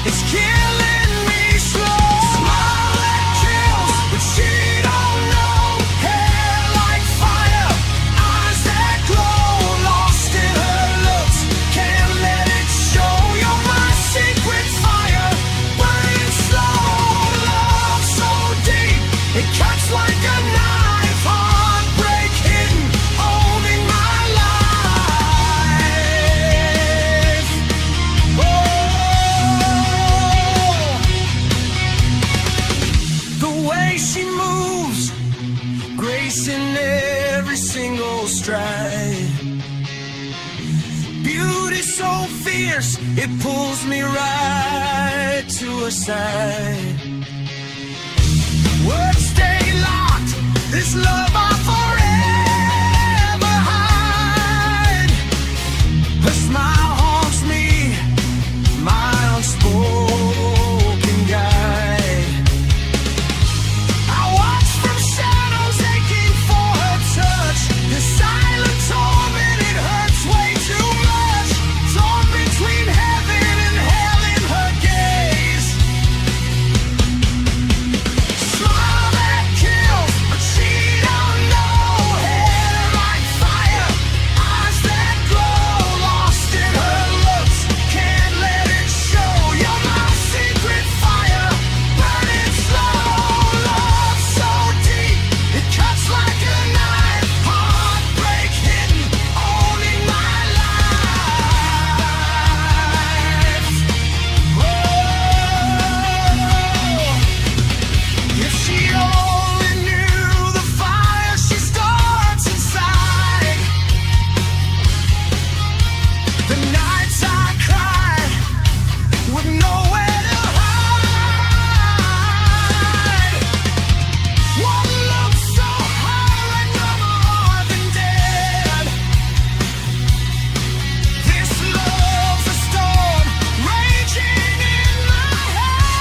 it's killing me slow. Smile that kills, but she don't know. Hair like fire, eyes that glow, lost in her looks, can't let it show. You're my secret fire, burning slow. Love so deep, it cuts like a knife, heartbreak hidden, owning my life. The way she moves, grace in every single stride. Beauty so fierce, it pulls me right to her side. Words stay locked, this love I forever hide. Her smile haunts me, my unspoken guide. I watch from shadows, aching for her touch. The silent torment, it hurts way too much. Torn between heaven and hell in her gaze. Smile that kills, but she don't know. Hair like fire, eyes that glow, lost in her looks, can't let it show. You're my secret fire, burning slow. Love so deep, it cuts like a knife, heartbreak hidden, owning my life. Whoa, if she only knew the fire she starts inside. The nights I cried with nowhere to hide. One look so hard, like I'm more than dead. This love's a storm raging in my head.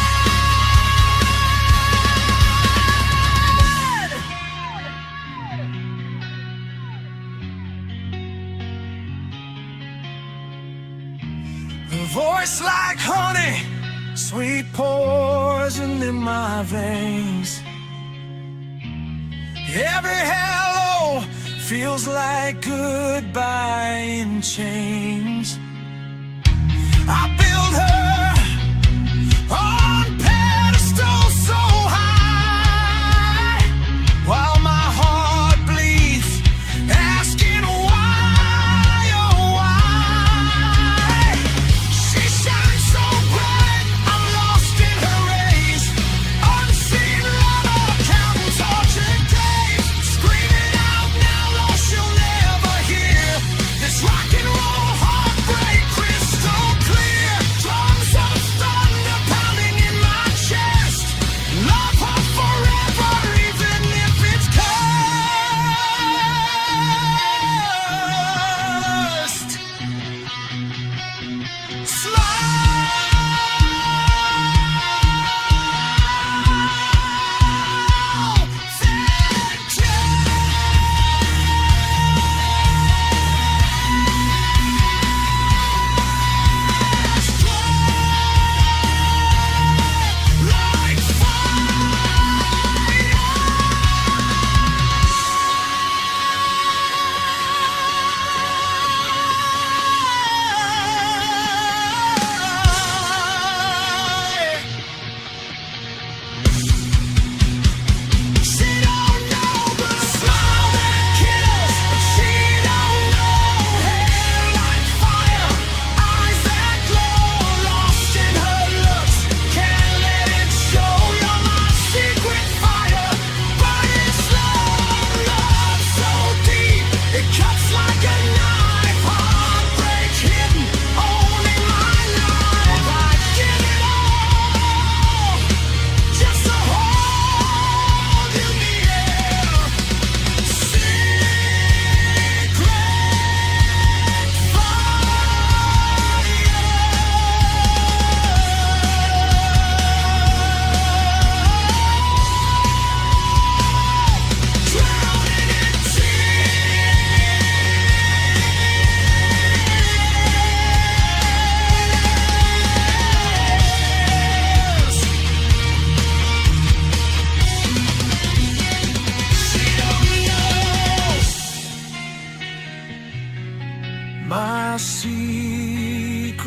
A voice like honey, sweet poison in my veins. Every hello feels like goodbye in chains. I build her on pedestals so high, while my heart bleeds, asking why, oh why. She shines so bright, I'm lost in her rays. Unseen lover, counting tortured days, screaming out now, lost you'll never hear. This rock and roll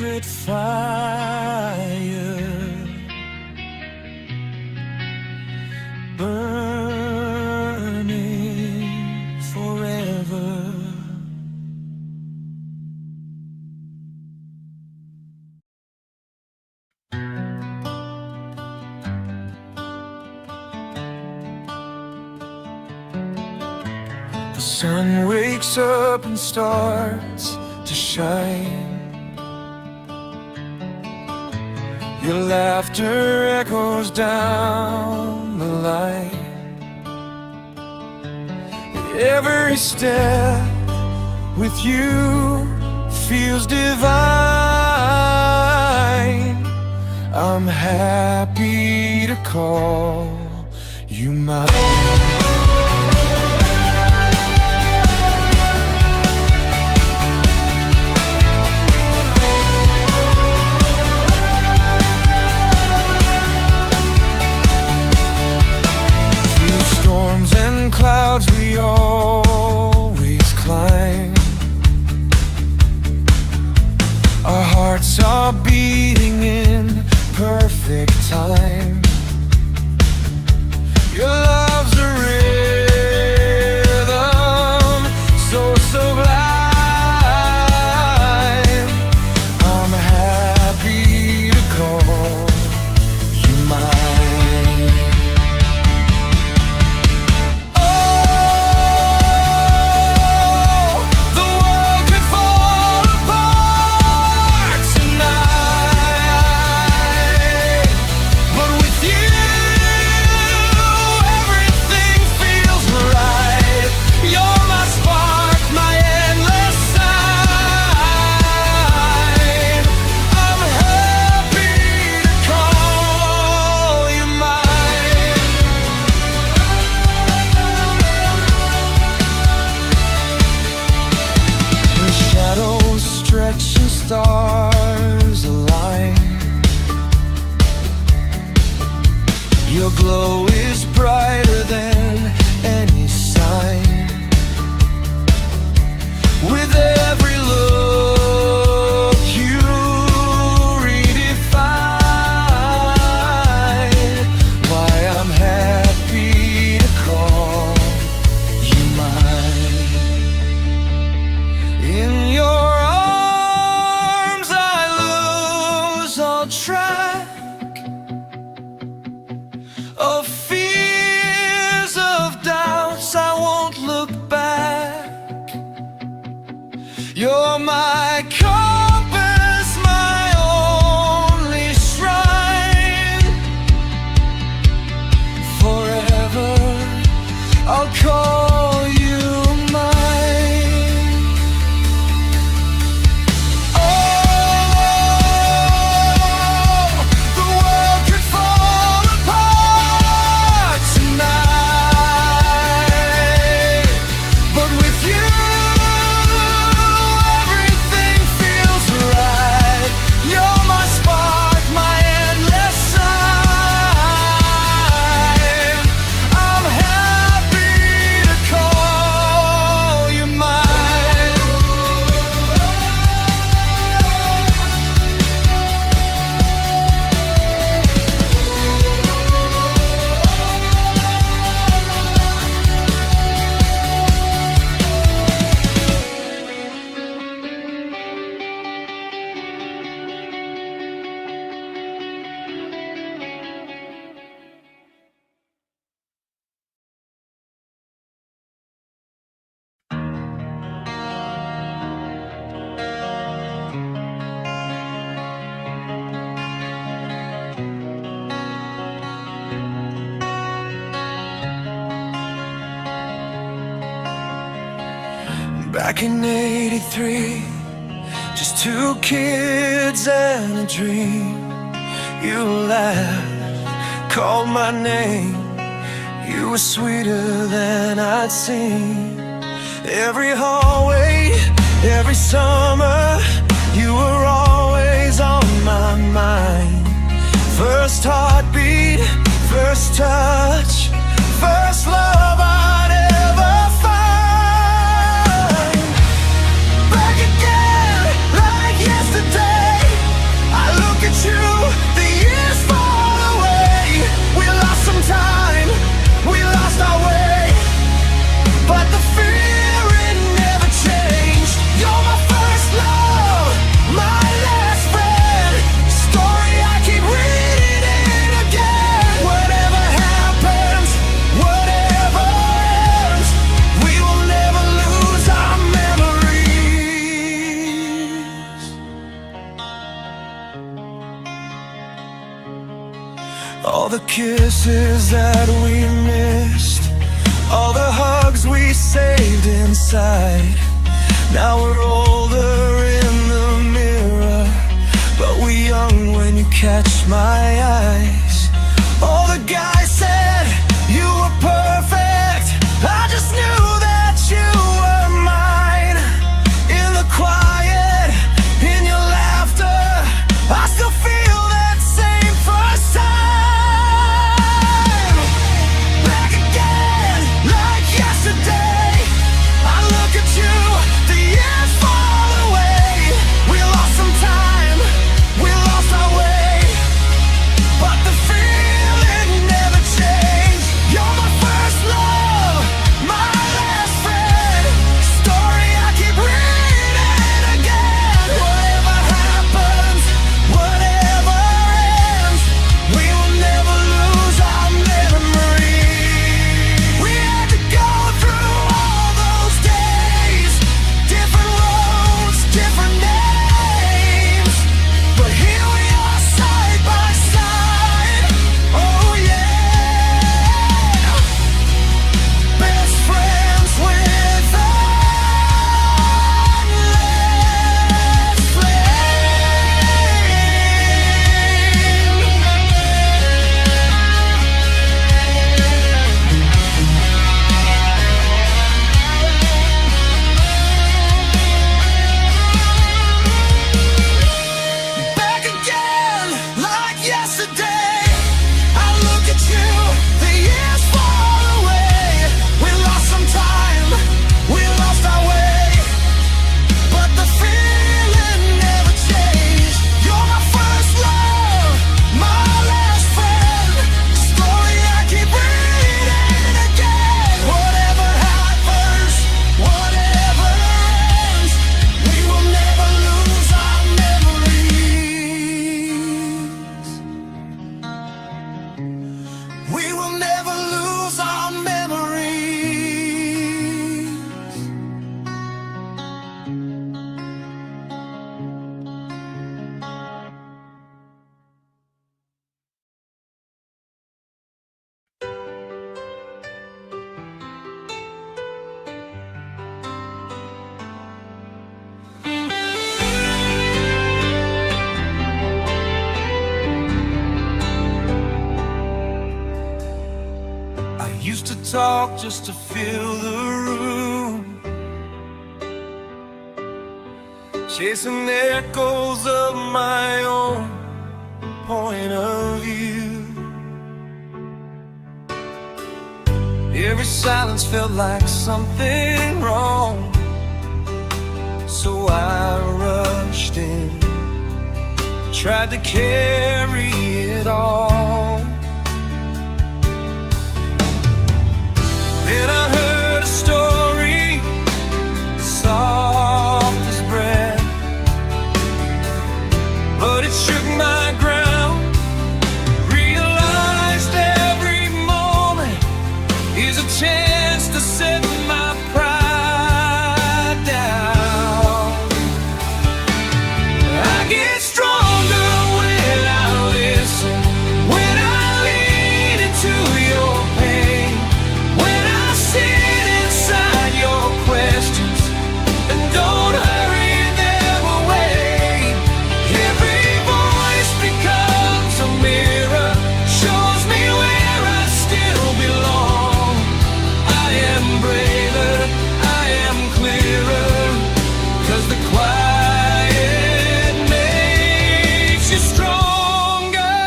sacred fire burning forever. The sun wakes up and starts to shine. Your laughter echoes down the line. Every step with you feels divine. I'm happy to call you mine. Storms and clouds we always climb. Our hearts are beating in perfect time. Your love's a rhythm so sublime. I'm happy to call you mine. Stars align. Your glow is brighter than any sign. With every look you redefine why I'm happy to call you mine. In your track of fears, of doubts, I won't look back. You're my compass, my only shrine. Forever I'll call you mine. Back in '83, just two kids and a dream. You laughed, called my name. You were sweeter than I'd seen. Every hallway, every summer, you were always on my mind. First heartbeat, first touch, first love I'd ever find. Back again, like yesterday. All the kisses that we missed, all the hugs we saved inside. Now we're older in the mirror, but we're young when you catch my eyes. All the guys said you were perfect, I just knew that you were mine. In the quiet, in your laughter, I still feel that same first time. Back again, like yesterday, I look at you, the years fall away. We lost some time, we lost our way, but the feeling never changed. You're my first love, my last friend, story I keep reading again. Whatever happens, whatever ends, we will never lose our memory. We had to go through all those days, different roads, different names, but here we are side by side. Oh yeah, best friends with endless Back again, like yesterday, I look at you, the years fall away. We lost some time, we lost our way, but the feeling never changed. You're my first love, my last friend, story I keep reading again. Whatever happens, whatever ends, we will never lose our memories. We will never lose our memories. I used to talk just to fill the room, chasing echoes of my own point of view. Every silence felt like something wrong, so I rushed in, tried to carry it all. Then I heard a story, soft as breath, but it shook my ground. Realized every moment is a chance to set my pride down. I get stronger when I listen, when I lean into your pain, when I sit inside your questions and don't hurry them away. Every voice becomes a mirror, shows me where I still belong. I am braver, I am clearer, 'cause the quiet makes you stronger.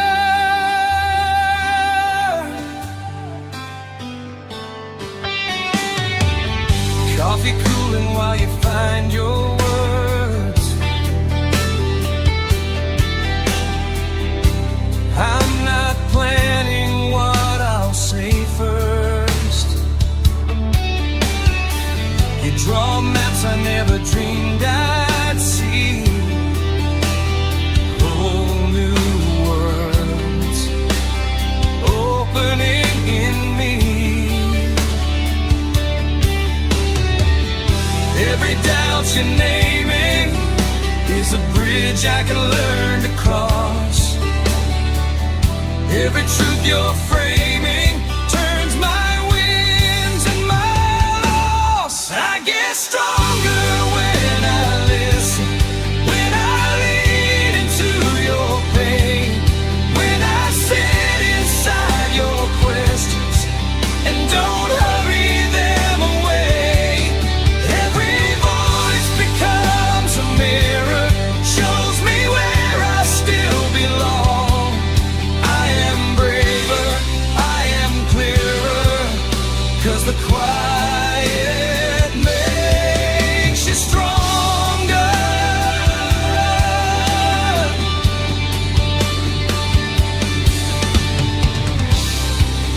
Coffee cooling while you find your words. I'm not planning what I'll say first. You draw maps I never dreamed I'd see, whole new worlds opening in me. Every doubt you're naming is a bridge I can learn to cross. Every truth you're framing turns my wins and my loss. I get stronger when I listen, when I lean into your pain, when I sit inside your questions and don't hurry them away. Every voice becomes a mirror, shows me where I still belong. I am braver, I am clearer, 'cause the quiet makes you stronger.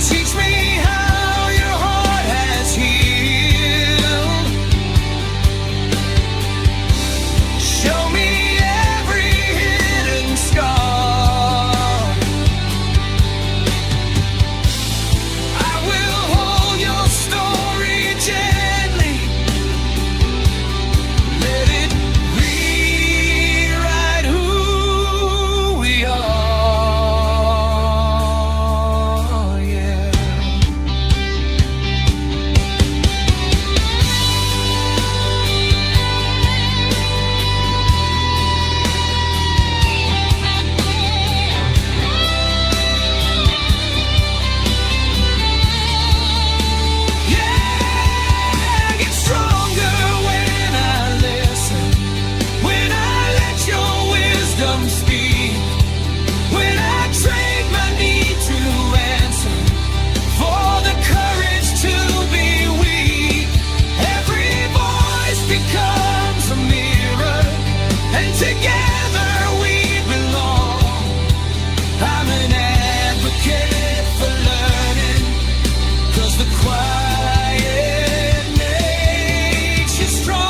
Teach me how your heart has healed. Show me every hidden scar. I will hold your story gently. Let it rewrite who we are. Yeah. Yeah, get stronger when I listen, when I let your wisdom speak, when I trade my need to answer for the courage to be weak. Every voice becomes a mirror, and together we belong. I'm an advocate for learning, 'cause the quiet makes you stronger.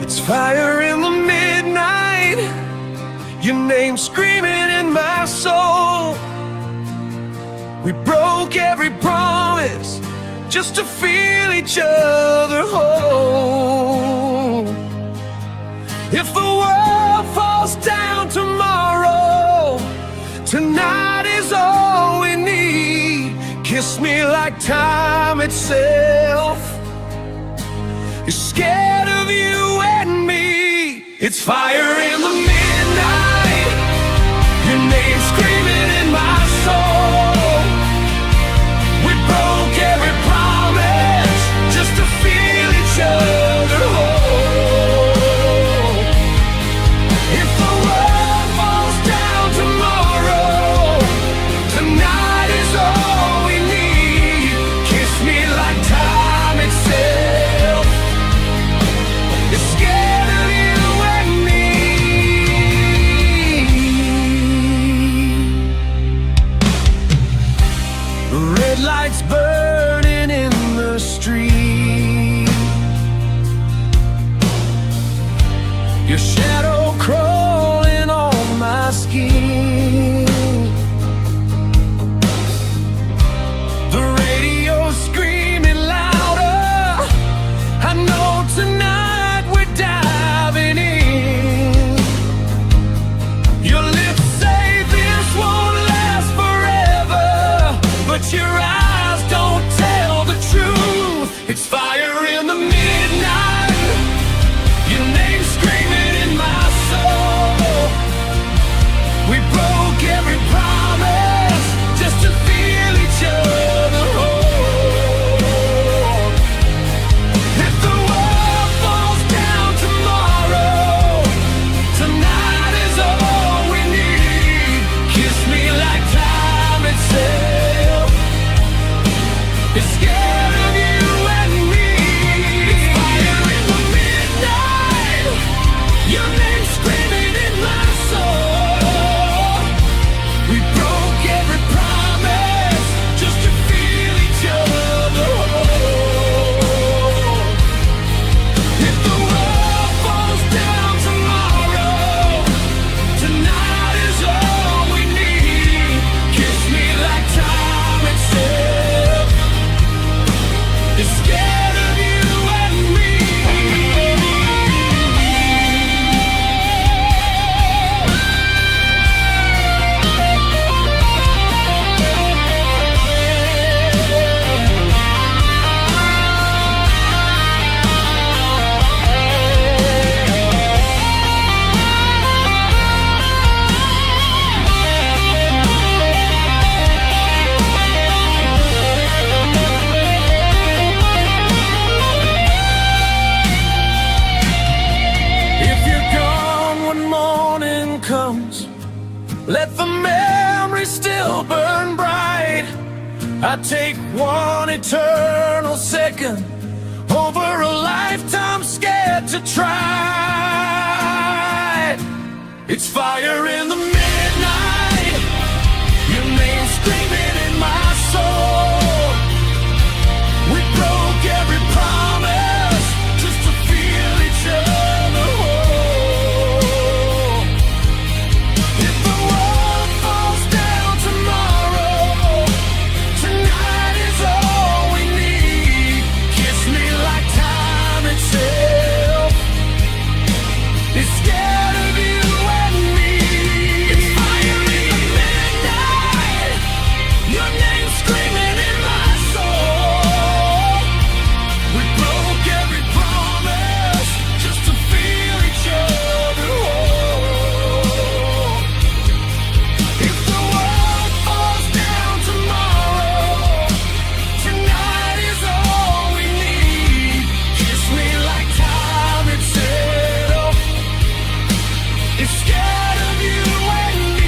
It's fire in the midnight, your name screaming in my soul. We broke every promise just to feel each other whole. If the world falls down tomorrow, tonight is all we need. Kiss me like time itself. You're scared of you and me. It's fire in the midnight, your name screaming in my soul. We broke every promise just to feel each other whole. If the world falls down tomorrow, tonight is all we need. Kiss me like time itself. You're scared of you and me. Red lights burning in the street, your shadow crawling on my skin. The radio screaming louder. I know tonight we're diving in. Your lips say this won't last forever, but your eyes don't tell the truth. It's fire in the midnight, your name screaming in my I take one eternal second over a lifetime scared to try. It's fire in the midnight, your name screaming in my soul. We broke every promise just to feel each other whole. If the world falls down tomorrow, tonight is all we need. Kiss me like time itself is scared of you and me. It's fire in the midnight, your name screaming in my soul. We broke every promise just to feel each other whole. If the world falls down tomorrow, tonight is all we need. Kiss me like time itself is scared of you and me.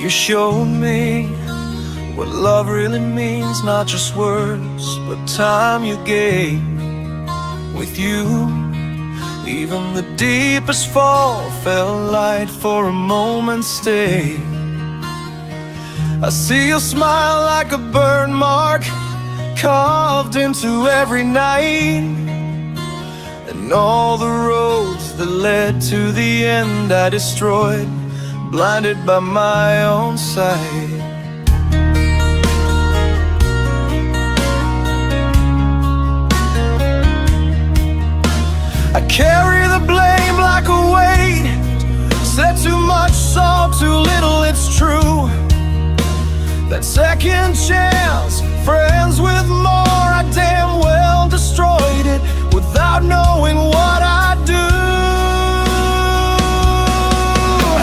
You showed me what love really means, not just words, but time you gave. With you, even the deepest fall felt light for a moment's stay. I see your smile like a burn mark carved into every night, and all the roads that led to the end I destroyed, blinded by my own sight. I carry the blame like a weight, said too much, saw too little, it's true. That second chance, friends with more, I damn well destroyed it without knowing what I do.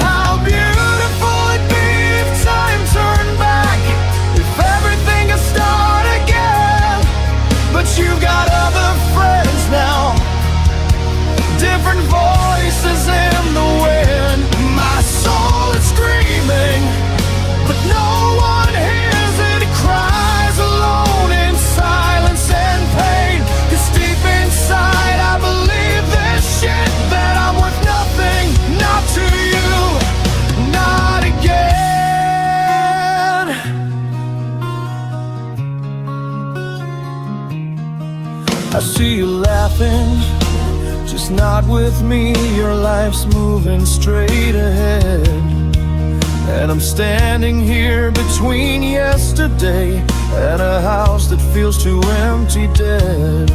How beautiful it'd be if time turned back, if everything could start again. But you got other friends now, different voices in the wind. My soul is screaming, but no one hears it. It cries alone in silence and pain. 'Cause deep inside I believe this shit, that I'm worth nothing, not to you, not again. I see you laughing, just not with me. Your life's moving straight ahead, and I'm standing here between yesterday and a house that feels too empty, dead.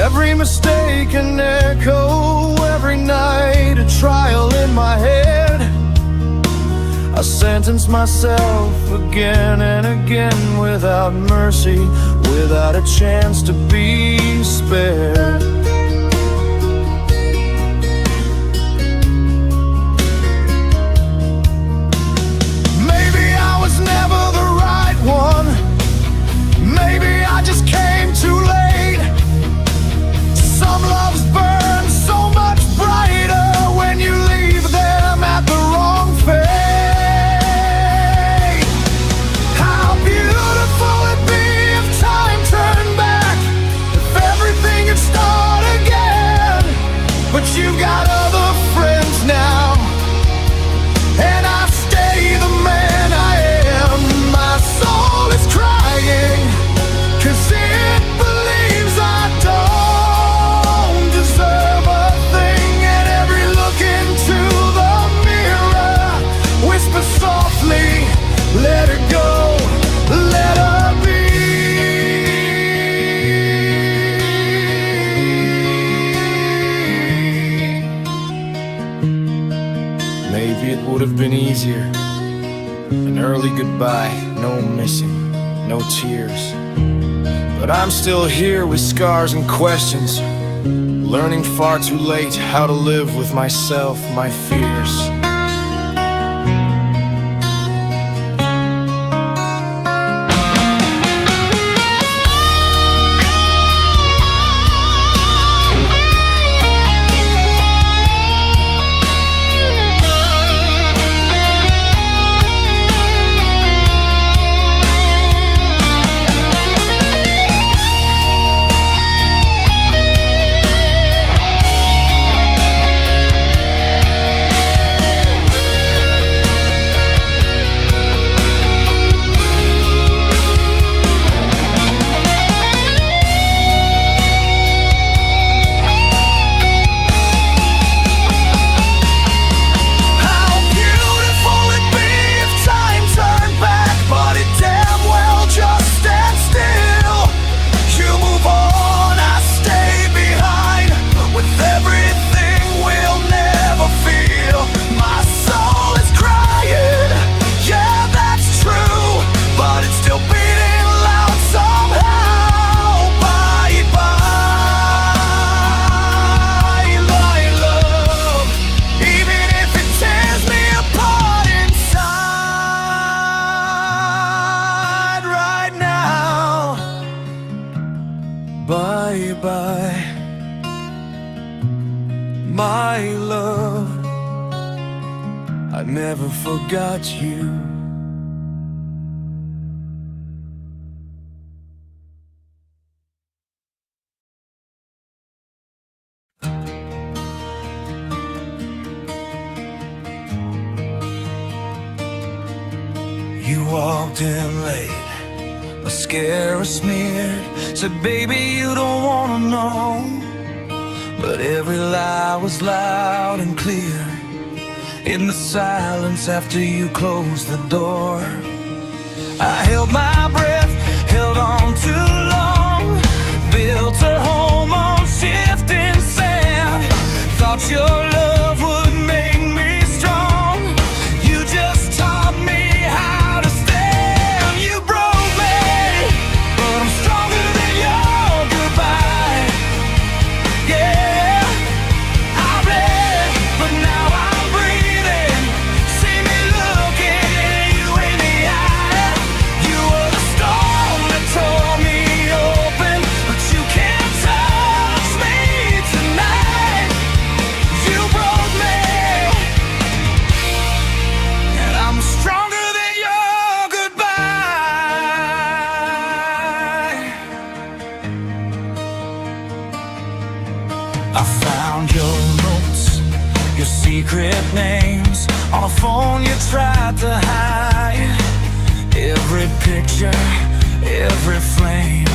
Every mistake an echo, every night a trial in my head. I sentence myself again and again without mercy, without a chance to be spared. Never the right one. Maybe I just came too late. Some loves burn so much brighter when you leave them at the wrong fate. How beautiful it'd be if time turned back, if everything could start again. But you got other friends now, and I stay the man I am. My soul is crying, 'cause it believes I don't deserve a thing, and Maybe it would have been easier. An early goodbye, no missing, no tears. But I'm still here with scars and questions, learning far too late how to live with myself, my fears. Bye bye, my love. I never forgot you. You walked in late, mascara smeared. Said, baby, you don't wanna know. But every lie was loud and clear in the silence after you closed the door. I held my breath, held on too long, built a home on shifting sand. Thought your love would make me strong. You just taught me how to stand. You broke me, but I'm stronger than your goodbye. Yeah, I bled, but now I'm breathing. See me looking you in the eye. You were the storm that tore me open, but you can't touch me tonight. You broke me, and I'm stronger than your goodbye. I found your notes, your secret names on a phone you tried to hide. Every picture, every flame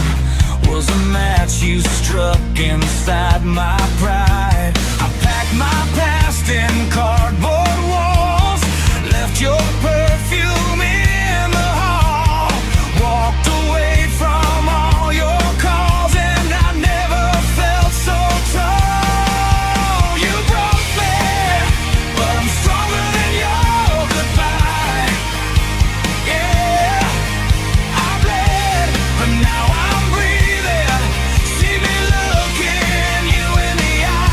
was a match you struck inside my pride. I packed my past in cardboard walls, left your perfume in the hall, walked away from all your calls, and I never felt so tall. You broke me, but I'm stronger than your goodbye. Yeah, I bled, but now I'm breathing. See me looking you in the eye.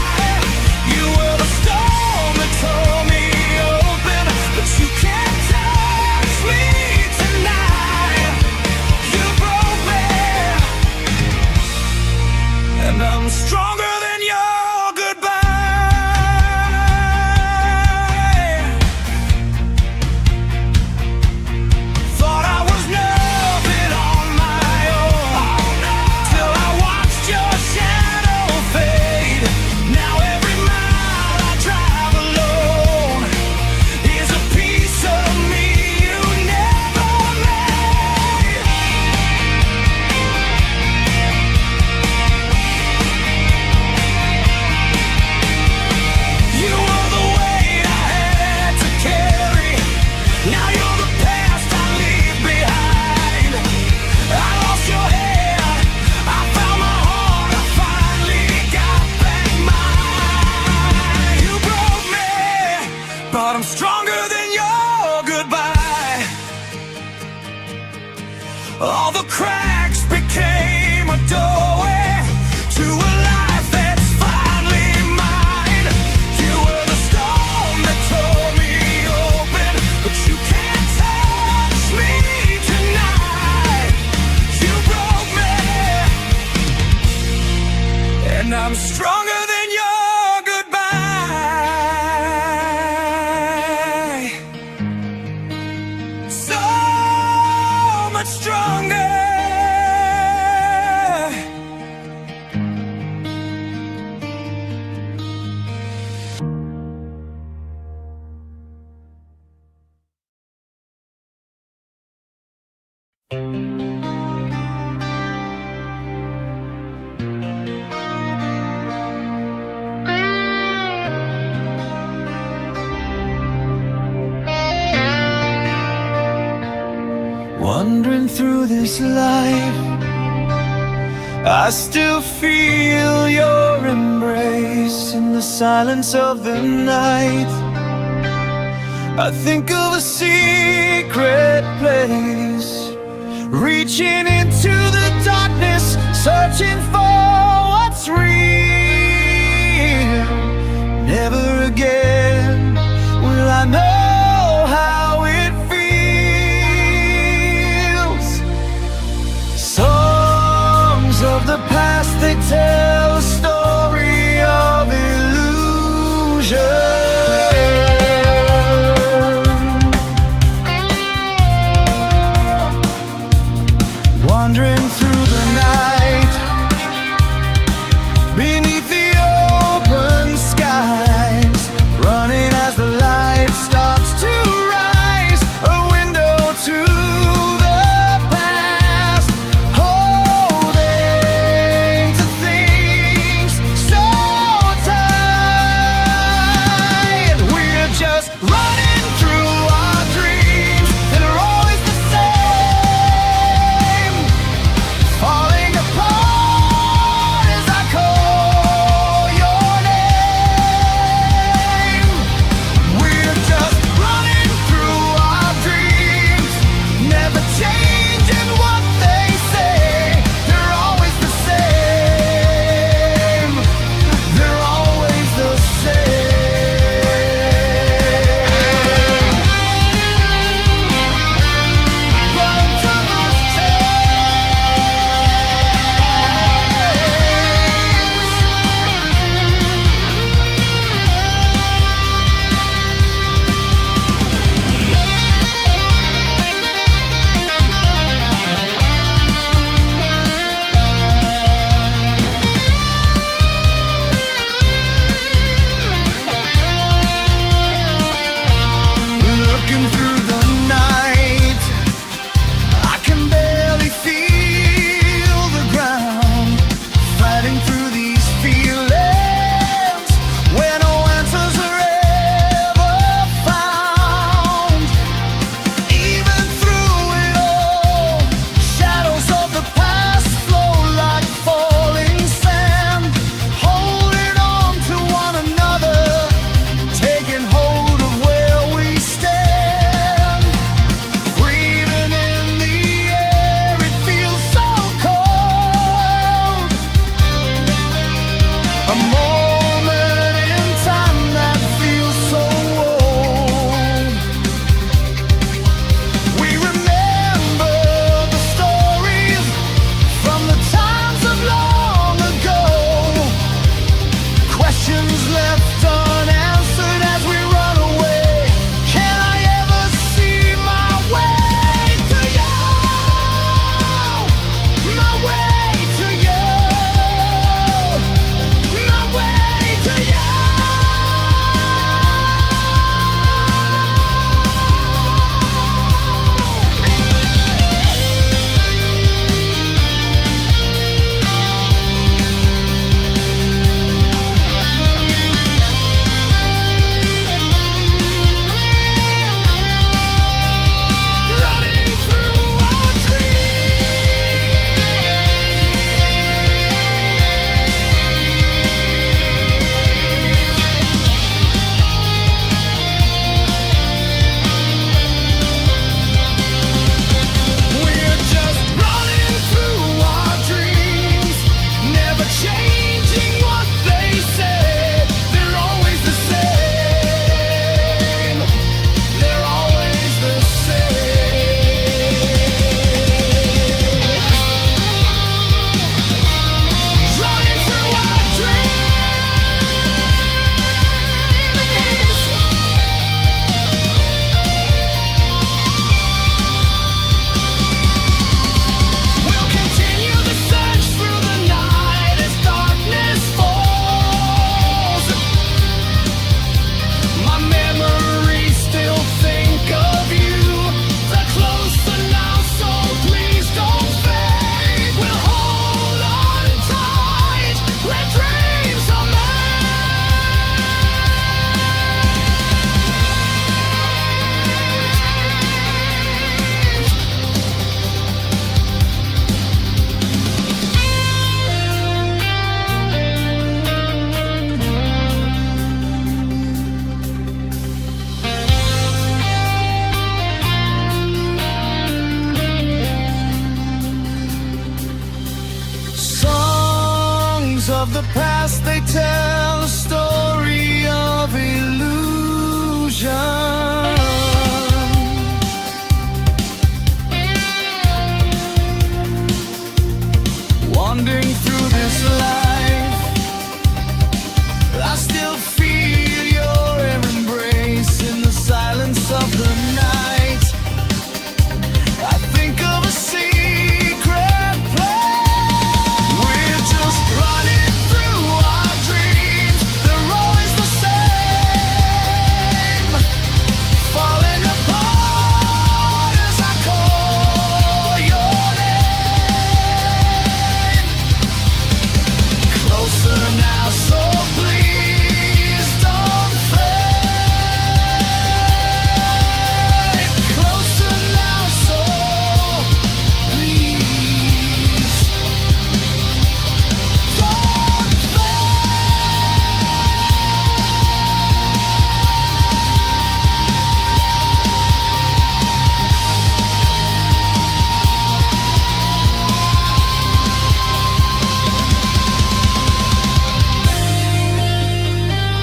Wandering through this life, I still feel your embrace in the silence of the night. I think of a secret place, reaching into the darkness, searching for what's real.